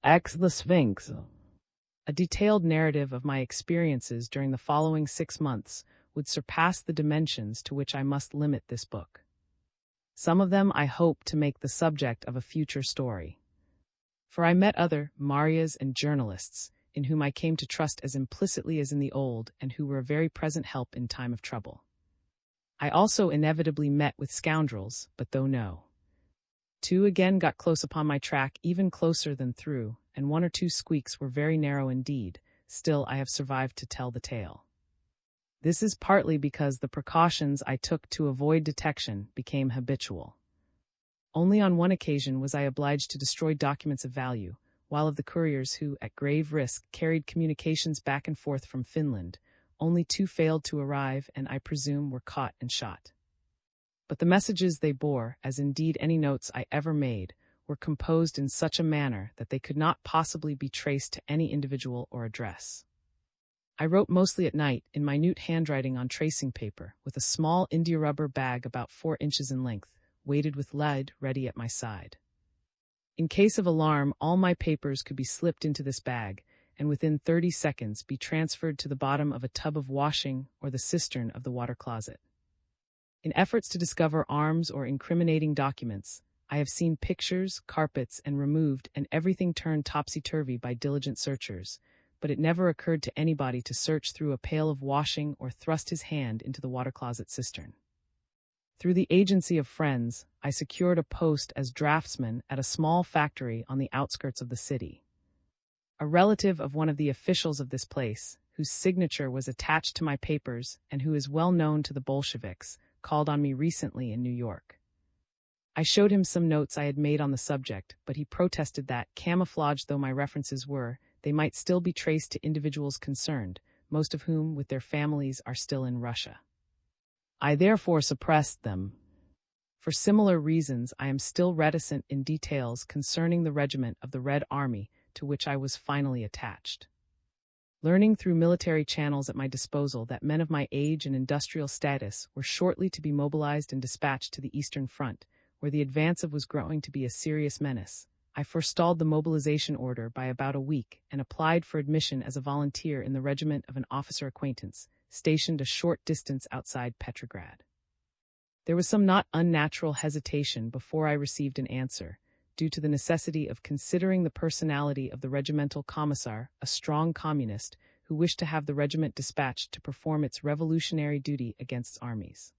X the Sphinx. A detailed narrative of my experiences during the following 6 months would surpass the dimensions to which I must limit this book. Some of them I hope to make the subject of a future story. For I met other Marias and journalists, in whom I came to trust as implicitly as in the old, and who were a very present help in time of trouble. I also inevitably met with scoundrels, but though no. 2 again got close upon my track, even closer than through, and 1 or 2 squeaks were very narrow indeed, still I have survived to tell the tale. This is partly because the precautions I took to avoid detection became habitual. Only on 1 occasion was I obliged to destroy documents of value, while of the couriers who, at grave risk, carried communications back and forth from Finland, only 2 failed to arrive and I presume were caught and shot. But the messages they bore, as indeed any notes I ever made, were composed in such a manner that they could not possibly be traced to any individual or address. I wrote mostly at night, in minute handwriting on tracing paper, with a small india-rubber bag about 4 inches in length, weighted with lead, ready at my side. In case of alarm, all my papers could be slipped into this bag, and within 30 seconds be transferred to the bottom of a tub of washing or the cistern of the water closet. In efforts to discover arms or incriminating documents, I have seen pictures, carpets, and removed, and everything turned topsy-turvy by diligent searchers, but it never occurred to anybody to search through a pail of washing or thrust his hand into the water closet cistern. Through the agency of friends, I secured a post as draftsman at a small factory on the outskirts of the city. A relative of one of the officials of this place, whose signature was attached to my papers and who is well known to the Bolsheviks, called on me recently in New York. I showed him some notes I had made on the subject, but he protested that, camouflaged though my references were, they might still be traced to individuals concerned, most of whom, with their families, are still in Russia. I therefore suppressed them. For similar reasons, I am still reticent in details concerning the regiment of the Red Army to which I was finally attached. Learning through military channels at my disposal that men of my age and industrial status were shortly to be mobilized and dispatched to the Eastern Front, where the advance was growing to be a serious menace, I forestalled the mobilization order by about a week and applied for admission as a volunteer in the regiment of an officer acquaintance, stationed a short distance outside Petrograd. There was some not unnatural hesitation before I received an answer, due to the necessity of considering the personality of the regimental commissar, a strong communist, who wished to have the regiment dispatched to perform its revolutionary duty against armies.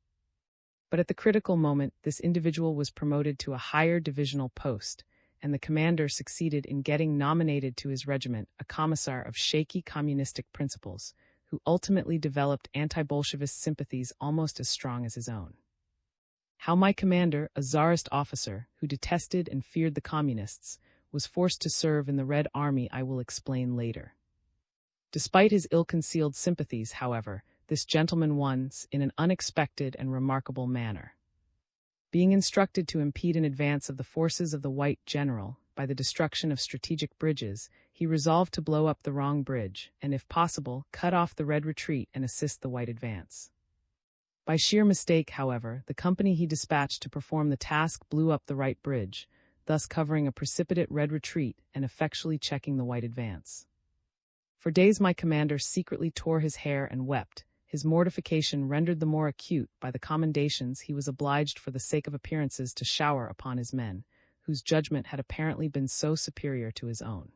But at the critical moment, this individual was promoted to a higher divisional post, and the commander succeeded in getting nominated to his regiment a commissar of shaky communistic principles, who ultimately developed anti-Bolshevist sympathies almost as strong as his own. How my commander, a Tsarist officer who detested and feared the communists, was forced to serve in the Red Army I will explain later. Despite his ill-concealed sympathies, however, this gentleman won in an unexpected and remarkable manner. Being instructed to impede an advance of the forces of the White General by the destruction of strategic bridges, he resolved to blow up the wrong bridge and, if possible, cut off the Red retreat and assist the White advance. By sheer mistake, however, the company he dispatched to perform the task blew up the right bridge, thus covering a precipitate Red retreat and effectually checking the White advance. For days my commander secretly tore his hair and wept, his mortification rendered the more acute by the commendations he was obliged for the sake of appearances to shower upon his men, whose judgment had apparently been so superior to his own.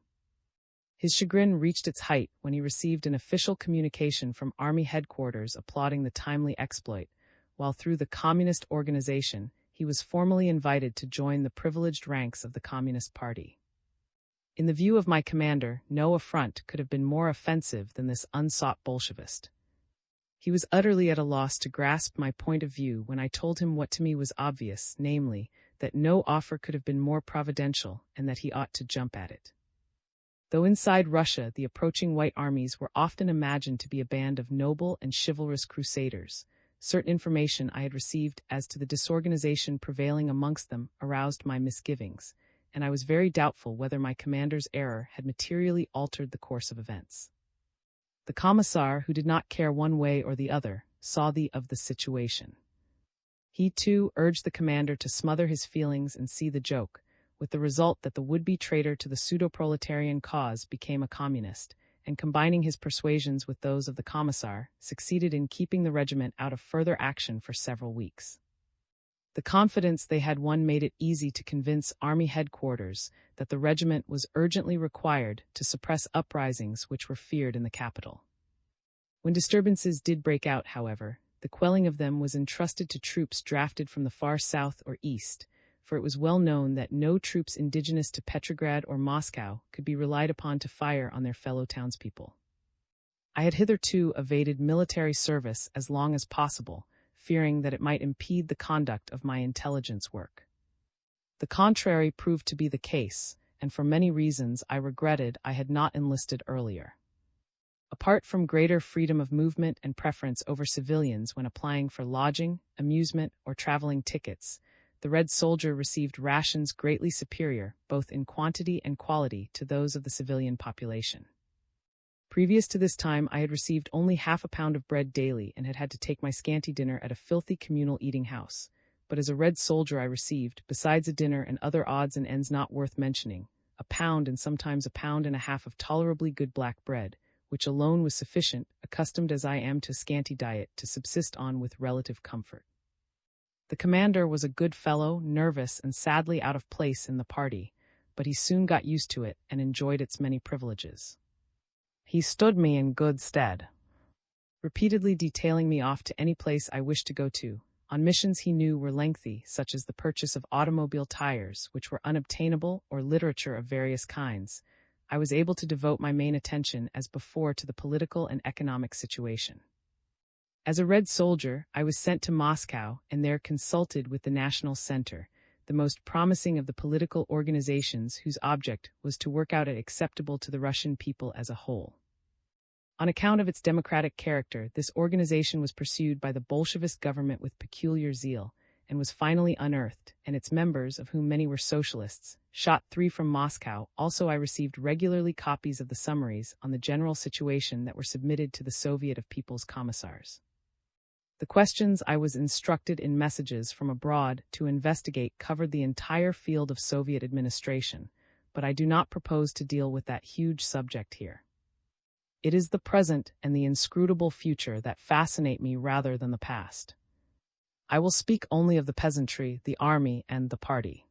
His chagrin reached its height when he received an official communication from Army headquarters applauding the timely exploit, while through the Communist organization he was formally invited to join the privileged ranks of the Communist Party. In the view of my commander, no affront could have been more offensive than this unsought Bolshevist. He was utterly at a loss to grasp my point of view when I told him what to me was obvious, namely, that no offer could have been more providential and that he ought to jump at it. Though inside Russia the approaching White armies were often imagined to be a band of noble and chivalrous crusaders, certain information I had received as to the disorganization prevailing amongst them aroused my misgivings, and I was very doubtful whether my commander's error had materially altered the course of events. The commissar, who did not care one way or the other, saw the situation. He, too, urged the commander to smother his feelings and see the joke, with the result that the would-be traitor to the pseudo-proletarian cause became a communist, and combining his persuasions with those of the commissar, succeeded in keeping the regiment out of further action for several weeks. The confidence they had won made it easy to convince Army headquarters that the regiment was urgently required to suppress uprisings which were feared in the capital. When disturbances did break out, however, the quelling of them was entrusted to troops drafted from the far south or east, for it was well known that no troops indigenous to Petrograd or Moscow could be relied upon to fire on their fellow townspeople. I had hitherto evaded military service as long as possible, fearing that it might impede the conduct of my intelligence work. The contrary proved to be the case, and for many reasons I regretted I had not enlisted earlier. Apart from greater freedom of movement and preference over civilians when applying for lodging, amusement, or traveling tickets, the Red Soldier received rations greatly superior, both in quantity and quality, to those of the civilian population. Previous to this time, I had received only half a pound of bread daily and had had to take my scanty dinner at a filthy communal eating house. But as a Red Soldier I received, besides a dinner and other odds and ends not worth mentioning, a pound and sometimes a pound and a half of tolerably good black bread, which alone was sufficient, accustomed as I am to a scanty diet, to subsist on with relative comfort. The commander was a good fellow, nervous and sadly out of place in the party, but he soon got used to it and enjoyed its many privileges. He stood me in good stead, repeatedly detailing me off to any place I wished to go to, on missions he knew were lengthy, such as the purchase of automobile tires, which were unobtainable, or literature of various kinds. I was able to devote my main attention, as before, to the political and economic situation. As a Red Soldier, I was sent to Moscow and there consulted with the National Center, the most promising of the political organizations whose object was to work out it acceptable to the Russian people as a whole. On account of its democratic character, this organization was pursued by the Bolshevist government with peculiar zeal, and was finally unearthed, and its members, of whom many were socialists, shot 3 from Moscow. Also, I received regularly copies of the summaries on the general situation that were submitted to the Soviet of People's Commissars. The questions I was instructed in messages from abroad to investigate covered the entire field of Soviet administration, but I do not propose to deal with that huge subject here. It is the present and the inscrutable future that fascinate me rather than the past. I will speak only of the peasantry, the army, and the party.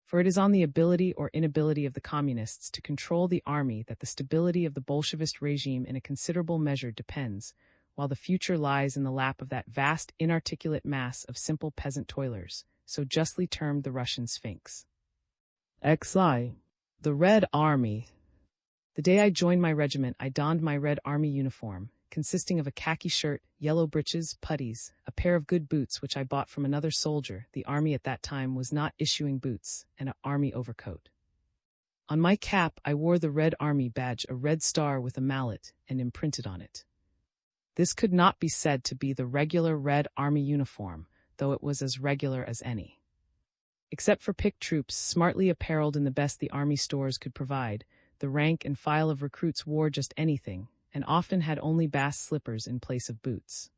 For it is on the ability or inability of the communists to control the army that the stability of the Bolshevist regime in a considerable measure depends, while the future lies in the lap of that vast, inarticulate mass of simple peasant toilers, so justly termed the Russian Sphinx. XI. The Red Army. The day I joined my regiment, I donned my Red Army uniform, consisting of a khaki shirt, yellow breeches, puttees, a pair of good boots which I bought from another soldier. The army at that time was not issuing boots, and an army overcoat. On my cap I wore the Red Army badge, a red star with a mallet, and imprinted on it. This could not be said to be the regular Red Army uniform, though it was as regular as any. Except for picked troops, smartly apparelled in the best the army stores could provide, the rank and file of recruits wore just anything, and often had only bast slippers in place of boots.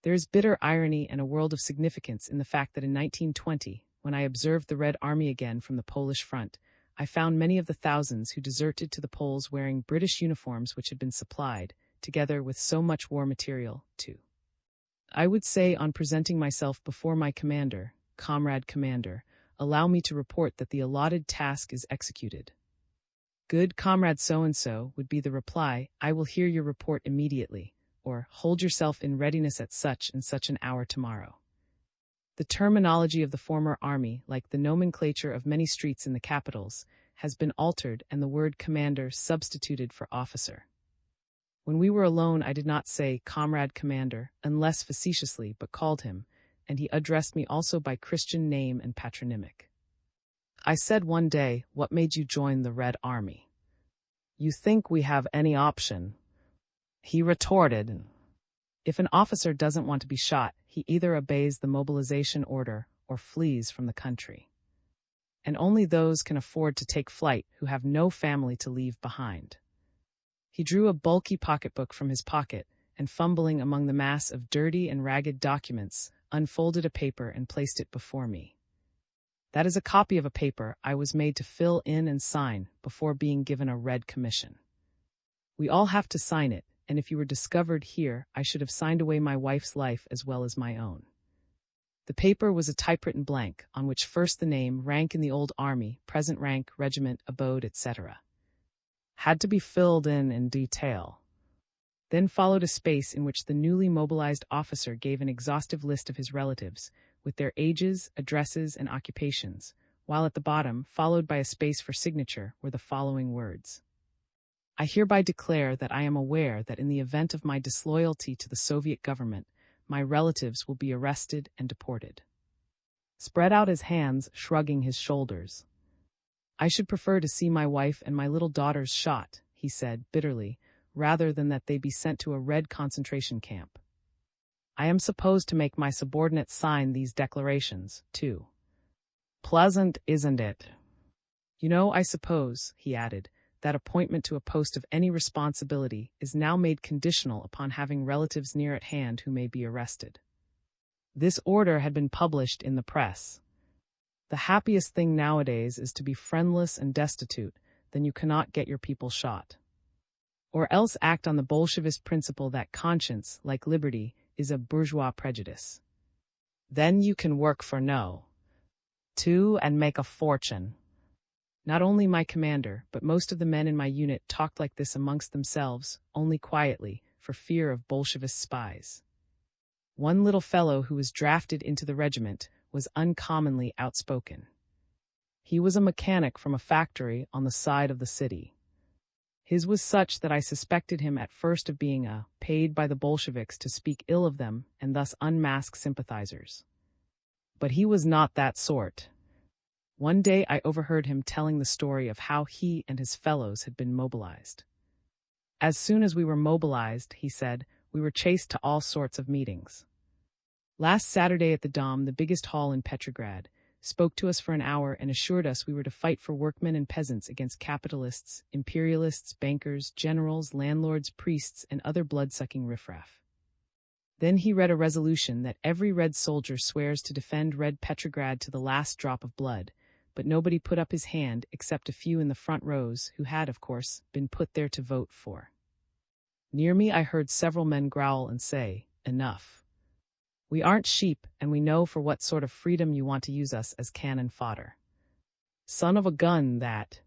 There is bitter irony and a world of significance in the fact that in 1920, when I observed the Red Army again from the Polish front, I found many of the thousands who deserted to the Poles wearing British uniforms which had been supplied, together with so much war material, too. I would say, on presenting myself before my commander, "Comrade Commander, allow me to report that the allotted task is executed." "Good Comrade so-and-so," would be the reply, "I will hear your report immediately," or "Hold yourself in readiness at such and such an hour tomorrow." The terminology of the former army, like the nomenclature of many streets in the capitals, has been altered and the word commander substituted for officer. When we were alone, I did not say "Comrade Commander," unless facetiously, but called him, and he addressed me also by Christian name and patronymic. I said one day, "What made you join the Red Army? You think we have any option?" He retorted, "If an officer doesn't want to be shot, he either obeys the mobilization order or flees from the country. And only those can afford to take flight who have no family to leave behind." He drew a bulky pocketbook from his pocket, and fumbling among the mass of dirty and ragged documents, unfolded a paper and placed it before me. That is a copy of a paper I was made to fill in and sign before being given a red commission. We all have to sign it, and if you were discovered here, I should have signed away my wife's life as well as my own. The paper was a typewritten blank, on which first the name, rank in the old army, present rank, regiment, abode, etc. had to be filled in detail. Then followed a space in which the newly mobilized officer gave an exhaustive list of his relatives, with their ages, addresses, and occupations, while at the bottom, followed by a space for signature, were the following words. I hereby declare that I am aware that in the event of my disloyalty to the Soviet government, my relatives will be arrested and deported. Spread out his hands, shrugging his shoulders. I should prefer to see my wife and my little daughters shot, he said bitterly, rather than that they be sent to a red concentration camp. I am supposed to make my subordinates sign these declarations, too. Pleasant, isn't it? You know, I suppose, he added, that appointment to a post of any responsibility is now made conditional upon having relatives near at hand who may be arrested. This order had been published in the press. The happiest thing nowadays is to be friendless and destitute, then you cannot get your people shot. Or else act on the Bolshevist principle that conscience, like liberty, is a bourgeois prejudice. Then you can work for no. Two and make a fortune. Not only my commander, but most of the men in my unit talked like this amongst themselves, only quietly, for fear of Bolshevist spies. One little fellow who was drafted into the regiment was uncommonly outspoken. He was a mechanic from a factory on the side of the city. His was such that I suspected him at first of being paid by the Bolsheviks to speak ill of them and thus unmask sympathizers. But he was not that sort. One day I overheard him telling the story of how he and his fellows had been mobilized. As soon as we were mobilized, he said, we were chased to all sorts of meetings. Last Saturday at the Dom, the biggest hall in Petrograd, spoke to us for an hour and assured us we were to fight for workmen and peasants against capitalists, imperialists, bankers, generals, landlords, priests, and other blood-sucking riffraff. Then he read a resolution that every Red soldier swears to defend Red Petrograd to the last drop of blood, but nobody put up his hand except a few in the front rows who had, of course, been put there to vote for. Near me I heard several men growl and say, "Enough. We aren't sheep, and we know for what sort of freedom you want to use us as cannon fodder." "Son of a gun, that!"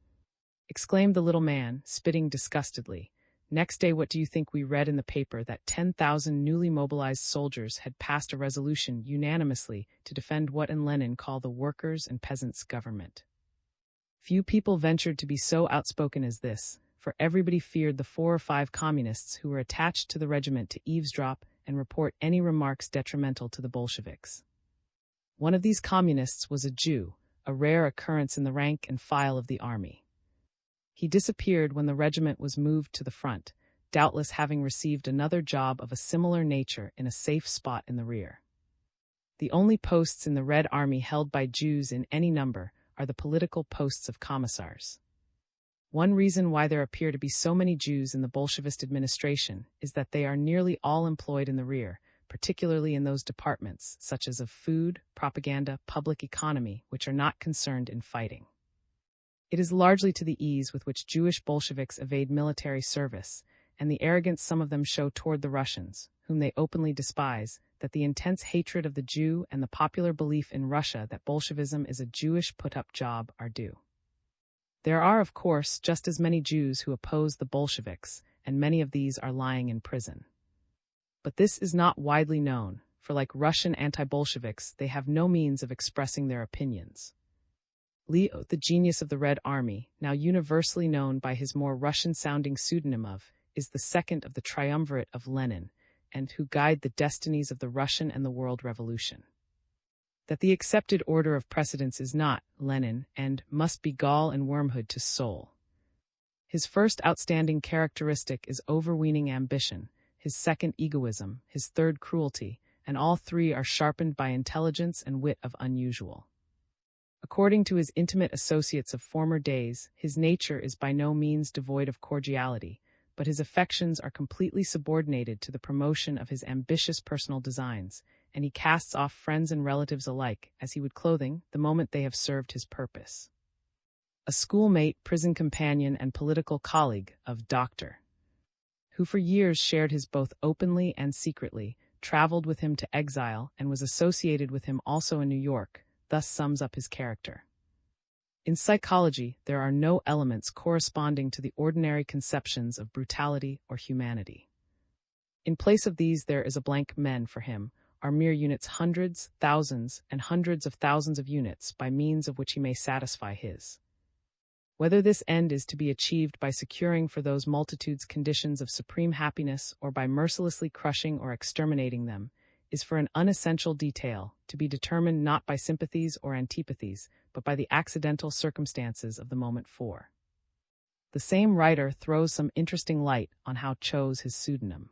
exclaimed the little man, spitting disgustedly. Next day, what do you think we read in the paper that 10,000 newly mobilized soldiers had passed a resolution unanimously to defend what in Lenin call the workers' and peasants' government. Few people ventured to be so outspoken as this, for everybody feared the 4 or 5 communists who were attached to the regiment to eavesdrop and report any remarks detrimental to the Bolsheviks. One of these communists was a Jew, a rare occurrence in the rank and file of the army. He disappeared when the regiment was moved to the front, doubtless having received another job of a similar nature in a safe spot in the rear. The only posts in the Red Army held by Jews in any number are the political posts of commissars. One reason why there appear to be so many Jews in the Bolshevist administration is that they are nearly all employed in the rear, particularly in those departments, such as of food, propaganda, public economy, which are not concerned in fighting. It is largely to the ease with which Jewish Bolsheviks evade military service, and the arrogance some of them show toward the Russians, whom they openly despise, that the intense hatred of the Jew and the popular belief in Russia that Bolshevism is a Jewish put-up job are due. There are, of course, just as many Jews who oppose the Bolsheviks, and many of these are lying in prison. But this is not widely known, for like Russian anti-Bolsheviks, they have no means of expressing their opinions. Leo, the genius of the Red Army, now universally known by his more Russian-sounding pseudonym of, is the second of the triumvirate of Lenin, and who guide the destinies of the Russian and the world revolution. That the accepted order of precedence is not Lenin, and must be gall and wormwood to soul. His first outstanding characteristic is overweening ambition, his second egoism, his third cruelty, and all three are sharpened by intelligence and wit of unusual. According to his intimate associates of former days, his nature is by no means devoid of cordiality, but his affections are completely subordinated to the promotion of his ambitious personal designs, and he casts off friends and relatives alike, as he would clothing, the moment they have served his purpose. A schoolmate, prison companion, and political colleague of Dr., who for years shared his both openly and secretly, traveled with him to exile and was associated with him also in New York, thus sums up his character. In psychology, there are no elements corresponding to the ordinary conceptions of brutality or humanity. In place of these there is a blank. Men, for him, are mere units, hundreds, thousands, and hundreds of thousands of units by means of which he may satisfy his. Whether this end is to be achieved by securing for those multitudes conditions of supreme happiness or by mercilessly crushing or exterminating them, is for an unessential detail, to be determined not by sympathies or antipathies, but by the accidental circumstances of the moment. 4. The same writer throws some interesting light on how chose his pseudonym.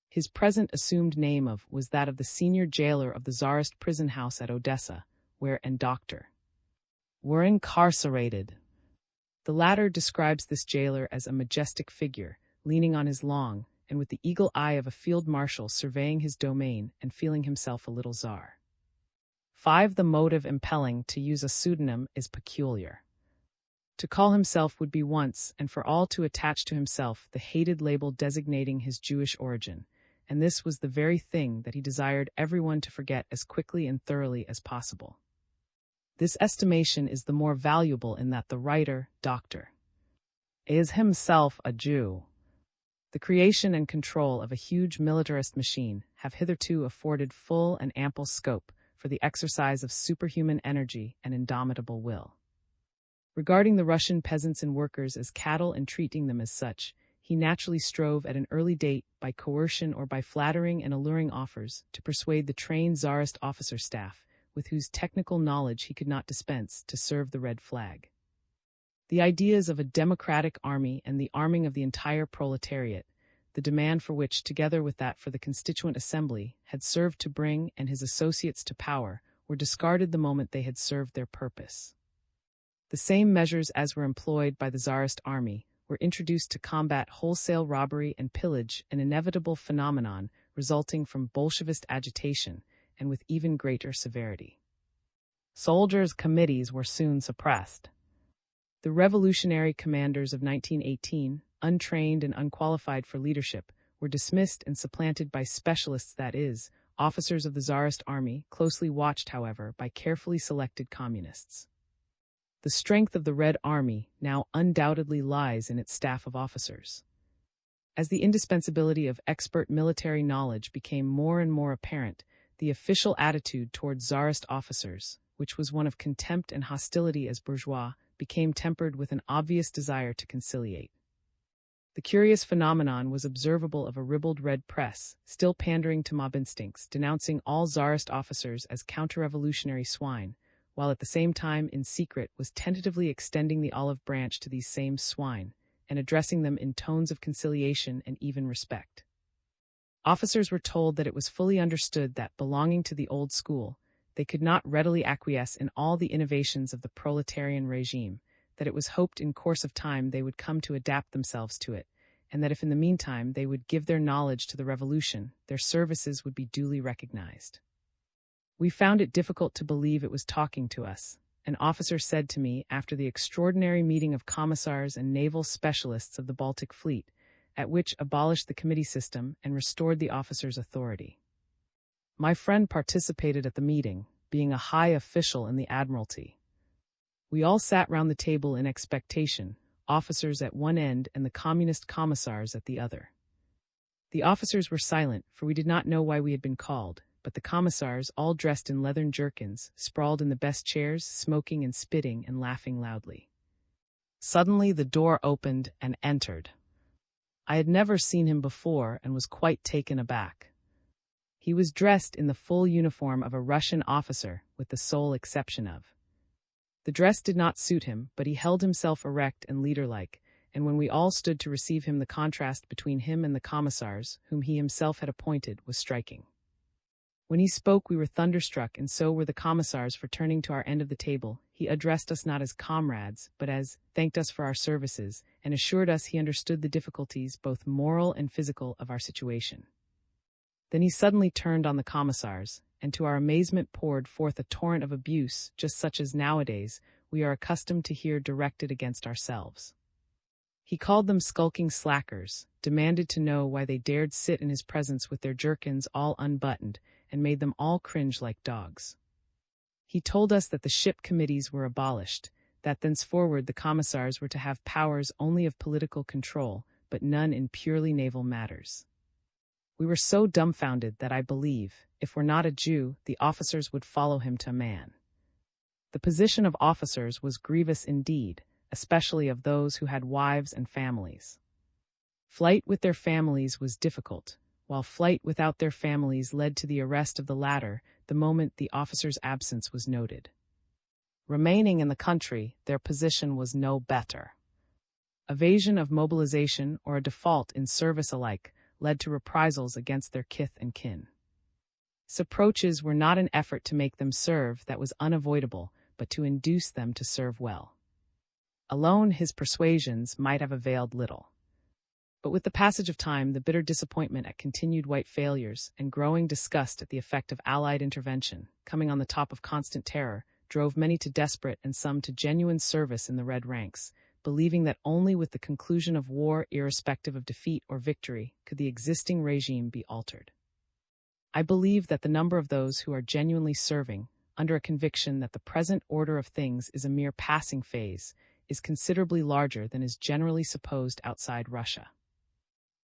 His present assumed name was that of the senior jailer of the Tsarist prison house at Odessa, where and Dr. were incarcerated. The latter describes this jailer as a majestic figure, leaning on his long, and with the eagle eye of a field marshal surveying his domain and feeling himself a little czar. 5. The motive impelling to use a pseudonym is peculiar. To call himself would be once and for all to attach to himself the hated label designating his Jewish origin, and this was the very thing that he desired everyone to forget as quickly and thoroughly as possible. This estimation is the more valuable in that the writer, Dr., is himself a Jew. The creation and control of a huge militarist machine have hitherto afforded full and ample scope for the exercise of superhuman energy and indomitable will. Regarding the Russian peasants and workers as cattle and treating them as such, he naturally strove at an early date, by coercion or by flattering and alluring offers, to persuade the trained Tsarist officer staff, with whose technical knowledge he could not dispense, to serve the red flag. The ideas of a democratic army and the arming of the entire proletariat, the demand for which, together with that for the Constituent Assembly, had served to bring and his associates to power, were discarded the moment they had served their purpose. The same measures as were employed by the Tsarist army were introduced to combat wholesale robbery and pillage, an inevitable phenomenon resulting from Bolshevist agitation, and with even greater severity. Soldiers' committees were soon suppressed. The revolutionary commanders of 1918, untrained and unqualified for leadership, were dismissed and supplanted by specialists, that is, officers of the Tsarist army, closely watched, however, by carefully selected communists. The strength of the Red Army now undoubtedly lies in its staff of officers. As the indispensability of expert military knowledge became more and more apparent, the official attitude toward Tsarist officers, which was one of contempt and hostility as bourgeois, became tempered with an obvious desire to conciliate. The curious phenomenon was observable of a ribald red press, still pandering to mob instincts, denouncing all Tsarist officers as counter-revolutionary swine, while at the same time in secret was tentatively extending the olive branch to these same swine, and addressing them in tones of conciliation and even respect. Officers were told that it was fully understood that, belonging to the old school, they could not readily acquiesce in all the innovations of the proletarian regime, that it was hoped in course of time they would come to adapt themselves to it, and that if in the meantime they would give their knowledge to the revolution, their services would be duly recognized. We found it difficult to believe it was talking to us. An officer said to me after the extraordinary meeting of commissars and naval specialists of the Baltic Fleet, at which abolished the committee system and restored the officers' authority. My friend participated at the meeting, being a high official in the Admiralty. We all sat round the table in expectation, officers at one end and the communist commissars at the other. The officers were silent, for we did not know why we had been called, but the commissars, all dressed in leathern jerkins, sprawled in the best chairs, smoking and spitting and laughing loudly. Suddenly the door opened and entered. I had never seen him before and was quite taken aback. He was dressed in the full uniform of a Russian officer, with the sole exception of. The dress did not suit him, but he held himself erect and leader-like, and when we all stood to receive him, the contrast between him and the commissars, whom he himself had appointed, was striking. When he spoke, we were thunderstruck, and so were the commissars, for turning to our end of the table, he addressed us not as comrades, but as, thanked us for our services, and assured us he understood the difficulties, both moral and physical, of our situation. Then he suddenly turned on the commissars, and to our amazement poured forth a torrent of abuse, just such as nowadays we are accustomed to hear directed against ourselves. He called them skulking slackers, demanded to know why they dared sit in his presence with their jerkins all unbuttoned, and made them all cringe like dogs. He told us that the ship committees were abolished, that thenceforward the commissars were to have powers only of political control, but none in purely naval matters. We were so dumbfounded that I believe, if we're not a Jew, the officers would follow him to a man. The position of officers was grievous indeed, especially of those who had wives and families. Flight with their families was difficult, while flight without their families led to the arrest of the latter the moment the officer's absence was noted. Remaining in the country, their position was no better. Evasion of mobilization or a default in service alike led to reprisals against their kith and kin. Reproaches were not an effort to make them serve that was unavoidable, but to induce them to serve well. Alone his persuasions might have availed little. But with the passage of time, the bitter disappointment at continued white failures and growing disgust at the effect of Allied intervention, coming on the top of constant terror, drove many to desperate and some to genuine service in the Red ranks, believing that only with the conclusion of war, irrespective of defeat or victory, could the existing regime be altered. I believe that the number of those who are genuinely serving, under a conviction that the present order of things is a mere passing phase, is considerably larger than is generally supposed outside Russia.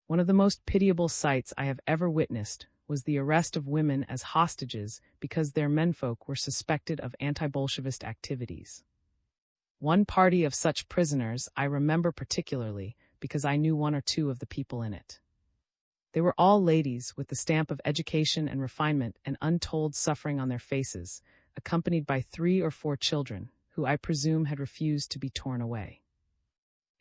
One of the most pitiable sights I have ever witnessed was the arrest of women as hostages because their menfolk were suspected of anti-Bolshevist activities. One party of such prisoners I remember particularly because I knew one or two of the people in it. They were all ladies with the stamp of education and refinement and untold suffering on their faces, accompanied by 3 or 4 children, who I presume had refused to be torn away.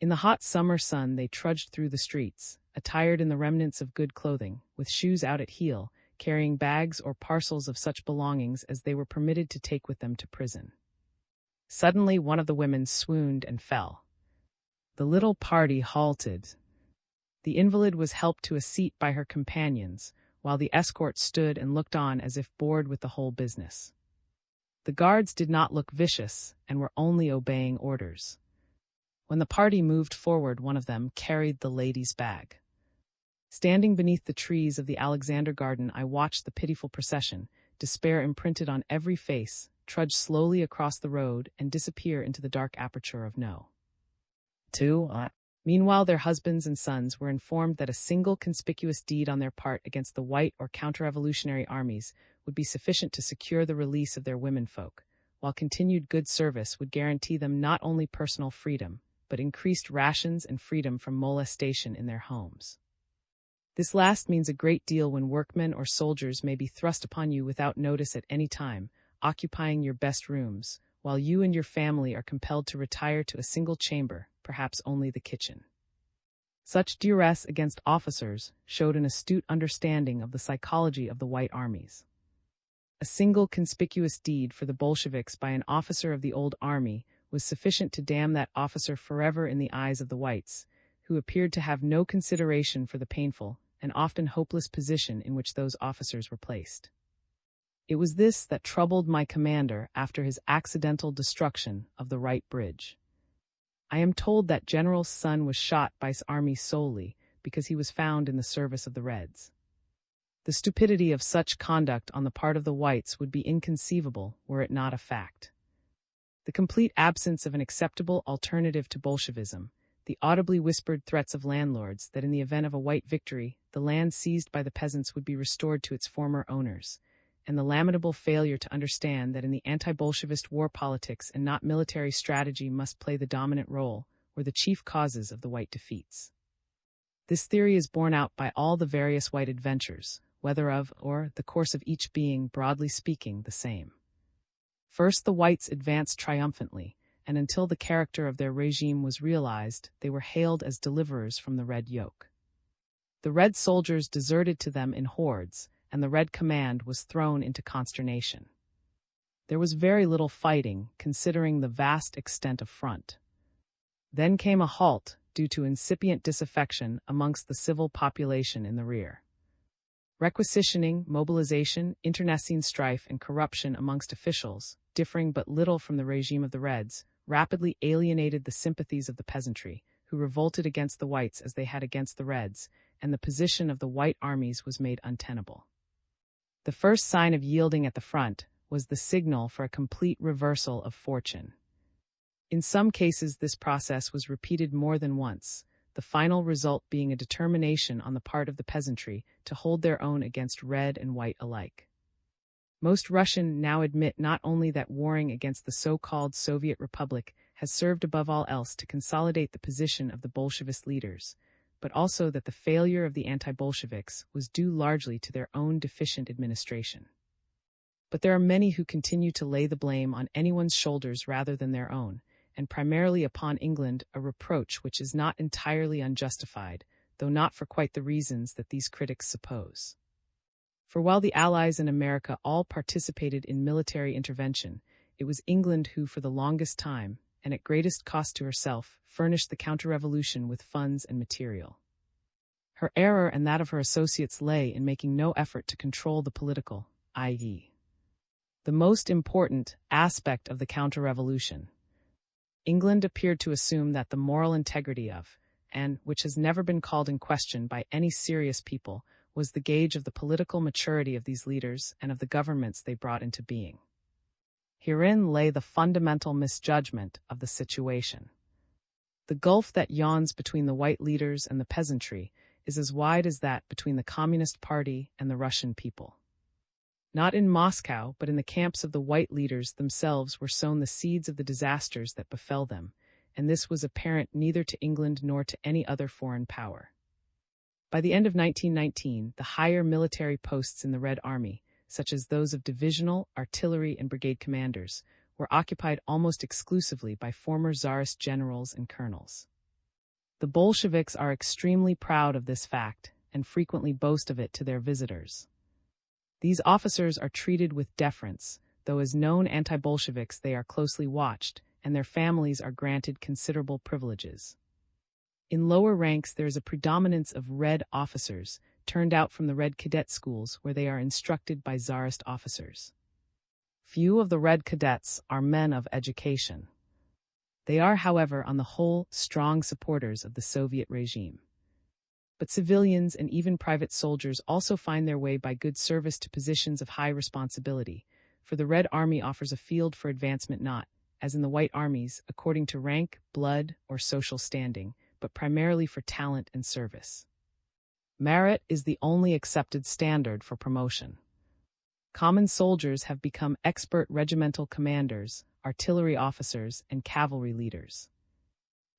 In the hot summer sun they trudged through the streets, attired in the remnants of good clothing, with shoes out at heel, carrying bags or parcels of such belongings as they were permitted to take with them to prison. Suddenly one of the women swooned and fell. The little party halted. The invalid was helped to a seat by her companions, while the escort stood and looked on as if bored with the whole business. The guards did not look vicious and were only obeying orders. When the party moved forward, one of them carried the lady's bag. Standing beneath the trees of the Alexander Garden, I watched the pitiful procession, despair imprinted on every face, trudge slowly across the road and disappear into the dark aperture of No. 2. Meanwhile, their husbands and sons were informed that a single conspicuous deed on their part against the white or counter-revolutionary armies would be sufficient to secure the release of their womenfolk, while continued good service would guarantee them not only personal freedom, but increased rations and freedom from molestation in their homes. This last means a great deal when workmen or soldiers may be thrust upon you without notice at any time, occupying your best rooms, while you and your family are compelled to retire to a single chamber, perhaps only the kitchen. Such duress against officers showed an astute understanding of the psychology of the white armies. A single conspicuous deed for the Bolsheviks by an officer of the old army was sufficient to damn that officer forever in the eyes of the whites, who appeared to have no consideration for the painful and often hopeless position in which those officers were placed. It was this that troubled my commander after his accidental destruction of the Wright Bridge. I am told that General Sun was shot by his army solely because he was found in the service of the Reds. The stupidity of such conduct on the part of the whites would be inconceivable were it not a fact. The complete absence of an acceptable alternative to Bolshevism, the audibly whispered threats of landlords that in the event of a white victory, the land seized by the peasants would be restored to its former owners, and the lamentable failure to understand that in the anti-Bolshevist war politics and not military strategy must play the dominant role, were the chief causes of the white defeats. This theory is borne out by all the various white adventures, whether of or the course of each being, broadly speaking, the same. First, the whites advanced triumphantly, and until the character of their regime was realized, they were hailed as deliverers from the red yoke. The red soldiers deserted to them in hordes, and the red command was thrown into consternation. There was very little fighting, considering the vast extent of front. Then came a halt, due to incipient disaffection amongst the civil population in the rear. Requisitioning, mobilization, internecine strife, and corruption amongst officials, differing but little from the regime of the Reds, rapidly alienated the sympathies of the peasantry, who revolted against the whites as they had against the Reds, and the position of the white armies was made untenable. The first sign of yielding at the front was the signal for a complete reversal of fortune. In some cases, this process was repeated more than once, the final result being a determination on the part of the peasantry to hold their own against red and white alike. Most Russian now admit not only that warring against the so-called Soviet Republic has served above all else to consolidate the position of the Bolshevist leaders, but also that the failure of the anti-Bolsheviks was due largely to their own deficient administration. But there are many who continue to lay the blame on anyone's shoulders rather than their own, and primarily upon England, a reproach which is not entirely unjustified, though not for quite the reasons that these critics suppose. For while the Allies and America all participated in military intervention, it was England who, for the longest time, and at greatest cost to herself, furnished the counter-revolution with funds and material. Her error and that of her associates lay in making no effort to control the political, i.e., the most important aspect of the counter-revolution. England appeared to assume that the moral integrity of, and which has never been called in question by any serious people, was the gauge of the political maturity of these leaders and of the governments they brought into being. Herein lay the fundamental misjudgment of the situation. The gulf that yawns between the white leaders and the peasantry is as wide as that between the Communist Party and the Russian people. Not in Moscow, but in the camps of the white leaders themselves were sown the seeds of the disasters that befell them, and this was apparent neither to England nor to any other foreign power. By the end of 1919, the higher military posts in the Red Army, such as those of divisional, artillery, and brigade commanders, were occupied almost exclusively by former Tsarist generals and colonels. The Bolsheviks are extremely proud of this fact, and frequently boast of it to their visitors. These officers are treated with deference, though as known anti-Bolsheviks they are closely watched, and their families are granted considerable privileges. In lower ranks there is a predominance of Red officers, turned out from the Red cadet schools where they are instructed by Tsarist officers. Few of the Red cadets are men of education. They are, however, on the whole, strong supporters of the Soviet regime. But civilians and even private soldiers also find their way by good service to positions of high responsibility, for the Red Army offers a field for advancement not, as in the White Armies, according to rank, blood, or social standing, but primarily for talent and service. Merit is the only accepted standard for promotion. Common soldiers have become expert regimental commanders, artillery officers, and cavalry leaders.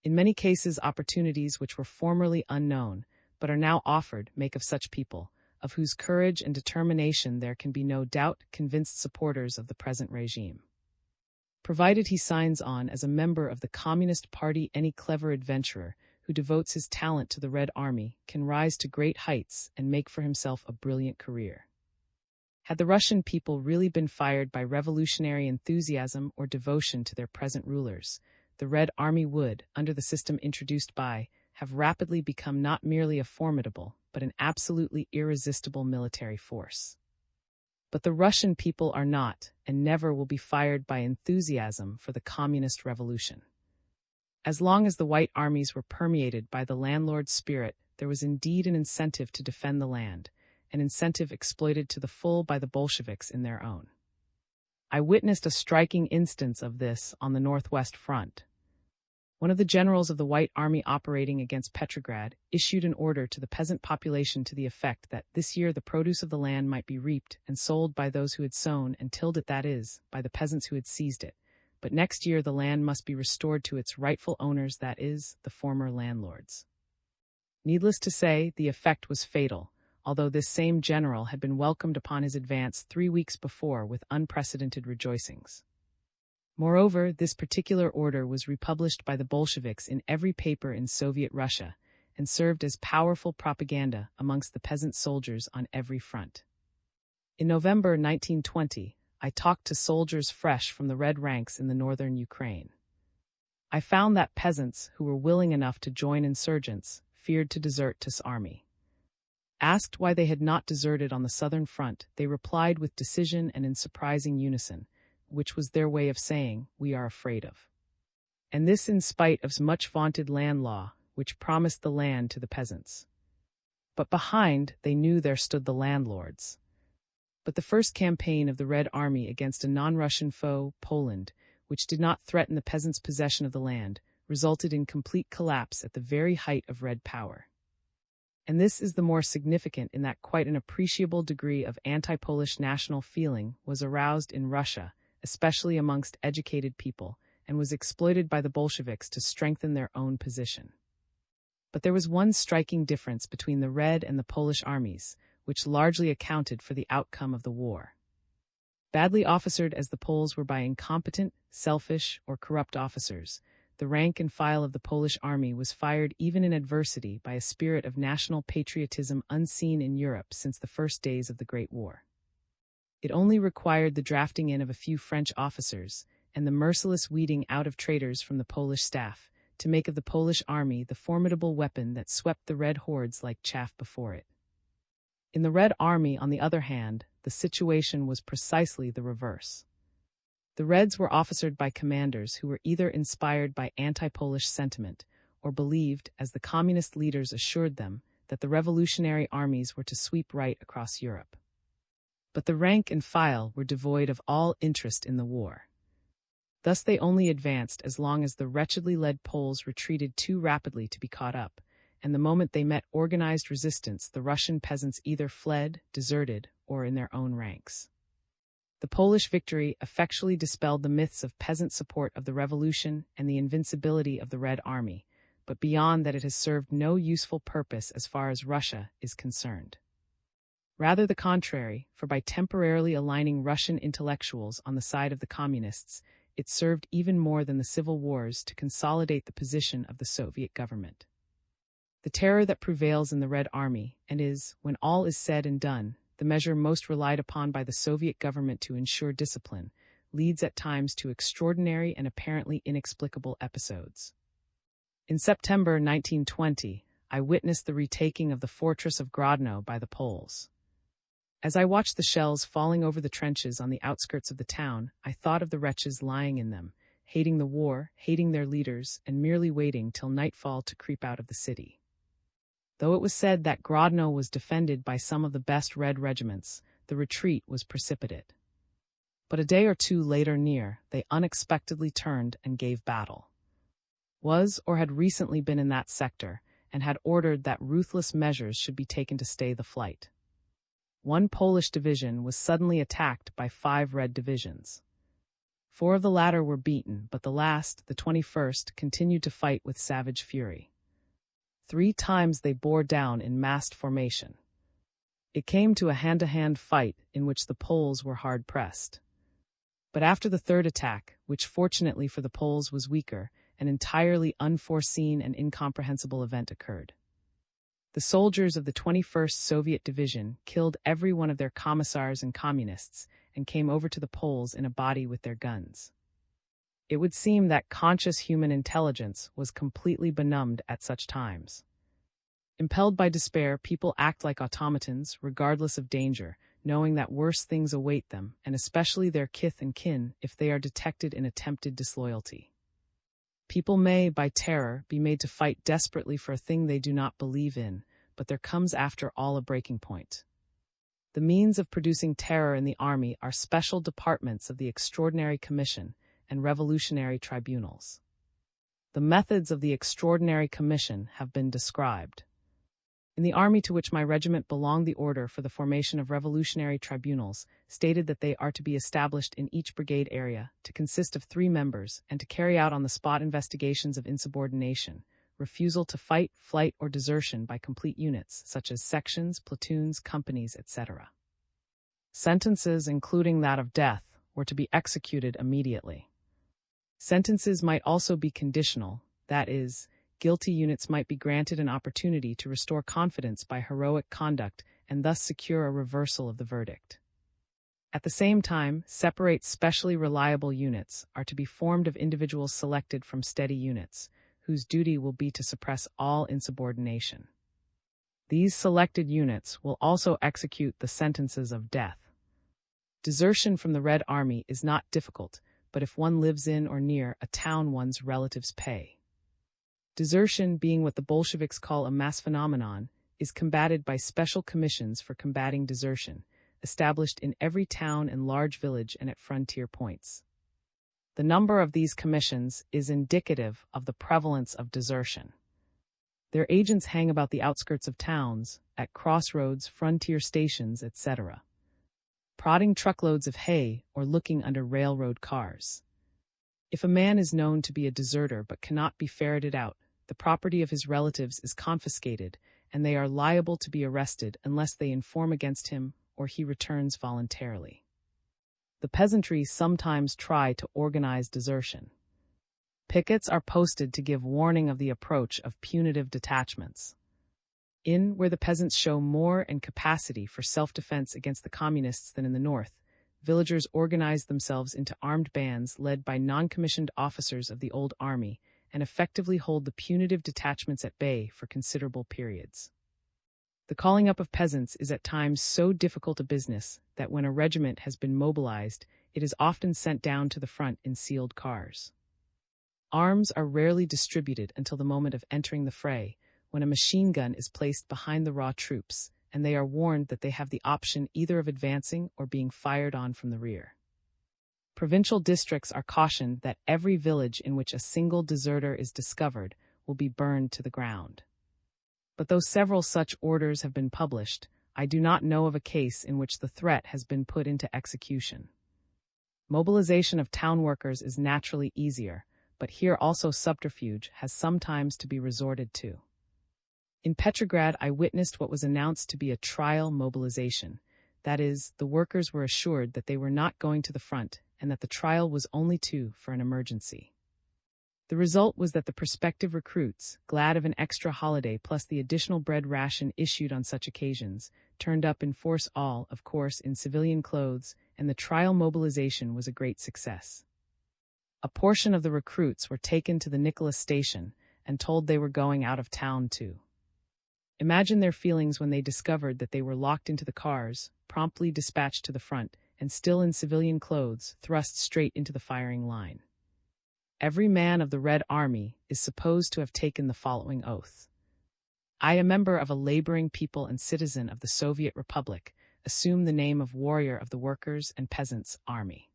In many cases, opportunities which were formerly unknown, but are now offered, make of such people, of whose courage and determination there can be no doubt, convinced supporters of the present regime. Provided he signs on as a member of the Communist Party, any clever adventurer who devotes his talent to the Red Army can rise to great heights and make for himself a brilliant career. Had the Russian people really been fired by revolutionary enthusiasm or devotion to their present rulers, the Red Army would, under the system introduced by, have rapidly become not merely a formidable, but an absolutely irresistible military force. But the Russian people are not, and never will be fired by enthusiasm for the communist revolution. As long as the White Armies were permeated by the landlord's spirit, there was indeed an incentive to defend the land, an incentive exploited to the full by the Bolsheviks in their own. I witnessed a striking instance of this on the Northwest Front. One of the generals of the White Army operating against Petrograd issued an order to the peasant population to the effect that this year the produce of the land might be reaped and sold by those who had sown and tilled it, that is, by the peasants who had seized it, but next year the land must be restored to its rightful owners, that is, the former landlords. Needless to say, the effect was fatal, although this same general had been welcomed upon his advance 3 weeks before with unprecedented rejoicings. Moreover, this particular order was republished by the Bolsheviks in every paper in Soviet Russia and served as powerful propaganda amongst the peasant soldiers on every front. In November 1920, I talked to soldiers fresh from the Red ranks in the northern Ukraine. I found that peasants who were willing enough to join insurgents feared to desert to army. Asked why they had not deserted on the southern front, they replied with decision and in surprising unison, which was their way of saying, "We are afraid of." And this in spite of much vaunted land law, which promised the land to the peasants. But behind, they knew there stood the landlords. But the first campaign of the Red Army against a non-Russian foe, Poland, which did not threaten the peasants' possession of the land, resulted in complete collapse at the very height of Red power. And this is the more significant in that quite an appreciable degree of anti-Polish national feeling was aroused in Russia, especially amongst educated people, and was exploited by the Bolsheviks to strengthen their own position. But there was one striking difference between the Red and the Polish armies, which largely accounted for the outcome of the war. Badly officered as the Poles were by incompetent, selfish, or corrupt officers, the rank and file of the Polish army was fired even in adversity by a spirit of national patriotism unseen in Europe since the first days of the Great War. It only required the drafting in of a few French officers and the merciless weeding out of traitors from the Polish staff to make of the Polish army the formidable weapon that swept the Red hordes like chaff before it. In the Red Army, on the other hand, the situation was precisely the reverse. The Reds were officered by commanders who were either inspired by anti-Polish sentiment or believed, as the communist leaders assured them, that the revolutionary armies were to sweep right across Europe. But the rank and file were devoid of all interest in the war. Thus they only advanced as long as the wretchedly led Poles retreated too rapidly to be caught up, and the moment they met organized resistance, the Russian peasants either fled, deserted, or in their own ranks. The Polish victory effectually dispelled the myths of peasant support of the revolution and the invincibility of the Red Army, but beyond that it has served no useful purpose as far as Russia is concerned. Rather the contrary, for by temporarily aligning Russian intellectuals on the side of the communists, it served even more than the civil wars to consolidate the position of the Soviet government. The terror that prevails in the Red Army, and is, when all is said and done, the measure most relied upon by the Soviet government to ensure discipline, leads at times to extraordinary and apparently inexplicable episodes. In September 1920, I witnessed the retaking of the fortress of Grodno by the Poles. As I watched the shells falling over the trenches on the outskirts of the town, I thought of the wretches lying in them, hating the war, hating their leaders, and merely waiting till nightfall to creep out of the city. Though it was said that Grodno was defended by some of the best Red regiments, the retreat was precipitate. But a day or two later they unexpectedly turned and gave battle. Was or had recently been in that sector, and had ordered that ruthless measures should be taken to stay the flight. One Polish division was suddenly attacked by 5 Red divisions. 4 of the latter were beaten, but the last, the 21st, continued to fight with savage fury. 3 times they bore down in massed formation. It came to a hand-to-hand fight in which the Poles were hard-pressed. But after the 3rd attack, which fortunately for the Poles was weaker, an entirely unforeseen and incomprehensible event occurred. The soldiers of the 21st Soviet Division killed every one of their commissars and communists and came over to the Poles in a body with their guns. It would seem that conscious human intelligence was completely benumbed at such times. Impelled by despair, people act like automatons, regardless of danger, knowing that worse things await them, and especially their kith and kin, if they are detected in attempted disloyalty. People may, by terror, be made to fight desperately for a thing they do not believe in, but there comes after all a breaking point. The means of producing terror in the army are special departments of the Extraordinary Commission and revolutionary tribunals. The methods of the Extraordinary Commission have been described. In the army to which my regiment belonged, the order for the formation of revolutionary tribunals stated that they are to be established in each brigade area, to consist of 3 members, and to carry out on-the-spot investigations of insubordination, refusal to fight, flight, or desertion by complete units, such as sections, platoons, companies, etc. Sentences, including that of death, were to be executed immediately. Sentences might also be conditional, that is, guilty units might be granted an opportunity to restore confidence by heroic conduct and thus secure a reversal of the verdict. At the same time, separate specially reliable units are to be formed of individuals selected from steady units, whose duty will be to suppress all insubordination. These selected units will also execute the sentences of death. Desertion from the Red Army is not difficult, but if one lives in or near a town one's relatives pay. Desertion, being what the Bolsheviks call a mass phenomenon, is combated by special commissions for combating desertion, established in every town and large village and at frontier points. The number of these commissions is indicative of the prevalence of desertion. Their agents hang about the outskirts of towns, at crossroads, frontier stations, etc., prodding truckloads of hay or looking under railroad cars. If a man is known to be a deserter but cannot be ferreted out, the property of his relatives is confiscated, and they are liable to be arrested unless they inform against him or he returns voluntarily. The peasantry sometimes try to organize desertion. Pickets are posted to give warning of the approach of punitive detachments. Where the peasants show more and capacity for self-defense against the communists than in the north, villagers organize themselves into armed bands led by non-commissioned officers of the old army and effectively hold the punitive detachments at bay for considerable periods. The calling up of peasants is at times so difficult a business that when a regiment has been mobilized, it is often sent down to the front in sealed cars. Arms are rarely distributed until the moment of entering the fray, when a machine gun is placed behind the raw troops, and they are warned that they have the option either of advancing or being fired on from the rear. Provincial districts are cautioned that every village in which a single deserter is discovered will be burned to the ground. But though several such orders have been published, I do not know of a case in which the threat has been put into execution. Mobilization of town workers is naturally easier, but here also subterfuge has sometimes to be resorted to. In Petrograd, I witnessed what was announced to be a trial mobilization. That is, the workers were assured that they were not going to the front and that the trial was only for an emergency. The result was that the prospective recruits, glad of an extra holiday plus the additional bread ration issued on such occasions, turned up in force, all, of course, in civilian clothes, and the trial mobilization was a great success. A portion of the recruits were taken to the Nicholas station and told they were going out of town too. Imagine their feelings when they discovered that they were locked into the cars, promptly dispatched to the front, and still in civilian clothes, thrust straight into the firing line. Every man of the Red Army is supposed to have taken the following oath. I, a member of a laboring people and citizen of the Soviet Republic, assume the name of warrior of the Workers' and Peasants' Army.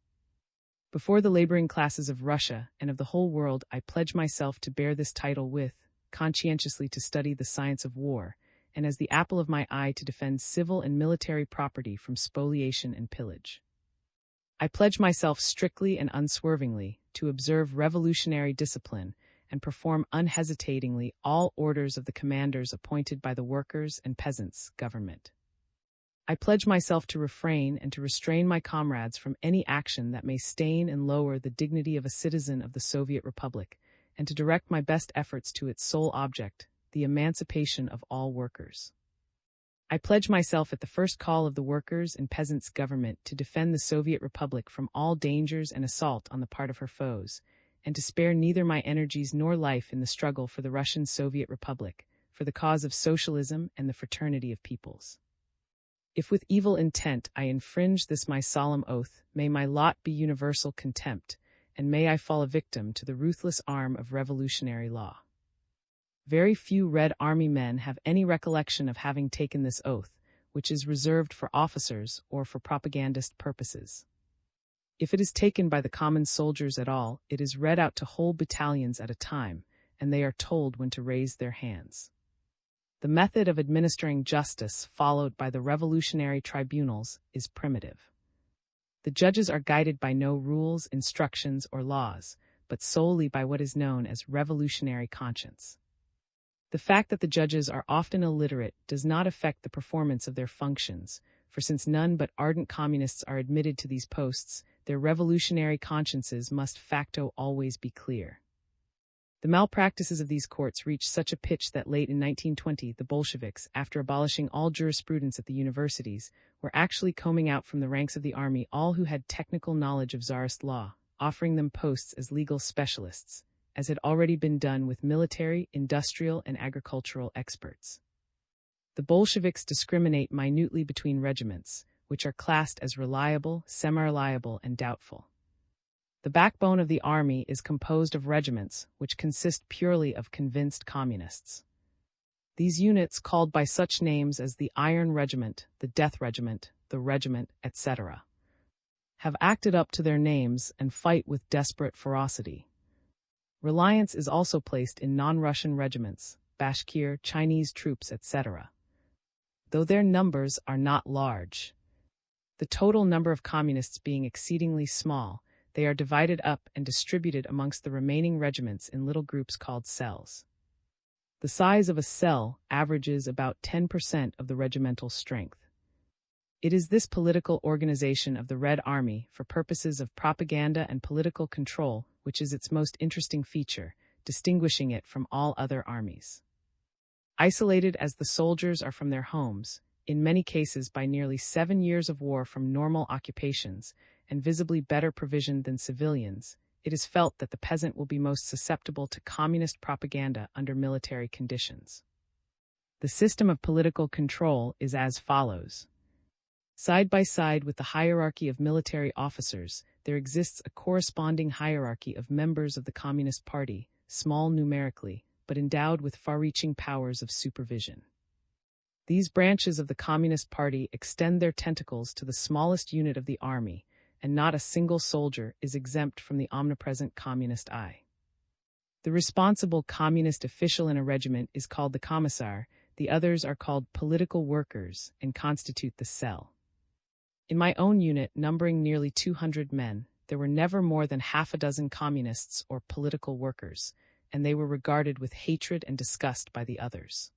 Before the laboring classes of Russia and of the whole world, I pledge myself to bear this title with, conscientiously to study the science of war, and as the apple of my eye to defend civil and military property from spoliation and pillage. I pledge myself strictly and unswervingly to observe revolutionary discipline and perform unhesitatingly all orders of the commanders appointed by the Workers' and Peasants' government. I pledge myself to refrain and to restrain my comrades from any action that may stain and lower the dignity of a citizen of the Soviet Republic, and to direct my best efforts to its sole object, the emancipation of all workers. I pledge myself at the first call of the Workers' and Peasants' government to defend the Soviet Republic from all dangers and assault on the part of her foes, and to spare neither my energies nor life in the struggle for the Russian Soviet Republic, for the cause of socialism and the fraternity of peoples. If with evil intent I infringe this my solemn oath, may my lot be universal contempt, and may I fall a victim to the ruthless arm of revolutionary law. Very few Red Army men have any recollection of having taken this oath, which is reserved for officers or for propagandist purposes. If it is taken by the common soldiers at all, it is read out to whole battalions at a time, and they are told when to raise their hands. The method of administering justice followed by the revolutionary tribunals is primitive. The judges are guided by no rules, instructions, or laws, but solely by what is known as revolutionary conscience. The fact that the judges are often illiterate does not affect the performance of their functions, for since none but ardent communists are admitted to these posts, their revolutionary consciences must facto always be clear. The malpractices of these courts reached such a pitch that late in 1920 the Bolsheviks, after abolishing all jurisprudence at the universities, were actually combing out from the ranks of the army all who had technical knowledge of Tsarist law, offering them posts as legal specialists, as had already been done with military, industrial, and agricultural experts. The Bolsheviks discriminate minutely between regiments, which are classed as reliable, semi-reliable, and doubtful. The backbone of the army is composed of regiments, which consist purely of convinced communists. These units, called by such names as the Iron Regiment, the Death Regiment, the Regiment, etc., have acted up to their names and fight with desperate ferocity. Reliance is also placed in non-Russian regiments, Bashkir, Chinese troops, etc. Though their numbers are not large, the total number of communists being exceedingly small, they are divided up and distributed amongst the remaining regiments in little groups called cells. The size of a cell averages about 10% of the regimental strength. It is this political organization of the Red Army for purposes of propaganda and political control which is its most interesting feature, distinguishing it from all other armies. Isolated as the soldiers are from their homes, in many cases by nearly 7 years of war from normal occupations, and visibly better provisioned than civilians, it is felt that the peasant will be most susceptible to communist propaganda under military conditions. The system of political control is as follows. Side by side with the hierarchy of military officers, there exists a corresponding hierarchy of members of the Communist Party, small numerically, but endowed with far-reaching powers of supervision. These branches of the Communist Party extend their tentacles to the smallest unit of the army, and not a single soldier is exempt from the omnipresent communist eye. The responsible communist official in a regiment is called the commissar, the others are called political workers and constitute the cell. In my own unit, numbering nearly 200 men, there were never more than half a dozen communists or political workers, and they were regarded with hatred and disgust by the others.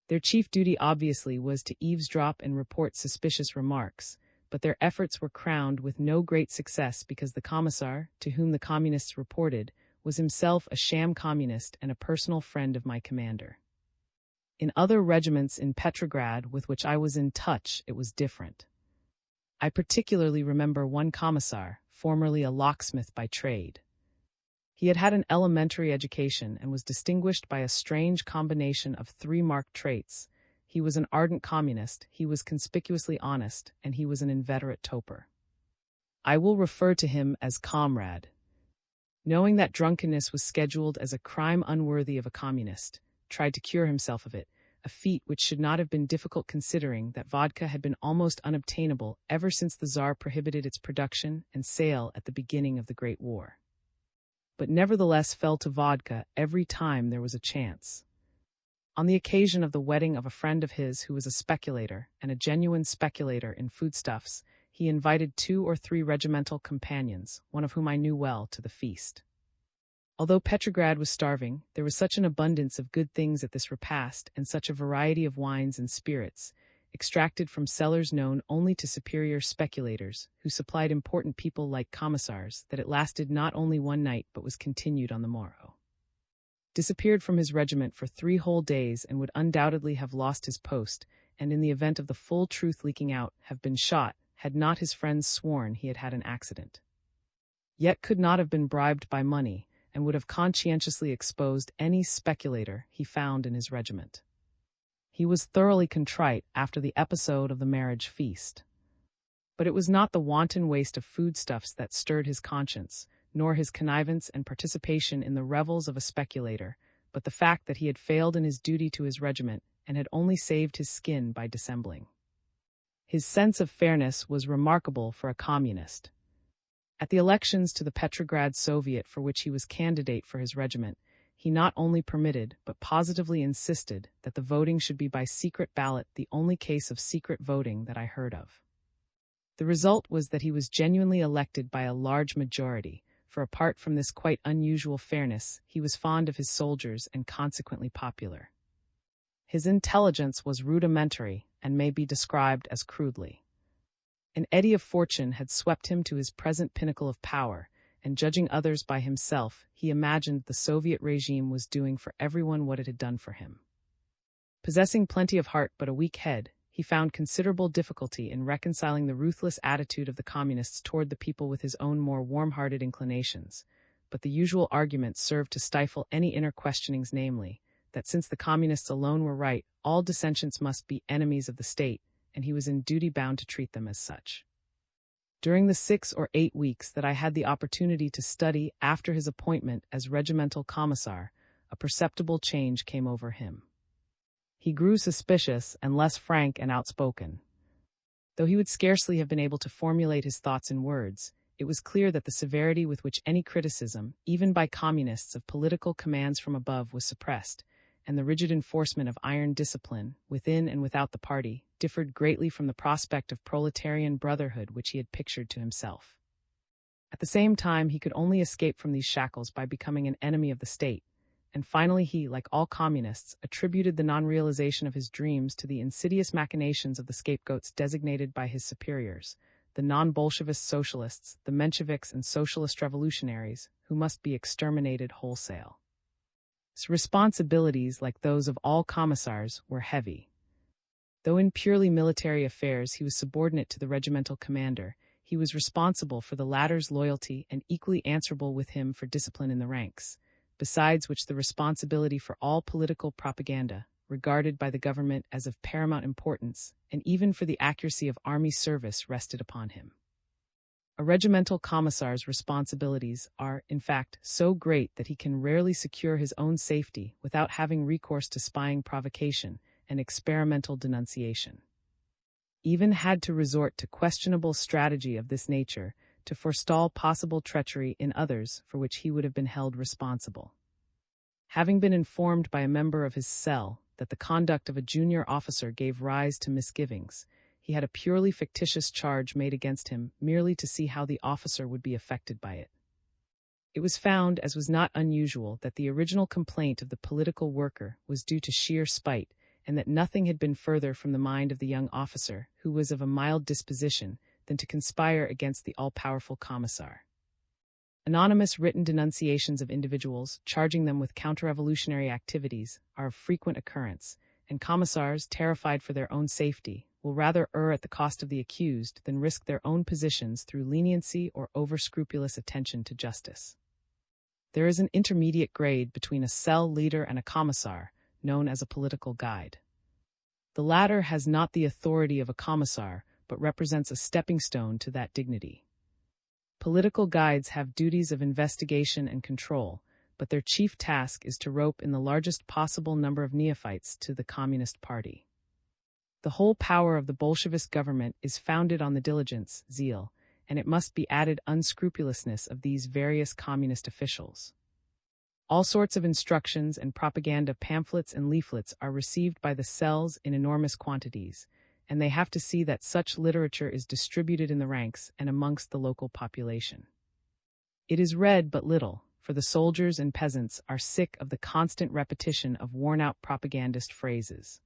Their chief duty obviously was to eavesdrop and report suspicious remarks, but their efforts were crowned with no great success because the commissar, to whom the communists reported, was himself a sham communist and a personal friend of my commander. In other regiments in Petrograd with which I was in touch, it was different. I particularly remember one commissar, formerly a locksmith by trade. He had had an elementary education and was distinguished by a strange combination of 3 marked traits. He was an ardent communist, he was conspicuously honest, and he was an inveterate toper. I will refer to him as Comrade. Knowing that drunkenness was scheduled as a crime unworthy of a communist, tried to cure himself of it, a feat which should not have been difficult considering that vodka had been almost unobtainable ever since the Tsar prohibited its production and sale at the beginning of the Great War. But nevertheless fell to vodka every time there was a chance. On the occasion of the wedding of a friend of his who was a speculator, and a genuine speculator in foodstuffs, he invited 2 or 3 regimental companions, one of whom I knew well, to the feast. Although Petrograd was starving, there was such an abundance of good things at this repast and such a variety of wines and spirits, extracted from cellars known only to superior speculators, who supplied important people like commissars, that it lasted not only one night but was continued on the morrow. Disappeared from his regiment for 3 whole days and would undoubtedly have lost his post, and in the event of the full truth leaking out, have been shot, had not his friends sworn he had had an accident. Yet could not have been bribed by money, and would have conscientiously exposed any speculator he found in his regiment. He was thoroughly contrite after the episode of the marriage feast. But it was not the wanton waste of foodstuffs that stirred his conscience, nor his connivance and participation in the revels of a speculator, but the fact that he had failed in his duty to his regiment and had only saved his skin by dissembling. His sense of fairness was remarkable for a communist. At the elections to the Petrograd Soviet for which he was candidate for his regiment, he not only permitted but positively insisted that the voting should be by secret ballot, the only case of secret voting that I heard of. The result was that he was genuinely elected by a large majority, for apart from this quite unusual fairness, he was fond of his soldiers and consequently popular. His intelligence was rudimentary and may be described as crudely. An eddy of fortune had swept him to his present pinnacle of power, and judging others by himself, he imagined the Soviet regime was doing for everyone what it had done for him. Possessing plenty of heart but a weak head, he found considerable difficulty in reconciling the ruthless attitude of the communists toward the people with his own more warm-hearted inclinations, but the usual arguments served to stifle any inner questionings, namely, that since the communists alone were right, all dissentients must be enemies of the state, and he was in duty bound to treat them as such. During the 6 or 8 weeks that I had the opportunity to study after his appointment as regimental commissar, a perceptible change came over him. He grew suspicious and less frank and outspoken. Though he would scarcely have been able to formulate his thoughts in words, it was clear that the severity with which any criticism, even by communists, of political commands from above was suppressed, and the rigid enforcement of iron discipline, within and without the party, differed greatly from the prospect of proletarian brotherhood which he had pictured to himself. At the same time, he could only escape from these shackles by becoming an enemy of the state, and finally he, like all communists, attributed the non-realization of his dreams to the insidious machinations of the scapegoats designated by his superiors, the non-Bolshevist socialists, the Mensheviks and socialist revolutionaries, who must be exterminated wholesale. His responsibilities, like those of all commissars, were heavy. Though in purely military affairs he was subordinate to the regimental commander, he was responsible for the latter's loyalty and equally answerable with him for discipline in the ranks, besides which the responsibility for all political propaganda, regarded by the government as of paramount importance, and even for the accuracy of army service, rested upon him. A regimental commissar's responsibilities are, in fact, so great that he can rarely secure his own safety without having recourse to spying provocation and experimental denunciation. Even had to resort to questionable strategy of this nature to forestall possible treachery in others for which he would have been held responsible. Having been informed by a member of his cell that the conduct of a junior officer gave rise to misgivings, he had a purely fictitious charge made against him merely to see how the officer would be affected by it. It was found, as was not unusual, that the original complaint of the political worker was due to sheer spite, and that nothing had been further from the mind of the young officer, who was of a mild disposition, than to conspire against the all-powerful commissar. Anonymous written denunciations of individuals, charging them with counter-revolutionary activities, are of frequent occurrence, and commissars, terrified for their own safety, will rather err at the cost of the accused than risk their own positions through leniency or over-scrupulous attention to justice. There is an intermediate grade between a cell leader and a commissar, known as a political guide. The latter has not the authority of a commissar, but represents a stepping stone to that dignity. Political guides have duties of investigation and control, but their chief task is to rope in the largest possible number of neophytes to the Communist Party. The whole power of the Bolshevist government is founded on the diligence, zeal, and it must be added unscrupulousness of these various communist officials. All sorts of instructions and propaganda pamphlets and leaflets are received by the cells in enormous quantities, and they have to see that such literature is distributed in the ranks and amongst the local population. It is read but little, for the soldiers and peasants are sick of the constant repetition of worn-out propagandist phrases.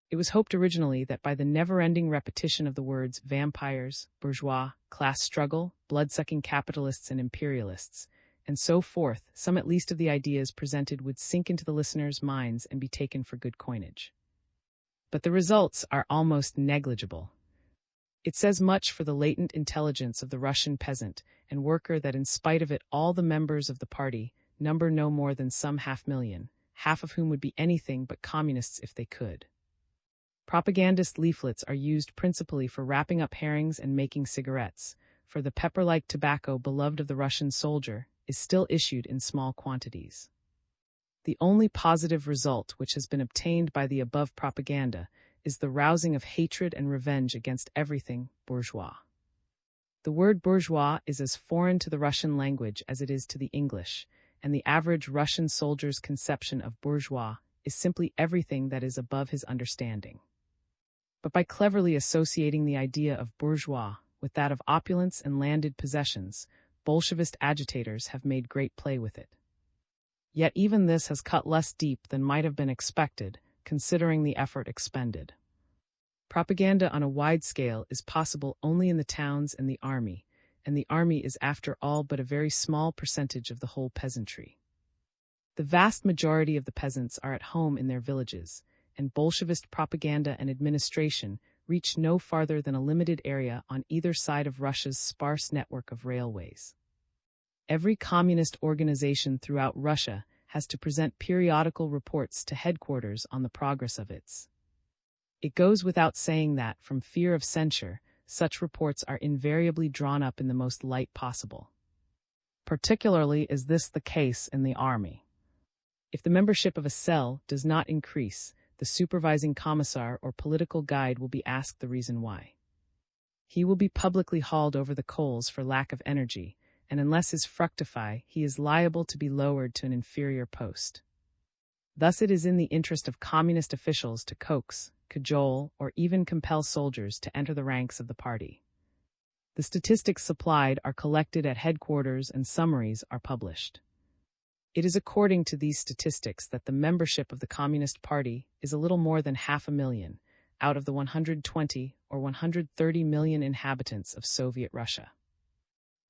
It was hoped originally that by the never-ending repetition of the words vampires, bourgeois, class struggle, blood-sucking capitalists and imperialists, and so forth, some at least of the ideas presented would sink into the listeners' minds and be taken for good coinage. But the results are almost negligible. It says much for the latent intelligence of the Russian peasant and worker that in spite of it all the members of the party number no more than some 500,000, half of whom would be anything but communists if they could. Propagandist leaflets are used principally for wrapping up herrings and making cigarettes, for the pepper-like tobacco beloved of the Russian soldier is still issued in small quantities. The only positive result which has been obtained by the above propaganda is the rousing of hatred and revenge against everything bourgeois. The word bourgeois is as foreign to the Russian language as it is to the English, and the average Russian soldier's conception of bourgeois is simply everything that is above his understanding. But by cleverly associating the idea of bourgeois with that of opulence and landed possessions, Bolshevist agitators have made great play with it. Yet even this has cut less deep than might have been expected, considering the effort expended. Propaganda on a wide scale is possible only in the towns and the army is after all but a very small percentage of the whole peasantry. The vast majority of the peasants are at home in their villages, and Bolshevist propaganda and administration reach no farther than a limited area on either side of Russia's sparse network of railways. Every communist organization throughout Russia has to present periodical reports to headquarters on the progress of its. It goes without saying that, from fear of censure, such reports are invariably drawn up in the most light possible. Particularly is this the case in the army. If the membership of a cell does not increase, the supervising commissar or political guide will be asked the reason why. He will be publicly hauled over the coals for lack of energy, and unless his fructify, he is liable to be lowered to an inferior post. Thus it is in the interest of communist officials to coax, cajole, or even compel soldiers to enter the ranks of the party. The statistics supplied are collected at headquarters and summaries are published. It is according to these statistics that the membership of the Communist Party is a little more than 500,000 out of the 120 or 130 million inhabitants of Soviet Russia.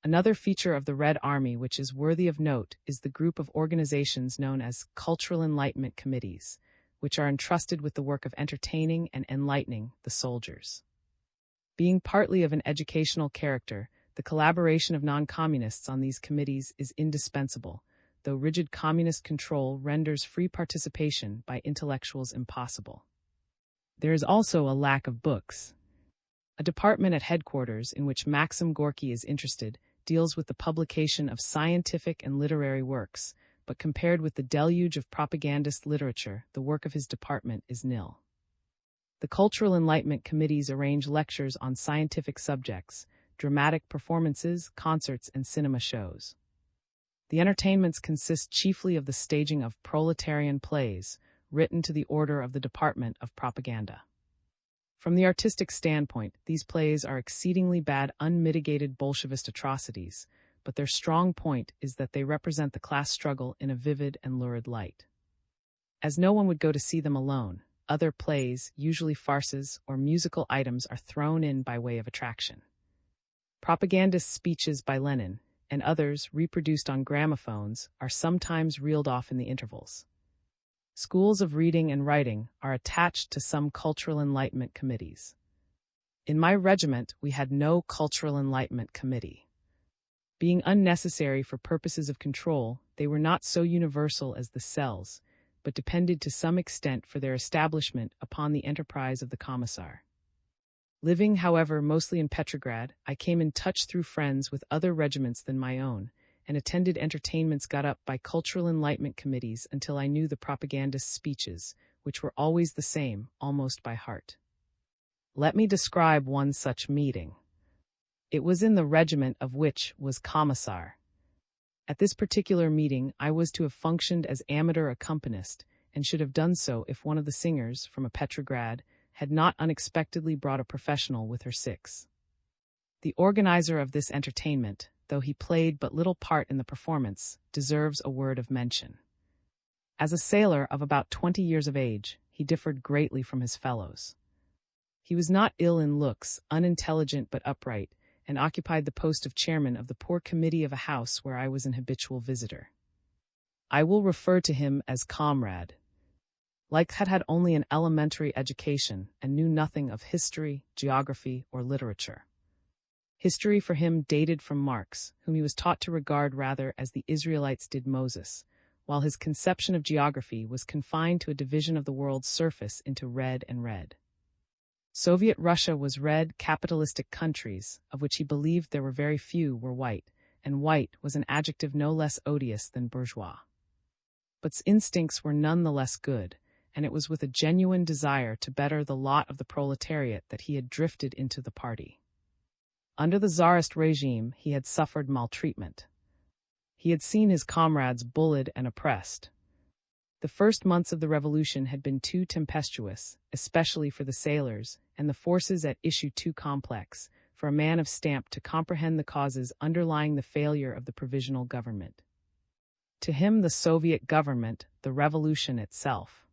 Another feature of the Red Army which is worthy of note is the group of organizations known as Cultural Enlightenment Committees, which are entrusted with the work of entertaining and enlightening the soldiers. Being partly of an educational character, the collaboration of non-communists on these committees is indispensable, though rigid communist control renders free participation by intellectuals impossible. There is also a lack of books. A department at headquarters in which Maxim Gorky is interested deals with the publication of scientific and literary works, but compared with the deluge of propagandist literature, the work of his department is nil. The Cultural Enlightenment Committees arrange lectures on scientific subjects, dramatic performances, concerts, and cinema shows. The entertainments consist chiefly of the staging of proletarian plays, written to the order of the Department of Propaganda. From the artistic standpoint, these plays are exceedingly bad, unmitigated Bolshevist atrocities, but their strong point is that they represent the class struggle in a vivid and lurid light. As no one would go to see them alone, other plays, usually farces or musical items, are thrown in by way of attraction. Propagandist speeches by Lenin, and others, reproduced on gramophones, are sometimes reeled off in the intervals. Schools of reading and writing are attached to some cultural enlightenment committees. In my regiment, we had no cultural enlightenment committee. Being unnecessary for purposes of control, they were not so universal as the cells, but depended to some extent for their establishment upon the enterprise of the commissar. Living, however, mostly in Petrograd, I came in touch through friends with other regiments than my own, and attended entertainments got up by cultural enlightenment committees until I knew the propagandist speeches, which were always the same, almost by heart. Let me describe one such meeting. It was in the regiment of which was commissar. At this particular meeting I was to have functioned as amateur accompanist, and should have done so if one of the singers, from a Petrograd, had not unexpectedly brought a professional with her six. The organizer of this entertainment, though he played but little part in the performance, deserves a word of mention. As a sailor of about 20 years of age, he differed greatly from his fellows. He was not ill in looks, unintelligent but upright, and occupied the post of chairman of the poor committee of a house where I was an habitual visitor. I will refer to him as Comrade. Like had only an elementary education and knew nothing of history, geography, or literature. History for him dated from Marx, whom he was taught to regard rather as the Israelites did Moses, while his conception of geography was confined to a division of the world's surface into red and red. Soviet Russia was red, capitalistic countries, of which he believed there were very few were white, and white was an adjective no less odious than bourgeois. But instincts were none the less good, and it was with a genuine desire to better the lot of the proletariat that he had drifted into the party. Under the Tsarist regime, he had suffered maltreatment. He had seen his comrades bullied and oppressed. The first months of the revolution had been too tempestuous, especially for the sailors, and the forces at issue too complex, for a man of stamp to comprehend the causes underlying the failure of the provisional government. To him, the Soviet government, the revolution itself.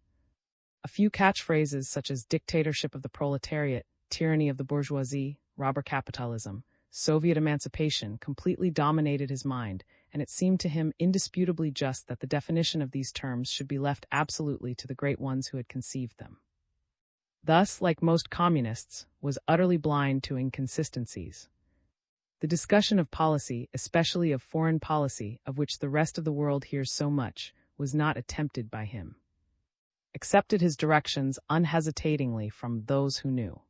A few catchphrases such as dictatorship of the proletariat, tyranny of the bourgeoisie, robber capitalism, Soviet emancipation completely dominated his mind, and it seemed to him indisputably just that the definition of these terms should be left absolutely to the great ones who had conceived them. Thus, like most communists, was utterly blind to inconsistencies. The discussion of policy, especially of foreign policy, of which the rest of the world hears so much, was not attempted by him. Accepted his directions unhesitatingly from those who knew.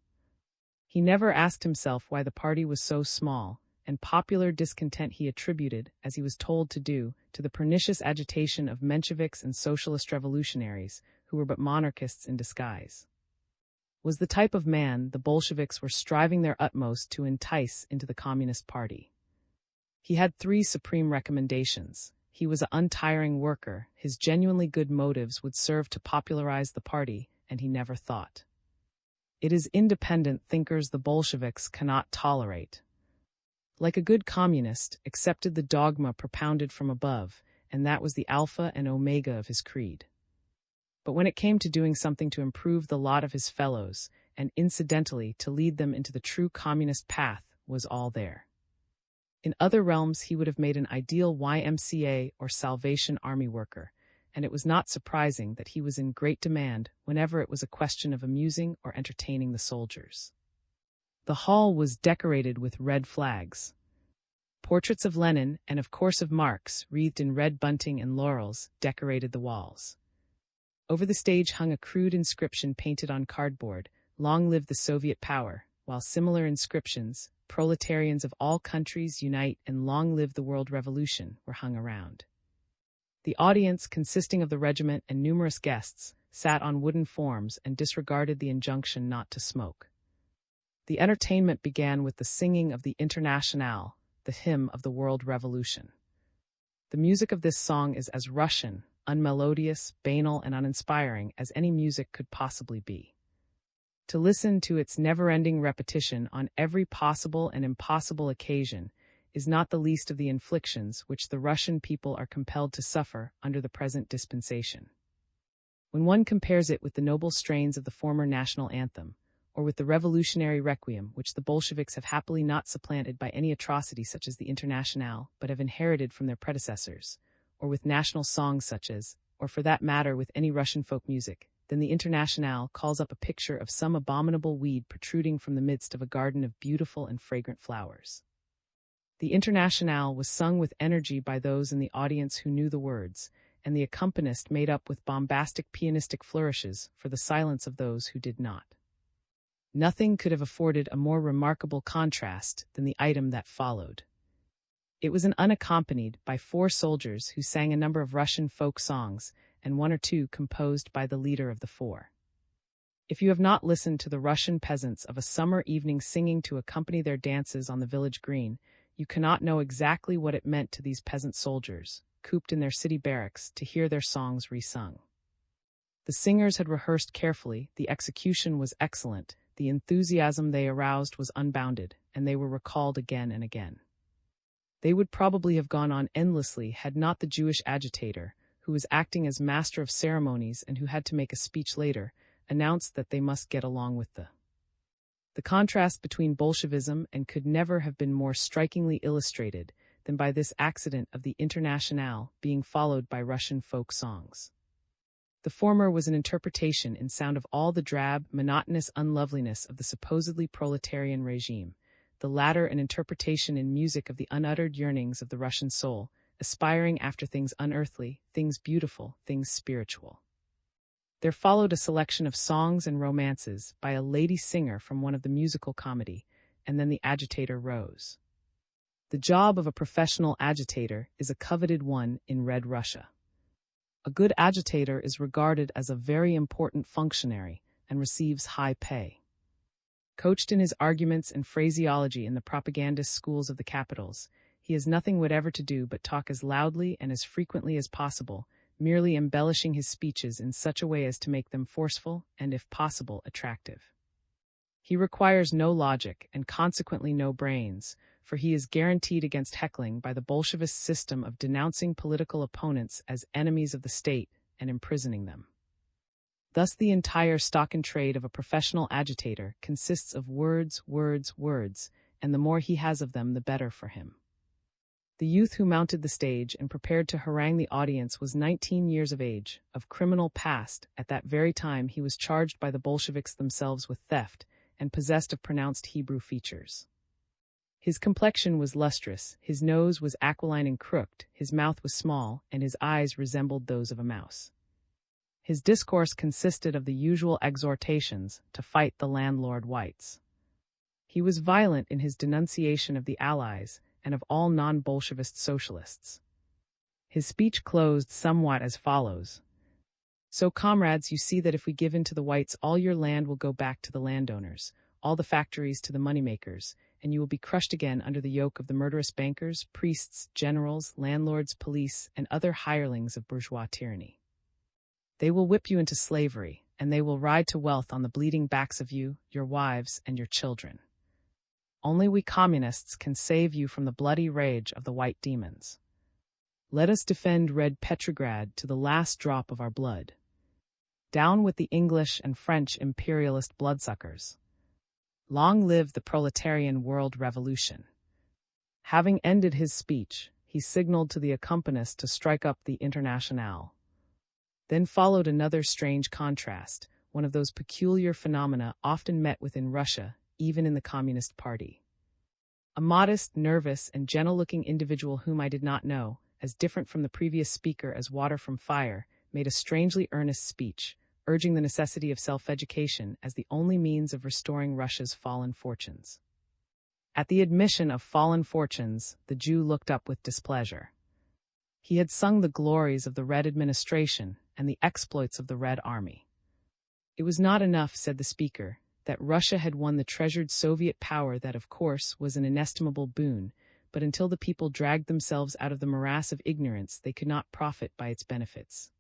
He never asked himself why the party was so small, and popular discontent he attributed, as he was told to do, to the pernicious agitation of Mensheviks and socialist revolutionaries, who were but monarchists in disguise. Was the type of man the Bolsheviks were striving their utmost to entice into the Communist Party. He had 3 supreme recommendations. He was an untiring worker, his genuinely good motives would serve to popularize the party, and he never thought. It is independent thinkers the Bolsheviks cannot tolerate. Like a good communist, accepted the dogma propounded from above, and that was the alpha and omega of his creed. But when it came to doing something to improve the lot of his fellows, and incidentally to lead them into the true communist path, was all there. In other realms he would have made an ideal YMCA or Salvation Army worker, and it was not surprising that he was in great demand whenever it was a question of amusing or entertaining the soldiers. The hall was decorated with red flags. Portraits of Lenin and of course of Marx, wreathed in red bunting and laurels, decorated the walls. Over the stage hung a crude inscription painted on cardboard, "Long live the Soviet power," while similar inscriptions, "Proletarians of all countries unite and long live the world revolution," were hung around. The audience, consisting of the regiment and numerous guests, sat on wooden forms and disregarded the injunction not to smoke. The entertainment began with the singing of the Internationale, the hymn of the world revolution. The music of this song is as Russian, unmelodious, banal, and uninspiring as any music could possibly be. To listen to its never-ending repetition on every possible and impossible occasion is not the least of the inflictions which the Russian people are compelled to suffer under the present dispensation. When one compares it with the noble strains of the former national anthem, or with the revolutionary requiem which the Bolsheviks have happily not supplanted by any atrocity such as the Internationale, but have inherited from their predecessors, or with national songs such as, or for that matter with any Russian folk music, then the Internationale calls up a picture of some abominable weed protruding from the midst of a garden of beautiful and fragrant flowers. The Internationale was sung with energy by those in the audience who knew the words, and the accompanist made up with bombastic pianistic flourishes for the silence of those who did not. Nothing could have afforded a more remarkable contrast than the item that followed. It was unaccompanied by 4 soldiers who sang a number of Russian folk songs, and 1 or 2 composed by the leader of the 4. If you have not listened to the Russian peasants of a summer evening singing to accompany their dances on the village green, you cannot know exactly what it meant to these peasant soldiers, cooped in their city barracks, to hear their songs resung. The singers had rehearsed carefully, the execution was excellent, the enthusiasm they aroused was unbounded, and they were recalled again and again. They would probably have gone on endlessly had not the Jewish agitator, who was acting as master of ceremonies and who had to make a speech later, announced that they must get along with the contrast between Bolshevism and could never have been more strikingly illustrated than by this accident of the Internationale being followed by Russian folk songs. The former was an interpretation in sound of all the drab, monotonous unloveliness of the supposedly proletarian regime, the latter an interpretation in music of the unuttered yearnings of the Russian soul, aspiring after things unearthly, things beautiful, things spiritual. There followed a selection of songs and romances by a lady singer from one of the musical comedy, and then the agitator rose. The job of a professional agitator is a coveted one in Red Russia. A good agitator is regarded as a very important functionary and receives high pay. Coached in his arguments and phraseology in the propagandist schools of the capitals, he has nothing whatever to do but talk as loudly and as frequently as possible, merely embellishing his speeches in such a way as to make them forceful and, if possible, attractive. He requires no logic and consequently no brains, for he is guaranteed against heckling by the Bolshevist system of denouncing political opponents as enemies of the state and imprisoning them. Thus the entire stock and trade of a professional agitator consists of words, words, words, and the more he has of them the better for him. The youth who mounted the stage and prepared to harangue the audience was 19 years of age, of criminal past. At that very time he was charged by the Bolsheviks themselves with theft, and possessed of pronounced Hebrew features. His complexion was lustrous, his nose was aquiline and crooked, his mouth was small, and his eyes resembled those of a mouse. His discourse consisted of the usual exhortations to fight the landlord whites. He was violent in his denunciation of the Allies and of all non-Bolshevist socialists. His speech closed somewhat as follows. So, comrades, you see that if we give in to the whites, all your land will go back to the landowners, all the factories to the moneymakers, and you will be crushed again under the yoke of the murderous bankers, priests, generals, landlords, police, and other hirelings of bourgeois tyranny. They will whip you into slavery, and they will ride to wealth on the bleeding backs of you, your wives, and your children. Only we communists can save you from the bloody rage of the white demons. Let us defend Red Petrograd to the last drop of our blood. Down with the English and French imperialist bloodsuckers. Long live the proletarian world revolution. Having ended his speech, he signaled to the accompanist to strike up the Internationale. Then followed another strange contrast, one of those peculiar phenomena often met with in Russia, even in the Communist Party. A modest, nervous, and gentle-looking individual whom I did not know, as different from the previous speaker as water from fire, made a strangely earnest speech, urging the necessity of self-education as the only means of restoring Russia's fallen fortunes. At the admission of fallen fortunes, the Jew looked up with displeasure. He had sung the glories of the Red administration and the exploits of the Red Army. It was not enough, said the speaker, that Russia had won the treasured Soviet power that, of course, was an inestimable boon, but until the people dragged themselves out of the morass of ignorance, they could not profit by its benefits.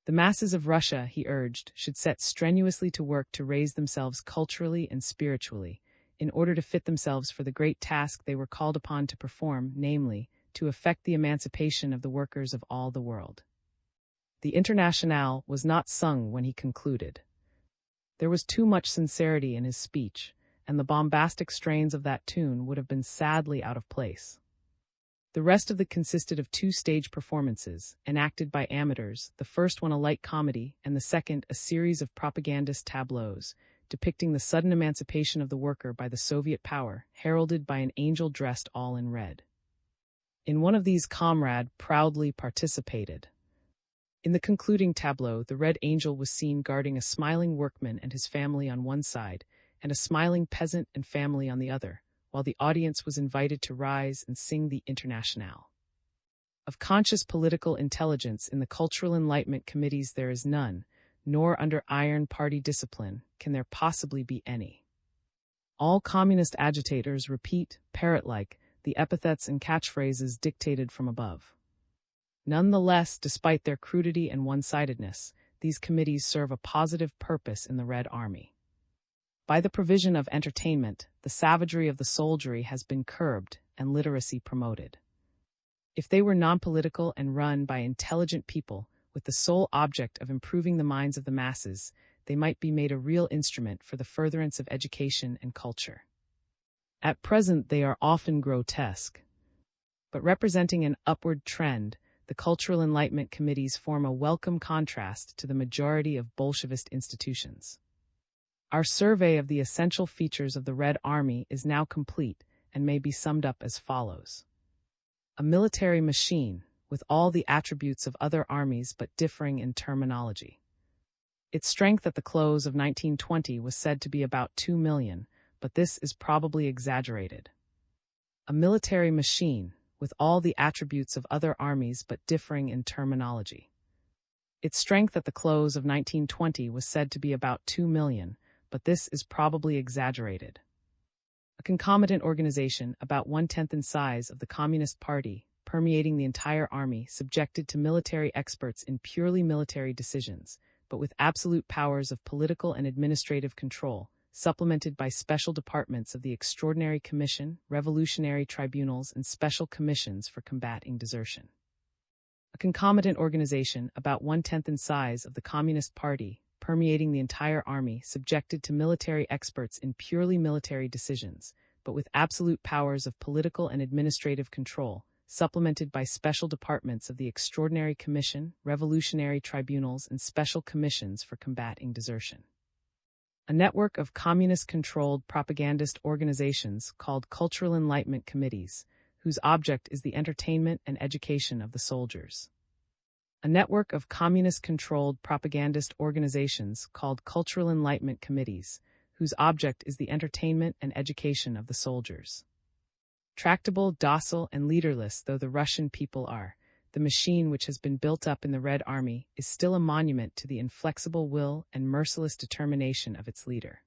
The masses of Russia, he urged, should set strenuously to work to raise themselves culturally and spiritually, in order to fit themselves for the great task they were called upon to perform, namely, to effect the emancipation of the workers of all the world. The Internationale was not sung when he concluded. There was too much sincerity in his speech, and the bombastic strains of that tune would have been sadly out of place. The rest of it consisted of two stage performances, enacted by amateurs, the first one a light comedy, and the second a series of propagandist tableaus, depicting the sudden emancipation of the worker by the Soviet power, heralded by an angel dressed all in red. In one of these comrade proudly participated. In the concluding tableau, the red angel was seen guarding a smiling workman and his family on one side, and a smiling peasant and family on the other, while the audience was invited to rise and sing the Internationale. Of conscious political intelligence in the Cultural Enlightenment Committees there is none, nor under iron party discipline can there possibly be any. All communist agitators repeat, parrot-like, the epithets and catchphrases dictated from above. Nonetheless, despite their crudity and one-sidedness, these committees serve a positive purpose in the Red Army. By the provision of entertainment, the savagery of the soldiery has been curbed and literacy promoted. If they were non-political and run by intelligent people with the sole object of improving the minds of the masses, they might be made a real instrument for the furtherance of education and culture. At present they are often grotesque, but representing an upward trend, the Cultural Enlightenment Committees form a welcome contrast to the majority of Bolshevist institutions. Our survey of the essential features of the Red Army is now complete and may be summed up as follows. A military machine, with all the attributes of other armies but differing in terminology. Its strength at the close of 1920 was said to be about 2 million, but this is probably exaggerated. A military machine, with all the attributes of other armies but differing in terminology. Its strength at the close of 1920 was said to be about 2 million, but this is probably exaggerated. A concomitant organization, about 1/10 in size of the Communist Party, permeating the entire army, subjected to military experts in purely military decisions, but with absolute powers of political and administrative control, supplemented by special departments of the Extraordinary Commission, Revolutionary Tribunals, and Special Commissions for combating desertion. A concomitant organization, about 1/10 in size of the Communist Party, permeating the entire army, subjected to military experts in purely military decisions, but with absolute powers of political and administrative control, supplemented by special departments of the Extraordinary Commission, Revolutionary Tribunals, and Special Commissions for combating desertion. A network of communist-controlled propagandist organizations called Cultural Enlightenment Committees, whose object is the entertainment and education of the soldiers. A network of communist-controlled propagandist organizations called Cultural Enlightenment Committees, whose object is the entertainment and education of the soldiers. Tractable, docile, and leaderless though the Russian people are, the machine which has been built up in the Red Army is still a monument to the inflexible will and merciless determination of its leader.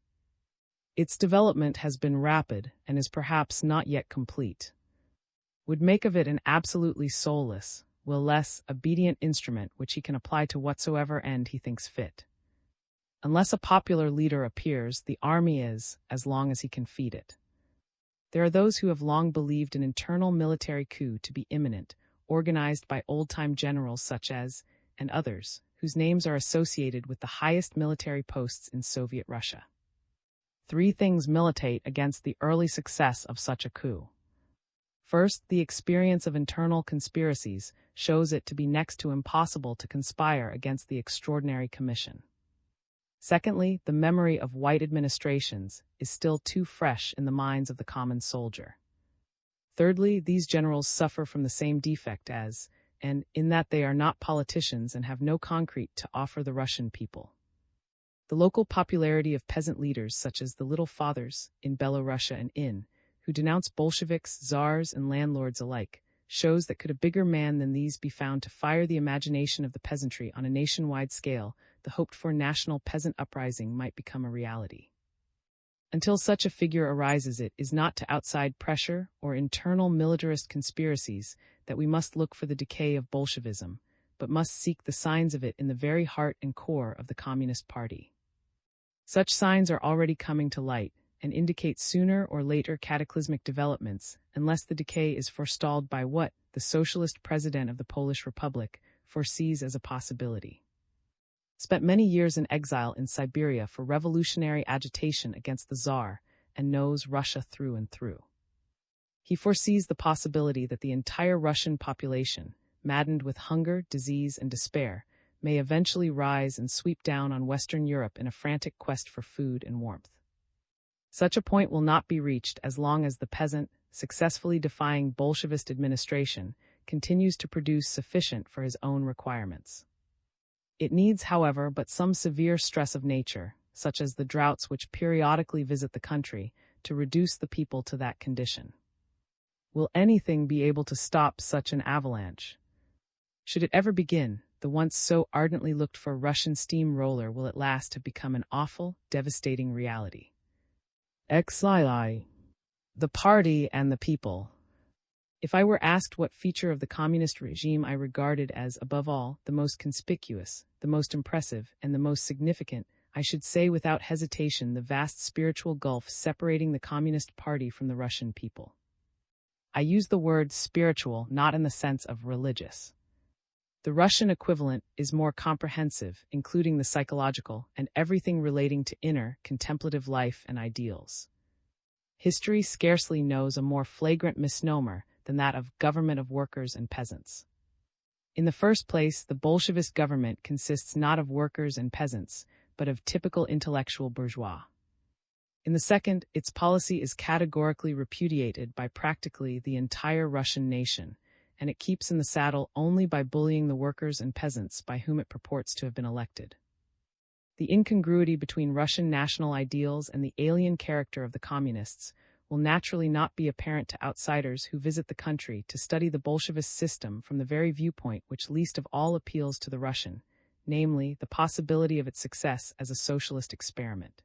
Its development has been rapid and is perhaps not yet complete. Would make of it an absolutely soulless, will-less, obedient instrument which he can apply to whatsoever end he thinks fit. Unless a popular leader appears, the army is, as long as he can feed it. There are those who have long believed an internal military coup to be imminent, organized by old-time generals such as, and others, whose names are associated with the highest military posts in Soviet Russia. 3 things militate against the early success of such a coup. First, the experience of internal conspiracies shows it to be next to impossible to conspire against the extraordinary commission. Secondly, the memory of white administrations is still too fresh in the minds of the common soldier. Thirdly, these generals suffer from the same defect as, and in that they are not politicians and have no concrete to offer the Russian people. The local popularity of peasant leaders such as the Little Fathers in Belorussia and in, who denounce Bolsheviks, czars, and landlords alike, shows that could a bigger man than these be found to fire the imagination of the peasantry on a nationwide scale, the hoped-for national peasant uprising might become a reality. Until such a figure arises, it is not to outside pressure or internal militarist conspiracies that we must look for the decay of Bolshevism, but must seek the signs of it in the very heart and core of the Communist Party. Such signs are already coming to light and indicate sooner or later cataclysmic developments, unless the decay is forestalled by what the socialist president of the Polish Republic foresees as a possibility. Spent many years in exile in Siberia for revolutionary agitation against the Tsar, and knows Russia through and through. He foresees the possibility that the entire Russian population, maddened with hunger, disease, and despair, may eventually rise and sweep down on Western Europe in a frantic quest for food and warmth. Such a point will not be reached as long as the peasant, successfully defying Bolshevist administration, continues to produce sufficient for his own requirements. It needs, however, but some severe stress of nature, such as the droughts which periodically visit the country, to reduce the people to that condition. Will anything be able to stop such an avalanche? Should it ever begin, the once so ardently looked-for Russian steamroller will at last have become an awful, devastating reality. XII. The Party and the People. If I were asked what feature of the communist regime I regarded as, above all, the most conspicuous, the most impressive, and the most significant, I should say without hesitation the vast spiritual gulf separating the Communist Party from the Russian people. I use the word spiritual not in the sense of religious. The Russian equivalent is more comprehensive, including the psychological and everything relating to inner, contemplative life and ideals. History scarcely knows a more flagrant misnomer than that of government of workers and peasants. In the first place, the Bolshevist government consists not of workers and peasants, but of typical intellectual bourgeois. In the second, its policy is categorically repudiated by practically the entire Russian nation, and it keeps in the saddle only by bullying the workers and peasants by whom it purports to have been elected. The incongruity between Russian national ideals and the alien character of the communists will naturally not be apparent to outsiders who visit the country to study the Bolshevist system from the very viewpoint which least of all appeals to the Russian, namely, the possibility of its success as a socialist experiment.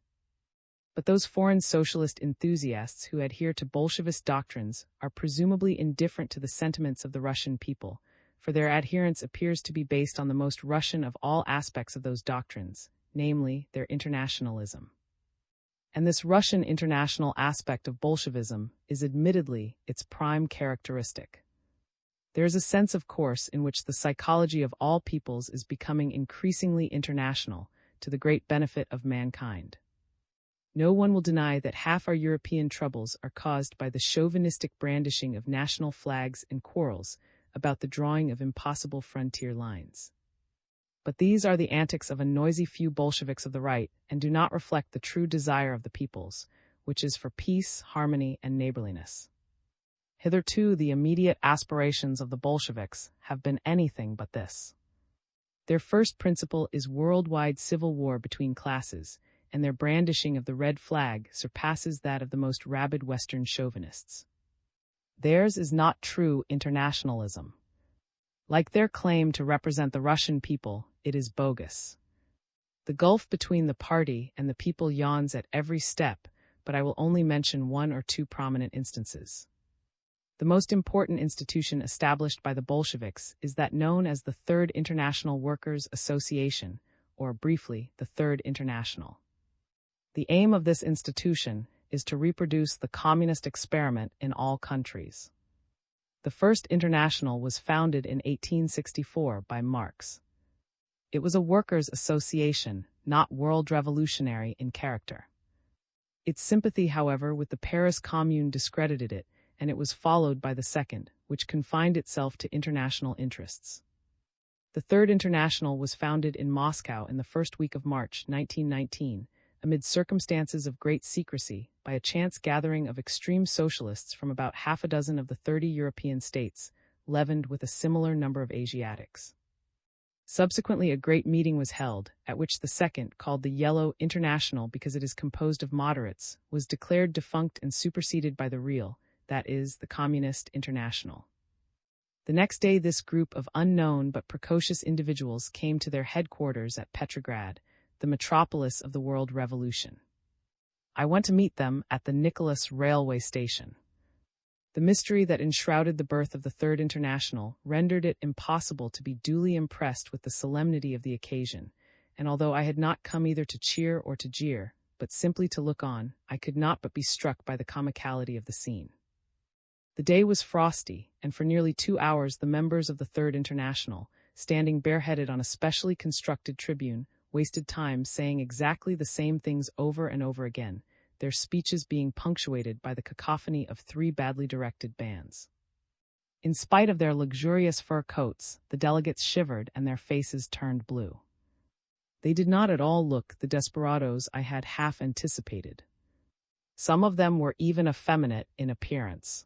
But those foreign socialist enthusiasts who adhere to Bolshevist doctrines are presumably indifferent to the sentiments of the Russian people, for their adherence appears to be based on the most Russian of all aspects of those doctrines, namely, their internationalism. And this Russian international aspect of Bolshevism is admittedly its prime characteristic. There is a sense, of course, in which the psychology of all peoples is becoming increasingly international, to the great benefit of mankind. No one will deny that half our European troubles are caused by the chauvinistic brandishing of national flags and quarrels about the drawing of impossible frontier lines. But these are the antics of a noisy few Bolsheviks of the right and do not reflect the true desire of the peoples, which is for peace, harmony, and neighborliness. Hitherto, the immediate aspirations of the Bolsheviks have been anything but this. Their first principle is worldwide civil war between classes, and their brandishing of the red flag surpasses that of the most rabid Western chauvinists. Theirs is not true internationalism. Like their claim to represent the Russian people, it is bogus. The gulf between the party and the people yawns at every step, but I will only mention one or two prominent instances. The most important institution established by the Bolsheviks is that known as the Third International Workers' Association, or briefly, the Third International. The aim of this institution is to reproduce the communist experiment in all countries. The First International was founded in 1864 by Marx. It was a workers' association, not world revolutionary in character. Its sympathy, however, with the Paris Commune discredited it, and it was followed by the Second, which confined itself to international interests. The Third International was founded in Moscow in the first week of March 1919, amid circumstances of great secrecy, by a chance gathering of extreme socialists from about half a dozen of the 30 European states, leavened with a similar number of Asiatics. Subsequently, a great meeting was held, at which the Second, called the Yellow International because it is composed of moderates, was declared defunct and superseded by the real, that is, the Communist International. The next day, this group of unknown but precocious individuals came to their headquarters at Petrograd, the metropolis of the World Revolution. I went to meet them at the Nicholas railway station. The mystery that enshrouded the birth of the Third International rendered it impossible to be duly impressed with the solemnity of the occasion, and although I had not come either to cheer or to jeer, but simply to look on, I could not but be struck by the comicality of the scene. The day was frosty, and for nearly 2 hours the members of the Third International, standing bareheaded on a specially constructed tribune, wasted time saying exactly the same things over and over again, their speeches being punctuated by the cacophony of 3 badly directed bands. In spite of their luxurious fur coats, the delegates shivered and their faces turned blue. They did not at all look the desperadoes I had half anticipated. Some of them were even effeminate in appearance.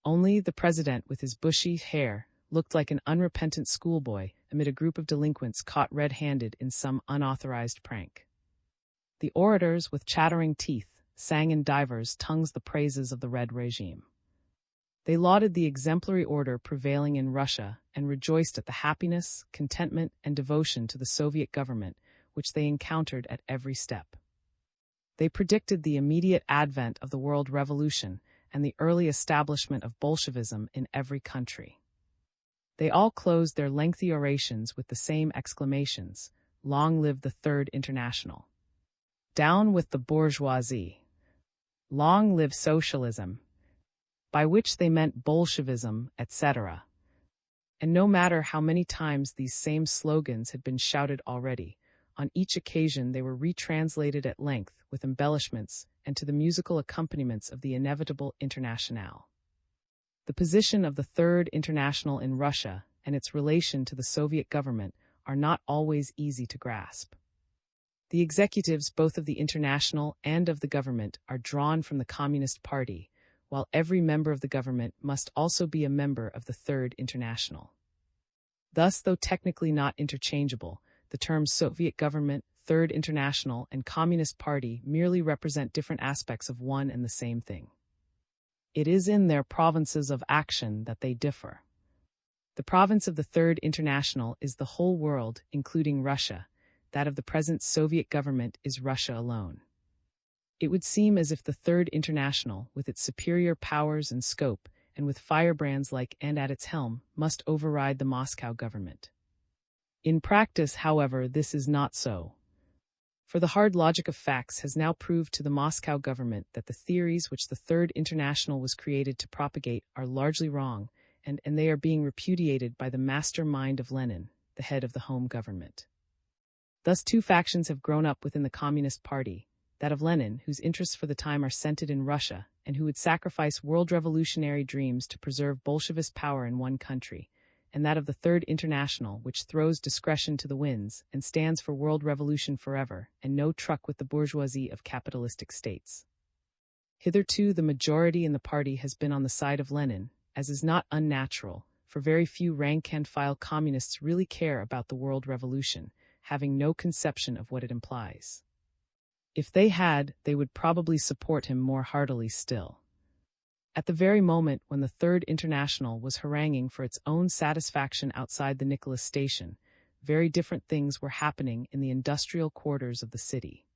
Only the president, with his bushy hair, looked like an unrepentant schoolboy amid a group of delinquents caught red-handed in some unauthorized prank. The orators, with chattering teeth, sang in divers tongues the praises of the Red regime. They lauded the exemplary order prevailing in Russia and rejoiced at the happiness, contentment, and devotion to the Soviet government which they encountered at every step. They predicted the immediate advent of the world revolution and the early establishment of Bolshevism in every country. They all closed their lengthy orations with the same exclamations: "Long live the Third International! Down with the bourgeoisie! Long live socialism!" by which they meant Bolshevism, etc. And no matter how many times these same slogans had been shouted already, on each occasion they were retranslated at length with embellishments and to the musical accompaniments of the inevitable Internationale. The position of the Third International in Russia and its relation to the Soviet government are not always easy to grasp. The executives both of the International and of the government are drawn from the Communist Party, while every member of the government must also be a member of the Third International. Thus, though technically not interchangeable, the terms Soviet government, Third International, and Communist Party merely represent different aspects of one and the same thing. It is in their provinces of action that they differ. The province of the Third International is the whole world, including Russia. That of the present Soviet government is Russia alone. It would seem as if the Third International, with its superior powers and scope, and with firebrands like and at its helm, must override the Moscow government. In practice, however, this is not so. For the hard logic of facts has now proved to the Moscow government that the theories which the Third International was created to propagate are largely wrong, and they are being repudiated by the master mind of Lenin, the head of the home government. Thus 2 factions have grown up within the Communist Party, that of Lenin, whose interests for the time are centered in Russia, and who would sacrifice world revolutionary dreams to preserve Bolshevist power in one country, and that of the Third International, which throws discretion to the winds and stands for world revolution forever and no truck with the bourgeoisie of capitalistic states. Hitherto, the majority in the party has been on the side of Lenin, as is not unnatural, for very few rank-and-file communists really care about the world revolution, having no conception of what it implies. If they had, they would probably support him more heartily still. At the very moment when the Third International was haranguing for its own satisfaction outside the Nicholas station, very different things were happening in the industrial quarters of the city.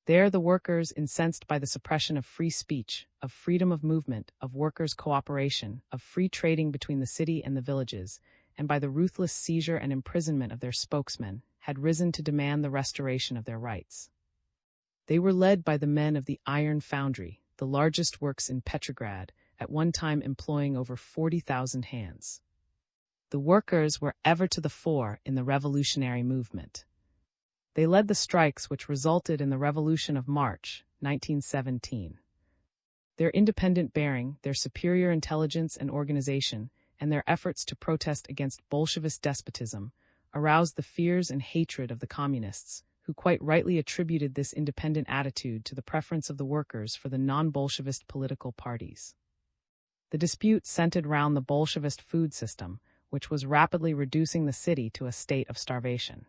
There the workers, incensed by the suppression of free speech, of freedom of movement, of workers' cooperation, of free trading between the city and the villages, and by the ruthless seizure and imprisonment of their spokesmen, had risen to demand the restoration of their rights. They were led by the men of the iron foundry, the largest works in Petrograd, at one time employing over 40,000 hands. The workers were ever to the fore in the revolutionary movement. They led the strikes which resulted in the Revolution of March, 1917. Their independent bearing, their superior intelligence and organization, and their efforts to protest against Bolshevist despotism, aroused the fears and hatred of the communists, who quite rightly attributed this independent attitude to the preference of the workers for the non-Bolshevist political parties. The dispute centered round the Bolshevist food system, which was rapidly reducing the city to a state of starvation.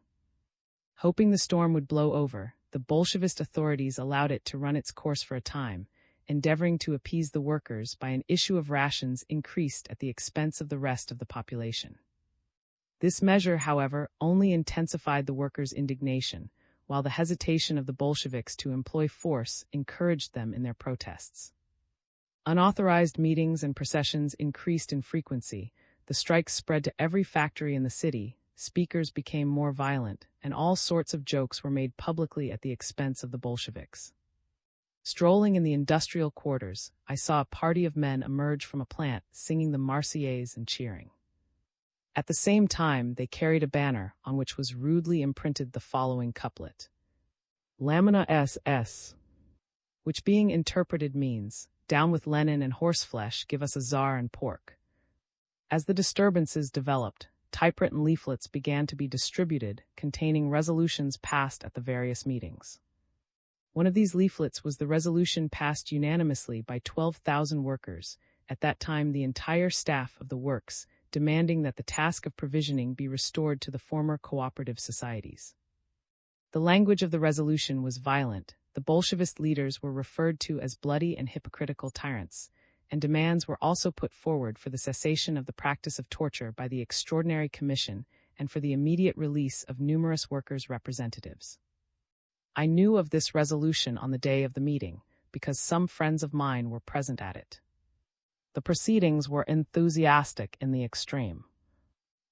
Hoping the storm would blow over, the Bolshevist authorities allowed it to run its course for a time, endeavoring to appease the workers by an issue of rations increased at the expense of the rest of the population. This measure, however, only intensified the workers' indignation, while the hesitation of the Bolsheviks to employ force encouraged them in their protests. Unauthorized meetings and processions increased in frequency, the strikes spread to every factory in the city, speakers became more violent, and all sorts of jokes were made publicly at the expense of the Bolsheviks. Strolling in the industrial quarters, I saw a party of men emerge from a plant singing the Marseillaise and cheering. At the same time, they carried a banner on which was rudely imprinted the following couplet: Lamina SS, which being interpreted means, down with Lenin and horseflesh, give us a czar and pork. As the disturbances developed, typewritten leaflets began to be distributed containing resolutions passed at the various meetings. One of these leaflets was the resolution passed unanimously by 12,000 workers, at that time the entire staff of the works, demanding that the task of provisioning be restored to the former cooperative societies. The language of the resolution was violent, the Bolshevist leaders were referred to as bloody and hypocritical tyrants, and demands were also put forward for the cessation of the practice of torture by the Extraordinary Commission and for the immediate release of numerous workers' representatives. I knew of this resolution on the day of the meeting, because some friends of mine were present at it. The proceedings were enthusiastic in the extreme.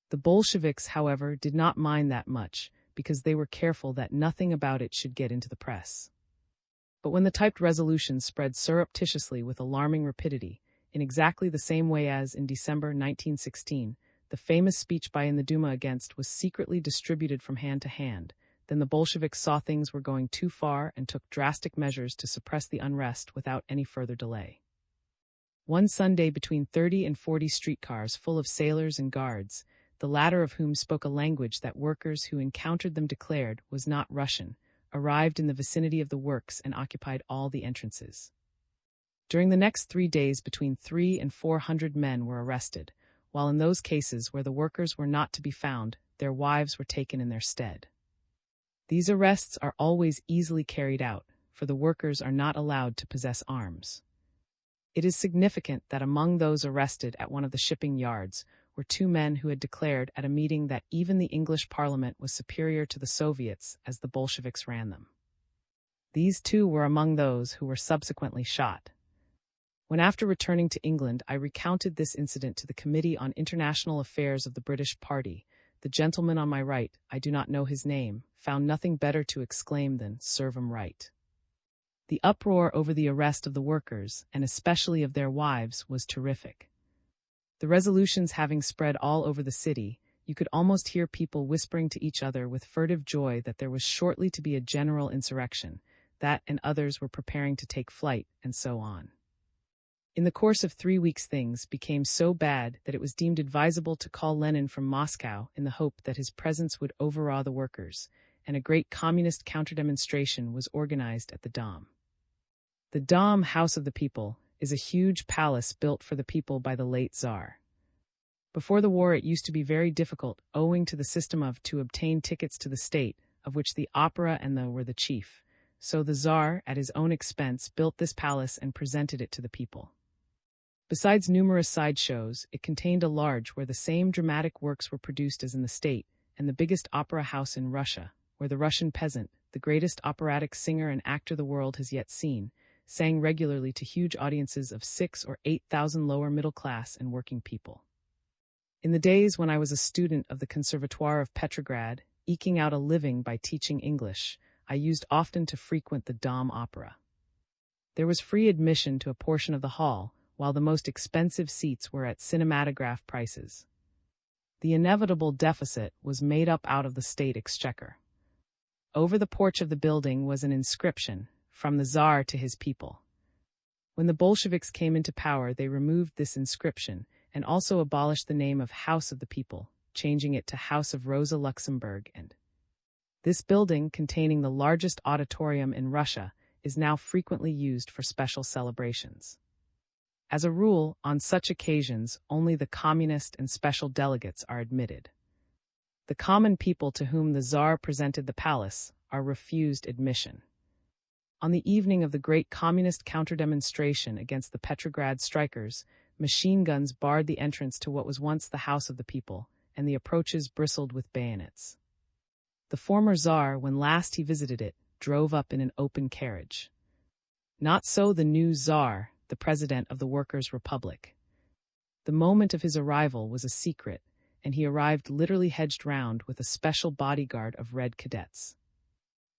The Bolsheviks, however, did not mind that much, because they were careful that nothing about it should get into the press. But when the typed resolution spread surreptitiously with alarming rapidity, in exactly the same way as, in December 1916, the famous speech by in the Duma against was secretly distributed from hand to hand, then the Bolsheviks saw things were going too far and took drastic measures to suppress the unrest without any further delay. One Sunday, between 30 and 40 streetcars full of sailors and guards, the latter of whom spoke a language that workers who encountered them declared was not Russian, arrived in the vicinity of the works and occupied all the entrances. During the next 3 days, between 300 and 400 men were arrested, while in those cases where the workers were not to be found, their wives were taken in their stead. These arrests are always easily carried out, for the workers are not allowed to possess arms. It is significant that among those arrested at one of the shipping yards were 2 men who had declared at a meeting that even the English Parliament was superior to the Soviets as the Bolsheviks ran them. These 2 were among those who were subsequently shot. When after returning to England I recounted this incident to the Committee on International Affairs of the British Party, the gentleman on my right, I do not know his name, found nothing better to exclaim than "Serve 'em right." The uproar over the arrest of the workers, and especially of their wives, was terrific. The resolutions having spread all over the city, you could almost hear people whispering to each other with furtive joy that there was shortly to be a general insurrection, that and others were preparing to take flight, and so on. In the course of 3 weeks, things became so bad that it was deemed advisable to call Lenin from Moscow in the hope that his presence would overawe the workers, and a great communist counter-demonstration was organized at the Dom. The Dom, House of the People, is a huge palace built for the people by the late Tsar. Before the war, it used to be very difficult, owing to the system to obtain tickets to the state, of which the opera and were the chief. So the Tsar, at his own expense, built this palace and presented it to the people. Besides numerous side shows, it contained a large where the same dramatic works were produced as in the state, and the biggest opera house in Russia, where the Russian peasant, the greatest operatic singer and actor the world has yet seen, sang regularly to huge audiences of 6,000 or 8,000 lower middle class and working people. In the days when I was a student of the Conservatoire of Petrograd, eking out a living by teaching English, I used often to frequent the Dom Opera. There was free admission to a portion of the hall, while the most expensive seats were at cinematograph prices. The inevitable deficit was made up out of the state exchequer. Over the porch of the building was an inscription, "From the Tsar to his people." When the Bolsheviks came into power, they removed this inscription and also abolished the name of House of the People, changing it to House of Rosa Luxemburg, and this building, containing the largest auditorium in Russia, is now frequently used for special celebrations. As a rule, on such occasions, only the communist and special delegates are admitted. The common people to whom the Tsar presented the palace are refused admission. On the evening of the great communist counter-demonstration against the Petrograd strikers, machine guns barred the entrance to what was once the House of the People, and the approaches bristled with bayonets. The former Tsar, when last he visited it, drove up in an open carriage. Not so the new Tsar, the President of the Workers' Republic. The moment of his arrival was a secret, and he arrived literally hedged round with a special bodyguard of Red Cadets.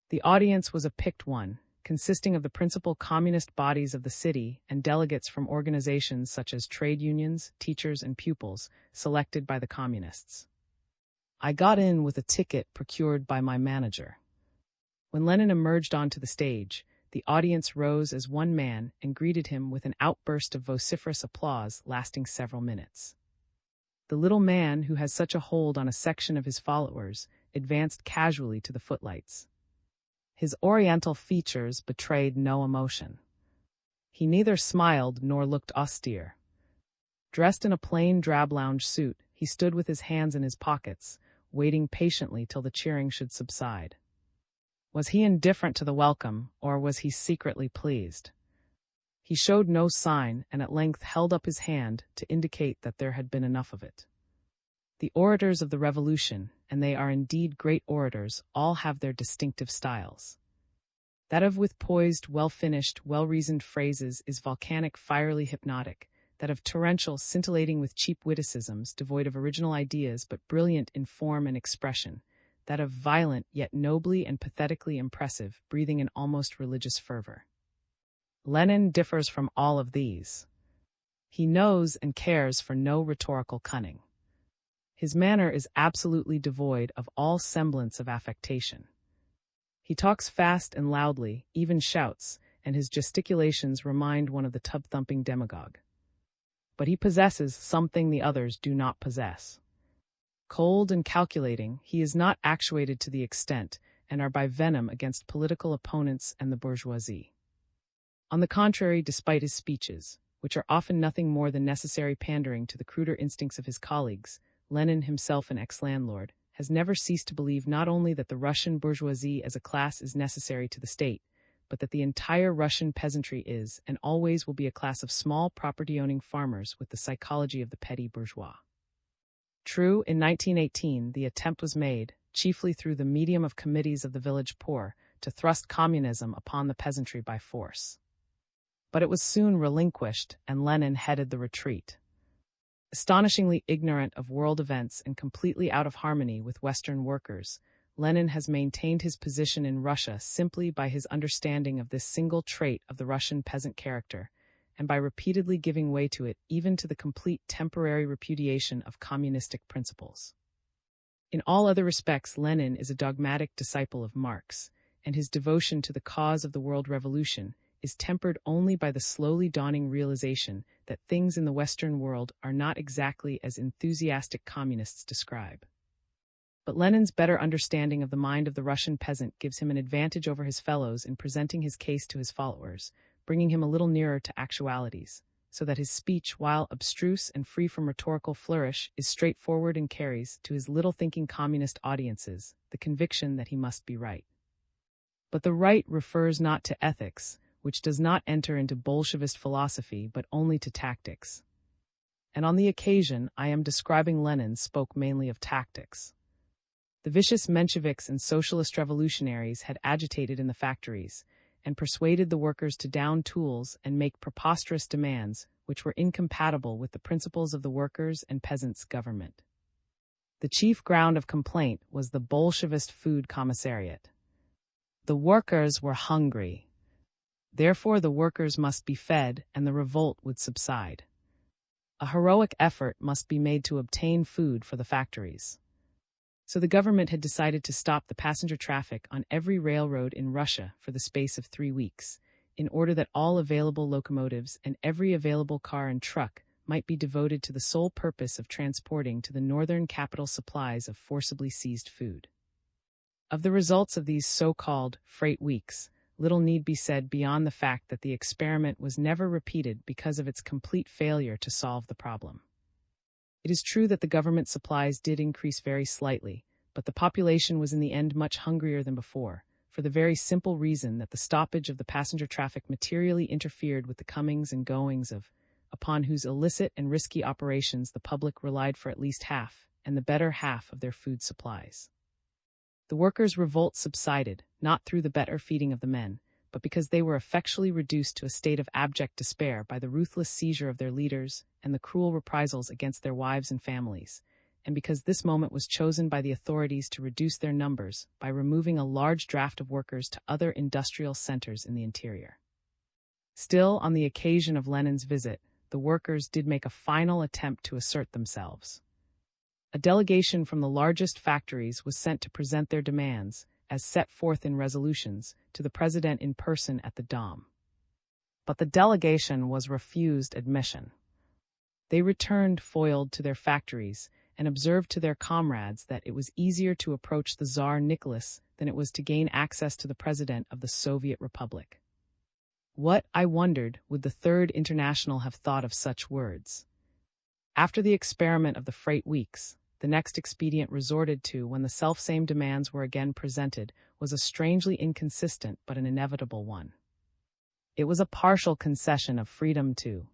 The audience was a picked one, consisting of the principal communist bodies of the city and delegates from organizations such as trade unions, teachers, and pupils, selected by the communists. I got in with a ticket procured by my manager. When Lenin emerged onto the stage, the audience rose as one man and greeted him with an outburst of vociferous applause lasting several minutes. The little man, who has such a hold on a section of his followers, advanced casually to the footlights. His oriental features betrayed no emotion. He neither smiled nor looked austere. Dressed in a plain drab lounge suit, he stood with his hands in his pockets, waiting patiently till the cheering should subside. Was he indifferent to the welcome, or was he secretly pleased? He showed no sign, and at length held up his hand to indicate that there had been enough of it. The orators of the Revolution, and they are indeed great orators, all have their distinctive styles. That of with poised, well-finished, well-reasoned phrases is volcanic, fierily hypnotic. That of torrential, scintillating with cheap witticisms, devoid of original ideas but brilliant in form and expression. That of violent, yet nobly and pathetically impressive, breathing an almost religious fervor. Lenin differs from all of these. He knows and cares for no rhetorical cunning. His manner is absolutely devoid of all semblance of affectation. He talks fast and loudly, even shouts, and his gesticulations remind one of the tub-thumping demagogue. But he possesses something the others do not possess. Cold and calculating, he is not actuated to the extent, and are by venom against political opponents and the bourgeoisie. On the contrary, despite his speeches, which are often nothing more than necessary pandering to the cruder instincts of his colleagues, Lenin, himself an ex-landlord, has never ceased to believe not only that the Russian bourgeoisie as a class is necessary to the state, but that the entire Russian peasantry is, and always will be, a class of small property-owning farmers with the psychology of the petty bourgeois. True, in 1918 the attempt was made, chiefly through the medium of committees of the village poor, to thrust communism upon the peasantry by force. But it was soon relinquished, and Lenin headed the retreat. Astonishingly ignorant of world events and completely out of harmony with Western workers, Lenin has maintained his position in Russia simply by his understanding of this single trait of the Russian peasant character, and by repeatedly giving way to it, even to the complete temporary repudiation of communistic principles. In all other respects, Lenin is a dogmatic disciple of Marx, and his devotion to the cause of the world revolution, is tempered only by the slowly dawning realization that things in the Western world are not exactly as enthusiastic communists describe. But Lenin's better understanding of the mind of the Russian peasant gives him an advantage over his fellows in presenting his case to his followers, bringing him a little nearer to actualities, so that his speech, while abstruse and free from rhetorical flourish, is straightforward and carries, to his little-thinking communist audiences, the conviction that he must be right. But the right refers not to ethics, which does not enter into Bolshevist philosophy but only to tactics. And on the occasion I am describing Lenin spoke mainly of tactics. The vicious Mensheviks and socialist revolutionaries had agitated in the factories, and persuaded the workers to down tools and make preposterous demands which were incompatible with the principles of the workers' and peasants' government. The chief ground of complaint was the Bolshevist Food Commissariat. The workers were hungry. Therefore the workers must be fed and the revolt would subside. A heroic effort must be made to obtain food for the factories. So the government had decided to stop the passenger traffic on every railroad in Russia for the space of 3 weeks, in order that all available locomotives and every available car and truck might be devoted to the sole purpose of transporting to the northern capital supplies of forcibly seized food. Of the results of these so-called freight weeks, little need be said beyond the fact that the experiment was never repeated because of its complete failure to solve the problem. It is true that the government supplies did increase very slightly, but the population was in the end much hungrier than before, for the very simple reason that the stoppage of the passenger traffic materially interfered with the comings and goings of, upon whose illicit and risky operations the public relied for at least half, and the better half of their food supplies. The workers' revolt subsided, not through the better feeding of the men, but because they were effectually reduced to a state of abject despair by the ruthless seizure of their leaders and the cruel reprisals against their wives and families, and because this moment was chosen by the authorities to reduce their numbers by removing a large draft of workers to other industrial centers in the interior. Still, on the occasion of Lenin's visit, the workers did make a final attempt to assert themselves. A delegation from the largest factories was sent to present their demands, as set forth in resolutions, to the president in person at the Dom. But the delegation was refused admission. They returned foiled to their factories and observed to their comrades that it was easier to approach the Tsar Nicholas than it was to gain access to the president of the Soviet Republic. What, I wondered, would the Third International have thought of such words? After the experiment of the freight weeks, the next expedient resorted to when the selfsame demands were again presented was a strangely inconsistent but an inevitable one. It was a partial concession of freedom too.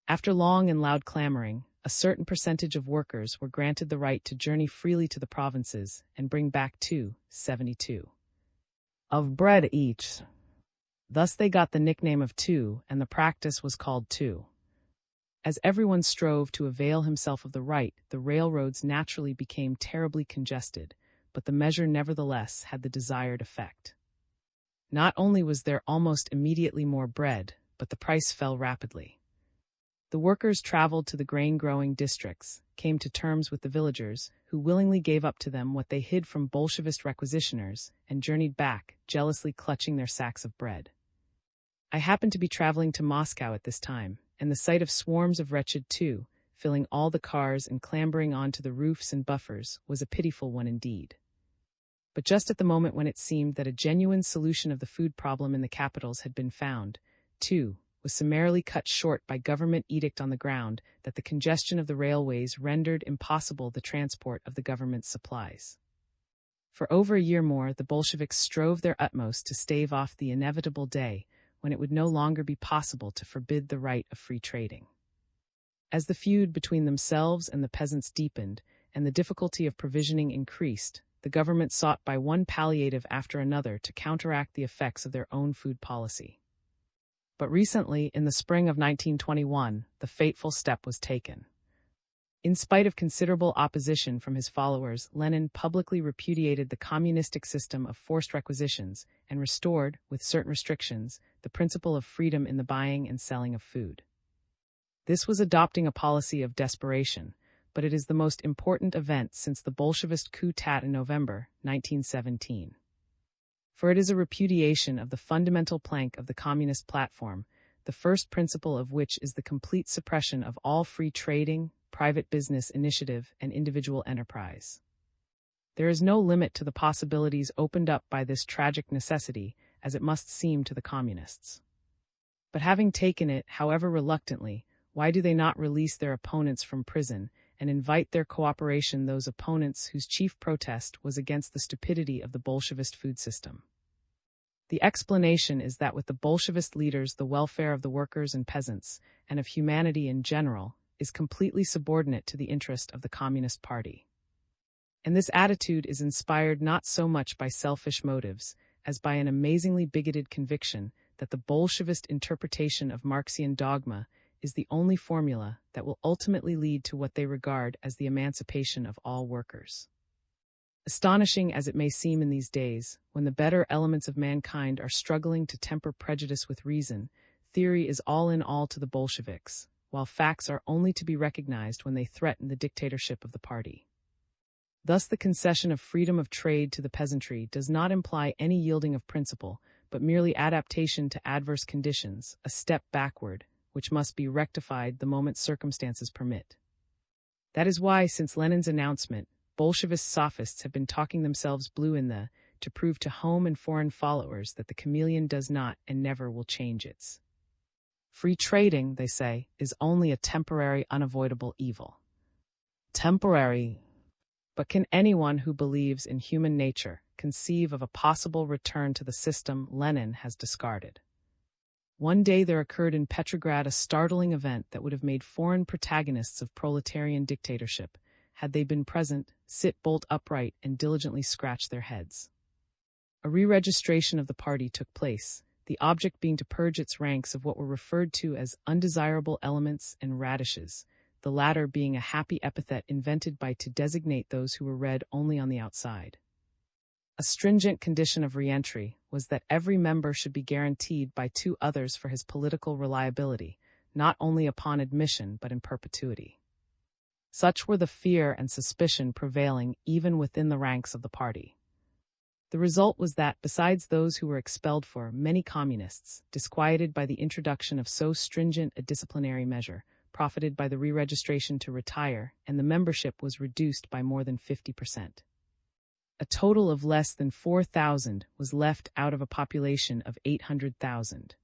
After long and loud clamoring, a certain percentage of workers were granted the right to journey freely to the provinces and bring back 72 of bread each. Thus they got the nickname of two, and the practice was called two. As everyone strove to avail himself of the right, the railroads naturally became terribly congested, but the measure nevertheless had the desired effect. Not only was there almost immediately more bread, but the price fell rapidly. The workers traveled to the grain-growing districts, came to terms with the villagers, who willingly gave up to them what they hid from Bolshevist requisitioners, and journeyed back, jealously clutching their sacks of bread. I happened to be traveling to Moscow at this time, and the sight of swarms of wretched too, filling all the cars and clambering onto the roofs and buffers, was a pitiful one indeed. But just at the moment when it seemed that a genuine solution of the food problem in the capitals had been found, too, was summarily cut short by government edict on the ground that the congestion of the railways rendered impossible the transport of the government's supplies. For over a year more, the Bolsheviks strove their utmost to stave off the inevitable day when it would no longer be possible to forbid the right of free trading. As the feud between themselves and the peasants deepened, and the difficulty of provisioning increased, the government sought by one palliative after another to counteract the effects of their own food policy. But recently, in the spring of 1921, the fateful step was taken. In spite of considerable opposition from his followers, Lenin publicly repudiated the communistic system of forced requisitions and restored, with certain restrictions, the principle of freedom in the buying and selling of food. This was adopting a policy of desperation, but it is the most important event since the Bolshevist coup d'état in November 1917. For it is a repudiation of the fundamental plank of the communist platform, the first principle of which is the complete suppression of all free trading, private business initiative, and individual enterprise. There is no limit to the possibilities opened up by this tragic necessity, as it must seem to the communists. But having taken it, however reluctantly, why do they not release their opponents from prison and invite their cooperation those opponents whose chief protest was against the stupidity of the Bolshevist food system? The explanation is that with the Bolshevist leaders the welfare of the workers and peasants, and of humanity in general, is completely subordinate to the interest of the Communist Party. And this attitude is inspired not so much by selfish motives, as by an amazingly bigoted conviction that the Bolshevist interpretation of Marxian dogma is the only formula that will ultimately lead to what they regard as the emancipation of all workers. Astonishing as it may seem in these days, when the better elements of mankind are struggling to temper prejudice with reason, theory is all in all to the Bolsheviks, while facts are only to be recognized when they threaten the dictatorship of the party. Thus the concession of freedom of trade to the peasantry does not imply any yielding of principle, but merely adaptation to adverse conditions, a step backward, which must be rectified the moment circumstances permit. That is why, since Lenin's announcement, Bolshevist sophists have been talking themselves blue in the to prove to home and foreign followers that the chameleon does not and never will change its. Free trading, they say, is only a temporary, unavoidable evil. Temporary. But can anyone who believes in human nature conceive of a possible return to the system Lenin has discarded? One day there occurred in Petrograd a startling event that would have made foreign protagonists of proletarian dictatorship, had they been present, sit bolt upright and diligently scratch their heads. A re-registration of the party took place, the object being to purge its ranks of what were referred to as undesirable elements and radishes, the latter being a happy epithet invented by to designate those who were read only on the outside. A stringent condition of re-entry was that every member should be guaranteed by two others for his political reliability, not only upon admission but in perpetuity. Such were the fear and suspicion prevailing even within the ranks of the party. The result was that, besides those who were expelled for, many communists, disquieted by the introduction of so stringent a disciplinary measure, profited by the re-registration to retire, and the membership was reduced by more than 50%. A total of less than 4,000 was left out of a population of 800,000.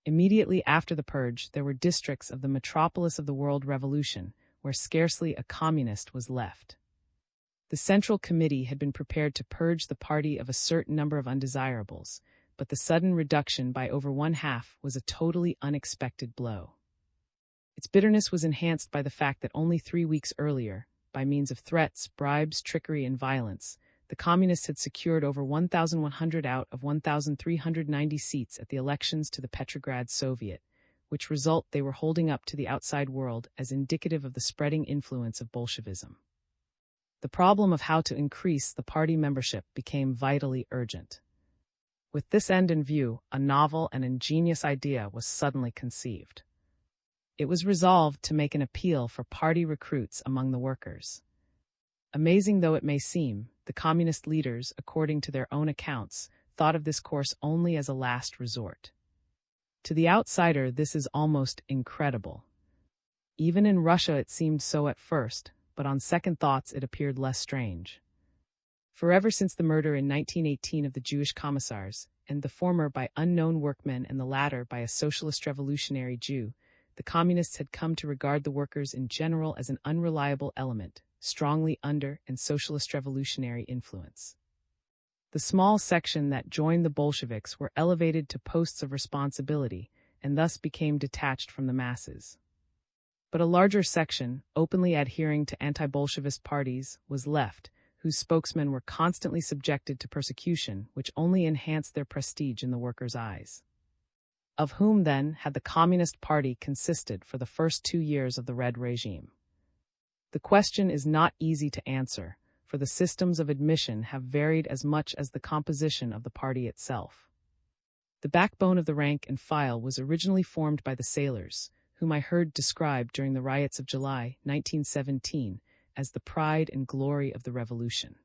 Immediately after the purge, there were districts of the metropolis of the World Revolution where scarcely a communist was left. The Central Committee had been prepared to purge the party of a certain number of undesirables, but the sudden reduction by over one-half was a totally unexpected blow. Its bitterness was enhanced by the fact that only 3 weeks earlier, by means of threats, bribes, trickery, and violence, the Communists had secured over 1,100 out of 1,390 seats at the elections to the Petrograd Soviet, which result they were holding up to the outside world as indicative of the spreading influence of Bolshevism. The problem of how to increase the party membership became vitally urgent. With this end in view, a novel and ingenious idea was suddenly conceived. It was resolved to make an appeal for party recruits among the workers. Amazing though it may seem, the communist leaders, according to their own accounts, thought of this course only as a last resort. To the outsider, this is almost incredible. Even in Russia it seemed so at first, but on second thoughts it appeared less strange. For ever since the murder in 1918 of the Jewish commissars, and the former by unknown workmen and the latter by a socialist revolutionary Jew, the communists had come to regard the workers in general as an unreliable element, strongly under and socialist revolutionary influence. The small section that joined the Bolsheviks were elevated to posts of responsibility and thus became detached from the masses. But a larger section, openly adhering to anti-Bolshevist parties, was left, whose spokesmen were constantly subjected to persecution, which only enhanced their prestige in the workers' eyes. Of whom, then, had the Communist Party consisted for the first 2 years of the Red regime? The question is not easy to answer, for the systems of admission have varied as much as the composition of the party itself. The backbone of the rank and file was originally formed by the sailors, whom I heard described during the riots of July 1917 as the pride and glory of the revolution.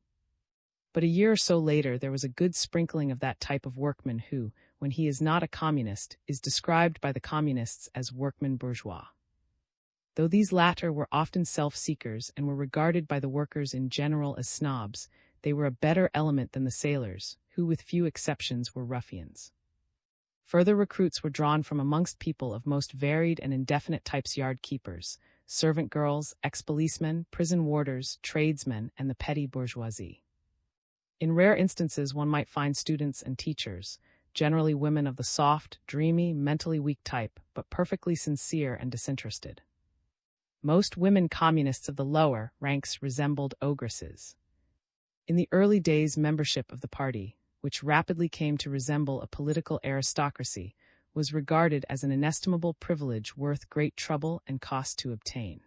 But a year or so later there was a good sprinkling of that type of workman who, when he is not a communist, is described by the communists as workman bourgeois. Though these latter were often self-seekers and were regarded by the workers in general as snobs, they were a better element than the sailors, who with few exceptions were ruffians. Further recruits were drawn from amongst people of most varied and indefinite types: yard keepers, servant girls, ex-policemen, prison warders, tradesmen, and the petty bourgeoisie. In rare instances one might find students and teachers, generally women of the soft, dreamy, mentally weak type, but perfectly sincere and disinterested. Most women communists of the lower ranks resembled ogresses. In the early days, membership of the party, which rapidly came to resemble a political aristocracy, was regarded as an inestimable privilege worth great trouble and cost to obtain.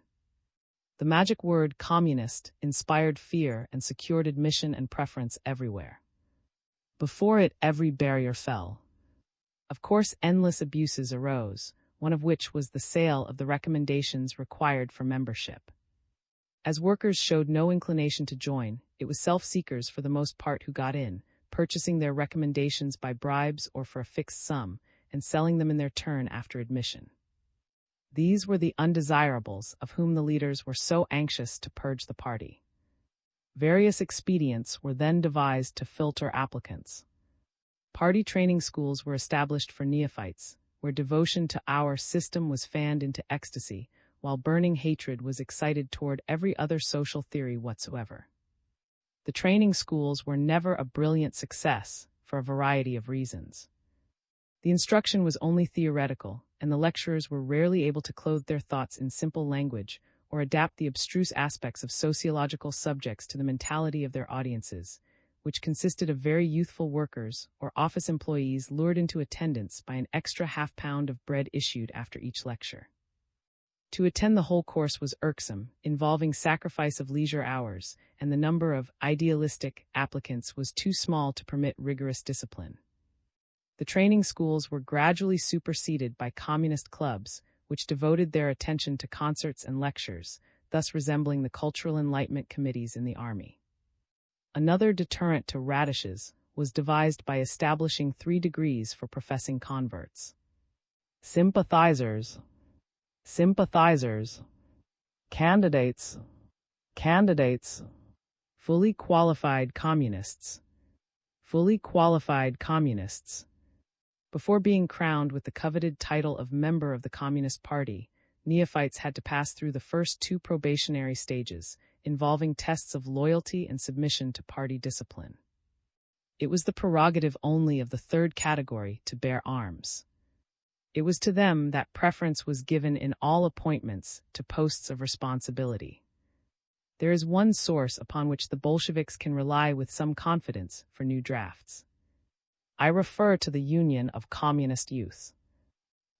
The magic word communist inspired fear and secured admission and preference everywhere. Before it, every barrier fell. Of course, endless abuses arose, one of which was the sale of the recommendations required for membership. As workers showed no inclination to join, it was self-seekers for the most part who got in, purchasing their recommendations by bribes or for a fixed sum, and selling them in their turn after admission. These were the undesirables of whom the leaders were so anxious to purge the party. Various expedients were then devised to filter applicants. Party training schools were established for neophytes, where devotion to our system was fanned into ecstasy, while burning hatred was excited toward every other social theory whatsoever. The training schools were never a brilliant success, for a variety of reasons. The instruction was only theoretical, and the lecturers were rarely able to clothe their thoughts in simple language or adapt the abstruse aspects of sociological subjects to the mentality of their audiences, which consisted of very youthful workers or office employees lured into attendance by an extra half-pound of bread issued after each lecture. To attend the whole course was irksome, involving sacrifice of leisure hours, and the number of idealistic applicants was too small to permit rigorous discipline. The training schools were gradually superseded by communist clubs, which devoted their attention to concerts and lectures, thus resembling the cultural enlightenment committees in the army. Another deterrent to radishes was devised by establishing 3 degrees for professing converts. Sympathizers, candidates, fully qualified communists. Before being crowned with the coveted title of member of the Communist Party, neophytes had to pass through the first 2 probationary stages, involving tests of loyalty and submission to party discipline. It was the prerogative only of the 3rd category to bear arms. It was to them that preference was given in all appointments to posts of responsibility. There is one source upon which the Bolsheviks can rely with some confidence for new drafts. I refer to the Union of Communist Youth.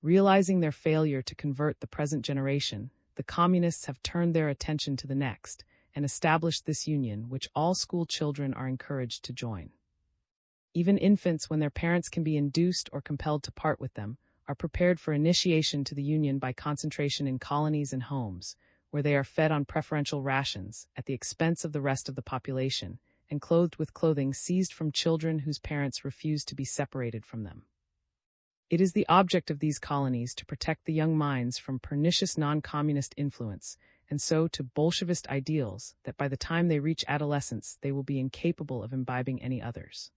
Realizing their failure to convert the present generation, the communists have turned their attention to the next and established this union, which all school children are encouraged to join. Even infants, when their parents can be induced or compelled to part with them, are prepared for initiation to the Union by concentration in colonies and homes, where they are fed on preferential rations at the expense of the rest of the population, and clothed with clothing seized from children whose parents refuse to be separated from them. It is the object of these colonies to protect the young minds from pernicious non-communist influence, and so to Bolshevist ideals that by the time they reach adolescence they will be incapable of imbibing any others.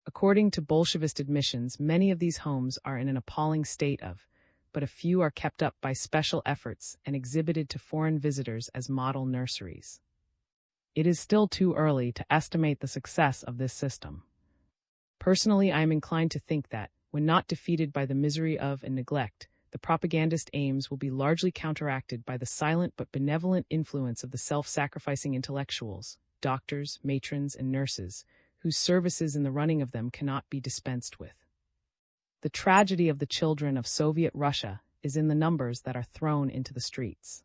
According to Bolshevist admissions, many of these homes are in an appalling state of, but a few are kept up by special efforts and exhibited to foreign visitors as model nurseries. It is still too early to estimate the success of this system. Personally, I am inclined to think that, when not defeated by the misery of and neglect, the propagandist aims will be largely counteracted by the silent but benevolent influence of the self-sacrificing intellectuals, doctors, matrons, and nurses, whose services in the running of them cannot be dispensed with. The tragedy of the children of Soviet Russia is in the numbers that are thrown into the streets.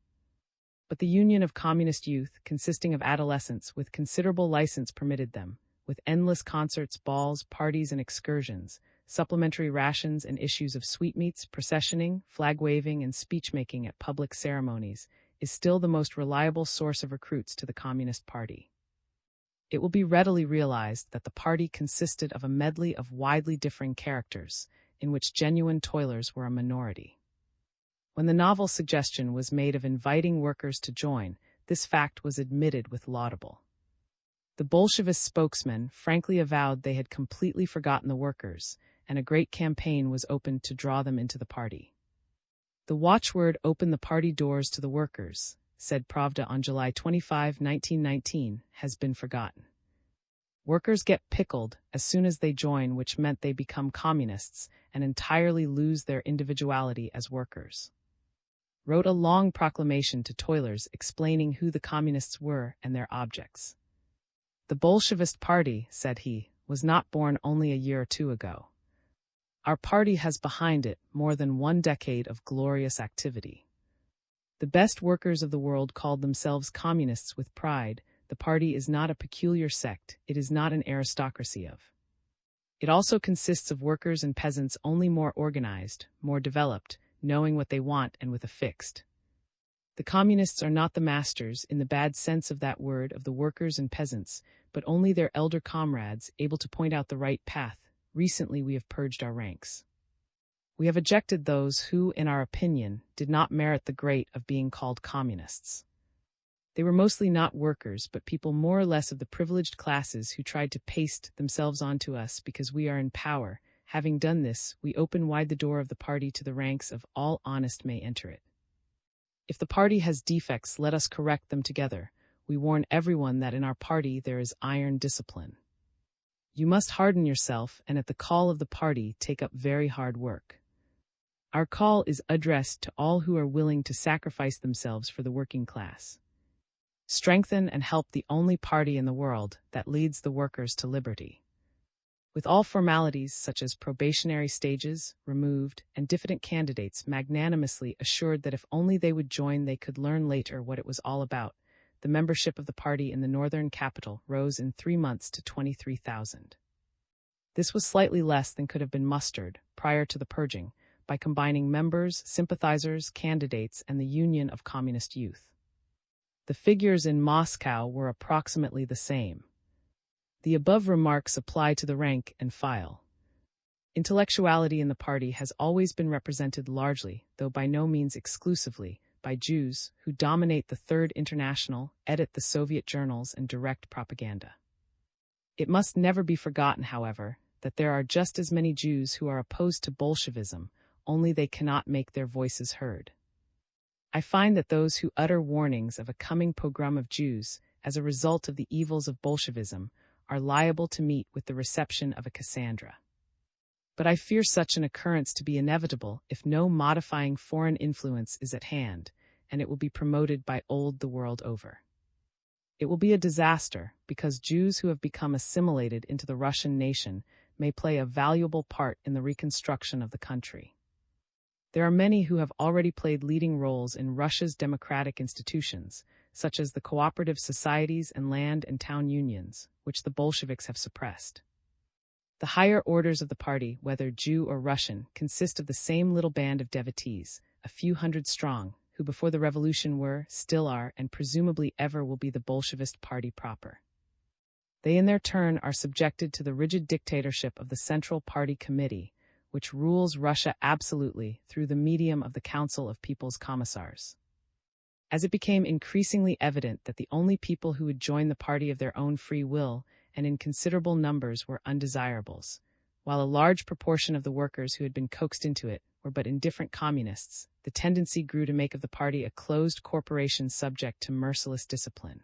But the Union of Communist Youth, consisting of adolescents with considerable license, permitted them, with endless concerts, balls, parties, and excursions, supplementary rations and issues of sweetmeats, processioning, flag-waving, and speech-making at public ceremonies, is still the most reliable source of recruits to the Communist Party. It will be readily realized that the party consisted of a medley of widely differing characters, in which genuine toilers were a minority. When the novel suggestion was made of inviting workers to join, this fact was admitted with laudable. The Bolshevist spokesman frankly avowed they had completely forgotten the workers, and a great campaign was opened to draw them into the party. The watchword "Open the party doors to the workers," said Pravda on July 25, 1919, has been forgotten. Workers get pickled as soon as they join, which meant they become communists and entirely lose their individuality as workers. Wrote a long proclamation to toilers explaining who the communists were and their objects. The Bolshevist party, said he, was not born only a year or two ago. Our party has behind it more than 1 decade of glorious activity. The best workers of the world called themselves communists with pride. The party is not a peculiar sect, it is not an aristocracy of. It also consists of workers and peasants, only more organized, more developed, knowing what they want and with a fixed. The communists are not the masters, in the bad sense of that word, of the workers and peasants, but only their elder comrades, able to point out the right path. Recently we have purged our ranks. We have ejected those who, in our opinion, did not merit the great of being called communists. They were mostly not workers, but people more or less of the privileged classes who tried to paste themselves onto us because we are in power. Having done this, we open wide the door of the party to the ranks of all honest may enter it. If the party has defects, let us correct them together. We warn everyone that in our party there is iron discipline. You must harden yourself, and at the call of the party take up very hard work. Our call is addressed to all who are willing to sacrifice themselves for the working class. Strengthen and help the only party in the world that leads the workers to liberty. With all formalities such as probationary stages removed and diffident candidates magnanimously assured that if only they would join they could learn later what it was all about, the membership of the party in the northern capital rose in 3 months to 23,000. This was slightly less than could have been mustered, prior to the purging, by combining members, sympathizers, candidates, and the Union of Communist Youth. The figures in Moscow were approximately the same. The above remarks apply to the rank and file. Intellectuality in the party has always been represented largely, though by no means exclusively, by Jews, who dominate the Third International, edit the Soviet journals, and direct propaganda. It must never be forgotten, however, that there are just as many Jews who are opposed to Bolshevism, only they cannot make their voices heard. I find that those who utter warnings of a coming pogrom of Jews as a result of the evils of Bolshevism are liable to meet with the reception of a Cassandra. But I fear such an occurrence to be inevitable if no modifying foreign influence is at hand, and it will be promoted by old the world over. It will be a disaster, because Jews who have become assimilated into the Russian nation may play a valuable part in the reconstruction of the country. There are many who have already played leading roles in Russia's democratic institutions, such as the cooperative societies and land and town unions, which the Bolsheviks have suppressed. The higher orders of the party, whether Jew or Russian, consist of the same little band of devotees, a few hundred strong, who before the revolution were, still are, and presumably ever will be the Bolshevist party proper. They in their turn are subjected to the rigid dictatorship of the Central Party Committee, which rules Russia absolutely through the medium of the Council of People's Commissars. As it became increasingly evident that the only people who would join the party of their own free will and in considerable numbers were undesirables, while a large proportion of the workers who had been coaxed into it were but indifferent communists, the tendency grew to make of the party a closed corporation subject to merciless discipline.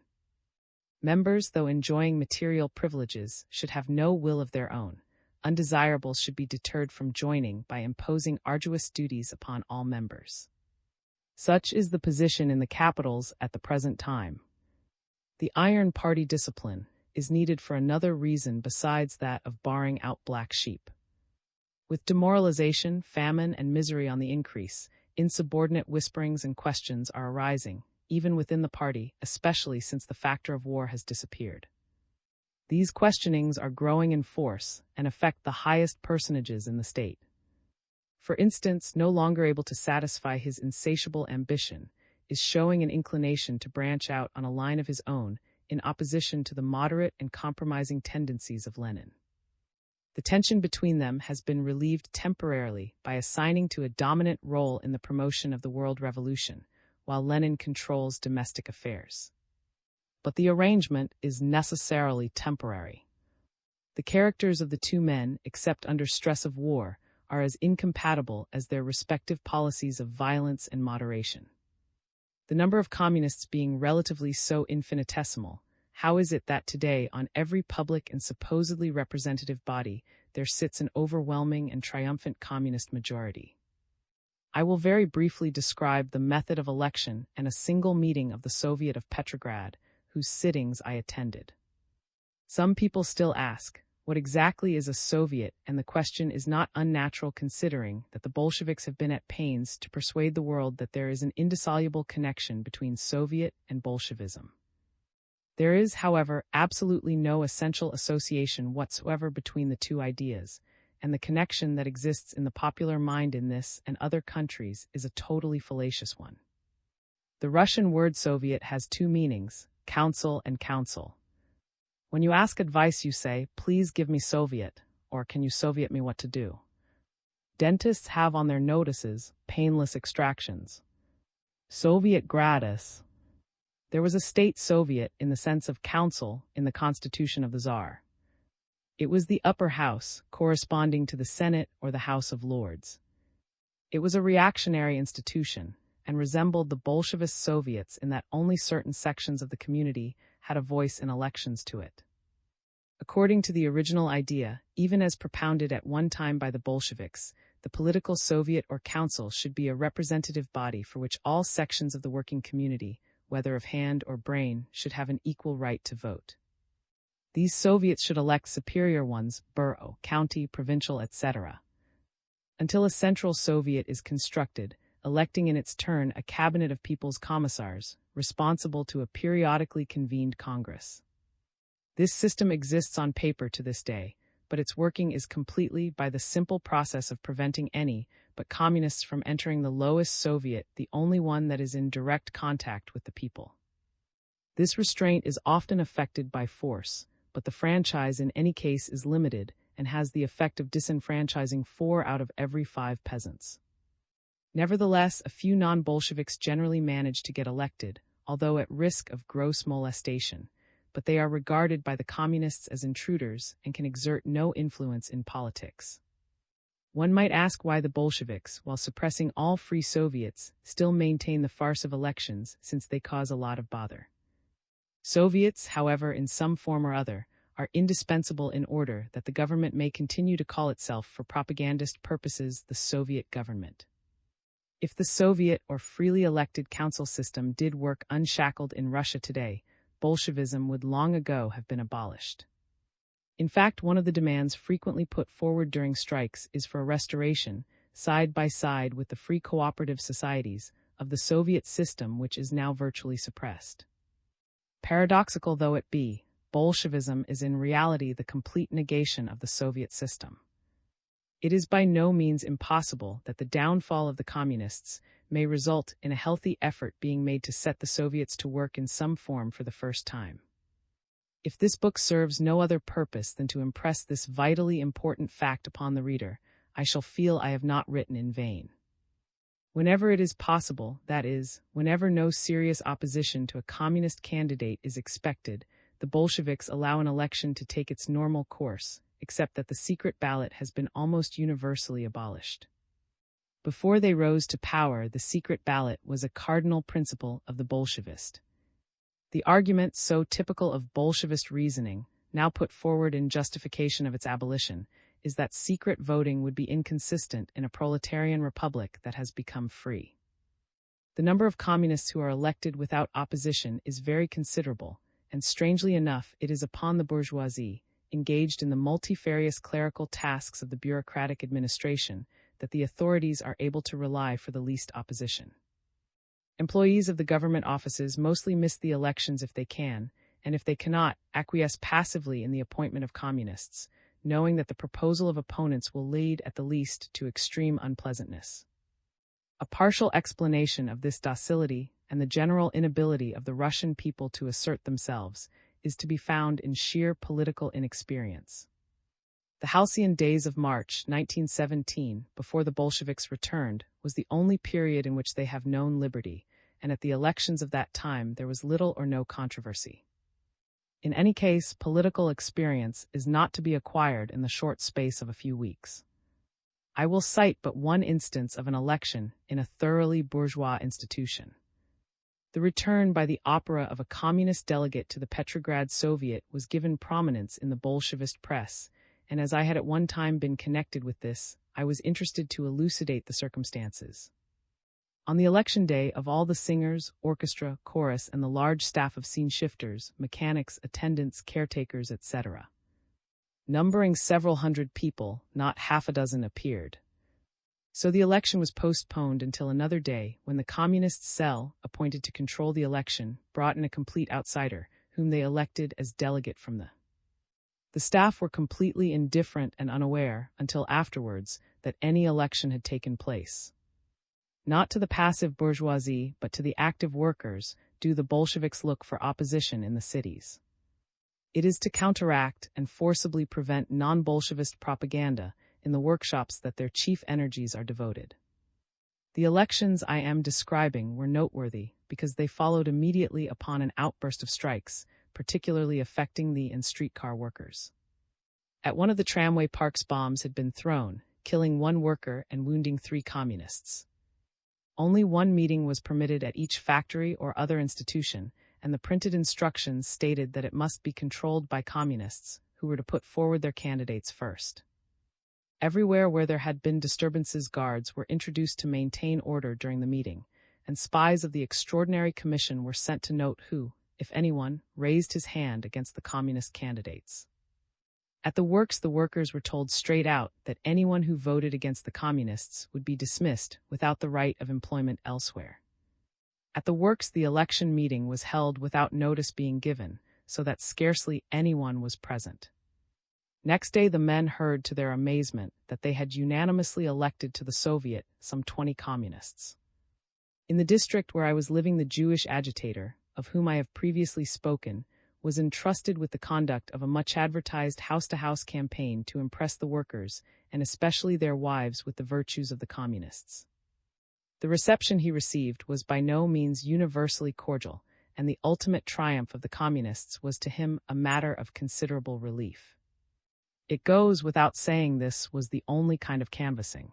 Members, though enjoying material privileges, should have no will of their own. Undesirables should be deterred from joining by imposing arduous duties upon all members. Such is the position in the capitals at the present time. The iron party discipline is needed for another reason besides that of barring out black sheep. With demoralization, famine, and misery on the increase, insubordinate whisperings and questions are arising, even within the party, especially since the factor of war has disappeared. These questionings are growing in force and affect the highest personages in the state. For instance, no longer able to satisfy his insatiable ambition, is showing an inclination to branch out on a line of his own, in opposition to the moderate and compromising tendencies of Lenin. The tension between them has been relieved temporarily by assigning to a dominant role in the promotion of the world revolution, while Lenin controls domestic affairs. But the arrangement is necessarily temporary. The characters of the two men, except under stress of war, are as incompatible as their respective policies of violence and moderation. The number of communists being relatively so infinitesimal, how is it that today on every public and supposedly representative body there sits an overwhelming and triumphant communist majority? I will very briefly describe the method of election and a single meeting of the Soviet of Petrograd, whose sittings I attended. Some people still ask, what exactly is a Soviet, and the question is not unnatural considering that the Bolsheviks have been at pains to persuade the world that there is an indissoluble connection between Soviet and Bolshevism. There is, however, absolutely no essential association whatsoever between the two ideas, and the connection that exists in the popular mind in this and other countries is a totally fallacious one. The Russian word Soviet has two meanings, council and council. When you ask advice, you say, please give me Soviet, or can you Soviet me what to do? Dentists have on their notices painless extractions. Soviet gratis. There was a state Soviet in the sense of council in the constitution of the Tsar. It was the upper house, corresponding to the Senate or the House of Lords. It was a reactionary institution, and resembled the Bolshevist Soviets in that only certain sections of the community had a voice in elections to it. According to the original idea, even as propounded at one time by the Bolsheviks, the political Soviet or council should be a representative body for which all sections of the working community, whether of hand or brain, should have an equal right to vote. These Soviets should elect superior ones, borough, county, provincial, etc. Until a central Soviet is constructed, electing in its turn a cabinet of people's commissars, responsible to a periodically convened Congress. This system exists on paper to this day, but its working is completely by the simple process of preventing any but communists from entering the lowest Soviet, the only one that is in direct contact with the people. This restraint is often effected by force, but the franchise in any case is limited and has the effect of disenfranchising 4 out of every 5 peasants. Nevertheless, a few non-Bolsheviks generally manage to get elected, although at risk of gross molestation, but they are regarded by the communists as intruders and can exert no influence in politics. One might ask why the Bolsheviks, while suppressing all free Soviets, still maintain the farce of elections since they cause a lot of bother. Soviets, however, in some form or other, are indispensable in order that the government may continue to call itself for propagandist purposes the Soviet government. If the Soviet or freely elected council system did work unshackled in Russia today, Bolshevism would long ago have been abolished. In fact, one of the demands frequently put forward during strikes is for a restoration, side by side with the free cooperative societies, of the Soviet system which is now virtually suppressed. Paradoxical though it be, Bolshevism is in reality the complete negation of the Soviet system. It is by no means impossible that the downfall of the communists may result in a healthy effort being made to set the Soviets to work in some form for the first time. If this book serves no other purpose than to impress this vitally important fact upon the reader, I shall feel I have not written in vain. Whenever it is possible, that is, whenever no serious opposition to a communist candidate is expected, the Bolsheviks allow an election to take its normal course, except that the secret ballot has been almost universally abolished. Before they rose to power, the secret ballot was a cardinal principle of the Bolshevist. The argument, so typical of Bolshevist reasoning, now put forward in justification of its abolition, is that secret voting would be inconsistent in a proletarian republic that has become free. The number of communists who are elected without opposition is very considerable, and strangely enough, it is upon the bourgeoisie, engaged in the multifarious clerical tasks of the bureaucratic administration, that the authorities are able to rely for the least opposition. Employees of the government offices mostly miss the elections if they can, and if they cannot, acquiesce passively in the appointment of communists, knowing that the proposal of opponents will lead at the least to extreme unpleasantness. A partial explanation of this docility and the general inability of the Russian people to assert themselves is to be found in sheer political inexperience. The halcyon days of March 1917, before the Bolsheviks returned, was the only period in which they have known liberty, and at the elections of that time there was little or no controversy. In any case, political experience is not to be acquired in the short space of a few weeks. I will cite but one instance of an election in a thoroughly bourgeois institution. The return by the opera of a communist delegate to the Petrograd Soviet was given prominence in the Bolshevist press, and as I had at one time been connected with this, I was interested to elucidate the circumstances. On the election day, of all the singers, orchestra, chorus, and the large staff of scene shifters, mechanics, attendants, caretakers, etc., numbering several hundred people, not half a dozen appeared. So the election was postponed until another day, when the communist cell, appointed to control the election, brought in a complete outsider, whom they elected as delegate from the staff were completely indifferent and unaware, until afterwards, that any election had taken place. Not to the passive bourgeoisie, but to the active workers, do the Bolsheviks look for opposition in the cities. It is to counteract and forcibly prevent non-Bolshevist propaganda in the workshops that their chief energies are devoted. The elections I am describing were noteworthy because they followed immediately upon an outburst of strikes, particularly affecting the and streetcar workers. At one of the tramway parks, bombs had been thrown, killing one worker and wounding 3 communists. Only one meeting was permitted at each factory or other institution, and the printed instructions stated that it must be controlled by communists, who were to put forward their candidates first. Everywhere where there had been disturbances, guards were introduced to maintain order during the meeting, and spies of the Extraordinary Commission were sent to note who, if anyone, raised his hand against the communist candidates. At the works, the workers were told straight out that anyone who voted against the communists would be dismissed without the right of employment elsewhere. At the works, the election meeting was held without notice being given, so that scarcely anyone was present. Next day, the men heard to their amazement that they had unanimously elected to the Soviet some 20 communists. In the district where I was living, the Jewish agitator, of whom I have previously spoken, was entrusted with the conduct of a much-advertised house-to-house campaign to impress the workers, and especially their wives, with the virtues of the communists. The reception he received was by no means universally cordial, and the ultimate triumph of the communists was to him a matter of considerable relief. It goes without saying this was the only kind of canvassing.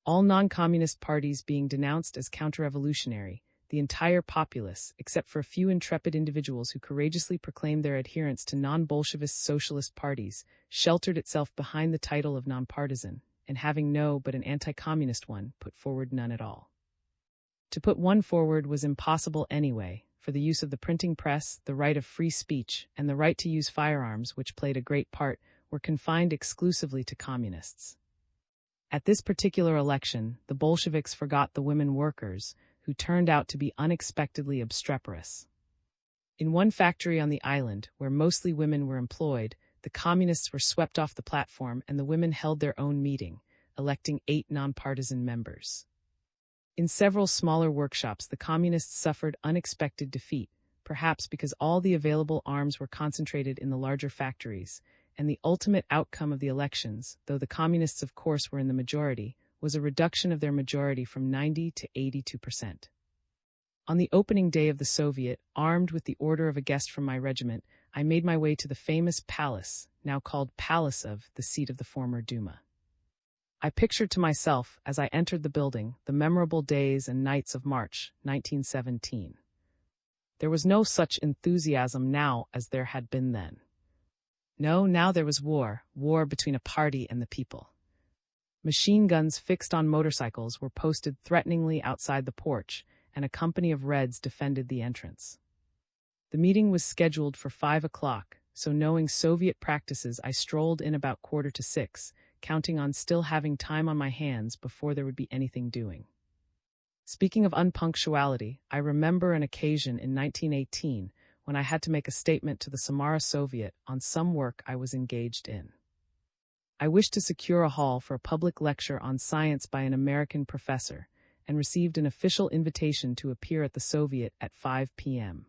All non-communist parties being denounced as counter-revolutionary, the entire populace, except for a few intrepid individuals who courageously proclaimed their adherence to non-Bolshevist socialist parties, sheltered itself behind the title of non-partisan, and having no but an anti-communist one, put forward none at all. To put one forward was impossible anyway, for the use of the printing press, the right of free speech, and the right to use firearms, which played a great part, were confined exclusively to communists. At this particular election, the Bolsheviks forgot the women workers, who turned out to be unexpectedly obstreperous. In one factory on the island, where mostly women were employed, the communists were swept off the platform and the women held their own meeting, electing 8 nonpartisan members. In several smaller workshops, the communists suffered unexpected defeat, perhaps because all the available arms were concentrated in the larger factories, and the ultimate outcome of the elections, though the communists of course were in the majority, was a reduction of their majority from 90 to 82%. On the opening day of the Soviet, armed with the order of a guest from my regiment, I made my way to the famous palace, now called Palace of, the seat of the former Duma. I pictured to myself, as I entered the building, the memorable days and nights of March 1917. There was no such enthusiasm now as there had been then. No, now there was war between a party and the people. Machine guns fixed on motorcycles were posted threateningly outside the porch, and a company of Reds defended the entrance. The meeting was scheduled for 5 o'clock, so knowing Soviet practices, I strolled in about 5:45, counting on still having time on my hands before there would be anything doing. Speaking of unpunctuality, I remember an occasion in 1918 when I had to make a statement to the Samara Soviet on some work I was engaged in. I wished to secure a hall for a public lecture on science by an American professor, and received an official invitation to appear at the Soviet at 5 p.m.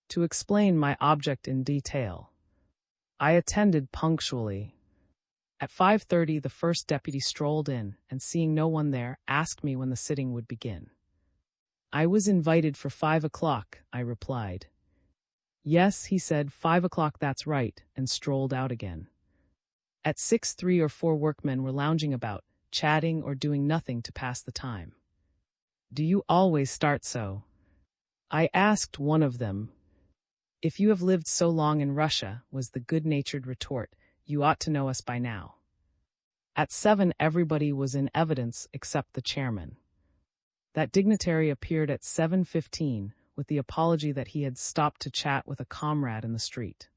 To explain my object in detail, I attended punctually. At 5:30, the first deputy strolled in, and seeing no one there, asked me when the sitting would begin. I was invited for 5 o'clock, I replied. Yes, he said, 5 o'clock, that's right, and strolled out again. At 6, 3 or 4 workmen were lounging about, chatting or doing nothing to pass the time. Do you always start so? I asked one of them. If you have lived so long in Russia, was the good-natured retort, you ought to know us by now. At 7, everybody was in evidence except the chairman. That dignitary appeared at 7:15 with the apology that he had stopped to chat with a comrade in the street.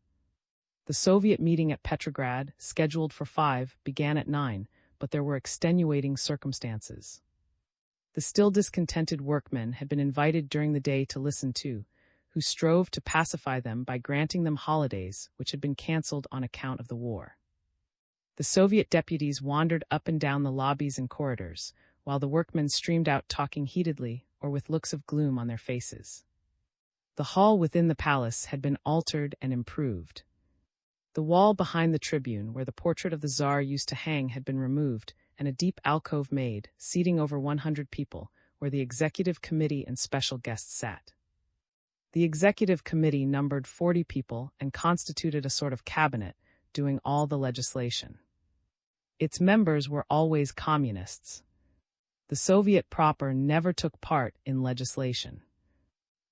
The Soviet meeting at Petrograd, scheduled for 5, began at 9, but there were extenuating circumstances. The still discontented workmen had been invited during the day to listen to, who strove to pacify them by granting them holidays which had been cancelled on account of the war. The Soviet deputies wandered up and down the lobbies and corridors, while the workmen streamed out talking heatedly or with looks of gloom on their faces. The hall within the palace had been altered and improved. The wall behind the tribune where the portrait of the Tsar used to hang had been removed, and a deep alcove made, seating over 100 people, where the executive committee and special guests sat. The executive committee numbered 40 people and constituted a sort of cabinet, doing all the legislation. Its members were always communists. The Soviet proper never took part in legislation.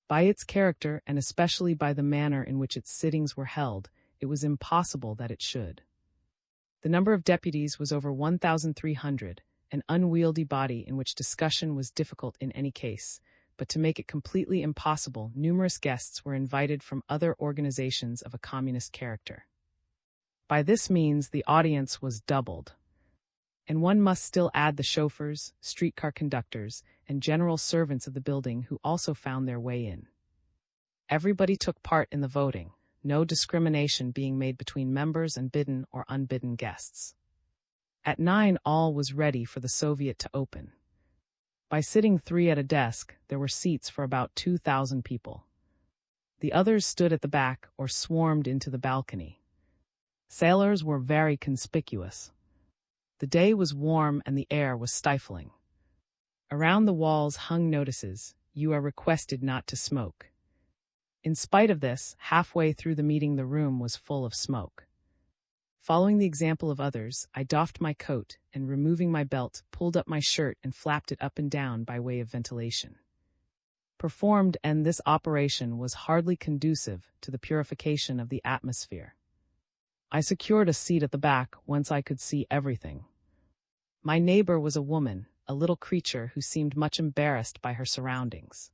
By its character, and especially by the manner in which its sittings were held, it was impossible that it should. The number of deputies was over 1,300, an unwieldy body in which discussion was difficult in any case, but to make it completely impossible, numerous guests were invited from other organizations of a communist character. By this means, the audience was doubled. And one must still add the chauffeurs, streetcar conductors, and general servants of the building who also found their way in. Everybody took part in the voting, no discrimination being made between members and bidden or unbidden guests. At 9, all was ready for the Soviet to open. By sitting 3 at a desk, there were seats for about 2,000 people. The others stood at the back or swarmed into the balcony. Sailors were very conspicuous. The day was warm and the air was stifling. Around the walls hung notices, "You are requested not to smoke." In spite of this, halfway through the meeting the room was full of smoke. Following the example of others, I doffed my coat and, removing my belt, pulled up my shirt and flapped it up and down by way of ventilation. Performed, and this operation was hardly conducive to the purification of the atmosphere. I secured a seat at the back, whence I could see everything. My neighbor was a woman, a little creature who seemed much embarrassed by her surroundings.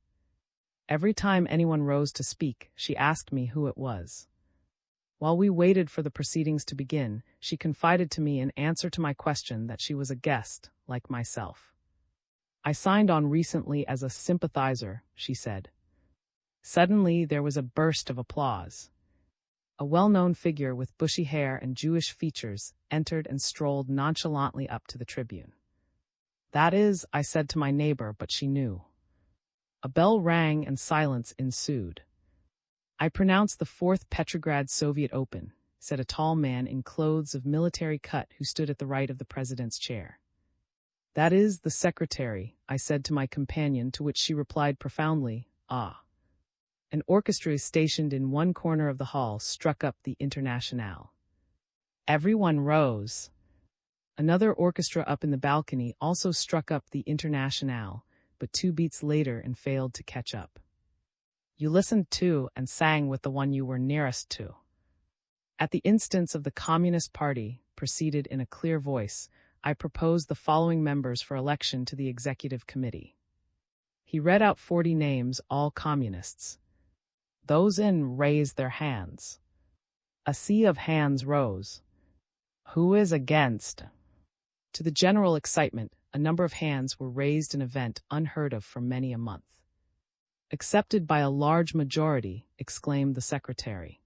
Every time anyone rose to speak, she asked me who it was. While we waited for the proceedings to begin, she confided to me in answer to my question that she was a guest, like myself. I signed on recently as a sympathizer, she said. Suddenly there was a burst of applause. A well-known figure with bushy hair and Jewish features entered and strolled nonchalantly up to the tribune. That is, I said to my neighbor, but she knew. A bell rang and silence ensued. I pronounced the 4th Petrograd Soviet open, said a tall man in clothes of military cut who stood at the right of the president's chair. That is the secretary, I said to my companion, to which she replied profoundly, ah. An orchestra stationed in one corner of the hall struck up the Internationale. Everyone rose. Another orchestra up in the balcony also struck up the Internationale, but 2 beats later and failed to catch up. You listened to and sang with the one you were nearest to. At the instance of the Communist Party, proceeded in a clear voice, I proposed the following members for election to the Executive Committee. He read out 40 names, all communists. Those in raised their hands. A sea of hands rose. Who is against? To the general excitement, a number of hands were raised, an event unheard of for many a month. Accepted by a large majority, exclaimed the secretary.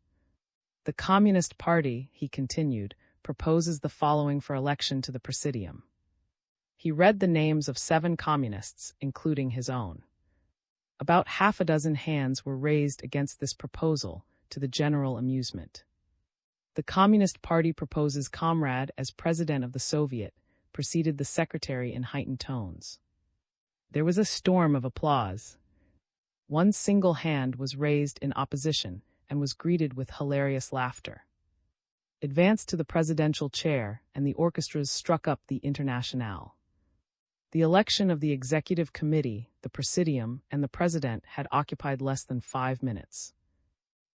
The Communist Party, he continued, proposes the following for election to the Presidium. He read the names of 7 communists, including his own. About half a dozen hands were raised against this proposal, to the general amusement. "The Communist Party proposes Comrade as president of the Soviet," proceeded the secretary in heightened tones. There was a storm of applause. One single hand was raised in opposition and was greeted with hilarious laughter. Advanced to the presidential chair, and the orchestras struck up the Internationale. The election of the executive committee, the presidium, and the president had occupied less than 5 minutes.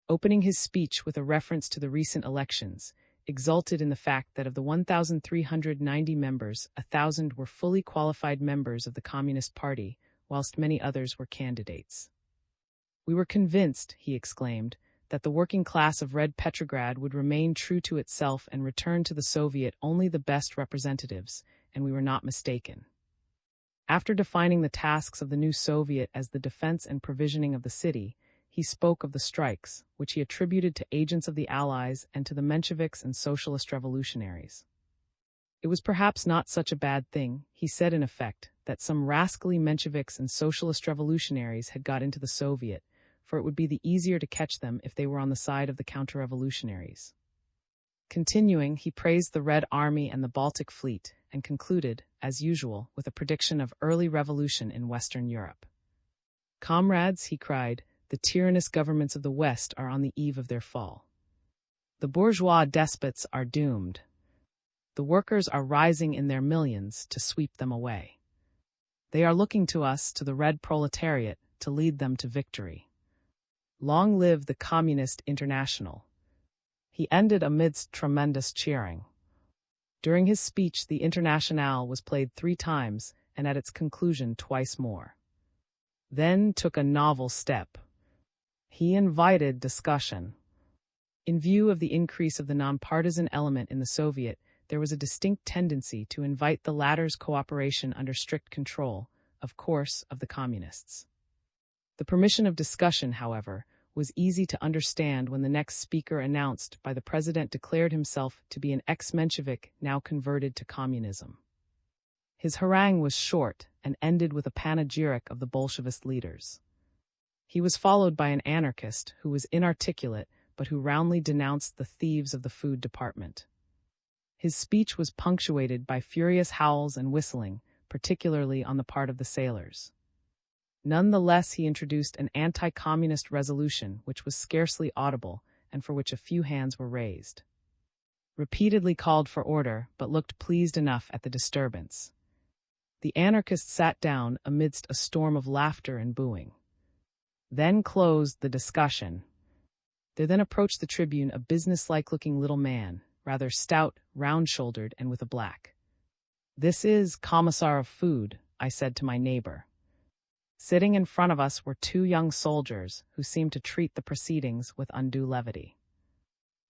Opening his speech with a reference to the recent elections, exulted in the fact that of the 1,390 members, 1,000 were fully qualified members of the Communist Party, whilst many others were candidates. "We were convinced," he exclaimed, "that the working class of Red Petrograd would remain true to itself and return to the Soviet only the best representatives, and we were not mistaken." After defining the tasks of the new Soviet as the defense and provisioning of the city, he spoke of the strikes, which he attributed to agents of the Allies and to the Mensheviks and socialist revolutionaries. It was perhaps not such a bad thing, he said in effect, that some rascally Mensheviks and socialist revolutionaries had got into the Soviet, for it would be the easier to catch them if they were on the side of the counter-revolutionaries. Continuing, he praised the Red Army and the Baltic Fleet, and concluded, as usual, with a prediction of early revolution in Western Europe. "Comrades," he cried, "the tyrannous governments of the West are on the eve of their fall. The bourgeois despots are doomed. The workers are rising in their millions to sweep them away. They are looking to us, to the Red Proletariat, to lead them to victory. Long live the Communist International." He ended amidst tremendous cheering. During his speech, the Internationale was played 3 times, and at its conclusion twice more. Then took a novel step. He invited discussion. In view of the increase of the nonpartisan element in the Soviet, there was a distinct tendency to invite the latter's cooperation under strict control, of course, of the communists. The permission of discussion, however, was easy to understand when the next speaker announced by the president declared himself to be an ex-Menshevik now converted to communism. His harangue was short and ended with a panegyric of the Bolshevist leaders. He was followed by an anarchist who was inarticulate but who roundly denounced the thieves of the food department. His speech was punctuated by furious howls and whistling, particularly on the part of the sailors. Nonetheless, he introduced an anti-communist resolution which was scarcely audible and for which a few hands were raised. Repeatedly called for order, but looked pleased enough at the disturbance. The anarchist sat down amidst a storm of laughter and booing. Then closed the discussion. There then approached the tribune a business-like-looking little man, rather stout, round-shouldered, and with a black. "This is Commissar of Food," I said to my neighbor. Sitting in front of us were 2 young soldiers who seemed to treat the proceedings with undue levity.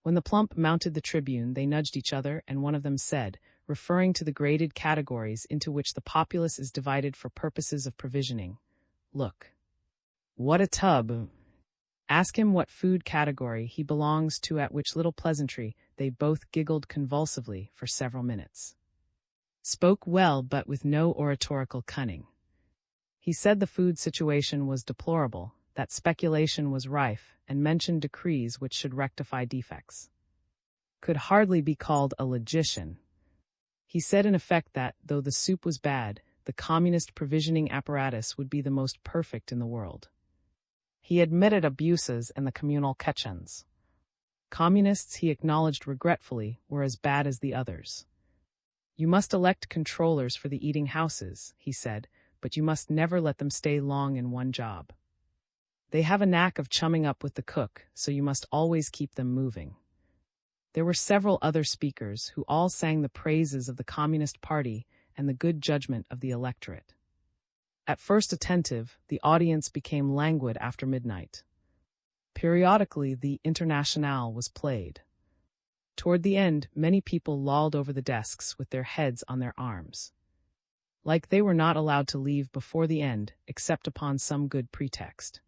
When the plump mounted the tribune, they nudged each other, and one of them said, referring to the graded categories into which the populace is divided for purposes of provisioning, "Look. What a tub! Ask him what food category he belongs to," at which little pleasantry they both giggled convulsively for several minutes. Spoke well, but with no oratorical cunning. He said the food situation was deplorable, that speculation was rife, and mentioned decrees which should rectify defects. Could hardly be called a logician. He said in effect that, though the soup was bad, the communist provisioning apparatus would be the most perfect in the world. He admitted abuses in the communal kitchens. Communists, he acknowledged regretfully, were as bad as the others. "You must elect controllers for the eating houses," he said, "but you must never let them stay long in one job. They have a knack of chumming up with the cook, so you must always keep them moving." There were several other speakers who all sang the praises of the Communist Party and the good judgment of the electorate. At first attentive, the audience became languid after midnight. Periodically, the Internationale was played. Toward the end, many people lolled over the desks with their heads on their arms. Like they were not allowed to leave before the end, except upon some good pretext.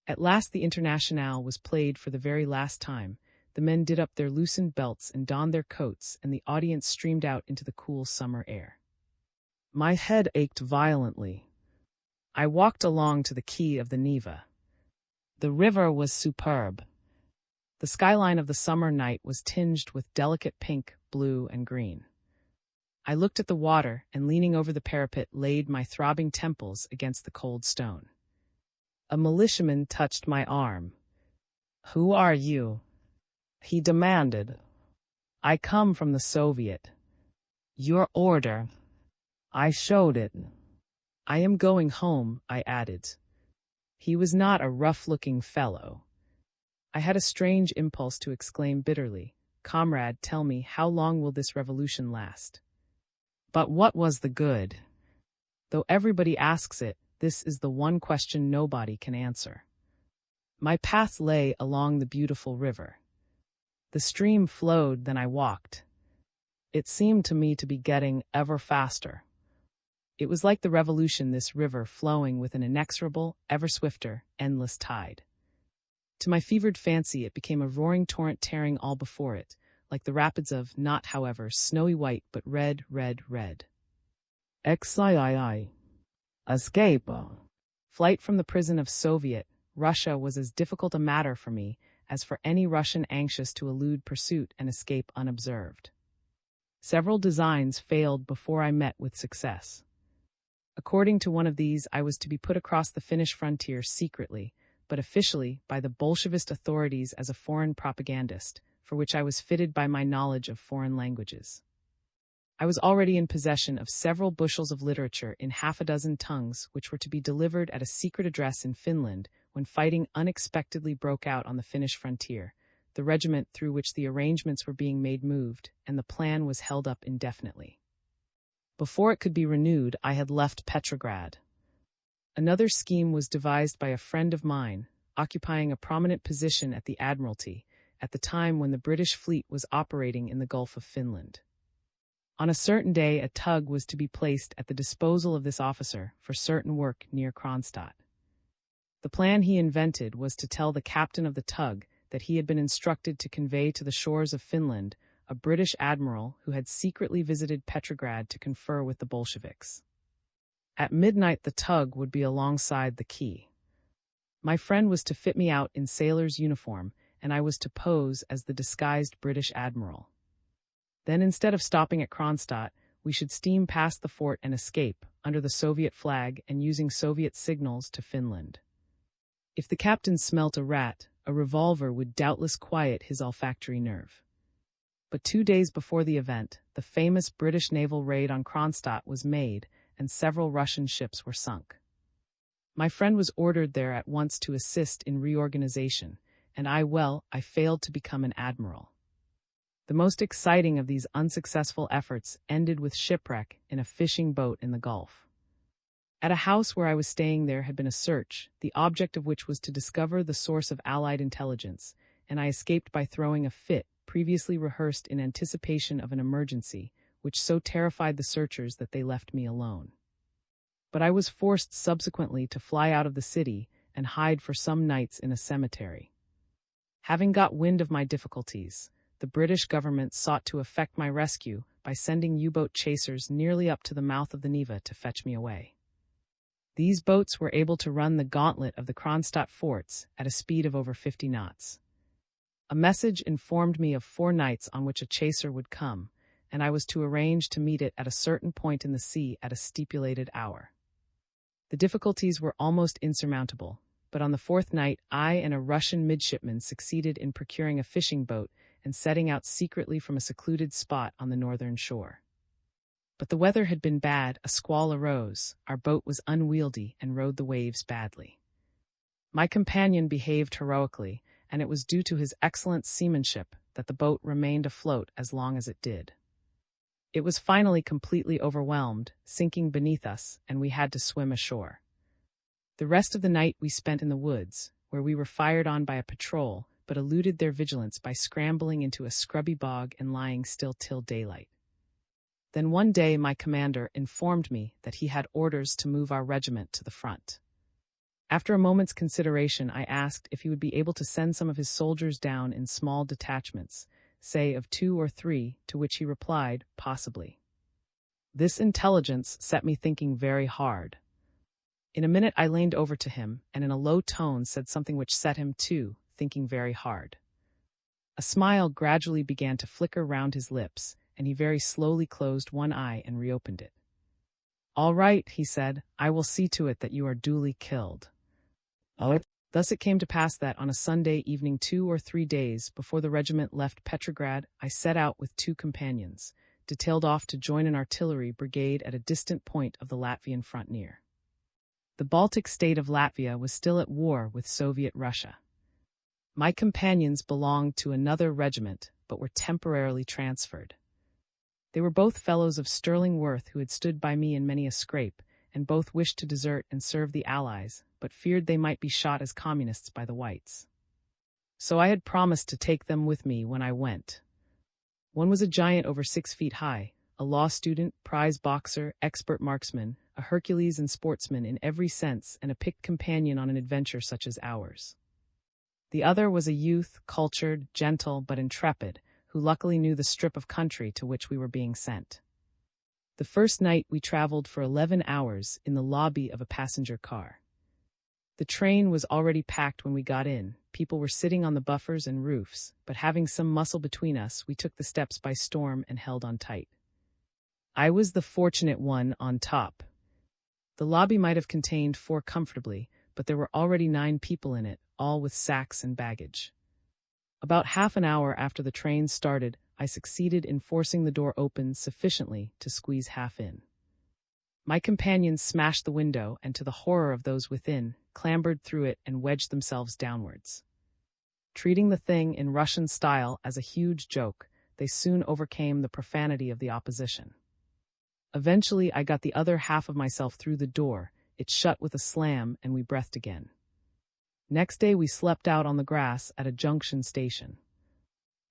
At last the Internationale was played for the very last time. The men did up their loosened belts and donned their coats, and the audience streamed out into the cool summer air. My head ached violently. I walked along to the quay of the Neva. The river was superb. The skyline of the summer night was tinged with delicate pink, blue, and green. I looked at the water and, leaning over the parapet, laid my throbbing temples against the cold stone. A militiaman touched my arm. "Who are you?" he demanded. "I come from the Soviet." "Your order." I showed it. "I am going home," I added. He was not a rough-looking fellow. I had a strange impulse to exclaim bitterly, "Comrade, tell me, how long will this revolution last?" But what was the good? Though everybody asks it, this is the one question nobody can answer. My path lay along the beautiful river. The stream flowed, then I walked. It seemed to me to be getting ever faster. It was like the revolution, this river flowing with an inexorable, ever swifter, endless tide. To my fevered fancy it became a roaring torrent tearing all before it, like the rapids of, not, however, snowy white, but red, red, red. XIII. Escape. Flight from the prison of Soviet Russia was as difficult a matter for me as for any Russian anxious to elude pursuit and escape unobserved. Several designs failed before I met with success. According to one of these, I was to be put across the Finnish frontier secretly, but officially by the Bolshevist authorities as a foreign propagandist, for which I was fitted by my knowledge of foreign languages. I was already in possession of several bushels of literature in half a dozen tongues, which were to be delivered at a secret address in Finland when fighting unexpectedly broke out on the Finnish frontier. The regiment through which the arrangements were being made moved, and the plan was held up indefinitely. Before it could be renewed, I had left Petrograd. Another scheme was devised by a friend of mine, occupying a prominent position at the Admiralty, at the time when the British fleet was operating in the Gulf of Finland. On a certain day, a tug was to be placed at the disposal of this officer for certain work near Kronstadt. The plan he invented was to tell the captain of the tug that he had been instructed to convey to the shores of Finland a British admiral who had secretly visited Petrograd to confer with the Bolsheviks. At midnight, the tug would be alongside the quay. My friend was to fit me out in sailor's uniform, and I was to pose as the disguised British admiral. Then, instead of stopping at Kronstadt, we should steam past the fort and escape, under the Soviet flag and using Soviet signals, to Finland. If the captain smelt a rat, a revolver would doubtless quiet his olfactory nerve. But 2 days before the event, the famous British naval raid on Kronstadt was made, and several Russian ships were sunk. My friend was ordered there at once to assist in reorganization, and I failed to become an admiral. The most exciting of these unsuccessful efforts ended with shipwreck in a fishing boat in the Gulf. At a house where I was staying there had been a search, the object of which was to discover the source of Allied intelligence, and I escaped by throwing a fit, previously rehearsed in anticipation of an emergency, which so terrified the searchers that they left me alone. But I was forced subsequently to fly out of the city and hide for some nights in a cemetery. Having got wind of my difficulties, the British government sought to effect my rescue by sending U-boat chasers nearly up to the mouth of the Neva to fetch me away. These boats were able to run the gauntlet of the Kronstadt forts at a speed of over 50 knots. A message informed me of 4 nights on which a chaser would come, and I was to arrange to meet it at a certain point in the sea at a stipulated hour. The difficulties were almost insurmountable, but on the 4th night I and a Russian midshipman succeeded in procuring a fishing boat and setting out secretly from a secluded spot on the northern shore. But the weather had been bad, a squall arose, our boat was unwieldy and rode the waves badly. My companion behaved heroically, and it was due to his excellent seamanship that the boat remained afloat as long as it did. It was finally completely overwhelmed, sinking beneath us, and we had to swim ashore. The rest of the night we spent in the woods, where we were fired on by a patrol, but eluded their vigilance by scrambling into a scrubby bog and lying still till daylight. Then one day my commander informed me that he had orders to move our regiment to the front. After a moment's consideration, I asked if he would be able to send some of his soldiers down in small detachments, say of 2 or 3, to which he replied, possibly. This intelligence set me thinking very hard. In a minute I leaned over to him, and in a low tone said something which set him, too, thinking very hard. A smile gradually began to flicker round his lips, and he very slowly closed one eye and reopened it. "All right," he said, "I will see to it that you are duly killed." Thus it came to pass that on a Sunday evening 2 or 3 days before the regiment left Petrograd, I set out with 2 companions, detailed off to join an artillery brigade at a distant point of the Latvian frontier. The Baltic state of Latvia was still at war with Soviet Russia. My companions belonged to another regiment, but were temporarily transferred. They were both fellows of sterling worth who had stood by me in many a scrape, and both wished to desert and serve the Allies, but feared they might be shot as communists by the whites. So I had promised to take them with me when I went. One was a giant over 6 feet high, a law student, prize boxer, expert marksman, a Hercules and sportsman in every sense, and a picked companion on an adventure such as ours. The other was a youth, cultured, gentle, but intrepid, who luckily knew the strip of country to which we were being sent. The first night we traveled for 11 hours in the lobby of a passenger car. The train was already packed when we got in, people were sitting on the buffers and roofs, but having some muscle between us, we took the steps by storm and held on tight. I was the fortunate one on top. The lobby might have contained 4 comfortably, but there were already 9 people in it, all with sacks and baggage. About half an hour after the train started, I succeeded in forcing the door open sufficiently to squeeze half in. My companions smashed the window and, to the horror of those within, clambered through it and wedged themselves downwards. Treating the thing in Russian style as a huge joke, they soon overcame the profanity of the opposition. Eventually I got the other half of myself through the door, it shut with a slam, and we breathed again. Next day we slept out on the grass at a junction station.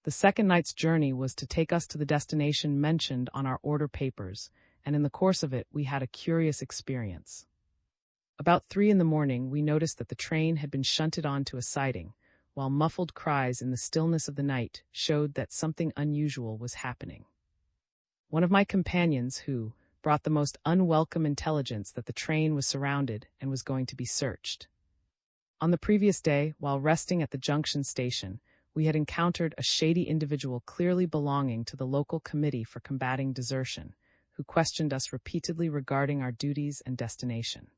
The second night's journey was to take us to the destination mentioned on our order papers, and in the course of it we had a curious experience. About 3 in the morning we noticed that the train had been shunted on to a siding, while muffled cries in the stillness of the night showed that something unusual was happening. One of my companions, who brought the most unwelcome intelligence that the train was surrounded and was going to be searched. On the previous day, while resting at the junction station, we had encountered a shady individual clearly belonging to the local committee for combating desertion, who questioned us repeatedly regarding our duties and destination.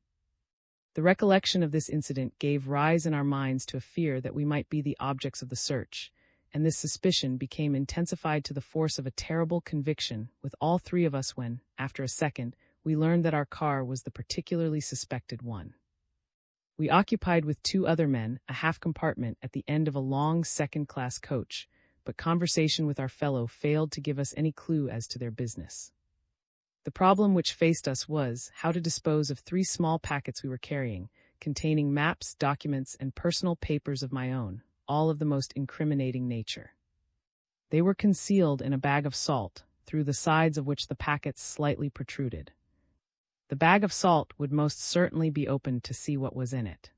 The recollection of this incident gave rise in our minds to a fear that we might be the objects of the search, and this suspicion became intensified to the force of a terrible conviction with all 3 of us when, after a second, we learned that our car was the particularly suspected one. We occupied with 2 other men a half compartment at the end of a long second-class coach, but conversation with our fellow failed to give us any clue as to their business. The problem which faced us was how to dispose of 3 small packets we were carrying, containing maps, documents, and personal papers of my own, all of the most incriminating nature. They were concealed in a bag of salt, through the sides of which the packets slightly protruded. The bag of salt would most certainly be opened to see what was in it.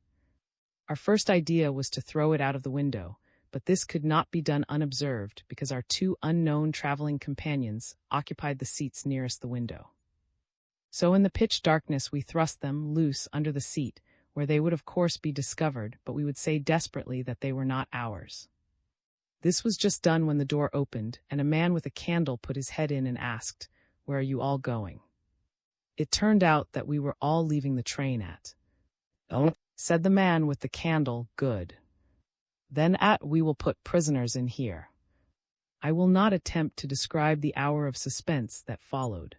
Our first idea was to throw it out of the window, but this could not be done unobserved because our 2 unknown traveling companions occupied the seats nearest the window. So in the pitch darkness we thrust them loose under the seat, where they would of course be discovered, but we would say desperately that they were not ours. This was just done when the door opened, and a man with a candle put his head in and asked, "Where are you all going?" It turned out that we were all leaving the train at. "Oh," said the man with the candle, "good. Then we will put prisoners in here." I will not attempt to describe the hour of suspense that followed.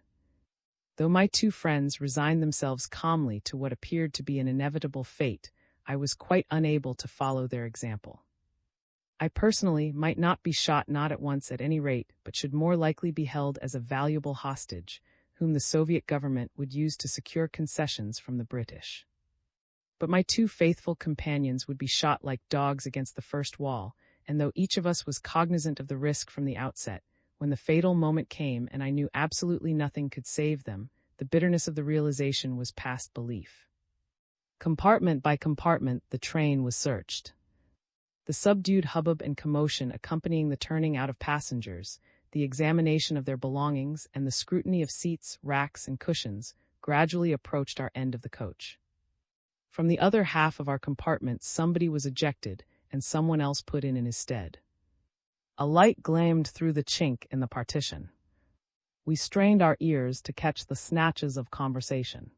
Though my 2 friends resigned themselves calmly to what appeared to be an inevitable fate, I was quite unable to follow their example. I personally might not be shot, not at once at any rate, but should more likely be held as a valuable hostage, whom the Soviet government would use to secure concessions from the British. But my 2 faithful companions would be shot like dogs against the first wall, and though each of us was cognizant of the risk from the outset, when the fatal moment came and I knew absolutely nothing could save them, the bitterness of the realization was past belief. Compartment by compartment, the train was searched. The subdued hubbub and commotion accompanying the turning out of passengers, the examination of their belongings, and the scrutiny of seats, racks, and cushions gradually approached our end of the coach. From the other half of our compartment, somebody was ejected, and someone else put in his stead. A light gleamed through the chink in the partition. We strained our ears to catch the snatches of conversation.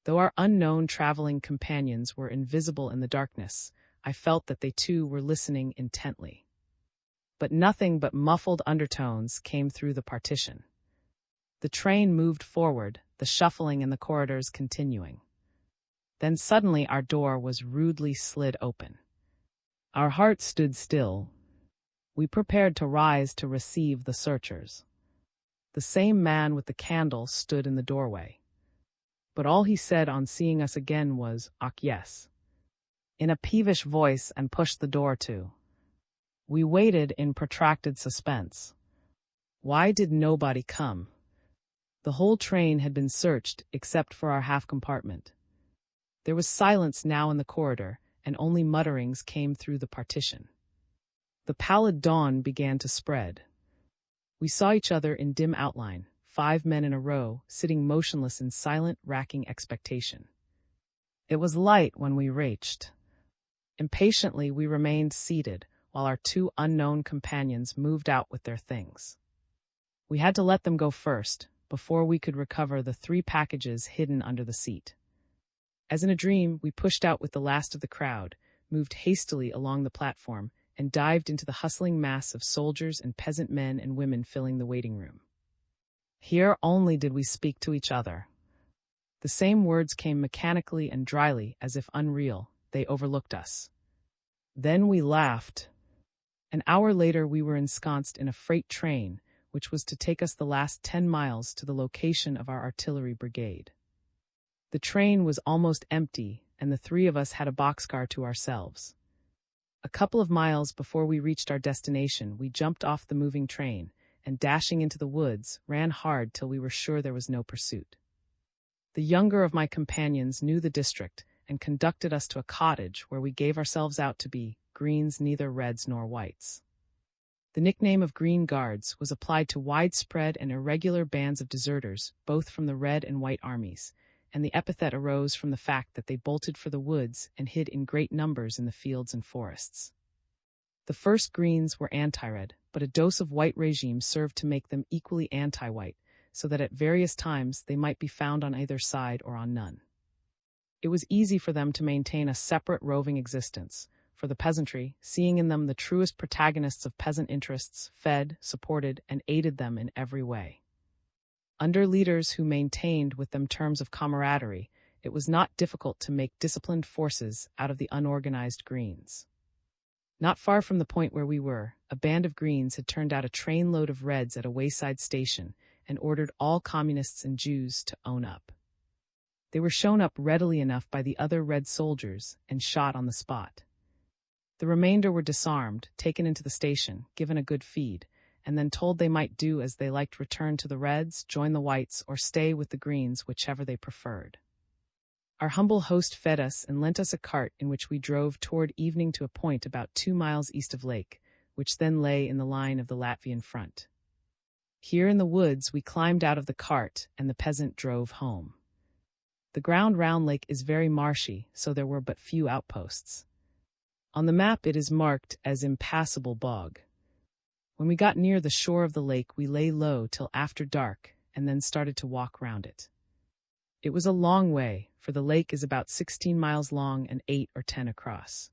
Though our unknown traveling companions were invisible in the darkness, I felt that they too were listening intently. But nothing but muffled undertones came through the partition. The train moved forward, the shuffling in the corridors continuing. Then suddenly our door was rudely slid open. Our hearts stood still. We prepared to rise to receive the searchers. The same man with the candle stood in the doorway. But all he said on seeing us again was, "Ach, yes," in a peevish voice, and pushed the door to. We waited in protracted suspense. Why did nobody come? The whole train had been searched except for our half compartment. There was silence now in the corridor, and only mutterings came through the partition. The pallid dawn began to spread. We saw each other in dim outline, 5 men in a row, sitting motionless in silent, racking expectation. It was light when we reached. Impatiently we remained seated, while our 2 unknown companions moved out with their things. We had to let them go first, before we could recover the 3 packages hidden under the seat. As in a dream, we pushed out with the last of the crowd, moved hastily along the platform, and dived into the hustling mass of soldiers and peasant men and women filling the waiting room. Here only did we speak to each other. The same words came mechanically and dryly, as if unreal. They overlooked us. Then we laughed. An hour later we were ensconced in a freight train, which was to take us the last 10 miles to the location of our artillery brigade. The train was almost empty, and the 3 of us had a boxcar to ourselves. A couple of miles before we reached our destination, we jumped off the moving train, and dashing into the woods, ran hard till we were sure there was no pursuit. The younger of my companions knew the district, and conducted us to a cottage where we gave ourselves out to be greens, neither reds nor whites. The nickname of Green Guards was applied to widespread and irregular bands of deserters, both from the Red and White armies, and the epithet arose from the fact that they bolted for the woods and hid in great numbers in the fields and forests. The first Greens were anti-red, but a dose of white regime served to make them equally anti-white, so that at various times they might be found on either side or on none. It was easy for them to maintain a separate roving existence, for the peasantry, seeing in them the truest protagonists of peasant interests, fed, supported, and aided them in every way. Under leaders who maintained with them terms of camaraderie, it was not difficult to make disciplined forces out of the unorganized Greens. Not far from the point where we were, a band of Greens had turned out a trainload of Reds at a wayside station and ordered all communists and Jews to own up. They were shown up readily enough by the other Red soldiers and shot on the spot. The remainder were disarmed, taken into the station, given a good feed, and then told they might do as they liked, return to the Reds, join the Whites, or stay with the Greens, whichever they preferred. Our humble host fed us and lent us a cart in which we drove toward evening to a point about 2 miles east of Lake, which then lay in the line of the Latvian front. Here in the woods we climbed out of the cart, and the peasant drove home. The ground round Lake is very marshy, so there were but few outposts. On the map it is marked as impassable bog. When we got near the shore of the lake, we lay low till after dark, and then started to walk round it. It was a long way, for the lake is about 16 miles long and 8 or 10 across.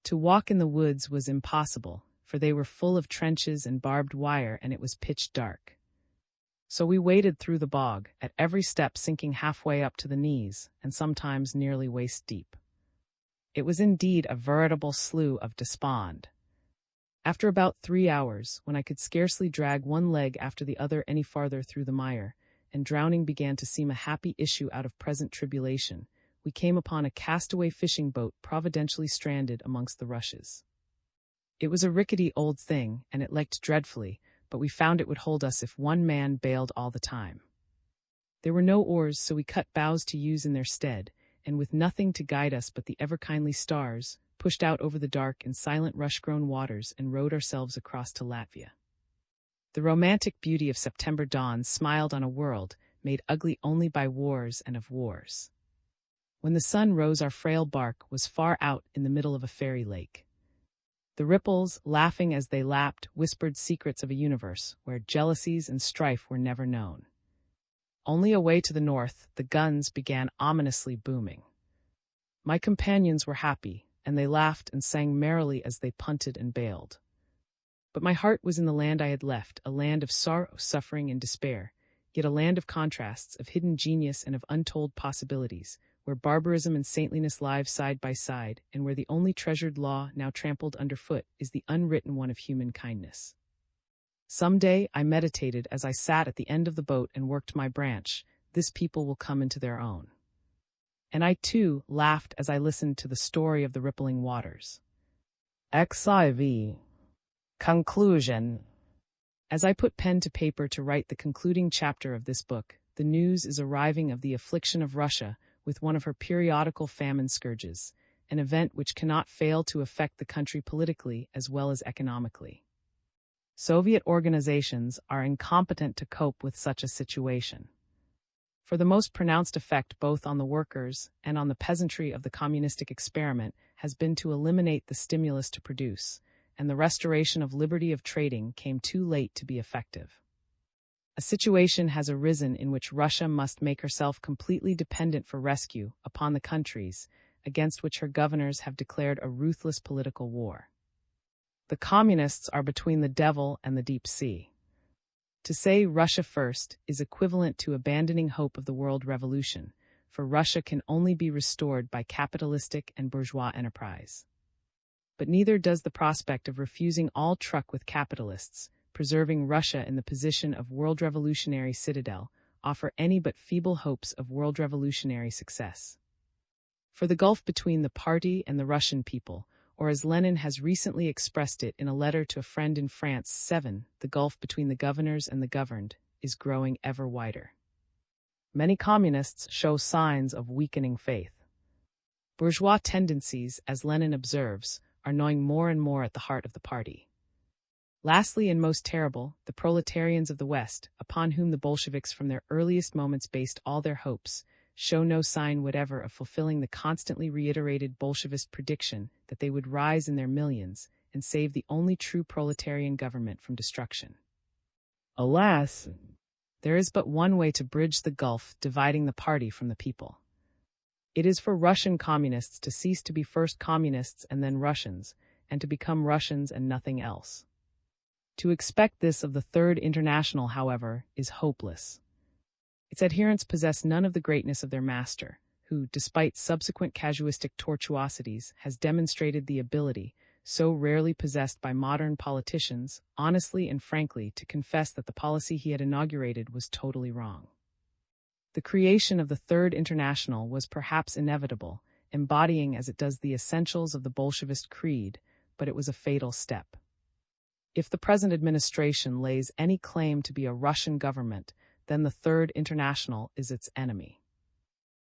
To walk in the woods was impossible, for they were full of trenches and barbed wire, and it was pitch dark. So we waded through the bog, at every step sinking halfway up to the knees, and sometimes nearly waist deep. It was indeed a veritable slough of despond. After about 3 hours, when I could scarcely drag one leg after the other any farther through the mire, and drowning began to seem a happy issue out of present tribulation, we came upon a castaway fishing boat providentially stranded amongst the rushes. It was a rickety old thing, and it leaked dreadfully, but we found it would hold us if one man bailed all the time. There were no oars, so we cut boughs to use in their stead, and with nothing to guide us but the ever-kindly stars, pushed out over the dark and silent rush-grown waters and rowed ourselves across to Latvia. The romantic beauty of September dawn smiled on a world made ugly only by wars and of wars. When the sun rose, our frail bark was far out in the middle of a fairy lake. The ripples, laughing as they lapped, whispered secrets of a universe where jealousies and strife were never known. Only away to the north, the guns began ominously booming. My companions were happy, and they laughed and sang merrily as they punted and bailed. But my heart was in the land I had left, a land of sorrow, suffering, and despair, yet a land of contrasts, of hidden genius and of untold possibilities, where barbarism and saintliness live side by side, and where the only treasured law now trampled underfoot is the unwritten one of human kindness. Some day, I meditated as I sat at the end of the boat and worked my branch, this people will come into their own. And I, too, laughed as I listened to the story of the rippling waters. XIV. Conclusion. As I put pen to paper to write the concluding chapter of this book, the news is arriving of the affliction of Russia with one of her periodical famine scourges, an event which cannot fail to affect the country politically as well as economically. Soviet organizations are incompetent to cope with such a situation. For the most pronounced effect both on the workers and on the peasantry of the communistic experiment has been to eliminate the stimulus to produce, and the restoration of liberty of trading came too late to be effective. A situation has arisen in which Russia must make herself completely dependent for rescue upon the countries against which her governors have declared a ruthless political war. The communists are between the devil and the deep sea. To say Russia first is equivalent to abandoning hope of the world revolution, for Russia can only be restored by capitalistic and bourgeois enterprise. But neither does the prospect of refusing all truck with capitalists, preserving Russia in the position of world revolutionary citadel, offer any but feeble hopes of world revolutionary success. For the gulf between the party and the Russian people, or as Lenin has recently expressed it in a letter to a friend in France, 7, the gulf between the governors and the governed is growing ever wider. Many communists show signs of weakening faith. Bourgeois tendencies, as Lenin observes, are gnawing more and more at the heart of the party. Lastly, and most terrible, the proletarians of the West, upon whom the Bolsheviks from their earliest moments based all their hopes, show no sign whatever of fulfilling the constantly reiterated Bolshevist prediction that they would rise in their millions and save the only true proletarian government from destruction. Alas, there is but one way to bridge the gulf dividing the party from the people. It is for Russian communists to cease to be first communists and then Russians, and to become Russians and nothing else. To expect this of the Third International, however, is hopeless. Its adherents possess none of the greatness of their master, who, despite subsequent casuistic tortuosities, has demonstrated the ability, so rarely possessed by modern politicians, honestly and frankly to confess that the policy he had inaugurated was totally wrong. The creation of the Third International was perhaps inevitable, embodying as it does the essentials of the Bolshevist creed, but it was a fatal step. If the present administration lays any claim to be a Russian government, then the Third International is its enemy.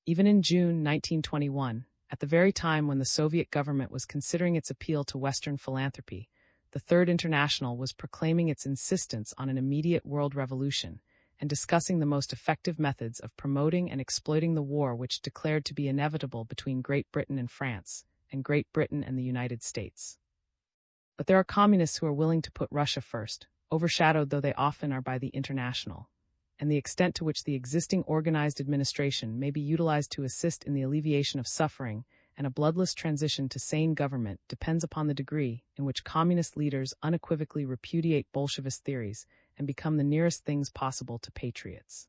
Even in June 1921, at the very time when the Soviet government was considering its appeal to Western philanthropy, the Third International was proclaiming its insistence on an immediate world revolution and discussing the most effective methods of promoting and exploiting the war which declared to be inevitable between Great Britain and France, and Great Britain and the United States. But there are communists who are willing to put Russia first, overshadowed though they often are by the International, and the extent to which the existing organized administration may be utilized to assist in the alleviation of suffering and a bloodless transition to sane government depends upon the degree in which communist leaders unequivocally repudiate Bolshevist theories and become the nearest things possible to patriots.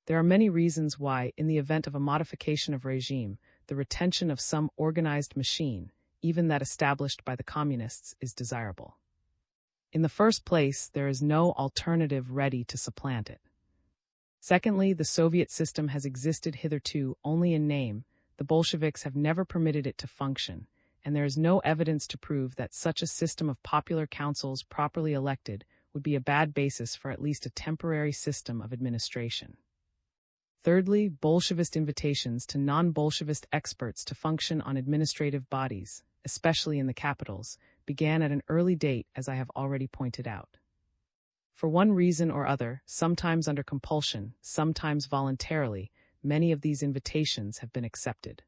There are many reasons why, in the event of a modification of regime, the retention of some organized machine, even that established by the communists, is desirable. In the first place, there is no alternative ready to supplant it. Secondly, the Soviet system has existed hitherto only in name. The Bolsheviks have never permitted it to function, and there is no evidence to prove that such a system of popular councils properly elected would be a bad basis for at least a temporary system of administration. Thirdly, Bolshevist invitations to non-Bolshevist experts to function on administrative bodies, especially in the capitals, began at an early date, as I have already pointed out. For one reason or other, sometimes under compulsion, sometimes voluntarily, many of these invitations have been accepted.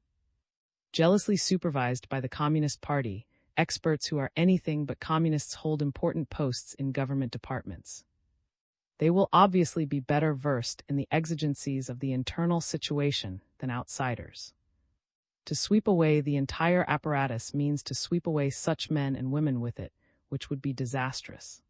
Jealously supervised by the Communist Party, experts who are anything but communists hold important posts in government departments. They will obviously be better versed in the exigencies of the internal situation than outsiders. To sweep away the entire apparatus means to sweep away such men and women with it, which would be disastrous.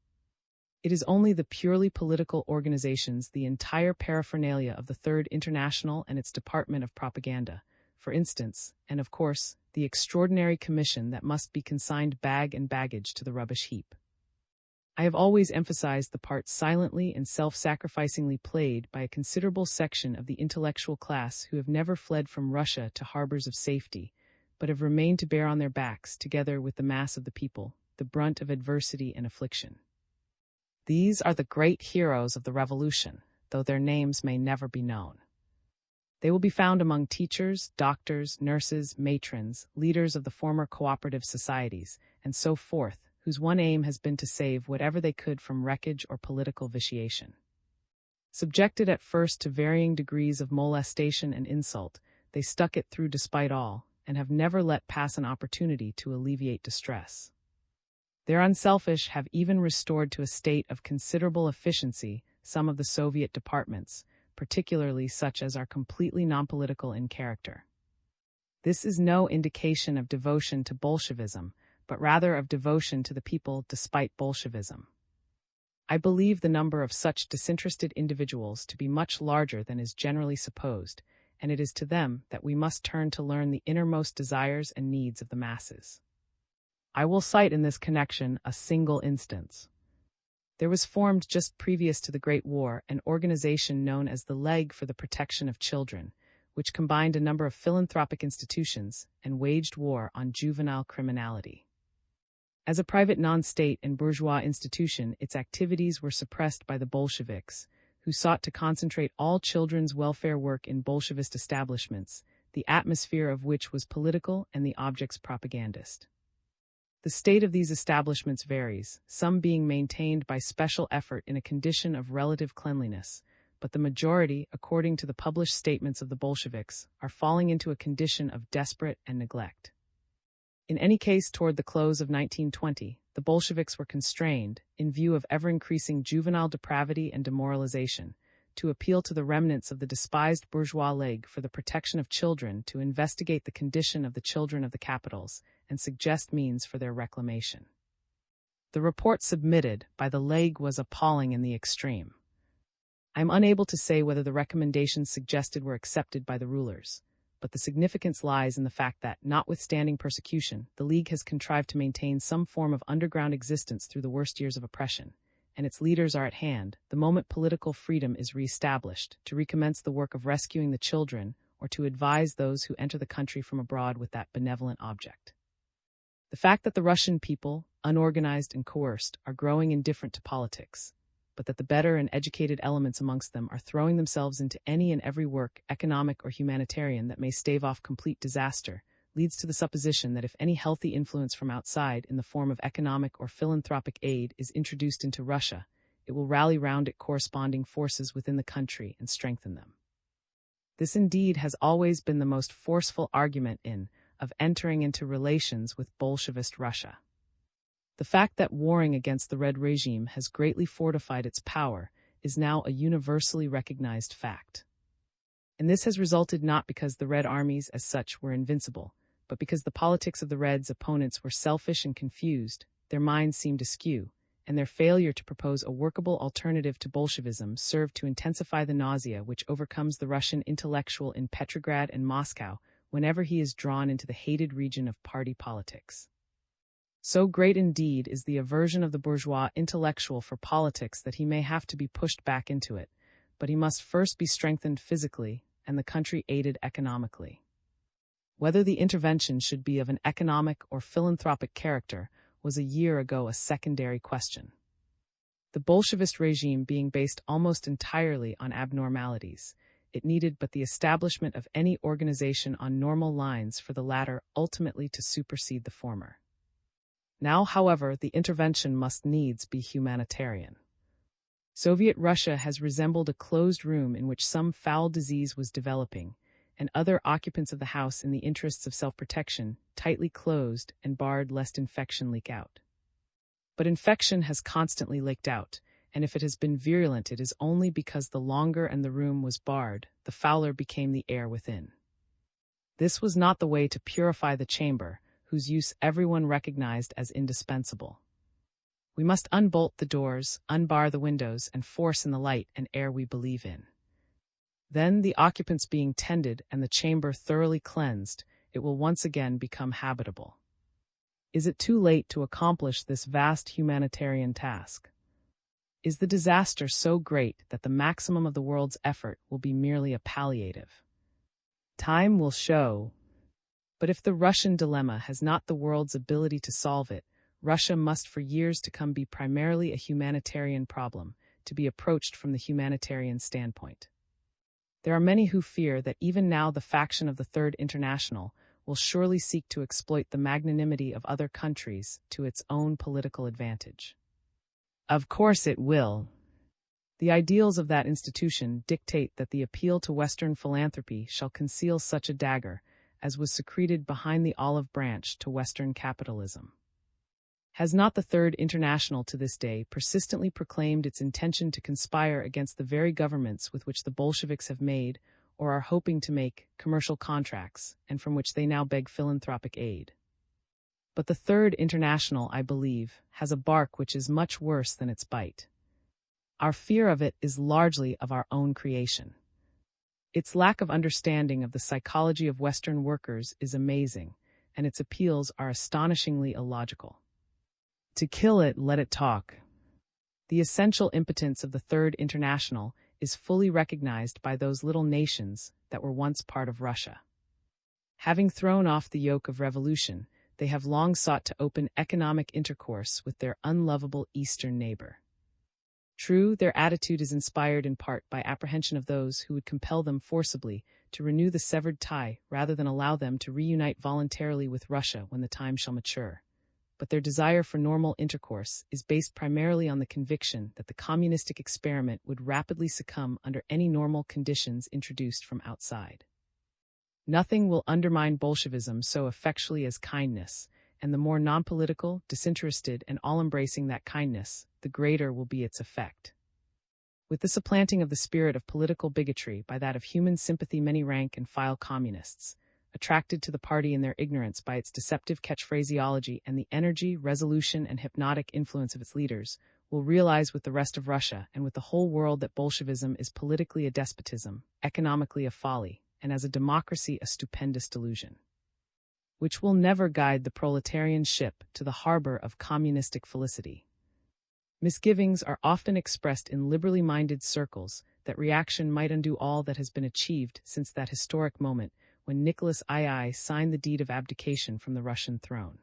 It is only the purely political organizations, the entire paraphernalia of the Third International and its Department of Propaganda, for instance, and of course, the extraordinary commission that must be consigned bag and baggage to the rubbish heap. I have always emphasized the part silently and self-sacrificingly played by a considerable section of the intellectual class who have never fled from Russia to harbors of safety, but have remained to bear on their backs, together with the mass of the people, the brunt of adversity and affliction. These are the great heroes of the revolution, though their names may never be known. They will be found among teachers, doctors, nurses, matrons, leaders of the former cooperative societies, and so forth, whose one aim has been to save whatever they could from wreckage or political vitiation. Subjected at first to varying degrees of molestation and insult, they stuck it through despite all, and have never let pass an opportunity to alleviate distress. Their unselfish have even restored to a state of considerable efficiency some of the Soviet departments, particularly such as are completely non-political in character. This is no indication of devotion to Bolshevism, but rather of devotion to the people despite Bolshevism. I believe the number of such disinterested individuals to be much larger than is generally supposed, and it is to them that we must turn to learn the innermost desires and needs of the masses. I will cite in this connection a single instance. There was formed just previous to the Great War an organization known as the League for the Protection of Children, which combined a number of philanthropic institutions and waged war on juvenile criminality. As a private non-state and bourgeois institution, its activities were suppressed by the Bolsheviks, who sought to concentrate all children's welfare work in Bolshevist establishments, the atmosphere of which was political and the objects propagandist. The state of these establishments varies, some being maintained by special effort in a condition of relative cleanliness, but the majority, according to the published statements of the Bolsheviks, are falling into a condition of desperate and neglect. In any case, toward the close of 1920, the Bolsheviks were constrained, in view of ever-increasing juvenile depravity and demoralization, to appeal to the remnants of the despised bourgeois League for the Protection of Children to investigate the condition of the children of the capitals and suggest means for their reclamation. The report submitted by the League was appalling in the extreme. I am unable to say whether the recommendations suggested were accepted by the rulers, but the significance lies in the fact that, notwithstanding persecution, the League has contrived to maintain some form of underground existence through the worst years of oppression, and its leaders are at hand, the moment political freedom is re-established, to recommence the work of rescuing the children or to advise those who enter the country from abroad with that benevolent object. The fact that the Russian people, unorganized and coerced, are growing indifferent to politics, but that the better and educated elements amongst them are throwing themselves into any and every work, economic or humanitarian, that may stave off complete disaster, leads to the supposition that if any healthy influence from outside in the form of economic or philanthropic aid is introduced into Russia, it will rally round it corresponding forces within the country and strengthen them. This indeed has always been the most forceful argument of entering into relations with Bolshevist Russia. The fact that warring against the Red regime has greatly fortified its power is now a universally recognized fact. And this has resulted not because the Red armies as such were invincible, but because the politics of the Reds' opponents were selfish and confused, their minds seemed askew, and their failure to propose a workable alternative to Bolshevism served to intensify the nausea which overcomes the Russian intellectual in Petrograd and Moscow whenever he is drawn into the hated region of party politics. So great indeed is the aversion of the bourgeois intellectual for politics that he may have to be pushed back into it, but he must first be strengthened physically and the country aided economically. Whether the intervention should be of an economic or philanthropic character was a year ago a secondary question. The Bolshevist regime being based almost entirely on abnormalities, it needed but the establishment of any organization on normal lines for the latter ultimately to supersede the former. Now, however, the intervention must needs be humanitarian. Soviet Russia has resembled a closed room in which some foul disease was developing, and other occupants of the house, in the interests of self-protection, tightly closed and barred lest infection leak out. But infection has constantly leaked out, and if it has been virulent, it is only because the longer and the room was barred, the fouler became the air within. This was not the way to purify the chamber, whose use everyone recognized as indispensable. We must unbolt the doors, unbar the windows, and force in the light and air we believe in. Then, the occupants being tended and the chamber thoroughly cleansed, it will once again become habitable. Is it too late to accomplish this vast humanitarian task? Is the disaster so great that the maximum of the world's effort will be merely a palliative? Time will show. But if the Russian dilemma has not the world's ability to solve it, Russia must for years to come be primarily a humanitarian problem, to be approached from the humanitarian standpoint. There are many who fear that even now the faction of the Third International will surely seek to exploit the magnanimity of other countries to its own political advantage. Of course it will. The ideals of that institution dictate that the appeal to Western philanthropy shall conceal such a dagger as was secreted behind the olive branch to Western capitalism. Has not the Third International to this day persistently proclaimed its intention to conspire against the very governments with which the Bolsheviks have made, or are hoping to make, commercial contracts, and from which they now beg philanthropic aid? But the Third International, I believe, has a bark which is much worse than its bite. Our fear of it is largely of our own creation. Its lack of understanding of the psychology of Western workers is amazing, and its appeals are astonishingly illogical. To kill it, let it talk. The essential impotence of the Third International is fully recognized by those little nations that were once part of Russia. Having thrown off the yoke of revolution, they have long sought to open economic intercourse with their unlovable eastern neighbor. True, their attitude is inspired in part by apprehension of those who would compel them forcibly to renew the severed tie rather than allow them to reunite voluntarily with Russia when the time shall mature. But their desire for normal intercourse is based primarily on the conviction that the communistic experiment would rapidly succumb under any normal conditions introduced from outside. Nothing will undermine Bolshevism so effectually as kindness, and the more non-political, disinterested, and all-embracing that kindness, the greater will be its effect. With the supplanting of the spirit of political bigotry by that of human sympathy, many rank and file communists, attracted to the party in their ignorance by its deceptive catchphraseology and the energy, resolution, and hypnotic influence of its leaders, will realize with the rest of Russia and with the whole world that Bolshevism is politically a despotism, economically a folly, and as a democracy a stupendous delusion, which will never guide the proletarian ship to the harbor of communistic felicity. Misgivings are often expressed in liberally minded circles that reaction might undo all that has been achieved since that historic moment when Nicholas II signed the deed of abdication from the Russian throne.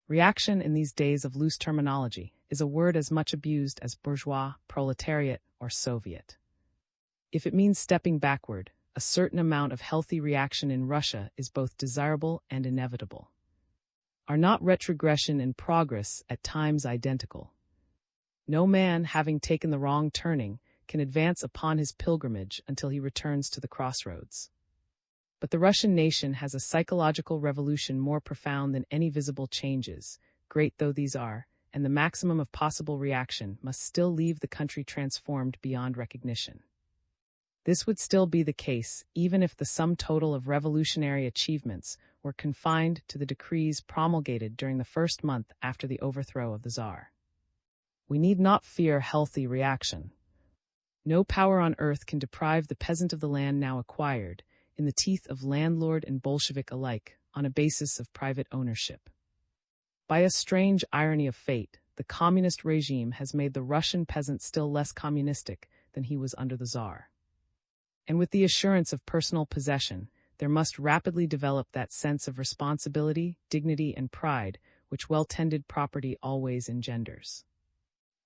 Reaction in these days of loose terminology is a word as much abused as bourgeois, proletariat, or Soviet. If it means stepping backward, a certain amount of healthy reaction in Russia is both desirable and inevitable. Are not retrogression and progress at times identical? No man, having taken the wrong turning, can advance upon his pilgrimage until he returns to the crossroads. But the Russian nation has a psychological revolution more profound than any visible changes, great though these are, and the maximum of possible reaction must still leave the country transformed beyond recognition. This would still be the case even if the sum total of revolutionary achievements were confined to the decrees promulgated during the first month after the overthrow of the Tsar. We need not fear healthy reaction. No power on earth can deprive the peasant of the land now acquired, in the teeth of landlord and Bolshevik alike, on a basis of private ownership. By a strange irony of fate, the communist regime has made the Russian peasant still less communistic than he was under the Tsar. And with the assurance of personal possession, there must rapidly develop that sense of responsibility, dignity, and pride which well-tended property always engenders.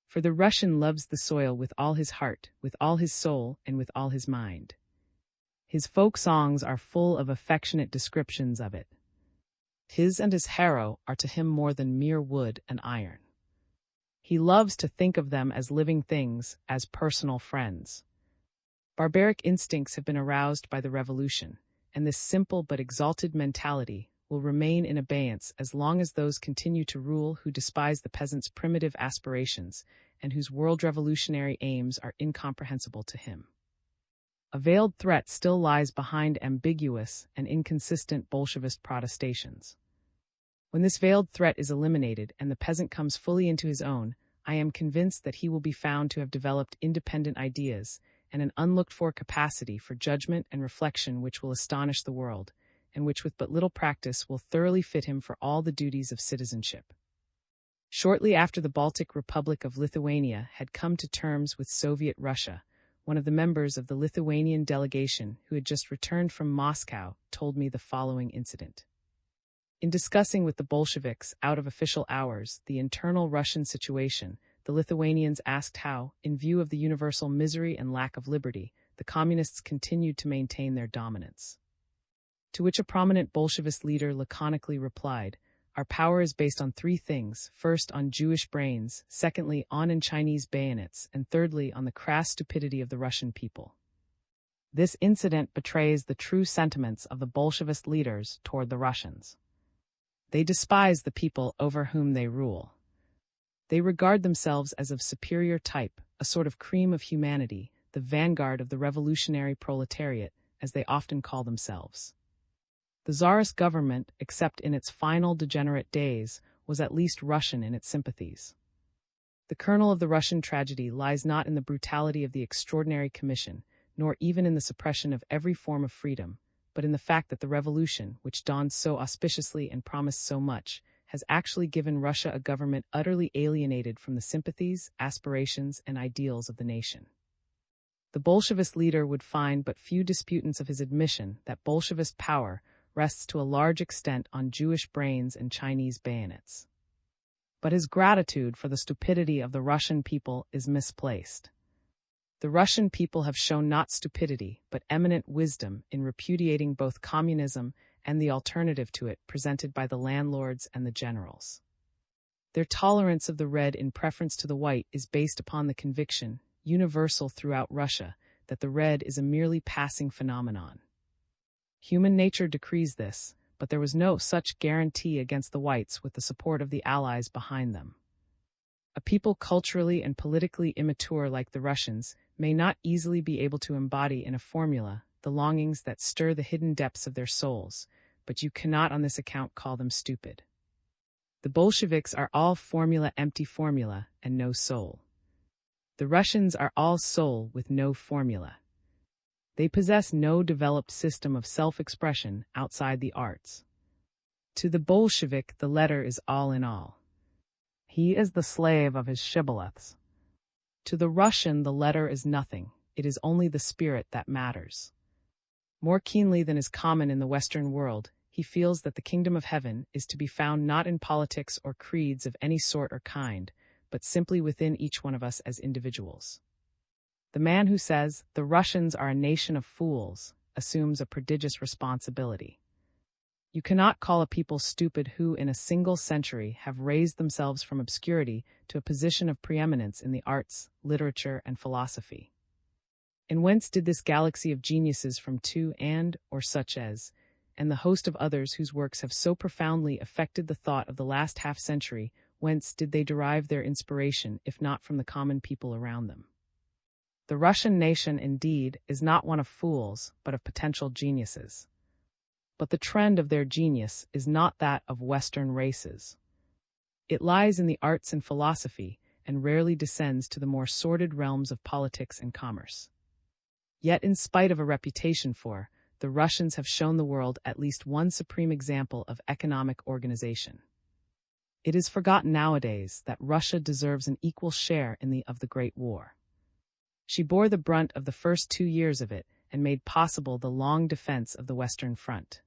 For the Russian loves the soil with all his heart, with all his soul, and with all his mind. His folk songs are full of affectionate descriptions of it. His and his harrow are to him more than mere wood and iron. He loves to think of them as living things, as personal friends. Barbaric instincts have been aroused by the revolution, and this simple but exalted mentality will remain in abeyance as long as those continue to rule who despise the peasant's primitive aspirations and whose world revolutionary aims are incomprehensible to him. A veiled threat still lies behind ambiguous and inconsistent Bolshevist protestations. When this veiled threat is eliminated and the peasant comes fully into his own, I am convinced that he will be found to have developed independent ideas and an unlooked-for capacity for judgment and reflection which will astonish the world, and which with but little practice will thoroughly fit him for all the duties of citizenship. Shortly after the Baltic Republic of Lithuania had come to terms with Soviet Russia, one of the members of the Lithuanian delegation who had just returned from Moscow told me the following incident. In discussing with the Bolsheviks out of official hours the internal Russian situation, the Lithuanians asked how, in view of the universal misery and lack of liberty, the communists continued to maintain their dominance. To which a prominent Bolshevist leader laconically replied, "Our power is based on three things: first, on Jewish brains; secondly, on Chinese bayonets; and thirdly, on the crass stupidity of the Russian people." This incident betrays the true sentiments of the Bolshevist leaders toward the Russians. They despise the people over whom they rule. They regard themselves as of superior type, a sort of cream of humanity, the vanguard of the revolutionary proletariat, as they often call themselves. The Tsarist government, except in its final degenerate days, was at least Russian in its sympathies. The kernel of the Russian tragedy lies not in the brutality of the Extraordinary Commission, nor even in the suppression of every form of freedom, but in the fact that the revolution, which dawned so auspiciously and promised so much, has actually given Russia a government utterly alienated from the sympathies, aspirations, and ideals of the nation. The Bolshevist leader would find but few disputants of his admission that Bolshevist power rests to a large extent on Jewish brains and Chinese bayonets. But his gratitude for the stupidity of the Russian people is misplaced. The Russian people have shown not stupidity, but eminent wisdom in repudiating both communism and the alternative to it presented by the landlords and the generals. Their tolerance of the red in preference to the white is based upon the conviction, universal throughout Russia, that the red is a merely passing phenomenon. Human nature decrees this, but there was no such guarantee against the whites with the support of the Allies behind them. A people culturally and politically immature like the Russians may not easily be able to embody in a formula the longings that stir the hidden depths of their souls, but you cannot on this account call them stupid. The Bolsheviks are all formula, empty formula, and no soul. The Russians are all soul with no formula. They possess no developed system of self-expression outside the arts. To the Bolshevik, the letter is all in all. He is the slave of his shibboleths. To the Russian, the letter is nothing. It is only the spirit that matters. More keenly than is common in the Western world, he feels that the kingdom of heaven is to be found not in politics or creeds of any sort or kind, but simply within each one of us as individuals. The man who says, "The Russians are a nation of fools," assumes a prodigious responsibility. You cannot call a people stupid who, in a single century, have raised themselves from obscurity to a position of preeminence in the arts, literature, and philosophy. And whence did this galaxy of geniuses from two or such as, and the host of others whose works have so profoundly affected the thought of the last half-century, whence did they derive their inspiration, if not from the common people around them? The Russian nation, indeed, is not one of fools, but of potential geniuses. But the trend of their genius is not that of Western races. It lies in the arts and philosophy, and rarely descends to the more sordid realms of politics and commerce. Yet, in spite of a reputation for, the Russians have shown the world at least one supreme example of economic organization. It is forgotten nowadays that Russia deserves an equal share in the Great War. She bore the brunt of the first 2 years of it, and made possible the long defense of the Western Front.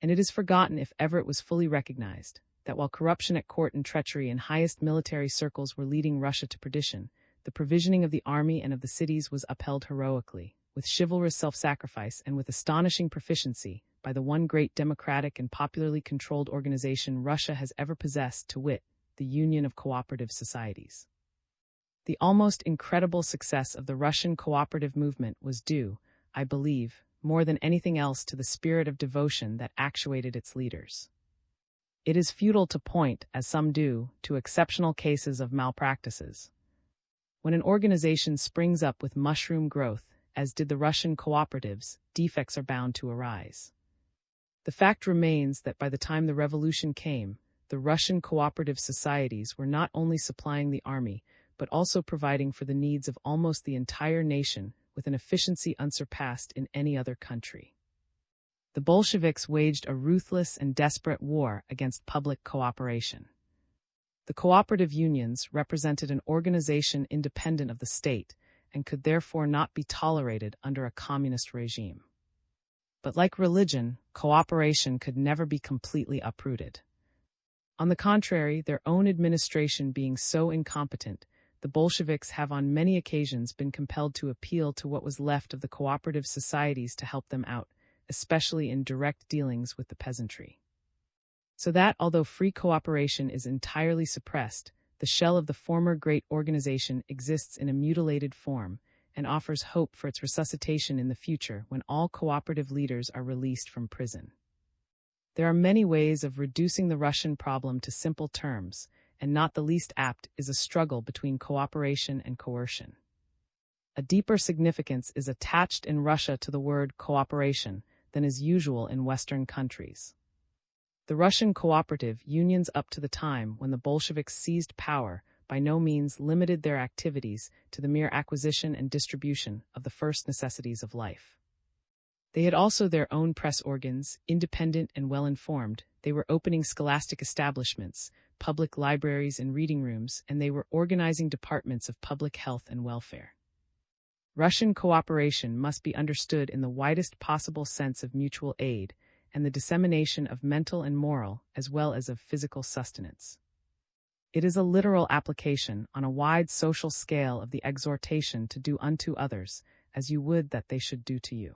And it is forgotten, if ever it was fully recognized, that while corruption at court and treachery in highest military circles were leading Russia to perdition, the provisioning of the army and of the cities was upheld heroically, with chivalrous self-sacrifice and with astonishing proficiency, by the one great democratic and popularly controlled organization Russia has ever possessed, to wit, the Union of Cooperative Societies. The almost incredible success of the Russian cooperative movement was due, I believe, more than anything else to the spirit of devotion that actuated its leaders. It is futile to point, as some do, to exceptional cases of malpractices. When an organization springs up with mushroom growth, as did the Russian cooperatives, defects are bound to arise. The fact remains that by the time the revolution came, the Russian cooperative societies were not only supplying the army, but also providing for the needs of almost the entire nation with an efficiency unsurpassed in any other country. The Bolsheviks waged a ruthless and desperate war against public cooperation. The cooperative unions represented an organization independent of the state and could therefore not be tolerated under a communist regime. But like religion, cooperation could never be completely uprooted. On the contrary, their own administration being so incompetent, the Bolsheviks have on many occasions been compelled to appeal to what was left of the cooperative societies to help them out, especially in direct dealings with the peasantry. So that, although free cooperation is entirely suppressed, the shell of the former great organization exists in a mutilated form and offers hope for its resuscitation in the future when all cooperative leaders are released from prison. There are many ways of reducing the Russian problem to simple terms, and not the least apt is a struggle between cooperation and coercion. A deeper significance is attached in Russia to the word cooperation than is usual in Western countries. The Russian cooperative unions up to the time when the Bolsheviks seized power by no means limited their activities to the mere acquisition and distribution of the first necessities of life. They had also their own press organs, independent and well-informed. They were opening scholastic establishments, public libraries and reading rooms, and they were organizing departments of public health and welfare. Russian cooperation must be understood in the widest possible sense of mutual aid and the dissemination of mental and moral as well as of physical sustenance. It is a literal application on a wide social scale of the exhortation to do unto others as you would that they should do to you.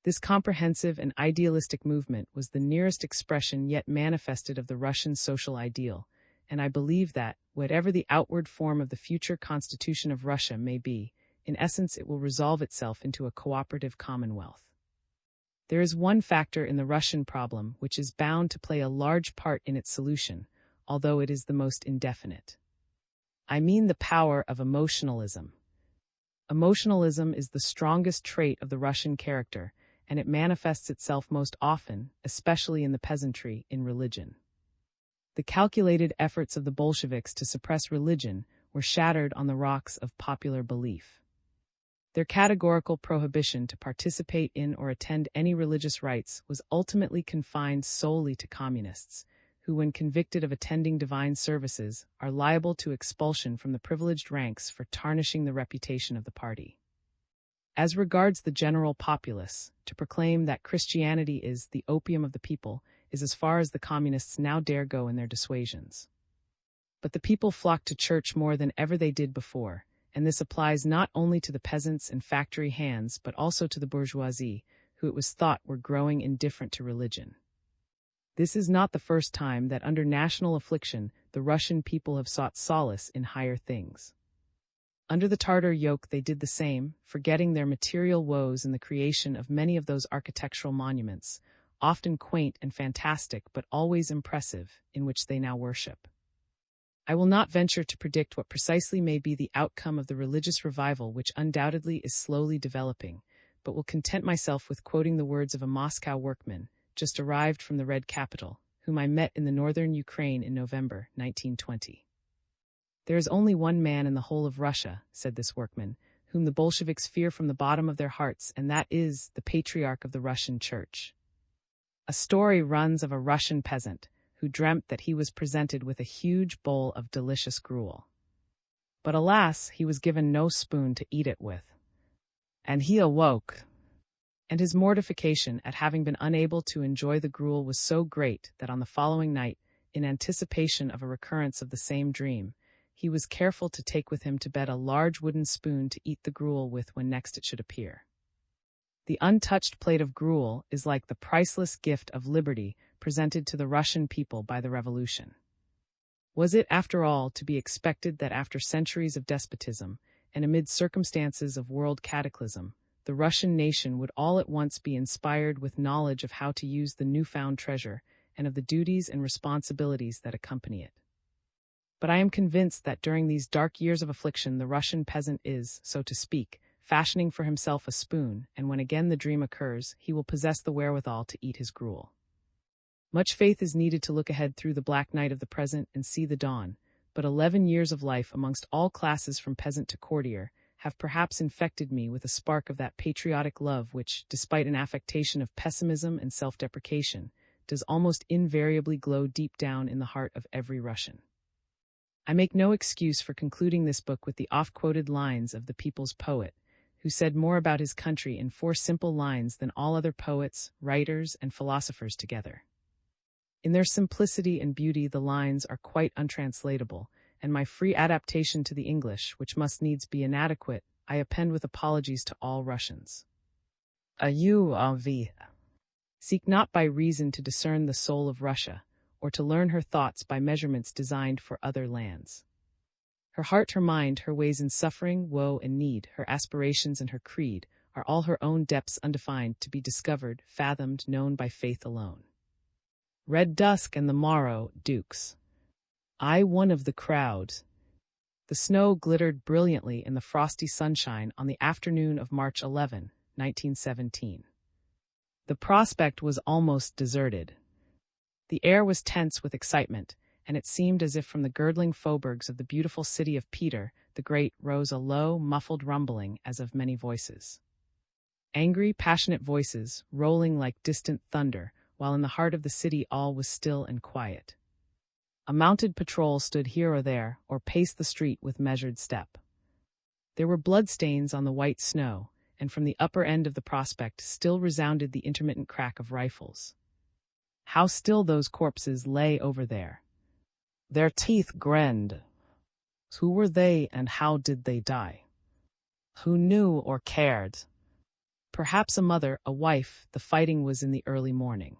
This comprehensive and idealistic movement was the nearest expression yet manifested of the Russian social ideal, and I believe that, whatever the outward form of the future constitution of Russia may be, in essence it will resolve itself into a cooperative commonwealth. There is one factor in the Russian problem which is bound to play a large part in its solution, although it is the most indefinite. I mean the power of emotionalism. Emotionalism is the strongest trait of the Russian character, and it manifests itself most often, especially in the peasantry, in religion. The calculated efforts of the Bolsheviks to suppress religion were shattered on the rocks of popular belief. Their categorical prohibition to participate in or attend any religious rites was ultimately confined solely to communists, who, when convicted of attending divine services, are liable to expulsion from the privileged ranks for tarnishing the reputation of the party. As regards the general populace, to proclaim that Christianity is the opium of the people is as far as the communists now dare go in their dissuasions. But the people flock to church more than ever they did before, and this applies not only to the peasants and factory hands but also to the bourgeoisie, who it was thought were growing indifferent to religion. This is not the first time that under national affliction the Russian people have sought solace in higher things. Under the Tartar yoke they did the same, forgetting their material woes in the creation of many of those architectural monuments, often quaint and fantastic but always impressive, in which they now worship. I will not venture to predict what precisely may be the outcome of the religious revival which undoubtedly is slowly developing, but will content myself with quoting the words of a Moscow workman, just arrived from the Red Capital, whom I met in the northern Ukraine in November 1920. There is only one man in the whole of Russia, said this workman, whom the Bolsheviks fear from the bottom of their hearts, and that is the Patriarch of the Russian Church. A story runs of a Russian peasant who dreamt that he was presented with a huge bowl of delicious gruel. But alas, he was given no spoon to eat it with. And he awoke, and his mortification at having been unable to enjoy the gruel was so great that on the following night, in anticipation of a recurrence of the same dream, he was careful to take with him to bed a large wooden spoon to eat the gruel with when next it should appear. The untouched plate of gruel is like the priceless gift of liberty presented to the Russian people by the revolution. Was it, after all, to be expected that after centuries of despotism, and amid circumstances of world cataclysm, the Russian nation would all at once be inspired with knowledge of how to use the newfound treasure and of the duties and responsibilities that accompany it? But I am convinced that during these dark years of affliction the Russian peasant is, so to speak, fashioning for himself a spoon, and when again the dream occurs, he will possess the wherewithal to eat his gruel. Much faith is needed to look ahead through the black night of the present and see the dawn, but 11 years of life amongst all classes from peasant to courtier have perhaps infected me with a spark of that patriotic love which, despite an affectation of pessimism and self-deprecation, does almost invariably glow deep down in the heart of every Russian. I make no excuse for concluding this book with the oft-quoted lines of the people's poet, who said more about his country in 4 simple lines than all other poets, writers, and philosophers together. In their simplicity and beauty the lines are quite untranslatable, and my free adaptation to the English, which must needs be inadequate, I append with apologies to all Russians. Seek not by reason to discern the soul of Russia, or to learn her thoughts by measurements designed for other lands. Her heart, her mind, her ways in suffering, woe, and need, her aspirations and her creed, are all her own depths undefined, to be discovered, fathomed, known by faith alone. Read Dusk and the Morrow, Dukes. I one of the crowd. The snow glittered brilliantly in the frosty sunshine on the afternoon of March 11, 1917. The prospect was almost deserted. The air was tense with excitement, and it seemed as if from the girdling faubourgs of the beautiful city of Peter the Great rose a low, muffled rumbling as of many voices. Angry, passionate voices, rolling like distant thunder, while in the heart of the city all was still and quiet. A mounted patrol stood here or there, or paced the street with measured step. There were bloodstains on the white snow, and from the upper end of the prospect still resounded the intermittent crack of rifles. How still those corpses lay over there! Their teeth grinned. Who were they, and how did they die? Who knew or cared? Perhaps a mother, a wife. The fighting was in the early morning.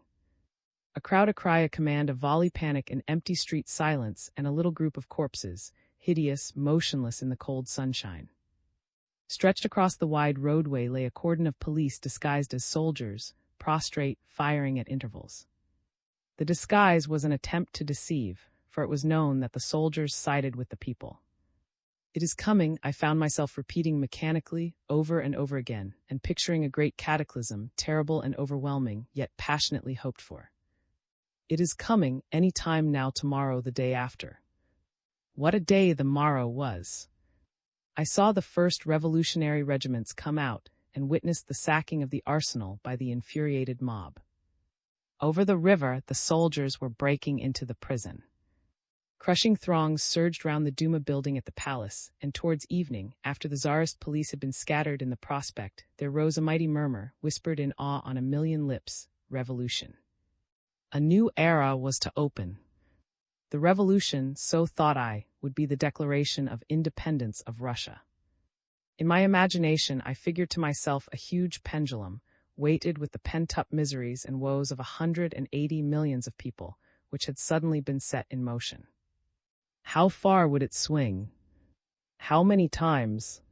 A crowd, a cry, a command, a volley, panic, an empty street, silence, and a little group of corpses, hideous, motionless in the cold sunshine. Stretched across the wide roadway lay a cordon of police disguised as soldiers, prostrate, firing at intervals. The disguise was an attempt to deceive, for it was known that the soldiers sided with the people. It is coming, I found myself repeating mechanically, over and over again, and picturing a great cataclysm, terrible and overwhelming, yet passionately hoped for. It is coming, any time now, tomorrow, the day after. What a day the morrow was! I saw the first revolutionary regiments come out and witnessed the sacking of the arsenal by the infuriated mob. Over the river, the soldiers were breaking into the prison. Crushing throngs surged round the Duma building at the palace, and towards evening, after the Tsarist police had been scattered in the prospect, there rose a mighty murmur, whispered in awe on a million lips: revolution. A new era was to open. The revolution, so thought I, would be the declaration of independence of Russia. In my imagination I figured to myself a huge pendulum, weighted with the pent-up miseries and woes of 180 millions of people, which had suddenly been set in motion. How far would it swing? How many times?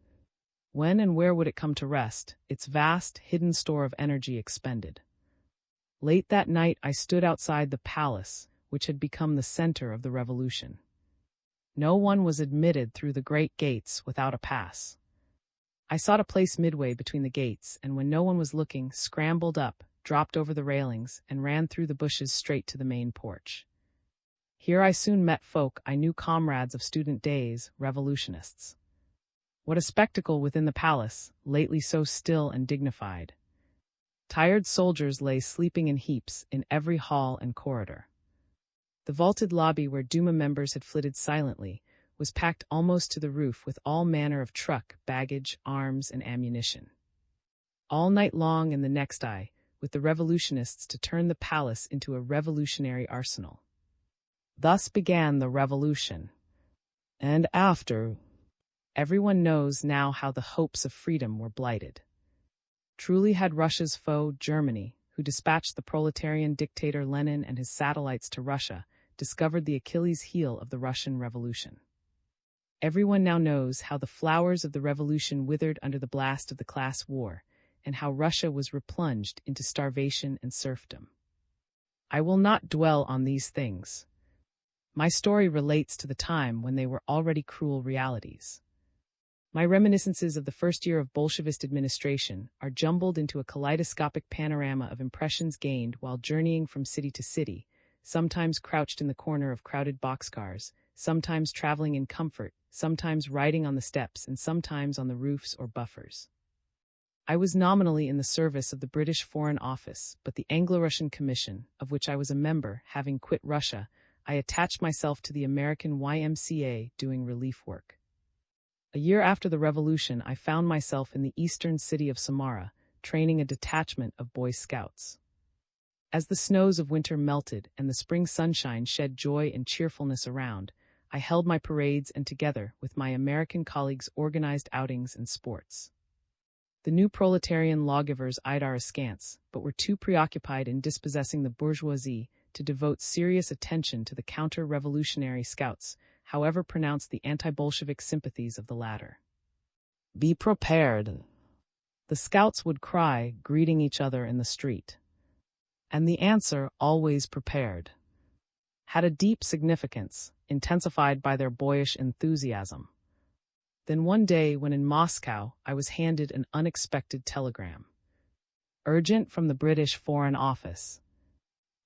When and where would it come to rest, its vast, hidden store of energy expended? Late that night I stood outside the palace, which had become the center of the revolution. No one was admitted through the great gates without a pass. I sought a place midway between the gates, and when no one was looking, scrambled up, dropped over the railings, and ran through the bushes straight to the main porch. Here I soon met folk I knew, comrades of student days, revolutionists. What a spectacle within the palace, lately so still and dignified! Tired soldiers lay sleeping in heaps in every hall and corridor. The vaulted lobby where Duma members had flitted silently was packed almost to the roof with all manner of truck, baggage, arms, and ammunition. All night long and the next eye, with the revolutionists to turn the palace into a revolutionary arsenal. Thus began the revolution. And after, everyone knows now how the hopes of freedom were blighted. Truly had Russia's foe, Germany, who dispatched the proletarian dictator Lenin and his satellites to Russia, discovered the Achilles heel of the Russian Revolution. Everyone now knows how the flowers of the revolution withered under the blast of the class war, and how Russia was replunged into starvation and serfdom. I will not dwell on these things. My story relates to the time when they were already cruel realities. My reminiscences of the first year of Bolshevist administration are jumbled into a kaleidoscopic panorama of impressions gained while journeying from city to city, sometimes crouched in the corner of crowded boxcars, sometimes traveling in comfort, sometimes riding on the steps, and sometimes on the roofs or buffers. I was nominally in the service of the British Foreign Office, but the Anglo-Russian Commission, of which I was a member, having quit Russia, I attached myself to the American YMCA doing relief work. A year after the revolution, I found myself in the eastern city of Samara, training a detachment of Boy Scouts. As the snows of winter melted and the spring sunshine shed joy and cheerfulness around, I held my parades and together with my American colleagues organized outings and sports. The new proletarian lawgivers eyed our askance, but were too preoccupied in dispossessing the bourgeoisie to devote serious attention to the counter-revolutionary scouts, however pronounced the anti-Bolshevik sympathies of the latter. "Be prepared," the scouts would cry, greeting each other in the street. And the answer, "always prepared," had a deep significance, intensified by their boyish enthusiasm. Then one day, when in Moscow, I was handed an unexpected telegram. "Urgent from the British Foreign Office.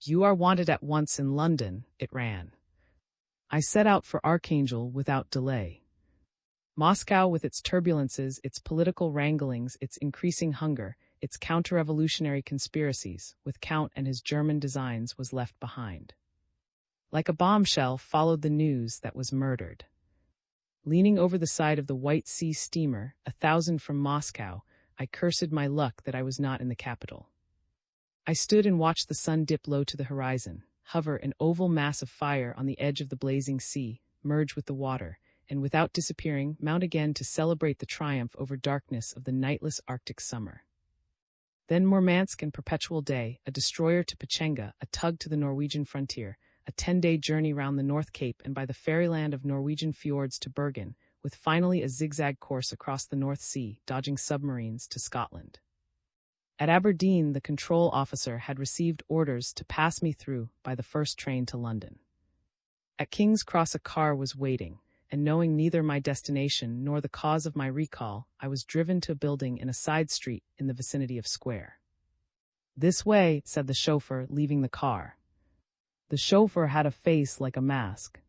You are wanted at once in London," it ran. I set out for Archangel without delay. Moscow, with its turbulences, its political wranglings, its increasing hunger, its counter-revolutionary conspiracies, with Count and his German designs, was left behind. Like a bombshell followed the news that was murdered. Leaning over the side of the White Sea steamer, 1,000 from Moscow, I cursed my luck that I was not in the capital. I stood and watched the sun dip low to the horizon, hover an oval mass of fire on the edge of the blazing sea, merge with the water, and without disappearing, mount again to celebrate the triumph over darkness of the nightless Arctic summer. Then Murmansk and Perpetual Day, a destroyer to Pechenga, a tug to the Norwegian frontier, a 10-day journey round the North Cape and by the fairyland of Norwegian fjords to Bergen, with finally a zigzag course across the North Sea, dodging submarines to Scotland. At Aberdeen, the control officer had received orders to pass me through by the first train to London. At King's Cross a car was waiting, and knowing neither my destination nor the cause of my recall, I was driven to a building in a side street in the vicinity of Square. "This way," said the chauffeur, leaving the car. The chauffeur had a face like a mask.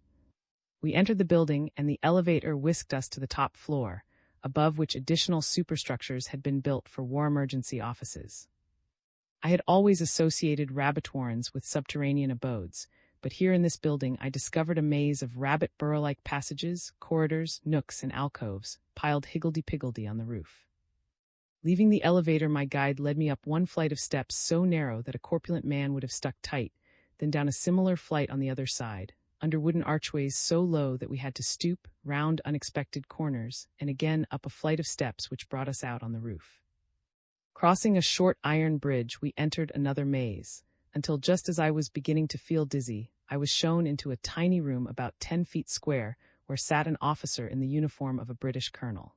We entered the building, and the elevator whisked us to the top floor, above which additional superstructures had been built for war emergency offices. I had always associated rabbit warrens with subterranean abodes, but here in this building I discovered a maze of rabbit burrow-like passages, corridors, nooks, and alcoves, piled higgledy-piggledy on the roof. Leaving the elevator, my guide led me up one flight of steps so narrow that a corpulent man would have stuck tight, then down a similar flight on the other side, under wooden archways so low that we had to stoop, round unexpected corners, and again up a flight of steps which brought us out on the roof. Crossing a short iron bridge, we entered another maze, until just as I was beginning to feel dizzy, I was shown into a tiny room about 10 feet square, where sat an officer in the uniform of a British colonel.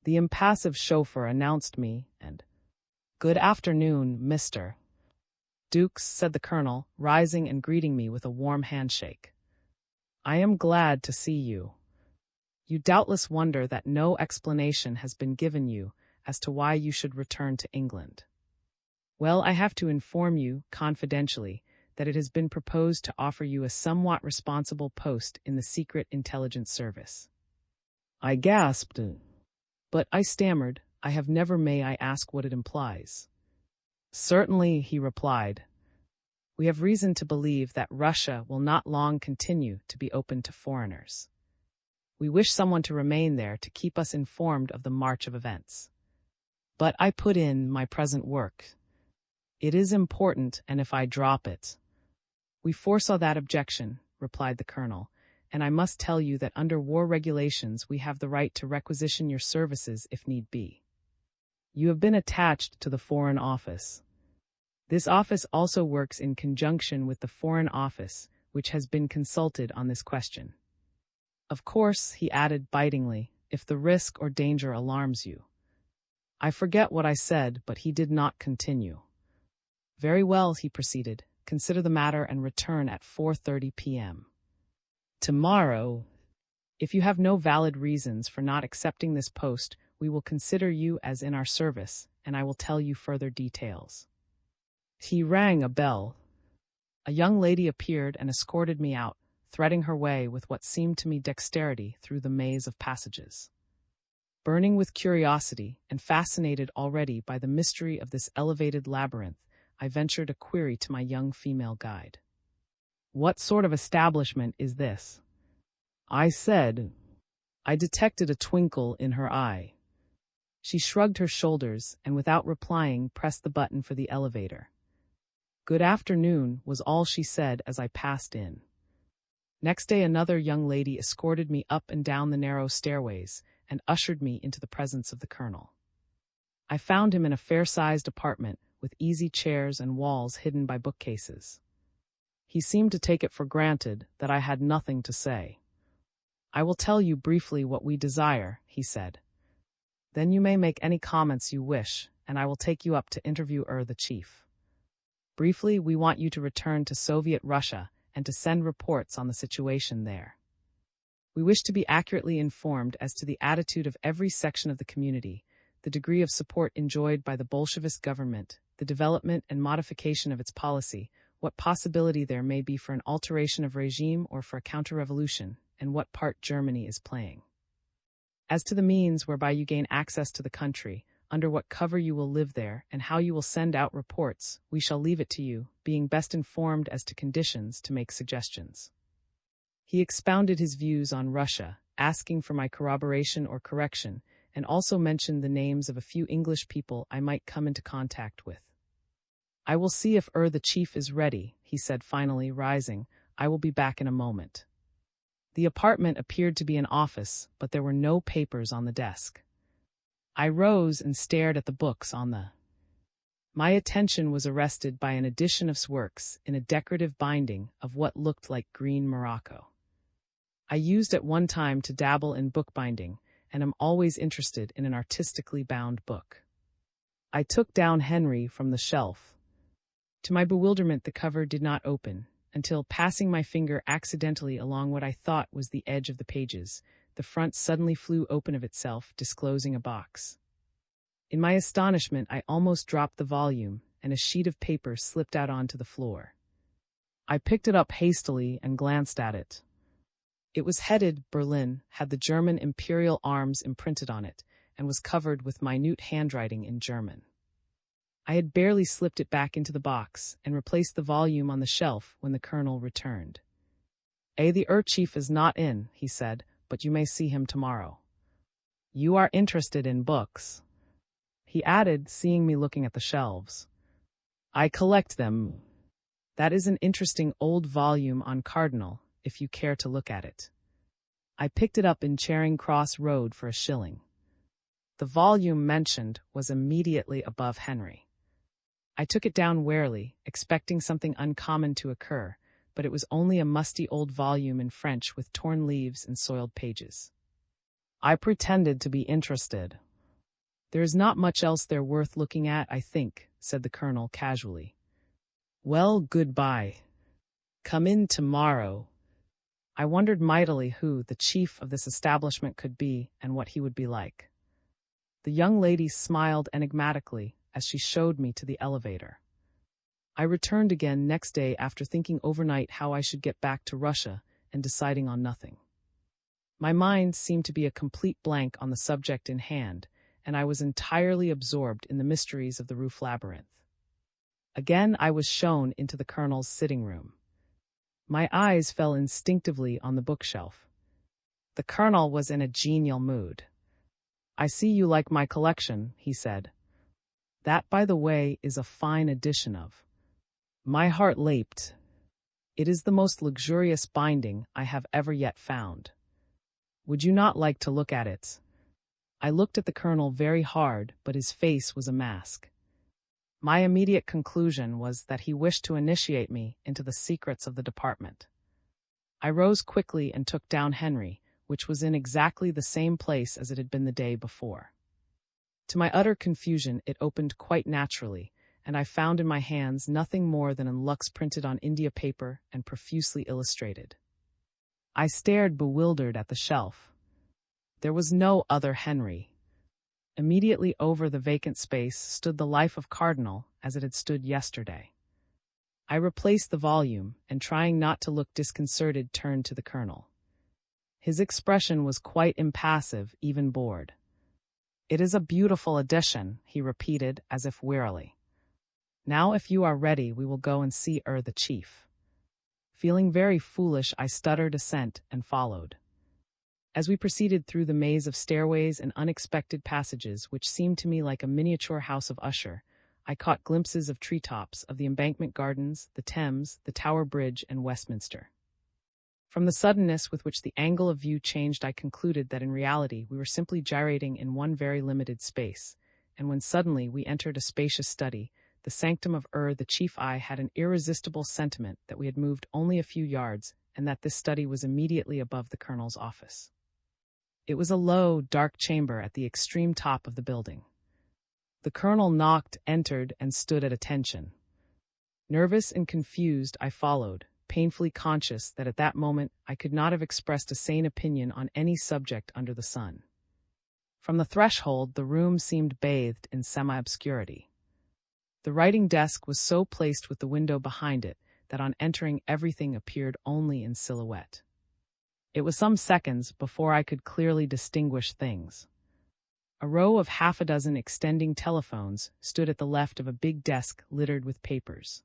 The impassive chauffeur announced me, and, "Good afternoon, Mr. Dukes," said the colonel, rising and greeting me with a warm handshake. "I am glad to see you. You doubtless wonder that no explanation has been given you as to why you should return to England. Well, I have to inform you, confidentially, that it has been proposed to offer you a somewhat responsible post in the Secret Intelligence Service." I gasped, but I stammered, "I have never. May I ask what it implies?" "Certainly," he replied. "We have reason to believe that Russia will not long continue to be open to foreigners. We wish someone to remain there to keep us informed of the march of events." But I put in my present work. It is important, and if I drop it... "We foresaw that objection," replied the colonel, "and I must tell you that under war regulations we have the right to requisition your services if need be. You have been attached to the Foreign Office. This office also works in conjunction with the Foreign Office, which has been consulted on this question. Of course, he added bitingly, if the risk or danger alarms you. I forget what I said, but he did not continue. Very well, he proceeded. Consider the matter and return at 4:30 p.m. Tomorrow. If you have no valid reasons for not accepting this post, we will consider you as in our service, and I will tell you further details. He rang a bell. A young lady appeared and escorted me out, threading her way with what seemed to me dexterity through the maze of passages. Burning with curiosity and fascinated already by the mystery of this elevated labyrinth, I ventured a query to my young female guide. What sort of establishment is this? I said. I detected a twinkle in her eye. She shrugged her shoulders and without replying pressed the button for the elevator. Good afternoon was all she said as I passed in. Next day another young lady escorted me up and down the narrow stairways and ushered me into the presence of the colonel. I found him in a fair-sized apartment with easy chairs and walls hidden by bookcases. He seemed to take it for granted that I had nothing to say. I will tell you briefly what we desire, he said. Then you may make any comments you wish, and I will take you up to interview the chief. Briefly, we want you to return to Soviet Russia and to send reports on the situation there. We wish to be accurately informed as to the attitude of every section of the community, the degree of support enjoyed by the Bolshevist government, the development and modification of its policy, what possibility there may be for an alteration of regime or for a counter-revolution, and what part Germany is playing. As to the means whereby you gain access to the country, under what cover you will live there, and how you will send out reports, we shall leave it to you, being best informed as to conditions to make suggestions. He expounded his views on Russia, asking for my corroboration or correction, and also mentioned the names of a few English people I might come into contact with. I will see if the chief is ready, he said finally, rising. I will be back in a moment. The apartment appeared to be an office, but there were no papers on the desk. I rose and stared at the books on the. My attention was arrested by an edition of works in a decorative binding of what looked like green morocco. I used at one time to dabble in bookbinding, and am always interested in an artistically bound book. I took down Henry from the shelf. To my bewilderment, the cover did not open, until, passing my finger accidentally along what I thought was the edge of the pages, the front suddenly flew open of itself, disclosing a box. In my astonishment, I almost dropped the volume, and a sheet of paper slipped out onto the floor. I picked it up hastily and glanced at it. It was headed Berlin, had the German imperial arms imprinted on it, and was covered with minute handwriting in German. I had barely slipped it back into the box and replaced the volume on the shelf when the colonel returned. The chief is not in, he said, but you may see him tomorrow. You are interested in books, he added, seeing me looking at the shelves. I collect them. That is an interesting old volume on Cardinal, if you care to look at it. I picked it up in Charing Cross Road for £1. The volume mentioned was immediately above Henry. I took it down warily, expecting something uncommon to occur, but it was only a musty old volume in French with torn leaves and soiled pages. I pretended to be interested. There is not much else there worth looking at, I think, said the colonel casually. Well, goodbye. Come in tomorrow. I wondered mightily who the chief of this establishment could be and what he would be like. The young lady smiled enigmatically as she showed me to the elevator. I returned again next day after thinking overnight how I should get back to Russia and deciding on nothing. My mind seemed to be a complete blank on the subject in hand, and I was entirely absorbed in the mysteries of the roof labyrinth. Again I was shown into the colonel's sitting room. My eyes fell instinctively on the bookshelf. The colonel was in a genial mood. I see you like my collection, he said. That, by the way, is a fine edition of. My heart leaped. It is the most luxurious binding I have ever yet found. Would you not like to look at it? I looked at the colonel very hard, but his face was a mask. My immediate conclusion was that he wished to initiate me into the secrets of the department. I rose quickly and took down Henry, which was in exactly the same place as it had been the day before. To my utter confusion, it opened quite naturally, and I found in my hands nothing more than a Lux printed on India paper and profusely illustrated. I stared bewildered at the shelf. There was no other Henry. Immediately over the vacant space stood the life of Cardinal as it had stood yesterday. I replaced the volume, and trying not to look disconcerted, turned to the Colonel. His expression was quite impassive, even bored. "It is a beautiful edition," he repeated, as if wearily. "Now if you are ready, we will go and see the chief." Feeling very foolish, I stuttered assent and followed. As we proceeded through the maze of stairways and unexpected passages, which seemed to me like a miniature house of Usher, I caught glimpses of treetops, of the Embankment Gardens, the Thames, the Tower Bridge, and Westminster. From the suddenness with which the angle of view changed, I concluded that in reality we were simply gyrating in one very limited space, and when suddenly we entered a spacious study, the sanctum of the chief, I had an irresistible sentiment that we had moved only a few yards, and that this study was immediately above the Colonel's office. It was a low, dark chamber at the extreme top of the building. The Colonel knocked, entered, and stood at attention. Nervous and confused, I followed, painfully conscious that at that moment I could not have expressed a sane opinion on any subject under the sun. From the threshold, the room seemed bathed in semi-obscurity. The writing desk was so placed with the window behind it that on entering everything appeared only in silhouette. It was some seconds before I could clearly distinguish things. A row of half a dozen extending telephones stood at the left of a big desk littered with papers.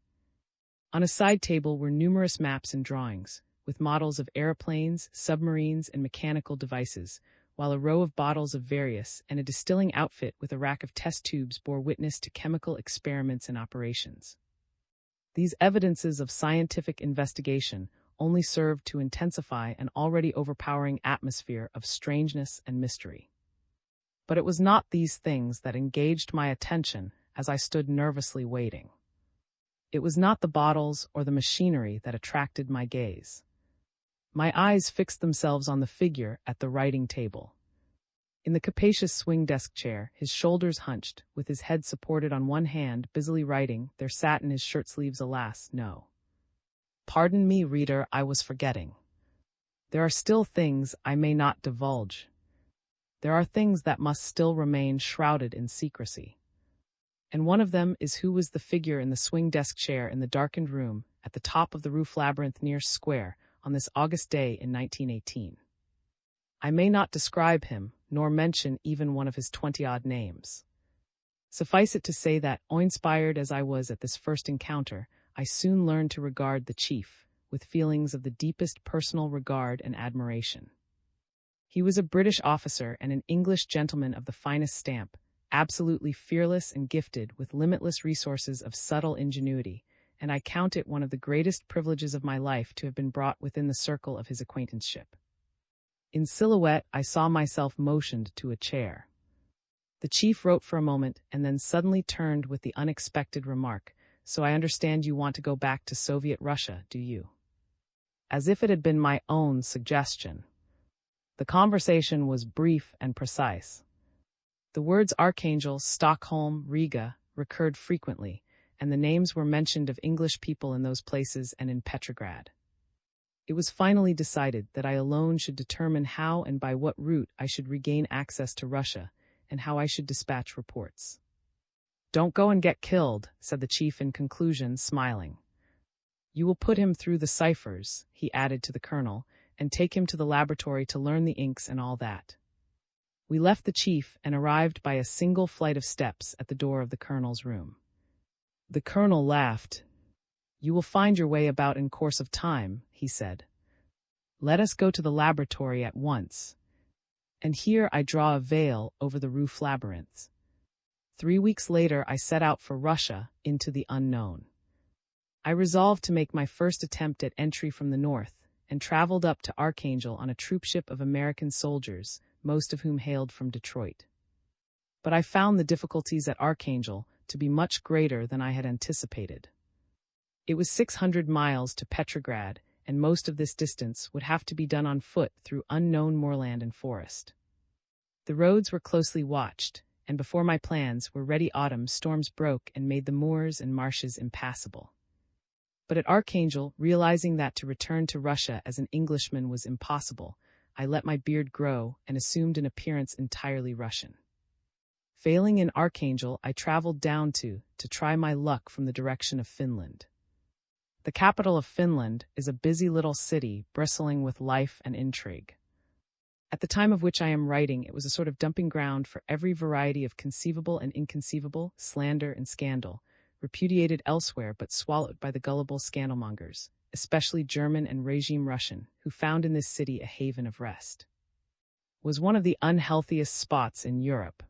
On a side table were numerous maps and drawings, with models of airplanes, submarines, and mechanical devices, while a row of bottles of various and a distilling outfit with a rack of test tubes bore witness to chemical experiments and operations. These evidences of scientific investigation only served to intensify an already overpowering atmosphere of strangeness and mystery. But it was not these things that engaged my attention as I stood nervously waiting. It was not the bottles or the machinery that attracted my gaze. My eyes fixed themselves on the figure at the writing table. In the capacious swing desk chair, his shoulders hunched, with his head supported on one hand, busily writing, there sat in his shirt sleeves, alas, no. Pardon me, reader, I was forgetting. There are still things I may not divulge. There are things that must still remain shrouded in secrecy. And one of them is who was the figure in the swing desk chair in the darkened room at the top of the roof labyrinth near Square on this August day in 1918. I may not describe him, nor mention even one of his 20-odd names. Suffice it to say that, awe-inspired as I was at this first encounter, I soon learned to regard the chief with feelings of the deepest personal regard and admiration. He was a British officer and an English gentleman of the finest stamp, absolutely fearless and gifted with limitless resources of subtle ingenuity, and I count it one of the greatest privileges of my life to have been brought within the circle of his acquaintanceship. In silhouette, I saw myself motioned to a chair. The chief wrote for a moment and then suddenly turned with the unexpected remark, "So I understand you want to go back to Soviet Russia, do you?" As if it had been my own suggestion. The conversation was brief and precise. The words Archangel, Stockholm, Riga recurred frequently, and the names were mentioned of English people in those places and in Petrograd. It was finally decided that I alone should determine how and by what route I should regain access to Russia, and how I should dispatch reports. "Don't go and get killed," said the chief in conclusion, smiling. "You will put him through the ciphers," he added to the colonel, "and take him to the laboratory to learn the inks and all that." We left the chief and arrived by a single flight of steps at the door of the colonel's room. The colonel laughed. "You will find your way about in course of time," he said. "Let us go to the laboratory at once." And here I draw a veil over the roof labyrinths. 3 weeks later I set out for Russia, into the unknown. I resolved to make my first attempt at entry from the north, and traveled up to Archangel on a troopship of American soldiers, most of whom hailed from Detroit. But I found the difficulties at Archangel to be much greater than I had anticipated. It was 600 miles to Petrograd, and most of this distance would have to be done on foot through unknown moorland and forest. The roads were closely watched, and before my plans were ready autumn storms broke and made the moors and marshes impassable. But at Archangel, realizing that to return to Russia as an Englishman was impossible, I let my beard grow and assumed an appearance entirely Russian. Failing in Archangel, I traveled down to try my luck from the direction of Finland. The capital of Finland is a busy little city bristling with life and intrigue. At the time of which I am writing, it was a sort of dumping ground for every variety of conceivable and inconceivable slander and scandal, repudiated elsewhere but swallowed by the gullible scandalmongers, especially German and regime Russian, who found in this city a haven of rest. It was one of the unhealthiest spots in Europe.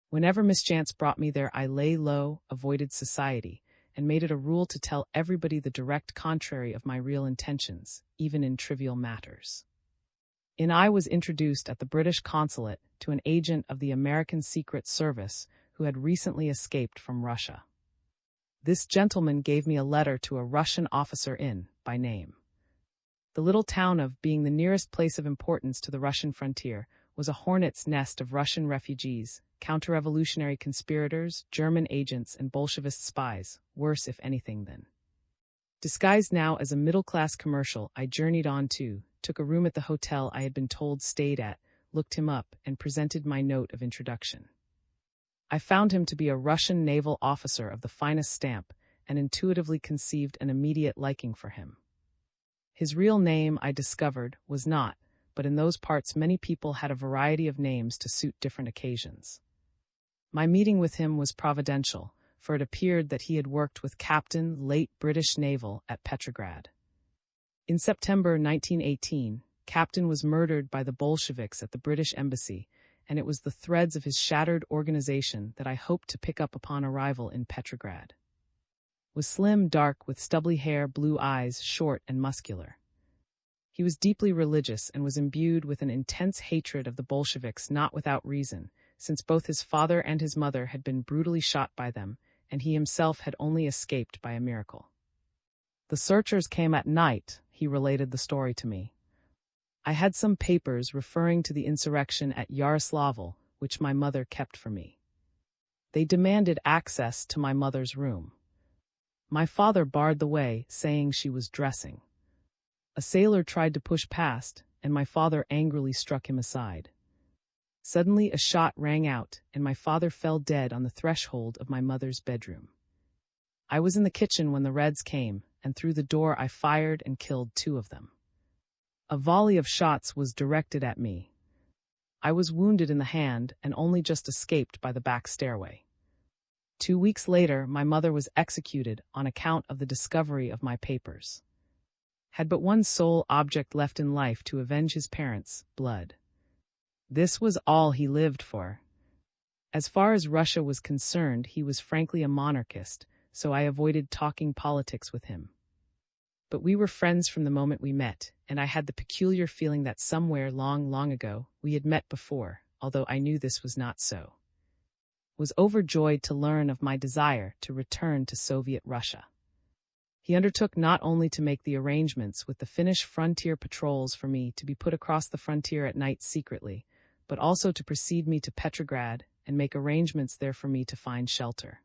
Whenever mischance brought me there, I lay low, avoided society, and made it a rule to tell everybody the direct contrary of my real intentions, even in trivial matters. I was introduced at the British consulate to an agent of the American Secret Service who had recently escaped from Russia. This gentleman gave me a letter to a Russian officer by name. The little town of, being the nearest place of importance to the Russian frontier, was a hornet's nest of Russian refugees, counter-revolutionary conspirators, German agents, and Bolshevist spies, worse if anything than. Disguised now as a middle-class commercial, I journeyed on took a room at the hotel I had been told stayed at, looked him up, and presented my note of introduction. I found him to be a Russian naval officer of the finest stamp, and intuitively conceived an immediate liking for him. His real name, I discovered, was not, but in those parts many people had a variety of names to suit different occasions. My meeting with him was providential, for it appeared that he had worked with Captain, late British Naval, at Petrograd. In September 1918, Captain was murdered by the Bolsheviks at the British Embassy, and it was the threads of his shattered organization that I hoped to pick up upon arrival in Petrograd. Was slim, dark, with stubbly hair, blue eyes, short and muscular. He was deeply religious and was imbued with an intense hatred of the Bolsheviks, not without reason, since both his father and his mother had been brutally shot by them, and he himself had only escaped by a miracle. The searchers came at night, he related the story to me. I had some papers referring to the insurrection at Yaroslavl, which my mother kept for me. They demanded access to my mother's room. My father barred the way, saying she was dressing. A sailor tried to push past, and my father angrily struck him aside. Suddenly a shot rang out, and my father fell dead on the threshold of my mother's bedroom. I was in the kitchen when the Reds came, and through the door I fired and killed 2 of them. A volley of shots was directed at me. I was wounded in the hand and only just escaped by the back stairway. 2 weeks later, my mother was executed on account of the discovery of my papers. Had but one sole object left in life: to avenge his parents' blood. This was all he lived for. As far as Russia was concerned, he was frankly a monarchist, so I avoided talking politics with him. But we were friends from the moment we met, and I had the peculiar feeling that somewhere long, long ago we had met before, although I knew this was not so. Was overjoyed to learn of my desire to return to Soviet Russia. He undertook not only to make the arrangements with the Finnish frontier patrols for me to be put across the frontier at night secretly, but also to precede me to Petrograd and make arrangements there for me to find shelter.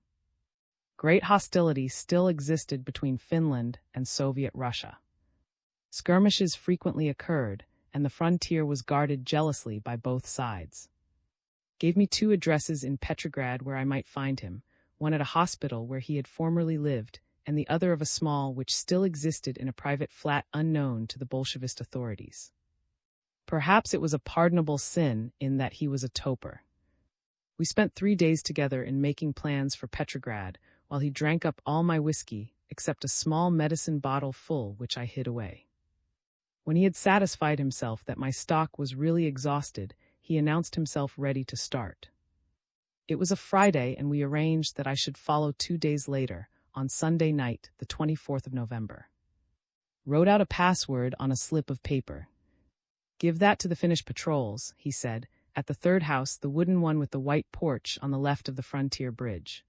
Great hostility still existed between Finland and Soviet Russia. Skirmishes frequently occurred, and the frontier was guarded jealously by both sides. Gave me 2 addresses in Petrograd where I might find him, one at a hospital where he had formerly lived, and the other of a small which still existed in a private flat unknown to the Bolshevist authorities. Perhaps it was a pardonable sin in that he was a toper. We spent 3 days together in making plans for Petrograd, while he drank up all my whiskey, except a small medicine bottle full which I hid away. When he had satisfied himself that my stock was really exhausted, he announced himself ready to start. It was a Friday, and we arranged that I should follow 2 days later, on Sunday night, the 24th of November. Wrote out a password on a slip of paper. "Give that to the Finnish patrols," he said, "at the 3rd house, the wooden one with the white porch on the left of the frontier bridge."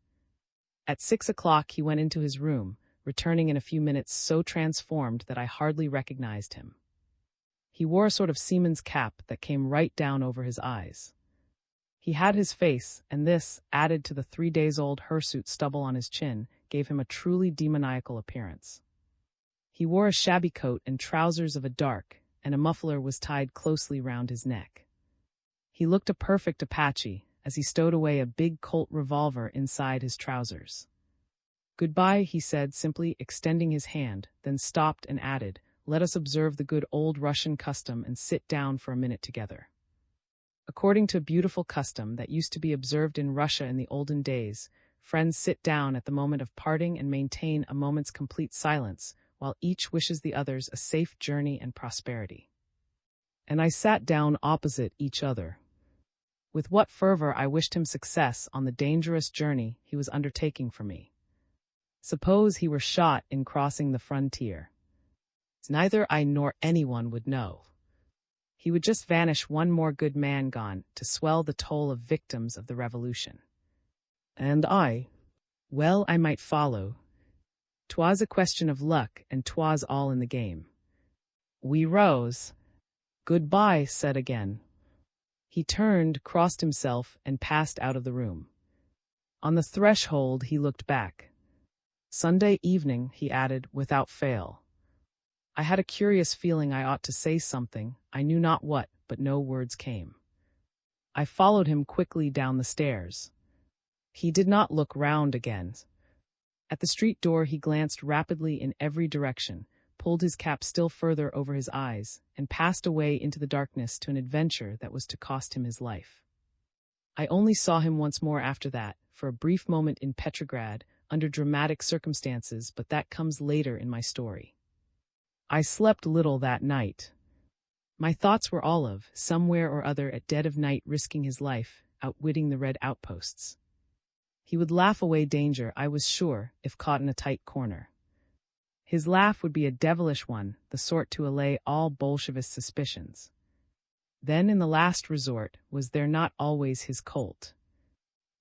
At 6 o'clock he went into his room, returning in a few minutes so transformed that I hardly recognized him. He wore a sort of seaman's cap that came right down over his eyes. He had his face, and this, added to the 3-days-old hirsute stubble on his chin, gave him a truly demoniacal appearance. He wore a shabby coat and trousers of a dark, and a muffler was tied closely round his neck. He looked a perfect Apache, as he stowed away a big Colt revolver inside his trousers. "Goodbye," he said, simply extending his hand, then stopped and added, "Let us observe the good old Russian custom and sit down for a minute together." According to a beautiful custom that used to be observed in Russia in the olden days, friends sit down at the moment of parting and maintain a moment's complete silence, while each wishes the others a safe journey and prosperity. And I sat down opposite each other. With what fervor I wished him success on the dangerous journey he was undertaking for me. Suppose he were shot in crossing the frontier. Neither I nor anyone would know. He would just vanish, one more good man gone, to swell the toll of victims of the revolution. And well, I might follow. 'Twas a question of luck, and 'twas all in the game. We rose. "Goodbye," said again. He turned, crossed himself, and passed out of the room. On the threshold he looked back. "Sunday evening," he added, without fail. I had a curious feeling I ought to say something, I knew not what, but no words came. I followed him quickly down the stairs. He did not look round again. At the street door he glanced rapidly in every direction, pulled his cap still further over his eyes, and passed away into the darkness to an adventure that was to cost him his life. I only saw him once more after that, for a brief moment in Petrograd, under dramatic circumstances, but that comes later in my story. I slept little that night. My thoughts were all of, somewhere or other at dead of night risking his life, outwitting the red outposts. He would laugh away danger, I was sure, if caught in a tight corner. His laugh would be a devilish one, the sort to allay all Bolshevist suspicions. Then, in the last resort, was there not always his Colt?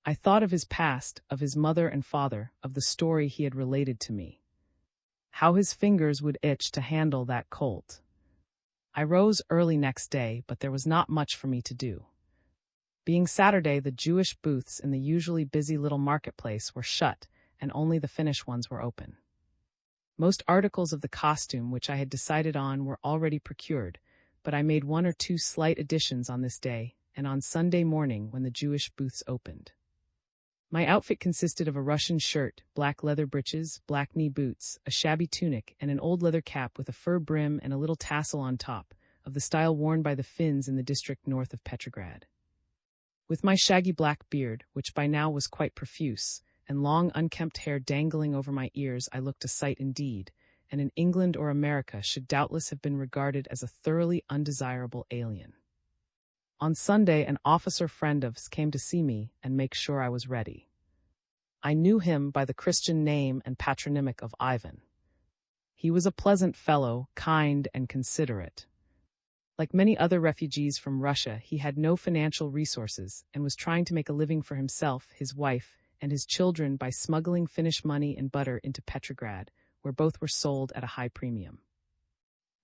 I thought of his past, of his mother and father, of the story he had related to me. How his fingers would itch to handle that Colt. I rose early next day, but there was not much for me to do. Being Saturday, the Jewish booths in the usually busy little marketplace were shut, and only the Finnish ones were open. Most articles of the costume which I had decided on were already procured, but I made 1 or 2 slight additions on this day, and on Sunday morning when the Jewish booths opened. My outfit consisted of a Russian shirt, black leather breeches, black knee boots, a shabby tunic, and an old leather cap with a fur brim and a little tassel on top, of the style worn by the Finns in the district north of Petrograd. With my shaggy black beard, which by now was quite profuse, and long unkempt hair dangling over my ears, I looked a sight indeed, and in England or America should doubtless have been regarded as a thoroughly undesirable alien. On Sunday, an officer friend of ours came to see me and make sure I was ready. I knew him by the Christian name and patronymic of Ivan. He was a pleasant fellow, kind and considerate. Like many other refugees from Russia, he had no financial resources and was trying to make a living for himself, his wife, and his children by smuggling Finnish money and butter into Petrograd, where both were sold at a high premium.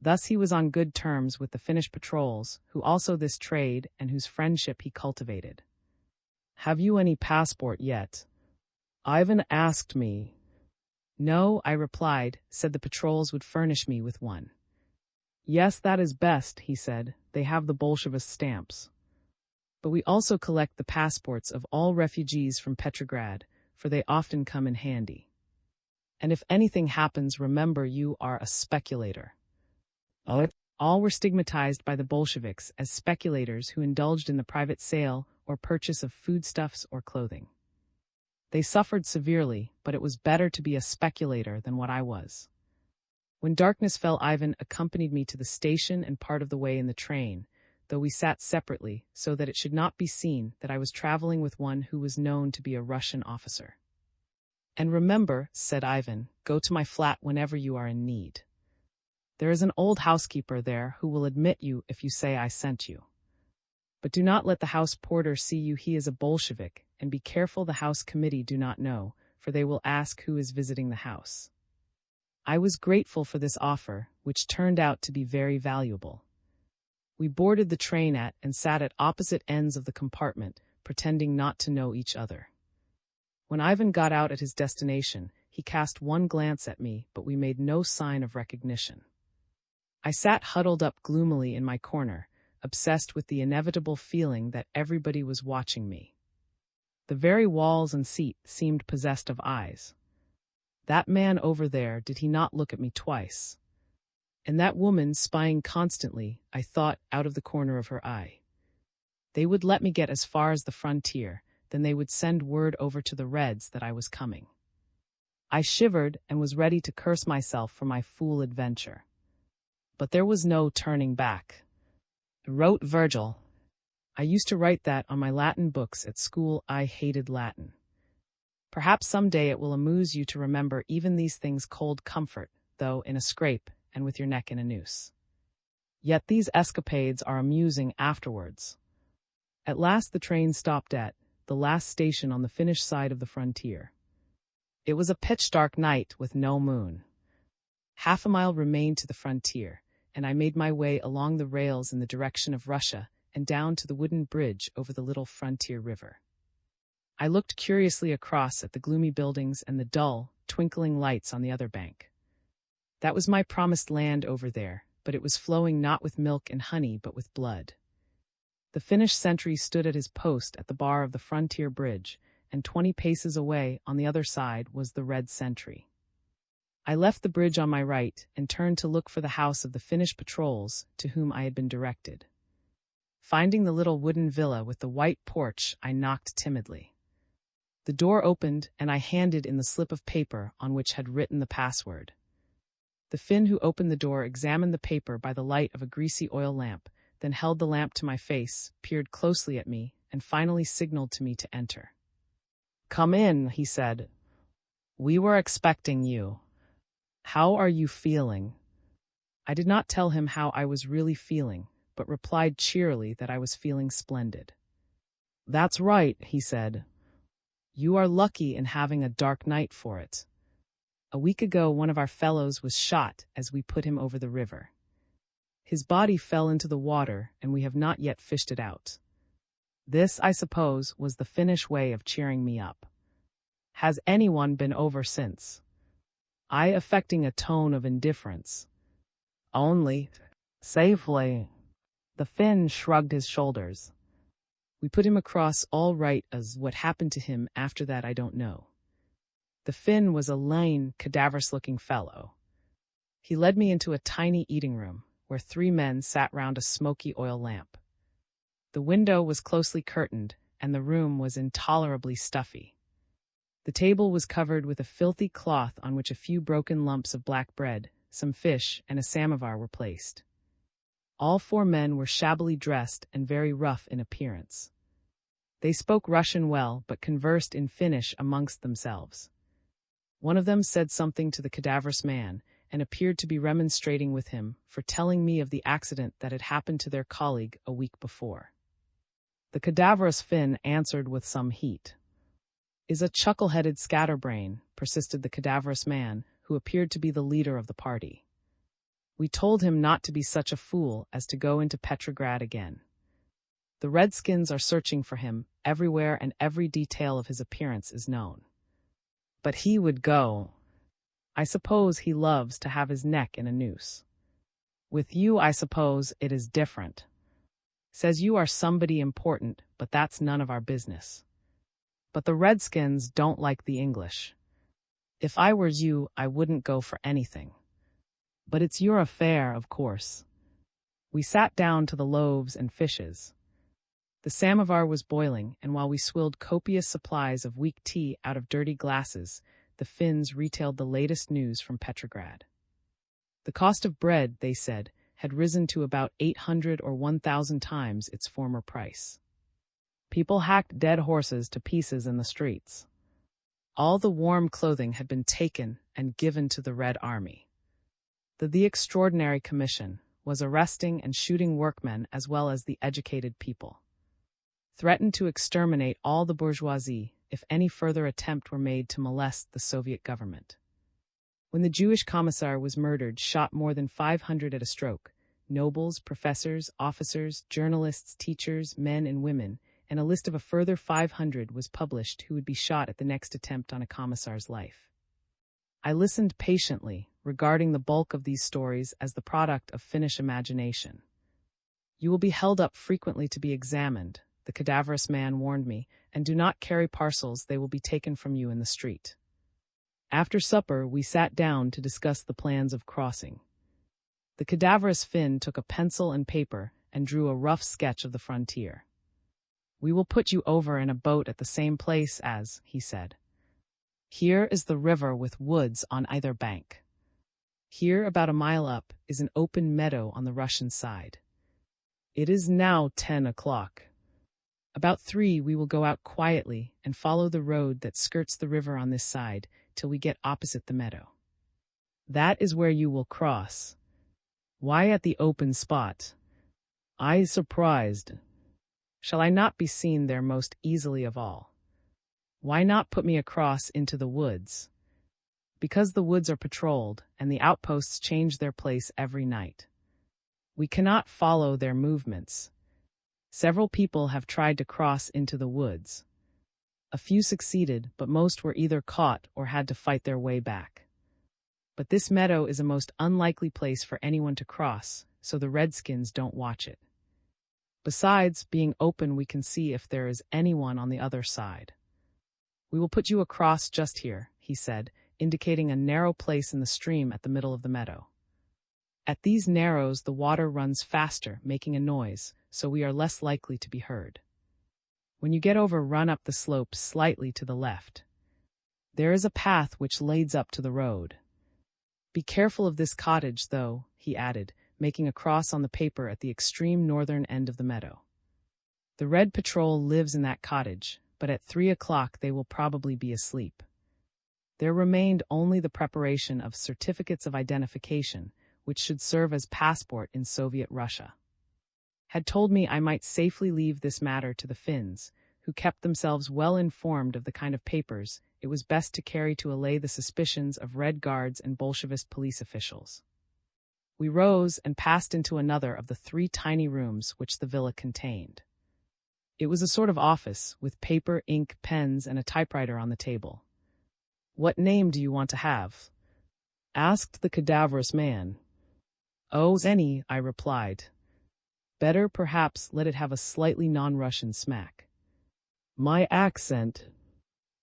Thus he was on good terms with the Finnish patrols, who also this trade and whose friendship he cultivated. "Have you any passport yet?" Ivan asked me. "No," I replied, said the patrols would furnish me with one. "Yes, that is best," he said, "they have the Bolshevist stamps. But we also collect the passports of all refugees from Petrograd, for they often come in handy. And if anything happens, remember you are a speculator." All were stigmatized by the Bolsheviks as speculators who indulged in the private sale or purchase of foodstuffs or clothing. They suffered severely, but it was better to be a speculator than what I was. When darkness fell, Ivan accompanied me to the station and part of the way in the train, though we sat separately, so that it should not be seen that I was traveling with one who was known to be a Russian officer. "And remember," said Ivan, "go to my flat whenever you are in need. There is an old housekeeper there who will admit you if you say I sent you. But do not let the house porter see you, he is a Bolshevik, and be careful the house committee do not know, for they will ask who is visiting the house. I was grateful for this offer, which turned out to be very valuable. We boarded the train at and sat at opposite ends of the compartment, pretending not to know each other. When Ivan got out at his destination, he cast one glance at me, but we made no sign of recognition. I sat huddled up gloomily in my corner, obsessed with the inevitable feeling that everybody was watching me. The very walls and seat seemed possessed of eyes. That man over there, did he not look at me twice? And that woman spying constantly, I thought, out of the corner of her eye. They would let me get as far as the frontier, then they would send word over to the Reds that I was coming. I shivered and was ready to curse myself for my fool adventure. But there was no turning back. Wrote Virgil. I used to write that on my Latin books at school. I hated Latin. Perhaps someday it will amuse you to remember even these things cold comfort, though in a scrape and with your neck in a noose. Yet these escapades are amusing afterwards. At last the train stopped at the last station on the Finnish side of the frontier. It was a pitch-dark night with no moon. Half a mile remained to the frontier, and I made my way along the rails in the direction of Russia and down to the wooden bridge over the little frontier river. I looked curiously across at the gloomy buildings and the dull, twinkling lights on the other bank. That was my promised land over there, but it was flowing not with milk and honey but with blood. The Finnish sentry stood at his post at the bar of the frontier bridge, and 20 paces away, on the other side, was the Red sentry. I left the bridge on my right and turned to look for the house of the Finnish patrols to whom I had been directed. Finding the little wooden villa with the white porch, I knocked timidly. The door opened, and I handed in the slip of paper on which had written the password. The Finn who opened the door examined the paper by the light of a greasy oil lamp, then held the lamp to my face, peered closely at me, and finally signaled to me to enter. "Come in," he said. "We were expecting you. How are you feeling?" I did not tell him how I was really feeling, but replied cheerily that I was feeling splendid. "That's right," he said. "You are lucky in having a dark night for it. A week ago one of our fellows was shot as we put him over the river. His body fell into the water, and we have not yet fished it out. This, I suppose, was the Finnish way of cheering me up. Has anyone been over since?" I affecting a tone of indifference. "Only safely." The Finn shrugged his shoulders. We put him across all right, as what happened to him after that I don't know. The Finn was a lean, cadaverous-looking fellow. He led me into a tiny eating room, where 3 men sat round a smoky oil lamp. The window was closely curtained, and the room was intolerably stuffy. The table was covered with a filthy cloth on which a few broken lumps of black bread, some fish, and a samovar were placed. All 4 men were shabbily dressed and very rough in appearance. They spoke Russian well, but conversed in Finnish amongst themselves. One of them said something to the cadaverous man, and appeared to be remonstrating with him for telling me of the accident that had happened to their colleague a week before. The cadaverous Finn answered with some heat. "Is a chuckle-headed scatterbrain," persisted the cadaverous man, who appeared to be the leader of the party. We told him not to be such a fool as to go into Petrograd again. The Redskins are searching for him everywhere, and every detail of his appearance is known. But he would go. I suppose he loves to have his neck in a noose. With you, I suppose, it is different. Says you are somebody important, but that's none of our business. But the Redskins don't like the English. If I were you, I wouldn't go for anything. But it's your affair, of course." We sat down to the loaves and fishes. The samovar was boiling, and while we swilled copious supplies of weak tea out of dirty glasses, the Finns retailed the latest news from Petrograd. The cost of bread, they said, had risen to about 800 or 1,000 times its former price. People hacked dead horses to pieces in the streets. All the warm clothing had been taken and given to the Red Army. The Extraordinary Commission was arresting and shooting workmen as well as the educated people. Threatened to exterminate all the bourgeoisie if any further attempt were made to molest the Soviet government. When the Jewish commissar was murdered, shot more than 500 at a stroke, nobles, professors, officers, journalists, teachers, men and women, and a list of a further 500 was published who would be shot at the next attempt on a commissar's life. I listened patiently, regarding the bulk of these stories as the product of Finnish imagination. You will be held up frequently to be examined, the cadaverous man warned me, and do not carry parcels, they will be taken from you in the street. After supper, we sat down to discuss the plans of crossing. The cadaverous Finn took a pencil and paper and drew a rough sketch of the frontier. We will put you over in a boat at the same place as, he said. Here is the river with woods on either bank. Here, about a mile up, is an open meadow on the Russian side. It is now 10 o'clock. About 3 we will go out quietly and follow the road that skirts the river on this side till we get opposite the meadow. That is where you will cross. Why at the open spot? I is surprised. Shall I not be seen there most easily of all? Why not put me across into the woods? Because the woods are patrolled, and the outposts change their place every night. We cannot follow their movements. Several people have tried to cross into the woods. A few succeeded, but most were either caught or had to fight their way back. But this meadow is a most unlikely place for anyone to cross, so the Redskins don't watch it. Besides, being open, we can see if there is anyone on the other side. We will put you across just here, he said, indicating a narrow place in the stream at the middle of the meadow. At these narrows, the water runs faster, making a noise, so we are less likely to be heard. When you get over, run up the slope slightly to the left. There is a path which leads up to the road. Be careful of this cottage, though, he added, making a cross on the paper at the extreme northern end of the meadow. The Red Patrol lives in that cottage, but at 3 o'clock they will probably be asleep. There remained only the preparation of certificates of identification, which should serve as passport in Soviet Russia. Had told me I might safely leave this matter to the Finns, who kept themselves well informed of the kind of papers it was best to carry to allay the suspicions of Red Guards and Bolshevist police officials. We rose and passed into another of the 3 tiny rooms which the villa contained. It was a sort of office, with paper, ink, pens, and a typewriter on the table. What name do you want to have? Asked the cadaverous man. Oh, any, I replied. Better perhaps let it have a slightly non-Russian smack. My accent.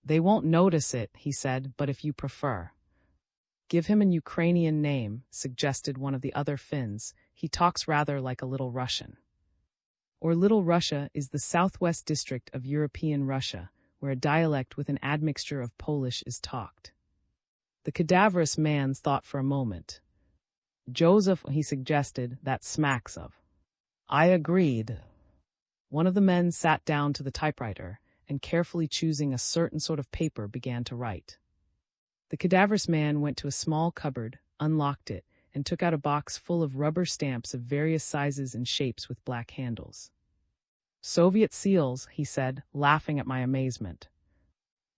They won't notice it, he said, but if you prefer. Give him a Ukrainian name, suggested one of the other Finns. He talks rather like a Little Russian. Or Little Russia is the southwest district of European Russia, where a dialect with an admixture of Polish is talked. The cadaverous man thought for a moment. Joseph, he suggested, that smacks of. I agreed. One of the men sat down to the typewriter, and carefully choosing a certain sort of paper began to write. The cadaverous man went to a small cupboard, unlocked it, and took out a box full of rubber stamps of various sizes and shapes with black handles. Soviet seals, he said, laughing at my amazement.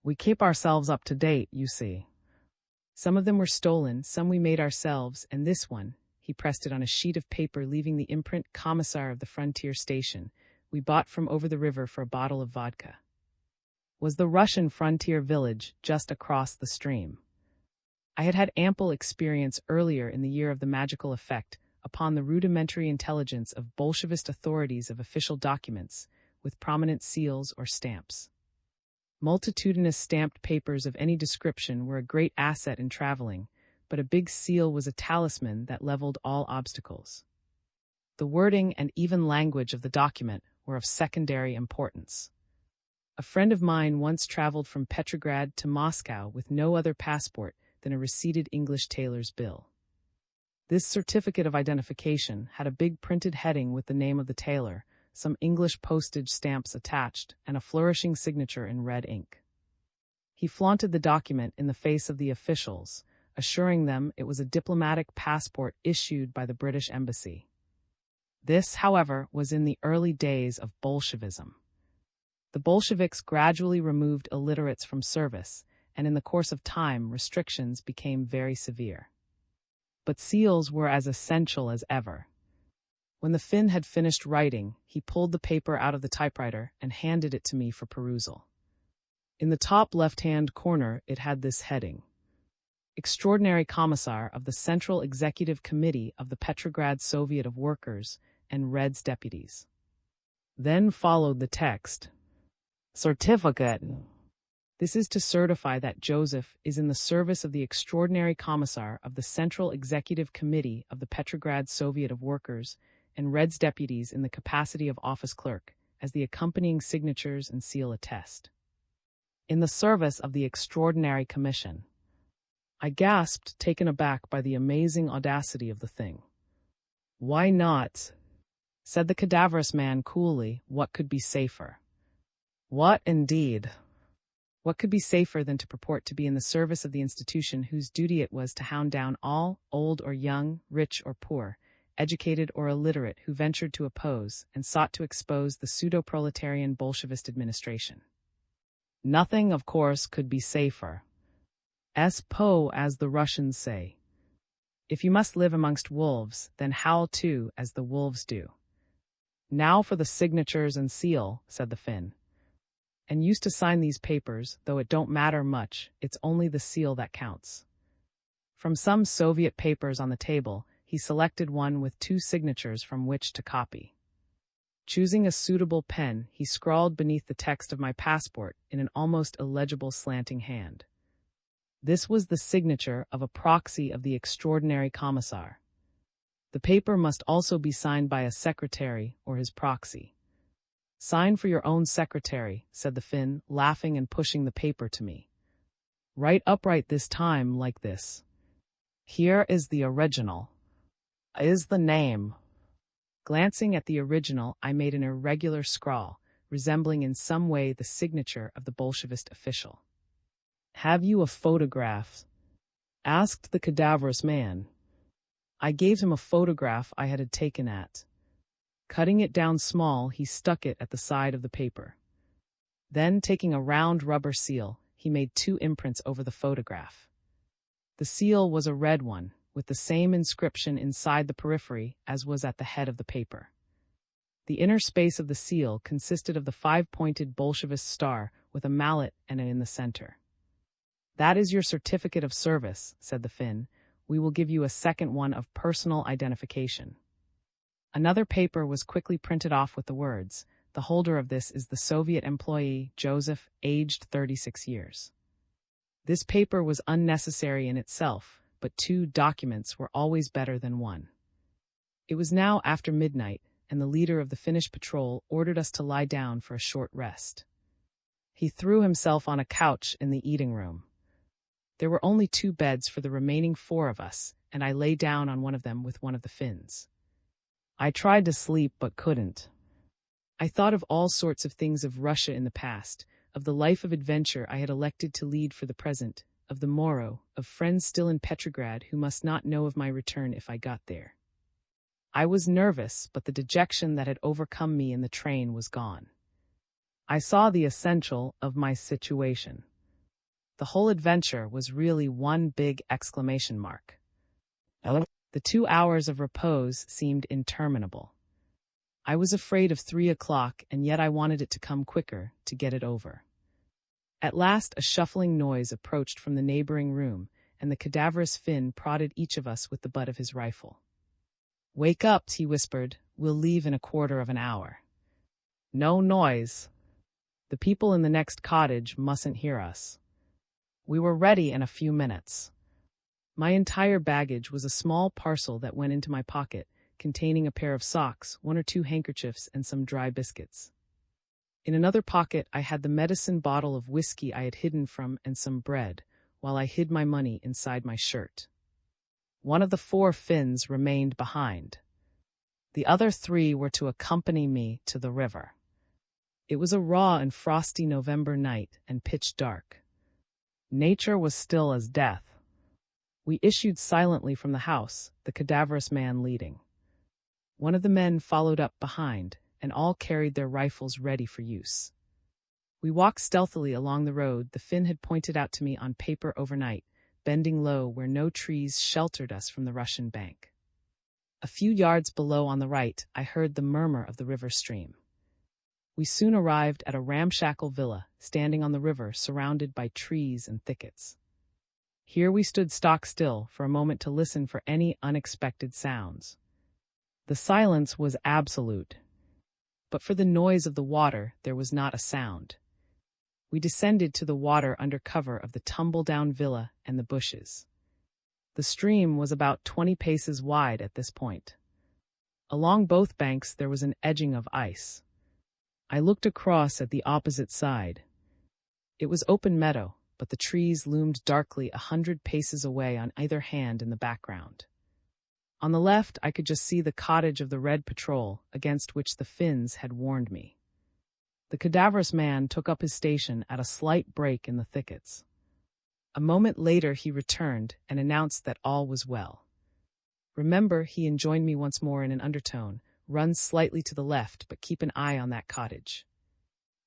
We keep ourselves up to date, you see. Some of them were stolen, some we made ourselves, and this one, he pressed it on a sheet of paper leaving the imprint commissar of the frontier station, we bought from over the river for a bottle of vodka. Was the Russian frontier village just across the stream. I had had ample experience earlier in the year of the magical effect upon the rudimentary intelligence of Bolshevist authorities of official documents, with prominent seals or stamps. Multitudinous stamped papers of any description were a great asset in traveling, but a big seal was a talisman that leveled all obstacles. The wording and even language of the document were of secondary importance. A friend of mine once traveled from Petrograd to Moscow with no other passport than a receipted English tailor's bill. This certificate of identification had a big printed heading with the name of the tailor, some English postage stamps attached, and a flourishing signature in red ink. He flaunted the document in the face of the officials, assuring them it was a diplomatic passport issued by the British Embassy. This, however, was in the early days of Bolshevism. The Bolsheviks gradually removed illiterates from service, and in the course of time, restrictions became very severe. But seals were as essential as ever. When the Finn had finished writing, he pulled the paper out of the typewriter and handed it to me for perusal. In the top left-hand corner, it had this heading: Extraordinary Commissar of the Central Executive Committee of the Petrograd Soviet of Workers and Reds Deputies. Then followed the text: Certificate. This is to certify that Joseph is in the service of the Extraordinary Commissar of the Central Executive Committee of the Petrograd Soviet of Workers and Reds Deputies in the capacity of office clerk, as the accompanying signatures and seal attest. In the service of the Extraordinary Commission. I gasped, taken aback by the amazing audacity of the thing. Why not? Said the cadaverous man coolly. What could be safer? What indeed? What could be safer than to purport to be in the service of the institution whose duty it was to hound down all, old or young, rich or poor, educated or illiterate, who ventured to oppose and sought to expose the pseudo-proletarian Bolshevist administration? Nothing, of course, could be safer. Po, as the Russians say. If you must live amongst wolves, then howl too, as the wolves do. Now for the signatures and seal, said the Finn. And used to sign these papers, though it don't matter much, it's only the seal that counts. From some Soviet papers on the table, he selected one with 2 signatures from which to copy. Choosing a suitable pen, he scrawled beneath the text of my passport in an almost illegible slanting hand. This was the signature of a proxy of the Extraordinary Commissar. The paper must also be signed by a secretary or his proxy. Sign for your own secretary, said the Finn, laughing and pushing the paper to me. Write upright this time, like this. Here is the original. Is the name. Glancing at the original, I made an irregular scrawl, resembling in some way the signature of the Bolshevist official. Have you a photograph? Asked the cadaverous man. I gave him a photograph I had taken at. Cutting it down small, he stuck it at the side of the paper. Then, taking a round rubber seal, he made 2 imprints over the photograph. The seal was a red one, with the same inscription inside the periphery as was at the head of the paper. The inner space of the seal consisted of the 5-pointed Bolshevist star with a mallet and in the center. That is your certificate of service, said the Finn. We will give you a second one of personal identification. Another paper was quickly printed off with the words, the holder of this is the Soviet employee, Joseph, aged 36 years. This paper was unnecessary in itself, but 2 documents were always better than 1. It was now after midnight, and the leader of the Finnish patrol ordered us to lie down for a short rest. He threw himself on a couch in the eating room. There were only 2 beds for the remaining 4 of us, and I lay down on one of them with one of the Finns. I tried to sleep but couldn't. I thought of all sorts of things, of Russia in the past, of the life of adventure I had elected to lead for the present, of the Morrow, of friends still in Petrograd who must not know of my return if I got there. I was nervous, but the dejection that had overcome me in the train was gone. I saw the essential of my situation. The whole adventure was really one big exclamation mark. The 2 hours of repose seemed interminable. I was afraid of 3 o'clock, and yet I wanted it to come quicker, to get it over. At last a shuffling noise approached from the neighboring room, and the cadaverous Finn prodded each of us with the butt of his rifle. Wake up, he whispered. We'll leave in a quarter of an hour. No noise. The people in the next cottage mustn't hear us. We were ready in a few minutes. My entire baggage was a small parcel that went into my pocket, containing a pair of socks, 1 or 2 handkerchiefs, and some dry biscuits. In another pocket I had the medicine bottle of whiskey I had hidden from and some bread, while I hid my money inside my shirt. One of the 4 Finns remained behind. The other 3 were to accompany me to the river. It was a raw and frosty November night and pitch dark. Nature was still as death. We issued silently from the house, the cadaverous man leading. One of the men followed up behind, and all carried their rifles ready for use. We walked stealthily along the road the Finn had pointed out to me on paper overnight, bending low where no trees sheltered us from the Russian bank. A few yards below on the right, I heard the murmur of the river stream. We soon arrived at a ramshackle villa, standing on the river surrounded by trees and thickets. Here we stood stock still for a moment to listen for any unexpected sounds. The silence was absolute, but for the noise of the water there was not a sound. We descended to the water under cover of the tumble-down villa and the bushes. The stream was about 20 paces wide at this point. Along both banks there was an edging of ice. I looked across at the opposite side. It was open meadow, but the trees loomed darkly 100 paces away on either hand in the background. On the left, I could just see the cottage of the Red Patrol, against which the Finns had warned me. The cadaverous man took up his station at a slight break in the thickets. A moment later he returned and announced that all was well. "Remember," he enjoined me once more in an undertone, "run slightly to the left, but keep an eye on that cottage."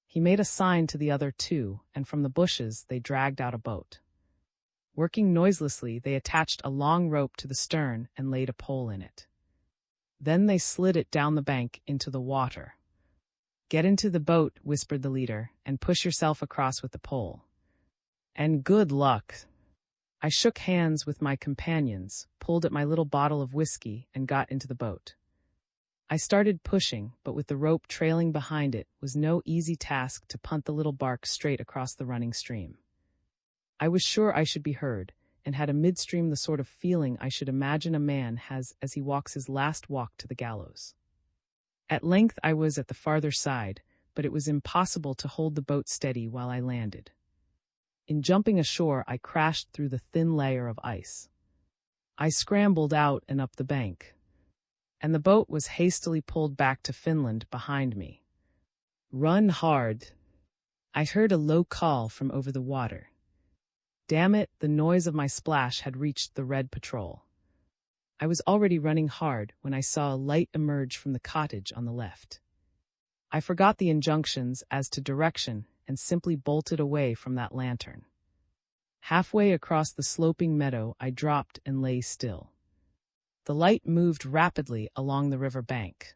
He made a sign to the other two, and from the bushes they dragged out a boat. Working noiselessly, they attached a long rope to the stern and laid a pole in it. Then they slid it down the bank into the water. "Get into the boat," whispered the leader, "and push yourself across with the pole. And good luck." I shook hands with my companions, pulled at my little bottle of whiskey, and got into the boat. I started pushing, but with the rope trailing behind it was no easy task to punt the little bark straight across the running stream. I was sure I should be heard, and had a midstream the sort of feeling I should imagine a man has as he walks his last walk to the gallows. At length I was at the farther side, but it was impossible to hold the boat steady while I landed. In jumping ashore, I crashed through the thin layer of ice. I scrambled out and up the bank, and the boat was hastily pulled back to Finland behind me. "Run hard." I heard a low call from over the water. Damn it, the noise of my splash had reached the Red Patrol. I was already running hard when I saw a light emerge from the cottage on the left. I forgot the injunctions as to direction and simply bolted away from that lantern. Halfway across the sloping meadow, I dropped and lay still. The light moved rapidly along the river bank.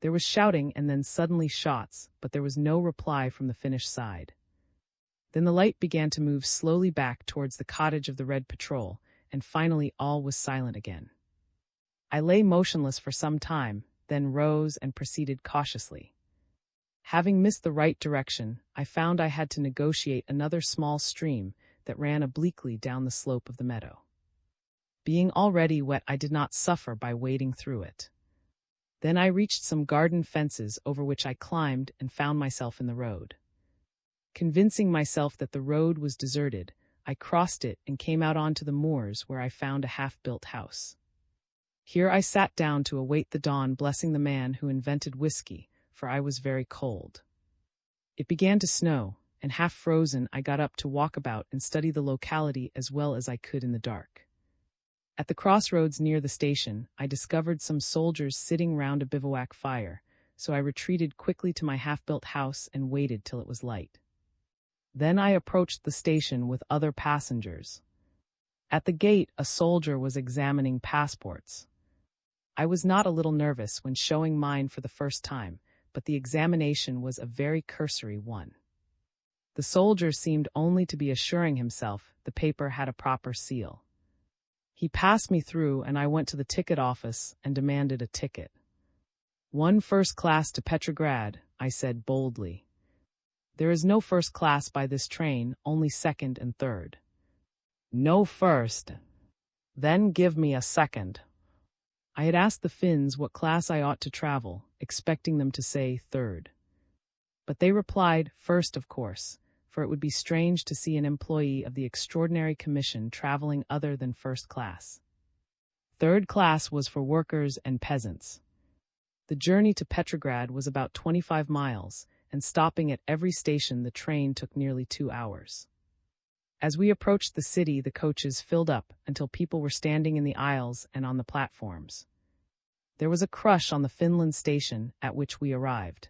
There was shouting and then suddenly shots, but there was no reply from the Finnish side. Then the light began to move slowly back towards the cottage of the Red Patrol, and finally all was silent again. I lay motionless for some time, then rose and proceeded cautiously. Having missed the right direction, I found I had to negotiate another small stream that ran obliquely down the slope of the meadow. Being already wet, I did not suffer by wading through it. Then I reached some garden fences over which I climbed and found myself in the road. Convincing myself that the road was deserted, I crossed it and came out onto the moors where I found a half-built house. Here I sat down to await the dawn, blessing the man who invented whiskey, for I was very cold. It began to snow, and half frozen I got up to walk about and study the locality as well as I could in the dark. At the crossroads near the station, I discovered some soldiers sitting round a bivouac fire, so I retreated quickly to my half-built house and waited till it was light. Then I approached the station with other passengers. At the gate, a soldier was examining passports. I was not a little nervous when showing mine for the first time, but the examination was a very cursory one. The soldier seemed only to be assuring himself the paper had a proper seal. He passed me through, and I went to the ticket office and demanded a ticket. "One first class to Petrograd," I said boldly. "There is no first class by this train, only second and third." "No first? Then give me a second." I had asked the Finns what class I ought to travel, expecting them to say third. But they replied first, of course, for it would be strange to see an employee of the Extraordinary Commission traveling other than first class. Third class was for workers and peasants. The journey to Petrograd was about 25 miles, and stopping at every station the train took nearly 2 hours. As we approached the city, the coaches filled up until people were standing in the aisles and on the platforms. There was a crush on the Finland station at which we arrived.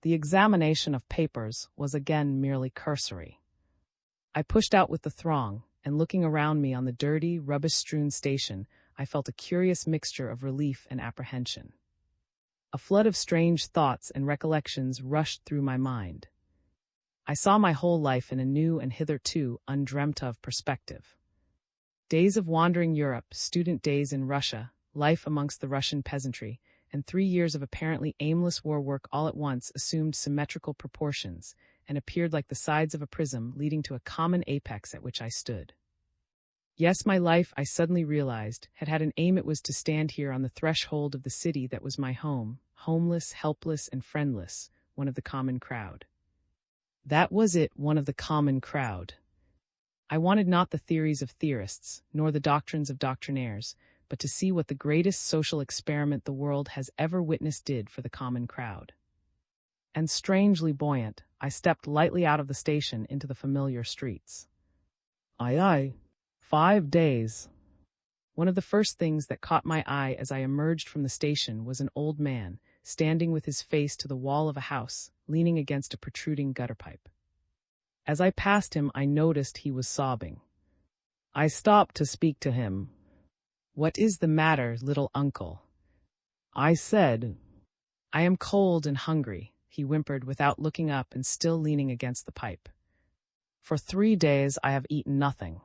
The examination of papers was again merely cursory. I pushed out with the throng, and looking around me on the dirty, rubbish-strewn station, I felt a curious mixture of relief and apprehension. A flood of strange thoughts and recollections rushed through my mind. I saw my whole life in a new and hitherto undreamt-of perspective. Days of wandering Europe, student days in Russia, life amongst the Russian peasantry, and 3 years of apparently aimless war work all at once assumed symmetrical proportions and appeared like the sides of a prism leading to a common apex at which I stood. Yes, my life, I suddenly realized, had had an aim. It was to stand here on the threshold of the city that was my home, homeless, helpless, and friendless, one of the common crowd. That was it, one of the common crowd. I wanted not the theories of theorists, nor the doctrines of doctrinaires, but to see what the greatest social experiment the world has ever witnessed did for the common crowd. And strangely buoyant, I stepped lightly out of the station into the familiar streets. Aye. 5 days. One of the first things that caught my eye as I emerged from the station was an old man, standing with his face to the wall of a house, leaning against a protruding gutter pipe. As I passed him, I noticed he was sobbing. I stopped to speak to him. "What is the matter, little uncle?" I said. "I am cold and hungry," he whimpered without looking up and still leaning against the pipe. "For 3 days I have eaten nothing."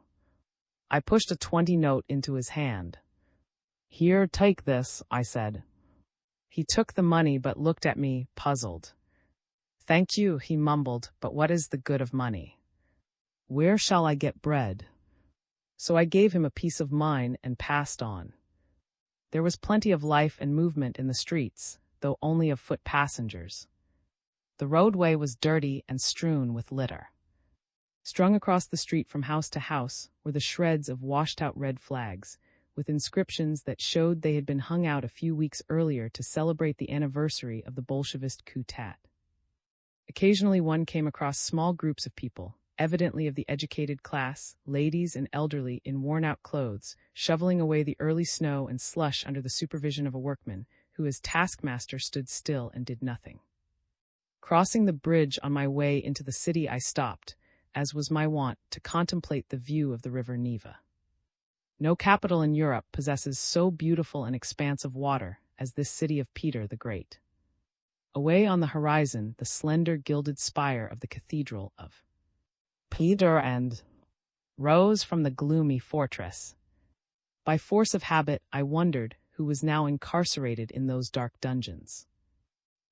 I pushed a 20 note into his hand. "Here, take this," I said. He took the money but looked at me, puzzled. "Thank you," he mumbled, "but what is the good of money? Where shall I get bread?" So I gave him a piece of mine and passed on. There was plenty of life and movement in the streets, though only of foot passengers. The roadway was dirty and strewn with litter. Strung across the street from house to house were the shreds of washed-out red flags, with inscriptions that showed they had been hung out a few weeks earlier to celebrate the anniversary of the Bolshevist coup d'etat. Occasionally one came across small groups of people, evidently of the educated class, ladies and elderly in worn-out clothes, shoveling away the early snow and slush under the supervision of a workman, who as taskmaster stood still and did nothing. Crossing the bridge on my way into the city, I stopped, as was my wont, to contemplate the view of the river Neva. No capital in Europe possesses so beautiful an expanse of water as this city of Peter the Great. Away on the horizon, the slender gilded spire of the cathedral of Peter and rose from the gloomy fortress. By force of habit, I wondered who was now incarcerated in those dark dungeons.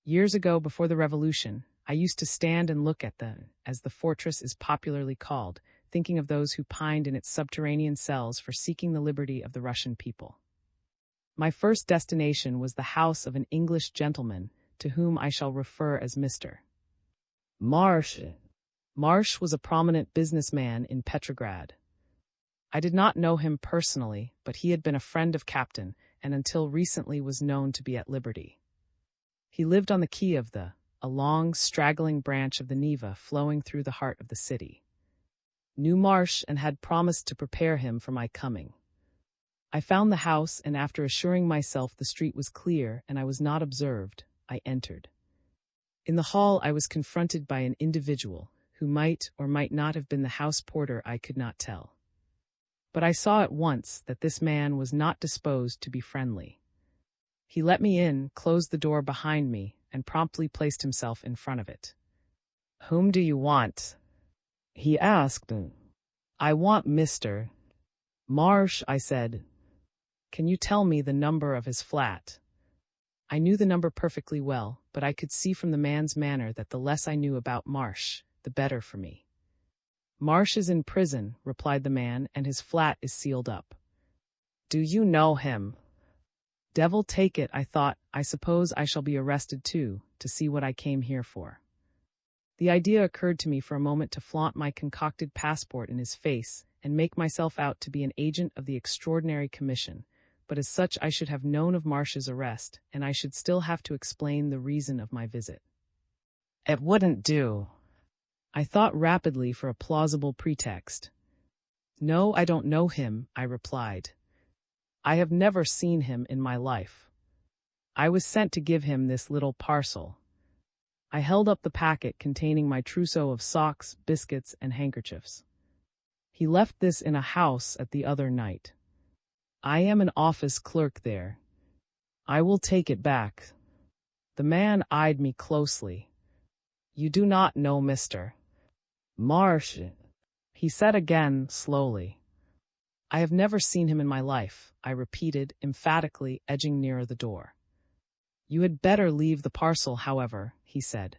Years ago, before the Revolution, I used to stand and look at them, as the fortress is popularly called, thinking of those who pined in its subterranean cells for seeking the liberty of the Russian people. My first destination was the house of an English gentleman, to whom I shall refer as Mr. Marsh. Marsh was a prominent businessman in Petrograd. I did not know him personally, but he had been a friend of Captain, and until recently was known to be at liberty. He lived on the quay of a long, straggling branch of the Neva flowing through the heart of the city. Knew Marsh and had promised to prepare him for my coming. I found the house, and after assuring myself the street was clear and I was not observed, I entered. In the hall I was confronted by an individual who might or might not have been the house porter. I could not tell. But I saw at once that this man was not disposed to be friendly. He let me in, closed the door behind me, and promptly placed himself in front of it. "Whom do you want?" he asked. "I want Mr. Marsh," I said. "Can you tell me the number of his flat?" I knew the number perfectly well, but I could see from the man's manner that the less I knew about Marsh, the better for me. "Marsh is in prison," replied the man, "and his flat is sealed up." "Do you know him?" Devil take it, I thought, I suppose I shall be arrested too, to see what I came here for. The idea occurred to me for a moment to flaunt my concocted passport in his face and make myself out to be an agent of the Extraordinary Commission, but as such I should have known of Marsh's arrest, and I should still have to explain the reason of my visit. It wouldn't do. I thought rapidly for a plausible pretext. "No, I don't know him," I replied. "I have never seen him in my life. I was sent to give him this little parcel." I held up the packet containing my trousseau of socks, biscuits, and handkerchiefs. He left this in a house at the other night. I am an office clerk there. I will take it back. The man eyed me closely. You do not know Mr. Marsh, he said again, slowly. I have never seen him in my life, I repeated, emphatically, edging nearer the door. You had better leave the parcel, however, he said.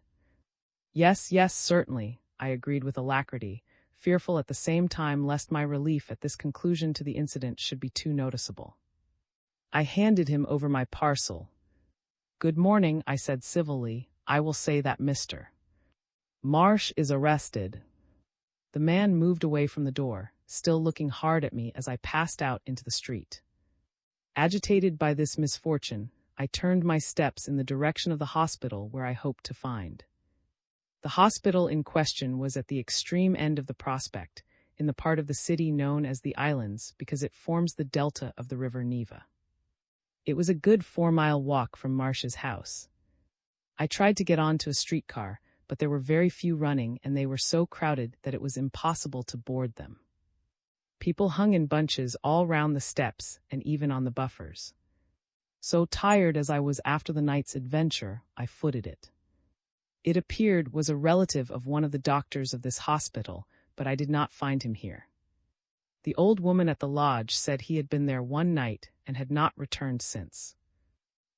Yes, yes, certainly, I agreed with alacrity, fearful at the same time lest my relief at this conclusion to the incident should be too noticeable. I handed him over my parcel. Good morning, I said civilly. I will say that Mr. Marsh is arrested. The man moved away from the door, still looking hard at me as I passed out into the street. Agitated by this misfortune, I turned my steps in the direction of the hospital where I hoped to find. The hospital in question was at the extreme end of the prospect, in the part of the city known as the Islands because it forms the delta of the river Neva. It was a good 4-mile walk from Marsh's house. I tried to get on to a streetcar, but there were very few running and they were so crowded that it was impossible to board them. People hung in bunches all round the steps and even on the buffers. So tired as I was after the night's adventure, I footed it. It appeared was a relative of one of the doctors of this hospital, but I did not find him here. The old woman at the lodge said he had been there one night and had not returned since.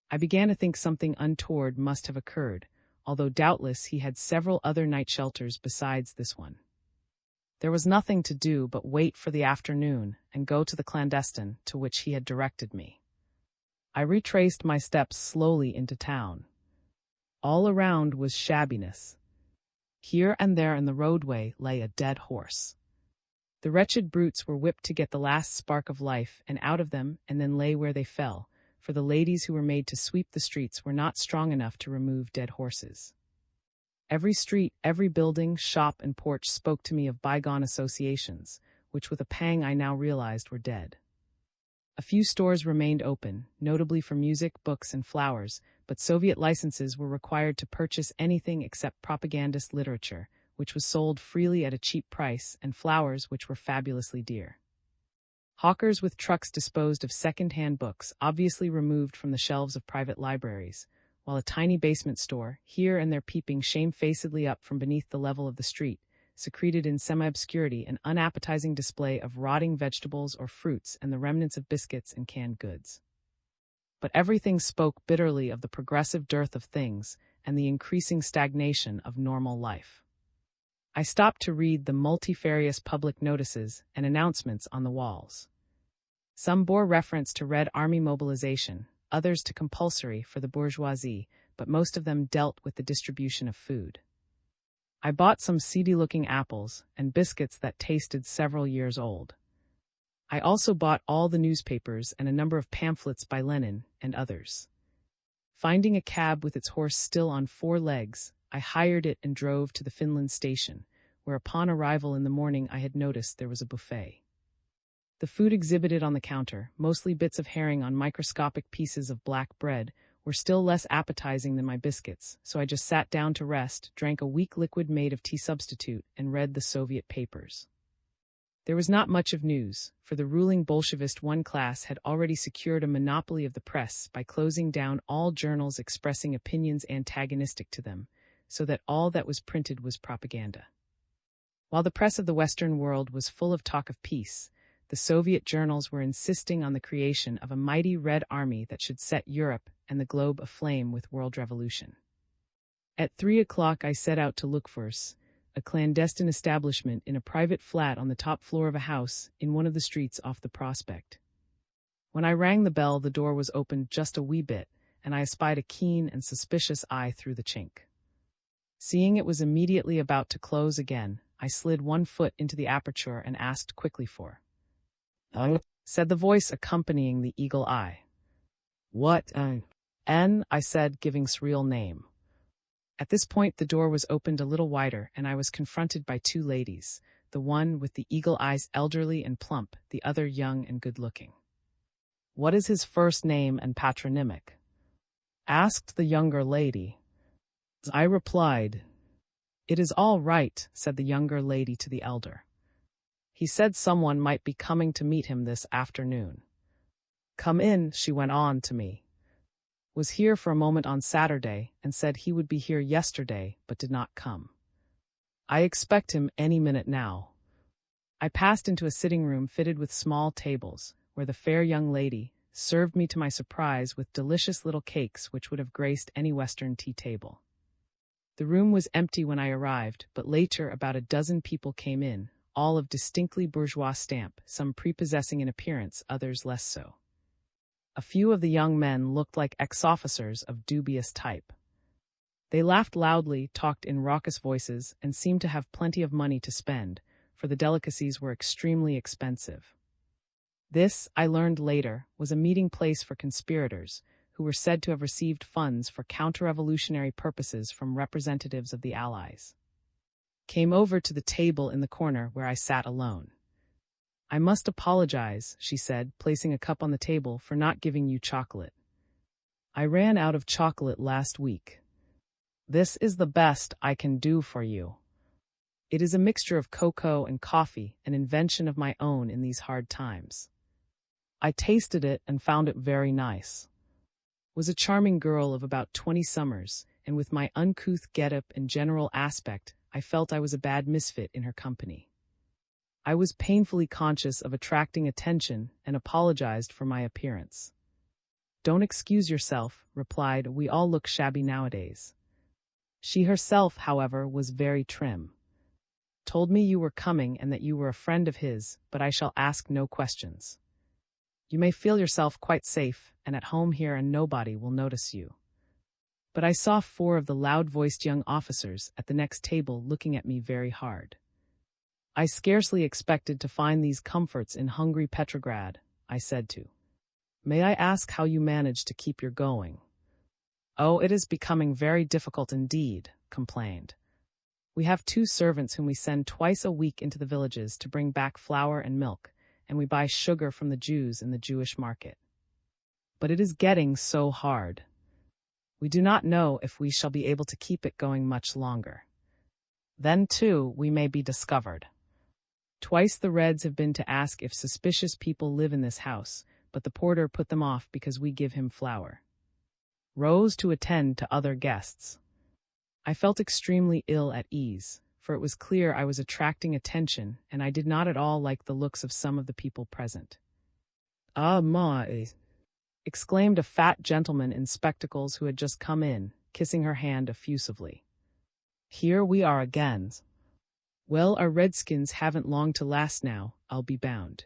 I began to think something untoward must have occurred, although doubtless he had several other night shelters besides this one. There was nothing to do but wait for the afternoon and go to the clandestine to which he had directed me. I retraced my steps slowly into town. All around was shabbiness. Here and there in the roadway lay a dead horse. The wretched brutes were whipped to get the last spark of life and out of them and then lay where they fell, for the ladies who were made to sweep the streets were not strong enough to remove dead horses. Every street, every building, shop, and porch spoke to me of bygone associations, which with a pang I now realized were dead. A few stores remained open, notably for music, books, and flowers, but Soviet licenses were required to purchase anything except propagandist literature, which was sold freely at a cheap price, and flowers, which were fabulously dear. Hawkers with trucks disposed of second-hand books, obviously removed from the shelves of private libraries, while a tiny basement store, here and there peeping shamefacedly up from beneath the level of the street, secreted in semi-obscurity an unappetizing display of rotting vegetables or fruits and the remnants of biscuits and canned goods. But everything spoke bitterly of the progressive dearth of things and the increasing stagnation of normal life. I stopped to read the multifarious public notices and announcements on the walls. Some bore reference to Red Army mobilization, others to compulsory for the bourgeoisie, but most of them dealt with the distribution of food. I bought some seedy-looking apples and biscuits that tasted several years old. I also bought all the newspapers and a number of pamphlets by Lenin and others. Finding a cab with its horse still on 4 legs, I hired it and drove to the Finland station, where upon arrival in the morning I had noticed there was a buffet. The food exhibited on the counter, mostly bits of herring on microscopic pieces of black bread, were still less appetizing than my biscuits, so I just sat down to rest, drank a weak liquid made of tea substitute, and read the Soviet papers. There was not much of news, for the ruling Bolshevist one class had already secured a monopoly of the press by closing down all journals expressing opinions antagonistic to them, so that all that was printed was propaganda. While the press of the Western world was full of talk of peace, the Soviet journals were insisting on the creation of a mighty Red Army that should set Europe and the globe aflame with world revolution. At 3 o'clock I set out to look for a clandestine establishment in a private flat on the top floor of a house in one of the streets off the prospect. When I rang the bell, the door was opened just a wee bit, and I espied a keen and suspicious eye through the chink. Seeing it was immediately about to close again, I slid one foot into the aperture and asked quickly for said the voice accompanying the eagle eye. What, N, I said, giving real name. At this point the door was opened a little wider, and I was confronted by 2 ladies, the one with the eagle eyes elderly and plump, the other young and good-looking. What is his first name and patronymic? Asked the younger lady. I replied. "It is all right," said the younger lady to the elder. "He said someone might be coming to meet him this afternoon. Come in," she went on to me. "Was here for a moment on Saturday and said he would be here yesterday but did not come. I expect him any minute now." I passed into a sitting room fitted with small tables, where the fair young lady served me to my surprise with delicious little cakes which would have graced any Western tea table. The room was empty when I arrived, but later about a dozen people came in, all of distinctly bourgeois stamp, some prepossessing in appearance, others less so. A few of the young men looked like ex-officers of dubious type. They laughed loudly, talked in raucous voices, and seemed to have plenty of money to spend, for the delicacies were extremely expensive. This, I learned later, was a meeting place for conspirators, who were said to have received funds for counter-revolutionary purposes from representatives of the Allies. Came over to the table in the corner where I sat alone. "I must apologize," she said, placing a cup on the table, "for not giving you chocolate. I ran out of chocolate last week. This is the best I can do for you. It is a mixture of cocoa and coffee, an invention of my own in these hard times. I tasted it and found it very nice." Was a charming girl of about 20 summers, and with my uncouth get-up and general aspect, I felt I was a bad misfit in her company. I was painfully conscious of attracting attention and apologized for my appearance. "Don't excuse yourself," replied, "we all look shabby nowadays." She herself, however, was very trim. "Told me you were coming and that you were a friend of his, but I shall ask no questions. You may feel yourself quite safe and at home here and nobody will notice you." But I saw 4 of the loud-voiced young officers at the next table looking at me very hard. "I scarcely expected to find these comforts in hungry Petrograd," I said to. "May I ask how you manage to keep your going?" "Oh, it is becoming very difficult indeed," complained. "We have 2 servants whom we send twice a week into the villages to bring back flour and milk, and we buy sugar from the Jews in the Jewish market. But it is getting so hard. We do not know if we shall be able to keep it going much longer. Then, too, we may be discovered. Twice the Reds have been to ask if suspicious people live in this house, but the porter put them off because we give him flour. Rose to attend to other guests. I felt extremely ill at ease, for it was clear I was attracting attention, and I did not at all like the looks of some of the people present. "Ah, ma!" exclaimed a fat gentleman in spectacles who had just come in, kissing her hand effusively. "Here we are again. Well, our Redskins haven't long to last now, I'll be bound.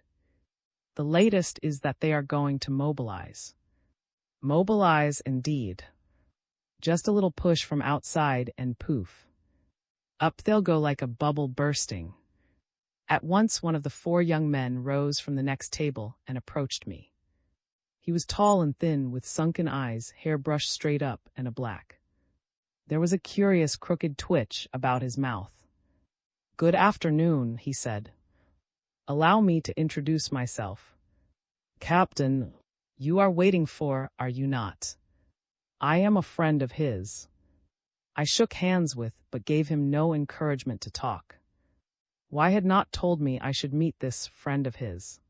The latest is that they are going to mobilize." Mobilize, indeed. Just a little push from outside and poof. Up they'll go like a bubble bursting. At once one of the 4 young men rose from the next table and approached me. He was tall and thin, with sunken eyes, hair brushed straight up, and a black. There was a curious crooked twitch about his mouth. "Good afternoon," he said. "Allow me to introduce myself. Captain, you are waiting for, are you not? I am a friend of his." I shook hands with, but gave him no encouragement to talk. Why had not told me I should meet this friend of his?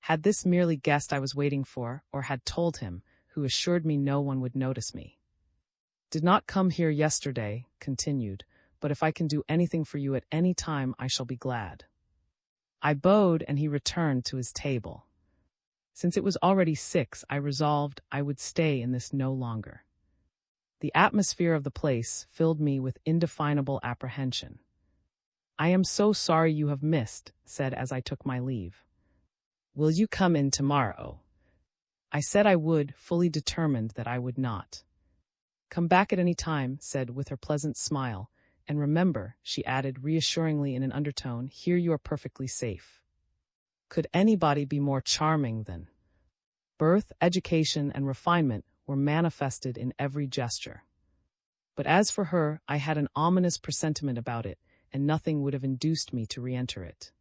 Had this merely guessed I was waiting for, or had told him, who assured me no one would notice me? "Did not come here yesterday," continued, "but if I can do anything for you at any time, I shall be glad." I bowed, and he returned to his table. Since it was already 6, I resolved I would stay in this no longer. The atmosphere of the place filled me with indefinable apprehension. "I am so sorry you have missed," said as I took my leave. "Will you come in tomorrow?" I said I would, fully determined that I would not. "Come back at any time," said with her pleasant smile, "and remember," she added reassuringly in an undertone, "here you are perfectly safe." Could anybody be more charming than? Birth, education, and refinement were manifested in every gesture. But as for her, I had an ominous presentiment about it, and nothing would have induced me to re-enter it.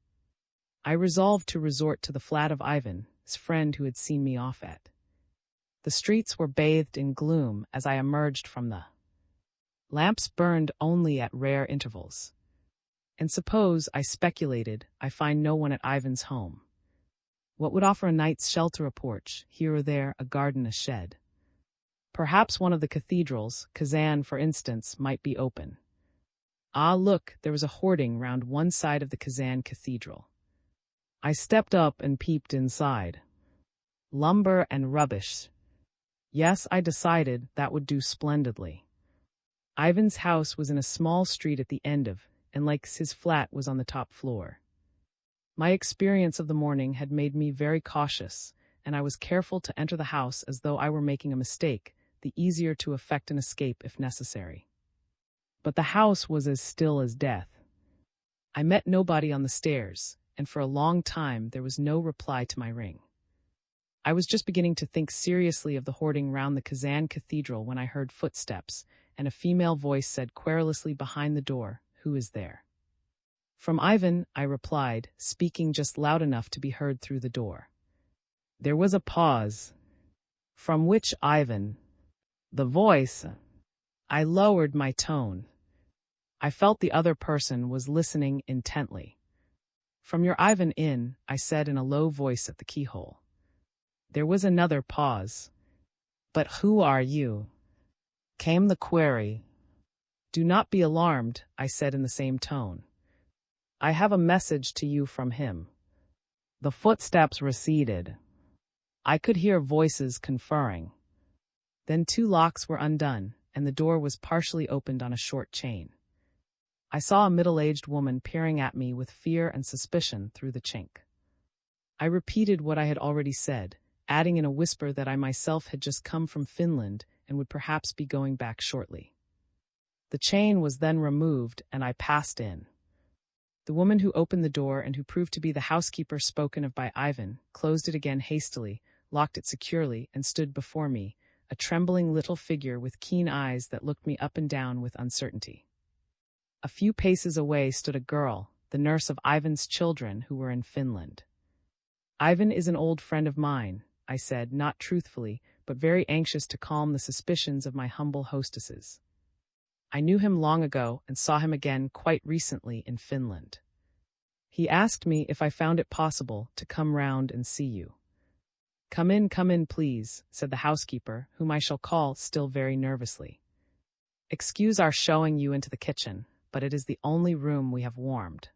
I resolved to resort to the flat of Ivan, his friend who had seen me off at. The streets were bathed in gloom as I emerged from the Lamps burned only at rare intervals. And suppose, I speculated, I find no one at Ivan's home. What would offer a night's shelter? A porch, here or there, a garden, a shed. Perhaps one of the cathedrals, Kazan for instance, might be open. Ah, look, there was a hoarding round one side of the Kazan cathedral. I stepped up and peeped inside. Lumber and rubbish. Yes, I decided that would do splendidly. Ivan's house was in a small street at the end of, and like his flat was on the top floor. My experience of the morning had made me very cautious, and I was careful to enter the house as though I were making a mistake, the easier to effect an escape if necessary. But the house was as still as death. I met nobody on the stairs, and for a long time there was no reply to my ring. I was just beginning to think seriously of the hoarding round the Kazan cathedral when I heard footsteps, and a female voice said querulously behind the door, "Who is there?" "From Ivan," I replied, speaking just loud enough to be heard through the door. There was a pause. "From which Ivan?" The voice. I lowered my tone. I felt the other person was listening intently. "From your Ivan Inn," I said in a low voice at the keyhole. There was another pause. "But who are you?" came the query. "Do not be alarmed," I said in the same tone. "I have a message to you from him." The footsteps receded. I could hear voices conferring. Then two locks were undone, and the door was partially opened on a short chain. I saw a middle-aged woman peering at me with fear and suspicion through the chink. I repeated what I had already said, adding in a whisper that I myself had just come from Finland and would perhaps be going back shortly. The chain was then removed, and I passed in. The woman who opened the door and who proved to be the housekeeper spoken of by Ivan closed it again hastily, locked it securely, and stood before me, a trembling little figure with keen eyes that looked me up and down with uncertainty. A few paces away stood a girl, the nurse of Ivan's children who were in Finland. "Ivan is an old friend of mine," I said, not truthfully, but very anxious to calm the suspicions of my humble hostesses. "I knew him long ago and saw him again quite recently in Finland. He asked me if I found it possible to come round and see you." Come in, please," said the housekeeper, whom I shall call still very nervously. "Excuse our showing you into the kitchen, but it is the only room we have warmed.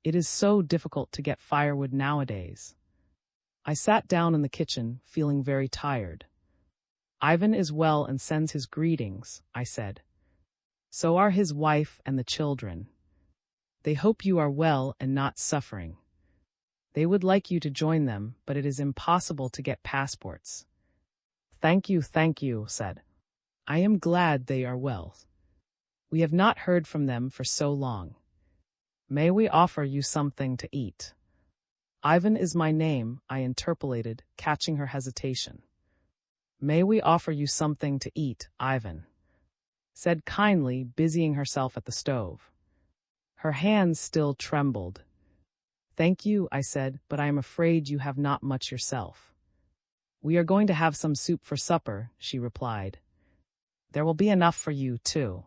It is so difficult to get firewood nowadays." I sat down in the kitchen, feeling very tired. "Ivan is well and sends his greetings," I said. "So are his wife and the children. They hope you are well and not suffering. They would like you to join them, but it is impossible to get passports." Thank you, said. "I am glad they are well. We have not heard from them for so long. May we offer you something to eat?" "Ivan is my name," I interpolated, catching her hesitation. "May we offer you something to eat, Ivan?" said kindly, busying herself at the stove. Her hands still trembled. "Thank you," I said, "but I am afraid you have not much yourself." "We are going to have some soup for supper," she replied. "There will be enough for you, too."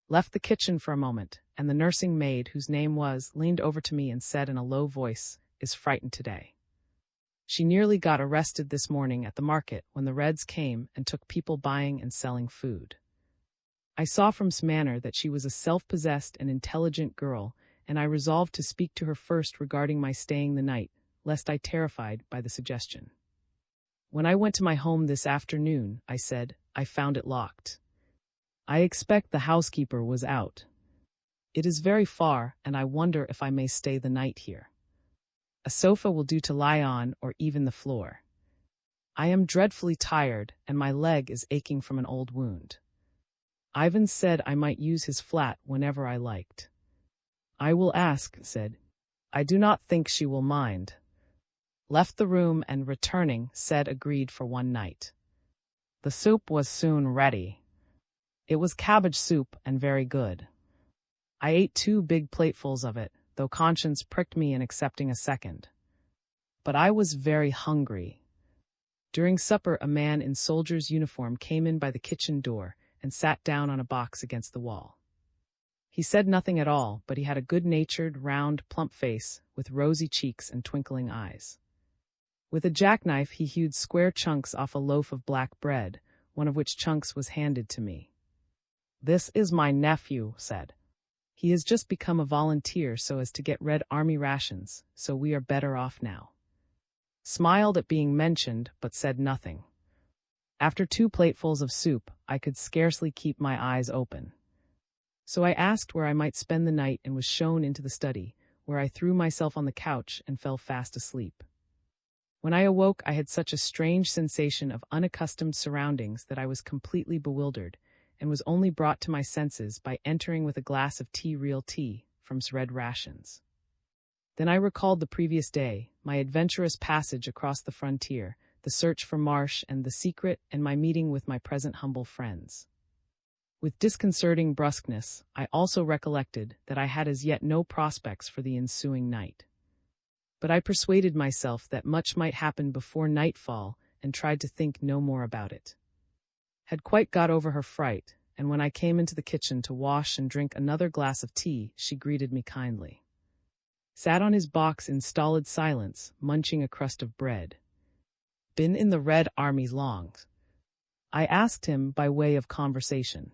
Left the kitchen for a moment, and the nursing maid, whose name was, leaned over to me and said in a low voice, "Is frightened today. She nearly got arrested this morning at the market when the Reds came and took people buying and selling food." I saw from her manner that she was a self-possessed and intelligent girl, and I resolved to speak to her first regarding my staying the night, lest I terrified by the suggestion. "When I went to my home this afternoon," I said, "I found it locked. I expect the housekeeper was out. It is very far, and I wonder if I may stay the night here. A sofa will do to lie on, or even the floor. I am dreadfully tired, and my leg is aching from an old wound. Ivan said I might use his flat whenever I liked." "I will ask," said. "I do not think she will mind." Left the room and returning, said agreed for one night. The soup was soon ready. It was cabbage soup and very good. I ate 2 big platefuls of it, though conscience pricked me in accepting a second. But I was very hungry. During supper a man in soldier's uniform came in by the kitchen door, and sat down on a box against the wall. He said nothing at all, but he had a good-natured, round, plump face, with rosy cheeks and twinkling eyes. With a jackknife he hewed square chunks off a loaf of black bread, one of which chunks was handed to me. "This is my nephew," said. "He has just become a volunteer so as to get Red Army rations, so we are better off now." Smiled at being mentioned, but said nothing. After 2 platefuls of soup, I could scarcely keep my eyes open. So I asked where I might spend the night and was shown into the study, where I threw myself on the couch and fell fast asleep. When I awoke, I had such a strange sensation of unaccustomed surroundings that I was completely bewildered, and was only brought to my senses by entering with a glass of real tea, from Red rations. Then I recalled the previous day, my adventurous passage across the frontier, the search for Marsh and the secret, and my meeting with my present humble friends. With disconcerting brusqueness, I also recollected that I had as yet no prospects for the ensuing night. But I persuaded myself that much might happen before nightfall, and tried to think no more about it. Had quite got over her fright, and when I came into the kitchen to wash and drink another glass of tea, she greeted me kindly. Sat on his box in stolid silence, munching a crust of bread. "Been in the Red Army long?" I asked him by way of conversation.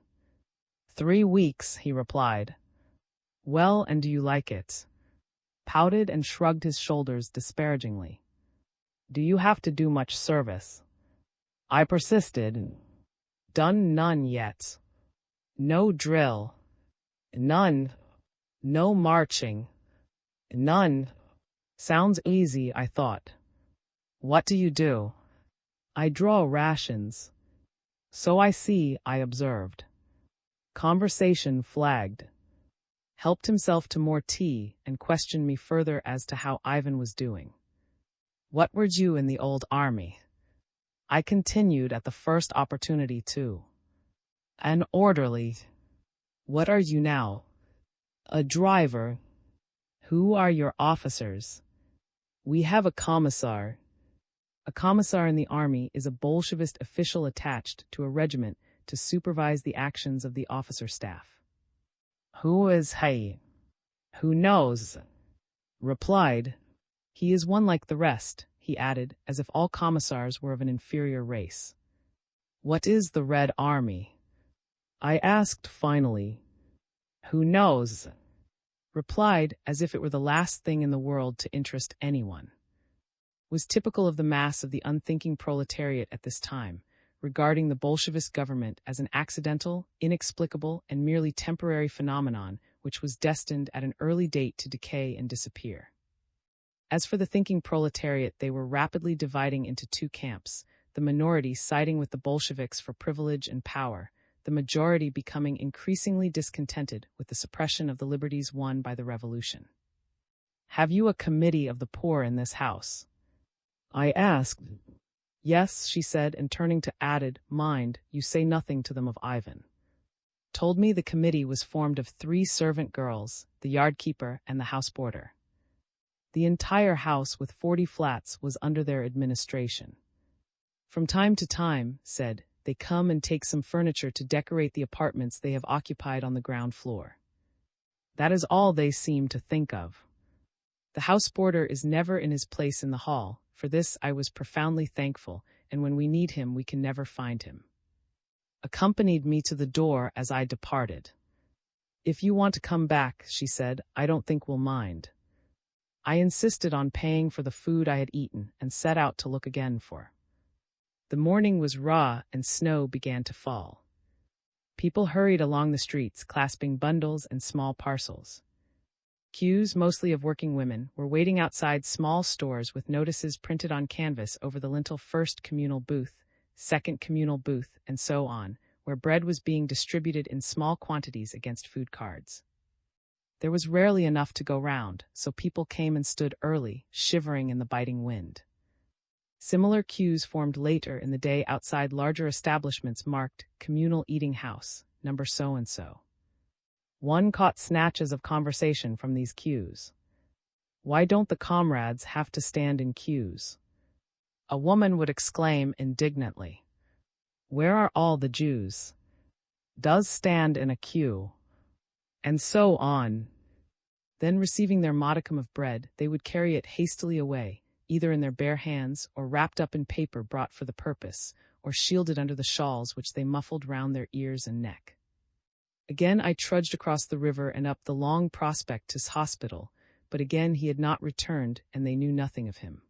3 weeks, he replied. "Well, and do you like it?" Pouted and shrugged his shoulders disparagingly. "Do you have to do much service?" I persisted. "Done none yet." "No drill?" "None." "No marching?" "None." Sounds easy, I thought. "What do you do?" "I draw rations." "So I see," I observed. Conversation flagged. Helped himself to more tea and questioned me further as to how Ivan was doing. "What were you in the old army?" I continued at the first opportunity too. "An orderly." "What are you now?" "A driver." "Who are your officers?" "We have a commissar." A commissar in the army is a Bolshevist official attached to a regiment to supervise the actions of the officer staff. "Who is he?" "Who knows?" Replied. "He is one like the rest," he added, as if all commissars were of an inferior race. "What is the Red Army?" I asked finally. "Who knows?" Replied, as if it were the last thing in the world to interest anyone. Was typical of the mass of the unthinking proletariat at this time, regarding the Bolshevist government as an accidental, inexplicable, and merely temporary phenomenon which was destined at an early date to decay and disappear. As for the thinking proletariat, they were rapidly dividing into 2 camps, the minority siding with the Bolsheviks for privilege and power, the majority becoming increasingly discontented with the suppression of the liberties won by the revolution. "Have you a committee of the poor in this house?" I asked. "Yes," she said, and turning to added, "Mind, you say nothing to them of Ivan." Told me the committee was formed of 3 servant girls, the yard keeper and the house boarder. The entire house with 40 flats was under their administration. From time to time, said, they come and take some furniture to decorate the apartments they have occupied on the ground floor. That is all they seem to think of. The house boarder is never in his place in the hall. For this I was profoundly thankful, and when we need him we can never find him. Accompanied me to the door as I departed. "If you want to come back," she said, "I don't think we'll mind." I insisted on paying for the food I had eaten and set out to look again for. The morning was raw and snow began to fall. People hurried along the streets clasping bundles and small parcels. Queues, mostly of working women, were waiting outside small stores with notices printed on canvas over the lintel: first communal booth, second communal booth, and so on, where bread was being distributed in small quantities against food cards. There was rarely enough to go round, so people came and stood early, shivering in the biting wind. Similar queues formed later in the day outside larger establishments marked communal eating house, number so-and-so. One caught snatches of conversation from these queues. "Why don't the comrades have to stand in queues?" A woman would exclaim indignantly. "Where are all the Jews?" does stand in a queue, and so on. Then, receiving their modicum of bread, they would carry it hastily away, either in their bare hands or wrapped up in paper brought for the purpose, or shielded under the shawls which they muffled round their ears and neck. Again I trudged across the river and up the long prospect to his hospital, but again he had not returned, and they knew nothing of him.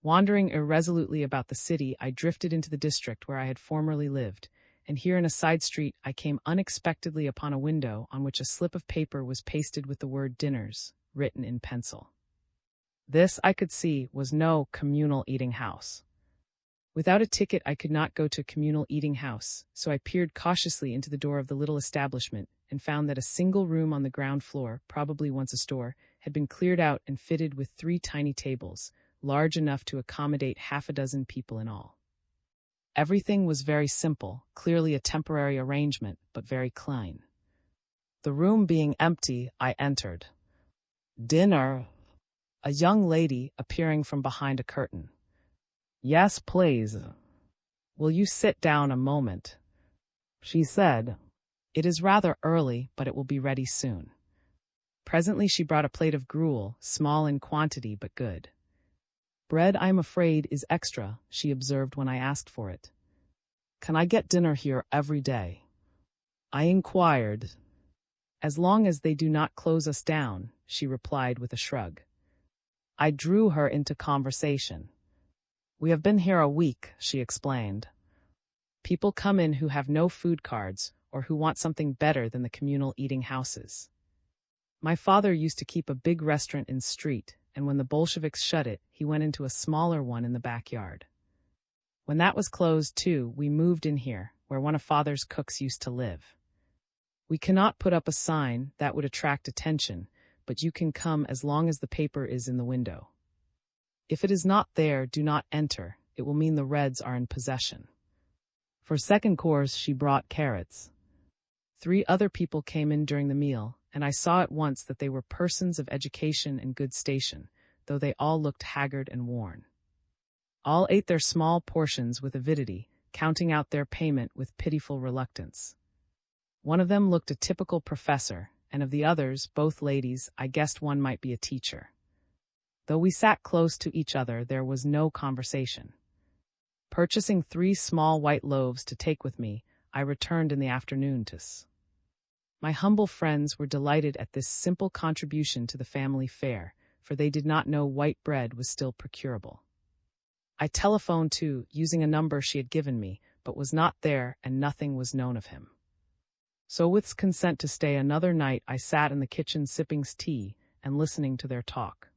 Wandering irresolutely about the city, I drifted into the district where I had formerly lived, and here in a side street I came unexpectedly upon a window on which a slip of paper was pasted with the word dinners, written in pencil. This, I could see, was no communal eating house. Without a ticket I could not go to a communal eating house, so I peered cautiously into the door of the little establishment and found that a single room on the ground floor, probably once a store, had been cleared out and fitted with 3 tiny tables, large enough to accommodate half a dozen people in all. Everything was very simple, clearly a temporary arrangement, but very clean. The room being empty, I entered. "Dinner?" A young lady appearing from behind a curtain. "Yes, please." "Will you sit down a moment?" she said. "It is rather early, but it will be ready soon." Presently she brought a plate of gruel, small in quantity but good. "Bread, I am afraid, is extra," she observed when I asked for it. "Can I get dinner here every day?" I inquired. "As long as they do not close us down," she replied with a shrug. I drew her into conversation. "We have been here a week," she explained. "People come in who have no food cards or who want something better than the communal eating houses. My father used to keep a big restaurant in street, and when the Bolsheviks shut it, he went into a smaller one in the backyard. When that was closed too, we moved in here, where one of father's cooks used to live. We cannot put up a sign that would attract attention, but you can come as long as the paper is in the window. If it is not there, do not enter. It will mean the Reds are in possession." For second course she brought carrots. 3 other people came in during the meal, and I saw at once that they were persons of education and good station, though they all looked haggard and worn. All ate their small portions with avidity, counting out their payment with pitiful reluctance. One of them looked a typical professor, and of the others, both ladies, I guessed one might be a teacher. Though we sat close to each other, there was no conversation. Purchasing 3 small white loaves to take with me, I returned in the afternoon to s. My humble friends were delighted at this simple contribution to the family fare, for they did not know white bread was still procurable. I telephoned too, using a number she had given me, but was not there, and nothing was known of him. So with consent to stay another night, I sat in the kitchen sipping tea and listening to their talk,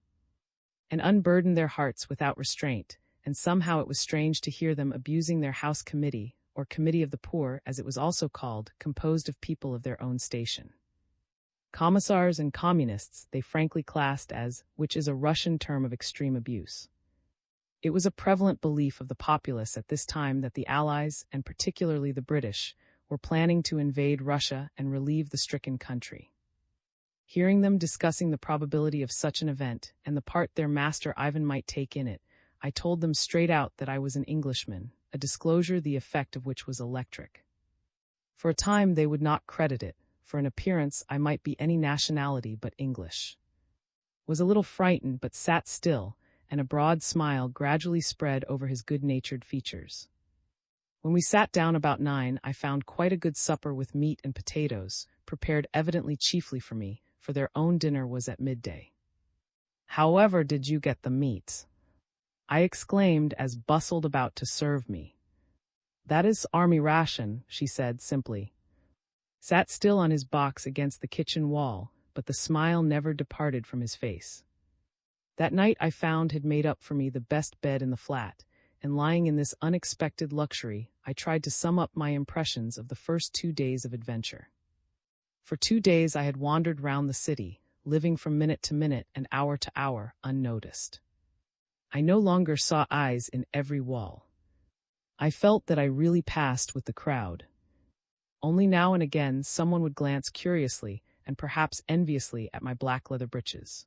and unburdened their hearts without restraint, and somehow it was strange to hear them abusing their house committee, or committee of the poor, as it was also called, composed of people of their own station. Commissars and communists they frankly classed as, which is a Russian term of extreme abuse. It was a prevalent belief of the populace at this time that the Allies, and particularly the British, were planning to invade Russia and relieve the stricken country. Hearing them discussing the probability of such an event, and the part their master Ivan might take in it, I told them straight out that I was an Englishman, a disclosure the effect of which was electric. For a time they would not credit it, for in appearance I might be any nationality but English. Was a little frightened but sat still, and a broad smile gradually spread over his good-natured features. When we sat down about 9, I found quite a good supper with meat and potatoes, prepared evidently chiefly for me, for their own dinner was at midday. "However did you get the meat?" I exclaimed as bustled about to serve me. "That is army ration," she said simply. Sat still on his box against the kitchen wall, but the smile never departed from his face. That night I found had made up for me the best bed in the flat, and lying in this unexpected luxury, I tried to sum up my impressions of the first 2 days of adventure. For 2 days I had wandered round the city, living from minute to minute and hour to hour, unnoticed. I no longer saw eyes in every wall. I felt that I really passed with the crowd. Only now and again someone would glance curiously and perhaps enviously at my black leather breeches.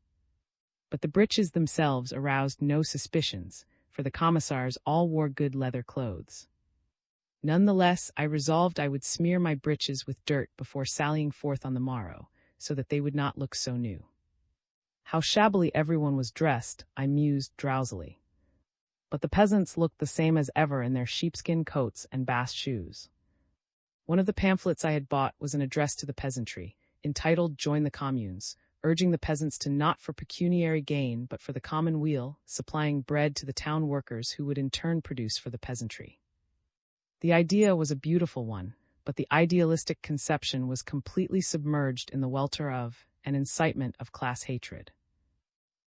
But the breeches themselves aroused no suspicions, for the commissars all wore good leather clothes. Nonetheless, I resolved I would smear my breeches with dirt before sallying forth on the morrow, so that they would not look so new. How shabbily everyone was dressed, I mused drowsily. But the peasants looked the same as ever in their sheepskin coats and bast shoes. One of the pamphlets I had bought was an address to the peasantry, entitled Join the Communes, urging the peasants to not for pecuniary gain but for the common weal, supplying bread to the town workers who would in turn produce for the peasantry. The idea was a beautiful one, but the idealistic conception was completely submerged in the welter of, an incitement of class hatred.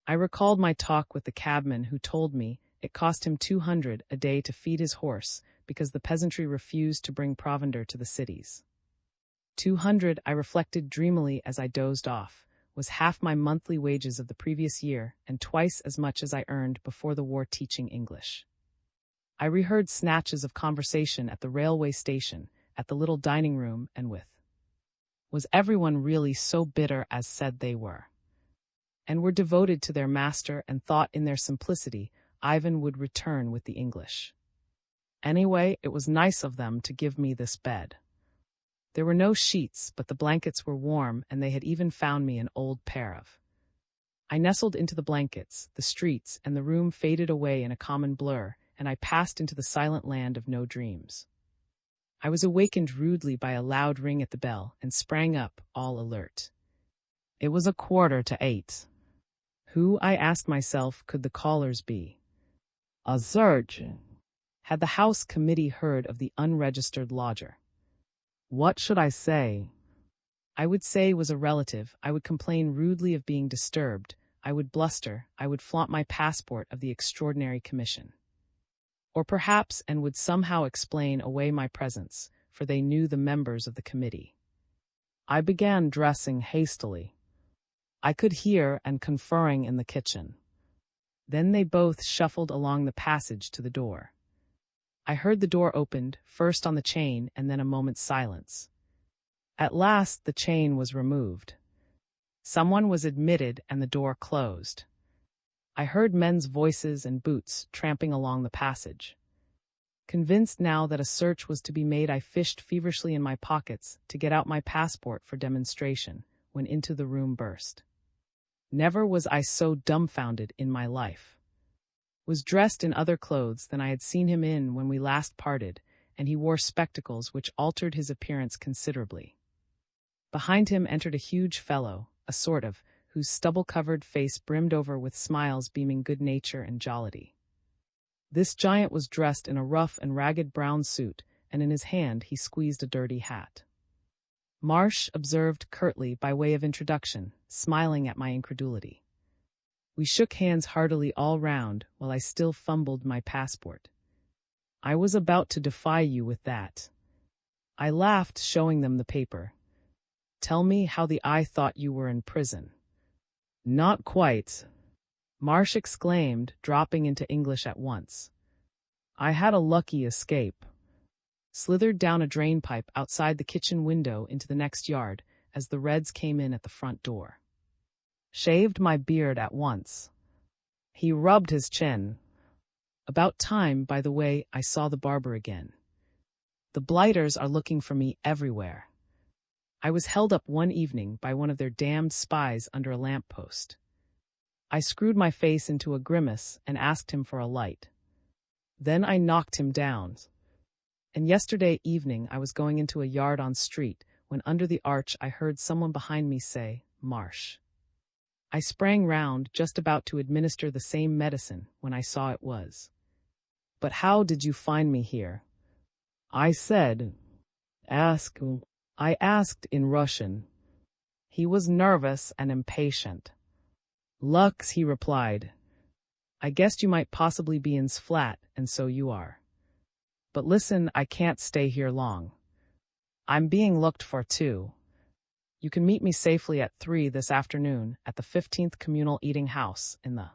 I recalled my talk with the cabman who told me it cost him 200 a day to feed his horse because the peasantry refused to bring provender to the cities. 200, I reflected dreamily as I dozed off, was half my monthly wages of the previous year and twice as much as I earned before the war teaching English. I reheard snatches of conversation at the railway station, at the little dining room, and with. Was everyone really so bitter as said they were? And were devoted to their master and thought in their simplicity Ivan would return with the English. Anyway, it was nice of them to give me this bed. There were no sheets, but the blankets were warm, and they had even found me an old pair of. I nestled into the blankets, the streets and the room faded away in a common blur, and I passed into the silent land of no dreams. I was awakened rudely by a loud ring at the bell, and sprang up, all alert. It was 7:15. Who, I asked myself, could the callers be? A surgeon. Had the house committee heard of the unregistered lodger? What should I say? I would say it was a relative, I would complain rudely of being disturbed, I would bluster, I would flaunt my passport of the extraordinary commission. Or perhaps and would somehow explain away my presence, for they knew the members of the committee. I began dressing hastily. I could hear and conferring in the kitchen. Then they both shuffled along the passage to the door. I heard the door opened, first on the chain and then a moment's silence. At last the chain was removed. Someone was admitted and the door closed. I heard men's voices and boots tramping along the passage. Convinced now that a search was to be made, I fished feverishly in my pockets to get out my passport for demonstration, when into the room burst. Never was I so dumbfounded in my life. Was dressed in other clothes than I had seen him in when we last parted, and he wore spectacles which altered his appearance considerably. Behind him entered a huge fellow, a sort of, whose stubble-covered face brimmed over with smiles beaming good nature and jollity. This giant was dressed in a rough and ragged brown suit, and in his hand he squeezed a dirty hat. Marsh observed curtly by way of introduction, smiling at my incredulity. We shook hands heartily all round, while I still fumbled my passport. I was about to defy you with that. I laughed, showing them the paper. Tell me how the eye thought you were in prison. Not quite, Marsh exclaimed, dropping into English at once. I had a lucky escape. Slithered down a drain pipe outside the kitchen window into the next yard as the Reds came in at the front door. Shaved my beard at once. He rubbed his chin. About time, by the way, I saw the barber again. The blighters are looking for me everywhere. I was held up one evening by one of their damned spies under a lamp-post. I screwed my face into a grimace and asked him for a light. Then I knocked him down. And yesterday evening I was going into a yard on street when under the arch I heard someone behind me say, Marsh. I sprang round, just about to administer the same medicine, when I saw it was. But how did you find me here? I said, I asked in Russian. He was nervous and impatient. Lux, he replied. I guessed you might possibly be in's flat, and so you are. But listen, I can't stay here long. I'm being looked for too. You can meet me safely at 3 this afternoon at the 15th Communal Eating House in the.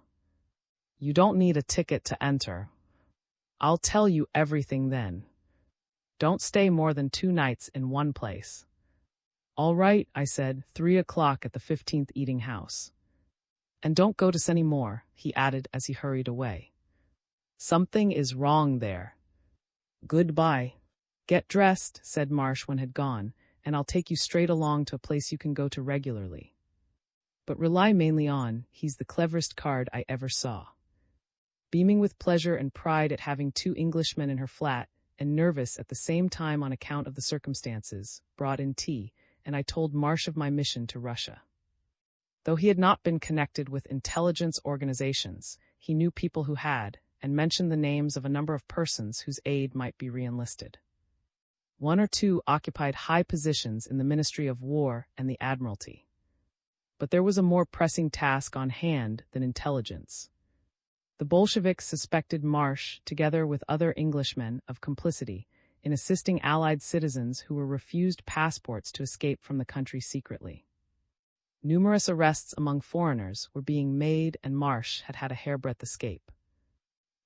You don't need a ticket to enter. I'll tell you everything then. Don't stay more than 2 nights in one place. All right, I said, 3 o'clock at the 15th Eating House. And don't go to any more, he added as he hurried away. Something is wrong there. Goodbye. Get dressed, said Marsh when had gone, and I'll take you straight along to a place you can go to regularly. But rely mainly on, he's the cleverest card I ever saw. Beaming with pleasure and pride at having 2 Englishmen in her flat, and nervous at the same time on account of the circumstances, brought in tea, and I told Marsh of my mission to Russia. Though he had not been connected with intelligence organizations, he knew people who had, and mentioned the names of a number of persons whose aid might be re-enlisted. 1 or 2 occupied high positions in the Ministry of War and the Admiralty. But there was a more pressing task on hand than intelligence. The Bolsheviks suspected Marsh, together with other Englishmen, of complicity in assisting Allied citizens who were refused passports to escape from the country secretly. Numerous arrests among foreigners were being made, and Marsh had had a hairbreadth escape.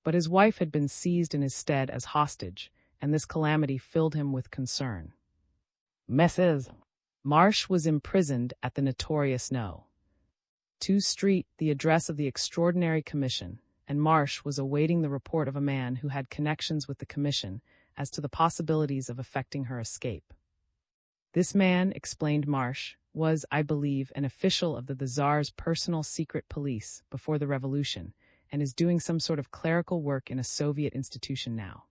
But his wife had been seized in his stead as hostage, and this calamity filled him with concern. Mrs. Marsh was imprisoned at the notorious No. 2 Street, the address of the Extraordinary Commission, and Marsh was awaiting the report of a man who had connections with the Commission as to the possibilities of effecting her escape. This man, explained Marsh, was, I believe, an official of the Tsar's personal secret police before the revolution, and is doing some sort of clerical work in a Soviet institution now.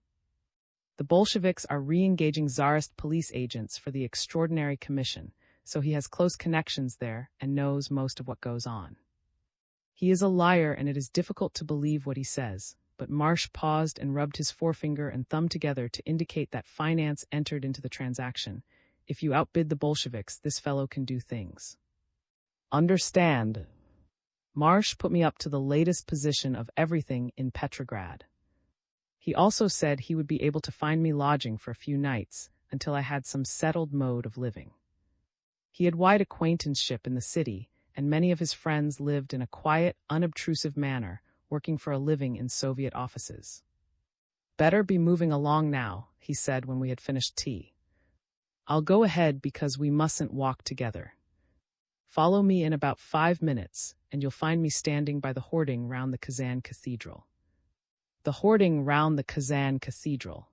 The Bolsheviks are re-engaging Tsarist police agents for the Extraordinary Commission, so he has close connections there and knows most of what goes on. He is a liar, and it is difficult to believe what he says, but Marsh paused and rubbed his forefinger and thumb together to indicate that finance entered into the transaction. If you outbid the Bolsheviks, this fellow can do things. Understand. Marsh put me up to the latest position of everything in Petrograd. He also said he would be able to find me lodging for a few nights until I had some settled mode of living. He had wide acquaintanceship in the city, and many of his friends lived in a quiet, unobtrusive manner, working for a living in Soviet offices. Better be moving along now, he said when we had finished tea. I'll go ahead because we mustn't walk together. Follow me in about 5 minutes, and you'll find me standing by the hoarding round the Kazan Cathedral. The hoarding round the Kazan Cathedral.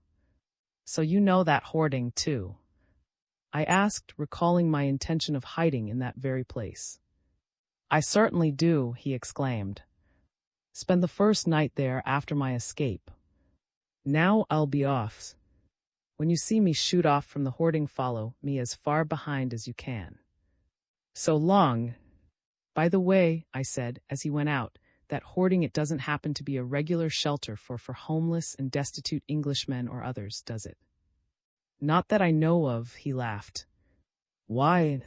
So you know that hoarding, too? I asked, recalling my intention of hiding in that very place. I certainly do, he exclaimed. Spend the first night there after my escape. Now I'll be off. When you see me shoot off from the hoarding, follow me as far behind as you can. So long. By the way, I said, as he went out, that hoarding, it doesn't happen to be a regular shelter for homeless and destitute Englishmen or others, does it? Not that I know of, he laughed. Why?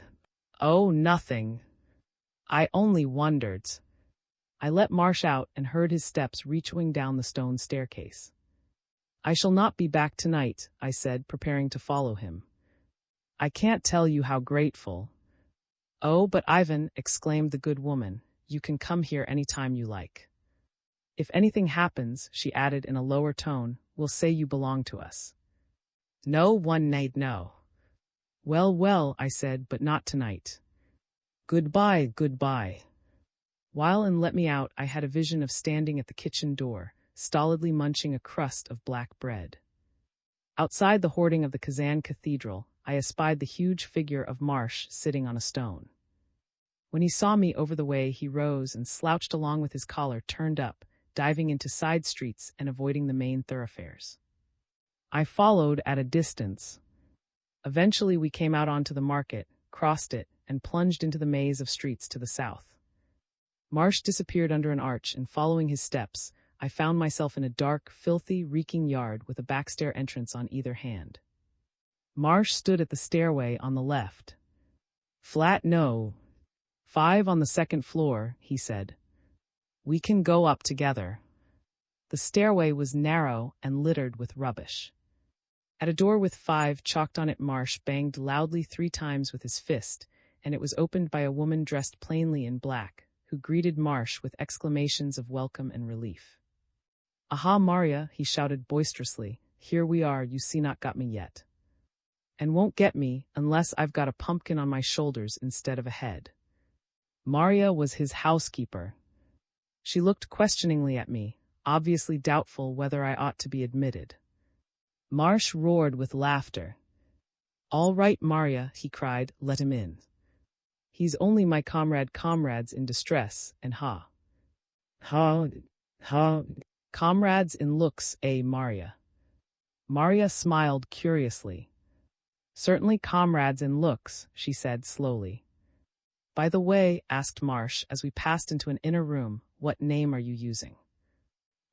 Oh, nothing. I only wondered. I let Marsh out and heard his steps reaching down the stone staircase. I shall not be back tonight, I said, preparing to follow him. I can't tell you how grateful. Oh, but Ivan, exclaimed the good woman, you can come here any time you like. If anything happens, she added in a lower tone, we'll say you belong to us. No one need know. Well, well, I said, but not tonight. Goodbye, goodbye. While and let me out, I had a vision of standing at the kitchen door, stolidly munching a crust of black bread. Outside the hoarding of the Kazan Cathedral, I espied the huge figure of Marsh sitting on a stone. When he saw me over the way, he rose and slouched along with his collar turned up, diving into side streets and avoiding the main thoroughfares. I followed at a distance. Eventually we came out onto the market, crossed it, and plunged into the maze of streets to the south. Marsh disappeared under an arch, and following his steps, I found myself in a dark, filthy, reeking yard with a backstair entrance on either hand. Marsh stood at the stairway on the left. Flat No. 5 on the second floor, he said. We can go up together. The stairway was narrow and littered with rubbish. At a door with 5 chalked on it, Marsh banged loudly 3 times with his fist, and it was opened by a woman dressed plainly in black, who greeted Marsh with exclamations of welcome and relief. Aha, Maria, he shouted boisterously, here we are, you see not got me yet. And won't get me unless I've got a pumpkin on my shoulders instead of a head. Maria was his housekeeper. She looked questioningly at me, obviously doubtful whether I ought to be admitted. Marsh roared with laughter. "All right, Marya," he cried, "let him in. He's only my comrades in distress, and ha. Ha. Comrades in looks, Marya?" Marya smiled curiously. "Certainly comrades in looks," she said slowly. "By the way," asked Marsh as we passed into an inner room, "what name are you using?"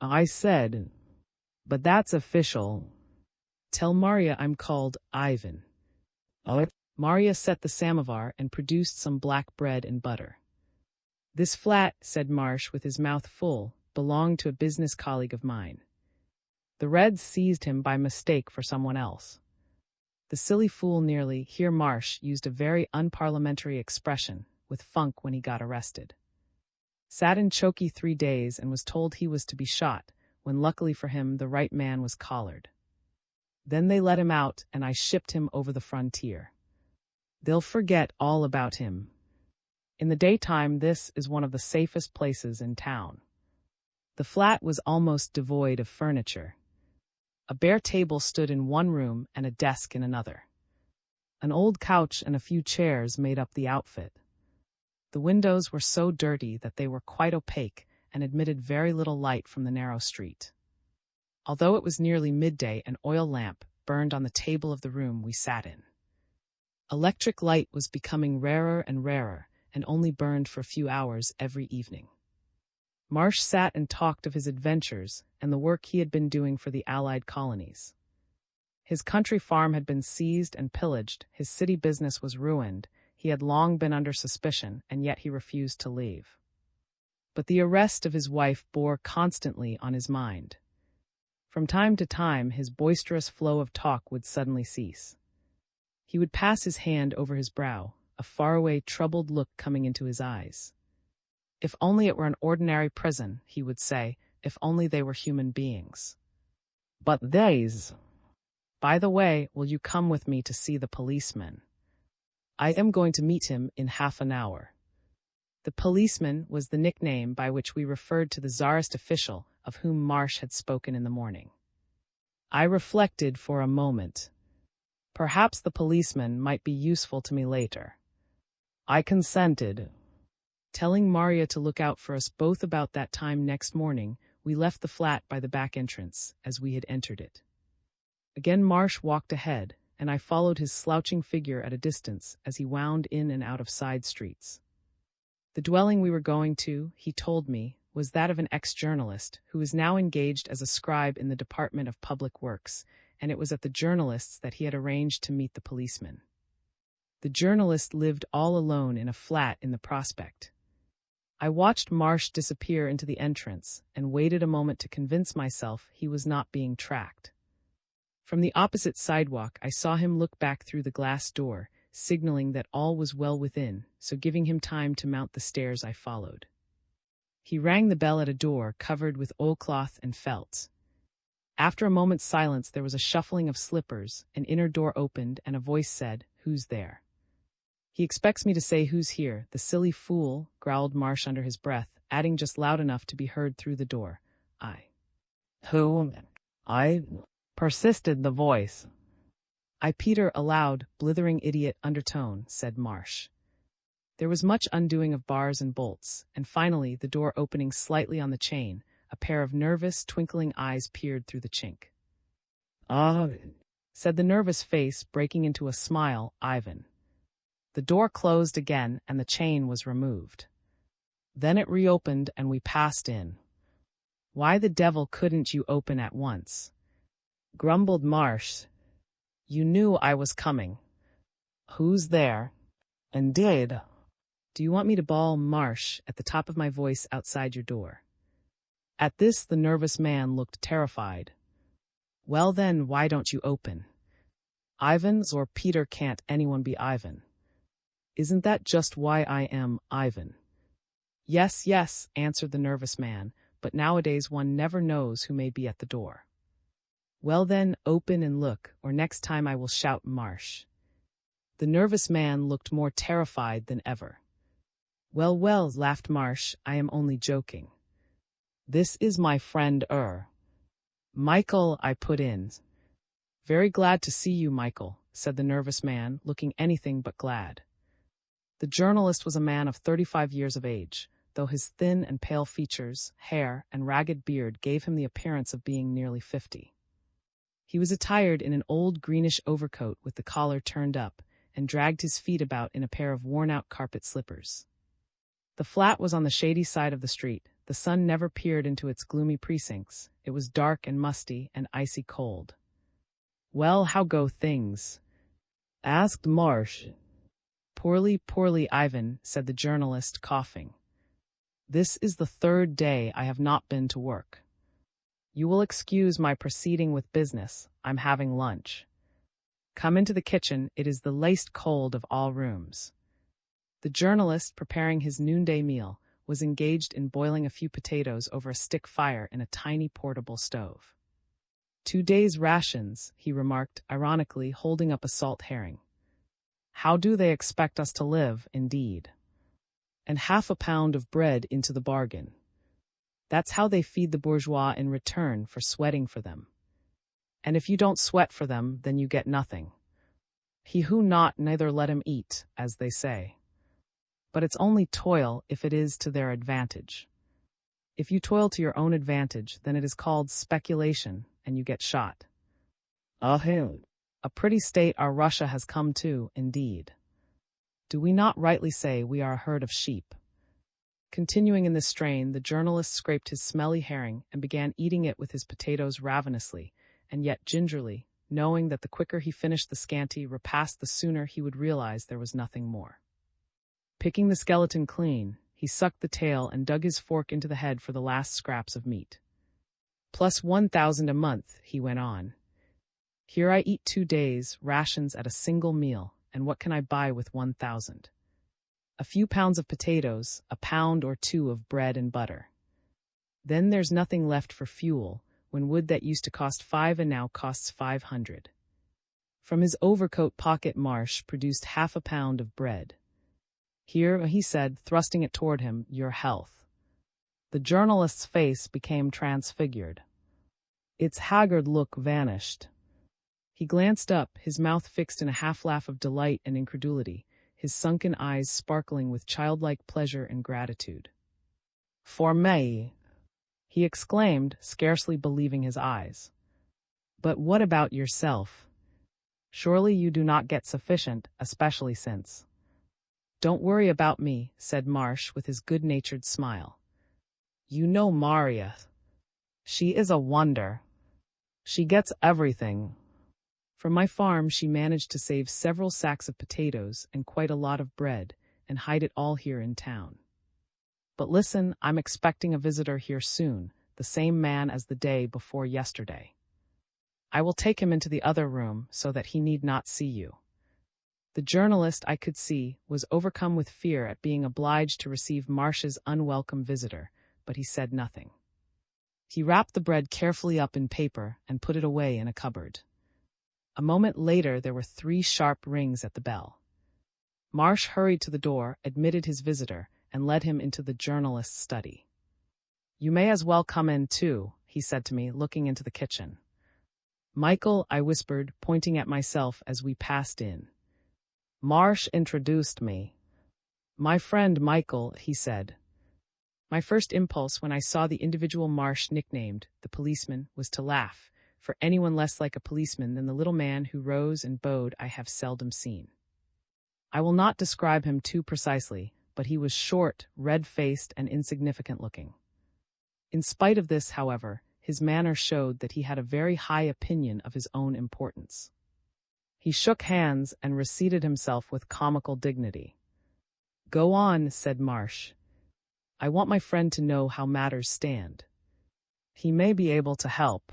I said, "But that's official. Tell Marya I'm called Ivan." Marya set the samovar and produced some black bread and butter. "This flat," said Marsh with his mouth full, "belonged to a business colleague of mine. The Reds seized him by mistake for someone else." The silly fool nearly, here Marsh used a very unparliamentary expression, with funk when he got arrested. Sat in chokey 3 days and was told he was to be shot, when luckily for him the right man was collared. Then they let him out and I shipped him over the frontier. They'll forget all about him. In the daytime this is one of the safest places in town. The flat was almost devoid of furniture. A bare table stood in one room and a desk in another. An old couch and a few chairs made up the outfit. The windows were so dirty that they were quite opaque and admitted very little light from the narrow street. Although it was nearly midday, an oil lamp burned on the table of the room we sat in. Electric light was becoming rarer and rarer, and only burned for a few hours every evening. Marsh sat and talked of his adventures and the work he had been doing for the Allied colonies. His country farm had been seized and pillaged, his city business was ruined, he had long been under suspicion, and yet he refused to leave. But the arrest of his wife bore constantly on his mind. From time to time, his boisterous flow of talk would suddenly cease. He would pass his hand over his brow, a faraway, troubled look coming into his eyes. "If only it were an ordinary prison," he would say, "if only they were human beings. But these. By the way, will you come with me to see the policeman? I am going to meet him in half an hour." The policeman was the nickname by which we referred to the czarist official of whom Marsh had spoken in the morning. I reflected for a moment. Perhaps the policeman might be useful to me later. I consented. Telling Marya to look out for us both about that time next morning, we left the flat by the back entrance, as we had entered it. Again Marsh walked ahead, and I followed his slouching figure at a distance as he wound in and out of side streets. The dwelling we were going to, he told me, was that of an ex-journalist who is now engaged as a scribe in the Department of Public Works, and it was at the journalist's that he had arranged to meet the policeman. The journalist lived all alone in a flat in the Prospect. I watched Marsh disappear into the entrance and waited a moment to convince myself he was not being tracked. From the opposite sidewalk, I saw him look back through the glass door, signaling that all was well within, so giving him time to mount the stairs, I followed. He rang the bell at a door covered with oilcloth and felt. After a moment's silence, there was a shuffling of slippers, an inner door opened, and a voice said, "Who's there?" "He expects me to say who's here, the silly fool," growled Marsh under his breath, adding just loud enough to be heard through the door, "Who? I?" persisted the voice. "I Peter," a loud, blithering idiot undertone, said Marsh. There was much undoing of bars and bolts, and finally, the door opening slightly on the chain, a pair of nervous, twinkling eyes peered through the chink. "Ah," said the nervous face, breaking into a smile, "Ivan." The door closed again, and the chain was removed. Then it reopened, and we passed in. "Why the devil couldn't you open at once?" grumbled Marsh. "You knew I was coming." "Who's there?" "Indeed." "Do you want me to bawl, Marsh, at the top of my voice outside your door?" At this the nervous man looked terrified. "Well then, why don't you open? Ivan's or Peter can't anyone be Ivan." "Isn't that just why I am Ivan?" Yes, answered the nervous man, "but nowadays one never knows who may be at the door." "Well then, open and look, or next time I will shout Marsh." The nervous man looked more terrified than ever. Well, laughed Marsh, "I am only joking." "This is my friend Michael," I put in. Very glad to see you, Michael, said the nervous man, looking anything but glad. The journalist was a man of 35 years of age, though his thin and pale features, hair, and ragged beard gave him the appearance of being nearly 50. He was attired in an old greenish overcoat with the collar turned up, and dragged his feet about in a pair of worn-out carpet slippers. The flat was on the shady side of the street. The sun never peered into its gloomy precincts. It was dark and musty and icy cold. "Well, how go things?" asked Marsh. "Poorly, poorly, Ivan," said the journalist, coughing. "This is the third day I have not been to work. You will excuse my proceeding with business. I'm having lunch. Come into the kitchen. It is the least cold of all rooms." The journalist, preparing his noonday meal, was engaged in boiling a few potatoes over a stick fire in a tiny portable stove. 2 days' rations, he remarked, ironically, holding up a salt herring. How do they expect us to live, indeed? And half a pound of bread into the bargain. That's how they feed the bourgeois in return for sweating for them. And if you don't sweat for them, then you get nothing. He who not neither let him eat, as they say. But it's only toil if it is to their advantage. If you toil to your own advantage, then it is called speculation, and you get shot. A pretty state our Russia has come to, indeed. Do we not rightly say we are a herd of sheep? Continuing in this strain, the journalist scraped his smelly herring and began eating it with his potatoes ravenously, and yet gingerly, knowing that the quicker he finished the scanty repast, the sooner he would realize there was nothing more. Picking the skeleton clean, he sucked the tail and dug his fork into the head for the last scraps of meat. Plus 1,000 a month, he went on. Here I eat 2 days' rations at a single meal, and what can I buy with 1,000? A few pounds of potatoes, a pound or 2 of bread and butter. Then there's nothing left for fuel, when wood that used to cost 5 and now costs 500. From his overcoat pocket Marsh produced half a pound of bread. Here, he said, thrusting it toward him, your health. The journalist's face became transfigured. Its haggard look vanished. He glanced up, his mouth fixed in a half-laugh of delight and incredulity, his sunken eyes sparkling with childlike pleasure and gratitude. For me, he exclaimed, scarcely believing his eyes. But what about yourself? Surely you do not get sufficient, especially since... Don't worry about me, said Marsh with his good-natured smile. You know Maria. She is a wonder. She gets everything. From my farm she managed to save several sacks of potatoes and quite a lot of bread, and hide it all here in town. But listen, I'm expecting a visitor here soon, the same man as the day before yesterday. I will take him into the other room so that he need not see you. The journalist, I could see, was overcome with fear at being obliged to receive Marsh's unwelcome visitor, but he said nothing. He wrapped the bread carefully up in paper and put it away in a cupboard. A moment later there were 3 sharp rings at the bell. Marsh hurried to the door, admitted his visitor, and led him into the journalist's study. You may as well come in too, he said to me, looking into the kitchen. Michael, I whispered, pointing at myself as we passed in. Marsh introduced me. My friend Michael, he said. My first impulse when I saw the individual Marsh nicknamed, the policeman, was to laugh, for anyone less like a policeman than the little man who rose and bowed I have seldom seen. I will not describe him too precisely, but he was short, red-faced, and insignificant-looking. In spite of this, however, his manner showed that he had a very high opinion of his own importance. He shook hands and reseated himself with comical dignity. Go on, said Marsh. I want my friend to know how matters stand. He may be able to help.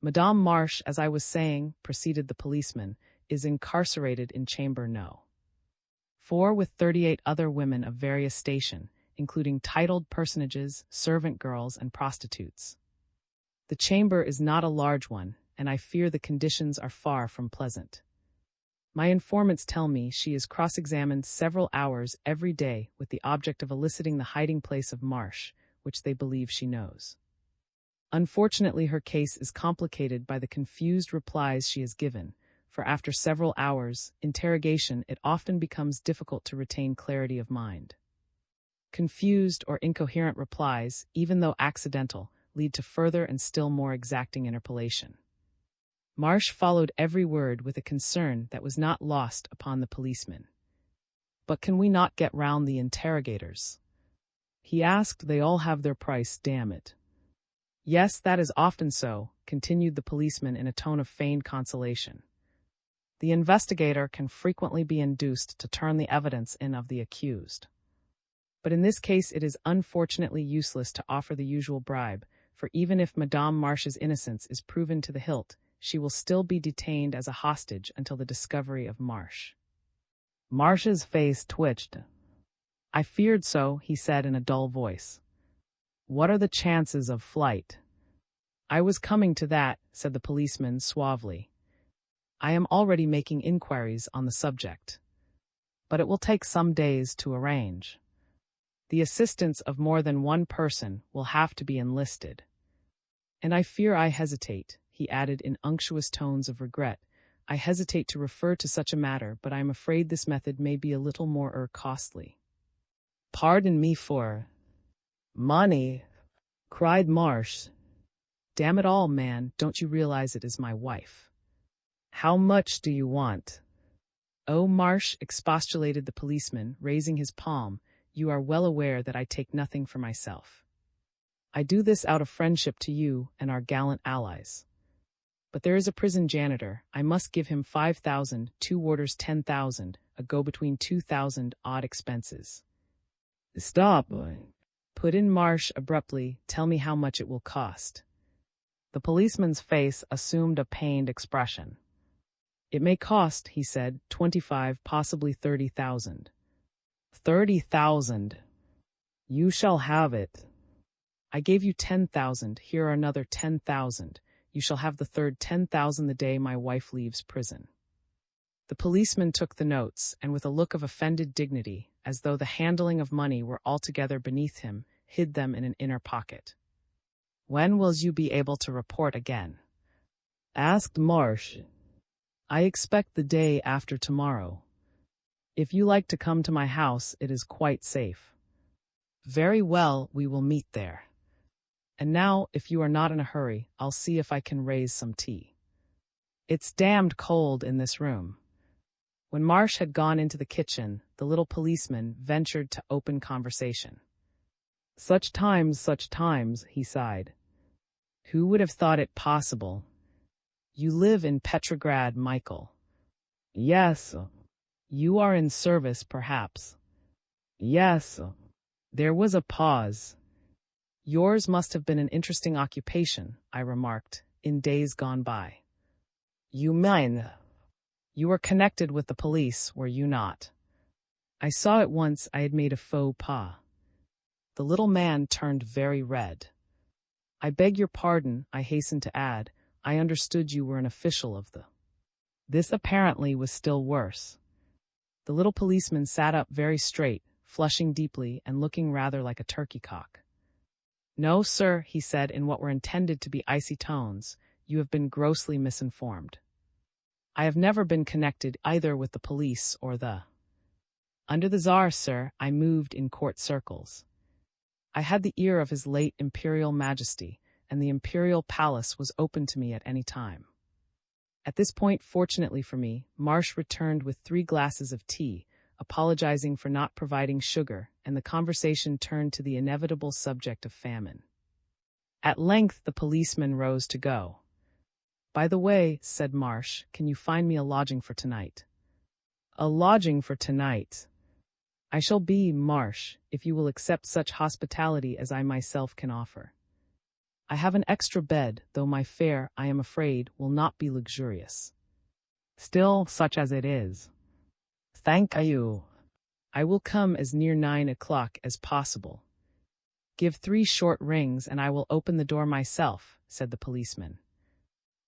Madame Marsh, as I was saying, proceeded the policeman, is incarcerated in Chamber No. 4 with 38 other women of various station, including titled personages, servant girls, and prostitutes. The chamber is not a large one, and I fear the conditions are far from pleasant. My informants tell me she is cross-examined several hours every day with the object of eliciting the hiding place of Marsh, which they believe she knows. Unfortunately, her case is complicated by the confused replies she has given, for after several hours' interrogation it often becomes difficult to retain clarity of mind. Confused or incoherent replies, even though accidental, lead to further and still more exacting interpolation. Marsh followed every word with a concern that was not lost upon the policeman. "But can we not get round the interrogators?" he asked. "They all have their price, damn it." "Yes, that is often so," continued the policeman in a tone of feigned consolation. "The investigator can frequently be induced to turn the evidence in of the accused. But in this case it is unfortunately useless to offer the usual bribe, for even if Madame Marsh's innocence is proven to the hilt, she will still be detained as a hostage until the discovery of Marsh." Marsh's face twitched. "I feared so," he said in a dull voice. "What are the chances of flight?" "I was coming to that," said the policeman suavely. "I am already making inquiries on the subject. But it will take some days to arrange. The assistance of more than one person will have to be enlisted. And I fear I hesitate," he added in unctuous tones of regret, "I hesitate to refer to such a matter, but I am afraid this method may be a little more costly." "Pardon me for money," cried Marsh. "Damn it all, man, don't you realize it is my wife?" "How much do you want?" "Oh, Marsh," expostulated the policeman, raising his palm, "you are well aware that I take nothing for myself. I do this out of friendship to you and our gallant allies. But there is a prison janitor. I must give him 5,000, 2 warders 10,000, a go-between 2,000 odd expenses." "Stop," put in Marsh abruptly. "Tell me how much it will cost." The policeman's face assumed a pained expression. "It may cost," he said, 25, possibly 30,000. 30,000. "You shall have it." "I gave you 10,000. Here are another 10,000. You shall have the third 10,000 the day my wife leaves prison." The policeman took the notes, and with a look of offended dignity, as though the handling of money were altogether beneath him, hid them in an inner pocket. "When will you be able to report again?" asked Marsh. "I expect the day after tomorrow. If you like to come to my house, it is quite safe." "Very well, we will meet there. And now, if you are not in a hurry, I'll see if I can raise some tea. It's damned cold in this room." When Marsh had gone into the kitchen, the little policeman ventured to open conversation. Such times, he sighed. "Who would have thought it possible? You live in Petrograd, Michael." "Yes." "You are in service, perhaps." "Yes." There was a pause. "Yours must have been an interesting occupation," I remarked, "in days gone by." "You mean?" "You were connected with the police, were you not?" I saw at once I had made a faux pas. The little man turned very red. "I beg your pardon," I hastened to add. "I understood you were an official of the—" This apparently was still worse. The little policeman sat up very straight, flushing deeply and looking rather like a turkey cock. "No, sir," he said in what were intended to be icy tones, "you have been grossly misinformed. I have never been connected either with the police or the—" Under the Tsar, sir, I moved in court circles. I had the ear of his late Imperial Majesty, and the Imperial Palace was open to me at any time. At this point, fortunately for me, Marsh returned with 3 glasses of tea, apologizing for not providing sugar, and the conversation turned to the inevitable subject of famine. At length the policeman rose to go. "By the way," said Marsh, "can you find me a lodging for tonight?" "A lodging for tonight?" "I shall be, Marsh, if you will accept such hospitality as I myself can offer. I have an extra bed, though my fare, I am afraid, will not be luxurious. Still, such as it is." "Thank you." "I will come as near 9 o'clock as possible." "Give 3 short rings and I will open the door myself," said the policeman.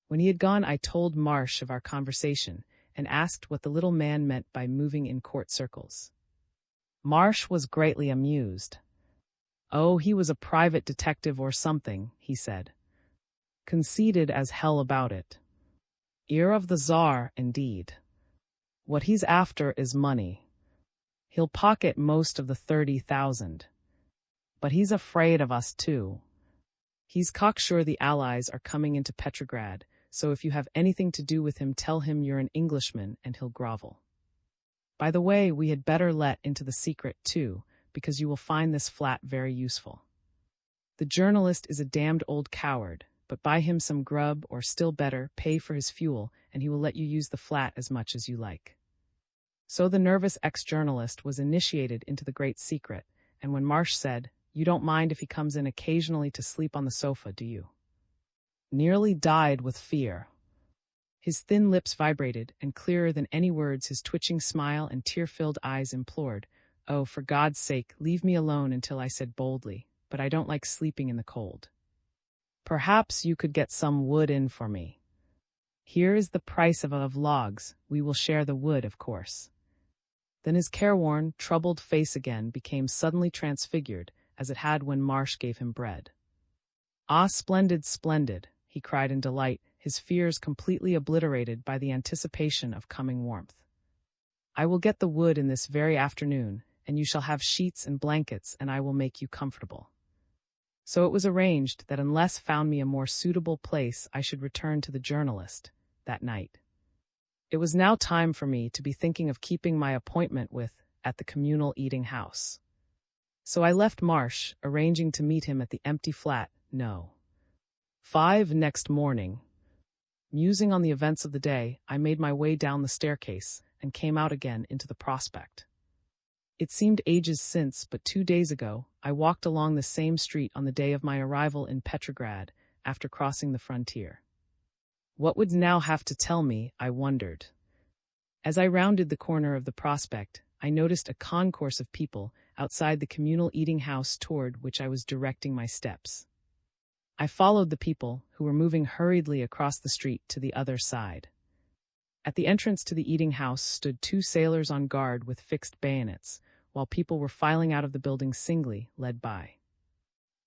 When he had gone, I told Marsh of our conversation and asked what the little man meant by moving in court circles. Marsh was greatly amused. "Oh, he was a private detective or something," he said. Conceited as hell about it. Ear of the Tsar, indeed. What he's after is money. He'll pocket most of the 30,000. But he's afraid of us too. He's cocksure the Allies are coming into Petrograd, so if you have anything to do with him, tell him you're an Englishman and he'll grovel. By the way, we had better let into the secret too, because you will find this flat very useful. The journalist is a damned old coward, but buy him some grub, or still better, pay for his fuel, and he will let you use the flat as much as you like. So the nervous ex-journalist was initiated into the great secret, and when Marsh said, "You don't mind if he comes in occasionally to sleep on the sofa, do you?" Nearly died with fear. His thin lips vibrated, and clearer than any words his twitching smile and tear-filled eyes implored, "Oh, for God's sake, leave me alone," until I said boldly, "But I don't like sleeping in the cold. Perhaps you could get some wood in for me. Here is the price of logs. We will share the wood, of course." Then his careworn, troubled face again became suddenly transfigured, as it had when Marsh gave him bread. "Ah, splendid, splendid," he cried in delight, his fears completely obliterated by the anticipation of coming warmth. "I will get the wood in this very afternoon, and you shall have sheets and blankets, and I will make you comfortable." So it was arranged that unless found me a more suitable place, I should return to the journalist that night. It was now time for me to be thinking of keeping my appointment at the communal eating house. So I left Marsh, arranging to meet him at the empty flat, No. 5 next morning. Musing on the events of the day, I made my way down the staircase and came out again into the prospect. It seemed ages since, but 2 days ago, I walked along the same street on the day of my arrival in Petrograd after crossing the frontier. What would now have to tell me, I wondered. As I rounded the corner of the prospect, I noticed a concourse of people outside the communal eating house toward which I was directing my steps. I followed the people, who were moving hurriedly across the street to the other side. At the entrance to the eating house stood 2 sailors on guard with fixed bayonets, while people were filing out of the building singly, led by.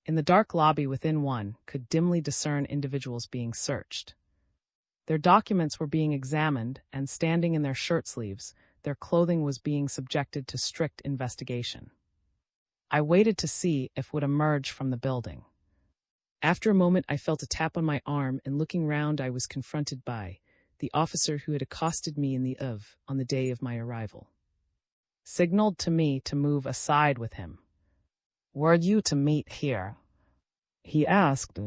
In the dark lobby within one could dimly discern individuals being searched. Their documents were being examined, and standing in their shirt sleeves, their clothing was being subjected to strict investigation. I waited to see if would emerge from the building. After a moment I felt a tap on my arm, and looking round I was confronted by the officer who had accosted me in the on the day of my arrival. Signaled to me to move aside with him. "Were you to meet here?" he asked.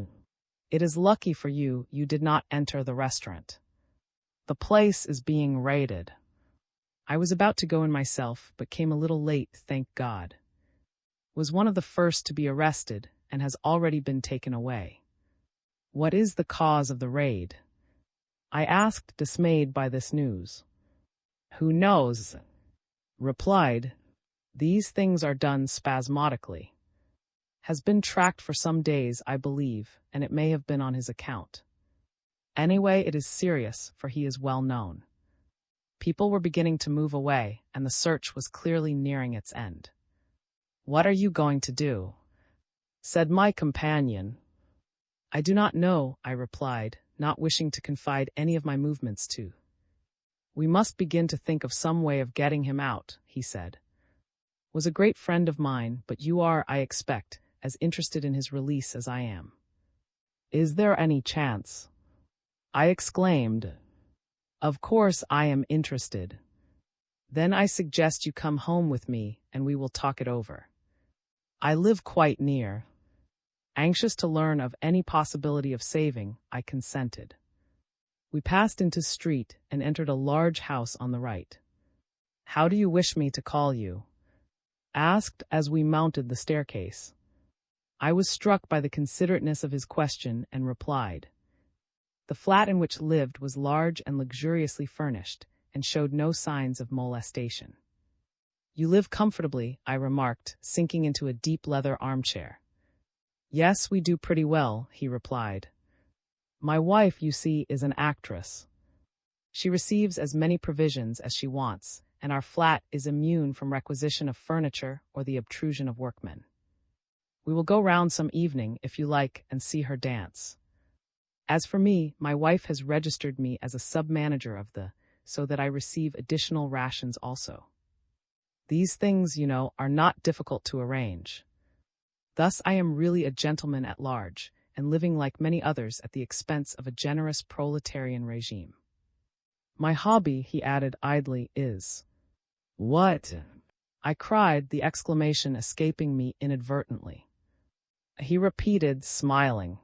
"It is lucky for you you did not enter the restaurant. The place is being raided." I was about to go in myself, but came a little late, thank God. Was one of the first to be arrested, and has already been taken away. "What is the cause of the raid?" I asked, dismayed by this news. "Who knows?" replied. "These things are done spasmodically. Has been tracked for some days, I believe, and it may have been on his account. Anyway, it is serious, for he is well known." People were beginning to move away, and the search was clearly nearing its end. "What are you going to do?" said my companion. "I do not know," I replied, not wishing to confide any of my movements to. "We must begin to think of some way of getting him out," he said. "Was a great friend of mine, but you are, I expect, as interested in his release as I am." "Is there any chance?" I exclaimed. "Of course I am interested." "Then I suggest you come home with me, and we will talk it over. I live quite near." Anxious to learn of any possibility of saving, I consented. We passed into the street and entered a large house on the right. "How do you wish me to call you?" asked as we mounted the staircase. I was struck by the considerateness of his question and replied. The flat in which lived was large and luxuriously furnished, and showed no signs of molestation. "You live comfortably," I remarked, sinking into a deep leather armchair. "Yes, we do pretty well," he replied. "My wife, you see, is an actress. She receives as many provisions as she wants, and our flat is immune from requisition of furniture or the obtrusion of workmen. We will go round some evening, if you like, and see her dance." As for me, my wife has registered me as a sub-manager of the, so that I receive additional rations also. These things, are not difficult to arrange. Thus I am really a gentleman at large, and living like many others at the expense of a generous proletarian regime. My hobby, he added idly, is... What? I cried, the exclamation escaping me inadvertently. He repeated, smiling.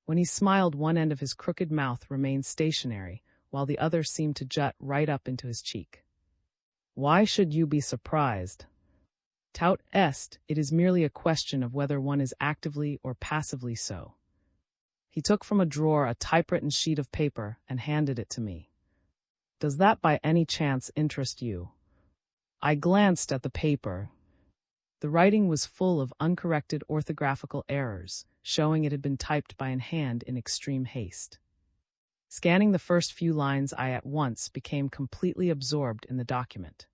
When he smiled, one end of his crooked mouth remained stationary, while the other seemed to jut right up into his cheek. Why should you be surprised? Tout est, it is merely a question of whether one is actively or passively so. He took from a drawer a typewritten sheet of paper and handed it to me. Does that by any chance interest you? I glanced at the paper. The writing was full of uncorrected orthographical errors, showing it had been typed by a hand in extreme haste. Scanning the first few lines, I at once became completely absorbed in the document.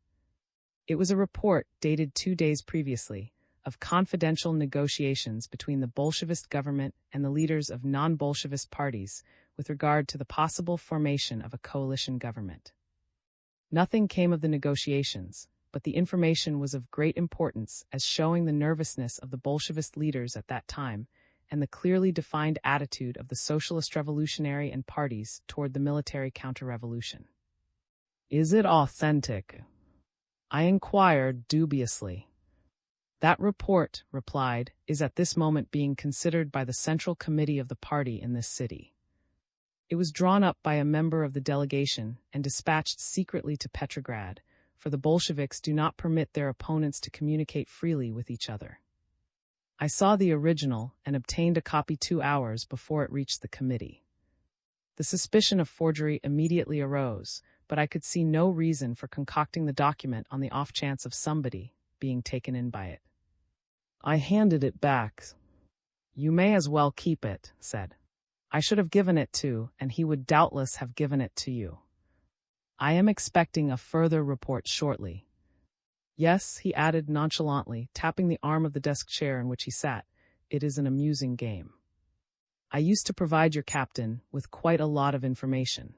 It was a report, dated 2 days previously, of confidential negotiations between the Bolshevist government and the leaders of non-Bolshevist parties with regard to the possible formation of a coalition government. Nothing came of the negotiations, but the information was of great importance as showing the nervousness of the Bolshevist leaders at that time and the clearly defined attitude of the Socialist Revolutionary and parties toward the military counter-revolution. Is it authentic? I inquired dubiously. That report, replied, is at this moment being considered by the Central Committee of the party in this city. It was drawn up by a member of the delegation and dispatched secretly to Petrograd, for the Bolsheviks do not permit their opponents to communicate freely with each other. I saw the original and obtained a copy 2 hours before it reached the committee. The suspicion of forgery immediately arose, but I could see no reason for concocting the document on the off chance of somebody being taken in by it. I handed it back. You may as well keep it, said. I should have given it to, and he would doubtless have given it to you. I am expecting a further report shortly. Yes, he added nonchalantly, tapping the arm of the desk chair in which he sat, it is an amusing game. I used to provide your captain with quite a lot of information.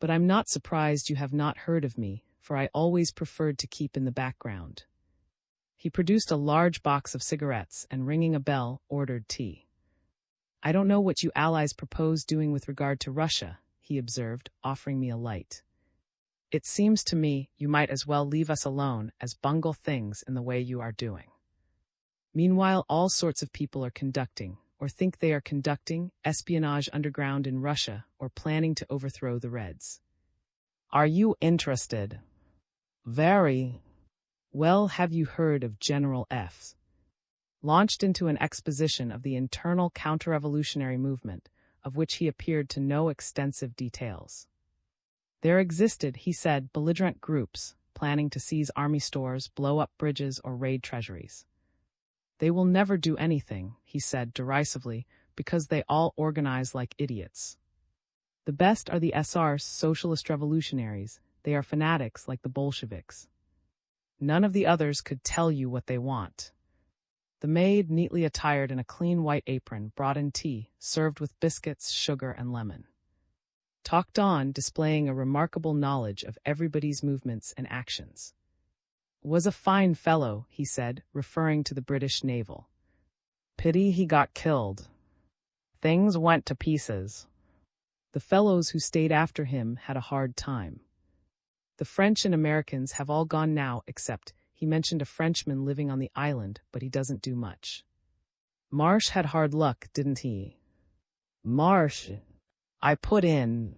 But I'm not surprised you have not heard of me, for I always preferred to keep in the background. He produced a large box of cigarettes and, ringing a bell, ordered tea. I don't know what you allies propose doing with regard to Russia, he observed, offering me a light. It seems to me you might as well leave us alone as bungle things in the way you are doing. Meanwhile, all sorts of people are conducting, or think they are conducting, espionage underground in Russia or planning to overthrow the Reds. Are you interested? Very. Well, have you heard of General F.'s? Launched into an exposition of the internal counter-revolutionary movement, of which he appeared to know extensive details. There existed, he said, belligerent groups, planning to seize army stores, blow up bridges, or raid treasuries. They will never do anything, he said derisively, because they all organize like idiots. The best are the SR's socialist revolutionaries. They are fanatics like the Bolsheviks. None of the others could tell you what they want. The maid, neatly attired in a clean white apron, brought in tea, served with biscuits, sugar, and lemon. Talked on, displaying a remarkable knowledge of everybody's movements and actions. Was a fine fellow, he said, referring to the British naval. Pity he got killed. Things went to pieces. The fellows who stayed after him had a hard time. The French and Americans have all gone now, except, he mentioned a Frenchman living on the island, but he doesn't do much. Marsh had hard luck, didn't he? Marsh, I put in.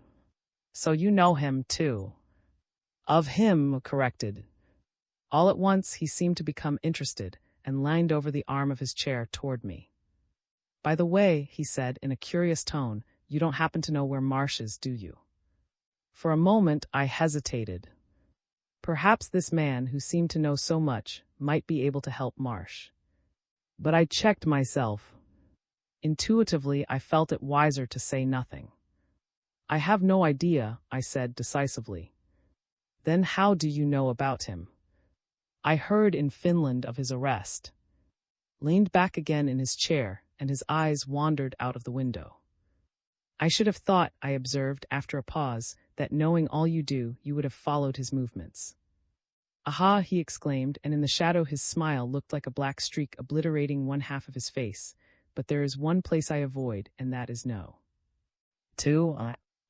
So you know him, too. Of him, corrected. All at once he seemed to become interested, and leaned over the arm of his chair toward me. By the way, he said in a curious tone, you don't happen to know where Marsh is, do you? For a moment I hesitated. Perhaps this man, who seemed to know so much, might be able to help Marsh. But I checked myself. Intuitively, I felt it wiser to say nothing. I have no idea, I said decisively. Then how do you know about him? I heard in Finland of his arrest. Leaned back again in his chair, and his eyes wandered out of the window. I should have thought, I observed after a pause, that knowing all you do, you would have followed his movements. Aha, he exclaimed, and in the shadow his smile looked like a black streak obliterating one half of his face. But there is one place I avoid, and that is no. 2.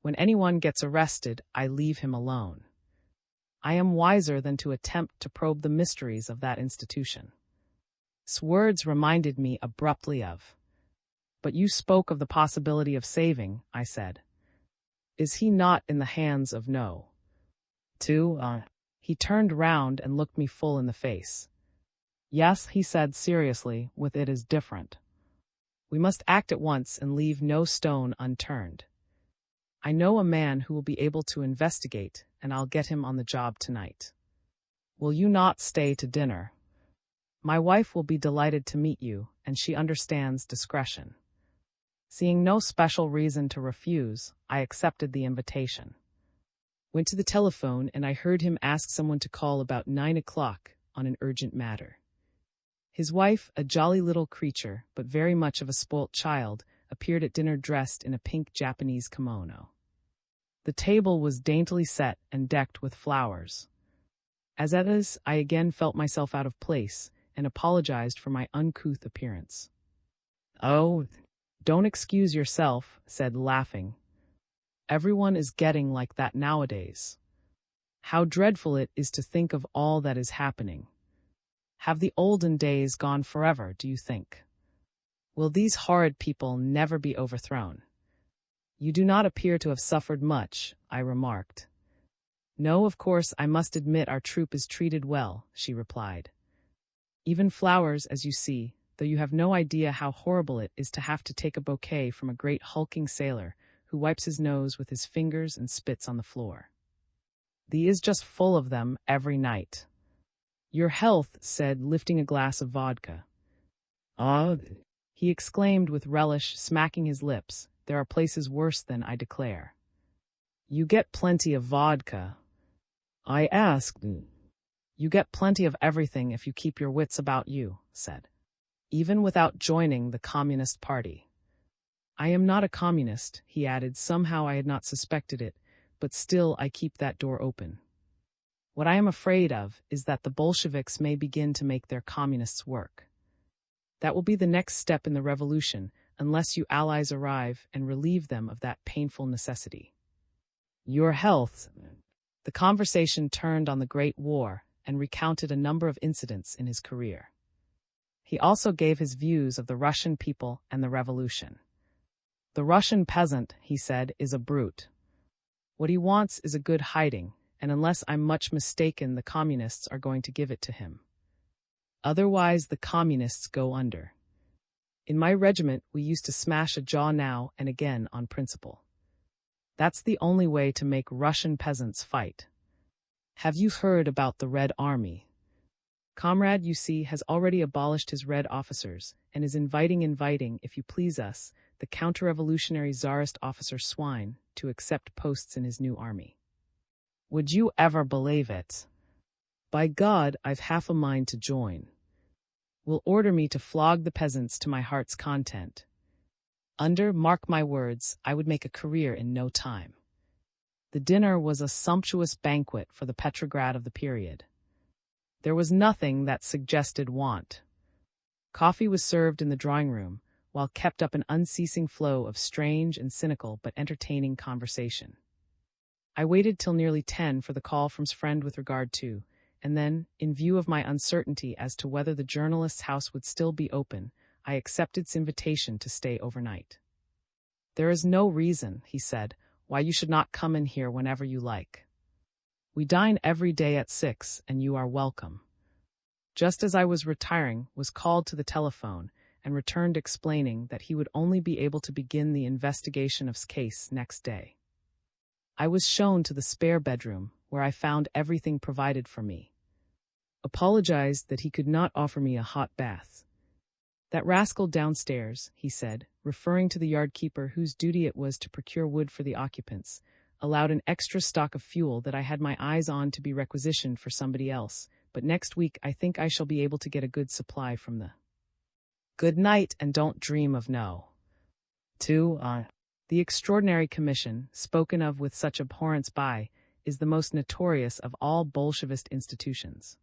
When anyone gets arrested, I leave him alone. I am wiser than to attempt to probe the mysteries of that institution. His words reminded me abruptly of. But you spoke of the possibility of saving, I said. Is he not in the hands of no? 2. He turned round and looked me full in the face. Yes, he said seriously, with it is different. We must act at once and leave no stone unturned. I know a man who will be able to investigate, and I'll get him on the job tonight. Will you not stay to dinner? My wife will be delighted to meet you, and she understands discretion. Seeing no special reason to refuse, I accepted the invitation. Went to the telephone, and I heard him ask someone to call about 9 o'clock on an urgent matter. His wife, a jolly little creature, but very much of a spoilt child, appeared at dinner dressed in a pink Japanese kimono. The table was daintily set and decked with flowers. As it is, I again felt myself out of place and apologized for my uncouth appearance. Oh, don't excuse yourself, said laughing. Everyone is getting like that nowadays. How dreadful it is to think of all that is happening. Have the olden days gone forever, do you think? Will these horrid people never be overthrown? You do not appear to have suffered much, I remarked. No, of course, I must admit our troop is treated well, she replied. Even flowers, as you see, though you have no idea how horrible it is to have to take a bouquet from a great hulking sailor who wipes his nose with his fingers and spits on the floor. Thee is just full of them every night. Your health, said, lifting a glass of vodka. Ah, he exclaimed with relish, smacking his lips. There are places worse than I declare. You get plenty of vodka. I asked. You get plenty of everything if you keep your wits about you, said. Even without joining the Communist Party. I am not a communist, he added. Somehow I had not suspected it, but still I keep that door open. What I am afraid of is that the Bolsheviks may begin to make their communists work. That will be the next step in the revolution, unless you allies arrive and relieve them of that painful necessity. Your health. The conversation turned on the Great War and recounted a number of incidents in his career. He also gave his views of the Russian people and the revolution. The Russian peasant, he said, is a brute. What he wants is a good hiding, and unless I'm much mistaken, the communists are going to give it to him. Otherwise, the communists go under. In my regiment, we used to smash a jaw now and again on principle. That's the only way to make Russian peasants fight. Have you heard about the Red Army? Comrade, you see, has already abolished his Red officers and is inviting, if you please us, the counter-revolutionary Tsarist officer swine to accept posts in his new army. Would you ever believe it? By God, I've half a mind to join. Will order me to flog the peasants to my heart's content. Mark my words, I would make a career in no time. The dinner was a sumptuous banquet for the Petrograd of the period. There was nothing that suggested want. Coffee was served in the drawing room, while kept up an unceasing flow of strange and cynical but entertaining conversation. I waited till nearly 10 for the call from his friend with regard to, and then, in view of my uncertainty as to whether the journalist's house would still be open, I accepted his invitation to stay overnight. There is no reason, he said, why you should not come in here whenever you like. We dine every day at 6, and you are welcome. Just as I was retiring, was called to the telephone, and returned explaining that he would only be able to begin the investigation of his case next day. I was shown to the spare bedroom, where I found everything provided for me. Apologized that he could not offer me a hot bath. That rascal downstairs, he said, referring to the yard keeper whose duty it was to procure wood for the occupants, allowed an extra stock of fuel that I had my eyes on to be requisitioned for somebody else, but next week I think I shall be able to get a good supply from the. Good night, and don't dream of no. 2. The Extraordinary Commission, spoken of with such abhorrence by, is the most notorious of all Bolshevist institutions.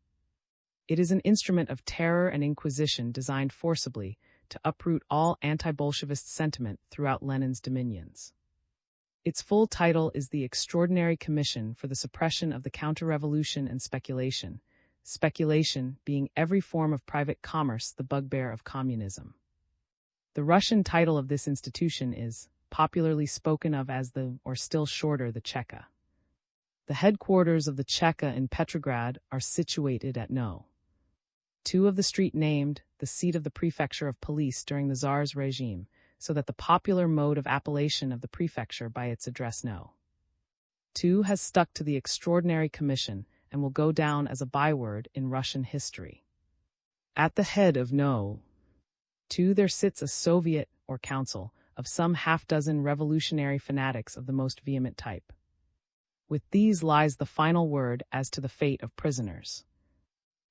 It is an instrument of terror and inquisition designed forcibly to uproot all anti-Bolshevist sentiment throughout Lenin's dominions. Its full title is the Extraordinary Commission for the Suppression of the Counter-Revolution and Speculation, speculation being every form of private commerce, the bugbear of communism. The Russian title of this institution is popularly spoken of as the, or still shorter, the Cheka. The headquarters of the Cheka in Petrograd are situated at No. 2 of the street named, the seat of the prefecture of police during the Tsar's regime, so that the popular mode of appellation of the prefecture by its address No. 2 has stuck to the Extraordinary Commission and will go down as a byword in Russian history. At the head of No. 2 there sits a Soviet, or council, of some half-dozen revolutionary fanatics of the most vehement type. With these lies the final word as to the fate of prisoners.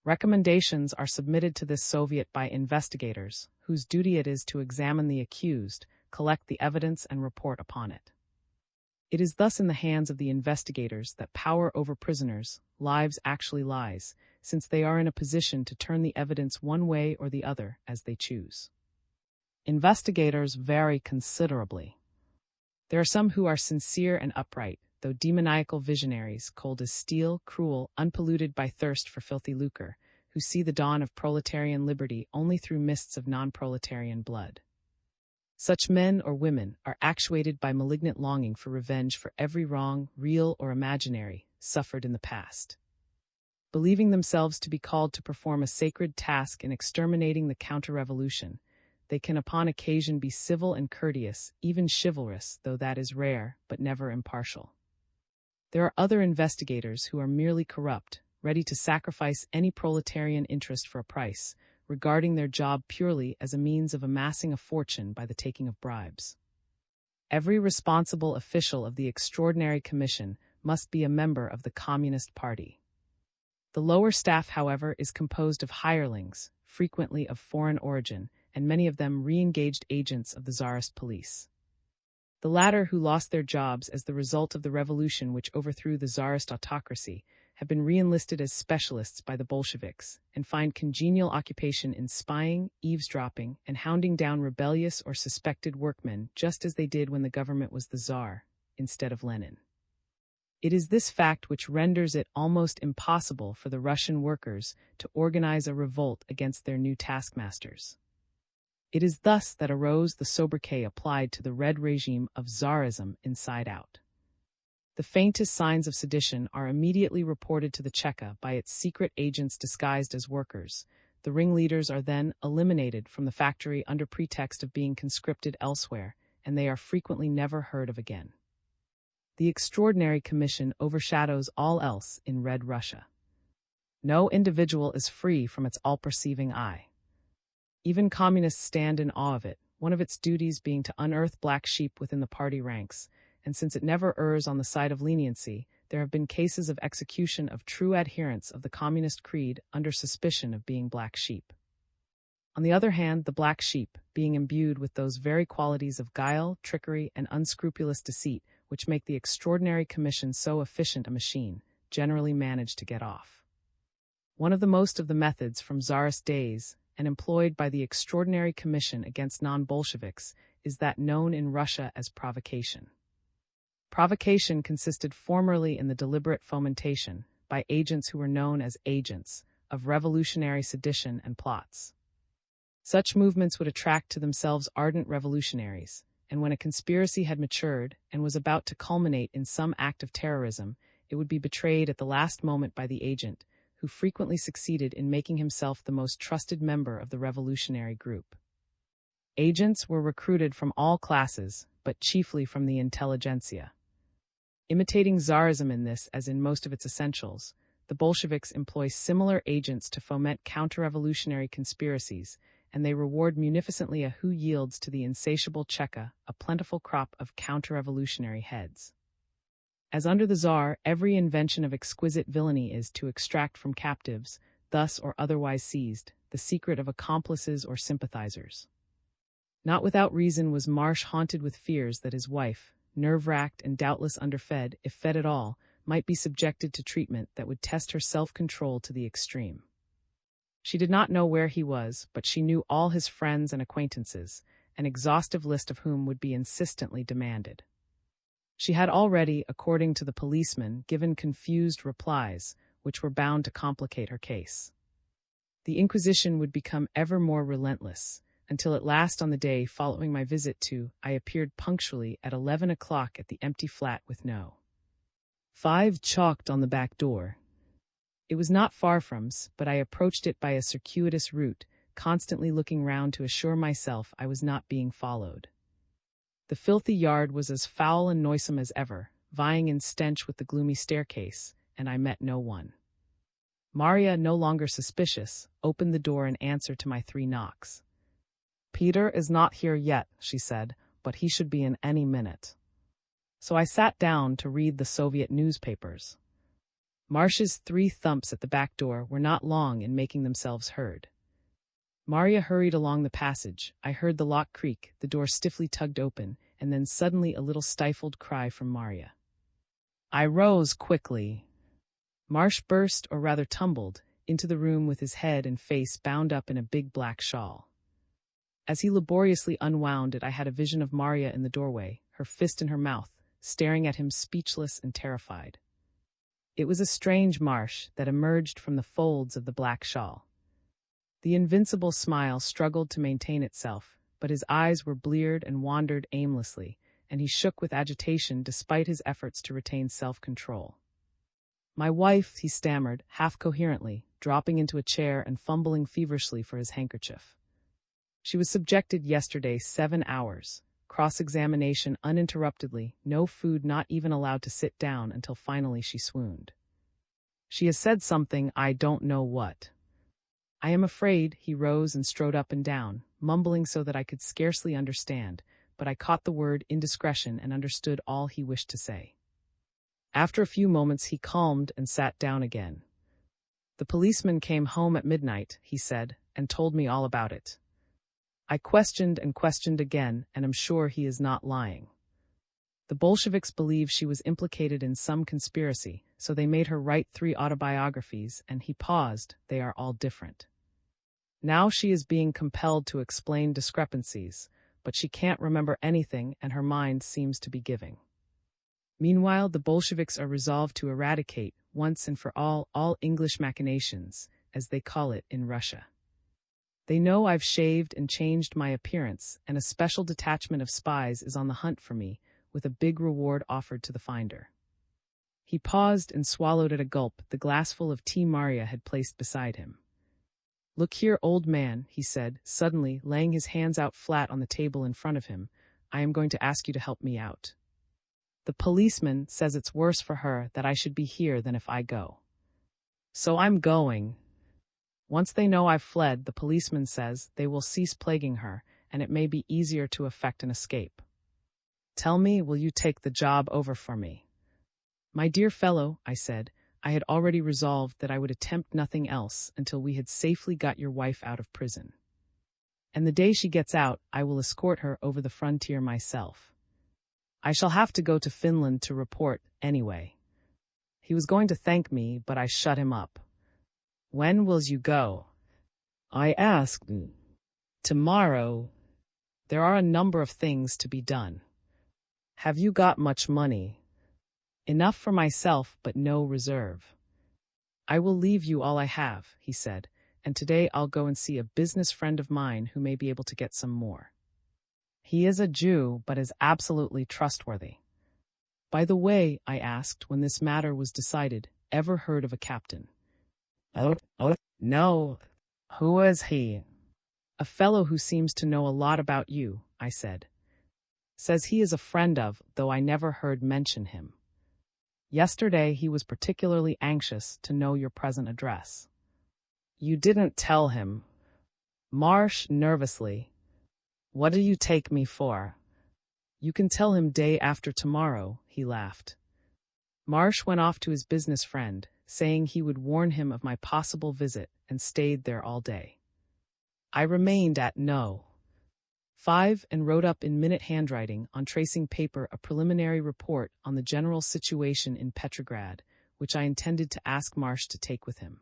Recommendations are submitted to this Soviet by investigators, whose duty it is to examine the accused, collect the evidence and report upon it. It is thus in the hands of the investigators that power over prisoners' lives actually lies, since they are in a position to turn the evidence one way or the other as they choose. Investigators vary considerably. There are some who are sincere and upright, though demoniacal visionaries, cold as steel, cruel, unpolluted by thirst for filthy lucre, who see the dawn of proletarian liberty only through mists of non-proletarian blood. Such men or women are actuated by malignant longing for revenge for every wrong, real or imaginary, suffered in the past. Believing themselves to be called to perform a sacred task in exterminating the counter-revolution, they can upon occasion be civil and courteous, even chivalrous, though that is rare, but never impartial. There are other investigators who are merely corrupt, ready to sacrifice any proletarian interest for a price, regarding their job purely as a means of amassing a fortune by the taking of bribes. Every responsible official of the Extraordinary Commission must be a member of the Communist Party. The lower staff, however, is composed of hirelings, frequently of foreign origin, and many of them re-engaged agents of the Tsarist police. The latter, who lost their jobs as the result of the revolution which overthrew the Tsarist autocracy, have been re-enlisted as specialists by the Bolsheviks and find congenial occupation in spying, eavesdropping, and hounding down rebellious or suspected workmen, just as they did when the government was the Tsar, instead of Lenin. It is this fact which renders it almost impossible for the Russian workers to organize a revolt against their new taskmasters. It is thus that arose the sobriquet applied to the Red regime of Tsarism inside out. The faintest signs of sedition are immediately reported to the Cheka by its secret agents disguised as workers. The ringleaders are then eliminated from the factory under pretext of being conscripted elsewhere, and they are frequently never heard of again. The Extraordinary Commission overshadows all else in Red Russia. No individual is free from its all-perceiving eye. Even communists stand in awe of it, one of its duties being to unearth black sheep within the party ranks, and since it never errs on the side of leniency, there have been cases of execution of true adherents of the communist creed under suspicion of being black sheep. On the other hand, the black sheep, being imbued with those very qualities of guile, trickery, and unscrupulous deceit which make the Extraordinary Commission so efficient a machine, generally manage to get off. One of the methods from Tsarist days, and employed by the Extraordinary Commission against non-Bolsheviks, is that known in Russia as provocation. Provocation consisted formerly in the deliberate fomentation, by agents who were known as agents, of revolutionary sedition and plots. Such movements would attract to themselves ardent revolutionaries, and when a conspiracy had matured and was about to culminate in some act of terrorism, it would be betrayed at the last moment by the agent, who frequently succeeded in making himself the most trusted member of the revolutionary group. Agents were recruited from all classes, but chiefly from the intelligentsia. Imitating Tsarism in this as in most of its essentials, the Bolsheviks employ similar agents to foment counter-revolutionary conspiracies, and they reward munificently who yields to the insatiable Cheka a plentiful crop of counter-revolutionary heads. As under the Tsar, every invention of exquisite villainy is to extract from captives, thus or otherwise seized, the secret of accomplices or sympathizers. Not without reason was Marsh haunted with fears that his wife, nerve-wracked and doubtless underfed, if fed at all, might be subjected to treatment that would test her self-control to the extreme. She did not know where he was, but she knew all his friends and acquaintances, an exhaustive list of whom would be insistently demanded. She had already, according to the policeman, given confused replies, which were bound to complicate her case. The inquisition would become ever more relentless, until at last on the day following my visit I appeared punctually at 11 o'clock at the empty flat with No. 5 chalked on the back door. It was not far from's, but I approached it by a circuitous route, constantly looking round to assure myself I was not being followed. The filthy yard was as foul and noisome as ever, vying in stench with the gloomy staircase, and I met no one. Maria, no longer suspicious, opened the door in answer to my 3 knocks. "Peter is not here yet," she said, "but he should be in any minute." So I sat down to read the Soviet newspapers. Marsh's 3 thumps at the back door were not long in making themselves heard. Maria hurried along the passage. I heard the lock creak, the door stiffly tugged open, and then suddenly a little stifled cry from Maria. I rose quickly. Marsh burst, or rather tumbled, into the room with his head and face bound up in a big black shawl. As he laboriously unwound it, I had a vision of Maria in the doorway, her fist in her mouth, staring at him speechless and terrified. It was a strange Marsh that emerged from the folds of the black shawl. The invincible smile struggled to maintain itself, but his eyes were bleared and wandered aimlessly, and he shook with agitation despite his efforts to retain self-control. "My wife," he stammered, half coherently, dropping into a chair and fumbling feverishly for his handkerchief. "She was subjected yesterday 7 hours, cross-examination uninterruptedly, no food, not even allowed to sit down until finally she swooned. She has said something, I don't know what. I am afraid," he rose and strode up and down, mumbling so that I could scarcely understand, but I caught the word indiscretion and understood all he wished to say. After a few moments he calmed and sat down again. "The policeman came home at midnight," he said, "and told me all about it. I questioned and questioned again, and am sure he is not lying. The Bolsheviks believe she was implicated in some conspiracy, so they made her write 3 autobiographies," and he paused. "They are all different. Now she is being compelled to explain discrepancies, but she can't remember anything and her mind seems to be giving. Meanwhile, the Bolsheviks are resolved to eradicate, once and for all English machinations, as they call it in Russia. They know I've shaved and changed my appearance, and a special detachment of spies is on the hunt for me, with a big reward offered to the finder." He paused and swallowed at a gulp the glassful of tea Maria had placed beside him. "Look here, old man," he said, suddenly, laying his hands out flat on the table in front of him, "I am going to ask you to help me out. The policeman says it's worse for her that I should be here than if I go. So I'm going. Once they know I've fled, the policeman says, they will cease plaguing her, and it may be easier to effect an escape. Tell me, will you take the job over for me?" "My dear fellow," I said, "I had already resolved that I would attempt nothing else until we had safely got your wife out of prison. And the day she gets out, I will escort her over the frontier myself. I shall have to go to Finland to report, anyway." He was going to thank me, but I shut him up. "When will you go?" I asked. "Tomorrow. There are a number of things to be done." "Have you got much money?" "Enough for myself, but no reserve." "I will leave you all I have," he said, "and today I'll go and see a business friend of mine who may be able to get some more. He is a Jew, but is absolutely trustworthy." "By the way," I asked when this matter was decided, "ever heard of a captain?" Oh, no. Who is he?" "A fellow who seems to know a lot about you," I said. "Says he is a friend of, though I never heard mention him. Yesterday he was particularly anxious to know your present address." "You didn't tell him?" Marsh nervously. "What do you take me for?" "You can tell him day after tomorrow," he laughed. Marsh went off to his business friend, saying he would warn him of my possible visit, and stayed there all day. I remained at No. 5. And wrote up in minute handwriting on tracing paper a preliminary report on the general situation in Petrograd, which I intended to ask Marsh to take with him.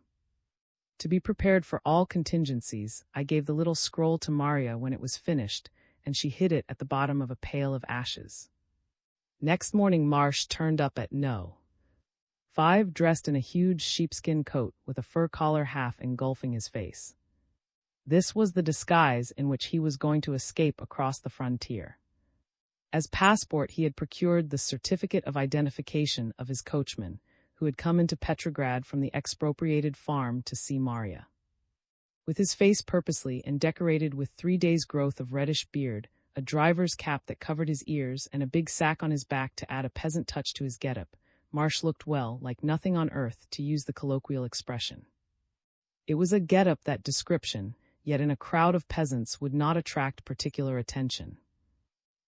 To be prepared for all contingencies, I gave the little scroll to Maria when it was finished, and she hid it at the bottom of a pail of ashes. Next morning Marsh turned up at No. 5, dressed in a huge sheepskin coat with a fur collar half engulfing his face. This was the disguise in which he was going to escape across the frontier. As passport he had procured the certificate of identification of his coachman, who had come into Petrograd from the expropriated farm to see Maria. With his face purposely and decorated with 3 days' growth of reddish beard, a driver's cap that covered his ears, and a big sack on his back to add a peasant touch to his getup, Marsh looked well, like nothing on earth, to use the colloquial expression. It was a getup that description, yet in a crowd of peasants would not attract particular attention.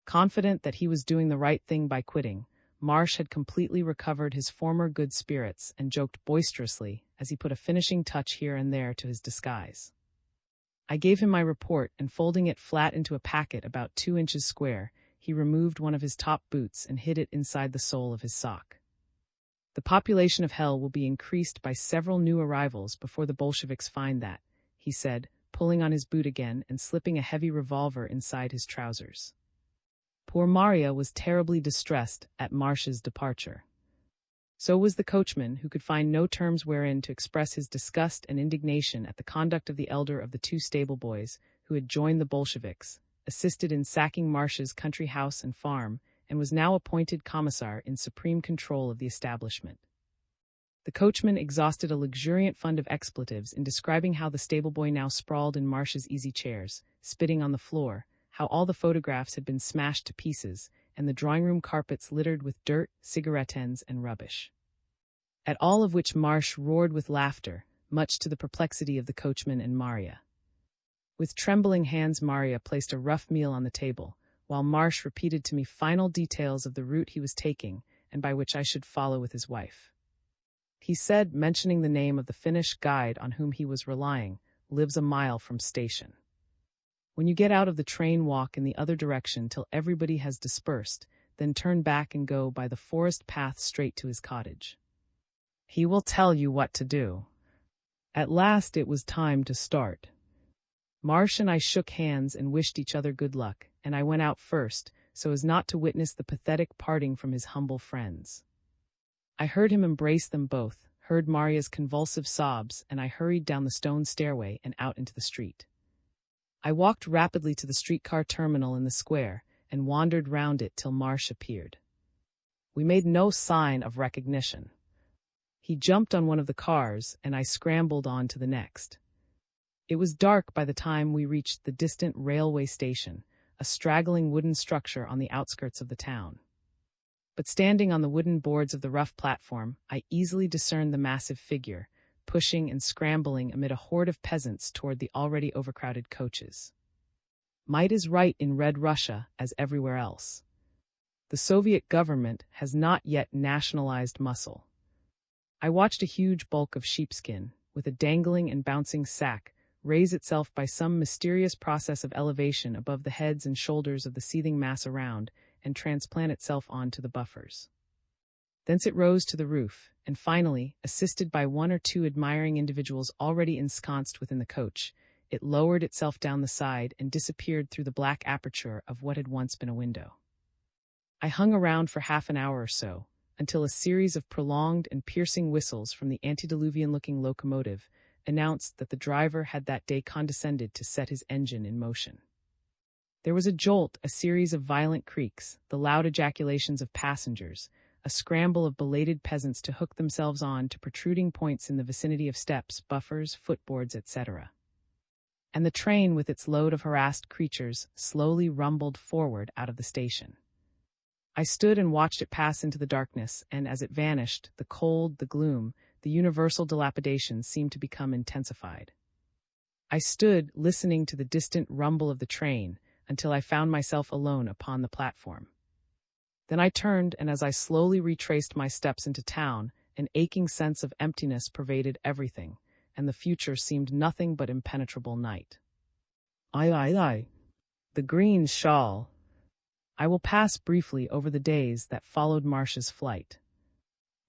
Confident that he was doing the right thing by quitting, Marsh had completely recovered his former good spirits and joked boisterously as he put a finishing touch here and there to his disguise. I gave him my report, and folding it flat into a packet about 2 inches square, he removed one of his top boots and hid it inside the sole of his sock. The population of hell will be increased by several new arrivals before the Bolsheviks find that, he said, pulling on his boot again and slipping a heavy revolver inside his trousers. Poor Maria was terribly distressed at Marsh's departure. So was the coachman, who could find no terms wherein to express his disgust and indignation at the conduct of the elder of the 2 stable boys, who had joined the Bolsheviks, assisted in sacking Marsh's country house and farm, and was now appointed commissar in supreme control of the establishment. The coachman exhausted a luxuriant fund of expletives in describing how the stable boy now sprawled in Marsh's easy chairs, spitting on the floor, how all the photographs had been smashed to pieces, and the drawing-room carpets littered with dirt, cigarette ends, and rubbish. At all of which Marsh roared with laughter, much to the perplexity of the coachman and Maria. With trembling hands Maria placed a rough meal on the table, while Marsh repeated to me final details of the route he was taking, and by which I should follow with his wife. He said, mentioning the name of the Finnish guide on whom he was relying, lives a mile from station. When you get out of the train, walk in the other direction till everybody has dispersed, then turn back and go by the forest path straight to his cottage. He will tell you what to do. At last it was time to start. Marsh and I shook hands and wished each other good luck, and I went out first, so as not to witness the pathetic parting from his humble friends. I heard him embrace them both, heard Maria's convulsive sobs, and I hurried down the stone stairway and out into the street. I walked rapidly to the streetcar terminal in the square and wandered round it till Marsh appeared. We made no sign of recognition. He jumped on one of the cars, and I scrambled on to the next. It was dark by the time we reached the distant railway station, a straggling wooden structure on the outskirts of the town. But standing on the wooden boards of the rough platform, I easily discerned the massive figure, pushing and scrambling amid a horde of peasants toward the already overcrowded coaches. Might is right in Red Russia as everywhere else. The Soviet government has not yet nationalized muscle. I watched a huge bulk of sheepskin, with a dangling and bouncing sack, raise itself by some mysterious process of elevation above the heads and shoulders of the seething mass around, and transplant itself onto the buffers. Thence it rose to the roof, and finally, assisted by 1 or 2 admiring individuals already ensconced within the coach, it lowered itself down the side and disappeared through the black aperture of what had once been a window. I hung around for half an hour or so, until a series of prolonged and piercing whistles from the antediluvian-looking locomotive announced that the driver had that day condescended to set his engine in motion. There was a jolt, a series of violent creaks, the loud ejaculations of passengers, a scramble of belated peasants to hook themselves on to protruding points in the vicinity of steps, buffers, footboards, etc. And the train, with its load of harassed creatures, slowly rumbled forward out of the station. I stood and watched it pass into the darkness, and as it vanished, the cold, the gloom, the universal dilapidation seemed to become intensified. I stood, listening to the distant rumble of the train, until I found myself alone upon the platform. Then I turned, and as I slowly retraced my steps into town, an aching sense of emptiness pervaded everything, and the future seemed nothing but impenetrable night. The green shawl. I will pass briefly over the days that followed Marsh's flight.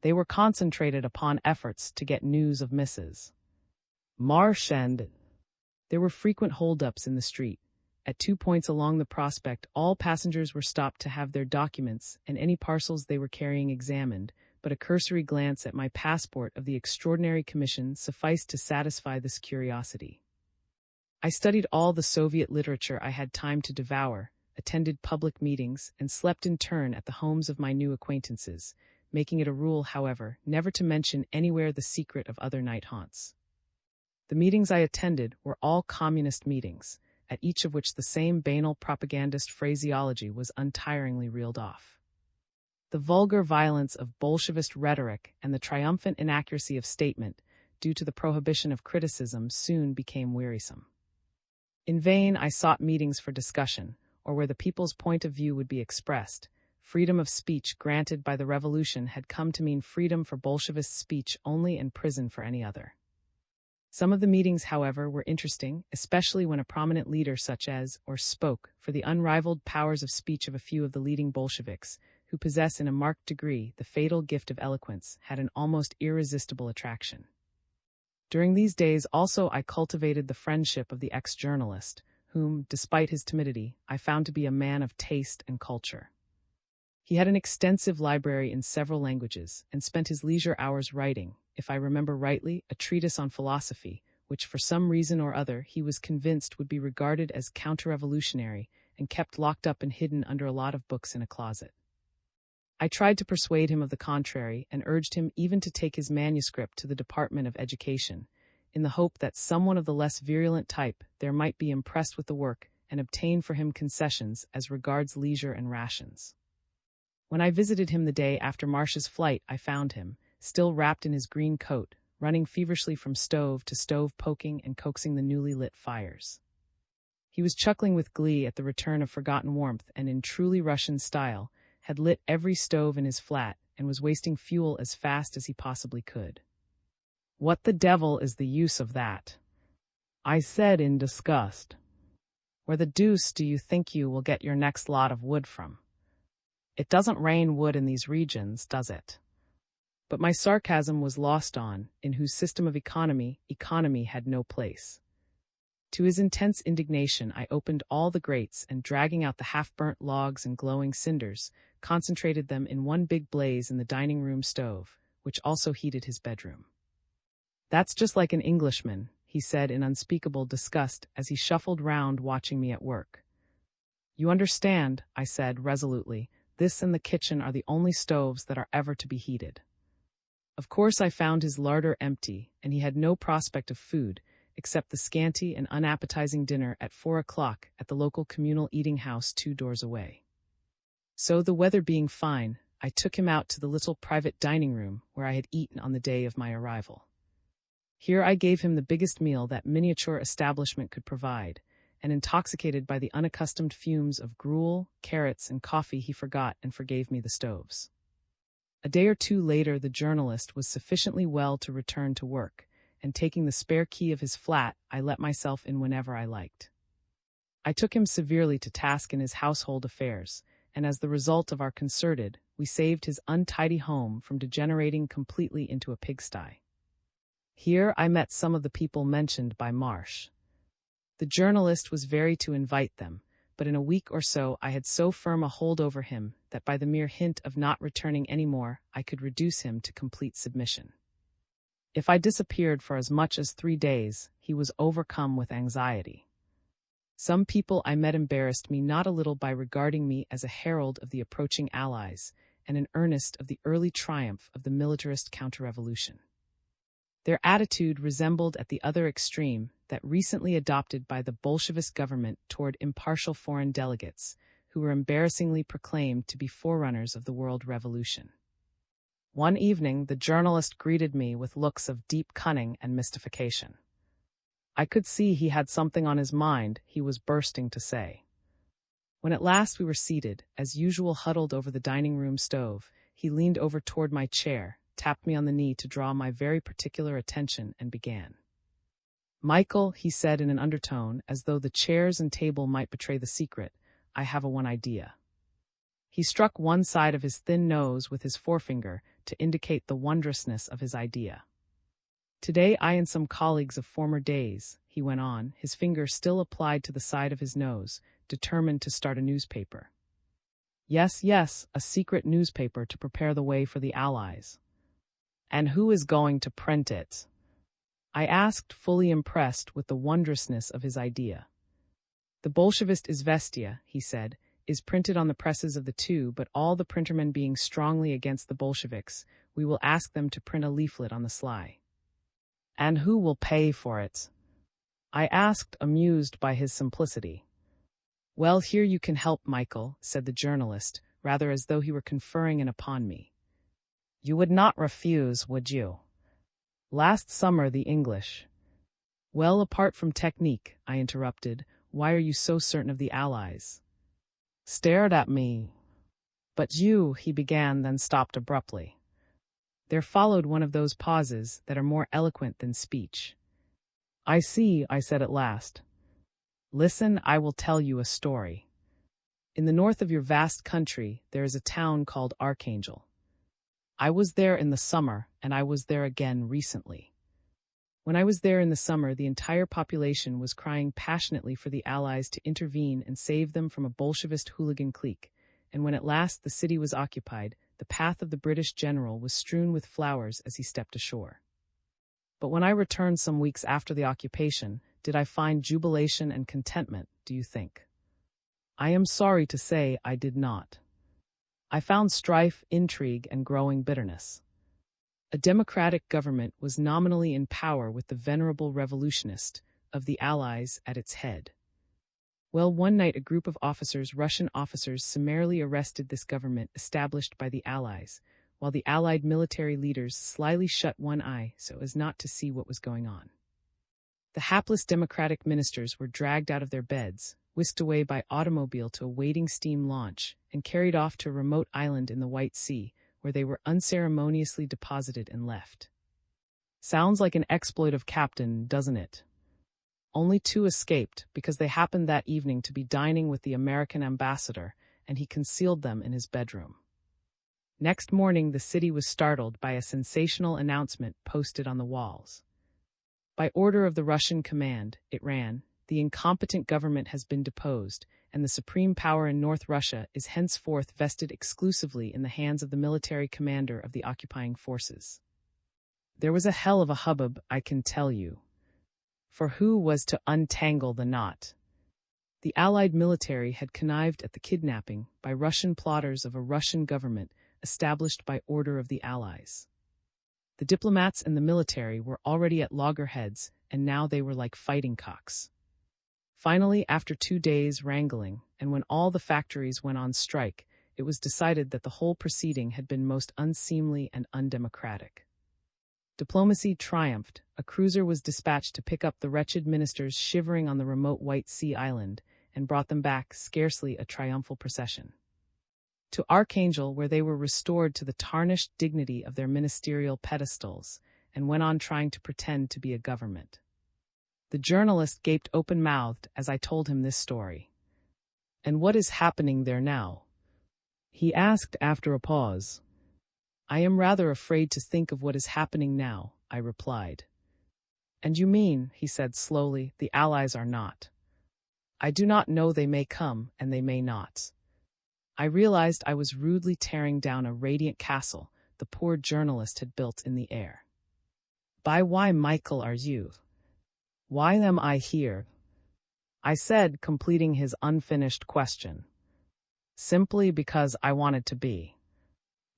They were concentrated upon efforts to get news of Mrs. Marsh, and there were frequent holdups in the street. At 2 points along the prospect, all passengers were stopped to have their documents and any parcels they were carrying examined, but a cursory glance at my passport of the Extraordinary Commission sufficed to satisfy this curiosity. I studied all the Soviet literature I had time to devour, attended public meetings, and slept in turn at the homes of my new acquaintances, making it a rule, however, never to mention anywhere the secret of other night haunts. The meetings I attended were all communist meetings, at each of which the same banal propagandist phraseology was untiringly reeled off. The vulgar violence of Bolshevist rhetoric and the triumphant inaccuracy of statement, due to the prohibition of criticism, soon became wearisome. In vain I sought meetings for discussion, or where the people's point of view would be expressed. Freedom of speech granted by the revolution had come to mean freedom for Bolshevist speech only and prison for any other. Some of the meetings, however, were interesting, especially when a prominent leader such as, or spoke for the unrivaled powers of speech of a few of the leading Bolsheviks, who possess in a marked degree the fatal gift of eloquence, had an almost irresistible attraction. During these days also I cultivated the friendship of the ex-journalist, whom, despite his timidity, I found to be a man of taste and culture. He had an extensive library in several languages, and spent his leisure hours writing, if I remember rightly, a treatise on philosophy, which for some reason or other he was convinced would be regarded as counter-revolutionary, and kept locked up and hidden under a lot of books in a closet. I tried to persuade him of the contrary, and urged him even to take his manuscript to the Department of Education, in the hope that someone of the less virulent type there might be impressed with the work and obtain for him concessions as regards leisure and rations. When I visited him the day after Marsh's flight, I found him, still wrapped in his green coat, running feverishly from stove to stove, poking and coaxing the newly lit fires. He was chuckling with glee at the return of forgotten warmth, and in truly Russian style, had lit every stove in his flat, and was wasting fuel as fast as he possibly could. "What the devil is the use of that?" I said in disgust. "Where the deuce do you think you will get your next lot of wood from? It doesn't rain wood in these regions, does it?" But my sarcasm was lost on, in whose system of economy had no place. To his intense indignation, I opened all the grates and, dragging out the half-burnt logs and glowing cinders, concentrated them in one big blaze in the dining-room stove, which also heated his bedroom. "That's just like an Englishman," he said in unspeakable disgust as he shuffled round watching me at work. "You understand," I said resolutely, "this and the kitchen are the only stoves that are ever to be heated." Of course I found his larder empty, and he had no prospect of food, except the scanty and unappetizing dinner at 4 o'clock at the local communal eating house 2 doors away. So, the weather being fine, I took him out to the little private dining room where I had eaten on the day of my arrival. Here I gave him the biggest meal that miniature establishment could provide, and intoxicated by the unaccustomed fumes of gruel, carrots, and coffee, he forgot and forgave me the stoves. A day or two later the journalist was sufficiently well to return to work, and taking the spare key of his flat, I let myself in whenever I liked. I took him severely to task in his household affairs, and as the result of our concerted, we saved his untidy home from degenerating completely into a pigsty. Here I met some of the people mentioned by Marsh. The journalist was very to invite them, but in a week or so I had so firm a hold over him that by the mere hint of not returning any more, I could reduce him to complete submission. If I disappeared for as much as 3 days, he was overcome with anxiety. Some people I met embarrassed me not a little by regarding me as a herald of the approaching Allies and an earnest of the early triumph of the militarist counter-revolution. Their attitude resembled at the other extreme that recently adopted by the Bolshevist government toward impartial foreign delegates, who were embarrassingly proclaimed to be forerunners of the world revolution. One evening the journalist greeted me with looks of deep cunning and mystification. I could see he had something on his mind he was bursting to say. When at last we were seated, as usual huddled over the dining-room stove, he leaned over toward my chair, tapped me on the knee to draw my very particular attention, and began. Michael, he said in an undertone, as though the chairs and table might betray the secret, I have one idea. He struck one side of his thin nose with his forefinger to indicate the wondrousness of his idea. Today I and some colleagues of former days, he went on, his finger still applied to the side of his nose, determined to start a newspaper. Yes, a secret newspaper to prepare the way for the Allies. And who is going to print it? I asked, fully impressed with the wondrousness of his idea. The Bolshevist Izvestia, he said, is printed on the presses of the two, but all the printermen being strongly against the Bolsheviks, we will ask them to print a leaflet on the sly. And who will pay for it? I asked, amused by his simplicity. Well, here you can help, Michael, said the journalist, rather as though he were conferring it upon me. You would not refuse, would you? Last summer the English. Well, apart from technique, I interrupted, why are you so certain of the Allies? Stared at me. But you, he began, then stopped abruptly. There followed one of those pauses that are more eloquent than speech. I see, I said at last. Listen, I will tell you a story. In the north of your vast country, there is a town called Archangel. I was there in the summer, and I was there again recently. When I was there in the summer, the entire population was crying passionately for the Allies to intervene and save them from a Bolshevist hooligan clique, and when at last the city was occupied, the path of the British general was strewn with flowers as he stepped ashore. But when I returned some weeks after the occupation, did I find jubilation and contentment, do you think? I am sorry to say I did not. I found strife, intrigue, and growing bitterness. A democratic government was nominally in power with the venerable revolutionist of the Allies at its head. Well, one night a group of officers, Russian officers, summarily arrested this government established by the Allies, while the Allied military leaders slyly shut one eye so as not to see what was going on. The hapless democratic ministers were dragged out of their beds, whisked away by automobile to a waiting steam launch, and carried off to a remote island in the White Sea, where they were unceremoniously deposited and left. Sounds like an exploit of Captain, doesn't it? Only two escaped, because they happened that evening to be dining with the American ambassador, and he concealed them in his bedroom. Next morning the city was startled by a sensational announcement posted on the walls. By order of the Russian command, it ran, the incompetent government has been deposed, and the supreme power in North Russia is henceforth vested exclusively in the hands of the military commander of the occupying forces. There was a hell of a hubbub, I can tell you. For who was to untangle the knot? The Allied military had connived at the kidnapping by Russian plotters of a Russian government established by order of the Allies. The diplomats and the military were already at loggerheads, and now they were like fighting cocks. Finally, after 2 days' wrangling, and when all the factories went on strike, it was decided that the whole proceeding had been most unseemly and undemocratic. Diplomacy triumphed. A cruiser was dispatched to pick up the wretched ministers shivering on the remote White Sea island, and brought them back, scarcely a triumphal procession, to Archangel, where they were restored to the tarnished dignity of their ministerial pedestals, and went on trying to pretend to be a government. The journalist gaped open-mouthed as I told him this story. And what is happening there now? He asked after a pause. I am rather afraid to think of what is happening now, I replied. And you mean, he said slowly, the Allies are not. I do not know, they may come, and they may not. I realized I was rudely tearing down a radiant castle the poor journalist had built in the air. By why, Michael, are you? Why am I here? I said, completing his unfinished question. Simply because I wanted to be.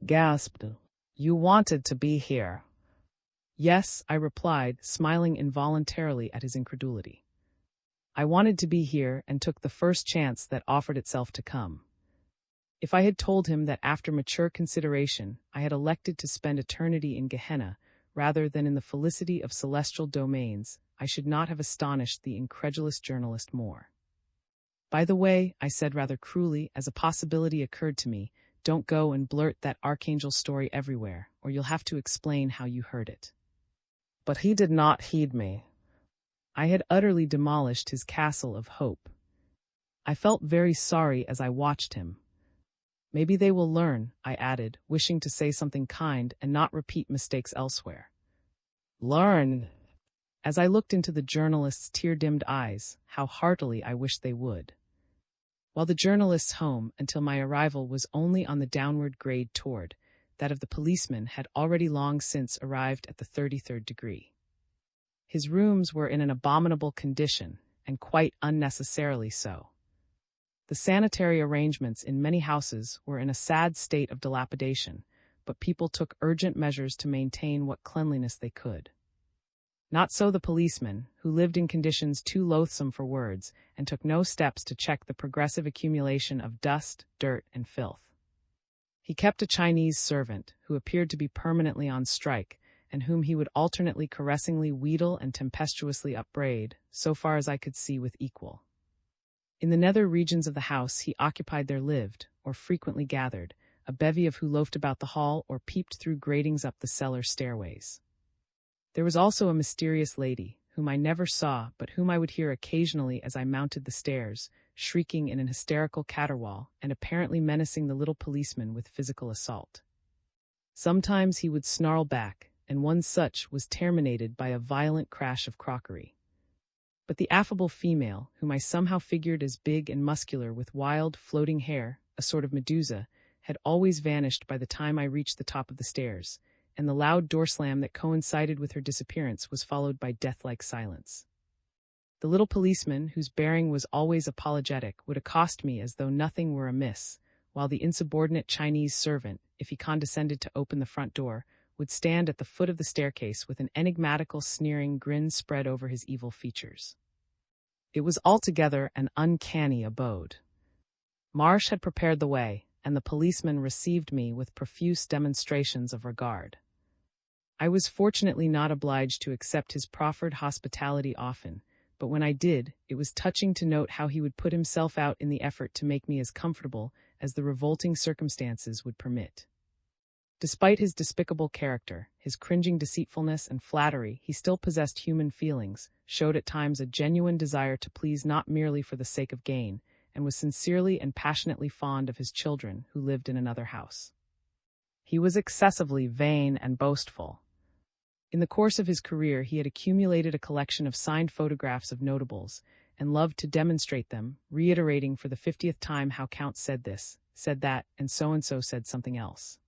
Gasped. You wanted to be here? Yes, I replied, smiling involuntarily at his incredulity. I wanted to be here and took the first chance that offered itself to come. If I had told him that after mature consideration I had elected to spend eternity in Gehenna rather than in the felicity of celestial domains, I should not have astonished the incredulous journalist more. By the way, I said rather cruelly, as a possibility occurred to me, don't go and blurt that Archangel story everywhere, or you'll have to explain how you heard it. But he did not heed me. I had utterly demolished his castle of hope. I felt very sorry as I watched him. Maybe they will learn, I added, wishing to say something kind and not repeat mistakes elsewhere. Learn? As I looked into the journalist's tear-dimmed eyes, how heartily I wished they would. While the journalist's home, until my arrival, was only on the downward grade toward, that of the policeman had already long since arrived at the 33rd degree. His rooms were in an abominable condition, and quite unnecessarily so. The sanitary arrangements in many houses were in a sad state of dilapidation, but people took urgent measures to maintain what cleanliness they could. Not so the policeman, who lived in conditions too loathsome for words, and took no steps to check the progressive accumulation of dust, dirt, and filth. He kept a Chinese servant, who appeared to be permanently on strike, and whom he would alternately caressingly wheedle and tempestuously upbraid, so far as I could see with equal. In the nether regions of the house he occupied there lived, or frequently gathered, a bevy of who loafed about the hall or peeped through gratings up the cellar stairways. There was also a mysterious lady, whom I never saw but whom I would hear occasionally as I mounted the stairs, shrieking in an hysterical caterwaul and apparently menacing the little policeman with physical assault. Sometimes he would snarl back, and one such was terminated by a violent crash of crockery. But the affable female, whom I somehow figured as big and muscular with wild, floating hair, a sort of Medusa, had always vanished by the time I reached the top of the stairs, and the loud door slam that coincided with her disappearance was followed by death-like silence. The little policeman, whose bearing was always apologetic, would accost me as though nothing were amiss, while the insubordinate Chinese servant, if he condescended to open the front door, would stand at the foot of the staircase with an enigmatical, sneering grin spread over his evil features. It was altogether an uncanny abode. Marsh had prepared the way, and the policeman received me with profuse demonstrations of regard. I was fortunately not obliged to accept his proffered hospitality often, but when I did, it was touching to note how he would put himself out in the effort to make me as comfortable as the revolting circumstances would permit. Despite his despicable character, his cringing deceitfulness and flattery, he still possessed human feelings, showed at times a genuine desire to please not merely for the sake of gain, and was sincerely and passionately fond of his children who lived in another house. He was excessively vain and boastful. In the course of his career he had accumulated a collection of signed photographs of notables, and loved to demonstrate them, reiterating for the 50th time how Count said this, said that, and so said something else.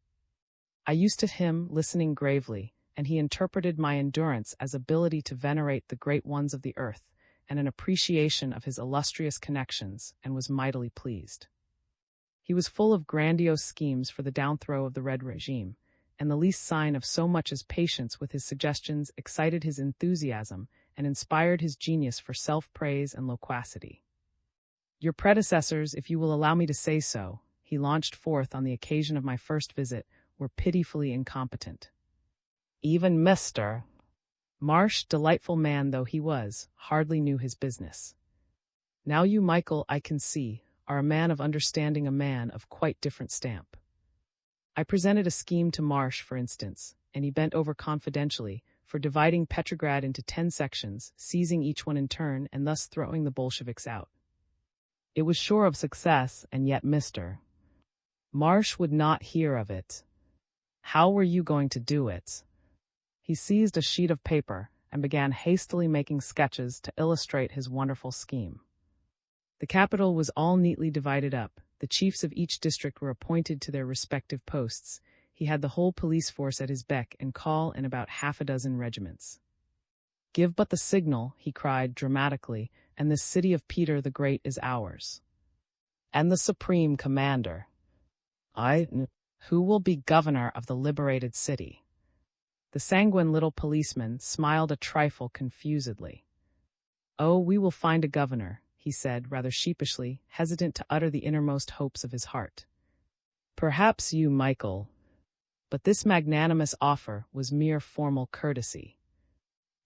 I used to him, listening gravely, and he interpreted my endurance as ability to venerate the great ones of the earth, and an appreciation of his illustrious connections, and was mightily pleased. He was full of grandiose schemes for the downthrow of the Red regime, and the least sign of so much as patience with his suggestions excited his enthusiasm and inspired his genius for self-praise and loquacity. Your predecessors, if you will allow me to say so, he launched forth on the occasion of my first visit, were pitifully incompetent. Even Mr. Marsh, delightful man though he was, hardly knew his business. Now you, Michael, I can see, are a man of understanding, a man of quite different stamp. I presented a scheme to Marsh, for instance, and he bent over confidentially, for dividing Petrograd into 10 sections, seizing each one in turn, and thus throwing the Bolsheviks out. It was sure of success, and yet Mr. Marsh would not hear of it. How were you going to do it? He seized a sheet of paper and began hastily making sketches to illustrate his wonderful scheme. The capital was all neatly divided up. The chiefs of each district were appointed to their respective posts. He had the whole police force at his beck and call in about half a dozen regiments. Give but the signal, he cried dramatically, and this city of Peter the Great is ours. And the supreme commander. Who will be governor of the liberated city? The sanguine little policeman smiled a trifle confusedly. Oh, we will find a governor, he said rather sheepishly, hesitant to utter the innermost hopes of his heart. Perhaps you, Michael. But this magnanimous offer was mere formal courtesy.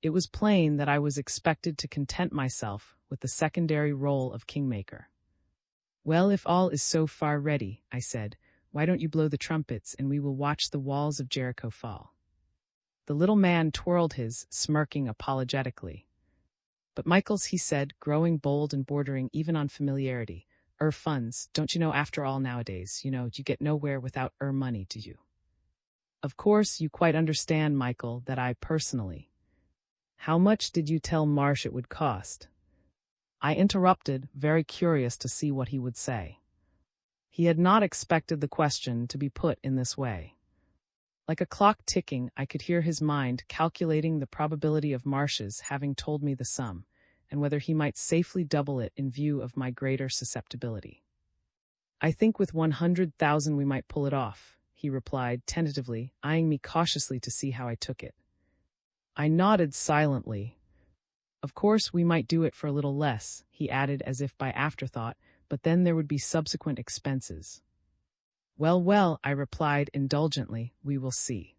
It was plain that I was expected to content myself with the secondary role of kingmaker. Well, if all is so far ready, I said, why don't you blow the trumpets and we will watch the walls of Jericho fall? The little man twirled his, smirking apologetically. But Michaels, he said, growing bold and bordering even on familiarity. Funds, don't you know, after all nowadays, you get nowhere without money, do you? Of course, you quite understand, Michael, that I personally. How much did you tell Marsh it would cost? I interrupted, very curious to see what he would say. He had not expected the question to be put in this way. Like a clock ticking, I could hear his mind calculating the probability of Marsh's having told me the sum, and whether he might safely double it in view of my greater susceptibility. I think with 100,000 we might pull it off, he replied tentatively, eyeing me cautiously to see how I took it. I nodded silently. Of course, we might do it for a little less, he added as if by afterthought, but then there would be subsequent expenses. Well, I replied indulgently, we will see.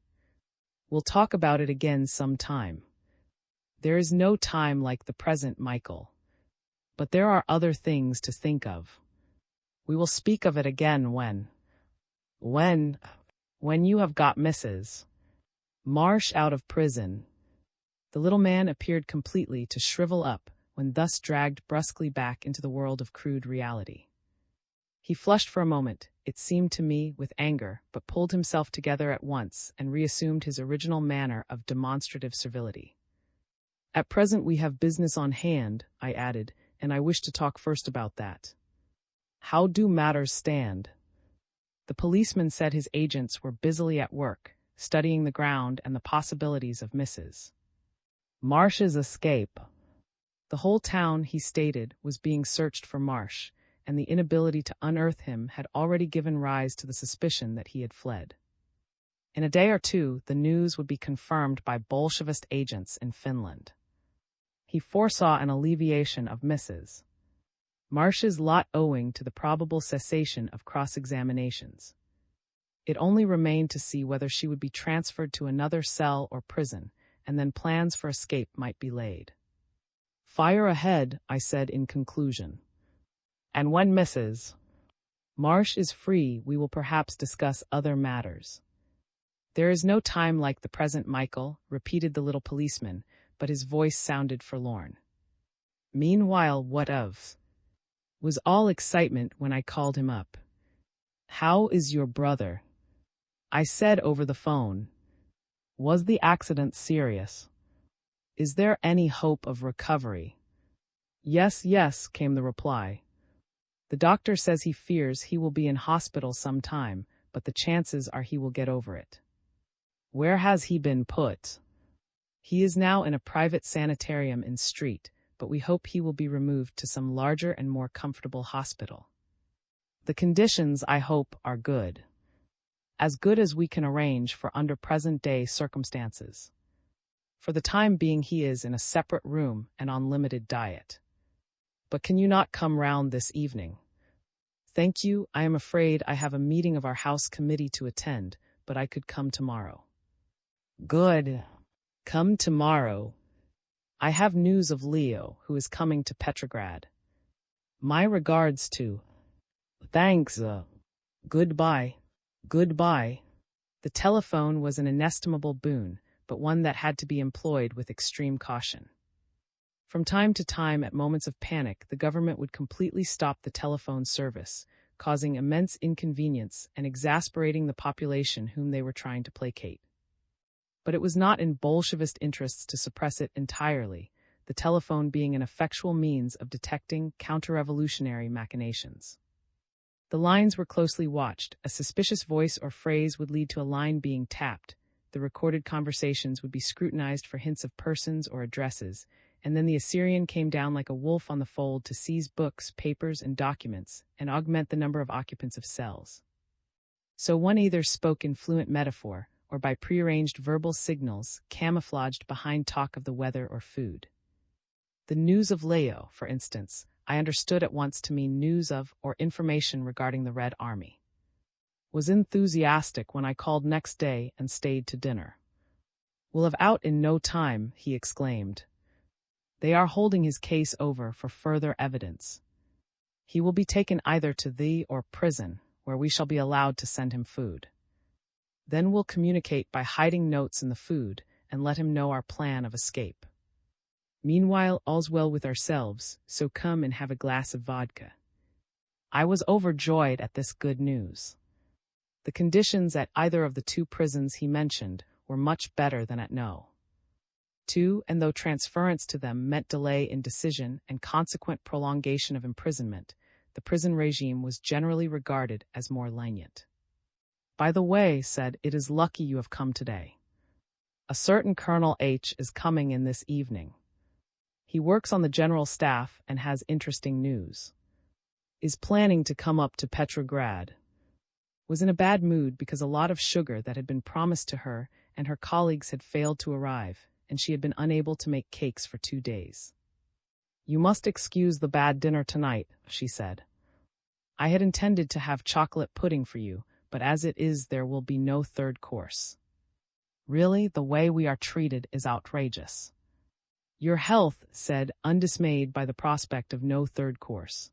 We'll talk about it again some time. There is no time like the present, Michael. But there are other things to think of. We will speak of it again when you have got Mrs. Marsh out of prison. The little man appeared completely to shrivel up when thus dragged brusquely back into the world of crude reality. He flushed for a moment, it seemed to me, with anger, but pulled himself together at once and reassumed his original manner of demonstrative servility. At present we have business on hand, I added, and I wish to talk first about that. How do matters stand? The policeman said his agents were busily at work, studying the ground and the possibilities of Mrs. Marsh's escape. The whole town, he stated, was being searched for Marsh, and the inability to unearth him had already given rise to the suspicion that he had fled. In a day or two, the news would be confirmed by Bolshevist agents in Finland. He foresaw an alleviation of Mrs. Marsh's lot owing to the probable cessation of cross-examinations. It only remained to see whether she would be transferred to another cell or prison, and then plans for escape might be laid. Fire ahead, I said in conclusion. And when Mrs. Marsh is free, we will perhaps discuss other matters. There is no time like the present, Michael, repeated the little policeman, but his voice sounded forlorn. Meanwhile, what of? Was all excitement when I called him up. How is your brother? I said over the phone. Was the accident serious? Is there any hope of recovery? Yes, came the reply. The doctor says he fears he will be in hospital some time, but the chances are he will get over it. Where has he been put? He is now in a private sanitarium in street, but we hope he will be removed to some larger and more comfortable hospital. The conditions, I hope, are good. As good as we can arrange for under present-day circumstances. For the time being he is in a separate room and on limited diet. But can you not come round this evening? Thank you, I am afraid I have a meeting of our house committee to attend, but I could come tomorrow. Good. Come tomorrow. I have news of Leo, who is coming to Petrograd. My regards to. Thanks. Goodbye. Goodbye. The telephone was an inestimable boon, but one that had to be employed with extreme caution. From time to time, at moments of panic, the government would completely stop the telephone service, causing immense inconvenience and exasperating the population whom they were trying to placate. But it was not in Bolshevist interests to suppress it entirely, the telephone being an effectual means of detecting counter-revolutionary machinations. The lines were closely watched. A suspicious voice or phrase would lead to a line being tapped. The recorded conversations would be scrutinized for hints of persons or addresses, and then the Assyrian came down like a wolf on the fold to seize books, papers, and documents, and augment the number of occupants of cells. So one either spoke in fluent metaphor, or by prearranged verbal signals camouflaged behind talk of the weather or food. The news of Leo, for instance, I understood at once to mean news of or information regarding the Red Army. Was enthusiastic when I called next day and stayed to dinner. We'll have out in no time, he exclaimed. They are holding his case over for further evidence. He will be taken either to thee or prison, where we shall be allowed to send him food. Then we'll communicate by hiding notes in the food and let him know our plan of escape. Meanwhile, all's well with ourselves, so come and have a glass of vodka. I was overjoyed at this good news. The conditions at either of the two prisons he mentioned were much better than at No. 2, and though transference to them meant delay in decision and consequent prolongation of imprisonment, the prison regime was generally regarded as more lenient. By the way, said, it is lucky you have come today. A certain Colonel H is coming in this evening. He works on the general staff and has interesting news. Is planning to come up to Petrograd. Was in a bad mood because a lot of sugar that had been promised to her and her colleagues had failed to arrive, and she had been unable to make cakes for 2 days. You must excuse the bad dinner tonight, she said. I had intended to have chocolate pudding for you, but as it is, there will be no third course. Really, the way we are treated is outrageous. Your health, said, undismayed by the prospect of no third course.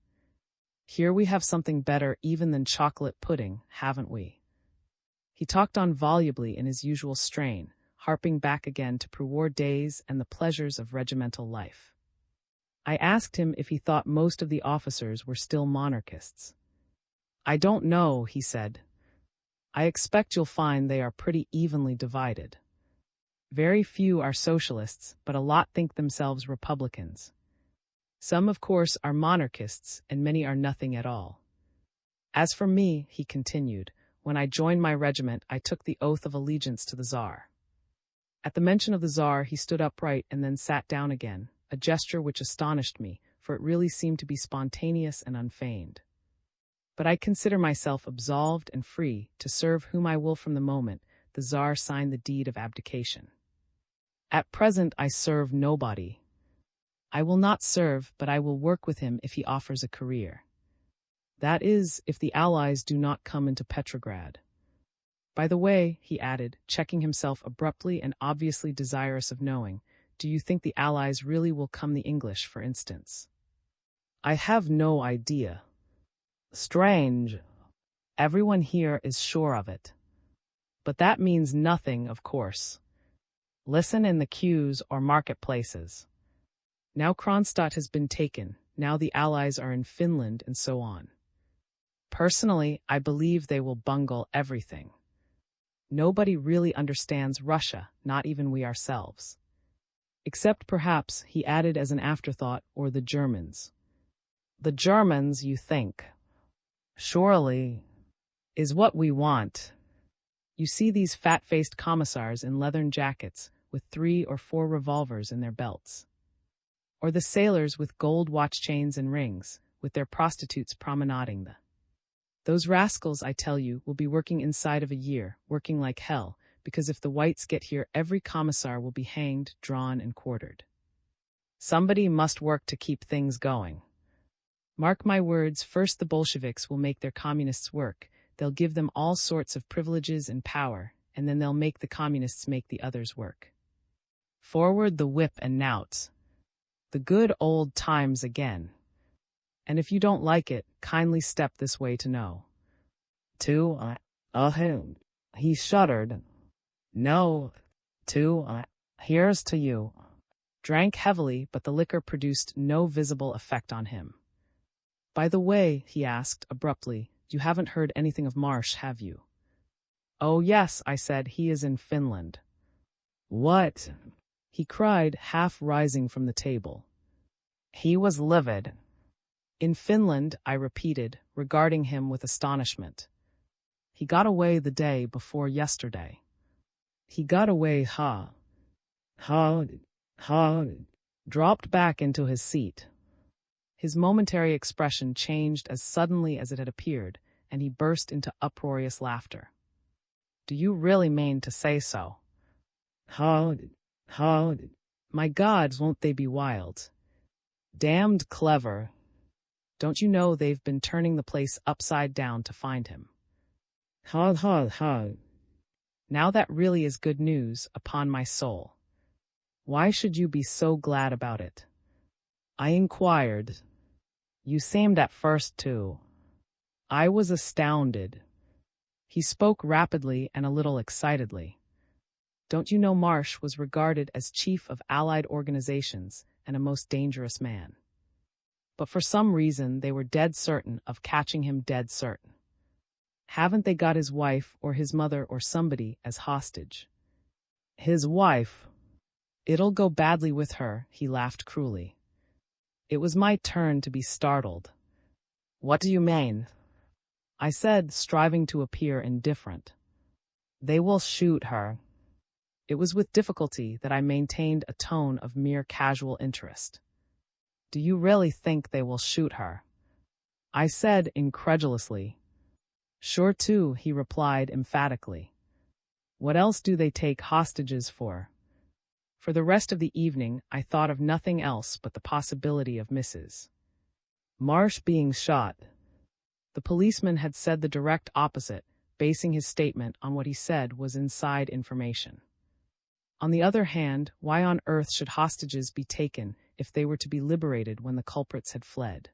Here we have something better even than chocolate pudding, haven't we? He talked on volubly in his usual strain, harping back again to pre-war days and the pleasures of regimental life. I asked him if he thought most of the officers were still monarchists. I don't know, he said. I expect you'll find they are pretty evenly divided. Very few are socialists, but a lot think themselves Republicans. Some, of course, are monarchists, and many are nothing at all. As for me, he continued, when I joined my regiment, I took the oath of allegiance to the Tsar. At the mention of the Tsar, he stood upright and then sat down again, a gesture which astonished me, for it really seemed to be spontaneous and unfeigned. But I consider myself absolved and free to serve whom I will from the moment the Tsar signed the deed of abdication. At present I serve nobody. I will not serve, but I will work with him if he offers a career. That is, if the Allies do not come into Petrograd. By the way, he added, checking himself abruptly and obviously desirous of knowing, do you think the Allies really will come the English, for instance? I have no idea. Strange. Everyone here is sure of it. But that means nothing, of course. Listen in the queues or marketplaces. Now Kronstadt has been taken, now the Allies are in Finland, and so on. Personally, I believe they will bungle everything. Nobody really understands Russia, not even we ourselves. Except perhaps, he added as an afterthought, or the Germans. The Germans, you think? Surely, is what we want. You see these fat-faced commissars in leathern jackets with 3 or 4 revolvers in their belts. Or the sailors with gold watch chains and rings, with their prostitutes promenading Those rascals, I tell you, will be working inside of a year, working like hell, because if the whites get here, every commissar will be hanged, drawn, and quartered. Somebody must work to keep things going. Mark my words, first the Bolsheviks will make their communists work, they'll give them all sorts of privileges and power, and then they'll make the communists make the others work. Forward the whip and knout. The good old times again. And if you don't like it, kindly step this way to No. 2, him. He shuddered. No. 2, here's to you. Drank heavily, but the liquor produced no visible effect on him. By the way, he asked abruptly, you haven't heard anything of Marsh, have you? Oh yes, I said, he is in Finland. What? He cried, half rising from the table. He was livid. In Finland, I repeated, regarding him with astonishment. He got away the day before yesterday. He got away, dropped back into his seat. His momentary expression changed as suddenly as it had appeared, and he burst into uproarious laughter. Do you really mean to say so? My gods, won't they be wild? Damned clever. Don't you know they've been turning the place upside down to find him? Now that really is good news, upon my soul. Why should you be so glad about it? I inquired. You seemed at first to. I was astounded. He spoke rapidly and a little excitedly. Don't you know Marsh was regarded as chief of Allied organizations, and a most dangerous man. But for some reason, they were dead certain of catching him dead certain. Haven't they got his wife or his mother or somebody as hostage? His wife. It'll go badly with her, he laughed cruelly. It was my turn to be startled. What do you mean? I said, striving to appear indifferent. They will shoot her. It was with difficulty that I maintained a tone of mere casual interest. Do you really think they will shoot her? I said incredulously. Sure to, he replied emphatically. What else do they take hostages for? For the rest of the evening, I thought of nothing else but the possibility of Mrs. Marsh being shot. The policeman had said the direct opposite, basing his statement on what he said was inside information. On the other hand, why on earth should hostages be taken if they were to be liberated when the culprits had fled?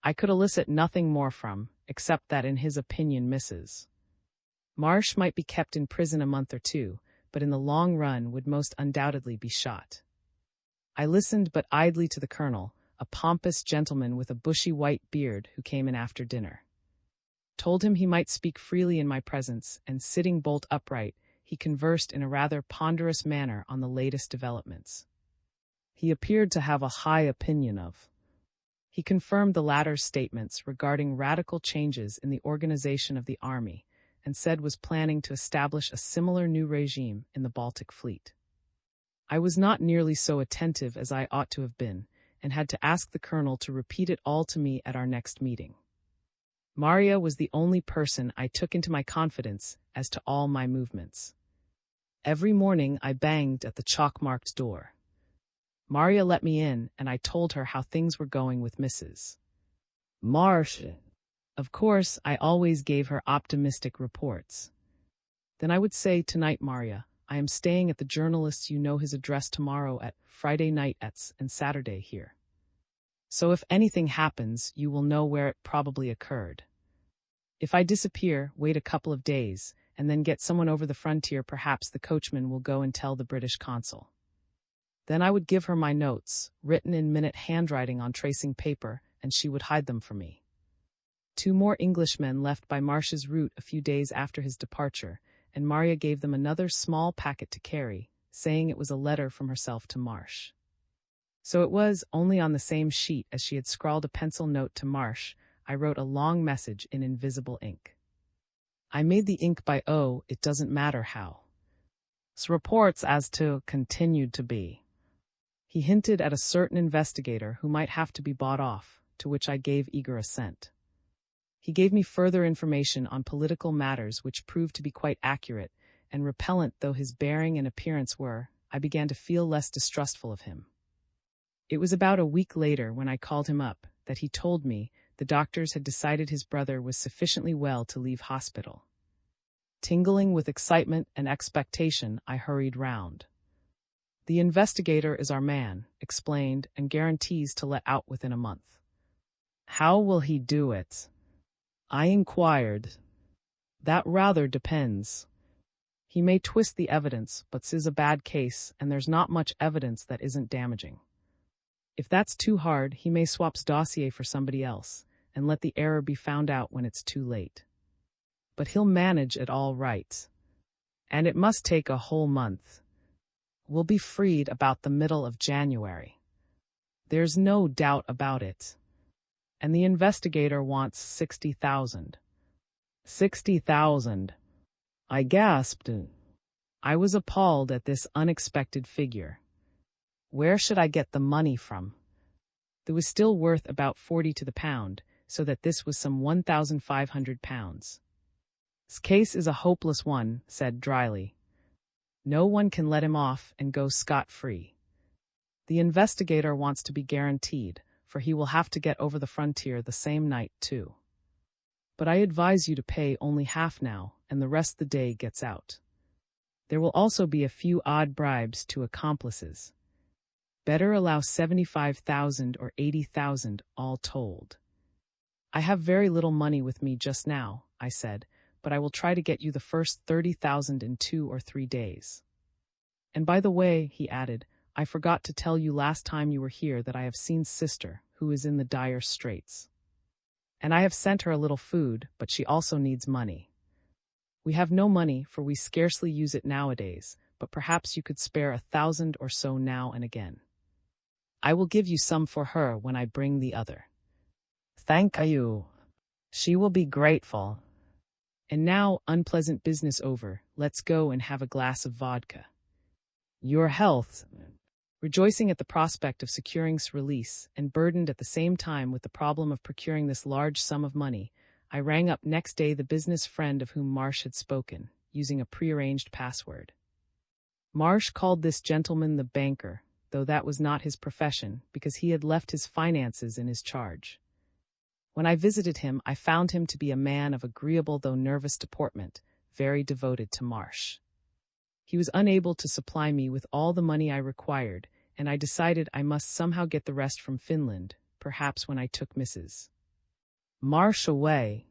I could elicit nothing more from, except that in his opinion Mrs. Marsh might be kept in prison a month or two, but in the long run would most undoubtedly be shot. I listened but idly to the colonel, a pompous gentleman with a bushy white beard who came in after dinner. Told him he might speak freely in my presence, and sitting bolt upright, he conversed in a rather ponderous manner on the latest developments. He appeared to have a high opinion of. He confirmed the latter's statements regarding radical changes in the organization of the army, and said was planning to establish a similar new regime in the Baltic fleet. I was not nearly so attentive as I ought to have been, and had to ask the colonel to repeat it all to me at our next meeting. Maria was the only person I took into my confidence as to all my movements. Every morning I banged at the chalk-marked door. Maria let me in, and I told her how things were going with Mrs. Marsh. Of course, I always gave her optimistic reports. Then I would say, "Tonight, Maria, I am staying at the journalist's. You know his address tomorrow at Friday night and Saturday here. So if anything happens, you will know where it probably occurred. If I disappear, wait a couple of days, and then get someone over the frontier. Perhaps the coachman will go and tell the British consul." Then I would give her my notes, written in minute handwriting on tracing paper, and she would hide them from me. 2 more Englishmen left by Marsh's route a few days after his departure, and Maria gave them another small packet to carry, saying it was a letter from herself to Marsh. So it was, only on the same sheet as she had scrawled a pencil note to Marsh, I wrote a long message in invisible ink. I made the ink by it doesn't matter how. Reports as to continued to be. He hinted at a certain investigator who might have to be bought off, to which I gave eager assent. He gave me further information on political matters which proved to be quite accurate, and repellent though his bearing and appearance were, I began to feel less distrustful of him. It was about a week later, when I called him up, that he told me the doctors had decided his brother was sufficiently well to leave hospital. Tingling with excitement and expectation, I hurried round. "The investigator is our man," explained, "and guarantees to let out within a month." "How will he do it?" I inquired. "That rather depends. He may twist the evidence, but 'tis a bad case, and there's not much evidence that isn't damaging. If that's too hard, he may swap's dossier for somebody else, and let the error be found out when it's too late. But he'll manage it all right. And it must take a whole month. We'll be freed about the middle of January. There's no doubt about it. And the investigator wants 60,000. 60,000. I gasped. I was appalled at this unexpected figure. Where should I get the money from? It was still worth about 40 to the pound, so that this was some 1,500 pounds. "This case is a hopeless one," said dryly. "No one can let him off and go scot-free. The investigator wants to be guaranteed, for he will have to get over the frontier the same night, too. But I advise you to pay only half now, and the rest the day gets out. There will also be a few odd bribes to accomplices. Better allow 75,000 or 80,000 all told." "I have very little money with me just now," I said, "but I will try to get you the first 30,000 in 2 or 3 days. And by the way," he added, I forgot to tell you last time you were here that I have seen sister, who is in the dire straits. And I have sent her a little food, but she also needs money. We have no money, for we scarcely use it nowadays, but perhaps you could spare 1,000 or so now and again. I will give you some for her when I bring the other. Thank you. She will be grateful. And now, unpleasant business over, let's go and have a glass of vodka. Your health. Rejoicing at the prospect of securing release, and burdened at the same time with the problem of procuring this large sum of money, I rang up next day the business friend of whom Marsh had spoken, using a prearranged password. Marsh called this gentleman the banker, though that was not his profession, because he had left his finances in his charge. When I visited him, I found him to be a man of agreeable though nervous deportment, very devoted to Marsh. He was unable to supply me with all the money I required, and I decided I must somehow get the rest from Finland, perhaps when I took Mrs. Marsh away.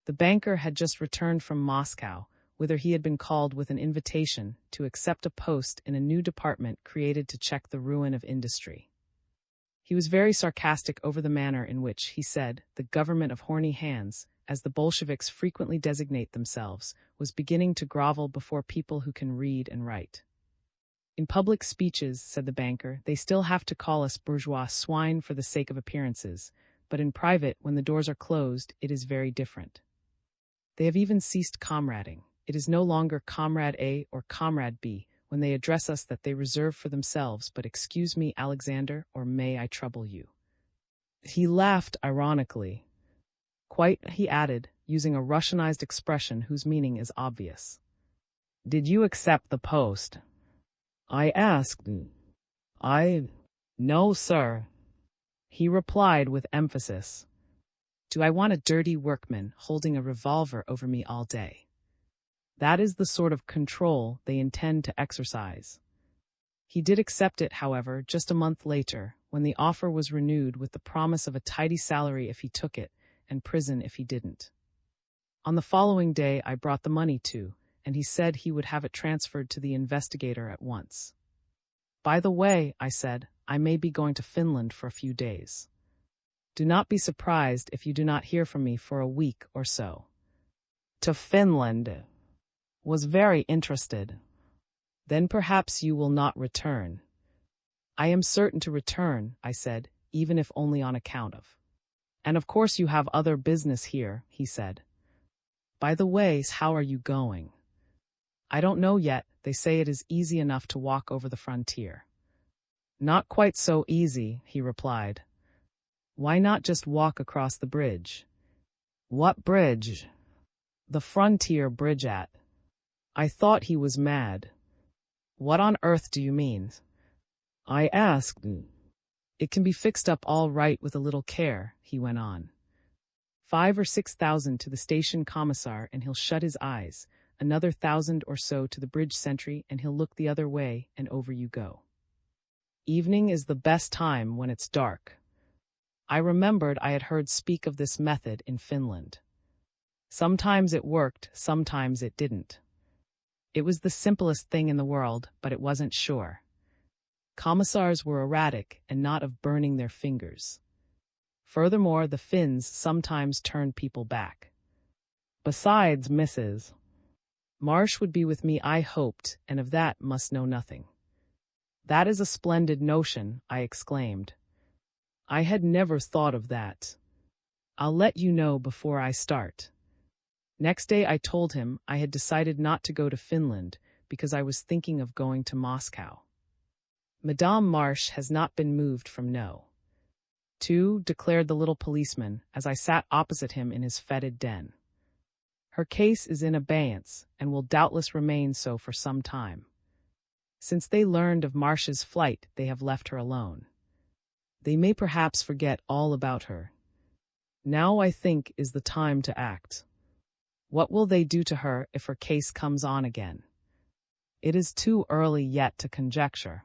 The banker had just returned from Moscow, whither he had been called with an invitation to accept a post in a new department created to check the ruin of industry. He was very sarcastic over the manner in which, he said, the government of horny hands, as the Bolsheviks frequently designate themselves, was beginning to grovel before people who can read and write. In public speeches, said the banker, they still have to call us bourgeois swine for the sake of appearances, but in private, when the doors are closed, it is very different. They have even ceased comrading. It is no longer Comrade A or Comrade B, when they address us that they reserve for themselves, but excuse me, Alexander, or may I trouble you? He laughed ironically. Quite, he added, using a Russianized expression whose meaning is obvious. Did you accept the post? I asked. No, sir. He replied with emphasis. Do I want a dirty workman holding a revolver over me all day? That is the sort of control they intend to exercise. He did accept it, however, just a month later, when the offer was renewed with the promise of a tidy salary if he took it, and prison if he didn't. On the following day I brought the money to, and he said he would have it transferred to the investigator at once. By the way, I said, I may be going to Finland for a few days. Do not be surprised if you do not hear from me for a week or so. To Finland. Was very interested. Then perhaps you will not return. I am certain to return, I said, even if only on account of. And of course you have other business here, he said. By the way, how are you going? I don't know yet, they say it is easy enough to walk over the frontier. Not quite so easy, he replied. Why not just walk across the bridge? What bridge? The frontier bridge at. I thought he was mad. What on earth do you mean? I asked. It can be fixed up all right with a little care, he went on. 5,000 or 6,000 to the station commissar and he'll shut his eyes, another 1,000 or so to the bridge sentry and he'll look the other way and over you go. Evening is the best time when it's dark. I remembered I had heard speak of this method in Finland. Sometimes it worked, sometimes it didn't. It was the simplest thing in the world, but it wasn't sure. Commissars were erratic and not of burning their fingers. Furthermore, the Finns sometimes turned people back. Besides, Mrs. Marsh would be with me, I hoped, and of that must know nothing. That is a splendid notion, I exclaimed. I had never thought of that. I'll let you know before I start. Next day I told him I had decided not to go to Finland because I was thinking of going to Moscow. Madame Marsh has not been moved from no. 2, declared the little policeman as I sat opposite him in his fetid den. Her case is in abeyance and will doubtless remain so for some time. Since they learned of Marsh's flight, they have left her alone. They may perhaps forget all about her. Now I think is the time to act. What will they do to her if her case comes on again? It is too early yet to conjecture.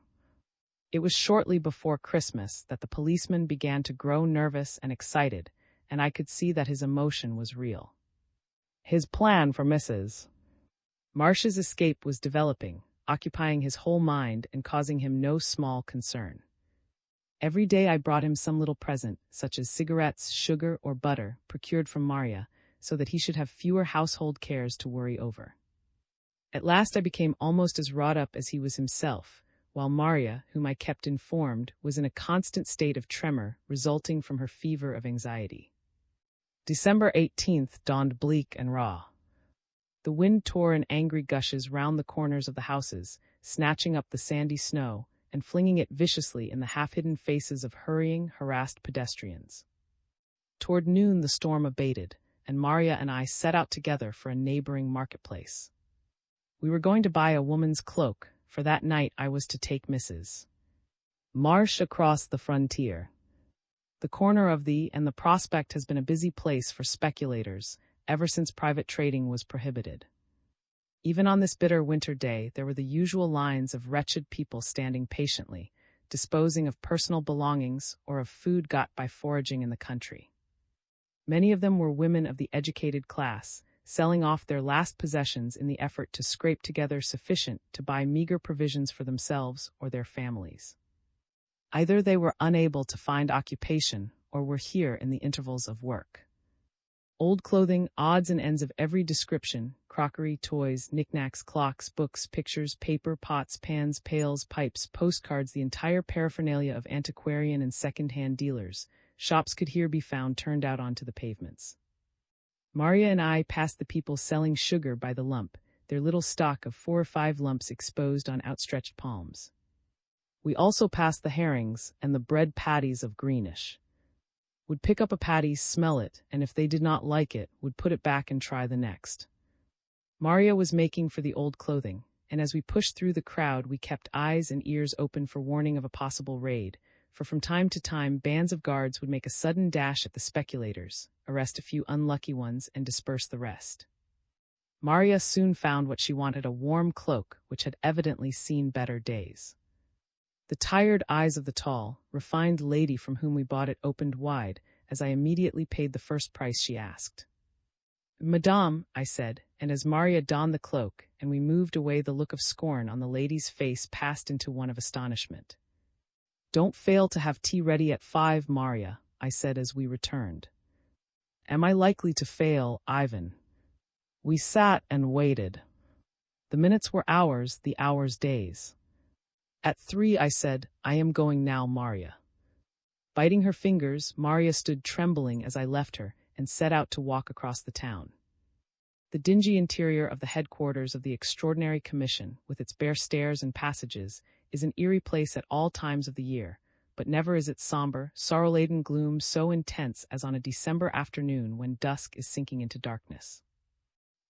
It was shortly before Christmas that the policeman began to grow nervous and excited, and I could see that his emotion was real. His plan for Mrs. Marsh's escape was developing, occupying his whole mind and causing him no small concern. Every day I brought him some little present, such as cigarettes, sugar, or butter, procured from Maria, so that he should have fewer household cares to worry over. At last I became almost as wrought up as he was himself, while Maria, whom I kept informed, was in a constant state of tremor resulting from her fever of anxiety. December 18th dawned bleak and raw. The wind tore in angry gushes round the corners of the houses, snatching up the sandy snow and flinging it viciously in the half-hidden faces of hurrying, harassed pedestrians. Toward noon the storm abated, and Maria and I set out together for a neighboring marketplace. We were going to buy a woman's cloak, for that night I was to take Mrs. Marsh across the frontier. The corner of the and the Prospect has been a busy place for speculators ever since private trading was prohibited. Even on this bitter winter day, there were the usual lines of wretched people standing patiently, disposing of personal belongings or of food got by foraging in the country. Many of them were women of the educated class, selling off their last possessions in the effort to scrape together sufficient to buy meager provisions for themselves or their families. Either they were unable to find occupation or were here in the intervals of work. Old clothing, odds and ends of every description, crockery, toys, knickknacks, clocks, books, pictures, paper, pots, pans, pails, pipes, postcards, the entire paraphernalia of antiquarian and second-hand dealers, shops could here be found turned out onto the pavements. Maria and I passed the people selling sugar by the lump, their little stock of 4 or 5 lumps exposed on outstretched palms. We also passed the herrings and the bread patties of greenish. Would pick up a patty, smell it, and if they did not like it, would put it back and try the next. Maria was making for the old clothing, and as we pushed through the crowd we kept eyes and ears open for warning of a possible raid, for from time to time bands of guards would make a sudden dash at the speculators, arrest a few unlucky ones, and disperse the rest. Maria soon found what she wanted, a warm cloak which had evidently seen better days. The tired eyes of the tall, refined lady from whom we bought it opened wide, as I immediately paid the first price she asked. "Madame," I said, and as Maria donned the cloak and we moved away, the look of scorn on the lady's face passed into one of astonishment. "Don't fail to have tea ready at 5, Maria," I said as we returned. "Am I likely to fail, Ivan?" We sat and waited. The minutes were hours, the hours days. At 3 I said, "I am going now, Maria." Biting her fingers, Maria stood trembling as I left her and set out to walk across the town. The dingy interior of the headquarters of the Extraordinary Commission, with its bare stairs and passages, is an eerie place at all times of the year, but never is its somber, sorrow-laden gloom so intense as on a December afternoon when dusk is sinking into darkness.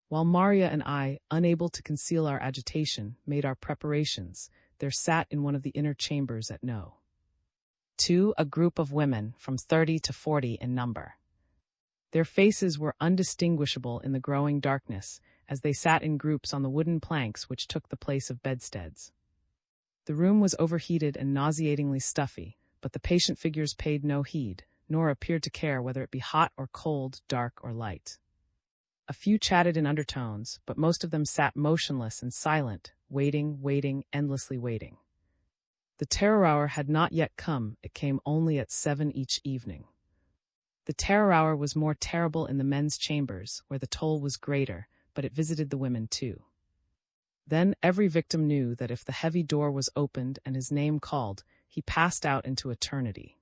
While Maria and I, unable to conceal our agitation, made our preparations, there sat in one of the inner chambers at No. 2 a group of women from 30 to 40 in number. Their faces were undistinguishable in the growing darkness, as they sat in groups on the wooden planks which took the place of bedsteads. The room was overheated and nauseatingly stuffy, but the patient figures paid no heed, nor appeared to care whether it be hot or cold, dark or light. A few chatted in undertones, but most of them sat motionless and silent, waiting, endlessly waiting. The terror hour had not yet come, it came only at 7 each evening. The terror hour was more terrible in the men's chambers, where the toll was greater, but it visited the women too. Then every victim knew that if the heavy door was opened and his name called, he passed out into eternity.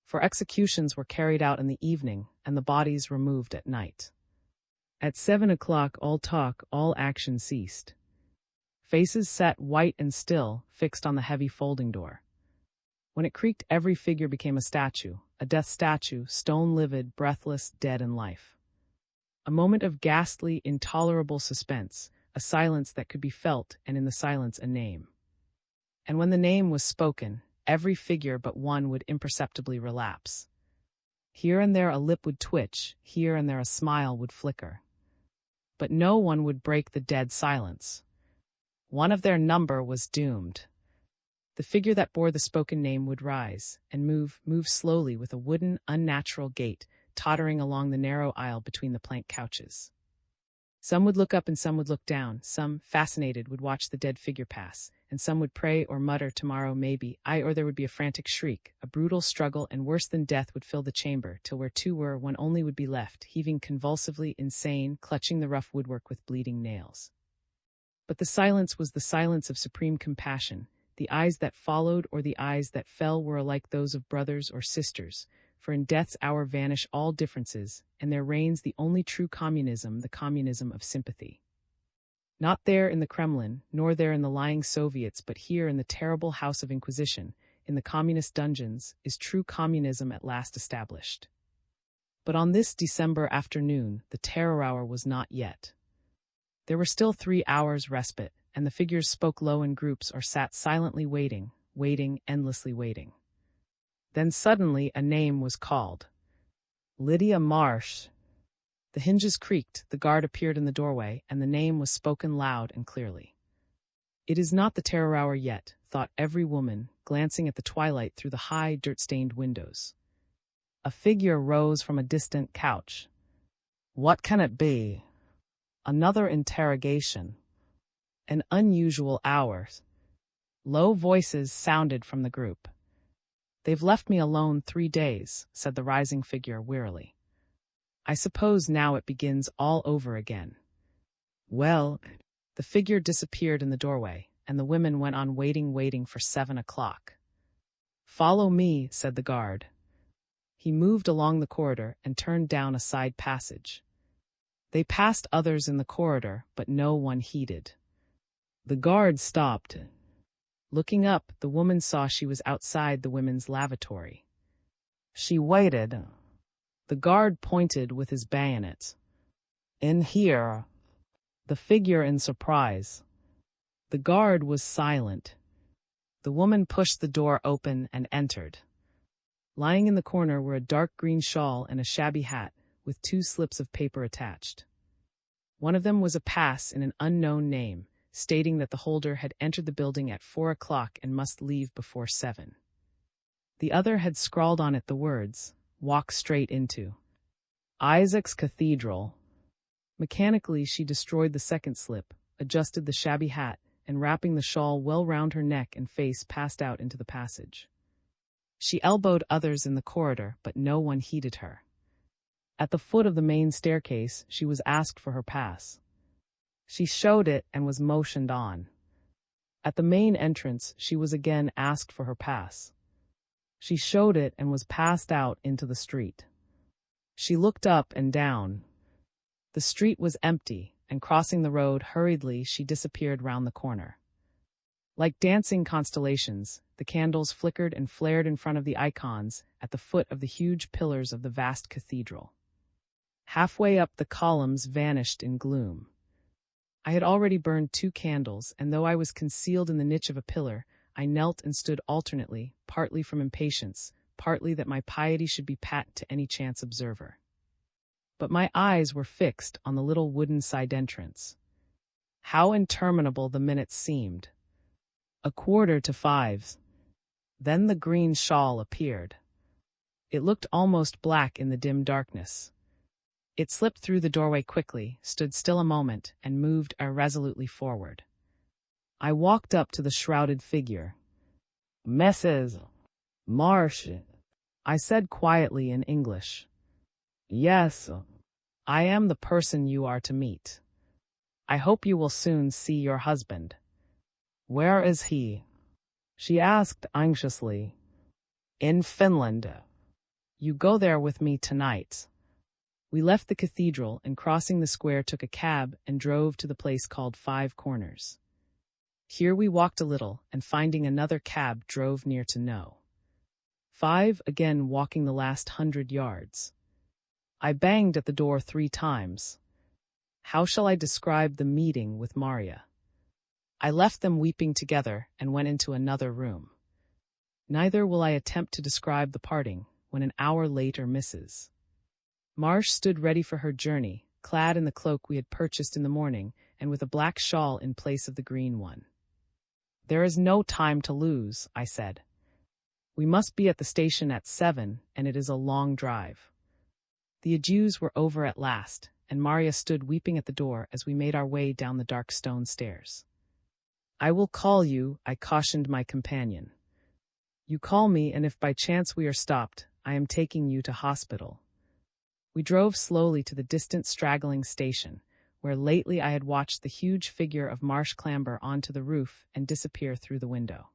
For executions were carried out in the evening, and the bodies removed at night. At 7 o'clock all talk, all action ceased. Faces sat white and still, fixed on the heavy folding door. When it creaked, every figure became a statue, a death statue, stone-livid, breathless, dead in life. A moment of ghastly, intolerable suspense, a silence that could be felt, and in the silence a name. And when the name was spoken, every figure but one would imperceptibly relapse. Here and there a lip would twitch, here and there a smile would flicker. But no one would break the dead silence. One of their number was doomed. The figure that bore the spoken name would rise, and move slowly with a wooden, unnatural gait, tottering along the narrow aisle between the plank couches. Some would look up and some would look down. Some, fascinated, would watch the dead figure pass, and some would pray or mutter, tomorrow maybe, or there would be a frantic shriek, a brutal struggle, and worse than death would fill the chamber, till where two were, one only would be left, heaving convulsively, insane, clutching the rough woodwork with bleeding nails. But the silence was the silence of supreme compassion. The eyes that followed or the eyes that fell were alike those of brothers or sisters, for in death's hour vanish all differences, and there reigns the only true communism, the communism of sympathy. Not there in the Kremlin, nor there in the lying Soviets, but here in the terrible House of Inquisition, in the communist dungeons, is true communism at last established. But on this December afternoon, the terror hour was not yet. There were still 3 hours respite, and the figures spoke low in groups or sat silently waiting, endlessly waiting. Then suddenly a name was called. Lydia Marsh. The hinges creaked, the guard appeared in the doorway, and the name was spoken loud and clearly. It is not the terror hour yet, thought every woman, glancing at the twilight through the high, dirt-stained windows. A figure rose from a distant couch. What can it be? Another interrogation. An unusual hour. Low voices sounded from the group. They've left me alone 3 days, said the rising figure wearily. I suppose now it begins all over again. Well, the figure disappeared in the doorway, and the women went on waiting for 7 o'clock. Follow me, said the guard. He moved along the corridor and turned down a side passage. They passed others in the corridor, but no one heeded. The guard stopped. Looking up, the woman saw she was outside the women's lavatory. She waited. The guard pointed with his bayonet. In here. The figure in surprise. The guard was silent. The woman pushed the door open and entered. Lying in the corner were a dark green shawl and a shabby hat, with 2 slips of paper attached. One of them was a pass in an unknown name, stating that the holder had entered the building at 4 o'clock and must leave before 7. The other had scrawled on it the words, walk straight into Isaac's Cathedral. Mechanically, she destroyed the second slip, adjusted the shabby hat, and wrapping the shawl well round her neck and face passed out into the passage. She elbowed others in the corridor, but no one heeded her. At the foot of the main staircase, she was asked for her pass. She showed it and was motioned on. At the main entrance, she was again asked for her pass. She showed it and was passed out into the street. She looked up and down. The street was empty, and crossing the road hurriedly, she disappeared round the corner. Like dancing constellations, the candles flickered and flared in front of the icons at the foot of the huge pillars of the vast cathedral. Halfway up, the columns vanished in gloom. I had already burned 2 candles, and though I was concealed in the niche of a pillar, I knelt and stood alternately, partly from impatience, partly that my piety should be patent to any chance observer. But my eyes were fixed on the little wooden side entrance. How interminable the minutes seemed. 5:15. Then the green shawl appeared. It looked almost black in the dim darkness. It slipped through the doorway quickly, stood still a moment, and moved irresolutely forward. I walked up to the shrouded figure. Mrs. Marsh, I said quietly in English. Yes, I am the person you are to meet. I hope you will soon see your husband. Where is he? She asked anxiously. In Finland. You go there with me tonight. We left the cathedral and crossing the square took a cab and drove to the place called 5 Corners. Here we walked a little and finding another cab drove near to No. 5 again walking the last 100 yards. I banged at the door 3 times. How shall I describe the meeting with Maria? I left them weeping together and went into another room. Neither will I attempt to describe the parting when an hour later Mrs. Marsh stood ready for her journey, clad in the cloak we had purchased in the morning and with a black shawl in place of the green one. There is no time to lose, I said. We must be at the station at 7, and it is a long drive. The adieus were over at last, and Maria stood weeping at the door as we made our way down the dark stone stairs. "I will call you," I cautioned my companion. "You call me, and if by chance we are stopped, I am taking you to hospital." We drove slowly to the distant straggling station, where lately I had watched the huge figure of Marsh clamber onto the roof and disappear through the window.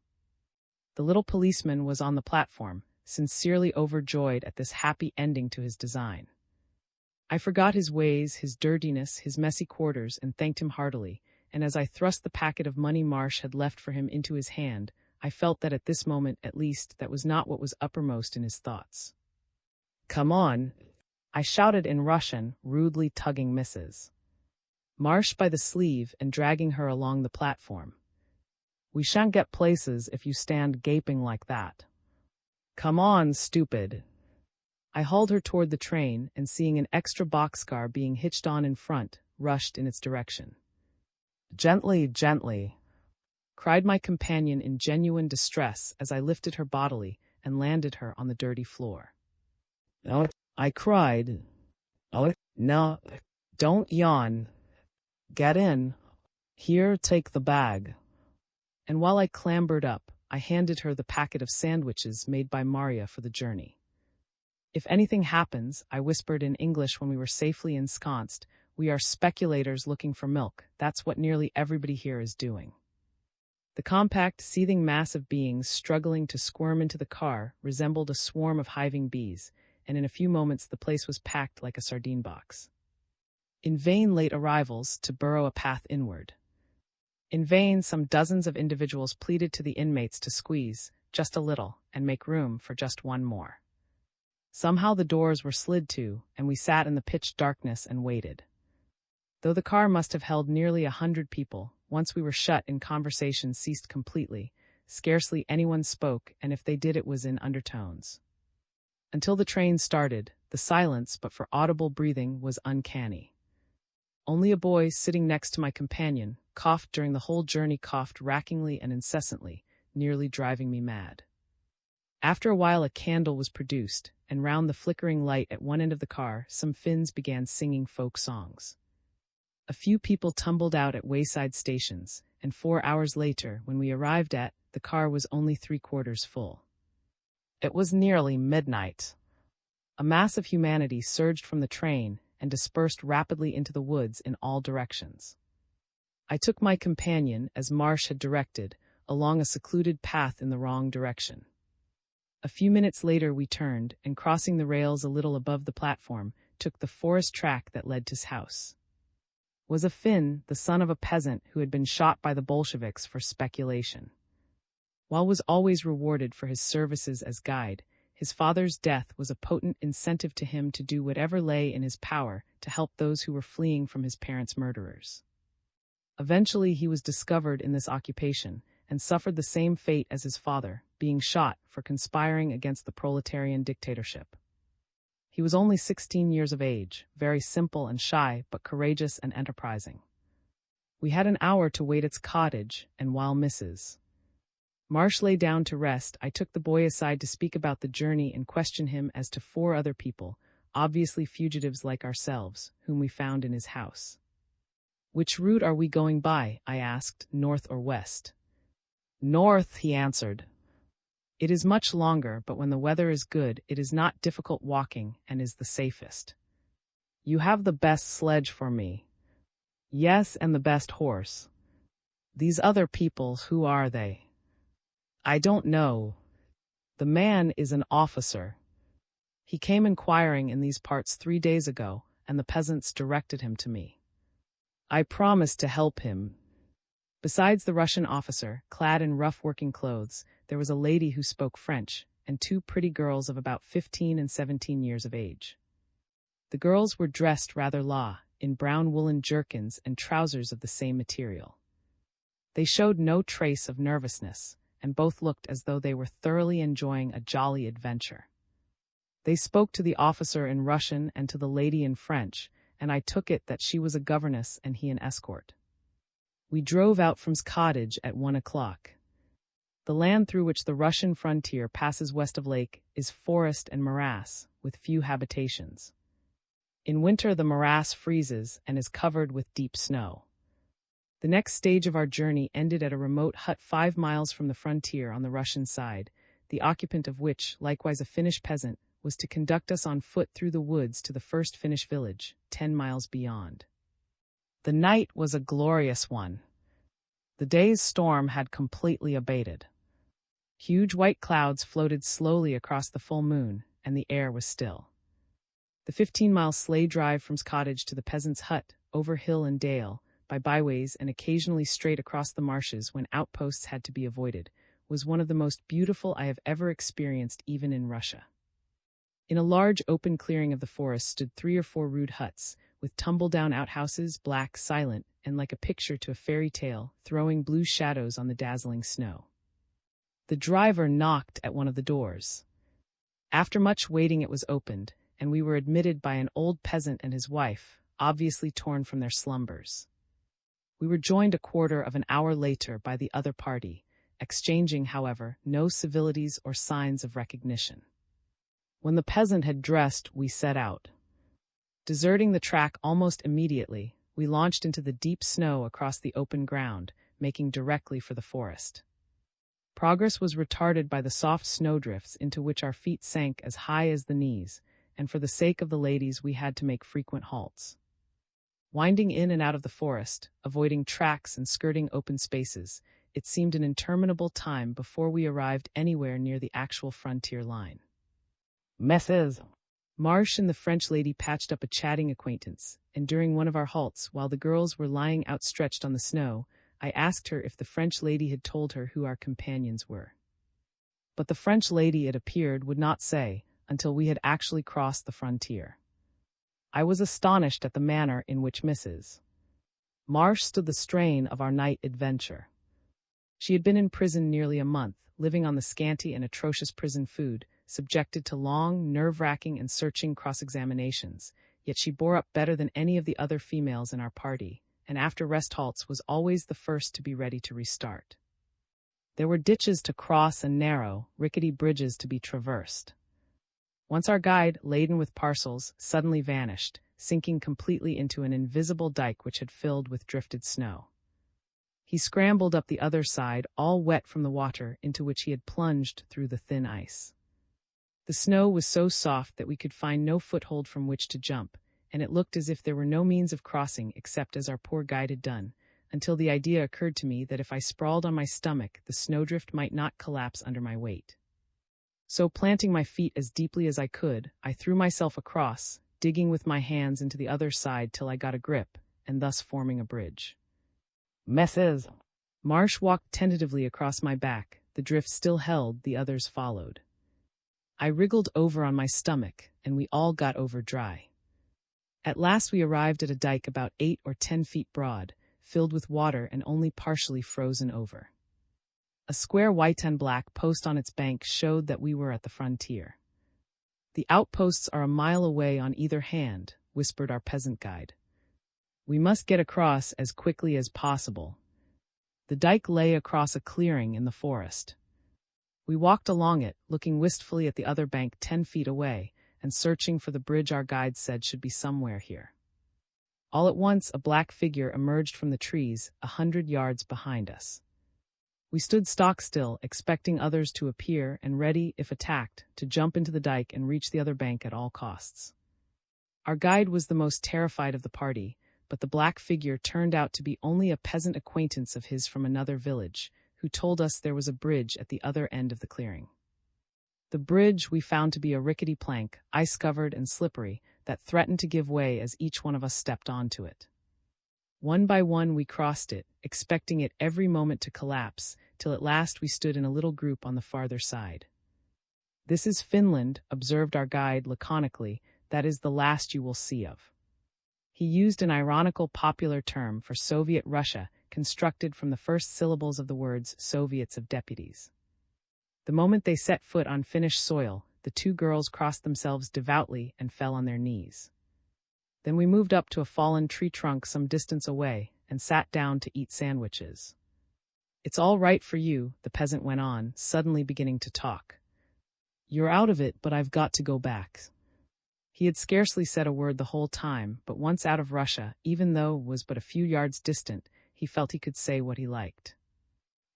The little policeman was on the platform, sincerely overjoyed at this happy ending to his design. I forgot his ways, his dirtiness, his messy quarters, and thanked him heartily, and as I thrust the packet of money Marsh had left for him into his hand, I felt that at this moment, at least, that was not what was uppermost in his thoughts. "Come on," I shouted in Russian, rudely tugging Mrs. Marsh by the sleeve and dragging her along the platform. "We shan't get places if you stand gaping like that. Come on, stupid." I hauled her toward the train, and seeing an extra boxcar being hitched on in front, rushed in its direction. "Gently, gently," cried my companion in genuine distress as I lifted her bodily and landed her on the dirty floor. "No," I cried. "Oh, no, don't yawn. Get in. Here, take the bag." And while I clambered up, I handed her the packet of sandwiches made by Maria for the journey. "If anything happens," I whispered in English when we were safely ensconced, "we are speculators looking for milk. That's what nearly everybody here is doing." The compact, seething mass of beings struggling to squirm into the car resembled a swarm of hiving bees, and in a few moments the place was packed like a sardine box. In vain late arrivals to burrow a path inward. In vain some dozens of individuals pleaded to the inmates to squeeze, just a little, and make room for just one more. Somehow the doors were slid to, and we sat in the pitch darkness and waited. Though the car must have held nearly 100 people, once we were shut in, conversation ceased completely. Scarcely anyone spoke, and if they did it was in undertones. Until the train started, the silence, but for audible breathing, was uncanny. Only a boy sitting next to my companion coughed during the whole journey, coughed rackingly and incessantly, nearly driving me mad. After a while a candle was produced, and round the flickering light at one end of the car some Finns began singing folk songs. A few people tumbled out at wayside stations, and 4 hours later, when we arrived the car was only 3/4 full. It was nearly midnight. A mass of humanity surged from the train and dispersed rapidly into the woods in all directions. I took my companion, as Marsh had directed, along a secluded path in the wrong direction. A few minutes later we turned, and crossing the rails a little above the platform, took the forest track that led to his house. Was a Finn, the son of a peasant who had been shot by the Bolsheviks for speculation. While was always rewarded for his services as guide, his father's death was a potent incentive to him to do whatever lay in his power to help those who were fleeing from his parents' murderers. Eventually he was discovered in this occupation, and suffered the same fate as his father, being shot for conspiring against the proletarian dictatorship. He was only 16 years of age, very simple and shy, but courageous and enterprising. We had an hour to wait at its cottage, and while Mrs. Marsh lay down to rest, I took the boy aside to speak about the journey and question him as to 4 other people, obviously fugitives like ourselves, whom we found in his house. "Which route are we going by?" I asked, "north or west?" "North," he answered. "It is much longer, but when the weather is good, it is not difficult walking and is the safest." "You have the best sledge for me." "Yes, and the best horse." "These other people, who are they?" "I don't know. The man is an officer. He came inquiring in these parts 3 days ago, and the peasants directed him to me. I promised to help him." Besides the Russian officer, clad in rough working clothes, there was a lady who spoke French, and 2 pretty girls of about 15 and 17 years of age. The girls were dressed rather in brown woolen jerkins and trousers of the same material. They showed no trace of nervousness, and both looked as though they were thoroughly enjoying a jolly adventure. They spoke to the officer in Russian and to the lady in French, and I took it that she was a governess and he an escort. We drove out from his cottage at 1 o'clock. The land through which the Russian frontier passes west of lake is forest and morass, with few habitations. In winter, the morass freezes and is covered with deep snow. The next stage of our journey ended at a remote hut 5 miles from the frontier on the Russian side, the occupant of which, likewise a Finnish peasant, was to conduct us on foot through the woods to the first Finnish village, 10 miles beyond. The night was a glorious one. The day's storm had completely abated. Huge white clouds floated slowly across the full moon, and the air was still. The 15-mile sleigh drive from cottage to the peasant's hut, over hill and dale, by byways and occasionally straight across the marshes when outposts had to be avoided, was one of the most beautiful I have ever experienced even in Russia. In a large open clearing of the forest stood 3 or 4 rude huts, with tumble-down outhouses, black, silent, and like a picture to a fairy tale, throwing blue shadows on the dazzling snow. The driver knocked at one of the doors. After much waiting it was opened, and we were admitted by an old peasant and his wife, obviously torn from their slumbers. We were joined a quarter of an hour later by the other party, exchanging, however, no civilities or signs of recognition. When the peasant had dressed, we set out. Deserting the track almost immediately, we launched into the deep snow across the open ground, making directly for the forest. Progress was retarded by the soft snowdrifts into which our feet sank as high as the knees, and for the sake of the ladies we had to make frequent halts. Winding in and out of the forest, avoiding tracks and skirting open spaces, it seemed an interminable time before we arrived anywhere near the actual frontier line. Messieurs! Marsh and the French lady patched up a chatting acquaintance, and during one of our halts, while the girls were lying outstretched on the snow, I asked her if the French lady had told her who our companions were. But the French lady, it appeared, would not say, until we had actually crossed the frontier. I was astonished at the manner in which Mrs. Marsh stood the strain of our night adventure. She had been in prison nearly a month, living on the scanty and atrocious prison food, subjected to long, nerve-wracking and searching cross-examinations, yet she bore up better than any of the other females in our party, and after rest halts was always the first to be ready to restart. There were ditches to cross and narrow, rickety bridges to be traversed. Once our guide, laden with parcels, suddenly vanished, sinking completely into an invisible dike which had filled with drifted snow. He scrambled up the other side, all wet from the water into which he had plunged through the thin ice. The snow was so soft that we could find no foothold from which to jump, and it looked as if there were no means of crossing except as our poor guide had done, until the idea occurred to me that if I sprawled on my stomach, the snowdrift might not collapse under my weight. So, planting my feet as deeply as I could, I threw myself across, digging with my hands into the other side till I got a grip, and thus forming a bridge. Messieurs! Marsh walked tentatively across my back, the drift still held, the others followed. I wriggled over on my stomach, and we all got over dry. At last we arrived at a dike about 8 or 10 feet broad, filled with water and only partially frozen over. A square white and black post on its bank showed that we were at the frontier. The outposts are a mile away on either hand, whispered our peasant guide. We must get across as quickly as possible. The dike lay across a clearing in the forest. We walked along it, looking wistfully at the other bank 10 feet away, and searching for the bridge our guide said should be somewhere here. All at once a black figure emerged from the trees 100 yards behind us. We stood stock-still, expecting others to appear and ready, if attacked, to jump into the dike and reach the other bank at all costs. Our guide was the most terrified of the party, but the black figure turned out to be only a peasant acquaintance of his from another village, who told us there was a bridge at the other end of the clearing. The bridge we found to be a rickety plank, ice-covered and slippery, that threatened to give way as each one of us stepped onto it. One by one we crossed it, expecting it every moment to collapse, till at last we stood in a little group on the farther side. "This is Finland," observed our guide laconically, "that is the last you will see of." He used an ironical popular term for Soviet Russia, constructed from the first syllables of the words Soviets of deputies. The moment they set foot on Finnish soil, the 2 girls crossed themselves devoutly and fell on their knees. Then we moved up to a fallen tree trunk some distance away and sat down to eat sandwiches. "It's all right for you," the peasant went on, suddenly beginning to talk. "You're out of it, but I've got to go back." He had scarcely said a word the whole time, but once out of Russia, even though was but a few yards distant, he felt he could say what he liked.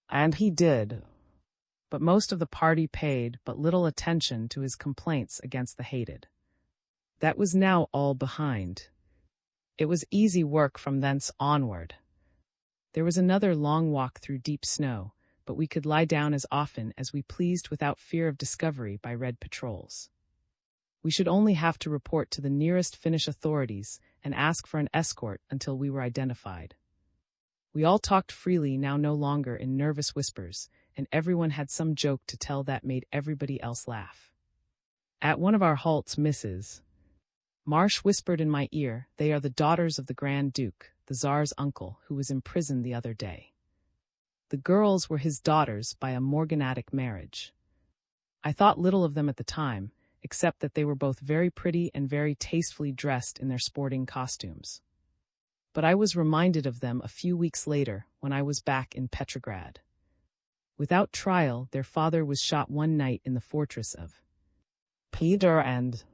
And he did. But most of the party paid but little attention to his complaints against the hated. That was now all behind. It was easy work from thence onward. There was another long walk through deep snow, but we could lie down as often as we pleased without fear of discovery by red patrols. We should only have to report to the nearest Finnish authorities and ask for an escort until we were identified. We all talked freely now, no longer in nervous whispers, and everyone had some joke to tell that made everybody else laugh. At one of our halts, Mrs. Marsh whispered in my ear, "They are the daughters of the Grand Duke, the Tsar's uncle, who was imprisoned the other day." The girls were his daughters by a morganatic marriage. I thought little of them at the time, except that they were both very pretty and very tastefully dressed in their sporting costumes. But I was reminded of them a few weeks later when I was back in Petrograd. Without trial, their father was shot one night in the fortress of Peter, and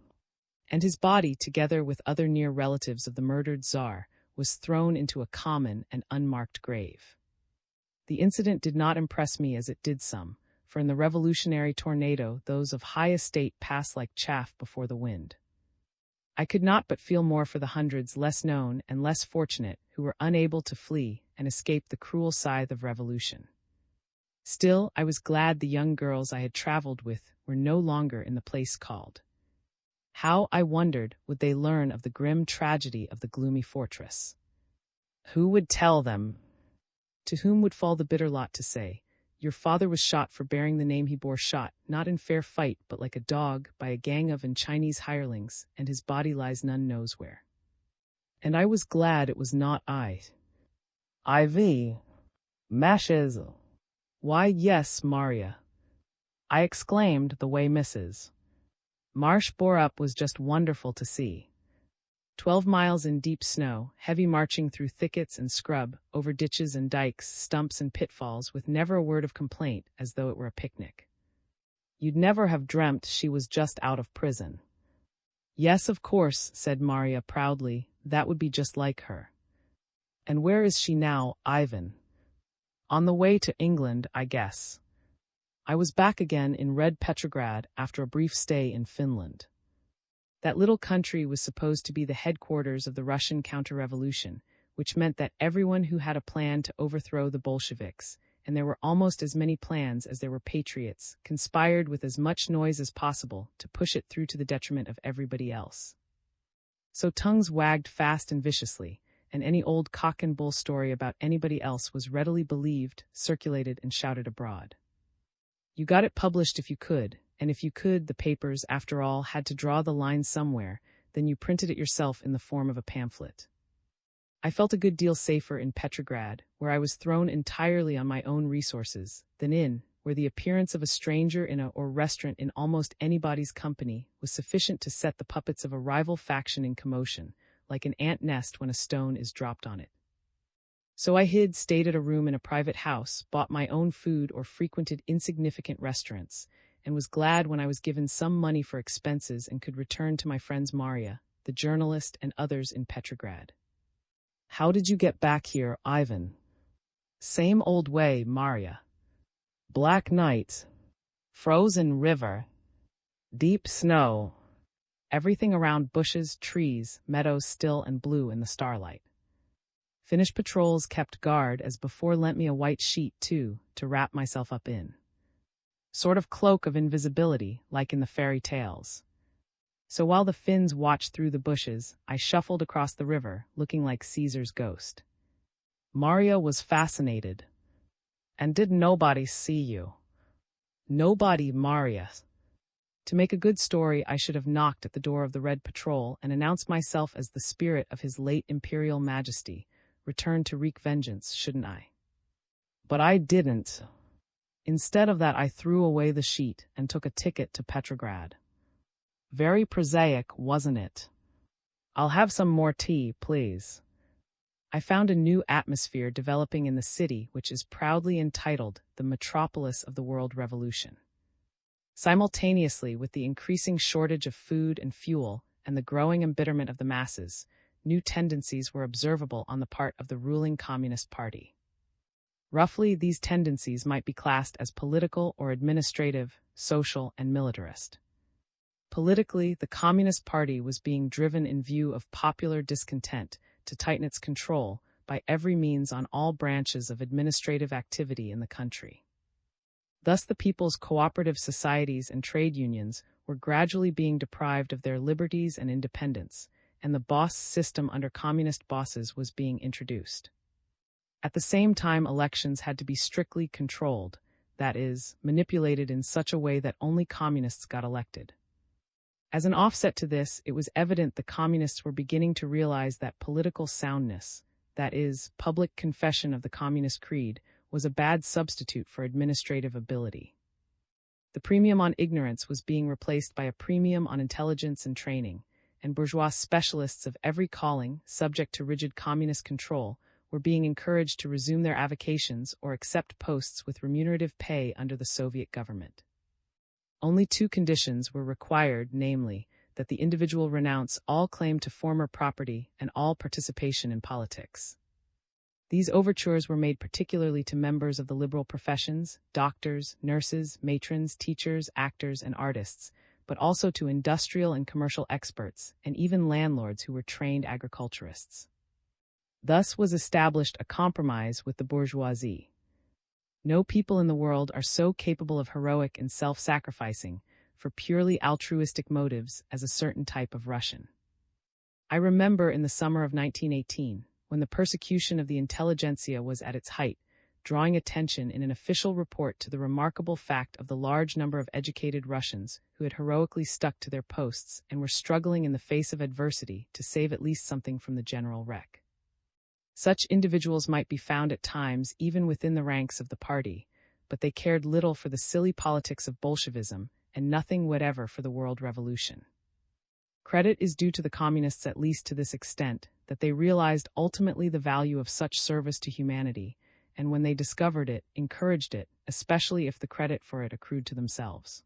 his body, together with other near relatives of the murdered Tsar, was thrown into a common and unmarked grave. The incident did not impress me as it did some, for in the revolutionary tornado those of high estate pass like chaff before the wind. I could not but feel more for the hundreds less known and less fortunate who were unable to flee and escape the cruel scythe of revolution. Still, I was glad the young girls I had traveled with were no longer in the place called. How, I wondered, would they learn of the grim tragedy of the gloomy fortress? Who would tell them? To whom would fall the bitter lot to say, "Your father was shot for bearing the name he bore, shot, not in fair fight, but like a dog, by a gang of Chinese hirelings, and his body lies none knows where." And I was glad it was not I. IV. Mashes. Why, yes, Maria, I exclaimed, the way Mrs. Marsh bore up was just wonderful to see. 12 miles in deep snow, heavy marching through thickets and scrub, over ditches and dikes, stumps and pitfalls, with never a word of complaint, as though it were a picnic. You'd never have dreamt she was just out of prison. Yes, of course, said Maria proudly, that would be just like her. And where is she now, Ivan? On the way to England, I guess. I was back again in Red Petrograd after a brief stay in Finland. That little country was supposed to be the headquarters of the Russian counter-revolution, which meant that everyone who had a plan to overthrow the Bolsheviks, and there were almost as many plans as there were patriots, conspired with as much noise as possible to push it through to the detriment of everybody else. So tongues wagged fast and viciously, and any old cock and bull story about anybody else was readily believed, circulated, and shouted abroad. You got it published if you could, and if you could, the papers, after all, had to draw the line somewhere, then you printed it yourself in the form of a pamphlet. I felt a good deal safer in Petrograd, where I was thrown entirely on my own resources, than in, where the appearance of a stranger in a or restaurant in almost anybody's company was sufficient to set the puppets of a rival faction in commotion, like an ant nest when a stone is dropped on it. So I stayed at a room in a private house, bought my own food or frequented insignificant restaurants, and was glad when I was given some money for expenses and could return to my friends Maria, the journalist, and others in Petrograd. How did you get back here, Ivan? Same old way, Maria. Black night, frozen river, deep snow, everything around bushes, trees, meadows still and blue in the starlight. Finnish patrols kept guard as before, lent me a white sheet, too, to wrap myself up in. Sort of cloak of invisibility, like in the fairy tales. So while the Finns watched through the bushes, I shuffled across the river, looking like Caesar's ghost. Maria was fascinated. And did nobody see you? Nobody, Maria. To make a good story, I should have knocked at the door of the Red Patrol and announced myself as the spirit of His late Imperial Majesty, returned to wreak vengeance, shouldn't I? But I didn't. Instead of that, I threw away the sheet and took a ticket to Petrograd. Very prosaic, wasn't it? I'll have some more tea, please. I found a new atmosphere developing in the city which is proudly entitled the metropolis of the world revolution. Simultaneously with the increasing shortage of food and fuel and the growing embitterment of the masses, new tendencies were observable on the part of the ruling Communist Party. Roughly, these tendencies might be classed as political or administrative, social, and militarist. Politically, the Communist Party was being driven in view of popular discontent to tighten its control by every means on all branches of administrative activity in the country. Thus, the people's cooperative societies and trade unions were gradually being deprived of their liberties and independence, and the boss system under communist bosses was being introduced. At the same time, elections had to be strictly controlled, that is, manipulated in such a way that only communists got elected. As an offset to this, it was evident the communists were beginning to realize that political soundness, that is, public confession of the communist creed, was a bad substitute for administrative ability. The premium on ignorance was being replaced by a premium on intelligence and training, and bourgeois specialists of every calling, subject to rigid communist control, were being encouraged to resume their avocations or accept posts with remunerative pay under the Soviet government. Only two conditions were required, namely, that the individual renounce all claim to former property and all participation in politics. These overtures were made particularly to members of the liberal professions, doctors, nurses, matrons, teachers, actors, and artists, but also to industrial and commercial experts, and even landlords who were trained agriculturists. Thus was established a compromise with the bourgeoisie. No people in the world are so capable of heroic and self-sacrificing, for purely altruistic motives, as a certain type of Russian. I remember in the summer of 1918, when the persecution of the intelligentsia was at its height, drawing attention in an official report to the remarkable fact of the large number of educated Russians who had heroically stuck to their posts and were struggling in the face of adversity to save at least something from the general wreck. Such individuals might be found at times even within the ranks of the party, but they cared little for the silly politics of Bolshevism and nothing whatever for the world revolution. Credit is due to the communists at least to this extent, that they realized ultimately the value of such service to humanity, and when they discovered it, encouraged it, especially if the credit for it accrued to themselves.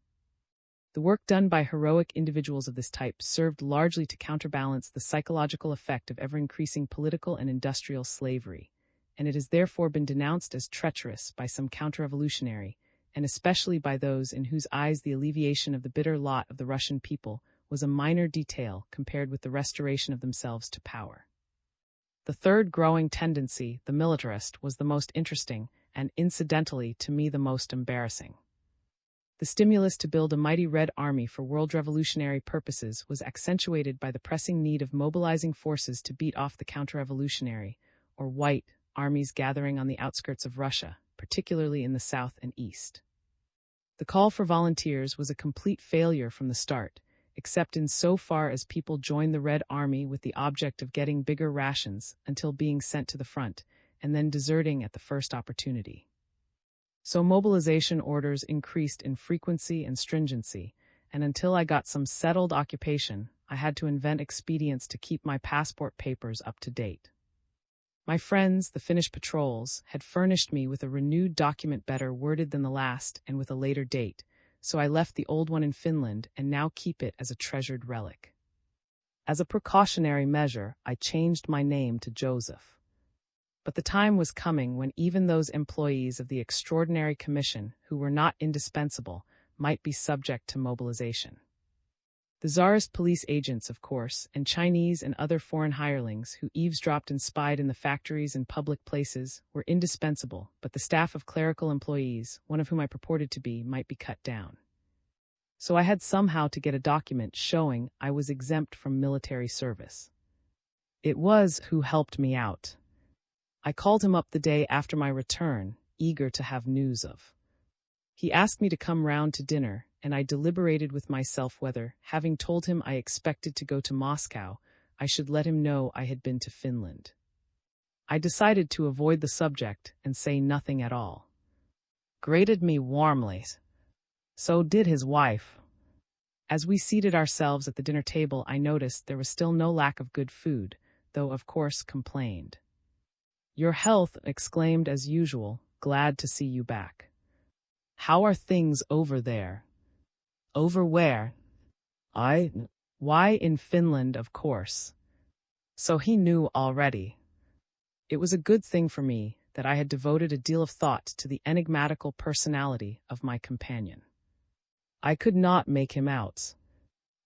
The work done by heroic individuals of this type served largely to counterbalance the psychological effect of ever-increasing political and industrial slavery, and it has therefore been denounced as treacherous by some counter-revolutionary, and especially by those in whose eyes the alleviation of the bitter lot of the Russian people was a minor detail compared with the restoration of themselves to power. The third growing tendency, the militarist, was the most interesting, and incidentally to me the most embarrassing. The stimulus to build a mighty Red Army for world revolutionary purposes was accentuated by the pressing need of mobilizing forces to beat off the counter-revolutionary, or white, armies gathering on the outskirts of Russia, particularly in the south and east. The call for volunteers was a complete failure from the start, except in so far as people joined the Red Army with the object of getting bigger rations until being sent to the front, and then deserting at the first opportunity. So mobilization orders increased in frequency and stringency, and until I got some settled occupation, I had to invent expedients to keep my passport papers up to date. My friends, the Finnish patrols, had furnished me with a renewed document better worded than the last and with a later date, so I left the old one in Finland and now keep it as a treasured relic. As a precautionary measure, I changed my name to Joseph. But the time was coming when even those employees of the Extraordinary Commission who were not indispensable might be subject to mobilization. The Tsarist police agents, of course, and Chinese and other foreign hirelings who eavesdropped and spied in the factories and public places were indispensable, but the staff of clerical employees, one of whom I purported to be, might be cut down. So I had somehow to get a document showing I was exempt from military service. It was who helped me out. I called him up the day after my return, eager to have news of. He asked me to come round to dinner, and I deliberated with myself whether, having told him I expected to go to Moscow, I should let him know I had been to Finland. I decided to avoid the subject and say nothing at all. Greeted me warmly. So did his wife. As we seated ourselves at the dinner table, I noticed there was still no lack of good food, though of course complained. Your health, exclaimed as usual, glad to see you back. How are things over there? Over where? Why in Finland, of course. So he knew already. It was a good thing for me that I had devoted a deal of thought to the enigmatical personality of my companion. I could not make him out.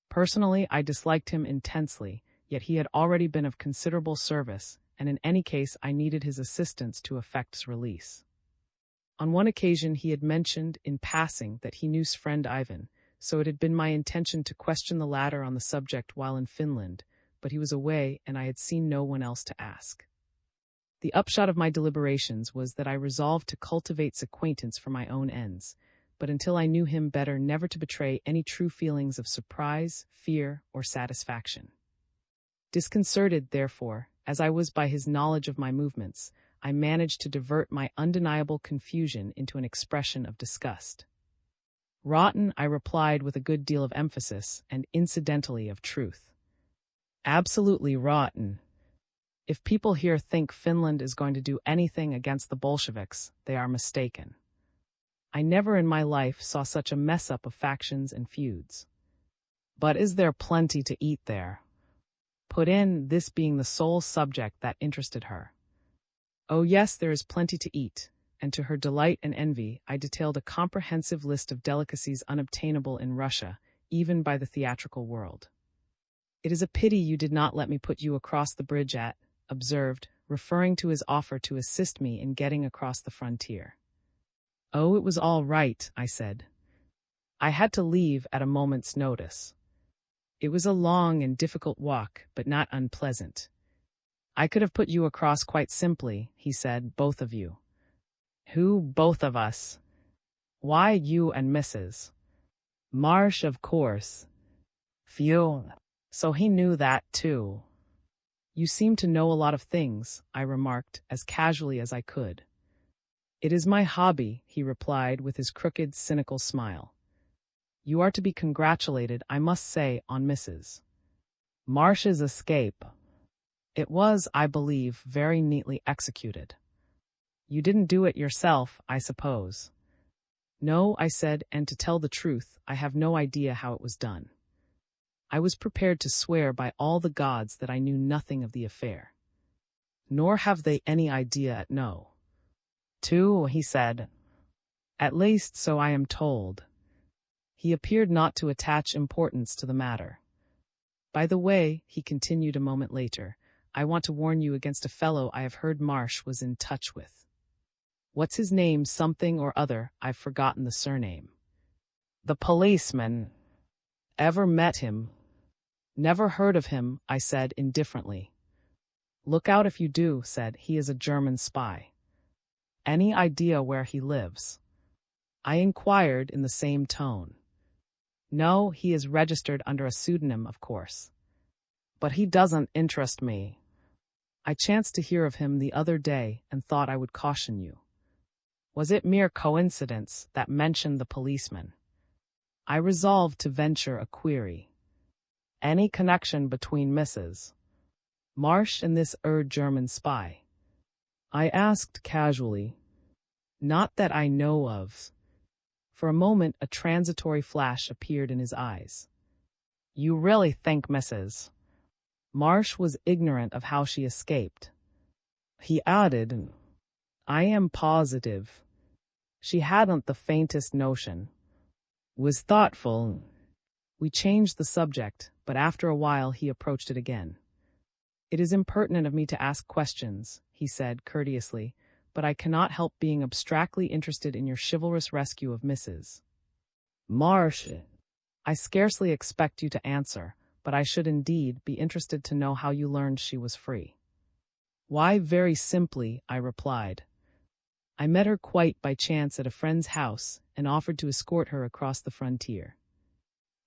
Personally, I disliked him intensely, yet he had already been of considerable service, and in any case I needed his assistance to effect his release. On one occasion he had mentioned, in passing, that he knew his friend Ivan, so it had been my intention to question the latter on the subject while in Finland, but he was away and I had seen no one else to ask. The upshot of my deliberations was that I resolved to cultivate his acquaintance for my own ends, but until I knew him better never to betray any true feelings of surprise, fear, or satisfaction. Disconcerted, therefore, as I was by his knowledge of my movements, I managed to divert my undeniable confusion into an expression of disgust. Rotten, I replied with a good deal of emphasis, and incidentally of truth. Absolutely rotten. If people here think Finland is going to do anything against the Bolsheviks, they are mistaken. I never in my life saw such a mess-up of factions and feuds. But is there plenty to eat there? Put in, this being the sole subject that interested her. Oh yes, there is plenty to eat, and to her delight and envy, I detailed a comprehensive list of delicacies unobtainable in Russia, even by the theatrical world. It is a pity you did not let me put you across the bridge at, observed, referring to his offer to assist me in getting across the frontier. Oh, it was all right, I said. I had to leave at a moment's notice. It was a long and difficult walk, but not unpleasant. I could have put you across quite simply, he said, both of you. Who, both of us? Why, you and Mrs. Marsh, of course. Phew. So he knew that, too. You seem to know a lot of things, I remarked, as casually as I could. It is my hobby, he replied with his crooked, cynical smile. You are to be congratulated, I must say, on Mrs. Marsh's escape. It was, I believe, very neatly executed. You didn't do it yourself, I suppose. No, I said, and to tell the truth, I have no idea how it was done. I was prepared to swear by all the gods that I knew nothing of the affair. Nor have they any idea at no. Too, he said. At least, so I am told. He appeared not to attach importance to the matter. By the way, he continued a moment later, I want to warn you against a fellow I have heard Marsh was in touch with. What's his name, something or other, I've forgotten the surname. The policeman. Ever met him? Never heard of him, I said indifferently. Look out if you do, said he is a German spy. Any idea where he lives? I inquired in the same tone. No, he is registered under a pseudonym, of course. But he doesn't interest me. I chanced to hear of him the other day and thought I would caution you. Was it mere coincidence that mentioned the policeman? I resolved to venture a query. Any connection between Mrs. Marsh and this German spy? I asked casually. Not that I know of. For a moment a transitory flash appeared in his eyes. You really think Mrs. Marsh was ignorant of how she escaped? He added, I am positive. She hadn't the faintest notion. Was thoughtful. We changed the subject, but after a while he approached it again. It is impertinent of me to ask questions, he said courteously, but I cannot help being abstractly interested in your chivalrous rescue of Mrs. Marsh. I scarcely expect you to answer, but I should indeed be interested to know how you learned she was free. Why, very simply, I replied. I met her quite by chance at a friend's house and offered to escort her across the frontier.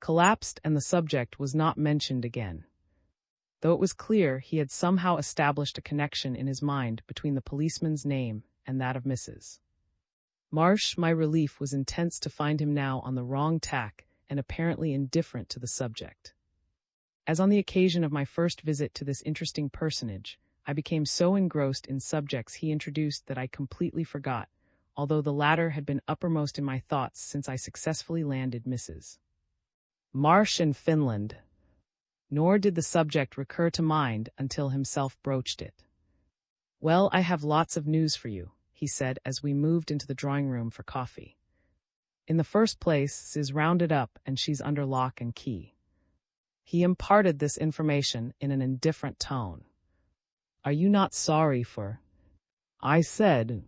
Collapsed, and the subject was not mentioned again. Though it was clear he had somehow established a connection in his mind between the policeman's name and that of Mrs. Marsh, my relief was intense to find him now on the wrong tack and apparently indifferent to the subject. As on the occasion of my first visit to this interesting personage, I became so engrossed in subjects he introduced that I completely forgot, although the latter had been uppermost in my thoughts since I successfully landed Mrs. Marsh in Finland. Nor did the subject recur to mind until himself broached it. "Well, I have lots of news for you," he said as we moved into the drawing room for coffee. "In the first place, Sis rounded up and she's under lock and key." He imparted this information in an indifferent tone. "Are you not sorry for—" I said,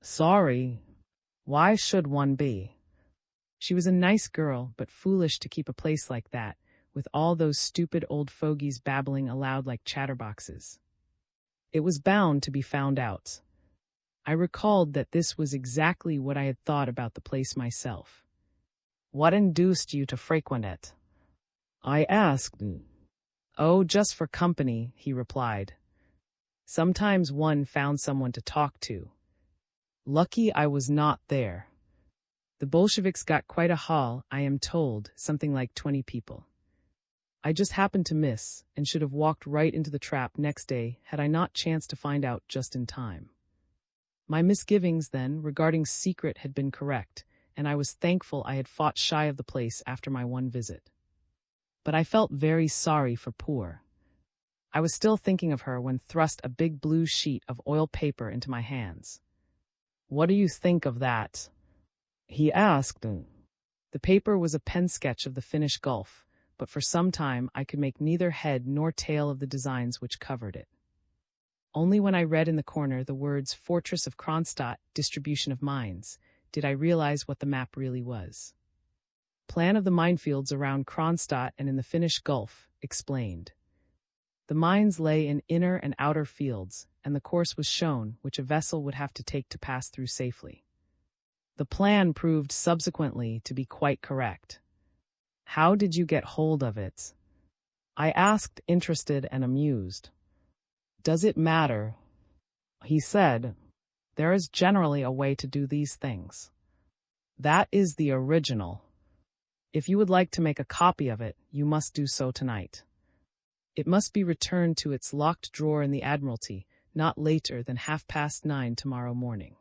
"Sorry? Why should one be?" She was a nice girl, but foolish to keep a place like that, with all those stupid old fogies babbling aloud like chatterboxes. It was bound to be found out. I recalled that this was exactly what I had thought about the place myself. "What induced you to frequent it?" I asked. "Oh, just for company," he replied. "Sometimes one found someone to talk to. Lucky I was not there. The Bolsheviks got quite a haul, I am told, something like 20 people. I just happened to miss, and should have walked right into the trap next day had I not chanced to find out just in time." My misgivings, then, regarding secret had been correct, and I was thankful I had fought shy of the place after my one visit. But I felt very sorry for poor. I was still thinking of her when thrust a big blue sheet of oil paper into my hands. "What do you think of that?" he asked. The paper was a pen sketch of the Finnish Gulf, but for some time I could make neither head nor tail of the designs which covered it. Only when I read in the corner the words "Fortress of Kronstadt, Distribution of Mines," did I realize what the map really was. "Plan of the minefields around Kronstadt and in the Finnish Gulf," explained. The mines lay in inner and outer fields, and the course was shown which a vessel would have to take to pass through safely. The plan proved subsequently to be quite correct. "How did you get hold of it?" I asked, interested and amused. "Does it matter?" he said. "There is generally a way to do these things. That is the original. If you would like to make a copy of it, you must do so tonight. It must be returned to its locked drawer in the Admiralty, not later than 9:30 tomorrow morning."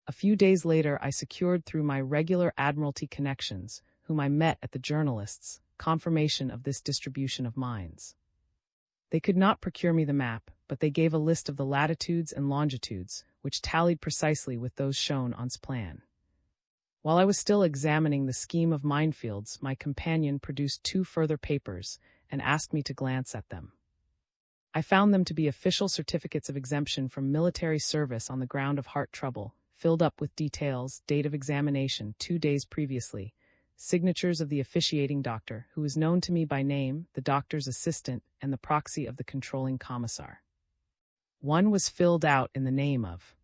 A few days later I secured through my regular Admiralty connections, whom I met at the journalists, confirmation of this distribution of mines. They could not procure me the map, but they gave a list of the latitudes and longitudes, which tallied precisely with those shown on's plan. While I was still examining the scheme of minefields, my companion produced 2 further papers and asked me to glance at them. I found them to be official certificates of exemption from military service on the ground of heart trouble, filled up with details, date of examination 2 days previously, signatures of the officiating doctor, who was known to me by name, the doctor's assistant, and the proxy of the controlling commissar. One was filled out in the name of.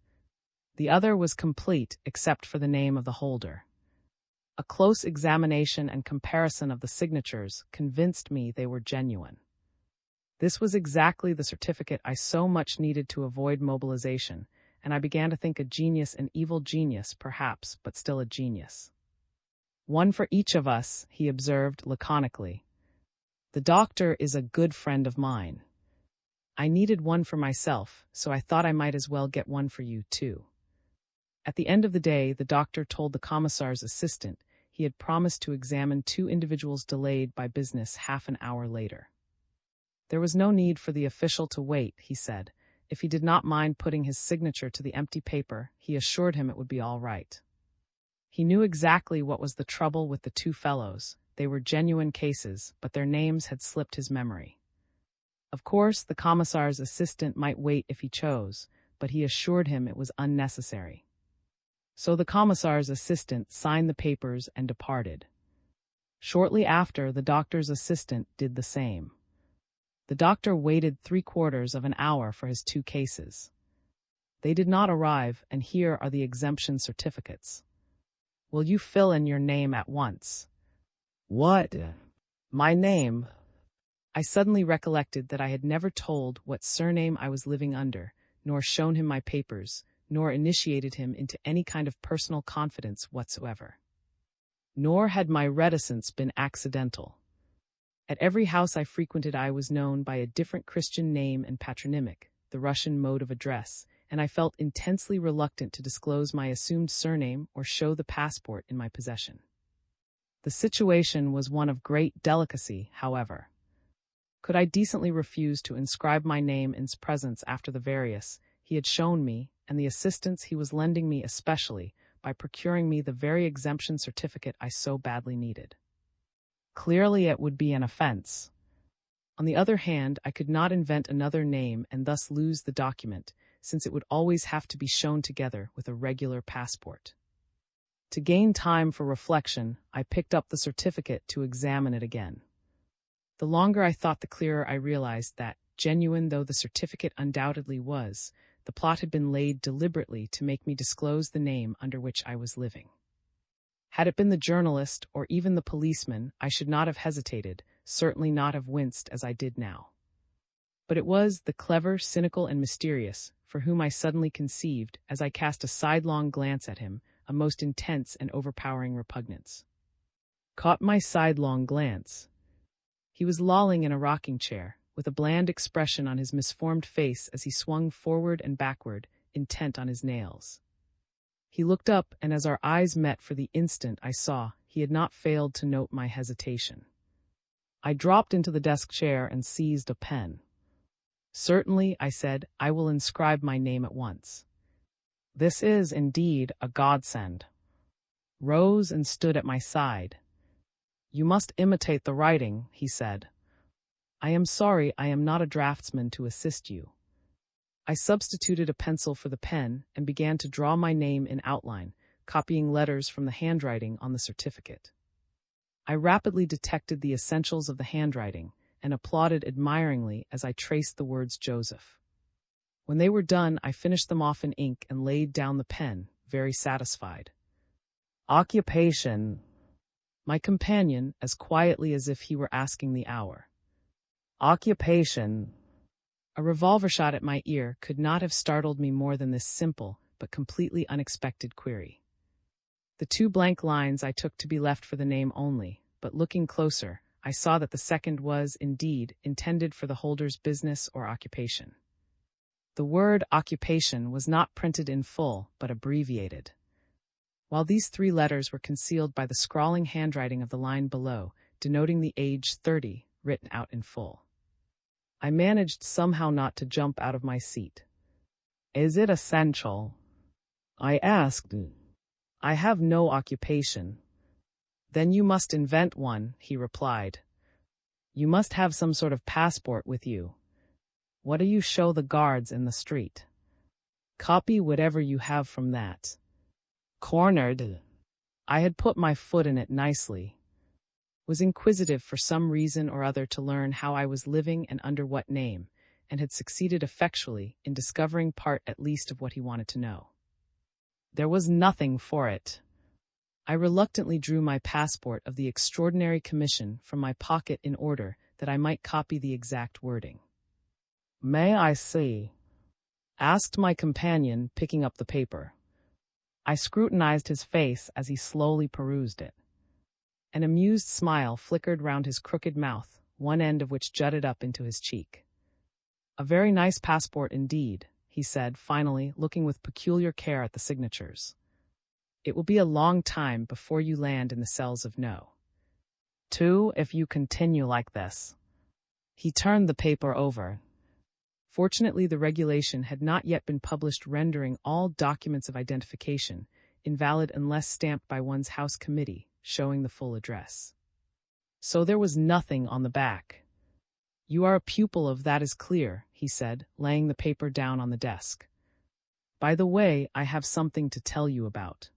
The other was complete except for the name of the holder. A close examination and comparison of the signatures convinced me they were genuine. This was exactly the certificate I so much needed to avoid mobilization, and I began to think a genius an evil genius, perhaps, but still a genius. "One for each of us," he observed laconically. "The doctor is a good friend of mine. I needed one for myself, so I thought I might as well get one for you, too." At the end of the day, the doctor told the commissar's assistant he had promised to examine 2 individuals delayed by business half an hour later. There was no need for the official to wait, he said. If he did not mind putting his signature to the empty paper, he assured him it would be all right. He knew exactly what was the trouble with the 2 fellows. They were genuine cases, but their names had slipped his memory. Of course, the commissar's assistant might wait if he chose, but he assured him it was unnecessary. So the commissar's assistant signed the papers and departed. Shortly after, the doctor's assistant did the same. The doctor waited 3/4 of an hour for his 2 cases. They did not arrive, and here are the exemption certificates. Will you fill in your name at once? What? My name? I suddenly recollected that I had never told what surname I was living under, nor shown him my papers, nor initiated him into any kind of personal confidence whatsoever. Nor had my reticence been accidental. At every house I frequented I was known by a different Christian name and patronymic, the Russian mode of address, and I felt intensely reluctant to disclose my assumed surname or show the passport in my possession. The situation was one of great delicacy, however. Could I decently refuse to inscribe my name in his presence after the various he had shown me, and the assistance he was lending me especially, by procuring me the very exemption certificate I so badly needed? Clearly it would be an offense. On the other hand, I could not invent another name and thus lose the document, since it would always have to be shown together with a regular passport. To gain time for reflection, I picked up the certificate to examine it again. The longer I thought, the clearer I realized that, genuine though the certificate undoubtedly was, the plot had been laid deliberately to make me disclose the name under which I was living. Had it been the journalist or even the policeman, I should not have hesitated, certainly not have winced as I did now. But it was the clever, cynical, and mysterious, for whom I suddenly conceived, as I cast a sidelong glance at him, a most intense and overpowering repugnance. Caught my sidelong glance. He was lolling in a rocking chair, with a bland expression on his misformed face as he swung forward and backward, intent on his nails. He looked up, and as our eyes met for the instant, I saw he had not failed to note my hesitation. I dropped into the desk chair and seized a pen. "Certainly," I said, "I will inscribe my name at once." "This is, indeed, a godsend." Rose and stood at my side. "You must imitate the writing," he said. "I am sorry I am not a draftsman to assist you." I substituted a pencil for the pen and began to draw my name in outline, copying letters from the handwriting on the certificate. I rapidly detected the essentials of the handwriting and applauded admiringly as I traced the words Joseph. When they were done, I finished them off in ink and laid down the pen, very satisfied. "Occupation," my companion, as quietly as if he were asking the hour. "Occupation." A revolver shot at my ear could not have startled me more than this simple but completely unexpected query. The two blank lines I took to be left for the name only, but looking closer, I saw that the second was, indeed, intended for the holder's business or occupation. The word occupation was not printed in full, but abbreviated. While these three letters were concealed by the scrawling handwriting of the line below, denoting the age 30, written out in full. I managed somehow not to jump out of my seat. "Is it essential?" I asked. "I have no occupation." "Then you must invent one," he replied. "You must have some sort of passport with you. What do you show the guards in the street? Copy whatever you have from that." Cornered. I had put my foot in it nicely. Was inquisitive for some reason or other to learn how I was living and under what name, and had succeeded effectually in discovering part at least of what he wanted to know. There was nothing for it. I reluctantly drew my passport of the Extraordinary Commission from my pocket in order that I might copy the exact wording. "May I see?" asked my companion, picking up the paper. I scrutinized his face as he slowly perused it. An amused smile flickered round his crooked mouth, one end of which jutted up into his cheek. "A very nice passport indeed," he said, finally, looking with peculiar care at the signatures. "It will be a long time before you land in the cells of No. 2 if you continue like this." He turned the paper over. Fortunately, the regulation had not yet been published rendering all documents of identification invalid unless stamped by one's house committee, showing the full address. So there was nothing on the back. "You are a pupil of that is clear," he said, laying the paper down on the desk. "By the way, I have something to tell you about.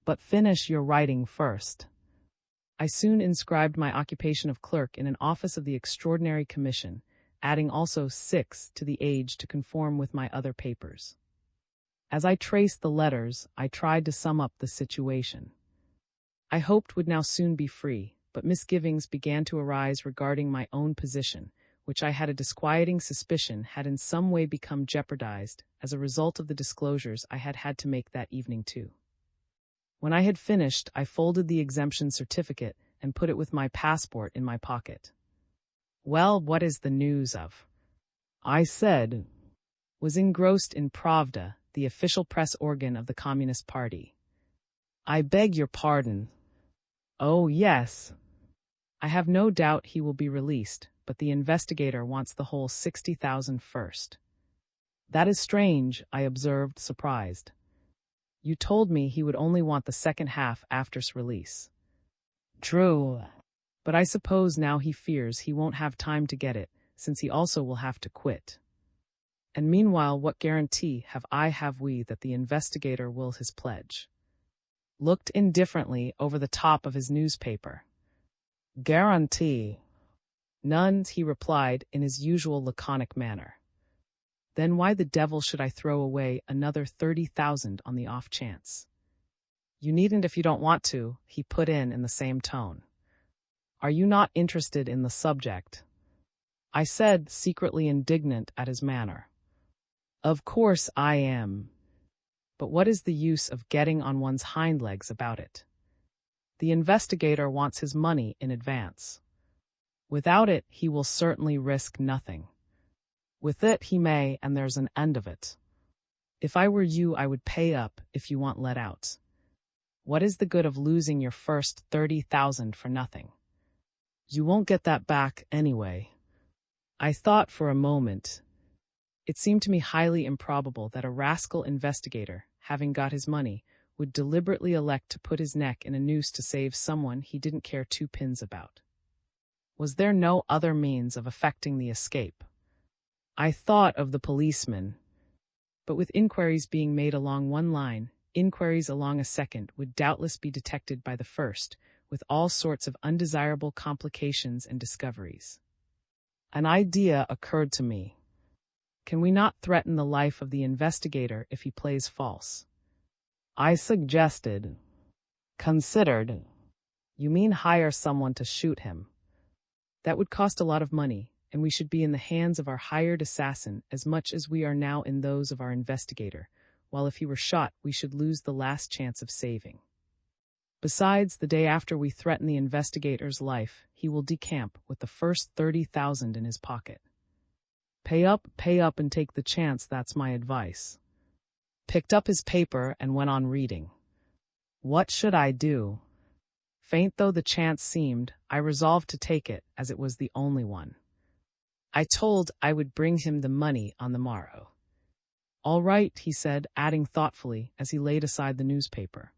But finish your writing first." I soon inscribed my occupation of clerk in an office of the Extraordinary Commission, adding also 6 to the age to conform with my other papers. As I traced the letters, I tried to sum up the situation. I hoped would now soon be free, but misgivings began to arise regarding my own position, which I had a disquieting suspicion had in some way become jeopardized as a result of the disclosures I had had to make that evening too. When I had finished, I folded the exemption certificate and put it with my passport in my pocket. "Well, what is the news of?" I said. Was engrossed in Pravda, the official press organ of the Communist Party. "I beg your pardon." "Oh, yes. I have no doubt he will be released, but the investigator wants the whole 60,000 first. That is strange, I observed, surprised. You told me he would only want the second half after release. True. But I suppose now he fears he won't have time to get it, since he also will have to quit. And meanwhile, what guarantee have we that the investigator will his pledge? Looked indifferently over the top of his newspaper. Guarantee? None, he replied in his usual laconic manner. Then why the devil should I throw away another 30,000 on the off chance? You needn't if you don't want to, he put in the same tone. Are you not interested in the subject? I said, secretly indignant at his manner. Of course I am. But what is the use of getting on one's hind legs about it? The investigator wants his money in advance. Without it, he will certainly risk nothing. With it, he may, and there's an end of it. If I were you, I would pay up if you want let out. What is the good of losing your first 30,000 for nothing? You won't get that back anyway. I thought for a moment. It seemed to me highly improbable that a rascal investigator, having got his money, would deliberately elect to put his neck in a noose to save someone he didn't care two pins about. Was there no other means of effecting the escape? I thought of the policeman. But with inquiries being made along one line, inquiries along a second would doubtless be detected by the first, with all sorts of undesirable complications and discoveries. An idea occurred to me. Can we not threaten the life of the investigator if he plays false? I suggested. Considered. You mean hire someone to shoot him? That would cost a lot of money, and we should be in the hands of our hired assassin as much as we are now in those of our investigator, while if he were shot, we should lose the last chance of saving. Besides, the day after we threaten the investigator's life, he will decamp with the first 30,000 in his pocket. Pay up, and take the chance, that's my advice. Picked up his paper and went on reading. What should I do? Faint though the chance seemed, I resolved to take it, as it was the only one. I told I would bring him the money on the morrow. All right, he said, adding thoughtfully as he laid aside the newspaper.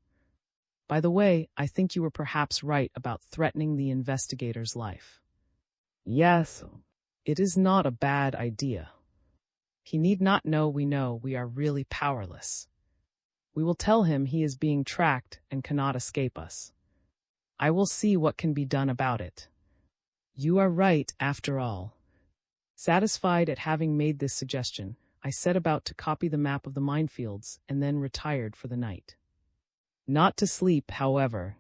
By the way, I think you were perhaps right about threatening the investigator's life. Yes, it is not a bad idea. He need not know we are really powerless. We will tell him he is being tracked and cannot escape us. I will see what can be done about it. You are right, after all. Satisfied at having made this suggestion, I set about to copy the map of the minefields and then retired for the night. Not to sleep, however.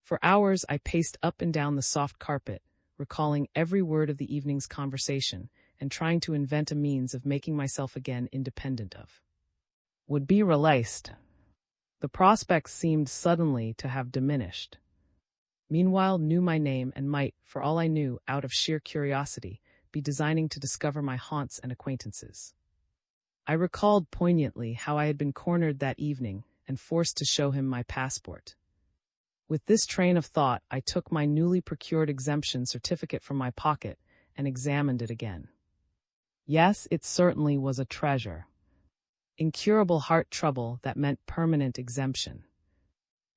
For hours I paced up and down the soft carpet, recalling every word of the evening's conversation and trying to invent a means of making myself again independent of. Would be released. The prospects seemed suddenly to have diminished. Meanwhile, knew my name and might, for all I knew, out of sheer curiosity, be designing to discover my haunts and acquaintances. I recalled poignantly how I had been cornered that evening and forced to show him my passport. With this train of thought, I took my newly procured exemption certificate from my pocket and examined it again. Yes, it certainly was a treasure. Incurable heart trouble that meant permanent exemption.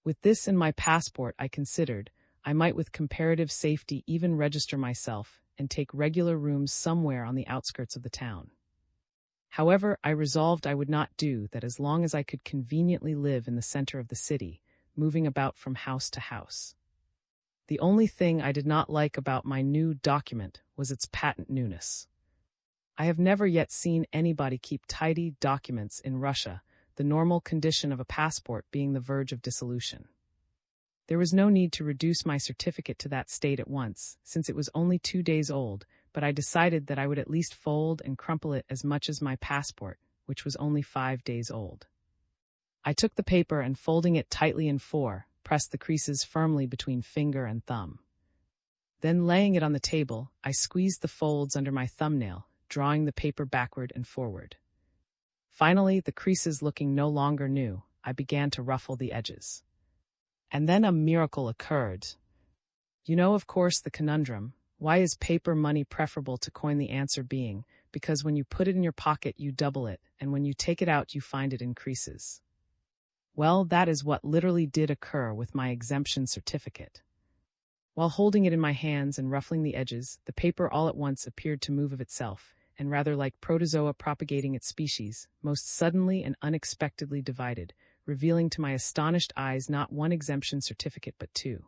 With this in my passport, I considered, I might with comparative safety even register myself and take regular rooms somewhere on the outskirts of the town. However, I resolved I would not do that as long as I could conveniently live in the center of the city, moving about from house to house. The only thing I did not like about my new document was its patent newness. I have never yet seen anybody keep tidy documents in Russia, the normal condition of a passport being the verge of dissolution. There was no need to reduce my certificate to that state at once, since it was only 2 days old, but I decided that I would at least fold and crumple it as much as my passport, which was only 5 days old. I took the paper and, folding it tightly in 4, pressed the creases firmly between finger and thumb. Then, laying it on the table, I squeezed the folds under my thumbnail, drawing the paper backward and forward. Finally, the creases looking no longer new, I began to ruffle the edges. And then a miracle occurred. You know, of course, the conundrum. Why is paper money preferable to coin? The answer being, because when you put it in your pocket, you double it, and when you take it out, you find it increases. Well, that is what literally did occur with my exemption certificate. While holding it in my hands and ruffling the edges, the paper all at once appeared to move of itself, and rather like protozoa propagating its species, most suddenly and unexpectedly divided, revealing to my astonished eyes not one exemption certificate but two.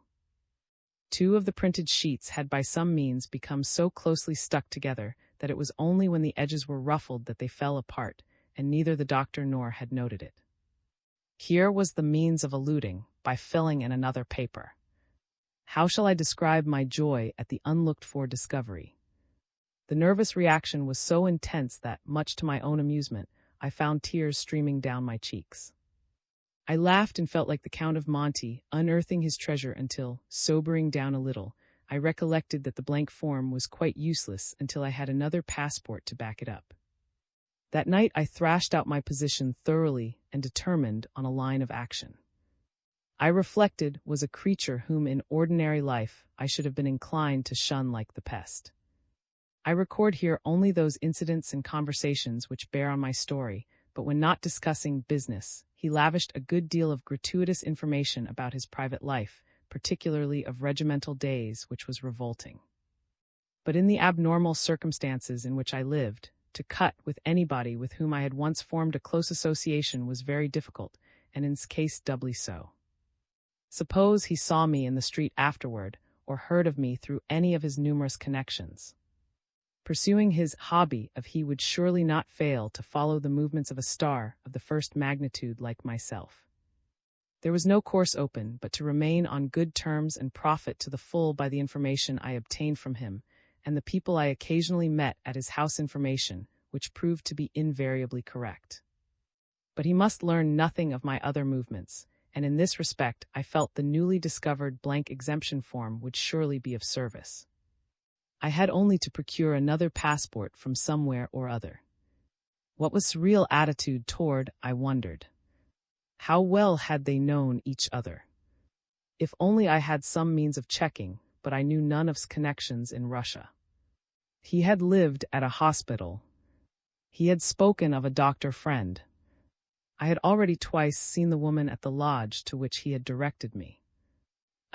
Two of the printed sheets had by some means become so closely stuck together that it was only when the edges were ruffled that they fell apart, and neither the doctor nor had noted it. Here was the means of eluding, by filling in another paper. How shall I describe my joy at the unlooked-for discovery? The nervous reaction was so intense that, much to my own amusement, I found tears streaming down my cheeks. I laughed and felt like the Count of Monte, unearthing his treasure until, sobering down a little, I recollected that the blank form was quite useless until I had another passport to back it up. That night I thrashed out my position thoroughly and determined on a line of action. I reflected was a creature whom in ordinary life I should have been inclined to shun like the pest. I record here only those incidents and conversations which bear on my story, but when not discussing business, he lavished a good deal of gratuitous information about his private life, particularly of regimental days, which was revolting. But in the abnormal circumstances in which I lived, to cut with anybody with whom I had once formed a close association was very difficult, and in this case doubly so. Suppose he saw me in the street afterward, or heard of me through any of his numerous connections. Pursuing his hobby he would surely not fail to follow the movements of a star of the first magnitude like myself. There was no course open but to remain on good terms and profit to the full by the information I obtained from him, and the people I occasionally met at his house, information which proved to be invariably correct. But he must learn nothing of my other movements, and in this respect I felt the newly discovered blank exemption form would surely be of service. I had only to procure another passport from somewhere or other. What was his real attitude toward, I wondered. How well had they known each other? If only I had some means of checking, but I knew none of his connections in Russia. He had lived at a hospital. He had spoken of a doctor friend. I had already twice seen the woman at the lodge to which he had directed me.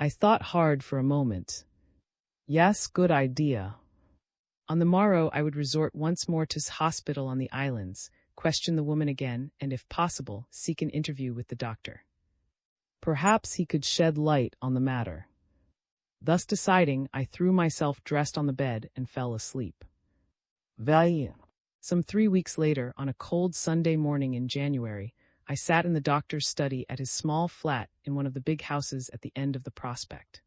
I thought hard for a moment. Yes, good idea. On the morrow I would resort once more to his hospital on the islands, question the woman again, and if possible, seek an interview with the doctor. Perhaps he could shed light on the matter. Thus deciding, I threw myself dressed on the bed and fell asleep. Some 3 weeks later, on a cold Sunday morning in January, I sat in the doctor's study at his small flat in one of the big houses at the end of the prospect.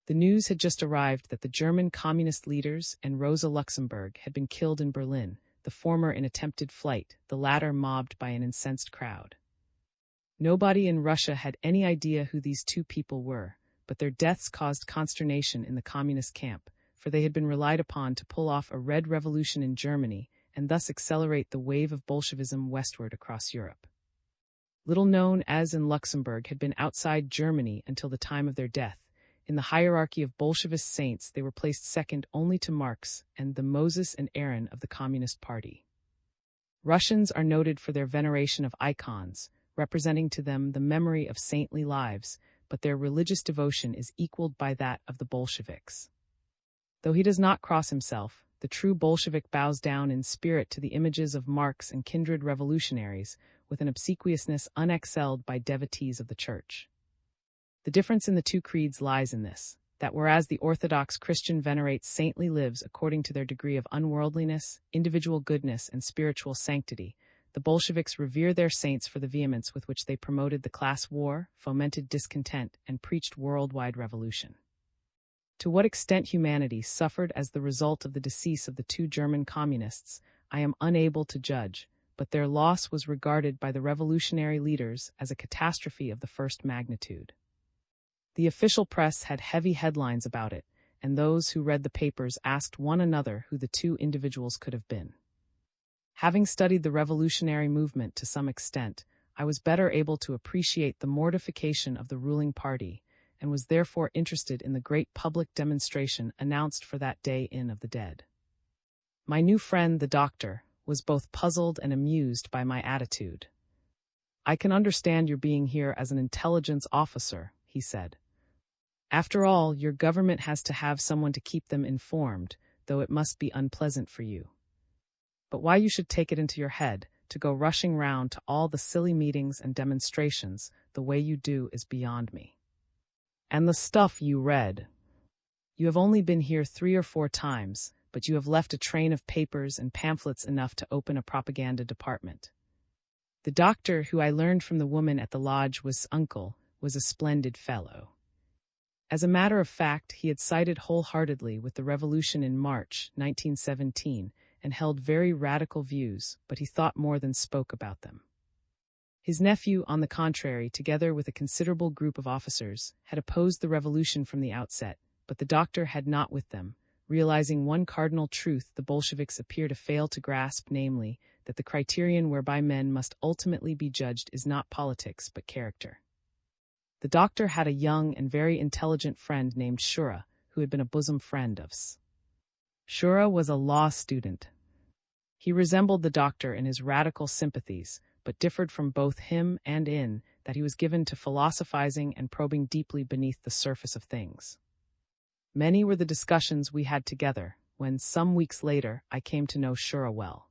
The news had just arrived that the German communist leaders and Rosa Luxemburg had been killed in Berlin, the former in attempted flight, the latter mobbed by an incensed crowd. Nobody in Russia had any idea who these two people were, but their deaths caused consternation in the communist camp, for they had been relied upon to pull off a red revolution in Germany and thus accelerate the wave of Bolshevism westward across Europe. Little known as in Luxembourg had been outside Germany until the time of their death. In the hierarchy of Bolshevist saints, they were placed second only to Marx and the Moses and Aaron of the Communist Party. Russians are noted for their veneration of icons, representing to them the memory of saintly lives, but their religious devotion is equaled by that of the Bolsheviks. Though he does not cross himself, the true Bolshevik bows down in spirit to the images of Marx and kindred revolutionaries, with an obsequiousness unexcelled by devotees of the Church. The difference in the two creeds lies in this, that whereas the Orthodox Christian venerates saintly lives according to their degree of unworldliness, individual goodness, and spiritual sanctity, the Bolsheviks revere their saints for the vehemence with which they promoted the class war, fomented discontent, and preached worldwide revolution. To what extent humanity suffered as the result of the decease of the two German communists, I am unable to judge, but their loss was regarded by the revolutionary leaders as a catastrophe of the first magnitude. The official press had heavy headlines about it, and those who read the papers asked one another who the two individuals could have been. Having studied the revolutionary movement to some extent, I was better able to appreciate the mortification of the ruling party, and was therefore interested in the great public demonstration announced for that day of the dead. My new friend, the doctor, was both puzzled and amused by my attitude. "I can understand your being here as an intelligence officer," he said. "After all, your government has to have someone to keep them informed, though it must be unpleasant for you. But why you should take it into your head to go rushing round to all the silly meetings and demonstrations the way you do is beyond me. And the stuff you read. You have only been here 3 or 4 times, but you have left a train of papers and pamphlets enough to open a propaganda department." The doctor, who I learned from the woman at the lodge was uncle, was a splendid fellow. As a matter of fact, he had sided wholeheartedly with the revolution in March 1917 and held very radical views, but he thought more than spoke about them. His nephew, on the contrary, together with a considerable group of officers, had opposed the revolution from the outset, but the doctor had not with them, realizing one cardinal truth the Bolsheviks appear to fail to grasp, namely, that the criterion whereby men must ultimately be judged is not politics but character. The doctor had a young and very intelligent friend named Shura, who had been a bosom friend of S. Shura was a law student. He resembled the doctor in his radical sympathies, but differed from both him and in that he was given to philosophizing and probing deeply beneath the surface of things. Many were the discussions we had together, when, some weeks later, I came to know Shura well.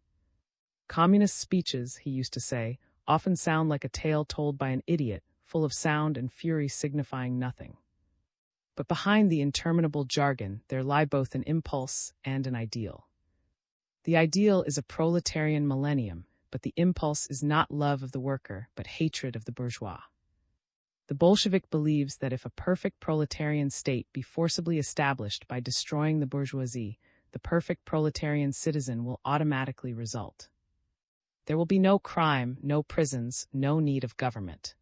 "Communist speeches," he used to say, "often sound like a tale told by an idiot, full of sound and fury signifying nothing. But behind the interminable jargon there lie both an impulse and an ideal. The ideal is a proletarian millennium, but the impulse is not love of the worker, but hatred of the bourgeois. The Bolshevik believes that if a perfect proletarian state be forcibly established by destroying the bourgeoisie, the perfect proletarian citizen will automatically result. There will be no crime, no prisons, no need of government.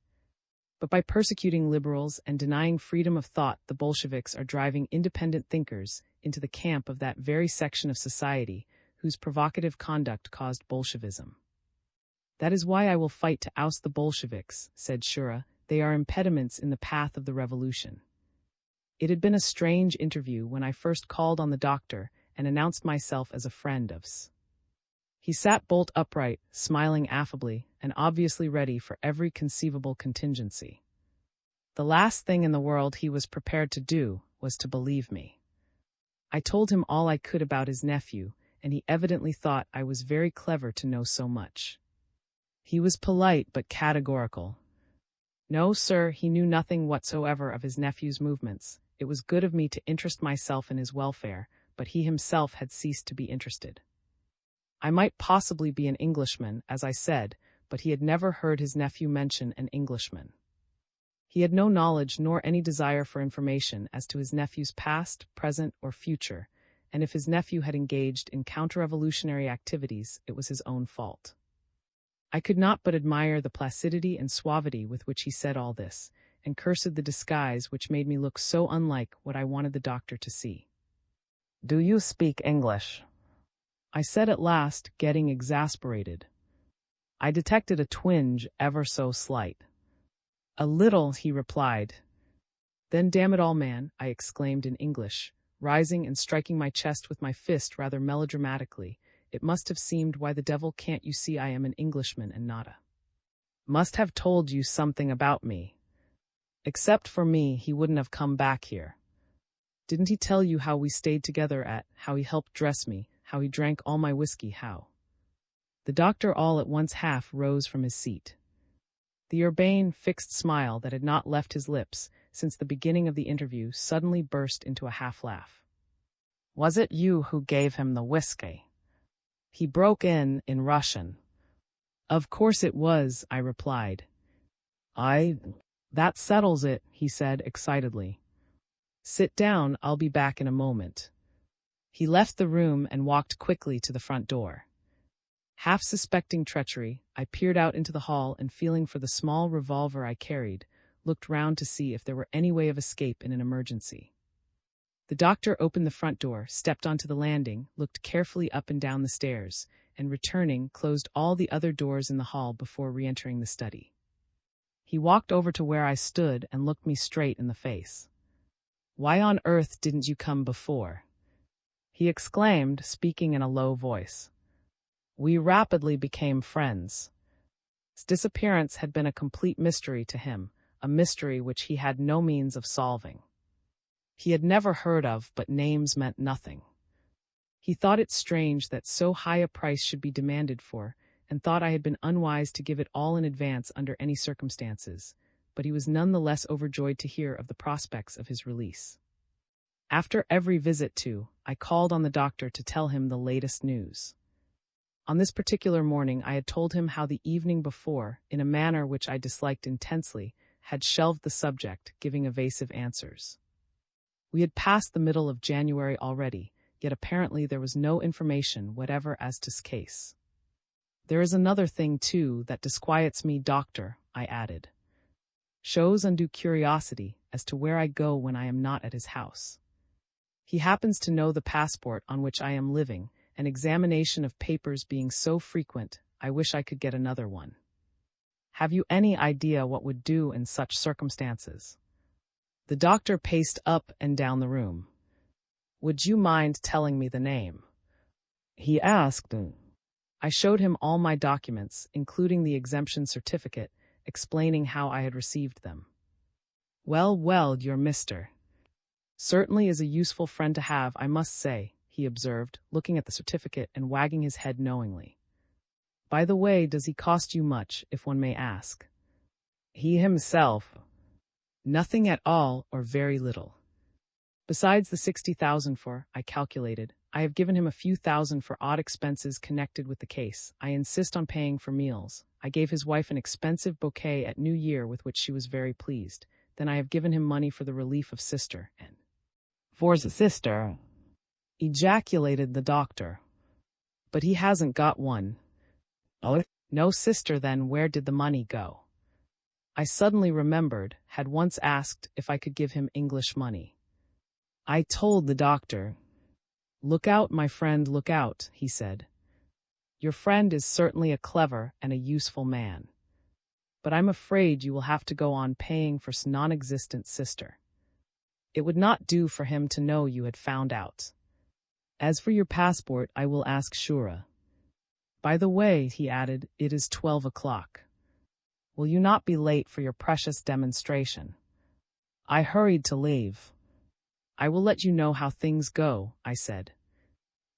But by persecuting liberals and denying freedom of thought, the Bolsheviks are driving independent thinkers into the camp of that very section of society whose provocative conduct caused Bolshevism. That is why I will fight to oust the Bolsheviks," said Shura. "They are impediments in the path of the revolution." It had been a strange interview when I first called on the doctor and announced myself as a friend of S. He sat bolt upright, smiling affably, and obviously ready for every conceivable contingency. The last thing in the world he was prepared to do was to believe me. I told him all I could about his nephew, and he evidently thought I was very clever to know so much. He was polite but categorical. No, sir, he knew nothing whatsoever of his nephew's movements. It was good of me to interest myself in his welfare, but he himself had ceased to be interested. I might possibly be an Englishman, as I said, but he had never heard his nephew mention an Englishman. He had no knowledge nor any desire for information as to his nephew's past, present, or future, and if his nephew had engaged in counter-revolutionary activities, it was his own fault. I could not but admire the placidity and suavity with which he said all this, and cursed the disguise which made me look so unlike what I wanted the doctor to see. "Do you speak English?" I said at last, getting exasperated. I detected a twinge ever so slight. "A little," he replied. "Then damn it all, man," I exclaimed in English, rising and striking my chest with my fist rather melodramatically. It must have seemed, why the devil can't you see I am an Englishman and not a... Must have told you something about me. Except for me, he wouldn't have come back here. Didn't he tell you how we stayed together how he helped dress me, how he drank all my whiskey, how... The doctor all at once half rose from his seat. The urbane, fixed smile that had not left his lips since the beginning of the interview suddenly burst into a half-laugh. "Was it you who gave him the whiskey?" He broke in Russian. "Of course it was," I replied. That settles it," he said excitedly. "Sit down, I'll be back in a moment." He left the room and walked quickly to the front door. Half suspecting treachery, I peered out into the hall and, feeling for the small revolver I carried, looked round to see if there were any way of escape in an emergency. The doctor opened the front door, stepped onto the landing, looked carefully up and down the stairs, and returning, closed all the other doors in the hall before re-entering the study. He walked over to where I stood and looked me straight in the face. "Why on earth didn't you come before?" he exclaimed, speaking in a low voice. We rapidly became friends. His disappearance had been a complete mystery to him, a mystery which he had no means of solving. He had never heard of, but names meant nothing. He thought it strange that so high a price should be demanded for, and thought I had been unwise to give it all in advance under any circumstances, but he was none the less overjoyed to hear of the prospects of his release. After every visit I called on the doctor to tell him the latest news. On this particular morning I had told him how the evening before, in a manner which I disliked intensely, had shelved the subject, giving evasive answers. We had passed the middle of January already, yet apparently there was no information whatever as to his case. "There is another thing, too, that disquiets me, doctor," I added. "Shows undue curiosity as to where I go when I am not at his house. He happens to know the passport on which I am living, and examination of papers being so frequent, I wish I could get another one. Have you any idea what would do in such circumstances?" The doctor paced up and down the room. "Would you mind telling me the name?" he asked. I showed him all my documents, including the exemption certificate, explaining how I had received them. "Well, well, your Mr. certainly is a useful friend to have, I must say," he observed, looking at the certificate and wagging his head knowingly. "By the way, does he cost you much, if one may ask?" "He himself? Nothing at all, or very little. Besides the 60,000 I calculated, I have given him a few thousand for odd expenses connected with the case. I insist on paying for meals. I gave his wife an expensive bouquet at New Year with which she was very pleased. Then I have given him money for the relief of sister, and—" "For the sister?" ejaculated the doctor. "But he hasn't got one." "Oh, no sister, then where did the money go?" I suddenly remembered, had once asked if I could give him English money. I told the doctor. "Look out, my friend, look out," he said. "Your friend is certainly a clever and a useful man. But I'm afraid you will have to go on paying for non-existent sister. It would not do for him to know you had found out. As for your passport, I will ask Shura. By the way," he added, "it is 12 o'clock. Will you not be late for your precious demonstration?" I hurried to leave. "I will let you know how things go," I said.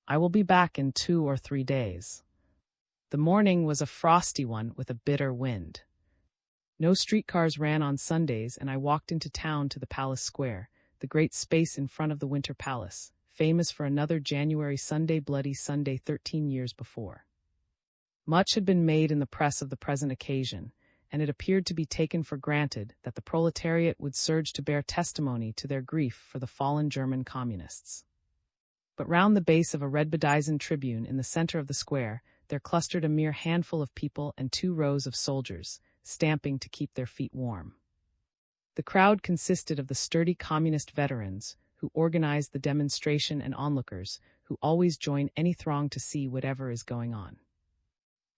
"I will be back in 2 or 3 days." The morning was a frosty one with a bitter wind. No streetcars ran on Sundays, and I walked into town to the Palace Square, the great space in front of the Winter Palace, famous for another January Sunday, Bloody Sunday 13 years before. Much had been made in the press of the present occasion, and it appeared to be taken for granted that the proletariat would surge to bear testimony to their grief for the fallen German communists. But round the base of a red bedizened tribune in the center of the square there clustered a mere handful of people and 2 rows of soldiers, stamping to keep their feet warm. The crowd consisted of the sturdy communist veterans who organized the demonstration and onlookers who always join any throng to see whatever is going on.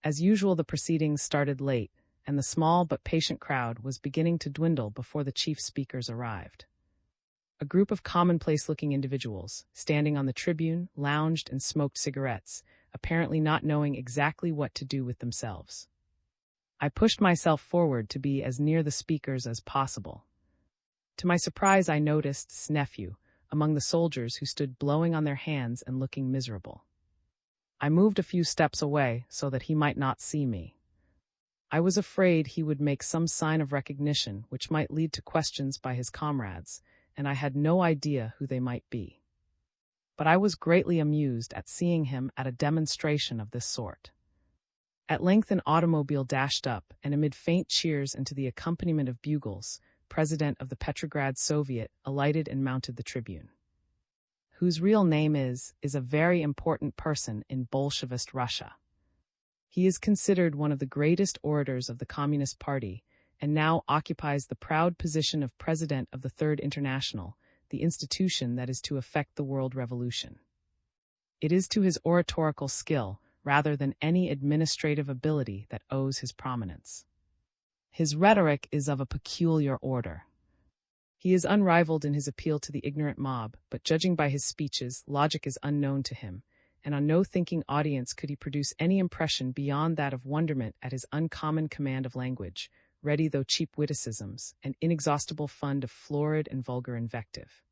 As usual, the proceedings started late, and the small but patient crowd was beginning to dwindle before the chief speakers arrived. A group of commonplace-looking individuals, standing on the tribune, lounged and smoked cigarettes, apparently not knowing exactly what to do with themselves. I pushed myself forward to be as near the speakers as possible. To my surprise, I noticed his nephew among the soldiers who stood blowing on their hands and looking miserable. I moved a few steps away so that he might not see me. I was afraid he would make some sign of recognition which might lead to questions by his comrades, and I had no idea who they might be. But I was greatly amused at seeing him at a demonstration of this sort. At length an automobile dashed up, and amid faint cheers and to the accompaniment of bugles, President of the Petrograd Soviet alighted and mounted the tribune. Whose real name is a very important person in Bolshevist Russia. He is considered one of the greatest orators of the Communist Party, and now occupies the proud position of President of the Third International, the institution that is to effect the world revolution. It is to his oratorical skill, rather than any administrative ability, that owes his prominence. His rhetoric is of a peculiar order. He is unrivaled in his appeal to the ignorant mob, but judging by his speeches, logic is unknown to him, and on no thinking audience could he produce any impression beyond that of wonderment at his uncommon command of language, ready though cheap witticisms, and inexhaustible fund of florid and vulgar invective.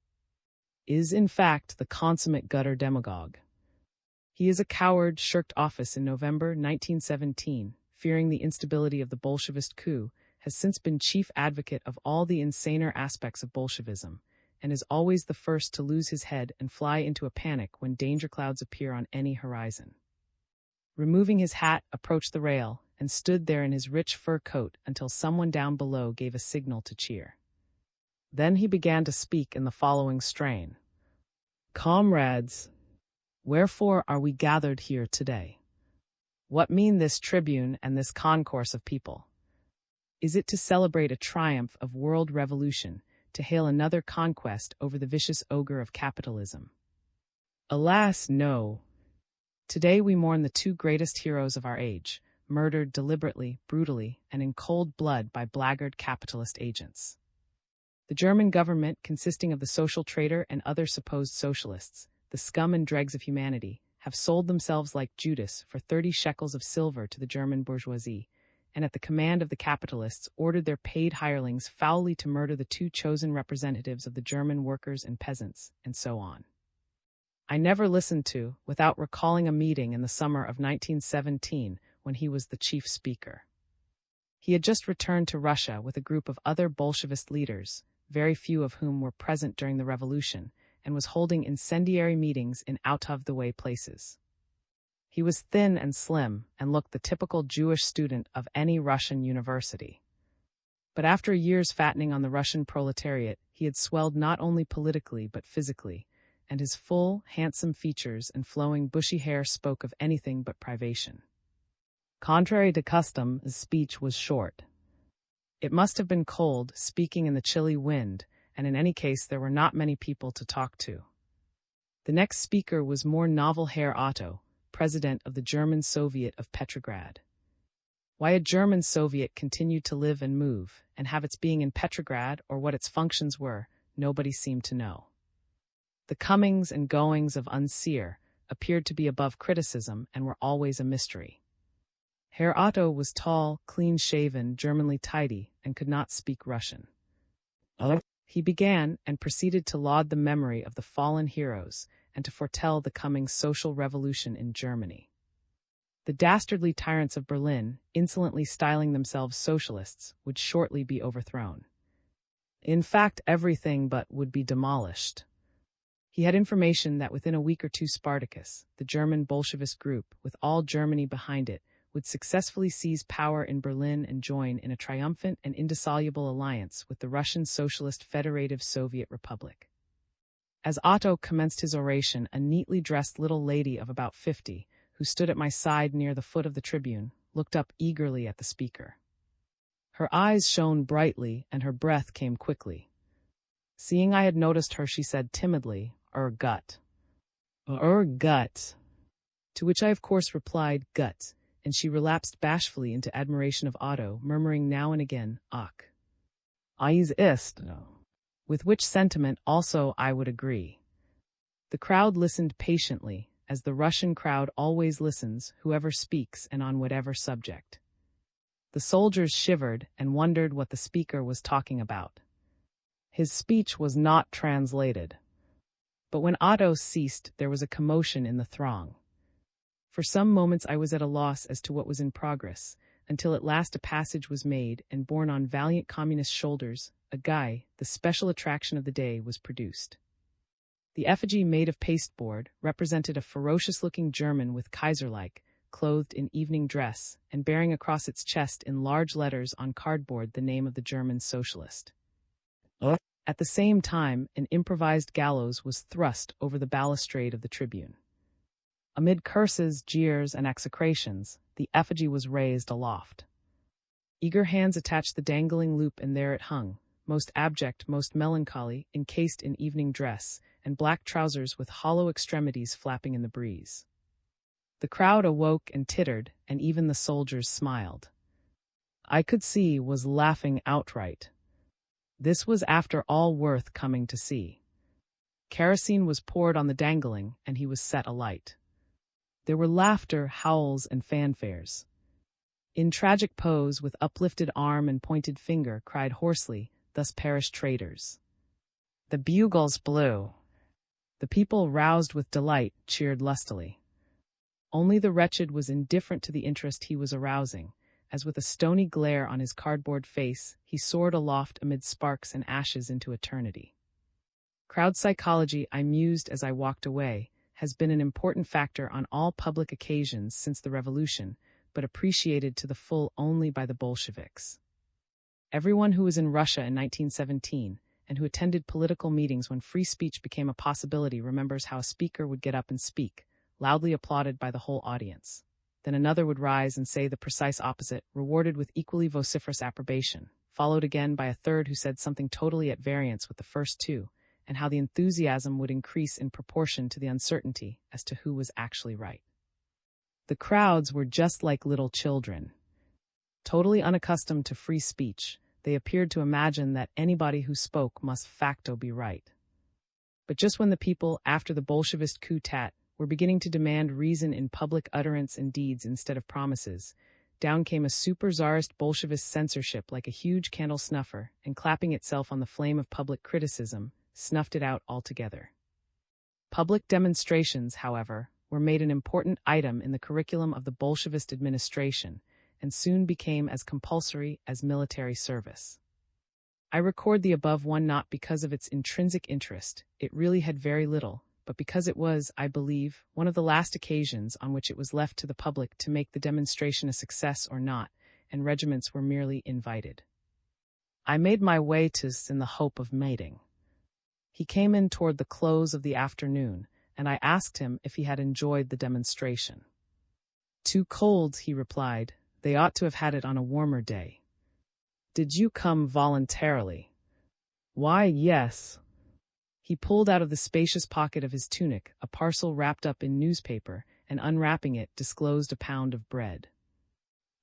Is, in fact, the consummate gutter demagogue. He is a coward, shirked office in November 1917, fearing the instability of the Bolshevist coup, has since been chief advocate of all the insaner aspects of Bolshevism, and is always the first to lose his head and fly into a panic when danger clouds appear on any horizon. Removing his hat, approached the rail, and stood there in his rich fur coat until someone down below gave a signal to cheer. Then he began to speak in the following strain. Comrades, wherefore are we gathered here today? What mean this tribune and this concourse of people? Is it to celebrate a triumph of world revolution, to hail another conquest over the vicious ogre of capitalism? Alas, no. Today we mourn the two greatest heroes of our age, murdered deliberately, brutally, and in cold blood by blackguard capitalist agents. The German government, consisting of the social traitor and other supposed socialists, the scum and dregs of humanity, have sold themselves like Judas for 30 shekels of silver to the German bourgeoisie, and at the command of the capitalists ordered their paid hirelings foully to murder the two chosen representatives of the German workers and peasants, and so on. I never listened to, without recalling a meeting in the summer of 1917 when he was the chief speaker. He had just returned to Russia with a group of other Bolshevist leaders, very few of whom were present during the revolution, and was holding incendiary meetings in out-of-the-way places. He was thin and slim and looked the typical Jewish student of any Russian university. But after a year's fattening on the Russian proletariat, he had swelled not only politically but physically, and his full, handsome features and flowing bushy hair spoke of anything but privation. Contrary to custom, his speech was short. It must have been cold, speaking in the chilly wind, and in any case there were not many people to talk to. The next speaker was more novel Herr Otto, president of the German Soviet of Petrograd. Why a German Soviet continued to live and move, and have its being in Petrograd, or what its functions were, nobody seemed to know. The comings and goings of Unseer appeared to be above criticism and were always a mystery. Herr Otto was tall, clean-shaven, Germanly tidy, and could not speak Russian. He began and proceeded to laud the memory of the fallen heroes and to foretell the coming social revolution in Germany. The dastardly tyrants of Berlin, insolently styling themselves socialists, would shortly be overthrown. In fact, everything but would be demolished. He had information that within a week or two Spartacus, the German Bolshevist group, with all Germany behind it, would successfully seize power in Berlin and join in a triumphant and indissoluble alliance with the Russian Socialist Federative Soviet Republic. As Otto commenced his oration, a neatly dressed little lady of about 50, who stood at my side near the foot of the tribune, looked up eagerly at the speaker. Her eyes shone brightly, and her breath came quickly. Seeing I had noticed her, she said timidly, gut. Gut. To which I of course replied, gut, and she relapsed bashfully into admiration of Otto, murmuring now and again, ach. Eis ist. With which sentiment also I would agree. The crowd listened patiently, as the Russian crowd always listens, whoever speaks and on whatever subject. The soldiers shivered and wondered what the speaker was talking about. His speech was not translated. But when Otto ceased, there was a commotion in the throng. For some moments I was at a loss as to what was in progress, until at last a passage was made, and borne on valiant communist shoulders, a guy, the special attraction of the day, was produced. The effigy, made of pasteboard, represented a ferocious-looking German with Kaiser-like, clothed in evening dress, and bearing across its chest in large letters on cardboard the name of the German socialist. At the same time, an improvised gallows was thrust over the balustrade of the tribune. Amid curses, jeers, and execrations, the effigy was raised aloft. Eager hands attached the dangling loop, and there it hung, most abject, most melancholy, encased in evening dress, and black trousers with hollow extremities flapping in the breeze. The crowd awoke and tittered, and even the soldiers smiled. I could see, was laughing outright. This was after all worth coming to see. Kerosene was poured on the dangling, and he was set alight. There were laughter, howls, and fanfares. In tragic pose, with uplifted arm and pointed finger, cried hoarsely, "Thus perish traitors." The bugles blew. The people, roused with delight, cheered lustily. Only the wretched was indifferent to the interest he was arousing, as with a stony glare on his cardboard face, he soared aloft amid sparks and ashes into eternity. Crowd psychology, I mused as I walked away, has been an important factor on all public occasions since the revolution, but appreciated to the full only by the Bolsheviks. Everyone who was in Russia in 1917 and who attended political meetings when free speech became a possibility remembers how a speaker would get up and speak, loudly applauded by the whole audience. Then another would rise and say the precise opposite, rewarded with equally vociferous approbation, followed again by a third who said something totally at variance with the first two, and how the enthusiasm would increase in proportion to the uncertainty as to who was actually right. The crowds were just like little children. Totally unaccustomed to free speech, they appeared to imagine that anybody who spoke must facto be right. But just when the people, after the Bolshevist coup d'etat, were beginning to demand reason in public utterance and deeds instead of promises, down came a super-czarist Bolshevist censorship like a huge candle snuffer, and clapping itself on the flame of public criticism, snuffed it out altogether. Public demonstrations, however, were made an important item in the curriculum of the Bolshevist administration, and soon became as compulsory as military service. I record the above one not because of its intrinsic interest, it really had very little, but because it was, I believe, one of the last occasions on which it was left to the public to make the demonstration a success or not, and regiments were merely invited. I made my way to S in the hope of mating. He came in toward the close of the afternoon, and I asked him if he had enjoyed the demonstration. "Too cold," he replied. "They ought to have had it on a warmer day." "Did you come voluntarily?" "Why, yes." He pulled out of the spacious pocket of his tunic a parcel wrapped up in newspaper, and unwrapping it disclosed a pound of bread.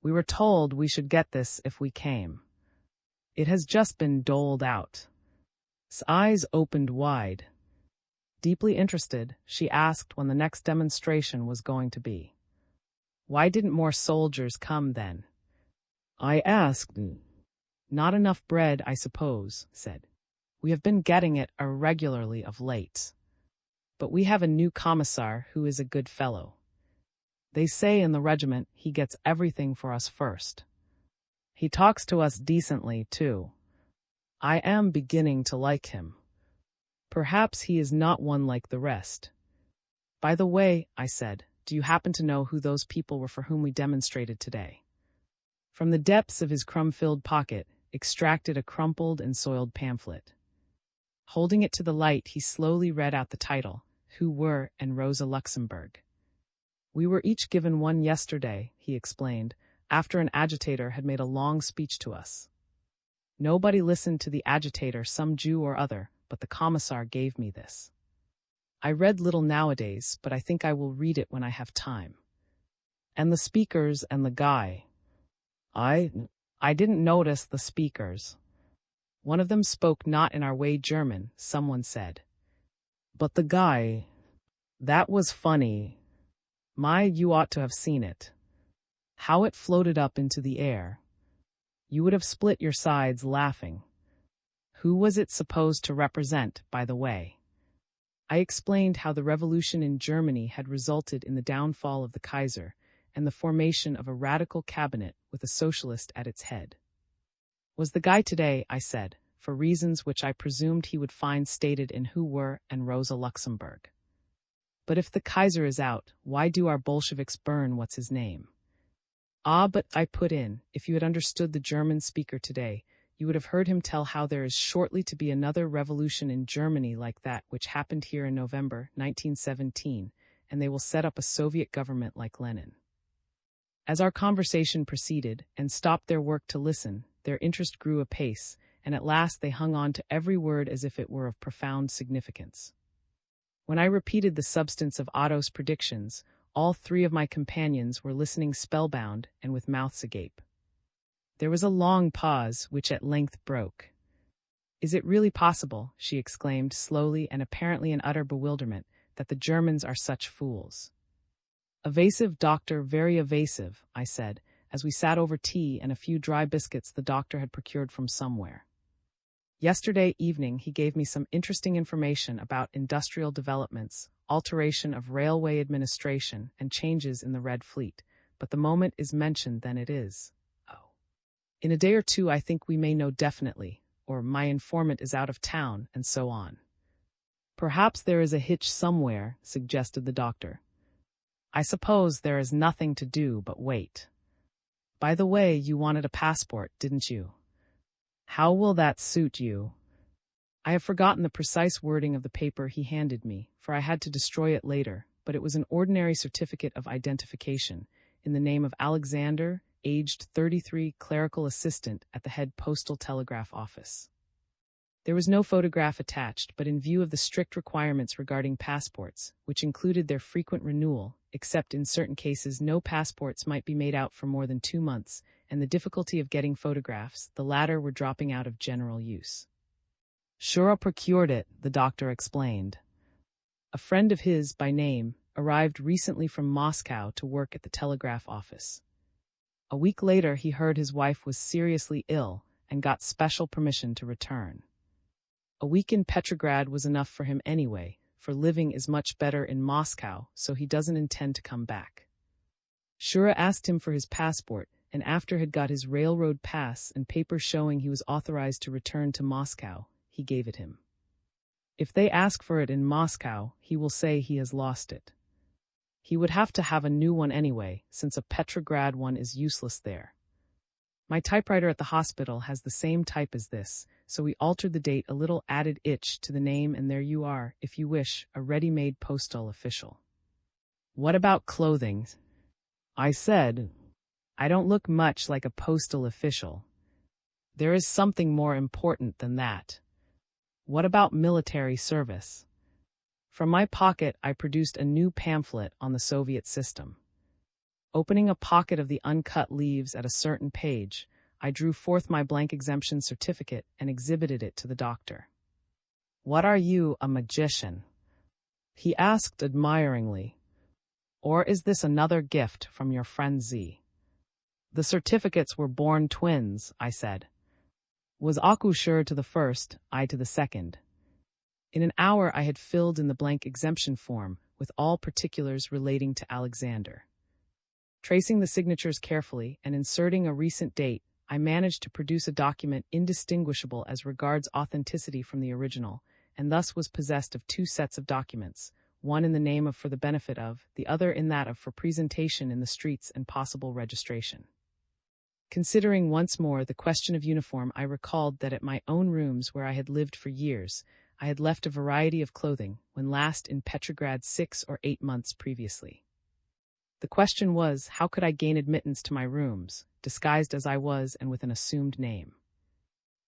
"We were told we should get this if we came. It has just been doled out." His eyes opened wide. Deeply interested, she asked when the next demonstration was going to be. "Why didn't more soldiers come then?" I asked. "Not enough bread, I suppose," said. "We have been getting it irregularly of late. But we have a new commissar who is a good fellow. They say in the regiment he gets everything for us first. He talks to us decently, too. I am beginning to like him. Perhaps he is not one like the rest." "By the way," I said, "do you happen to know who those people were for whom we demonstrated today?" From the depths of his crumb-filled pocket, extracted a crumpled and soiled pamphlet. Holding it to the light, he slowly read out the title, "Who Were and Rosa Luxemburg." "We were each given one yesterday," he explained, "after an agitator had made a long speech to us. Nobody listened to the agitator, some Jew or other, but the commissar gave me this. I read little nowadays, but I think I will read it when I have time. And the speakers and the guy. I didn't notice the speakers. One of them spoke not in our way German, someone said. But the guy, that was funny. My, you ought to have seen it. How it floated up into the air. You would have split your sides laughing. Who was it supposed to represent, by the way?" I explained how the revolution in Germany had resulted in the downfall of the Kaiser and the formation of a radical cabinet with a socialist at its head. "Was the guy today," I said, for reasons which I presumed he would find stated in Who Were and Rosa Luxemburg. "But if the Kaiser is out, why do our Bolsheviks burn what's his name?" "Ah, but," I put in, "if you had understood the German speaker today, you would have heard him tell how there is shortly to be another revolution in Germany like that which happened here in November 1917, and they will set up a Soviet government like Lenin." As our conversation proceeded, and stopped their work to listen, their interest grew apace, and at last they hung on to every word as if it were of profound significance. When I repeated the substance of Otto's predictions, all three of my companions were listening spellbound and with mouths agape. There was a long pause, which at length broke. "Is it really possible," she exclaimed slowly and apparently in utter bewilderment, "that the Germans are such fools?" "Evasive, doctor, very evasive," I said, as we sat over tea and a few dry biscuits the doctor had procured from somewhere. "Yesterday evening he gave me some interesting information about industrial developments, alteration of railway administration, and changes in the Red Fleet, but the moment is mentioned then it is. Oh. In a day or two I think we may know definitely, or my informant is out of town, and so on." "Perhaps there is a hitch somewhere," suggested the doctor. "I suppose there is nothing to do but wait. By the way, you wanted a passport, didn't you? How will that suit you?" I have forgotten the precise wording of the paper he handed me, for I had to destroy it later, but it was an ordinary certificate of identification, in the name of Alexander, aged 33, clerical assistant at the head postal telegraph office. There was no photograph attached, but in view of the strict requirements regarding passports, which included their frequent renewal, except in certain cases no passports might be made out for more than 2 months, and the difficulty of getting photographs, the latter were dropping out of general use. "Shura procured it," the doctor explained. "A friend of his, by name, arrived recently from Moscow to work at the telegraph office. A week later he heard his wife was seriously ill and got special permission to return. A week in Petrograd was enough for him anyway, for living is much better in Moscow, so he doesn't intend to come back. Shura asked him for his passport, and after had got his railroad pass and papers showing he was authorized to return to Moscow, he gave it him. If they ask for it in Moscow, he will say he has lost it. He would have to have a new one anyway, since a Petrograd one is useless there. My typewriter at the hospital has the same type as this, so we altered the date a little, added itch to the name, and there you are, if you wish, a ready-made postal official." "What about clothing?" I said. "I don't look much like a postal official. There is something more important than that. What about military service?" From my pocket I produced a new pamphlet on the Soviet system. Opening a pocket of the uncut leaves at a certain page, I drew forth my blank exemption certificate and exhibited it to the doctor. "What are you, a magician?" he asked admiringly. "Or is this another gift from your friend Z?" "The certificates were born twins," I said. Was Aku sure to the first, I to the second. In an hour I had filled in the blank exemption form, with all particulars relating to Alexander. Tracing the signatures carefully and inserting a recent date, I managed to produce a document indistinguishable as regards authenticity from the original, and thus was possessed of 2 sets of documents, one in the name of for the benefit of, the other in that of for presentation in the streets and possible registration. Considering once more the question of uniform, I recalled that at my own rooms where I had lived for years, I had left a variety of clothing, when last in Petrograd 6 or 8 months previously. The question was, how could I gain admittance to my rooms, disguised as I was and with an assumed name?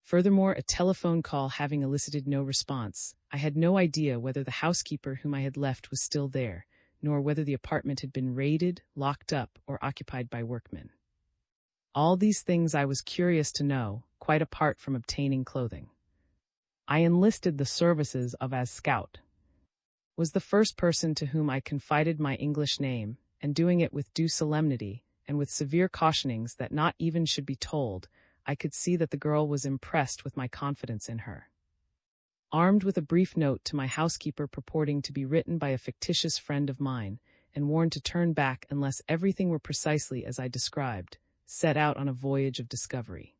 Furthermore, a telephone call having elicited no response, I had no idea whether the housekeeper whom I had left was still there, nor whether the apartment had been raided, locked up, or occupied by workmen. All these things I was curious to know, quite apart from obtaining clothing. I enlisted the services of as scout. Was the first person to whom I confided my English name, and doing it with due solemnity, and with severe cautionings that not even should be told, I could see that the girl was impressed with my confidence in her. Armed with a brief note to my housekeeper purporting to be written by a fictitious friend of mine, and warned to turn back unless everything were precisely as I described, set out on a voyage of discovery.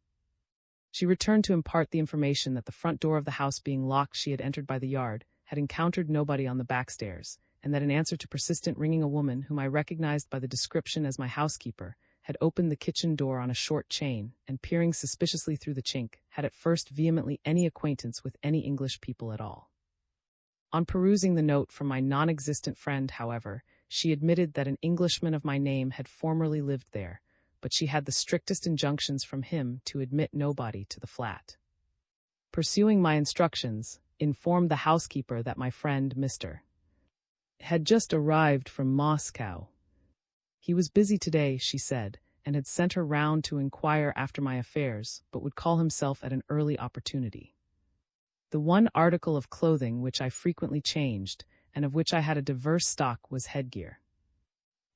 She returned to impart the information that the front door of the house being locked she had entered by the yard, had encountered nobody on the back stairs, and that in answer to persistent ringing a woman whom I recognized by the description as my housekeeper, had opened the kitchen door on a short chain, and peering suspiciously through the chink, had at first vehemently any acquaintance with any English people at all. On perusing the note from my non-existent friend, however, she admitted that an Englishman of my name had formerly lived there, but she had the strictest injunctions from him to admit nobody to the flat. Pursuing my instructions, informed the housekeeper that my friend, Mr. had just arrived from Moscow. He was busy today, she said, and had sent her round to inquire after my affairs, but would call himself at an early opportunity. The one article of clothing which I frequently changed, and of which I had a diverse stock, was headgear.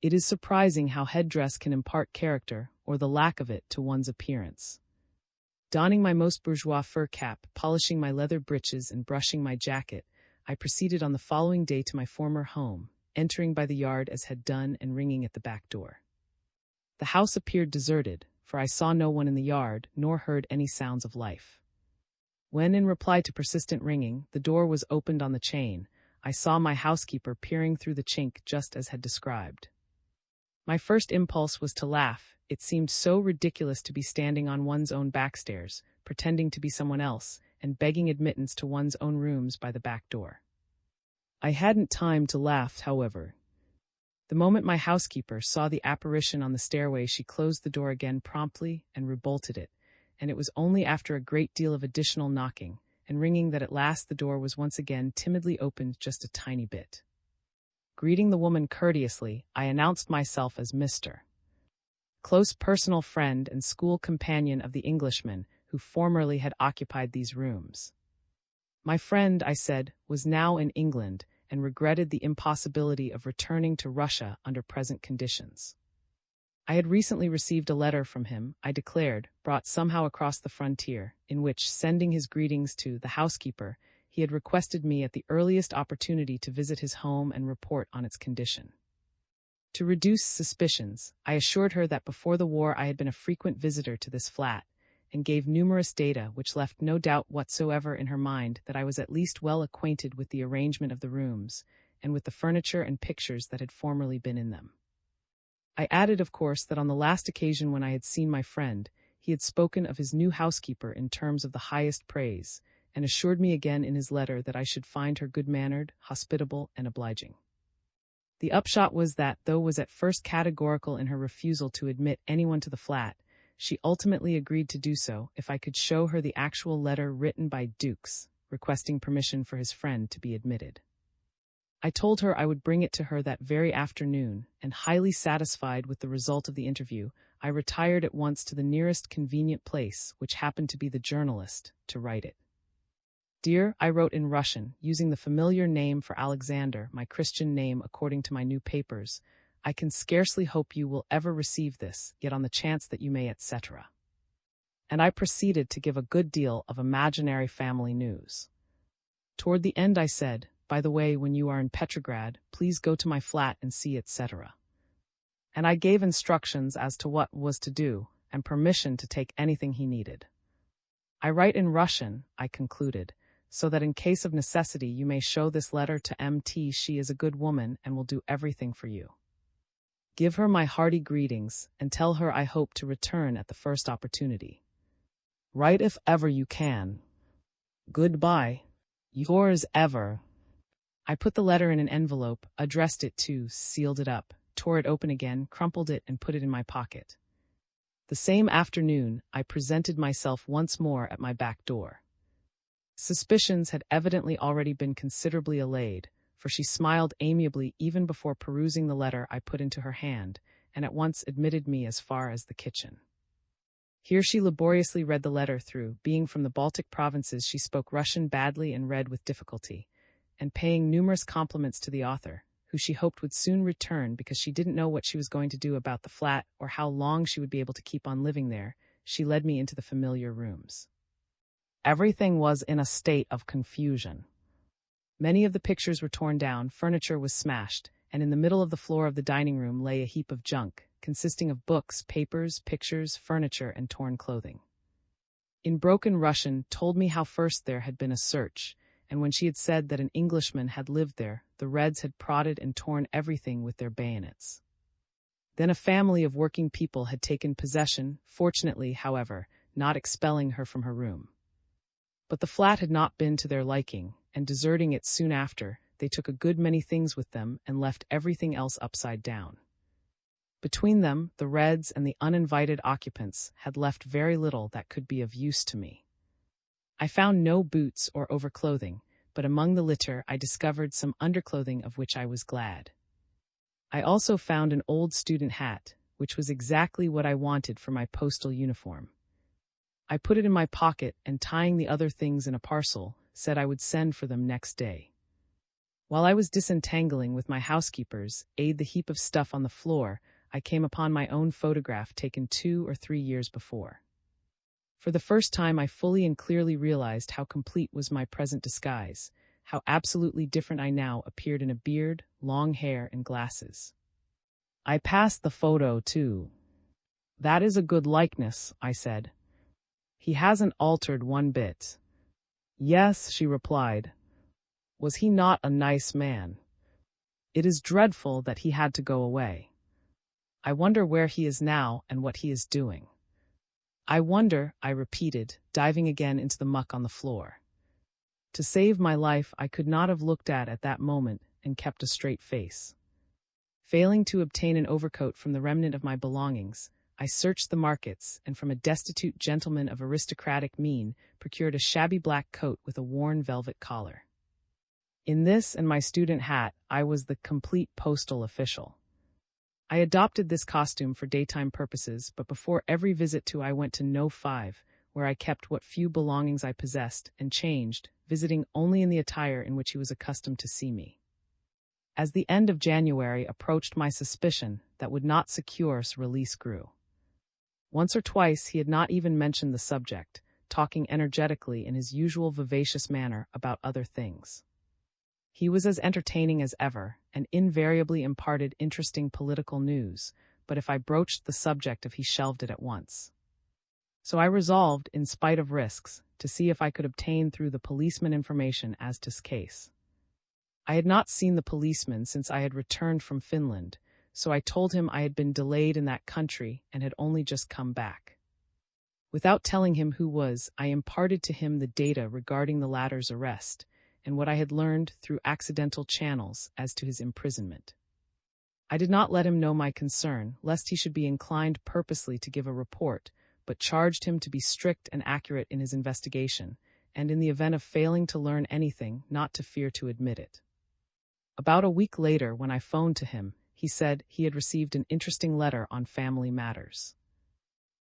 It is surprising how headdress can impart character, or the lack of it, to one's appearance. Donning my most bourgeois fur cap, polishing my leather breeches, and brushing my jacket, I proceeded on the following day to my former home, entering by the yard as had done and ringing at the back door. The house appeared deserted, for I saw no one in the yard, nor heard any sounds of life. When, in reply to persistent ringing, the door was opened on the chain, I saw my housekeeper peering through the chink just as had described. My first impulse was to laugh. It seemed so ridiculous to be standing on one's own backstairs, pretending to be someone else, and begging admittance to one's own rooms by the back door. I hadn't time to laugh, however. The moment my housekeeper saw the apparition on the stairway, she closed the door again promptly and rebolted it, and it was only after a great deal of additional knocking and ringing that at last the door was once again timidly opened just a tiny bit. Greeting the woman courteously, I announced myself as Mr. Close personal friend and school companion of the Englishman who formerly had occupied these rooms. My friend, I said, was now in England and regretted the impossibility of returning to Russia under present conditions. I had recently received a letter from him, I declared, brought somehow across the frontier, in which, sending his greetings to the housekeeper, he had requested me at the earliest opportunity to visit his home and report on its condition. To reduce suspicions, I assured her that before the war I had been a frequent visitor to this flat, and gave numerous data which left no doubt whatsoever in her mind that I was at least well acquainted with the arrangement of the rooms, and with the furniture and pictures that had formerly been in them. I added, of course, that on the last occasion when I had seen my friend, he had spoken of his new housekeeper in terms of the highest praise, and assured me again in his letter that I should find her good-mannered, hospitable, and obliging. The upshot was that, though was at first categorical in her refusal to admit anyone to the flat, she ultimately agreed to do so if I could show her the actual letter written by Dusk, requesting permission for his friend to be admitted. I told her I would bring it to her that very afternoon, and highly satisfied with the result of the interview, I retired at once to the nearest convenient place, which happened to be the journalist, to write it. Dear, I wrote in Russian, using the familiar name for Alexander, my Christian name according to my new papers, I can scarcely hope you will ever receive this, yet on the chance that you may, etc. And I proceeded to give a good deal of imaginary family news. Toward the end I said, by the way, when you are in Petrograd, please go to my flat and see, etc. And I gave instructions as to what was to do, and permission to take anything he needed. I write in Russian, I concluded, so that in case of necessity you may show this letter to Mt. She is a good woman and will do everything for you. Give her my hearty greetings, and tell her I hope to return at the first opportunity. Write if ever you can. Goodbye. Yours ever. I put the letter in an envelope, addressed it to, sealed it up, tore it open again, crumpled it, and put it in my pocket. The same afternoon, I presented myself once more at my back door. Suspicions had evidently already been considerably allayed, for she smiled amiably even before perusing the letter I put into her hand, and at once admitted me as far as the kitchen. Here she laboriously read the letter through. Being from the Baltic provinces, she spoke Russian badly and read with difficulty, and paying numerous compliments to the author, who she hoped would soon return because she didn't know what she was going to do about the flat or how long she would be able to keep on living there, she led me into the familiar rooms. Everything was in a state of confusion. Many of the pictures were torn down, furniture was smashed, and in the middle of the floor of the dining room lay a heap of junk, consisting of books, papers, pictures, furniture, and torn clothing. In broken Russian, told me how first there had been a search, and when she had said that an Englishman had lived there, the Reds had prodded and torn everything with their bayonets. Then a family of working people had taken possession, fortunately, however, not expelling her from her room. But the flat had not been to their liking, and deserting it soon after, they took a good many things with them and left everything else upside down. Between them, the Reds and the uninvited occupants had left very little that could be of use to me. I found no boots or overclothing, but among the litter I discovered some underclothing of which I was glad. I also found an old student hat, which was exactly what I wanted for my postal uniform. I put it in my pocket and, tying the other things in a parcel, said I would send for them next day. While I was disentangling with my housekeepers, the heap of stuff on the floor, I came upon my own photograph taken 2 or 3 years before. For the first time, I fully and clearly realized how complete was my present disguise, how absolutely different I now appeared in a beard, long hair, and glasses. I passed the photo, too. "That is a good likeness," I said. "He hasn't altered one bit." "Yes," she replied. "Was he not a nice man? It is dreadful that he had to go away. I wonder where he is now and what he is doing." "I wonder," I repeated, diving again into the muck on the floor. To save my life, I could not have looked at that moment and kept a straight face. Failing to obtain an overcoat from the remnant of my belongings, I searched the markets and from a destitute gentleman of aristocratic mien procured a shabby black coat with a worn velvet collar. In this and my student hat, I was the complete postal official. I adopted this costume for daytime purposes, but before every visit I went to No. 5, where I kept what few belongings I possessed and changed, visiting only in the attire in which he was accustomed to see me. As the end of January approached, my suspicion that would not secure his release grew. Once or twice he had not even mentioned the subject, talking energetically in his usual vivacious manner about other things. He was as entertaining as ever, and invariably imparted interesting political news, but if I broached the subject he shelved it at once. So I resolved, in spite of risks, to see if I could obtain through the policeman information as to his case. I had not seen the policeman since I had returned from Finland, so I told him I had been delayed in that country and had only just come back. Without telling him who was, I imparted to him the data regarding the latter's arrest, and what I had learned through accidental channels as to his imprisonment. I did not let him know my concern, lest he should be inclined purposely to give a report, but charged him to be strict and accurate in his investigation, and in the event of failing to learn anything, not to fear to admit it. About a week later, when I phoned to him, he said he had received an interesting letter on family matters.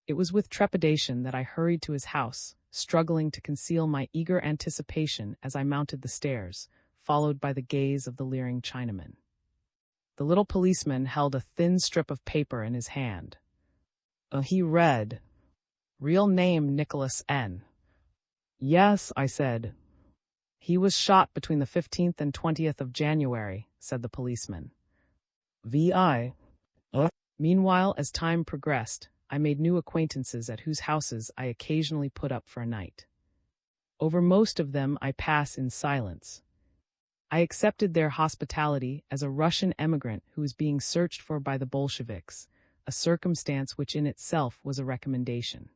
It was with trepidation that I hurried to his house, struggling to conceal my eager anticipation as I mounted the stairs, followed by the gaze of the leering Chinaman. The little policeman held a thin strip of paper in his hand. He read, "Real name Nicholas N." "Yes," I said. "He was shot between the 15th and 20th of January," said the policeman. "V.I." Meanwhile, as time progressed, I made new acquaintances at whose houses I occasionally put up for a night. Over most of them I pass in silence. I accepted their hospitality as a Russian emigrant who was being searched for by the Bolsheviks, a circumstance which in itself was a recommendation.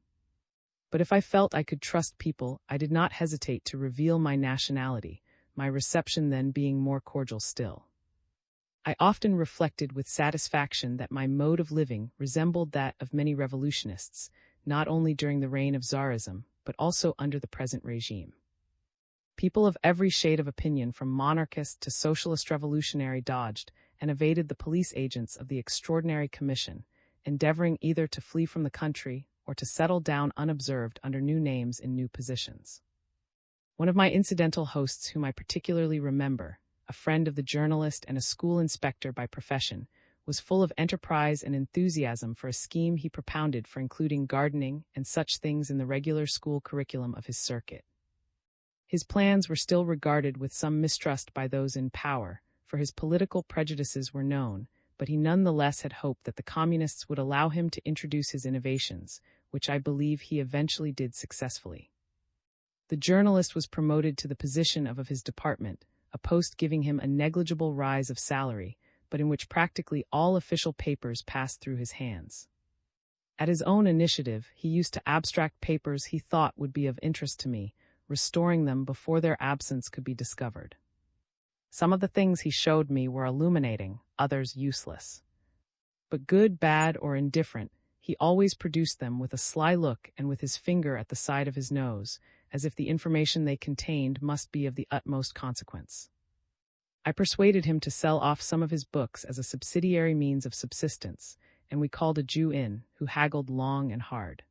But if I felt I could trust people, I did not hesitate to reveal my nationality, my reception then being more cordial still. I often reflected with satisfaction that my mode of living resembled that of many revolutionists, not only during the reign of Tsarism, but also under the present regime. People of every shade of opinion, from monarchist to socialist revolutionary, dodged and evaded the police agents of the Extraordinary Commission, endeavoring either to flee from the country or to settle down unobserved under new names in new positions. One of my incidental hosts whom I particularly remember, a friend of the journalist and a school inspector by profession, was full of enterprise and enthusiasm for a scheme he propounded for including gardening and such things in the regular school curriculum of his circuit. His plans were still regarded with some mistrust by those in power, for his political prejudices were known, but he none the less had hoped that the communists would allow him to introduce his innovations, which I believe he eventually did successfully. The journalist was promoted to the position of his department, a post giving him a negligible rise of salary, but in which practically all official papers passed through his hands. At his own initiative, he used to abstract papers he thought would be of interest to me, restoring them before their absence could be discovered. Some of the things he showed me were illuminating, others useless. But good, bad, or indifferent, he always produced them with a sly look and with his finger at the side of his nose, as if the information they contained must be of the utmost consequence. I persuaded him to sell off some of his books as a subsidiary means of subsistence, and we called a Jew in, who haggled long and hard.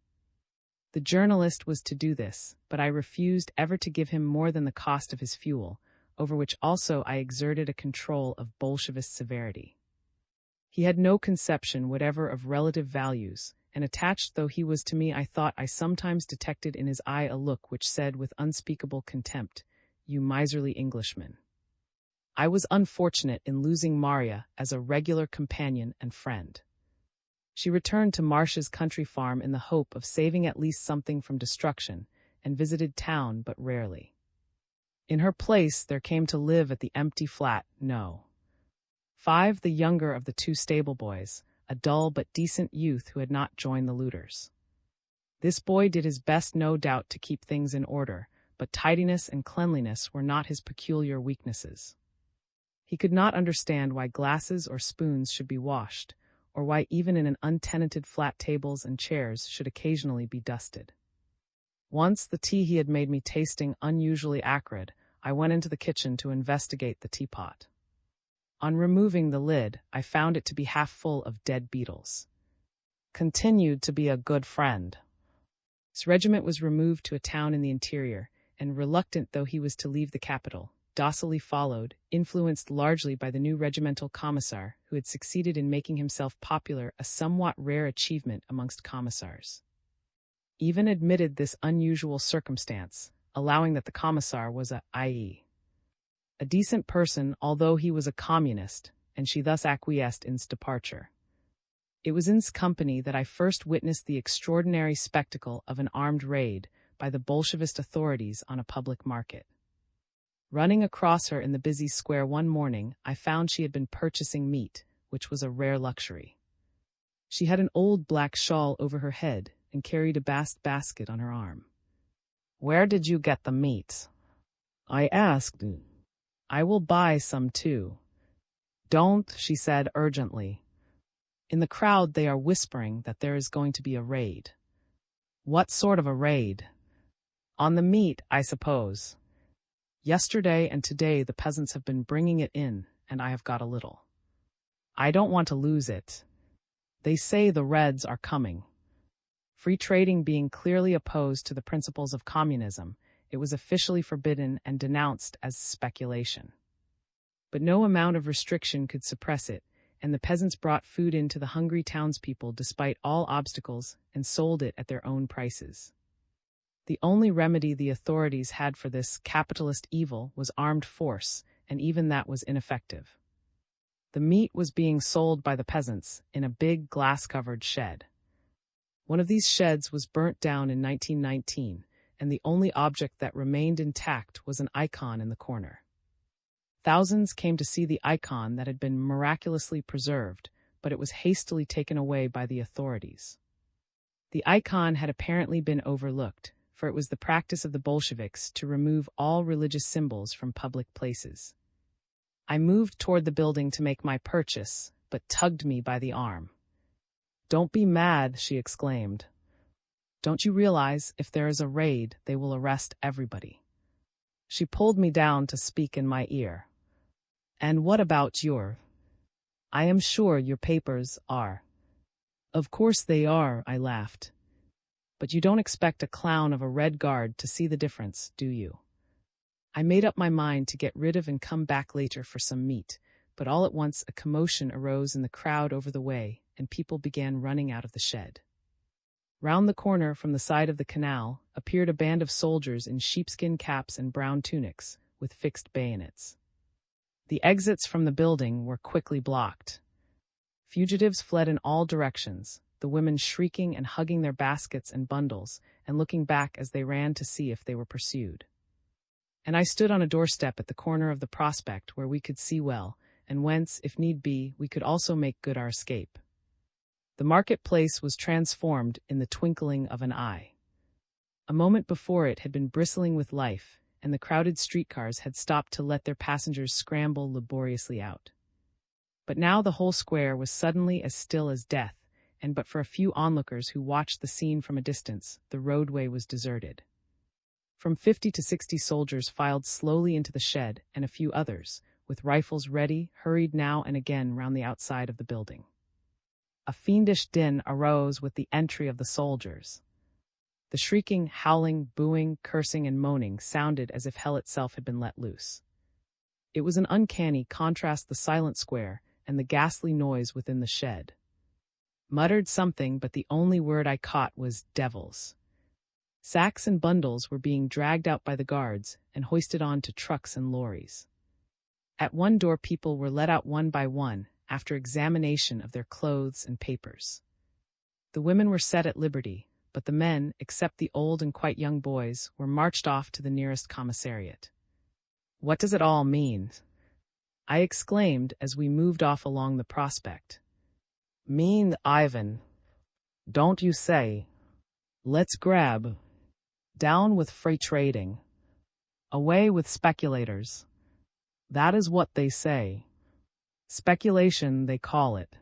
The journalist was to do this, but I refused ever to give him more than the cost of his fuel, over which also I exerted a control of Bolshevist severity. He had no conception whatever of relative values, and attached though he was to me, I thought I sometimes detected in his eye a look which said with unspeakable contempt, "You miserly Englishman." I was unfortunate in losing Maria as a regular companion and friend. She returned to Marsh's country farm in the hope of saving at least something from destruction, and visited town but rarely. In her place there came to live at the empty flat No. 5 the younger of the 2 stable boys, a dull but decent youth who had not joined the looters. This boy did his best, no doubt, to keep things in order, but tidiness and cleanliness were not his peculiar weaknesses. He could not understand why glasses or spoons should be washed, or why even in an untenanted flat tables and chairs should occasionally be dusted. Once, the tea he had made me tasting unusually acrid, I went into the kitchen to investigate the teapot. On removing the lid, I found it to be half full of dead beetles. Continued to be a good friend. His regiment was removed to a town in the interior, and reluctant though he was to leave the capital, docilely followed, influenced largely by the new regimental commissar, who had succeeded in making himself popular, a somewhat rare achievement amongst commissars. Even admitted this unusual circumstance, allowing that the commissar was a decent person, although he was a communist, and she thus acquiesced in his departure. It was in his company that I first witnessed the extraordinary spectacle of an armed raid by the Bolshevist authorities on a public market. Running across her in the busy square one morning, I found she had been purchasing meat, which was a rare luxury. She had an old black shawl over her head and carried a vast basket on her arm. "Where did you get the meat?" I asked. "I will buy some too." "Don't," she said urgently. "In the crowd they are whispering that there is going to be a raid." "What sort of a raid?" "On the meat, I suppose. Yesterday and today the peasants have been bringing it in, and I have got a little. I don't want to lose it. They say the Reds are coming." Free trading being clearly opposed to the principles of communism, it was officially forbidden and denounced as speculation. But no amount of restriction could suppress it, and the peasants brought food in to the hungry townspeople despite all obstacles and sold it at their own prices. The only remedy the authorities had for this capitalist evil was armed force, and even that was ineffective. The meat was being sold by the peasants in a big glass-covered shed. One of these sheds was burnt down in 1919, and the only object that remained intact was an icon in the corner. Thousands came to see the icon that had been miraculously preserved, but it was hastily taken away by the authorities. The icon had apparently been overlooked, for it was the practice of the Bolsheviks to remove all religious symbols from public places. I moved toward the building to make my purchase, but tugged me by the arm. "Don't be mad," she exclaimed. "Don't you realize if there is a raid, they will arrest everybody?" She pulled me down to speak in my ear. "And what about I am sure your papers are." "Of course they are," I laughed. "But you don't expect a clown of a Red Guard to see the difference, do you?" I made up my mind to get rid of and come back later for some meat, but all at once a commotion arose in the crowd over the way, and people began running out of the shed. Round the corner from the side of the canal appeared a band of soldiers in sheepskin caps and brown tunics, with fixed bayonets. The exits from the building were quickly blocked. Fugitives fled in all directions, the women shrieking and hugging their baskets and bundles, and looking back as they ran to see if they were pursued. And I stood on a doorstep at the corner of the prospect where we could see well, and whence, if need be, we could also make good our escape. The marketplace was transformed in the twinkling of an eye. A moment before it had been bristling with life, and the crowded streetcars had stopped to let their passengers scramble laboriously out. But now the whole square was suddenly as still as death, and but for a few onlookers who watched the scene from a distance, the roadway was deserted. From 50 to 60 soldiers filed slowly into the shed, and a few others, with rifles ready, hurried now and again round the outside of the building. A fiendish din arose with the entry of the soldiers. The shrieking, howling, booing, cursing, and moaning sounded as if hell itself had been let loose. It was an uncanny contrast, the silent square and the ghastly noise within the shed. Muttered something, but the only word I caught was devils. Sacks and bundles were being dragged out by the guards and hoisted on to trucks and lorries. At one door people were let out one by one after examination of their clothes and papers. The women were set at liberty, but the men, except the old and quite young boys, were marched off to the nearest commissariat. "What does it all mean?" I exclaimed as we moved off along the prospect. "Mean, Ivan. Don't you say. Let's grab. Down with free trading. Away with speculators. That is what they say. Speculation, they call it.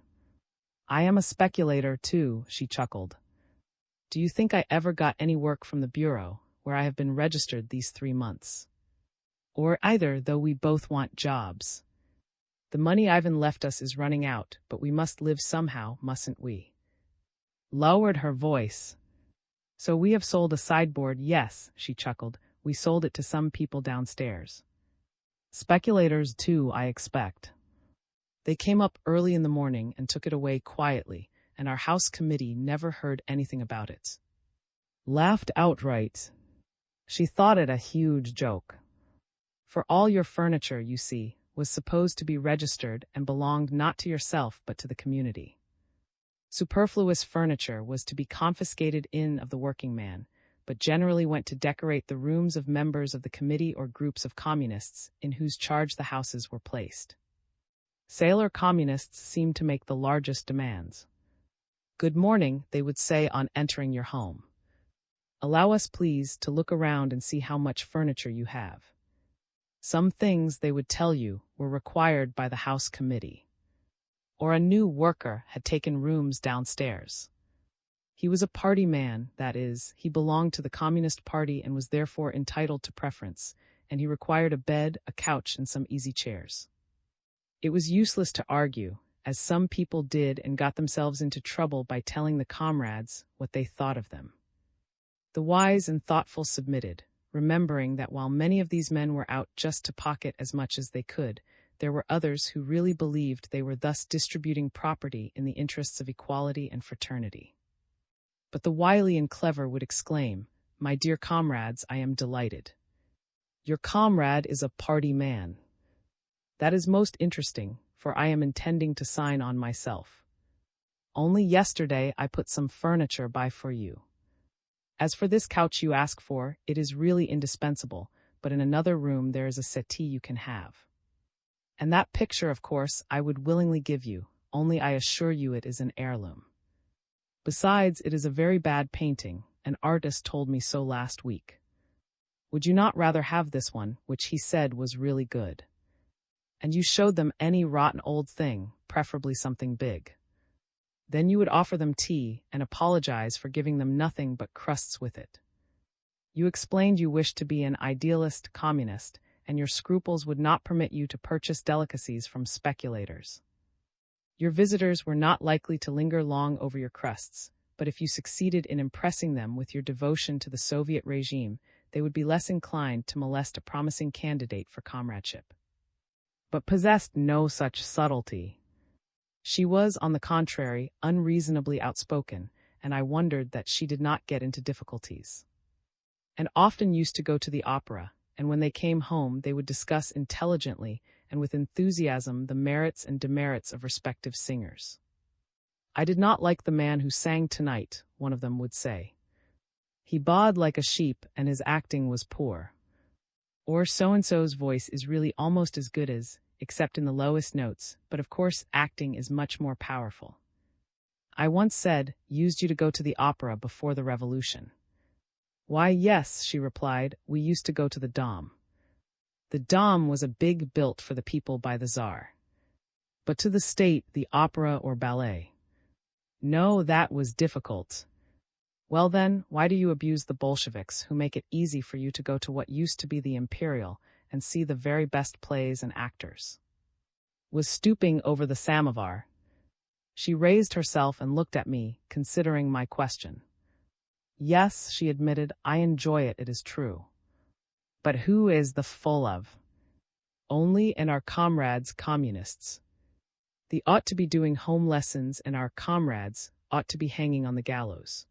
I am a speculator, too," she chuckled. "Do you think I ever got any work from the bureau, where I have been registered these 3 months? Or either, though we both want jobs. The money Ivan left us is running out, but we must live somehow, mustn't we?" Lowered her voice. "So we have sold a sideboard, yes," she chuckled. "We sold it to some people downstairs. Speculators, too, I expect. They came up early in the morning and took it away quietly, and our house committee never heard anything about it. Laughed outright. She thought it a huge joke. For all your furniture, you see, was supposed to be registered and belonged not to yourself but to the community. Superfluous furniture was to be confiscated of the working man, but generally went to decorate the rooms of members of the committee or groups of communists in whose charge the houses were placed. Sailor communists seemed to make the largest demands. "Good morning," they would say on entering your home. "Allow us, please, to look around and see how much furniture you have." Some things, they would tell you, were required by the house committee. Or a new worker had taken rooms downstairs. He was a party man, that is, he belonged to the Communist Party and was therefore entitled to preference, and he required a bed, a couch, and some easy chairs. It was useless to argue, as some people did and got themselves into trouble by telling the comrades what they thought of them. The wise and thoughtful submitted, remembering that while many of these men were out just to pocket as much as they could, there were others who really believed they were thus distributing property in the interests of equality and fraternity. But the wily and clever would exclaim, "My dear comrades, I am delighted. Your comrade is a party man. That is most interesting, for I am intending to sign on myself. Only yesterday I put some furniture by for you. As for this couch you ask for, it is really indispensable, but in another room there is a settee you can have. And that picture, of course, I would willingly give you, only I assure you it is an heirloom. Besides, it is a very bad painting, an artist told me so last week. Would you not rather have this one, which he said was really good? And you showed them any rotten old thing, preferably something big. Then you would offer them tea and apologize for giving them nothing but crusts with it. You explained you wished to be an idealist communist, and your scruples would not permit you to purchase delicacies from speculators. Your visitors were not likely to linger long over your crusts, but if you succeeded in impressing them with your devotion to the Soviet regime, they would be less inclined to molest a promising candidate for comradeship. But possessed no such subtlety. She was, on the contrary, unreasonably outspoken, and I wondered that she did not get into difficulties. And often used to go to the opera, and when they came home they would discuss intelligently and with enthusiasm the merits and demerits of respective singers. "I did not like the man who sang tonight," one of them would say. "He bawed like a sheep, and his acting was poor." Or so-and-so's voice is really almost as good as, except in the lowest notes, but of course acting is much more powerful. I once said, "Used you to go to the opera before the revolution?" "Why, yes," she replied, "we used to go to the Dom." The Dom was a big built for the people by the Tsar. But to the state, the opera or ballet. No, that was difficult. Well then, why do you abuse the Bolsheviks, who make it easy for you to go to what used to be the Imperial and see the very best plays and actors? Was stooping over the samovar. She raised herself and looked at me, considering my question. Yes, she admitted, I enjoy it, it is true. But who is the full of? Only and our comrades communists. They ought to be doing home lessons and our comrades ought to be hanging on the gallows.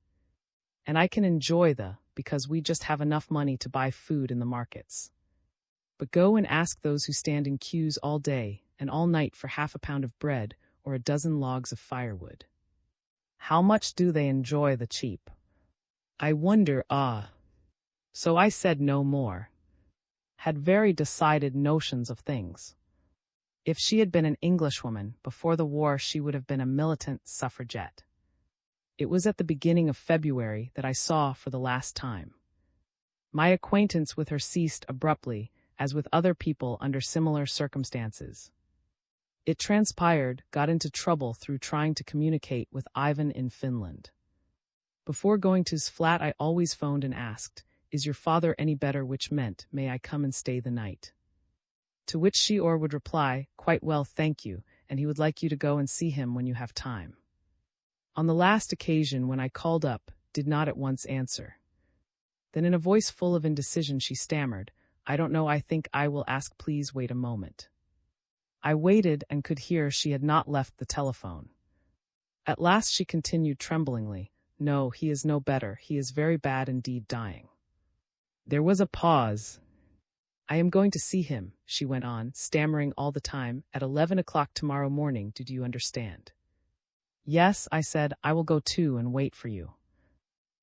And I can enjoy because we just have enough money to buy food in the markets. But go and ask those who stand in queues all day and all night for half a pound of bread or a dozen logs of firewood. How much do they enjoy the cheap? I wonder, So I said no more. Had very decided notions of things. If she had been an Englishwoman, before the war she would have been a militant suffragette. It was at the beginning of February that I saw for the last time. My acquaintance with her ceased abruptly, as with other people under similar circumstances. It transpired, got into trouble through trying to communicate with Ivan in Finland. Before going to his flat I always phoned and asked, "Is your father any better?" which meant, "May I come and stay the night?" To which she would reply, "Quite well, thank you, and he would like you to go and see him when you have time." On the last occasion when I called up, did not at once answer. Then in a voice full of indecision she stammered, "I don't know, I think I will ask, please wait a moment." I waited and could hear she had not left the telephone. At last she continued tremblingly, "No, he is no better, he is very bad indeed, dying." There was a pause. "I am going to see him," she went on, stammering all the time, "at 11 o'clock tomorrow morning, did you understand?" "Yes," I said, "I will go too and wait for you."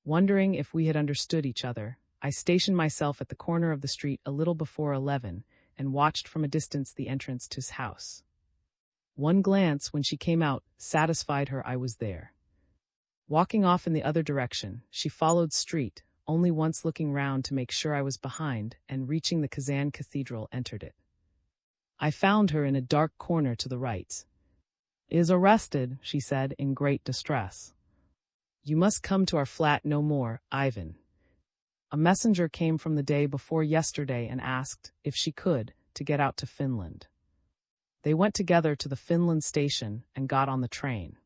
Wondering if we had understood each other, I stationed myself at the corner of the street a little before 11 and watched from a distance the entrance to his house. One glance, when she came out, satisfied her I was there. Walking off in the other direction, she followed street, only once looking round to make sure I was behind, and reaching the Kazan Cathedral entered it. I found her in a dark corner to the right. "Is arrested," she said, in great distress. "You must come to our flat no more, Ivan." A messenger came from the day before yesterday and asked, if she could, to get out to Finland. They went together to the Finland station and got on the train.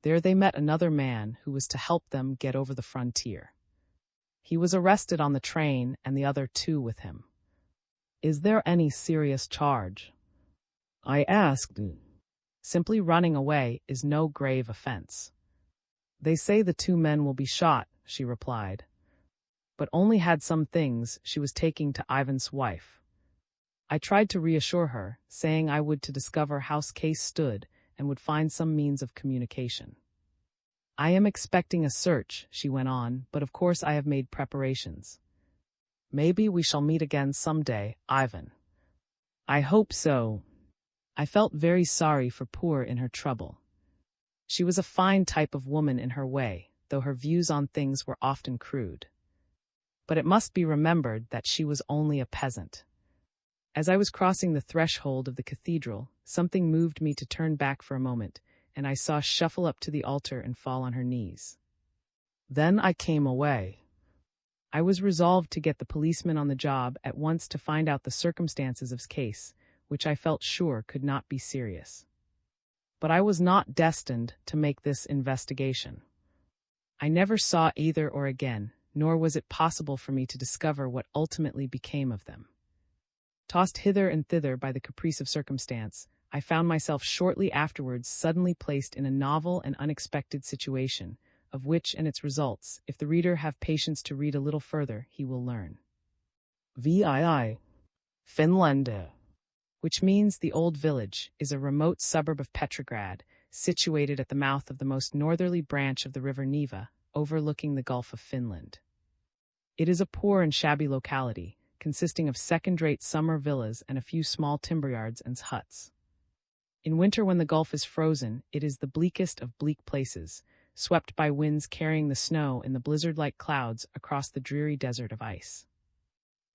There they met another man who was to help them get over the frontier. He was arrested on the train and the other two with him. "Is there any serious charge?" I asked. "Simply running away is no grave offense." "They say the two men will be shot," she replied. But only had some things she was taking to Ivan's wife. I tried to reassure her, saying I would to discover how case stood and would find some means of communication. "I am expecting a search," she went on, "but of course I have made preparations. Maybe we shall meet again some day, Ivan." "I hope so." I felt very sorry for poor in her trouble. She was a fine type of woman in her way, though her views on things were often crude. But it must be remembered that she was only a peasant. As I was crossing the threshold of the cathedral, something moved me to turn back for a moment, and I saw shuffle up to the altar and fall on her knees. Then I came away. I was resolved to get the policeman on the job at once to find out the circumstances of his case, which I felt sure could not be serious. But I was not destined to make this investigation. I never saw either or again, nor was it possible for me to discover what ultimately became of them. Tossed hither and thither by the caprice of circumstance, I found myself shortly afterwards suddenly placed in a novel and unexpected situation, of which and its results, if the reader have patience to read a little further, he will learn. VII. Finland, which means the Old Village, is a remote suburb of Petrograd, situated at the mouth of the most northerly branch of the river Neva, overlooking the Gulf of Finland. It is a poor and shabby locality, consisting of second-rate summer villas and a few small timberyards and huts. In winter, when the Gulf is frozen, it is the bleakest of bleak places, swept by winds carrying the snow in the blizzard-like clouds across the dreary desert of ice.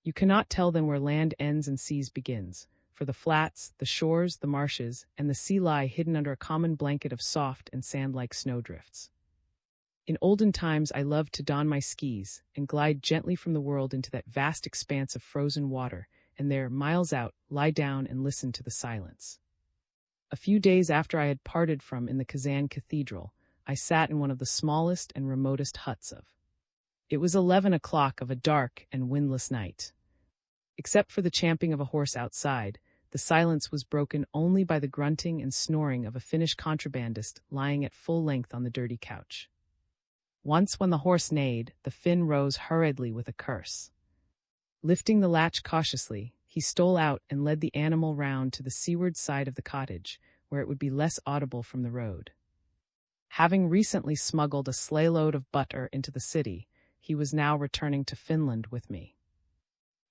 You cannot tell then where land ends and seas begins, for the flats, the shores, the marshes, and the sea lie hidden under a common blanket of soft and sand-like snowdrifts. In olden times I loved to don my skis and glide gently from the world into that vast expanse of frozen water, and there, miles out, lie down and listen to the silence. A few days after I had parted from in the Kazan Cathedral, I sat in one of the smallest and remotest huts of. It was 11 o'clock of a dark and windless night. Except for the champing of a horse outside, the silence was broken only by the grunting and snoring of a Finnish contrabandist lying at full length on the dirty couch. Once when the horse neighed, the Finn rose hurriedly with a curse. Lifting the latch cautiously, he stole out and led the animal round to the seaward side of the cottage, where it would be less audible from the road. Having recently smuggled a sleigh-load of butter into the city, he was now returning to Finland with me.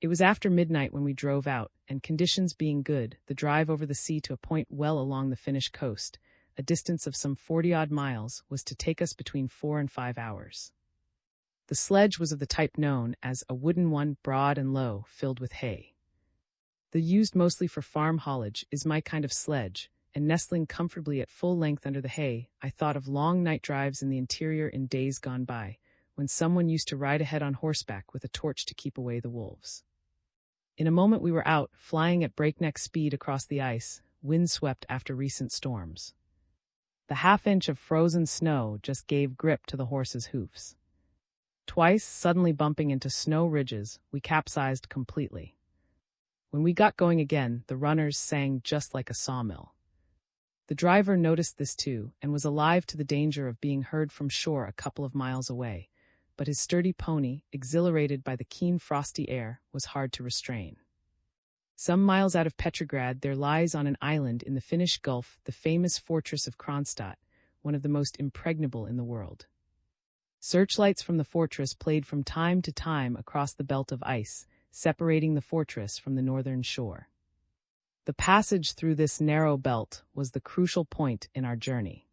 It was after midnight when we drove out, and conditions being good, the drive over the sea to a point well along the Finnish coast, a distance of some 40-odd miles, was to take us between 4 and 5 hours. The sledge was of the type known as a wooden one, broad and low, filled with hay. The used mostly for farm haulage is my kind of sledge, and nestling comfortably at full length under the hay, I thought of long night drives in the interior in days gone by, when someone used to ride ahead on horseback with a torch to keep away the wolves. In a moment we were out, flying at breakneck speed across the ice, windswept after recent storms. The half-inch of frozen snow just gave grip to the horse's hoofs. Twice, suddenly bumping into snow ridges, we capsized completely. When we got going again, the runners sang just like a sawmill. The driver noticed this too, and was alive to the danger of being heard from shore a couple of miles away, but his sturdy pony, exhilarated by the keen frosty air, was hard to restrain. Some miles out of Petrograd there lies on an island in the Finnish Gulf the famous fortress of Kronstadt, one of the most impregnable in the world. Searchlights from the fortress played from time to time across the belt of ice, separating the fortress from the northern shore. The passage through this narrow belt was the crucial point in our journey.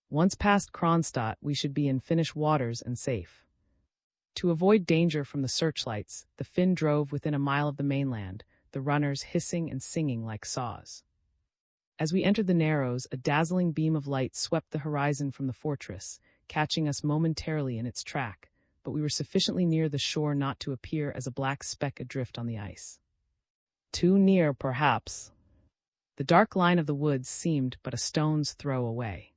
Once past Kronstadt, we should be in Finnish waters and safe. To avoid danger from the searchlights, the Finn drove within a mile of the mainland, the runners hissing and singing like saws. As we entered the narrows, a dazzling beam of light swept the horizon from the fortress, catching us momentarily in its track, but we were sufficiently near the shore not to appear as a black speck adrift on the ice. Too near, perhaps. The dark line of the woods seemed but a stone's throw away.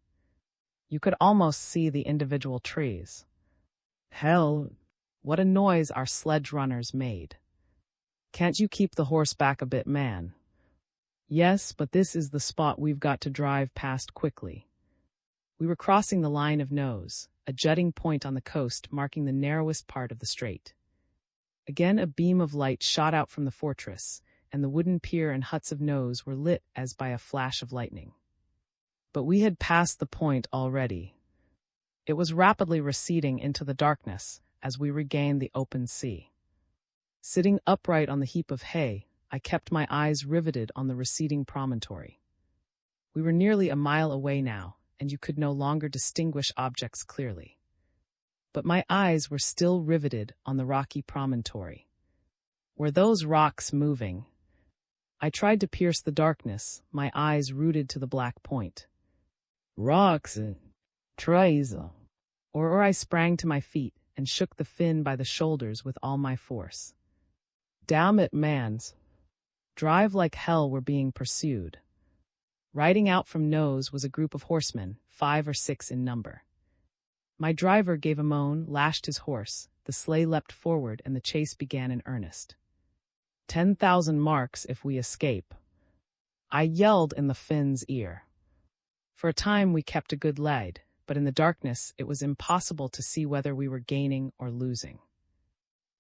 You could almost see the individual trees. Hell, what a noise our sledge runners made. Can't you keep the horse back a bit, man? Yes, but this is the spot we've got to drive past quickly. We were crossing the line of Nose, a jutting point on the coast marking the narrowest part of the strait. Again a beam of light shot out from the fortress, and the wooden pier and huts of Nose were lit as by a flash of lightning. But we had passed the point already. It was rapidly receding into the darkness as we regained the open sea. Sitting upright on the heap of hay, I kept my eyes riveted on the receding promontory. We were nearly a mile away now, and you could no longer distinguish objects clearly. But my eyes were still riveted on the rocky promontory. Were those rocks moving? I tried to pierce the darkness, my eyes rooted to the black point. Rocks, trees. Or I sprang to my feet and shook the Finn by the shoulders with all my force. Damn it, mans. Drive like hell were being pursued. Riding out from Nose was a group of horsemen, 5 or 6 in number. My driver gave a moan, lashed his horse, the sleigh leapt forward, and the chase began in earnest. 10,000 marks if we escape. I yelled in the Finn's ear. For a time we kept a good lead, but in the darkness it was impossible to see whether we were gaining or losing.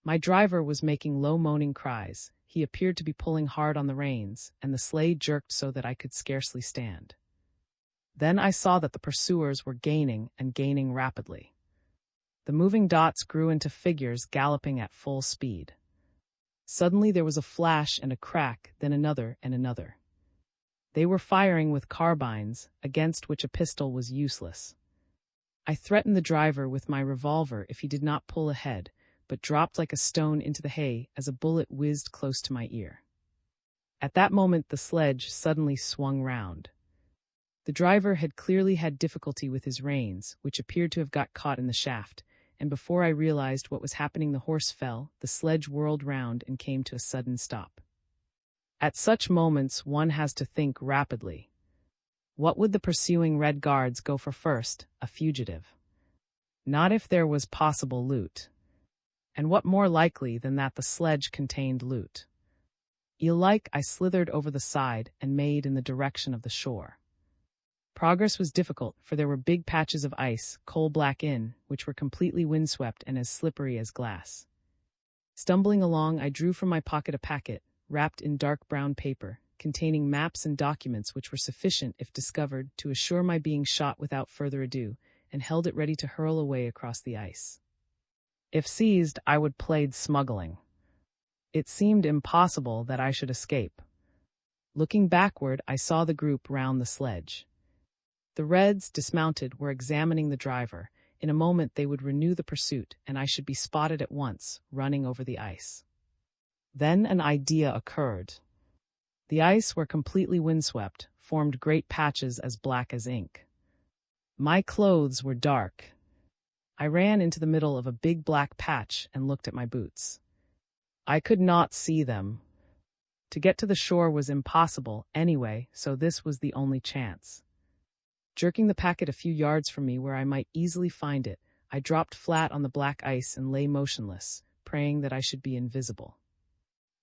My driver was making low moaning cries. He appeared to be pulling hard on the reins, and the sleigh jerked so that I could scarcely stand. Then I saw that the pursuers were gaining and gaining rapidly. The moving dots grew into figures galloping at full speed. Suddenly there was a flash and a crack, then another and another. They were firing with carbines, against which a pistol was useless. I threatened the driver with my revolver if he did not pull ahead, but dropped like a stone into the hay as a bullet whizzed close to my ear. At that moment the sledge suddenly swung round. The driver had clearly had difficulty with his reins, which appeared to have got caught in the shaft, and before I realized what was happening the horse fell, the sledge whirled round and came to a sudden stop. At such moments one has to think rapidly. What would the pursuing Red Guards go for first? A fugitive. Not if there was possible loot. And what more likely than that the sledge contained loot? Eel-like, I slithered over the side and made in the direction of the shore. Progress was difficult, for there were big patches of ice, coal-black in, which were completely windswept and as slippery as glass. Stumbling along, I drew from my pocket a packet, wrapped in dark brown paper, containing maps and documents which were sufficient, if discovered, to assure my being shot without further ado, and held it ready to hurl away across the ice. If seized, I would play smuggling. It seemed impossible that I should escape. Looking backward, I saw the group round the sledge. The Reds, dismounted, were examining the driver. In a moment they would renew the pursuit, and I should be spotted at once, running over the ice. Then an idea occurred. The ice, where completely windswept, formed great patches as black as ink. My clothes were dark. I ran into the middle of a big black patch and looked at my boots. I could not see them. To get to the shore was impossible anyway, so this was the only chance. Jerking the packet a few yards from me where I might easily find it, I dropped flat on the black ice and lay motionless, praying that I should be invisible.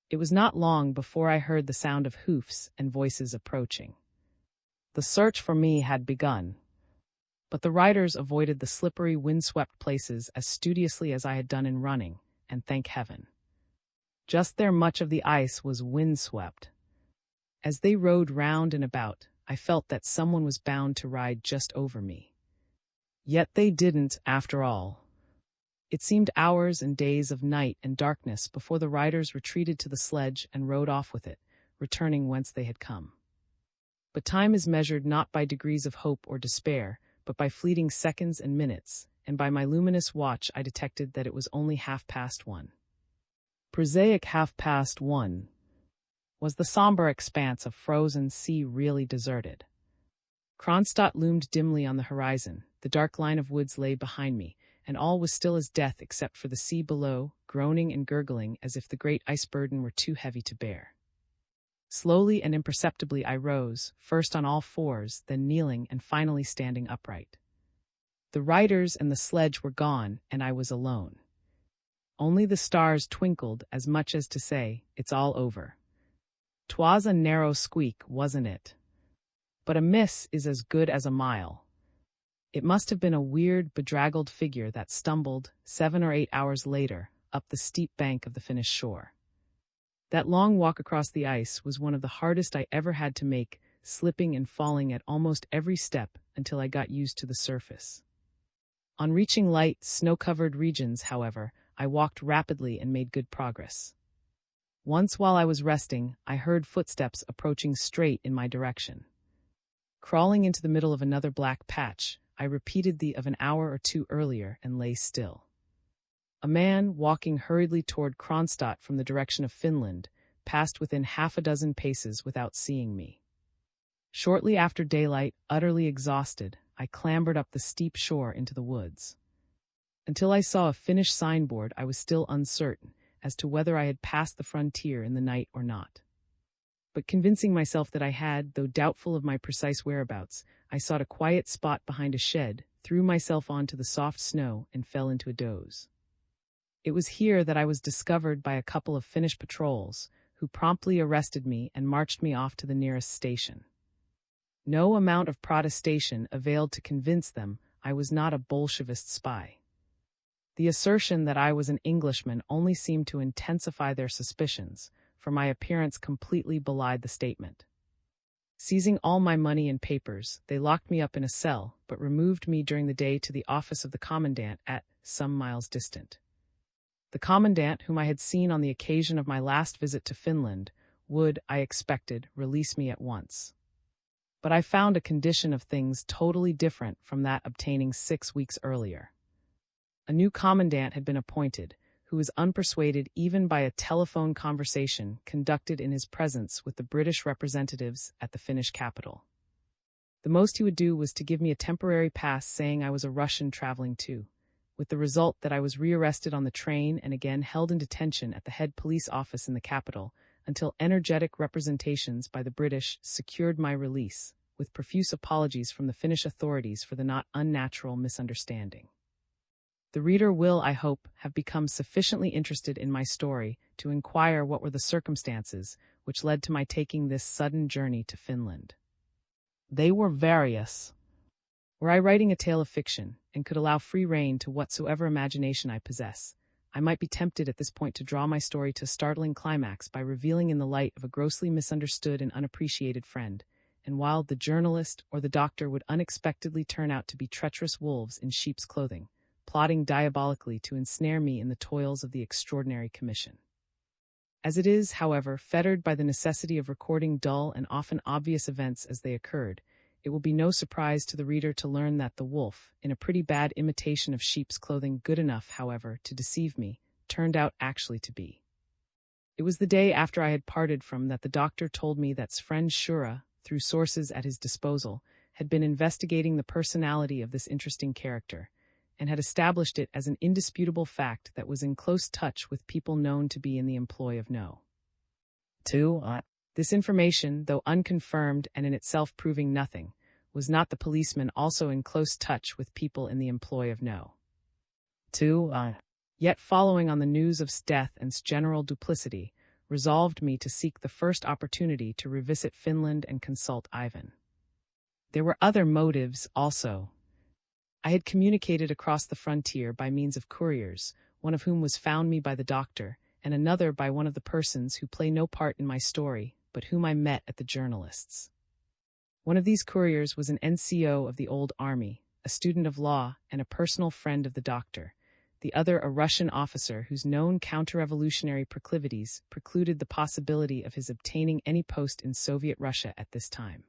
It was not long before I heard the sound of hoofs and voices approaching. The search for me had begun. But the riders avoided the slippery, windswept places as studiously as I had done in running, and thank heaven. Just there much of the ice was windswept. As they rode round and about, I felt that someone was bound to ride just over me. Yet they didn't, after all. It seemed hours and days of night and darkness before the riders retreated to the sledge and rode off with it, returning whence they had come. But time is measured not by degrees of hope or despair, but by fleeting seconds and minutes, and by my luminous watch I detected that it was only 1:30. Prosaic 1:30. Was the somber expanse of frozen sea really deserted? Kronstadt loomed dimly on the horizon, the dark line of woods lay behind me, and all was still as death except for the sea below, groaning and gurgling as if the great ice burden were too heavy to bear. Slowly and imperceptibly I rose, first on all fours, then kneeling and finally standing upright. The riders and the sledge were gone, and I was alone. Only the stars twinkled, as much as to say, "It's all over." 'Twas a narrow squeak, wasn't it? But a miss is as good as a mile. It must have been a weird, bedraggled figure that stumbled, 7 or 8 hours later, up the steep bank of the Finnish shore. That long walk across the ice was one of the hardest I ever had to make, slipping and falling at almost every step until I got used to the surface. On reaching light, snow-covered regions, however, I walked rapidly and made good progress. Once while I was resting, I heard footsteps approaching straight in my direction. Crawling into the middle of another black patch, I repeated the of an hour or two earlier and lay still. A man, walking hurriedly toward Kronstadt from the direction of Finland, passed within 6 paces without seeing me. Shortly after daylight, utterly exhausted, I clambered up the steep shore into the woods. Until I saw a Finnish signboard, I was still uncertain as to whether I had passed the frontier in the night or not. But convincing myself that I had, though doubtful of my precise whereabouts, I sought a quiet spot behind a shed, threw myself onto the soft snow, and fell into a doze. It was here that I was discovered by a couple of Finnish patrols, who promptly arrested me and marched me off to the nearest station. No amount of protestation availed to convince them I was not a Bolshevist spy. The assertion that I was an Englishman only seemed to intensify their suspicions, for my appearance completely belied the statement. Seizing all my money and papers, they locked me up in a cell, but removed me during the day to the office of the commandant at some miles distant. The commandant, whom I had seen on the occasion of my last visit to Finland, would, I expected, release me at once. But I found a condition of things totally different from that obtaining 6 weeks earlier. A new commandant had been appointed, who was unpersuaded even by a telephone conversation conducted in his presence with the British representatives at the Finnish capital. The most he would do was to give me a temporary pass saying I was a Russian traveling too, with the result that I was rearrested on the train and again held in detention at the head police office in the capital until energetic representations by the British secured my release, with profuse apologies from the Finnish authorities for the not unnatural misunderstanding. The reader will, I hope, have become sufficiently interested in my story to inquire what were the circumstances which led to my taking this sudden journey to Finland. They were various. Were I writing a tale of fiction, and could allow free rein to whatsoever imagination I possess, I might be tempted at this point to draw my story to a startling climax by revealing in the light of a grossly misunderstood and unappreciated friend, and while the journalist or the doctor would unexpectedly turn out to be treacherous wolves in sheep's clothing, plotting diabolically to ensnare me in the toils of the extraordinary commission. As it is, however, fettered by the necessity of recording dull and often obvious events as they occurred, it will be no surprise to the reader to learn that the wolf, in a pretty bad imitation of sheep's clothing good enough, however, to deceive me, turned out actually to be. It was the day after I had parted from that the doctor told me that friend Shura, through sources at his disposal, had been investigating the personality of this interesting character, and had established it as an indisputable fact that was in close touch with people known to be in the employ of No. 2. This information, though unconfirmed and in itself proving nothing, was not the policeman also in close touch with people in the employ of No. 2. Yet following on the news of death and general duplicity, resolved me to seek the first opportunity to revisit Finland and consult Ivan. There were other motives also. I had communicated across the frontier by means of couriers, one of whom was found me by the doctor, and another by one of the persons who play no part in my story, but whom I met at the journalist's. One of these couriers was an NCO of the old army, a student of law, and a personal friend of the doctor, the other a Russian officer whose known counter-revolutionary proclivities precluded the possibility of his obtaining any post in Soviet Russia at this time.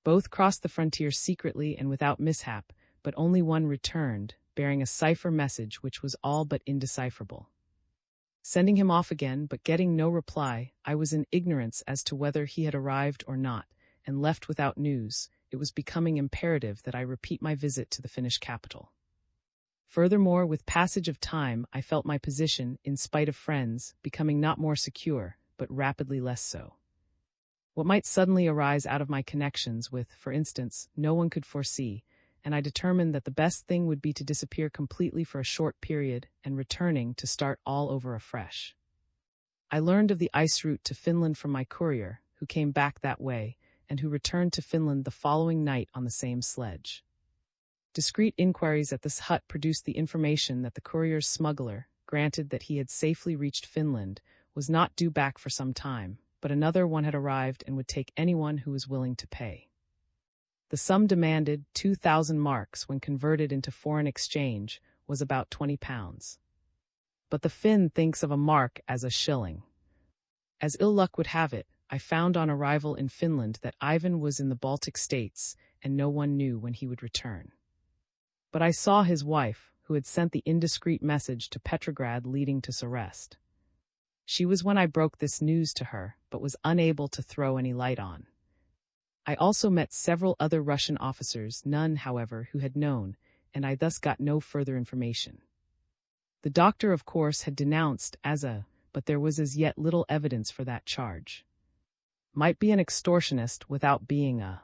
Both crossed the frontier secretly and without mishap, but only one returned, bearing a cipher message which was all but indecipherable. Sending him off again, but getting no reply, I was in ignorance as to whether he had arrived or not, and left without news, it was becoming imperative that I repeat my visit to the Finnish capital. Furthermore, with passage of time, I felt my position, in spite of friends, becoming not more secure, but rapidly less so. What might suddenly arise out of my connections with, for instance, no one could foresee, and I determined that the best thing would be to disappear completely for a short period, and returning to start all over afresh. I learned of the ice route to Finland from my courier, who came back that way, and who returned to Finland the following night on the same sledge. Discreet inquiries at this hut produced the information that the courier's smuggler, granted that he had safely reached Finland, was not due back for some time, but another one had arrived and would take anyone who was willing to pay. The sum demanded, 2,000 marks when converted into foreign exchange, was about £20. But the Finn thinks of a mark as a shilling. As ill luck would have it, I found on arrival in Finland that Ivan was in the Baltic states, and no one knew when he would return. But I saw his wife, who had sent the indiscreet message to Petrograd leading to Sarest. She was when I broke this news to her, but was unable to throw any light on. I also met several other Russian officers, none, however, who had known, and I thus got no further information. The doctor, of course, had denounced but there was as yet little evidence for that charge. Might be an extortionist without being a.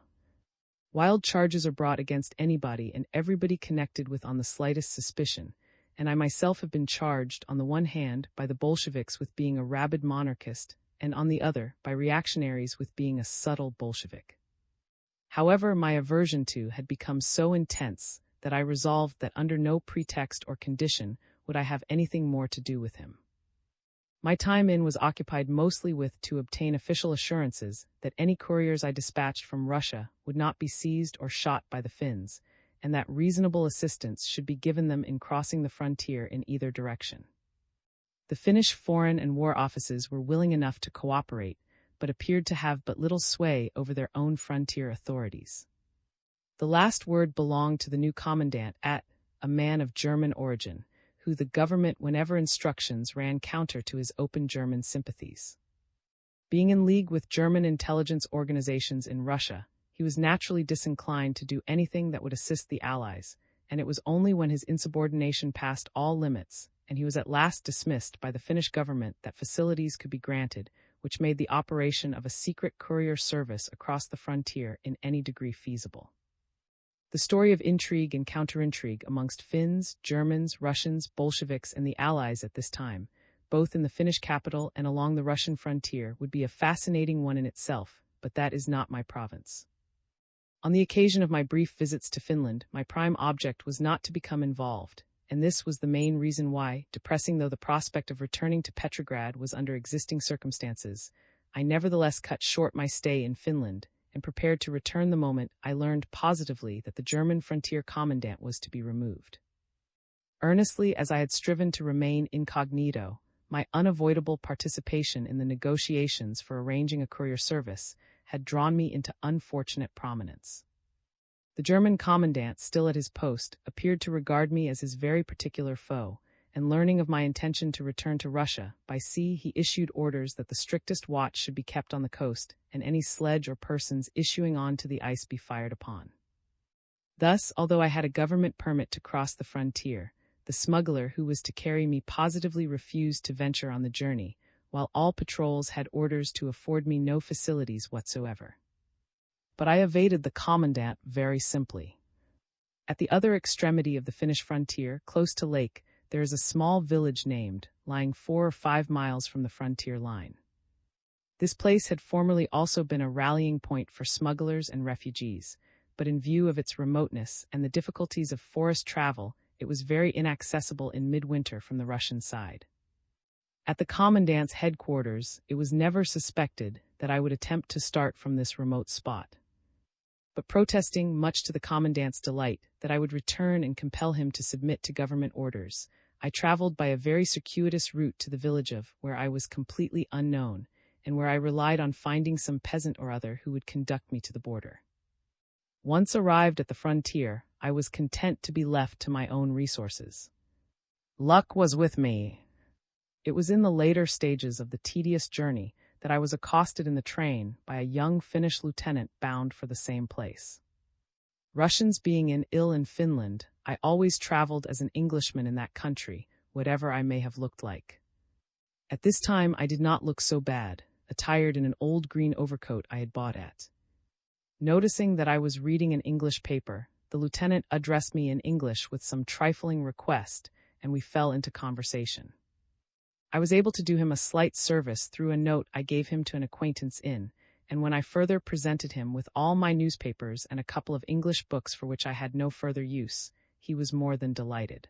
Wild charges are brought against anybody and everybody connected with on the slightest suspicion, and I myself have been charged, on the one hand, by the Bolsheviks with being a rabid monarchist, and on the other, by reactionaries with being a subtle Bolshevik. However, my aversion to had become so intense that I resolved that under no pretext or condition would I have anything more to do with him. My time was occupied mostly with to obtain official assurances that any couriers I dispatched from Russia would not be seized or shot by the Finns, and that reasonable assistance should be given them in crossing the frontier in either direction. The Finnish Foreign and War Offices were willing enough to cooperate, but appeared to have but little sway over their own frontier authorities. The last word belonged to the new commandant a man of German origin, who the government, whenever instructions ran counter to his open German sympathies. Being in league with German intelligence organizations in Russia, he was naturally disinclined to do anything that would assist the Allies, and it was only when his insubordination passed all limits, and he was at last dismissed by the Finnish government, that facilities could be granted which made the operation of a secret courier service across the frontier in any degree feasible. The story of intrigue and counterintrigue amongst Finns, Germans, Russians, Bolsheviks, and the Allies at this time, both in the Finnish capital and along the Russian frontier, would be a fascinating one in itself, but that is not my province. On the occasion of my brief visits to Finland, my prime object was not to become involved, and this was the main reason why, depressing though the prospect of returning to Petrograd was under existing circumstances, I nevertheless cut short my stay in Finland and prepared to return the moment I learned positively that the German frontier commandant was to be removed. Earnestly as I had striven to remain incognito, my unavoidable participation in the negotiations for arranging a courier service had drawn me into unfortunate prominence. The German commandant, still at his post, appeared to regard me as his very particular foe, and learning of my intention to return to Russia by sea, he issued orders that the strictest watch should be kept on the coast, and any sledge or persons issuing on to the ice be fired upon. Thus, although I had a government permit to cross the frontier, the smuggler who was to carry me positively refused to venture on the journey, while all patrols had orders to afford me no facilities whatsoever. But I evaded the commandant very simply. At the other extremity of the Finnish frontier, close to lake, there is a small village named, lying 4 or 5 miles from the frontier line. This place had formerly also been a rallying point for smugglers and refugees, but in view of its remoteness and the difficulties of forest travel, it was very inaccessible in midwinter from the Russian side. At the commandant's headquarters, it was never suspected that I would attempt to start from this remote spot. But protesting, much to the commandant's delight, that I would return and compel him to submit to government orders, I traveled by a very circuitous route to the village of where I was completely unknown, and where I relied on finding some peasant or other who would conduct me to the border. Once arrived at the frontier, I was content to be left to my own resources. Luck was with me. It was in the later stages of the tedious journey that I was accosted in the train by a young Finnish lieutenant bound for the same place. Russians being ill in Finland, I always traveled as an Englishman in that country, whatever I may have looked like. At this time I did not look so bad, attired in an old green overcoat I had bought at. Noticing that I was reading an English paper, the lieutenant addressed me in English with some trifling request, and we fell into conversation. I was able to do him a slight service through a note I gave him to an acquaintance in, and when I further presented him with all my newspapers and a couple of English books for which I had no further use, he was more than delighted.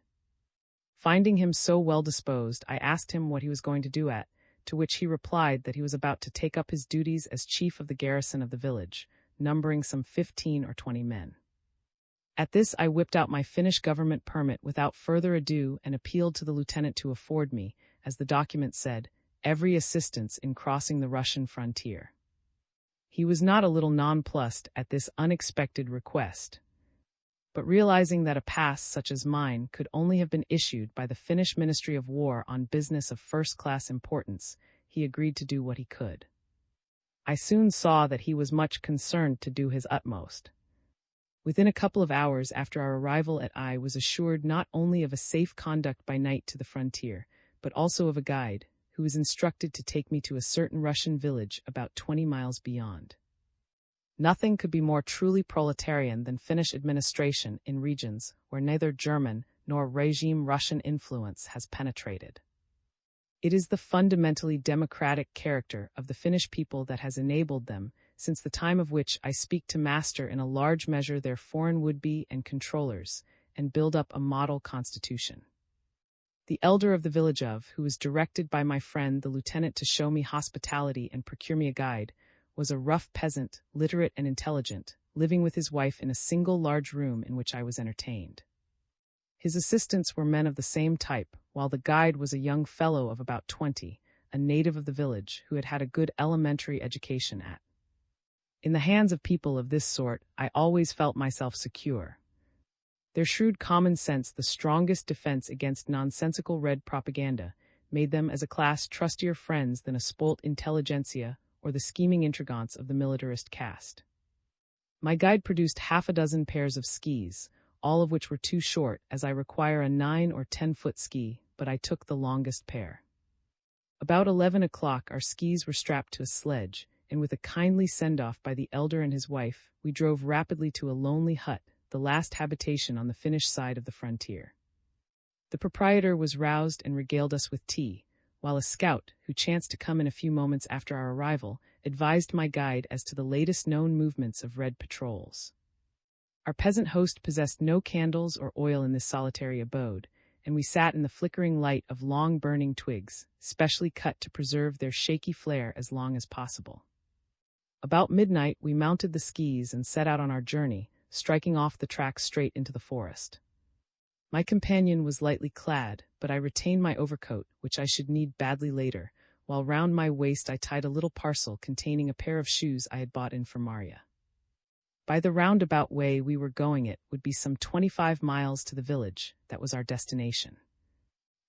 Finding him so well disposed, I asked him what he was going to do to which he replied that he was about to take up his duties as chief of the garrison of the village, numbering some 15 or 20 men. At this I whipped out my Finnish government permit without further ado and appealed to the lieutenant to afford me, as the document said, every assistance in crossing the Russian frontier. He was not a little nonplussed at this unexpected request, but realizing that a pass such as mine could only have been issued by the Finnish Ministry of War on business of first-class importance, he agreed to do what he could. I soon saw that he was much concerned to do his utmost. Within a couple of hours after our arrival I was assured not only of a safe conduct by night to the frontier, but also of a guide, who was instructed to take me to a certain Russian village about 20 miles beyond. Nothing could be more truly proletarian than Finnish administration in regions where neither German nor regime Russian influence has penetrated. It is the fundamentally democratic character of the Finnish people that has enabled them, since the time of which I speak, to master in a large measure their foreign would-be and controllers, and build up a model constitution. The elder of the village who was directed by my friend the lieutenant to show me hospitality and procure me a guide, was a rough peasant, literate and intelligent, living with his wife in a single large room in which I was entertained. His assistants were men of the same type, while the guide was a young fellow of about 20, a native of the village who had had a good elementary education In the hands of people of this sort, I always felt myself secure. Their shrewd common sense, the strongest defense against nonsensical red propaganda, made them as a class trustier friends than a spoilt intelligentsia or the scheming intrigants of the militarist caste. My guide produced 6 pairs of skis, all of which were too short, as I require a 9 or 10-foot ski, but I took the longest pair. About 11 o'clock, our skis were strapped to a sledge, and with a kindly send-off by the elder and his wife, we drove rapidly to a lonely hut, the last habitation on the Finnish side of the frontier. The proprietor was roused and regaled us with tea, while a scout, who chanced to come in a few moments after our arrival, advised my guide as to the latest known movements of Red patrols. Our peasant host possessed no candles or oil in this solitary abode, and we sat in the flickering light of long burning twigs, specially cut to preserve their shaky flare as long as possible. About midnight, we mounted the skis and set out on our journey, striking off the track straight into the forest. My companion was lightly clad, but I retained my overcoat, which I should need badly later, while round my waist I tied a little parcel containing a pair of shoes I had bought in for Marya. By the roundabout way we were going it would be some 25 miles to the village. That was our destination.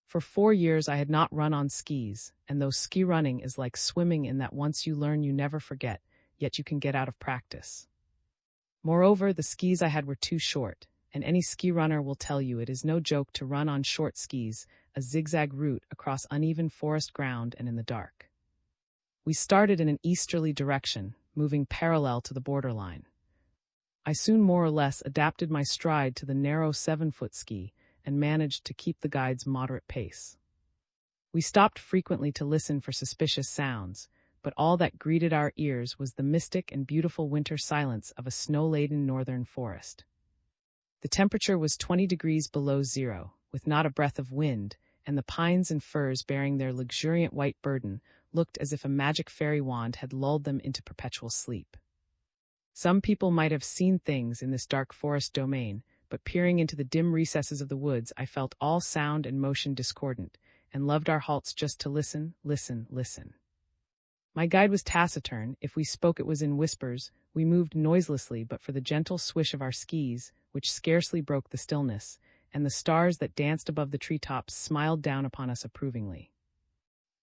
For 4 years I had not run on skis, and though ski running is like swimming in that once you learn you never forget, yet you can get out of practice. Moreover, the skis I had were too short, and any ski runner will tell you it is no joke to run on short skis, a zigzag route across uneven forest ground and in the dark. We started in an easterly direction, moving parallel to the borderline. I soon more or less adapted my stride to the narrow 7-foot ski and managed to keep the guide's moderate pace. We stopped frequently to listen for suspicious sounds, but all that greeted our ears was the mystic and beautiful winter silence of a snow-laden northern forest. The temperature was 20 degrees below zero, with not a breath of wind, and the pines and firs bearing their luxuriant white burden looked as if a magic fairy wand had lulled them into perpetual sleep. Some people might have seen things in this dark forest domain, but peering into the dim recesses of the woods I felt all sound and motion discordant, and loved our halts just to listen, listen, listen. My guide was taciturn. If we spoke it was in whispers. We moved noiselessly but for the gentle swish of our skis, which scarcely broke the stillness, and the stars that danced above the treetops smiled down upon us approvingly.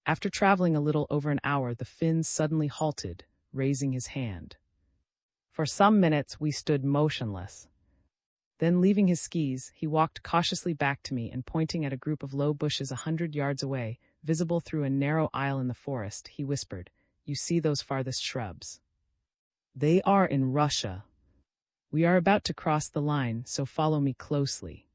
After traveling a little over an hour, the Finn suddenly halted, raising his hand. For some minutes we stood motionless. Then, leaving his skis, he walked cautiously back to me and pointing at a group of low bushes 100 yards away, visible through a narrow aisle in the forest, he whispered, "You see those farthest shrubs? They are in Russia. We are about to cross the line, so follow me closely."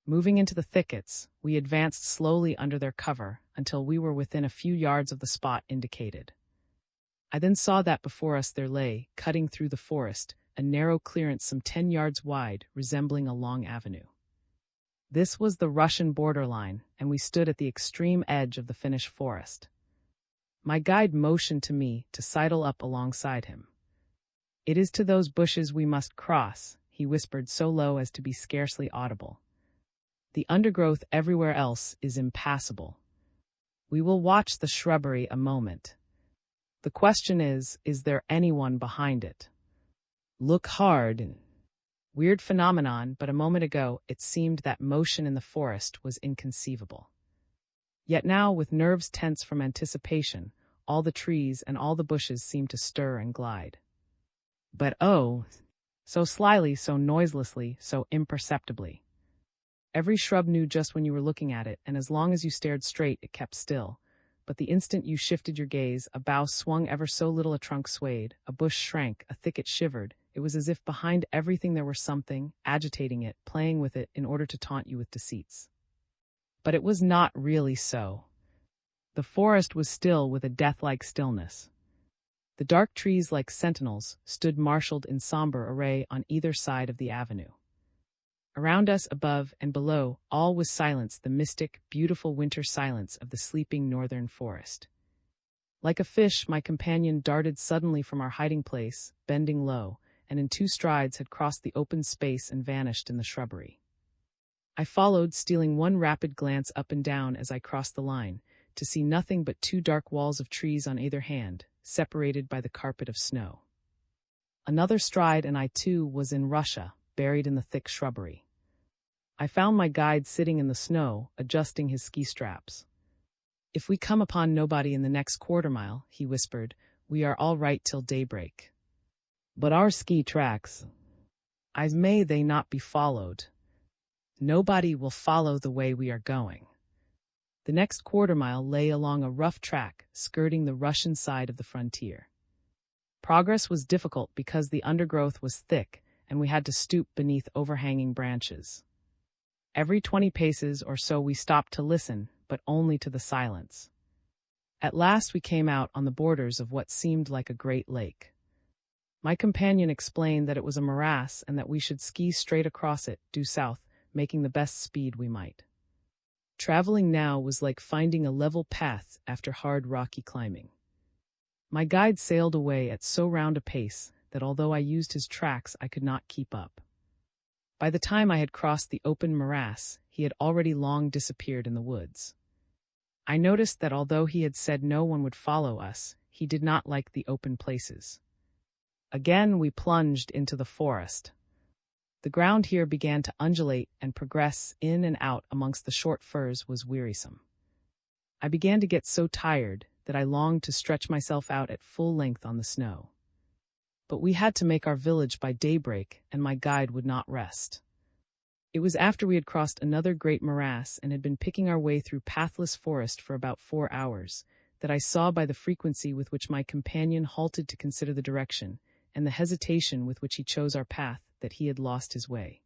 Moving into the thickets, we advanced slowly under their cover until we were within a few yards of the spot indicated. I then saw that before us there lay, cutting through the forest, a narrow clearance some 10 yards wide, resembling a long avenue. This was the Russian borderline, and we stood at the extreme edge of the Finnish forest. My guide motioned to me to sidle up alongside him. "It is to those bushes we must cross," he whispered so low as to be scarcely audible. "The undergrowth everywhere else is impassable. We will watch the shrubbery a moment. The question is there anyone behind it? Look hard." Weird phenomenon, but a moment ago it seemed that motion in the forest was inconceivable. Yet now, with nerves tense from anticipation, all the trees and all the bushes seemed to stir and glide. But oh, so slyly, so noiselessly, so imperceptibly. Every shrub knew just when you were looking at it, and as long as you stared straight, it kept still. But the instant you shifted your gaze, a bough swung ever so little, a trunk swayed, a bush shrank, a thicket shivered. It was as if behind everything there were something, agitating it, playing with it in order to taunt you with deceits. But it was not really so. The forest was still with a death-like stillness. The dark trees, like sentinels, stood marshaled in somber array on either side of the avenue. Around us, above and below, all was silence, the mystic, beautiful winter silence of the sleeping northern forest. Like a fish, my companion darted suddenly from our hiding place, bending low, and in 2 strides had crossed the open space and vanished in the shrubbery. I followed, stealing one rapid glance up and down as I crossed the line, to see nothing but 2 dark walls of trees on either hand, separated by the carpet of snow. Another stride and I too was in Russia, buried in the thick shrubbery. I found my guide sitting in the snow, adjusting his ski straps. "If we come upon nobody in the next quarter mile," he whispered, "we are all right till daybreak. But our ski tracks, may they not be followed? Nobody will follow the way we are going." The next quarter mile lay along a rough track, skirting the Russian side of the frontier. Progress was difficult because the undergrowth was thick, and we had to stoop beneath overhanging branches. Every 20 paces or so we stopped to listen, but only to the silence. At last we came out on the borders of what seemed like a great lake. My companion explained that it was a morass and that we should ski straight across it, due south, making the best speed we might. Traveling now was like finding a level path after hard rocky climbing. My guide sailed away at so round a pace that although I used his tracks, I could not keep up. By the time I had crossed the open morass, he had already long disappeared in the woods. I noticed that although he had said no one would follow us, he did not like the open places. Again we plunged into the forest. The ground here began to undulate, and progress in and out amongst the short firs was wearisome. I began to get so tired that I longed to stretch myself out at full length on the snow. But we had to make our village by daybreak, and my guide would not rest. It was after we had crossed another great morass and had been picking our way through pathless forest for about 4 hours, that I saw by the frequency with which my companion halted to consider the direction, and the hesitation with which he chose our path, that he had lost his way.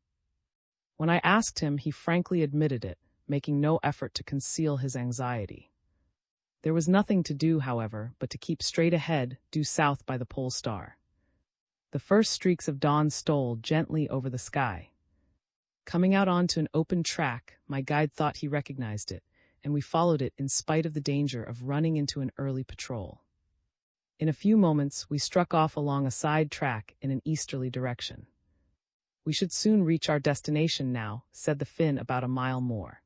When I asked him, he frankly admitted it, making no effort to conceal his anxiety. There was nothing to do, however, but to keep straight ahead, due south by the pole star. The first streaks of dawn stole gently over the sky. Coming out onto an open track, my guide thought he recognized it, and we followed it in spite of the danger of running into an early patrol. In a few moments, we struck off along a side track in an easterly direction. We should soon reach our destination now, said the Finn about a mile more.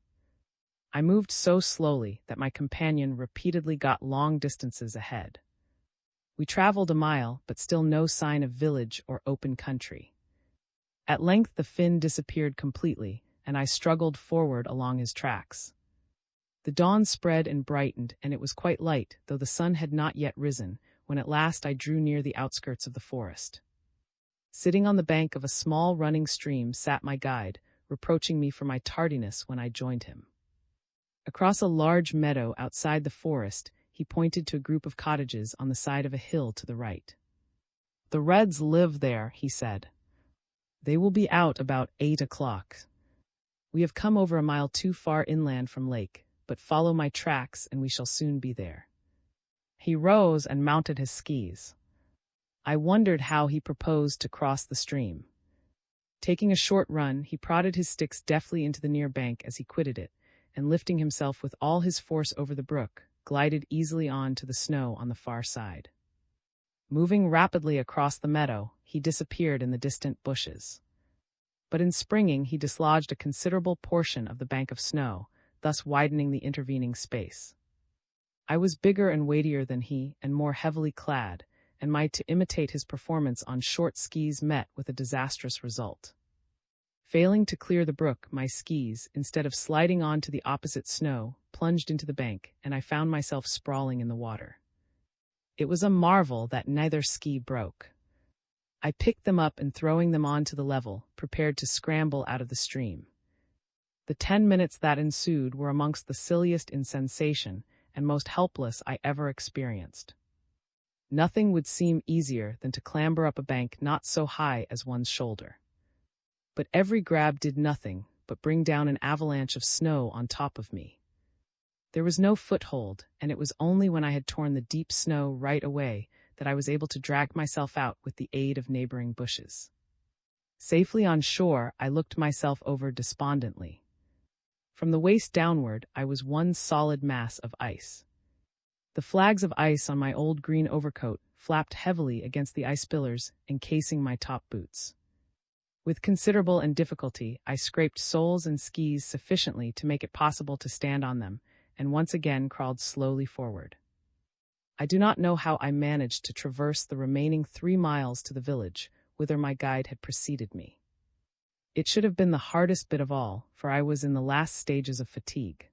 I moved so slowly that my companion repeatedly got long distances ahead. We traveled a mile, but still no sign of village or open country. At length the Finn disappeared completely, and I struggled forward along his tracks. The dawn spread and brightened, and it was quite light, though the sun had not yet risen, when at last I drew near the outskirts of the forest. Sitting on the bank of a small running stream sat my guide, reproaching me for my tardiness when I joined him. Across a large meadow outside the forest, he pointed to a group of cottages on the side of a hill to the right. "The Reds live there," he said. "They will be out about 8 o'clock. We have come over a mile too far inland from lake, but follow my tracks and we shall soon be there." He rose and mounted his skis. I wondered how he proposed to cross the stream. Taking a short run, he prodded his sticks deftly into the near bank as he quitted it, and lifting himself with all his force over the brook, glided easily on to the snow on the far side. Moving rapidly across the meadow, he disappeared in the distant bushes. But in springing, he dislodged a considerable portion of the bank of snow, thus widening the intervening space. I was bigger and weightier than he, and more heavily clad, and my to imitate his performance on short skis met with a disastrous result. Failing to clear the brook, my skis, instead of sliding on to the opposite snow, plunged into the bank, and I found myself sprawling in the water. It was a marvel that neither ski broke. I picked them up and throwing them onto the level, prepared to scramble out of the stream. The 10 minutes that ensued were amongst the silliest in sensation and most helpless I ever experienced. Nothing would seem easier than to clamber up a bank not so high as one's shoulder. But every grab did nothing but bring down an avalanche of snow on top of me. There was no foothold, and it was only when I had torn the deep snow right away that I was able to drag myself out with the aid of neighboring bushes. Safely on shore, I looked myself over despondently. From the waist downward, I was one solid mass of ice. The flags of ice on my old green overcoat flapped heavily against the ice pillars encasing my top boots. With considerable and difficulty, I scraped soles and skis sufficiently to make it possible to stand on them, and once again crawled slowly forward. I do not know how I managed to traverse the remaining 3 miles to the village, whither my guide had preceded me. It should have been the hardest bit of all, for I was in the last stages of fatigue.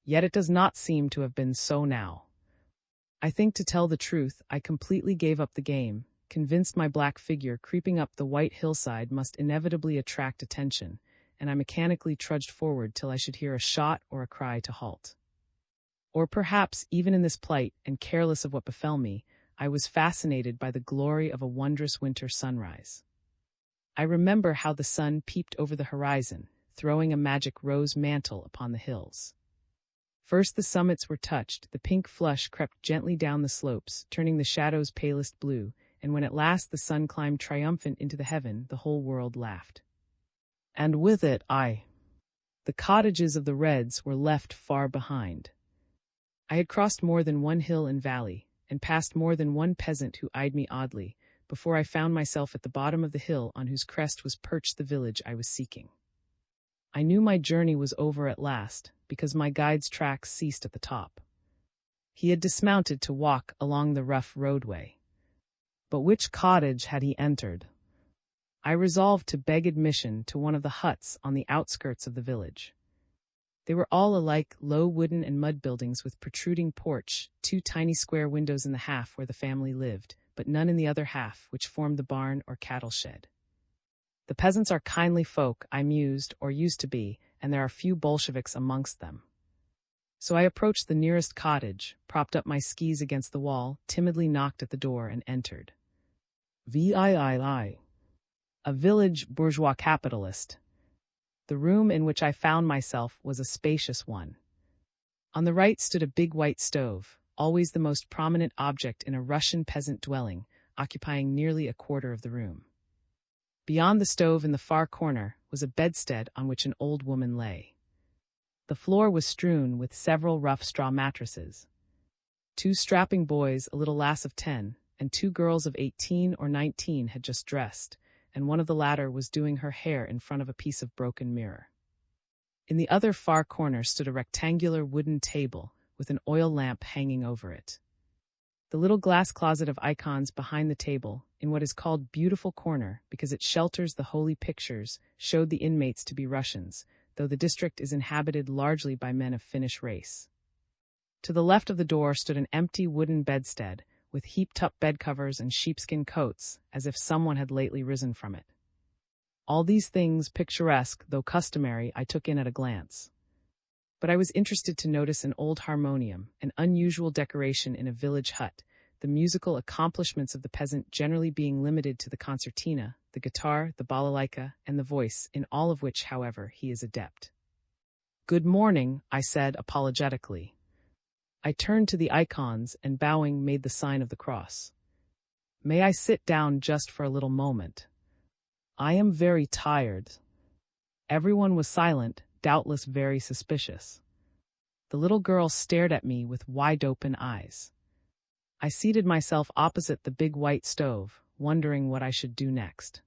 Yet it does not seem to have been so now. I think, to tell the truth, I completely gave up the game, convinced my black figure creeping up the white hillside must inevitably attract attention, and I mechanically trudged forward till I should hear a shot or a cry to halt. Or perhaps, even in this plight and careless of what befell me, I was fascinated by the glory of a wondrous winter sunrise. I remember how the sun peeped over the horizon, throwing a magic rose mantle upon the hills. First the summits were touched, the pink flush crept gently down the slopes, turning the shadows palest blue, and when at last the sun climbed triumphant into the heaven, the whole world laughed. And with it, the cottages of the Reds were left far behind. I had crossed more than one hill and valley, and passed more than one peasant who eyed me oddly, before I found myself at the bottom of the hill on whose crest was perched the village I was seeking. I knew my journey was over at last, because my guide's tracks ceased at the top. He had dismounted to walk along the rough roadway. But which cottage had he entered? I resolved to beg admission to one of the huts on the outskirts of the village. They were all alike, low wooden and mud buildings with protruding porch, 2 tiny square windows in the half where the family lived, but none in the other half, which formed the barn or cattle shed. The peasants are kindly folk, I mused, or used to be, and there are few Bolsheviks amongst them. So I approached the nearest cottage, propped up my skis against the wall, timidly knocked at the door, and entered. VIII. A village bourgeois capitalist. The room in which I found myself was a spacious one. On the right stood a big white stove, always the most prominent object in a Russian peasant dwelling, occupying nearly a quarter of the room. Beyond the stove in the far corner was a bedstead on which an old woman lay. The floor was strewn with several rough straw mattresses. 2 strapping boys, a little lass of 10, and 2 girls of 18 or 19 had just dressed, and one of the latter was doing her hair in front of a piece of broken mirror. In the other far corner stood a rectangular wooden table with an oil lamp hanging over it. The little glass closet of icons behind the table, in what is called Beautiful Corner because it shelters the holy pictures, showed the inmates to be Russians, though the district is inhabited largely by men of Finnish race. To the left of the door stood an empty wooden bedstead, with heaped-up bedcovers and sheepskin coats, as if someone had lately risen from it. All these things, picturesque though customary, I took in at a glance. But I was interested to notice an old harmonium, an unusual decoration in a village hut, the musical accomplishments of the peasant generally being limited to the concertina, the guitar, the balalaika, and the voice, in all of which, however, he is adept. "Good morning," I said apologetically. I turned to the icons and, bowing, made the sign of the cross. "May I sit down just for a little moment? I am very tired." Everyone was silent, doubtless very suspicious. The little girl stared at me with wide-open eyes. I seated myself opposite the big white stove, wondering what I should do next.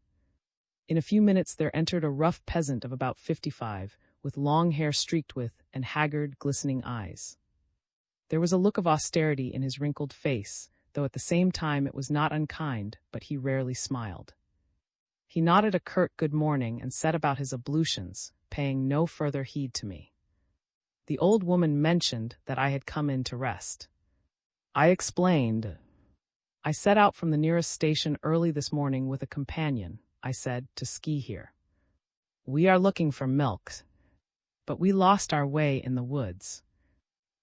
In a few minutes there entered a rough peasant of about 55, with long hair streaked with, and haggard, glistening eyes. There was a look of austerity in his wrinkled face, though at the same time it was not unkind, but he rarely smiled. He nodded a curt good morning and set about his ablutions, paying no further heed to me. The old woman mentioned that I had come in to rest. I explained. "I set out from the nearest station early this morning with a companion," I said, "to ski here. We are looking for milk, but we lost our way in the woods.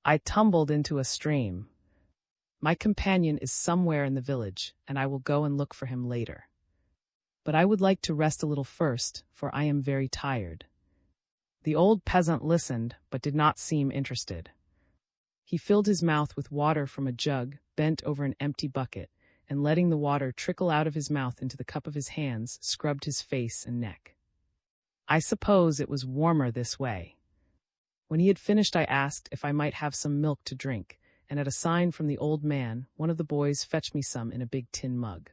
I tumbled into a stream. My companion is somewhere in the village, and I will go and look for him later. But I would like to rest a little first, for I am very tired." The old peasant listened, but did not seem interested. He filled his mouth with water from a jug, bent over an empty bucket, and letting the water trickle out of his mouth into the cup of his hands, scrubbed his face and neck. I suppose it was warmer this way. When he had finished, I asked if I might have some milk to drink, and at a sign from the old man, one of the boys fetched me some in a big tin mug.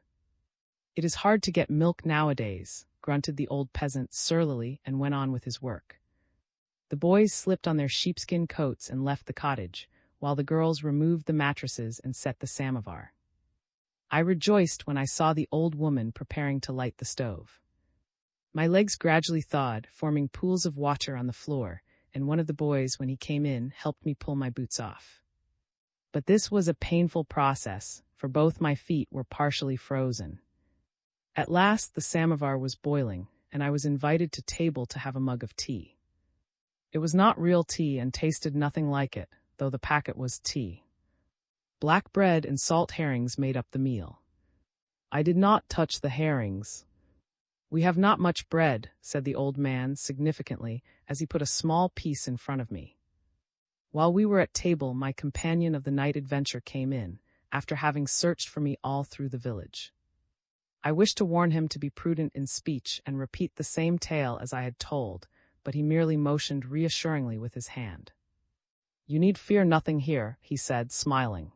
"It is hard to get milk nowadays," grunted the old peasant surlily and went on with his work. The boys slipped on their sheepskin coats and left the cottage, while the girls removed the mattresses and set the samovar. I rejoiced when I saw the old woman preparing to light the stove. My legs gradually thawed, forming pools of water on the floor, and one of the boys, when he came in, helped me pull my boots off. But this was a painful process, for both my feet were partially frozen. At last the samovar was boiling, and I was invited to table to have a mug of tea. It was not real tea and tasted nothing like it, though the packet was tea. Black bread and salt herrings made up the meal. I did not touch the herrings. "We have not much bread," said the old man significantly as he put a small piece in front of me. While we were at table, my companion of the night adventure came in, after having searched for me all through the village. I wished to warn him to be prudent in speech and repeat the same tale as I had told, but he merely motioned reassuringly with his hand. "You need fear nothing here," he said, smiling.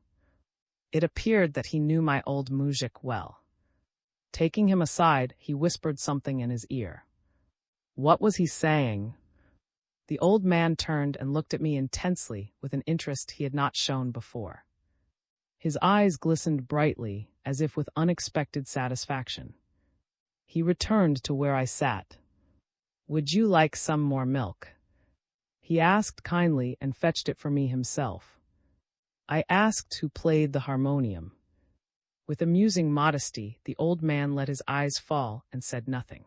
It appeared that he knew my old mujik well. Taking him aside, he whispered something in his ear. What was he saying? The old man turned and looked at me intensely with an interest he had not shown before. His eyes glistened brightly, as if with unexpected satisfaction. He returned to where I sat. "Would you like some more milk?" He asked kindly and fetched it for me himself. I asked who played the harmonium. With amusing modesty, the old man let his eyes fall and said nothing.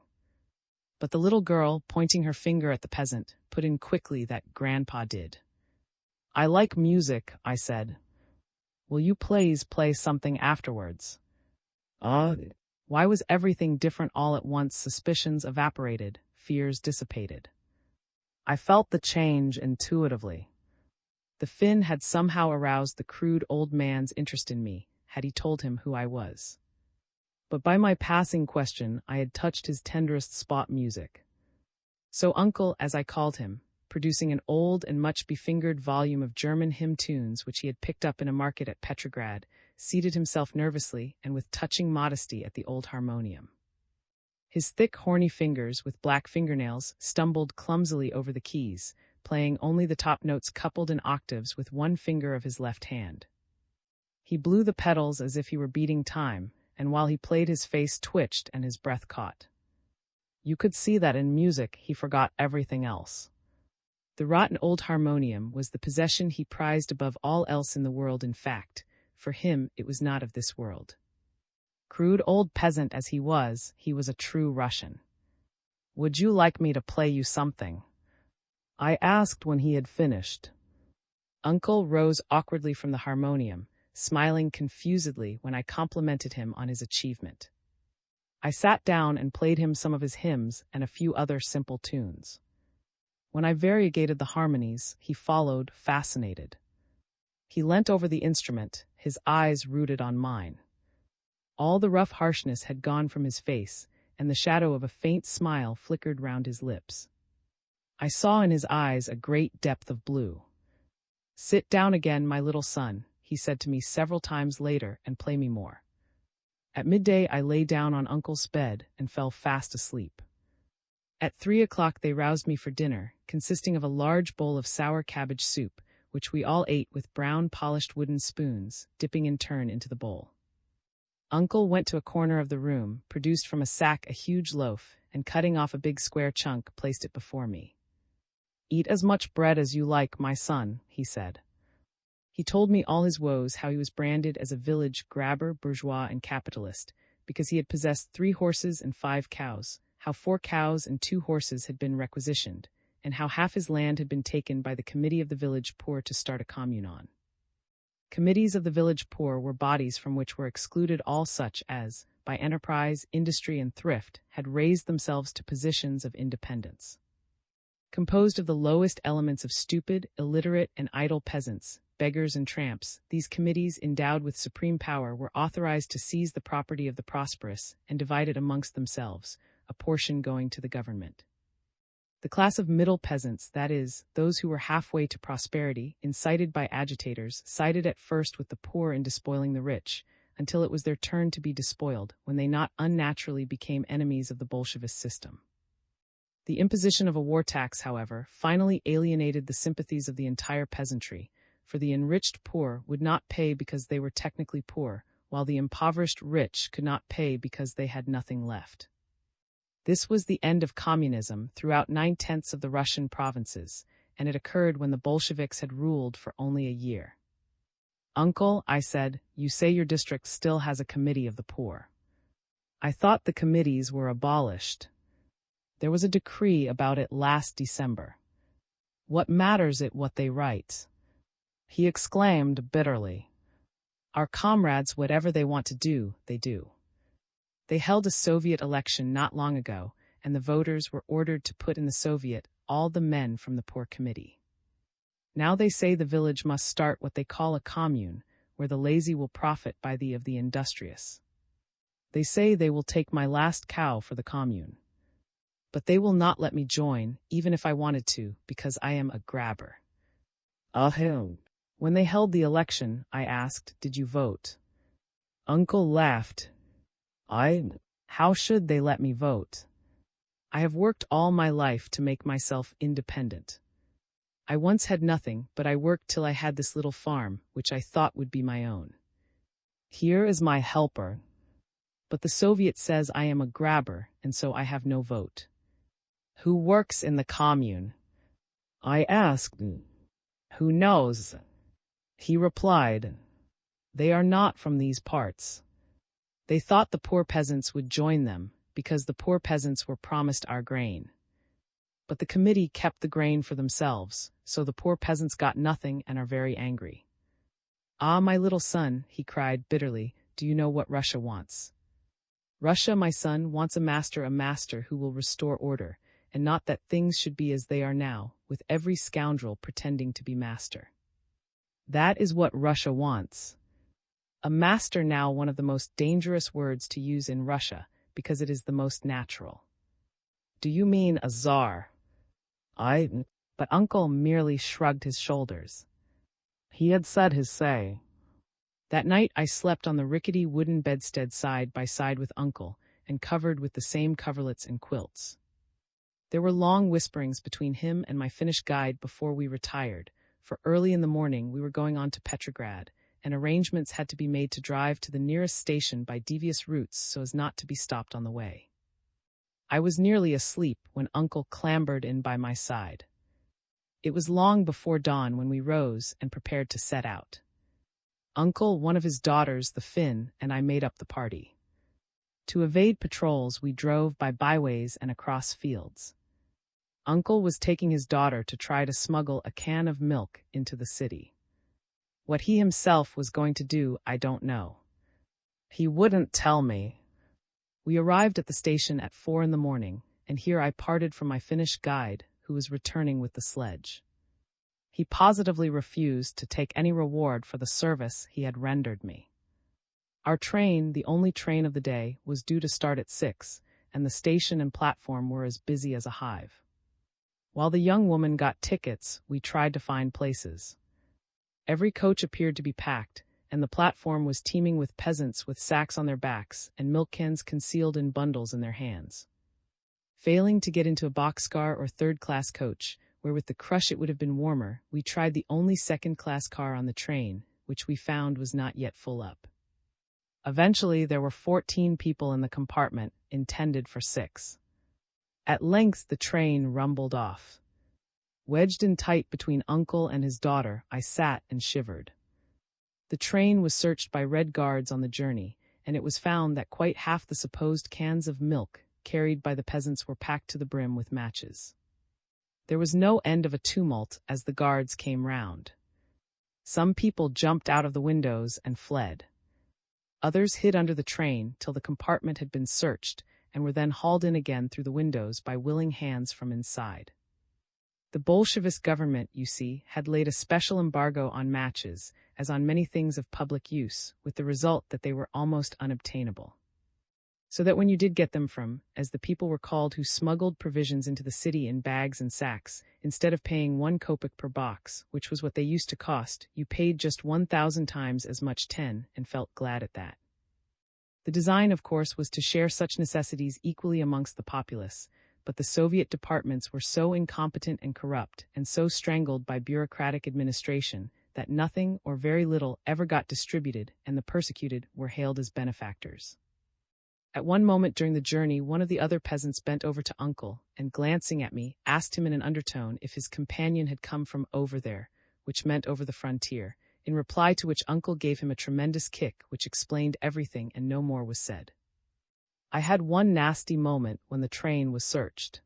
But the little girl, pointing her finger at the peasant, put in quickly that Grandpa did. "I like music," I said. "Will you please play something afterwards?" Why was everything different all at once? Suspicions evaporated, fears dissipated. I felt the change intuitively. The Finn had somehow aroused the crude old man's interest in me, had he told him who I was. But by my passing question, I had touched his tenderest spot. Music. So Uncle, as I called him, producing an old and much befingered volume of German hymn tunes which he had picked up in a market at Petrograd, seated himself nervously and with touching modesty at the old harmonium. His thick, horny fingers with black fingernails stumbled clumsily over the keys, playing only the top notes coupled in octaves with one finger of his left hand. He blew the pedals as if he were beating time, and while he played his face twitched and his breath caught. You could see that in music he forgot everything else. The rotten old harmonium was the possession he prized above all else in the world. In fact, for him it was not of this world. Crude old peasant as he was a true Russian. "Would you like me to play you something?" I asked when he had finished. Uncle rose awkwardly from the harmonium, smiling confusedly when I complimented him on his achievement. I sat down and played him some of his hymns and a few other simple tunes. When I variegated the harmonies, he followed, fascinated. He leant over the instrument, his eyes rooted on mine. All the rough harshness had gone from his face, and the shadow of a faint smile flickered round his lips. I saw in his eyes a great depth of blue. "Sit down again, my little son," he said to me several times later, "and play me more." At midday I lay down on Uncle's bed and fell fast asleep. At 3 o'clock they roused me for dinner, consisting of a large bowl of sour cabbage soup, which we all ate with brown polished wooden spoons, dipping in turn into the bowl. Uncle went to a corner of the room, produced from a sack a huge loaf, and cutting off a big square chunk, placed it before me. "Eat as much bread as you like, my son," he said. He told me all his woes, how he was branded as a village grabber, bourgeois, and capitalist, because he had possessed 3 horses and 5 cows, how 4 cows and 2 horses had been requisitioned, and how half his land had been taken by the committee of the village poor to start a commune on. Committees of the village poor were bodies from which were excluded all such as, by enterprise, industry, and thrift, had raised themselves to positions of independence. Composed of the lowest elements of stupid, illiterate, and idle peasants, beggars and tramps, these committees, endowed with supreme power, were authorized to seize the property of the prosperous and divide it amongst themselves, a portion going to the government. The class of middle peasants, that is, those who were halfway to prosperity, incited by agitators, sided at first with the poor in despoiling the rich, until it was their turn to be despoiled, when they not unnaturally became enemies of the Bolshevist system. The imposition of a war tax, however, finally alienated the sympathies of the entire peasantry, for the enriched poor would not pay because they were technically poor, while the impoverished rich could not pay because they had nothing left. This was the end of communism throughout 9/10 of the Russian provinces, and it occurred when the Bolsheviks had ruled for only a year. "Uncle," I said, "you say your district still has a committee of the poor." "I thought the committees were abolished." "There was a decree about it last December." "What matters it what they write?" He exclaimed bitterly. Our comrades, whatever they want to do, they do. They held a Soviet election not long ago, and the voters were ordered to put in the Soviet all the men from the poor committee. Now they say the village must start what they call a commune, where the lazy will profit by the of the industrious. They say they will take my last cow for the commune. But they will not let me join, even if I wanted to, because I am a grabber. Ahem. When they held the election, I asked, did you vote? Uncle laughed. How should they let me vote? I have worked all my life to make myself independent. I once had nothing, but I worked till I had this little farm, which I thought would be my own. Here is my helper. But the Soviet says I am a grabber, and so I have no vote. Who works in the commune? I asked. Who knows? He replied. They are not from these parts. They thought the poor peasants would join them, because the poor peasants were promised our grain. But the committee kept the grain for themselves, so the poor peasants got nothing and are very angry. Ah, my little son, he cried bitterly, do you know what Russia wants? Russia, my son, wants a master who will restore order, and not that things should be as they are now, with every scoundrel pretending to be master. That is what Russia wants. A master, now one of the most dangerous words to use in Russia, because it is the most natural. Do you mean a czar? But Uncle merely shrugged his shoulders. He had said his say. That night I slept on the rickety wooden bedstead side by side with Uncle, and covered with the same coverlets and quilts. There were long whisperings between him and my Finnish guide before we retired, for early in the morning we were going on to Petrograd, and arrangements had to be made to drive to the nearest station by devious routes so as not to be stopped on the way. I was nearly asleep when Uncle clambered in by my side. It was long before dawn when we rose and prepared to set out. Uncle, one of his daughters, the Finn, and I made up the party. To evade patrols, we drove by byways and across fields. Uncle was taking his daughter to try to smuggle a can of milk into the city. What he himself was going to do, I don't know. He wouldn't tell me. We arrived at the station at 4 a.m, and here I parted from my Finnish guide, who was returning with the sledge. He positively refused to take any reward for the service he had rendered me. Our train, the only train of the day, was due to start at 6, and the station and platform were as busy as a hive. While the young woman got tickets, we tried to find places. Every coach appeared to be packed, and the platform was teeming with peasants with sacks on their backs and milk cans concealed in bundles in their hands. Failing to get into a boxcar or third-class coach, where with the crush it would have been warmer, we tried the only second-class car on the train, which we found was not yet full up. Eventually, there were 14 people in the compartment, intended for 6. At length, the train rumbled off. Wedged in tight between Uncle and his daughter, I sat and shivered. The train was searched by Red Guards on the journey, and it was found that quite half the supposed cans of milk carried by the peasants were packed to the brim with matches. There was no end of a tumult as the guards came round. Some people jumped out of the windows and fled. Others hid under the train till the compartment had been searched and were then hauled in again through the windows by willing hands from inside. The Bolshevist government, you see, had laid a special embargo on matches, as on many things of public use, with the result that they were almost unobtainable. So that when you did get them from, as the people were called who smuggled provisions into the city in bags and sacks, instead of paying 1 kopeck per box, which was what they used to cost, you paid just 1,000 times as much 10, and felt glad at that. The design, of course, was to share such necessities equally amongst the populace, but the Soviet departments were so incompetent and corrupt, and so strangled by bureaucratic administration, that nothing or very little ever got distributed, and the persecuted were hailed as benefactors. At one moment during the journey, one of the other peasants bent over to Uncle, and glancing at me, asked him in an undertone if his companion had come from over there, which meant over the frontier, in reply to which Uncle gave him a tremendous kick which explained everything and no more was said. I had one nasty moment when the train was searched.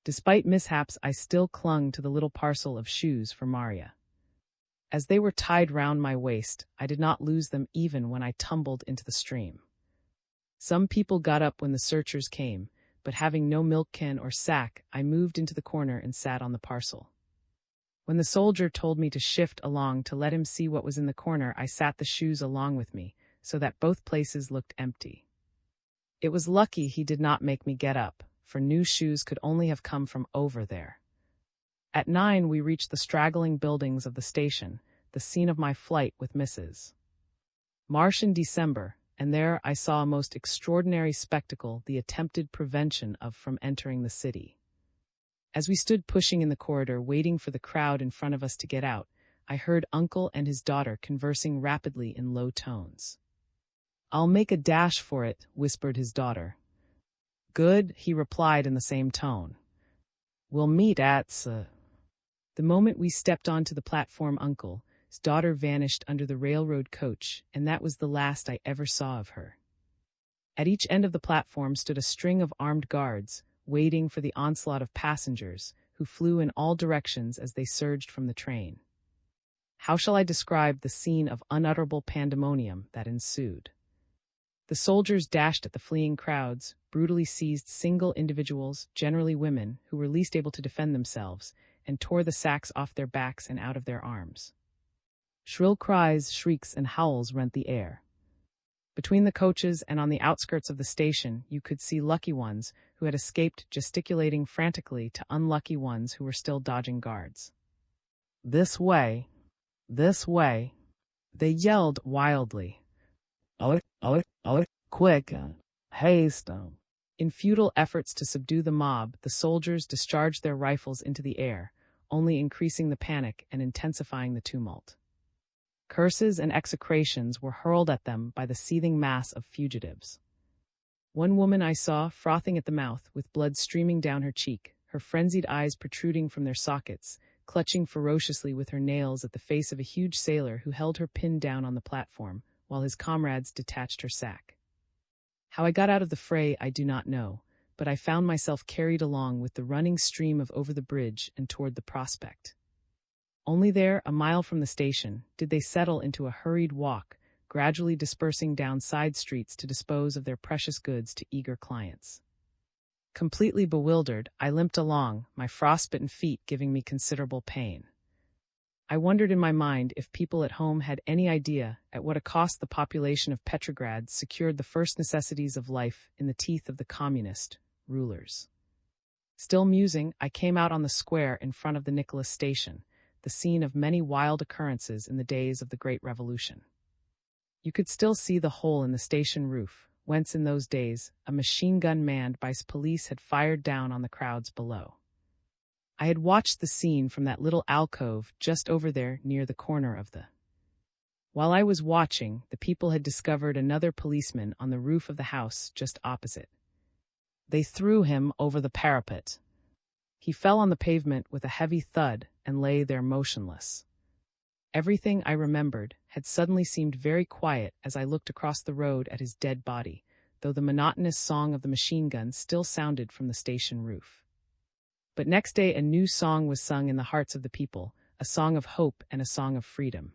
Despite mishaps, I still clung to the little parcel of shoes for Maria. As they were tied round my waist, I did not lose them even when I tumbled into the stream. Some people got up when the searchers came, but having no milk can or sack, I moved into the corner and sat on the parcel. When the soldier told me to shift along to let him see what was in the corner, I sat the shoes along with me, so that both places looked empty. It was lucky he did not make me get up, for new shoes could only have come from over there. At 9 we reached the straggling buildings of the station, the scene of my flight with Mrs. Marsh in December, and there I saw a most extraordinary spectacle, the attempted prevention of from entering the city. As we stood pushing in the corridor, waiting for the crowd in front of us to get out, I heard Uncle and his daughter conversing rapidly in low tones. "I'll make a dash for it," whispered his daughter. "Good," he replied in the same tone. "We'll meet at The moment we stepped onto the platform, Uncle's daughter vanished under the railroad coach, and that was the last I ever saw of her. At each end of the platform stood a string of armed guards, waiting for the onslaught of passengers, who flew in all directions as they surged from the train. How shall I describe the scene of unutterable pandemonium that ensued? The soldiers dashed at the fleeing crowds, brutally seized single individuals, generally women, who were least able to defend themselves, and tore the sacks off their backs and out of their arms. Shrill cries, shrieks, and howls rent the air. Between the coaches and on the outskirts of the station, you could see lucky ones who had escaped gesticulating frantically to unlucky ones who were still dodging guards. "This way! This way!" they yelled wildly. Quick! Haste!" In futile efforts to subdue the mob, the soldiers discharged their rifles into the air, only increasing the panic and intensifying the tumult. Curses and execrations were hurled at them by the seething mass of fugitives. One woman I saw, frothing at the mouth, with blood streaming down her cheek, her frenzied eyes protruding from their sockets, clutching ferociously with her nails at the face of a huge sailor who held her pinned down on the platform, while his comrades detached her sack. How I got out of the fray I do not know, but I found myself carried along with the running stream of over the bridge and toward the Prospect. Only there, a mile from the station, did they settle into a hurried walk, gradually dispersing down side streets to dispose of their precious goods to eager clients. Completely bewildered, I limped along, my frostbitten feet giving me considerable pain. I wondered in my mind if people at home had any idea at what a cost the population of Petrograd secured the first necessities of life in the teeth of the communist rulers. Still musing, I came out on the square in front of the Nicholas station, the scene of many wild occurrences in the days of the Great Revolution. You could still see the hole in the station roof, whence in those days a machine gun manned by police had fired down on the crowds below. I had watched the scene from that little alcove just over there near the corner of the. While I was watching, the people had discovered another policeman on the roof of the house just opposite. They threw him over the parapet. He fell on the pavement with a heavy thud and lay there motionless. Everything I remembered had suddenly seemed very quiet as I looked across the road at his dead body, though the monotonous song of the machine gun still sounded from the station roof. But next day a new song was sung in the hearts of the people, a song of hope and a song of freedom.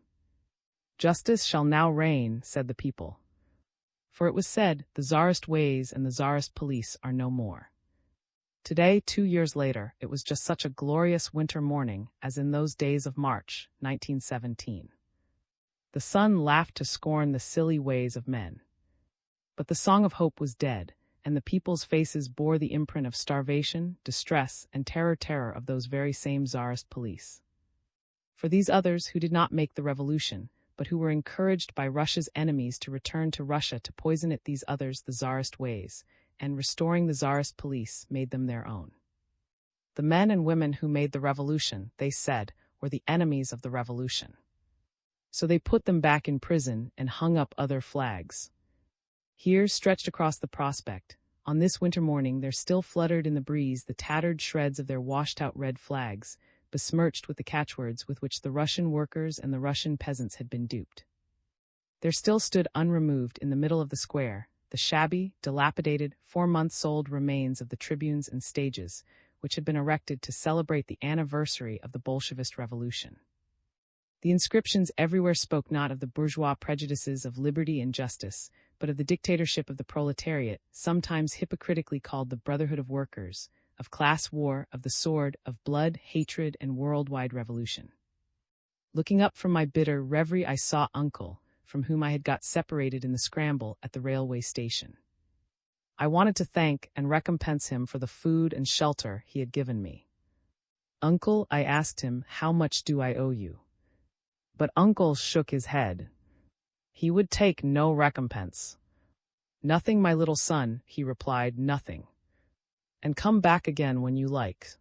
"Justice shall now reign," said the people. For it was said, the Tsarist ways and the Tsarist police are no more. Today, 2 years later, it was just such a glorious winter morning as in those days of March, 1917. The sun laughed to scorn the silly ways of men. But the song of hope was dead, and the people's faces bore the imprint of starvation, distress, and terror of those very same Tsarist police. For these others who did not make the revolution, but who were encouraged by Russia's enemies to return to Russia to poison it, these others the Tsarist ways, and restoring the Tsarist police made them their own. The men and women who made the revolution, they said, were the enemies of the revolution. So they put them back in prison and hung up other flags. Here, stretched across the Prospect, on this winter morning there still fluttered in the breeze the tattered shreds of their washed-out red flags, besmirched with the catchwords with which the Russian workers and the Russian peasants had been duped. There still stood unremoved in the middle of the square the shabby, dilapidated, 4-months-old remains of the tribunes and stages, which had been erected to celebrate the anniversary of the Bolshevist Revolution. The inscriptions everywhere spoke not of the bourgeois prejudices of liberty and justice, but of the dictatorship of the proletariat, sometimes hypocritically called the Brotherhood of Workers, of class war, of the sword, of blood, hatred, and worldwide revolution. Looking up from my bitter reverie, I saw Uncle, from whom I had got separated in the scramble at the railway station. I wanted to thank and recompense him for the food and shelter he had given me. "Uncle," I asked him, "how much do I owe you?" But Uncle shook his head. He would take no recompense. "Nothing, my little son," he replied, "nothing. And come back again when you like."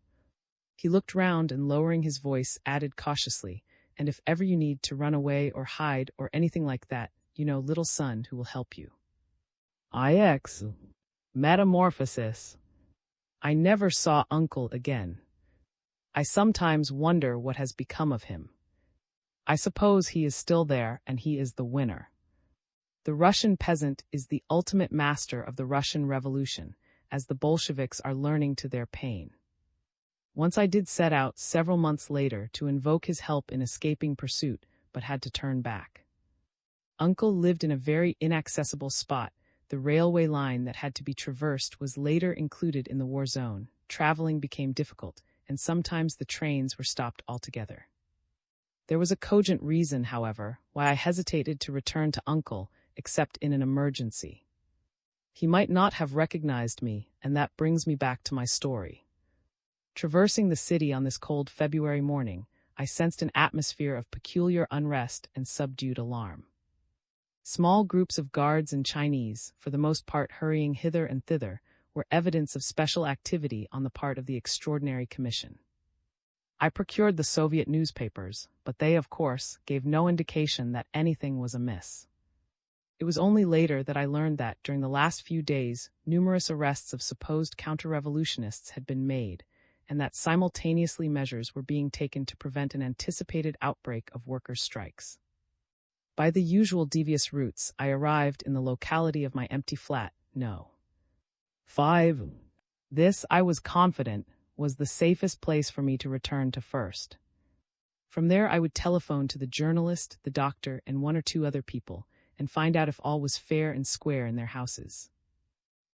He looked round and, lowering his voice, added cautiously, "And if ever you need to run away or hide or anything like that, you know little son who will help you." IX. Metamorphosis. I never saw Uncle again. I sometimes wonder what has become of him. I suppose he is still there, and he is the winner. The Russian peasant is the ultimate master of the Russian Revolution, as the Bolsheviks are learning to their pain. Once I did set out several months later to invoke his help in escaping pursuit, but had to turn back. Uncle lived in a very inaccessible spot. The railway line that had to be traversed was later included in the war zone. Traveling became difficult, and sometimes the trains were stopped altogether. There was a cogent reason, however, why I hesitated to return to Uncle, except in an emergency. He might not have recognized me, and that brings me back to my story. Traversing the city on this cold February morning, I sensed an atmosphere of peculiar unrest and subdued alarm. Small groups of guards and Chinese, for the most part hurrying hither and thither, were evidence of special activity on the part of the Extraordinary Commission. I procured the Soviet newspapers, but they, of course, gave no indication that anything was amiss. It was only later that I learned that, during the last few days, numerous arrests of supposed counter-revolutionists had been made, and that simultaneously measures were being taken to prevent an anticipated outbreak of workers' strikes. By the usual devious routes, I arrived in the locality of my empty flat, No. 5. This, I was confident, was the safest place for me to return to first. From there I would telephone to the journalist, the doctor, and one or two other people, and find out if all was fair and square in their houses.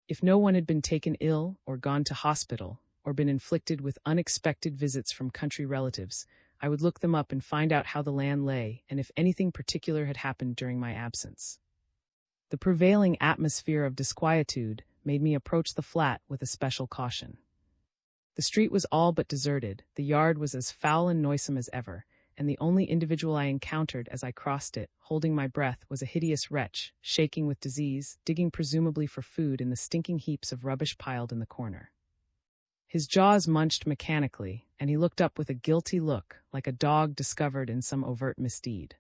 If no one had been taken ill, or gone to hospital, or been inflicted with unexpected visits from country relatives, I would look them up and find out how the land lay, and if anything particular had happened during my absence. The prevailing atmosphere of disquietude made me approach the flat with a special caution. The street was all but deserted, the yard was as foul and noisome as ever, and the only individual I encountered as I crossed it, holding my breath, was a hideous wretch, shaking with disease, digging presumably for food in the stinking heaps of rubbish piled in the corner. His jaws munched mechanically, and he looked up with a guilty look, like a dog discovered in some overt misdeed.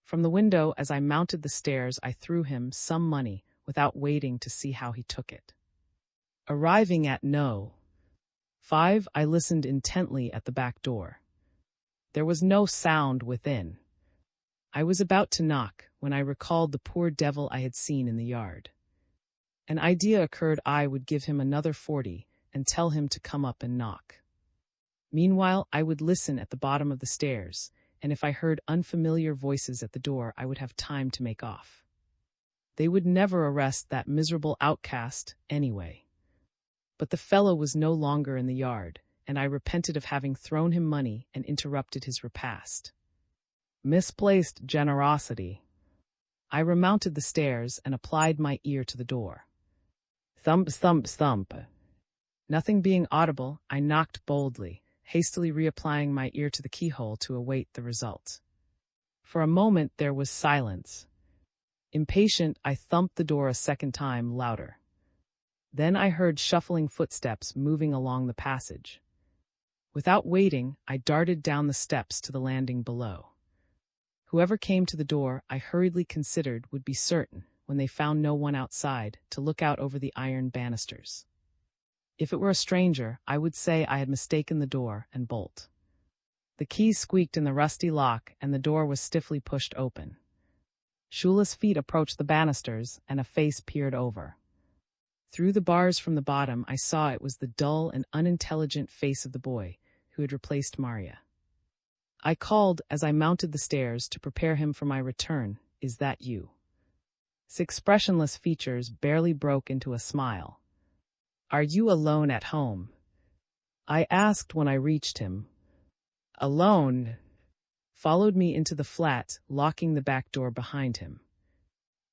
From the window, as I mounted the stairs, I threw him some money, without waiting to see how he took it. Arriving at No. 5, I listened intently at the back door. There was no sound within. I was about to knock, when I recalled the poor devil I had seen in the yard. An idea occurred. I would give him another 40, and tell him to come up and knock. Meanwhile, I would listen at the bottom of the stairs, and if I heard unfamiliar voices at the door, I would have time to make off. They would never arrest that miserable outcast, anyway. But the fellow was no longer in the yard, and I repented of having thrown him money and interrupted his repast. Misplaced generosity. I remounted the stairs and applied my ear to the door. Thump, thump, thump. Nothing being audible, I knocked boldly, hastily reapplying my ear to the keyhole to await the result. For a moment there was silence. Impatient, I thumped the door a second time, louder. Then I heard shuffling footsteps moving along the passage. Without waiting, I darted down the steps to the landing below. Whoever came to the door, I hurriedly considered, would be certain, when they found no one outside, to look out over the iron banisters. If it were a stranger, I would say I had mistaken the door and bolt. The key squeaked in the rusty lock, and the door was stiffly pushed open. Shoeless feet approached the banisters, and a face peered over. Through the bars from the bottom, I saw it was the dull and unintelligent face of the boy who had replaced Maria. I called as I mounted the stairs to prepare him for my return. Is that you? His expressionless features barely broke into a smile. Are you alone at home? I asked when I reached him. Alone? Followed me into the flat, locking the back door behind him.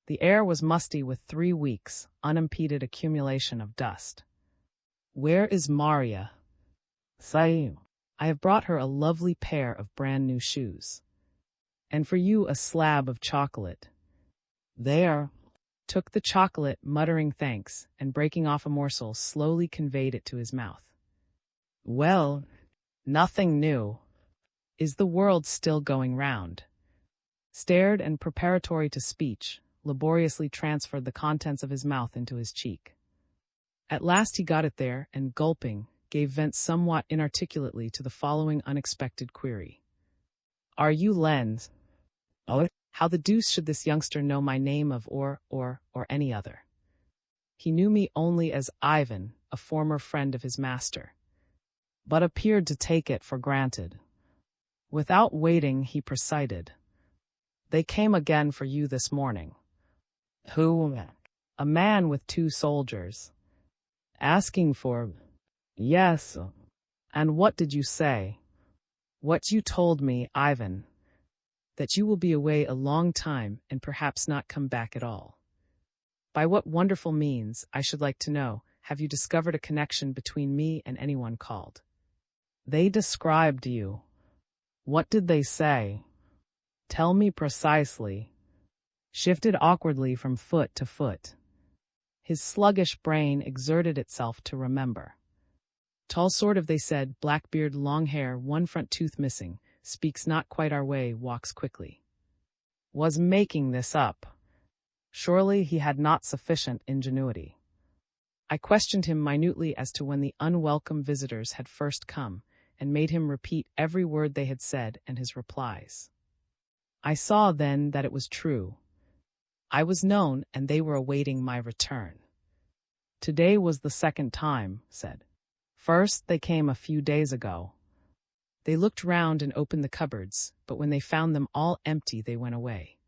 The air was musty with 3 weeks' unimpeded accumulation of dust. Where is Maria? Say, I have brought her a lovely pair of brand new shoes. And for you a slab of chocolate. There. Took the chocolate, muttering thanks, and breaking off a morsel, slowly conveyed it to his mouth. Well, nothing new. Is the world still going round? Stared and preparatory to speech, laboriously transferred the contents of his mouth into his cheek. At last he got it there, and gulping, gave vent somewhat inarticulately to the following unexpected query. Are you Lenz? Oh, how the deuce should this youngster know my name of or any other? He knew me only as Ivan, a former friend of his master, but appeared to take it for granted. Without waiting, he proceeded. They came again for you this morning. Who? A man with 2 soldiers. Asking for... Yes. And what did you say? What you told me, Ivan. That you will be away a long time and perhaps not come back at all. By what wonderful means, I should like to know, have you discovered a connection between me and anyone called? They described you. What did they say? Tell me precisely. Shifted awkwardly from foot to foot. His sluggish brain exerted itself to remember. Tall sort of, they said, black beard, long hair, 1 front tooth missing, speaks not quite our way, walks quickly. Was making this up. Surely he had not sufficient ingenuity. I questioned him minutely as to when the unwelcome visitors had first come, and made him repeat every word they had said and his replies. I saw then that it was true. I was known, and they were awaiting my return. Today was the 2nd time, said. First, they came a few days ago. They looked round and opened the cupboards, but when they found them all empty, they went away.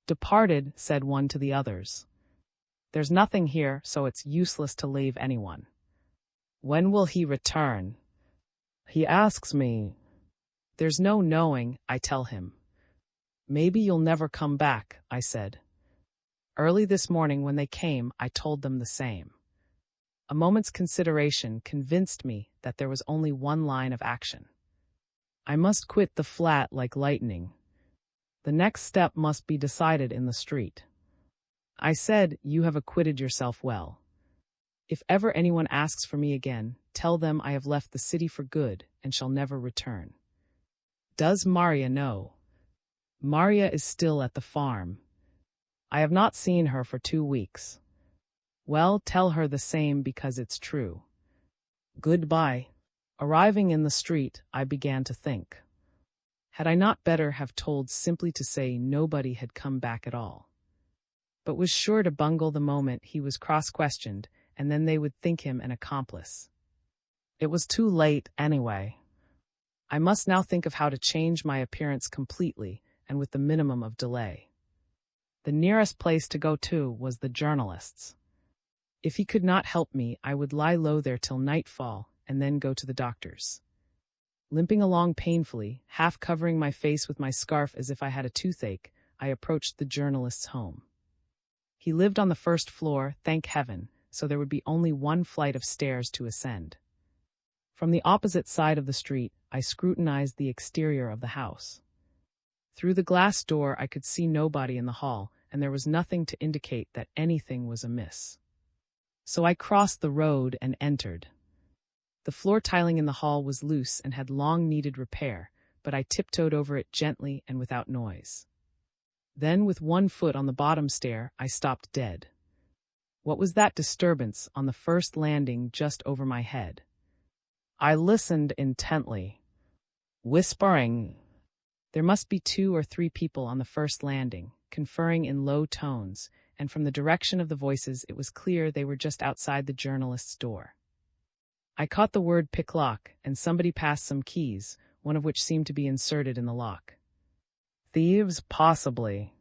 Departed, said one to the others. There's nothing here, so it's useless to leave anyone. When will he return? He asks me. There's no knowing, I tell him. Maybe you'll never come back, I said. Early this morning when they came, I told them the same. A moment's consideration convinced me that there was only one line of action. I must quit the flat like lightning. The next step must be decided in the street. I said, you have acquitted yourself well. If ever anyone asks for me again, tell them I have left the city for good and shall never return. Does Maria know? Maria is still at the farm. I have not seen her for 2 weeks. Well, tell her the same because it's true. Goodbye. Arriving in the street, I began to think. Had I not better have told simply to say nobody had come back at all? But was sure to bungle the moment he was cross-questioned, and then they would think him an accomplice. It was too late anyway. I must now think of how to change my appearance completely and with the minimum of delay. The nearest place to go to was the journalist's. If he could not help me, I would lie low there till nightfall and then go to the doctor's. Limping along painfully, half covering my face with my scarf as if I had a toothache, I approached the journalist's home. He lived on the 1st floor, thank heaven, so there would be only 1 flight of stairs to ascend. From the opposite side of the street, I scrutinized the exterior of the house. Through the glass door I could see nobody in the hall, and there was nothing to indicate that anything was amiss. So I crossed the road and entered. The floor tiling in the hall was loose and had long needed repair, but I tiptoed over it gently and without noise. Then, with 1 foot on the bottom stair, I stopped dead. What was that disturbance on the first landing just over my head? I listened intently. Whispering. There must be 2 or 3 people on the first landing, conferring in low tones, and from the direction of the voices it was clear they were just outside the journalist's door. I caught the word picklock, and somebody passed some keys, one of which seemed to be inserted in the lock. Thieves, possibly.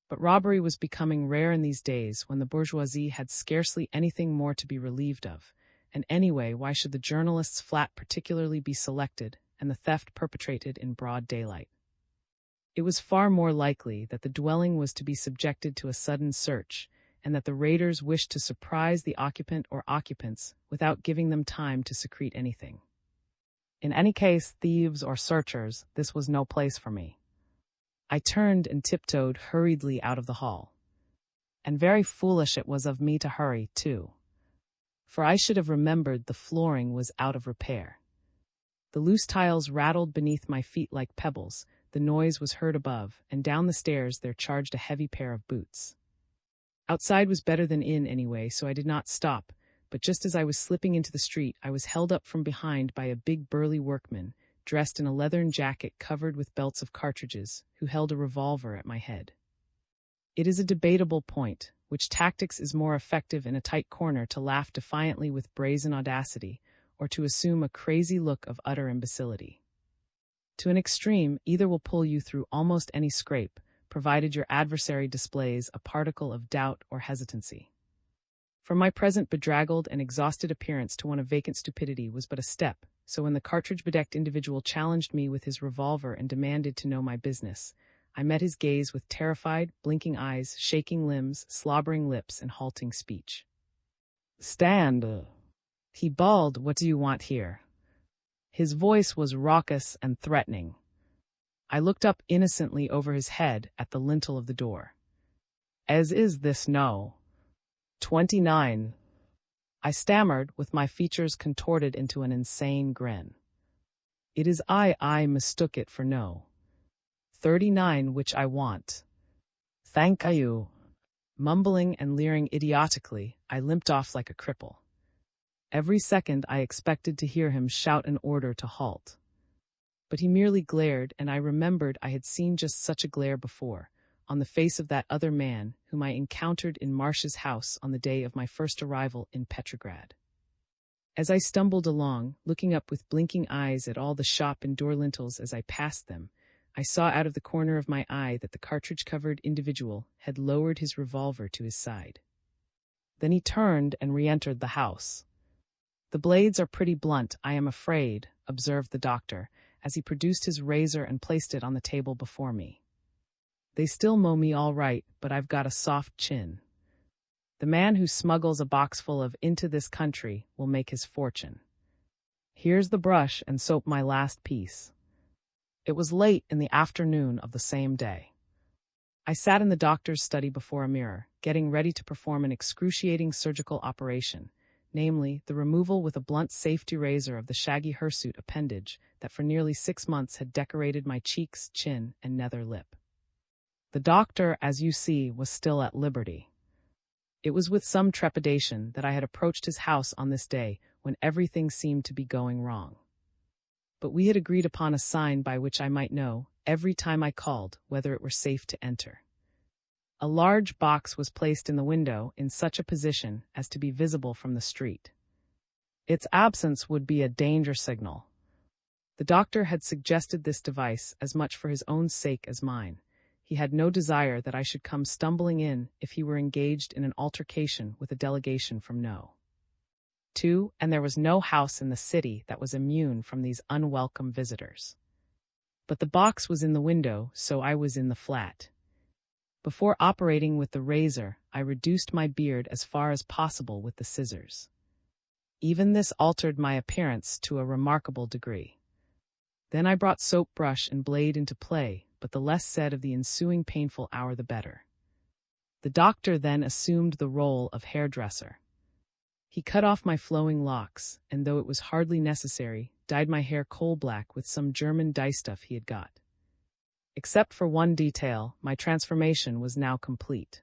But robbery was becoming rare in these days when the bourgeoisie had scarcely anything more to be relieved of, and anyway, why should the journalist's flat particularly be selected and the theft perpetrated in broad daylight? It was far more likely that the dwelling was to be subjected to a sudden search, and that the raiders wished to surprise the occupant or occupants without giving them time to secrete anything. In any case, thieves or searchers, this was no place for me. I turned and tiptoed hurriedly out of the hall. And very foolish it was of me to hurry, too. For I should have remembered the flooring was out of repair. The loose tiles rattled beneath my feet like pebbles, the noise was heard above, and down the stairs there charged a heavy pair of boots. Outside was better than in anyway, so I did not stop, but just as I was slipping into the street, I was held up from behind by a big burly workman, dressed in a leathern jacket covered with belts of cartridges, who held a revolver at my head. It is a debatable point, which tactics is more effective in a tight corner, to laugh defiantly with brazen audacity, or to assume a crazy look of utter imbecility. To an extreme, either will pull you through almost any scrape, provided your adversary displays a particle of doubt or hesitancy. From my present bedraggled and exhausted appearance to one of vacant stupidity was but a step, so when the cartridge-bedecked individual challenged me with his revolver and demanded to know my business, I met his gaze with terrified, blinking eyes, shaking limbs, slobbering lips, and halting speech. "Stand!" he bawled. "What do you want here?" His voice was raucous and threatening. I looked up innocently over his head at the lintel of the door. "As is this no? 29. I stammered, with my features contorted into an insane grin. "It is I mistook it for no. 39 which I want. Thank you." Mumbling and leering idiotically, I limped off like a cripple. Every second I expected to hear him shout an order to halt. But he merely glared, and I remembered I had seen just such a glare before, on the face of that other man whom I encountered in Marsh's house on the day of my first arrival in Petrograd. As I stumbled along, looking up with blinking eyes at all the shop and door lintels as I passed them, I saw out of the corner of my eye that the cartridge-covered individual had lowered his revolver to his side. Then he turned and re-entered the house. "The blades are pretty blunt, I am afraid," observed the doctor, as he produced his razor and placed it on the table before me. "They still mow me all right, but I've got a soft chin. The man who smuggles a boxful of into this country will make his fortune. Here's the brush and soap, my last piece." It was late in the afternoon of the same day. I sat in the doctor's study before a mirror, getting ready to perform an excruciating surgical operation, namely, the removal with a blunt safety razor of the shaggy hirsute appendage that for nearly 6 months had decorated my cheeks, chin, and nether lip. The doctor, as you see, was still at liberty. It was with some trepidation that I had approached his house on this day when everything seemed to be going wrong. But we had agreed upon a sign by which I might know, every time I called, whether it were safe to enter. A large box was placed in the window in such a position as to be visible from the street. Its absence would be a danger signal. The doctor had suggested this device as much for his own sake as mine. He had no desire that I should come stumbling in if he were engaged in an altercation with a delegation from No. 2, and there was no house in the city that was immune from these unwelcome visitors. But the box was in the window, so I was in the flat. Before operating with the razor, I reduced my beard as far as possible with the scissors. Even this altered my appearance to a remarkable degree. Then I brought soap brush and blade into play, but the less said of the ensuing painful hour the better. The doctor then assumed the role of hairdresser. He cut off my flowing locks, and though it was hardly necessary, dyed my hair coal-black with some German dye stuff he had got. Except for one detail, my transformation was now complete.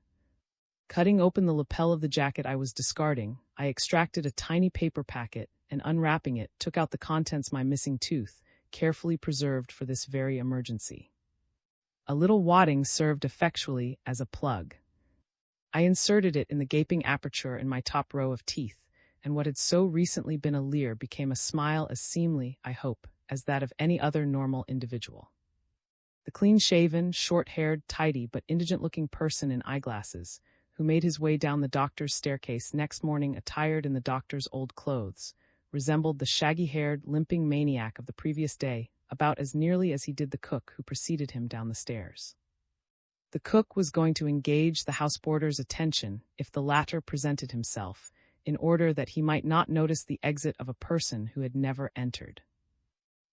Cutting open the lapel of the jacket I was discarding, I extracted a tiny paper packet, and unwrapping it, took out the contents, my missing tooth, carefully preserved for this very emergency. A little wadding served effectually as a plug. I inserted it in the gaping aperture in my top row of teeth, and what had so recently been a leer became a smile as seemly, I hope, as that of any other normal individual. The clean-shaven, short-haired, tidy but indigent-looking person in eyeglasses, who made his way down the doctor's staircase next morning attired in the doctor's old clothes, resembled the shaggy-haired, limping maniac of the previous day, about as nearly as he did the cook who preceded him down the stairs. The cook was going to engage the houseboarder's attention if the latter presented himself, in order that he might not notice the exit of a person who had never entered.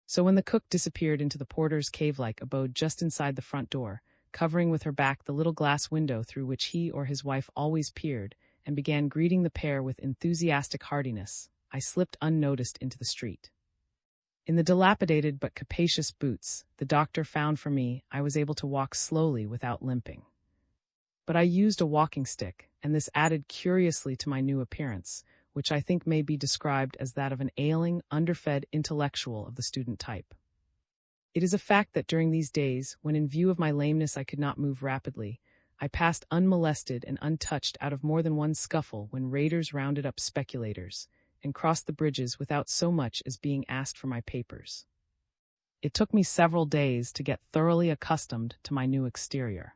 So when the cook disappeared into the porter's cave-like abode just inside the front door, covering with her back the little glass window through which he or his wife always peered, and began greeting the pair with enthusiastic heartiness, I slipped unnoticed into the street. In the dilapidated but capacious boots the doctor found for me, I was able to walk slowly without limping. But I used a walking stick, and this added curiously to my new appearance, which I think may be described as that of an ailing, underfed intellectual of the student type. It is a fact that during these days, when in view of my lameness I could not move rapidly, I passed unmolested and untouched out of more than one scuffle when raiders rounded up speculators, and crossed the bridges without so much as being asked for my papers. It took me several days to get thoroughly accustomed to my new exterior.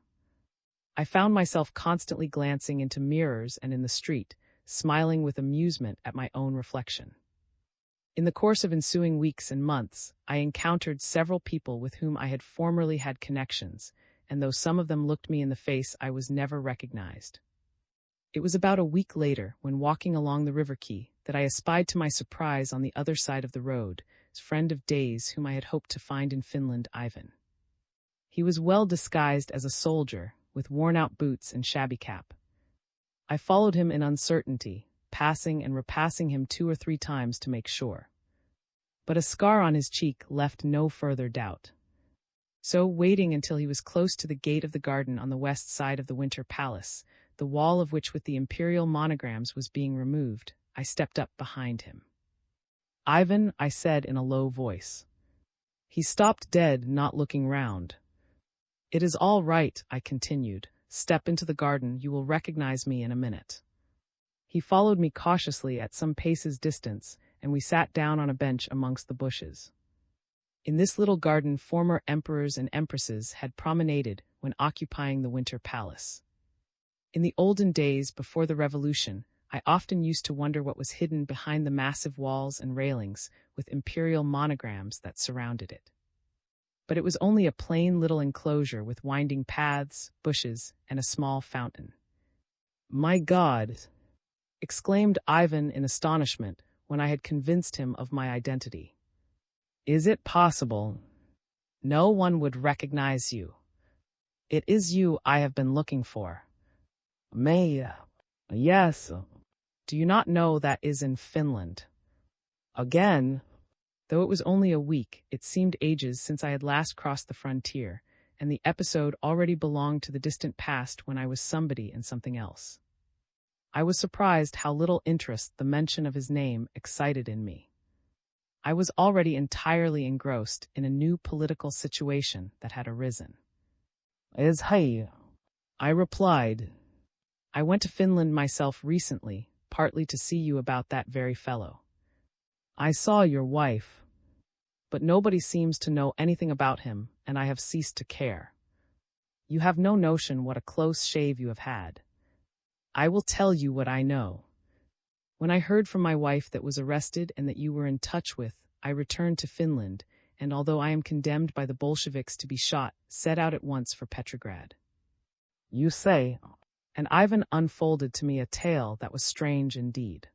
I found myself constantly glancing into mirrors and in the street, smiling with amusement at my own reflection. In the course of ensuing weeks and months, I encountered several people with whom I had formerly had connections, and though some of them looked me in the face, I was never recognized. It was about a week later, when walking along the river quay, that I espied to my surprise on the other side of the road, his friend of days whom I had hoped to find in Finland, Ivan. He was well disguised as a soldier, with worn-out boots and shabby cap. I followed him in uncertainty, passing and repassing him 2 or 3 times to make sure. But a scar on his cheek left no further doubt. So, waiting until he was close to the gate of the garden on the west side of the Winter Palace, the wall of which with the imperial monograms was being removed, I stepped up behind him. "Ivan," I said in a low voice. He stopped dead, not looking round. "It is all right," I continued. "Step into the garden, you will recognize me in a minute." He followed me cautiously at some paces distance, and we sat down on a bench amongst the bushes. In this little garden former emperors and empresses had promenaded when occupying the Winter Palace. In the olden days before the Revolution, I often used to wonder what was hidden behind the massive walls and railings with imperial monograms that surrounded it. But it was only a plain little enclosure with winding paths, bushes, and a small fountain. "My God!" exclaimed Ivan in astonishment when I had convinced him of my identity. "Is it possible? No one would recognize you. It is you I have been looking for." Yes. Do you not know that is in Finland?" Again, though it was only a week, it seemed ages since I had last crossed the frontier, and the episode already belonged to the distant past when I was somebody and something else. I was surprised how little interest the mention of his name excited in me. I was already entirely engrossed in a new political situation that had arisen. "Is he?" I replied. "I went to Finland myself recently, partly to see you about that very fellow. I saw your wife, but nobody seems to know anything about him, and I have ceased to care. You have no notion what a close shave you have had. I will tell you what I know. When I heard from my wife that was arrested and that you were in touch with, I returned to Finland, and although I am condemned by the Bolsheviks to be shot, set out at once for Petrograd." "You say?" And Ivan unfolded to me a tale that was strange indeed.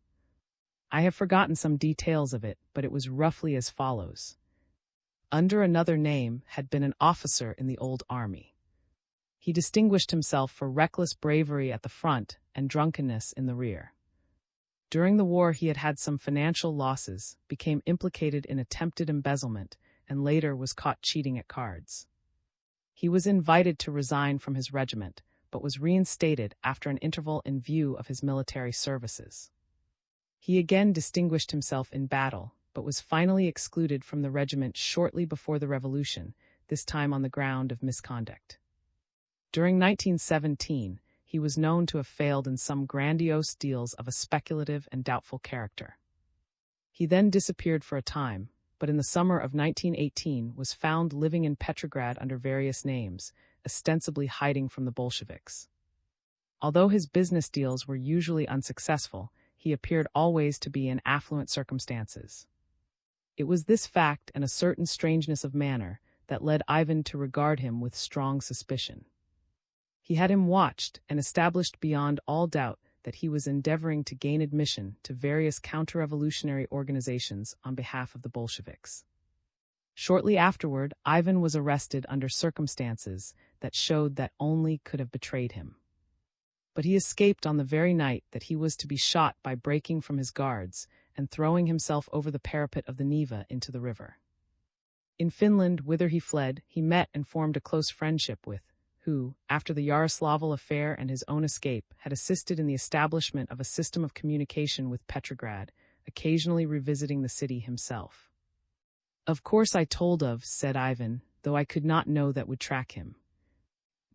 I have forgotten some details of it, but it was roughly as follows. Under another name had been an officer in the old army. He distinguished himself for reckless bravery at the front and drunkenness in the rear. During the war he had had some financial losses, became implicated in attempted embezzlement, and later was caught cheating at cards. He was invited to resign from his regiment, but was reinstated after an interval in view of his military services. He again distinguished himself in battle, but was finally excluded from the regiment shortly before the Revolution, this time on the ground of misconduct. During 1917, he was known to have failed in some grandiose deals of a speculative and doubtful character. He then disappeared for a time, but in the summer of 1918 was found living in Petrograd under various names, ostensibly hiding from the Bolsheviks. Although his business deals were usually unsuccessful, he appeared always to be in affluent circumstances. It was this fact and a certain strangeness of manner that led Ivan to regard him with strong suspicion. He had him watched and established beyond all doubt that he was endeavoring to gain admission to various counter-revolutionary organizations on behalf of the Bolsheviks. Shortly afterward, Ivan was arrested under circumstances that showed that only could have betrayed him. But he escaped on the very night that he was to be shot by breaking from his guards and throwing himself over the parapet of the Neva into the river. In Finland, whither he fled, he met and formed a close friendship with, who, after the Yaroslavl affair and his own escape, had assisted in the establishment of a system of communication with Petrograd, occasionally revisiting the city himself. "Of course I told of," said Ivan, "though I could not know that would track him.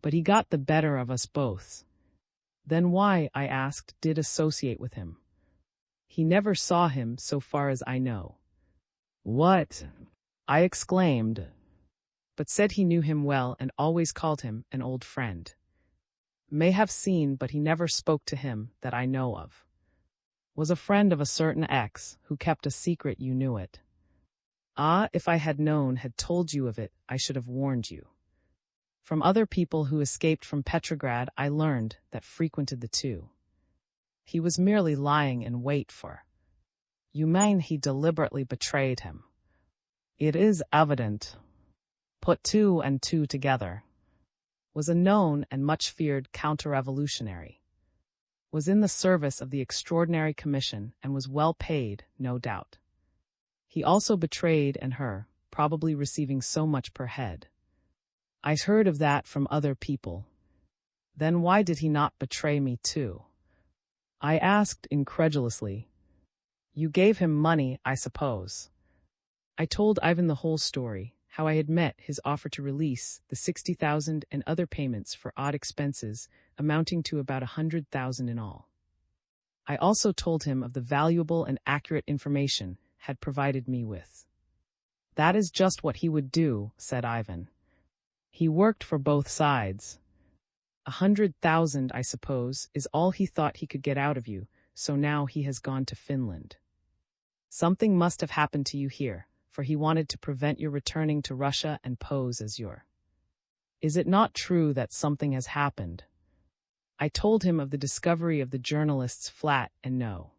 But he got the better of us both." "Then why," I asked, "did associate with him?" "He never saw him, so far as I know." "What?" I exclaimed, but said he knew him well and always called him an old friend. "May have seen, but he never spoke to him, that I know of. Was a friend of a certain X, who kept a secret, you knew it." "Ah, if I had known, had told you of it, I should have warned you. From other people who escaped from Petrograd I learned that frequented the two. He was merely lying in wait for." "You mean he deliberately betrayed him?" "It is evident. Put two and two together. Was a known and much feared counter-revolutionary. Was in the service of the Extraordinary Commission and was well paid, no doubt. He also betrayed and her, probably receiving so much per head." "I heard of that from other people." "Then why did he not betray me too?" I asked incredulously. "You gave him money, I suppose?" I told Ivan the whole story, how I had met his offer to release, the 60,000 and other payments for odd expenses amounting to about 100,000 in all. I also told him of the valuable and accurate information had provided me with. "That is just what he would do," said Ivan. "He worked for both sides. 100,000, I suppose, is all he thought he could get out of you, so now he has gone to Finland. Something must have happened to you here, for he wanted to prevent your returning to Russia and pose as your. Is it not true that something has happened?" I told him of the discovery of the journalist's flat and no.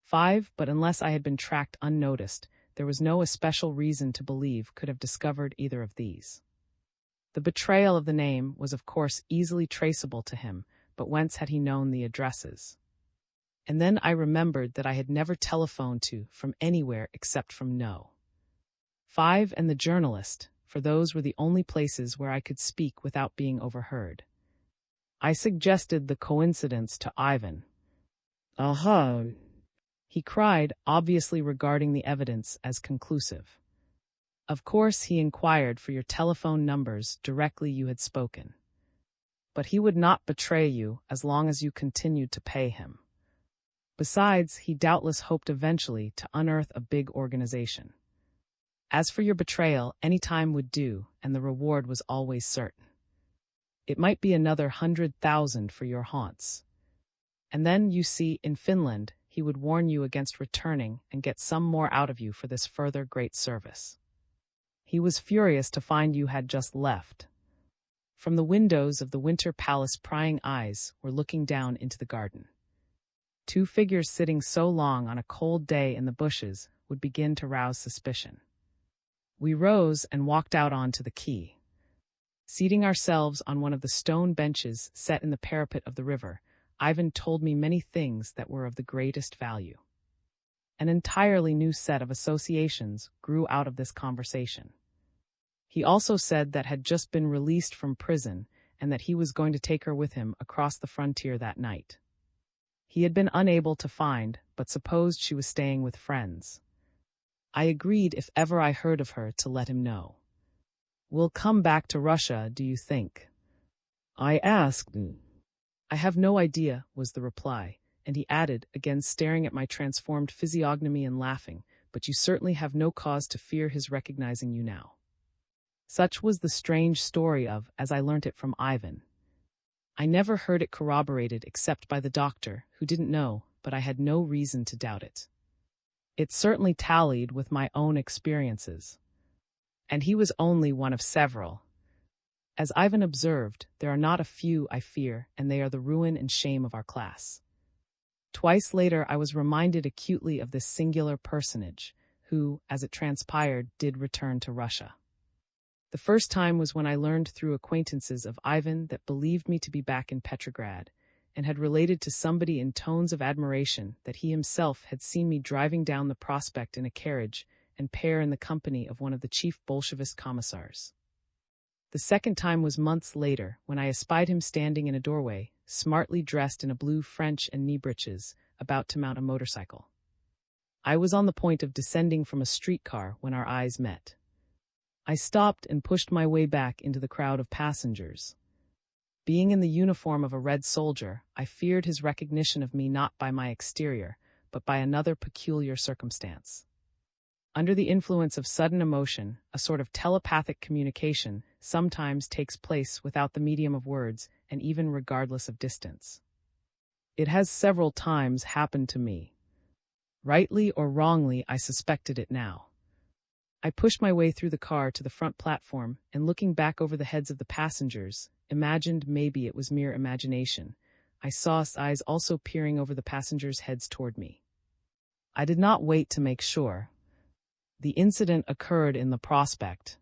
5, but unless I had been tracked unnoticed, there was no especial reason to believe could have discovered either of these. The betrayal of the name was of course easily traceable to him, but whence had he known the addresses? And then I remembered that I had never telephoned to from anywhere except from No. 5 and the journalist, for those were the only places where I could speak without being overheard. I suggested the coincidence to Ivan. "Aha!" he cried, obviously regarding the evidence as conclusive. "Of course he inquired for your telephone numbers directly you had spoken. But he would not betray you as long as you continued to pay him. Besides, he doubtless hoped eventually to unearth a big organization. As for your betrayal, any time would do, and the reward was always certain. It might be another 100,000 for your haunts. And then, you see, in Finland, he would warn you against returning and get some more out of you for this further great service. He was furious to find you had just left." From the windows of the Winter Palace prying eyes were looking down into the garden. 2 figures sitting so long on a cold day in the bushes would begin to rouse suspicion. We rose and walked out onto the quay. Seating ourselves on one of the stone benches set in the parapet of the river, Ivan told me many things that were of the greatest value. An entirely new set of associations grew out of this conversation. He also said that had just been released from prison and that he was going to take her with him across the frontier that night. He had been unable to find, but supposed she was staying with friends. I agreed if ever I heard of her to let him know. "We'll come back to Russia, do you think?" I asked. "I have no idea," was the reply, and he added, again staring at my transformed physiognomy and laughing, but you certainly have no cause to fear his recognizing you now. Such was the strange story of, as I learnt it from Ivan. I never heard it corroborated except by the doctor, who didn't know, but I had no reason to doubt it. It certainly tallied with my own experiences. And he was only one of several. As Ivan observed, there are not a few, I fear, and they are the ruin and shame of our class. Twice later I was reminded acutely of this singular personage, who, as it transpired, did return to Russia. The first time was when I learned through acquaintances of Ivan that believed me to be back in Petrograd, and had related to somebody in tones of admiration that he himself had seen me driving down the Prospect in a carriage and pair in the company of one of the chief Bolshevist commissars. The second time was months later, when I espied him standing in a doorway, smartly dressed in a blue French and knee breeches, about to mount a motorcycle. I was on the point of descending from a streetcar when our eyes met. I stopped and pushed my way back into the crowd of passengers. Being in the uniform of a Red soldier, I feared his recognition of me not by my exterior, but by another peculiar circumstance. Under the influence of sudden emotion, a sort of telepathic communication sometimes takes place without the medium of words and even regardless of distance. It has several times happened to me. Rightly or wrongly, I suspected it now. I pushed my way through the car to the front platform and, looking back over the heads of the passengers, imagined maybe it was mere imagination. I saw eyes also peering over the passengers' heads toward me. I did not wait to make sure. The incident occurred in the Prospect.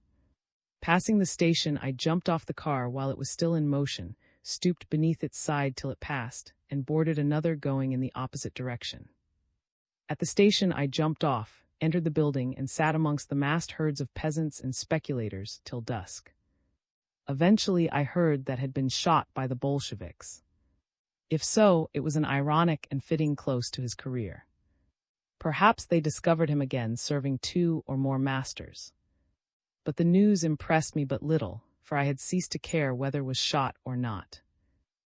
Passing the station, I jumped off the car while it was still in motion, stooped beneath its side till it passed, and boarded another going in the opposite direction. At the station I jumped off, entered the building, and sat amongst the massed herds of peasants and speculators till dusk. Eventually I heard that had been shot by the Bolsheviks. If so, it was an ironic and fitting close to his career. Perhaps they discovered him again serving two or more masters. But the news impressed me but little, for I had ceased to care whether was shot or not.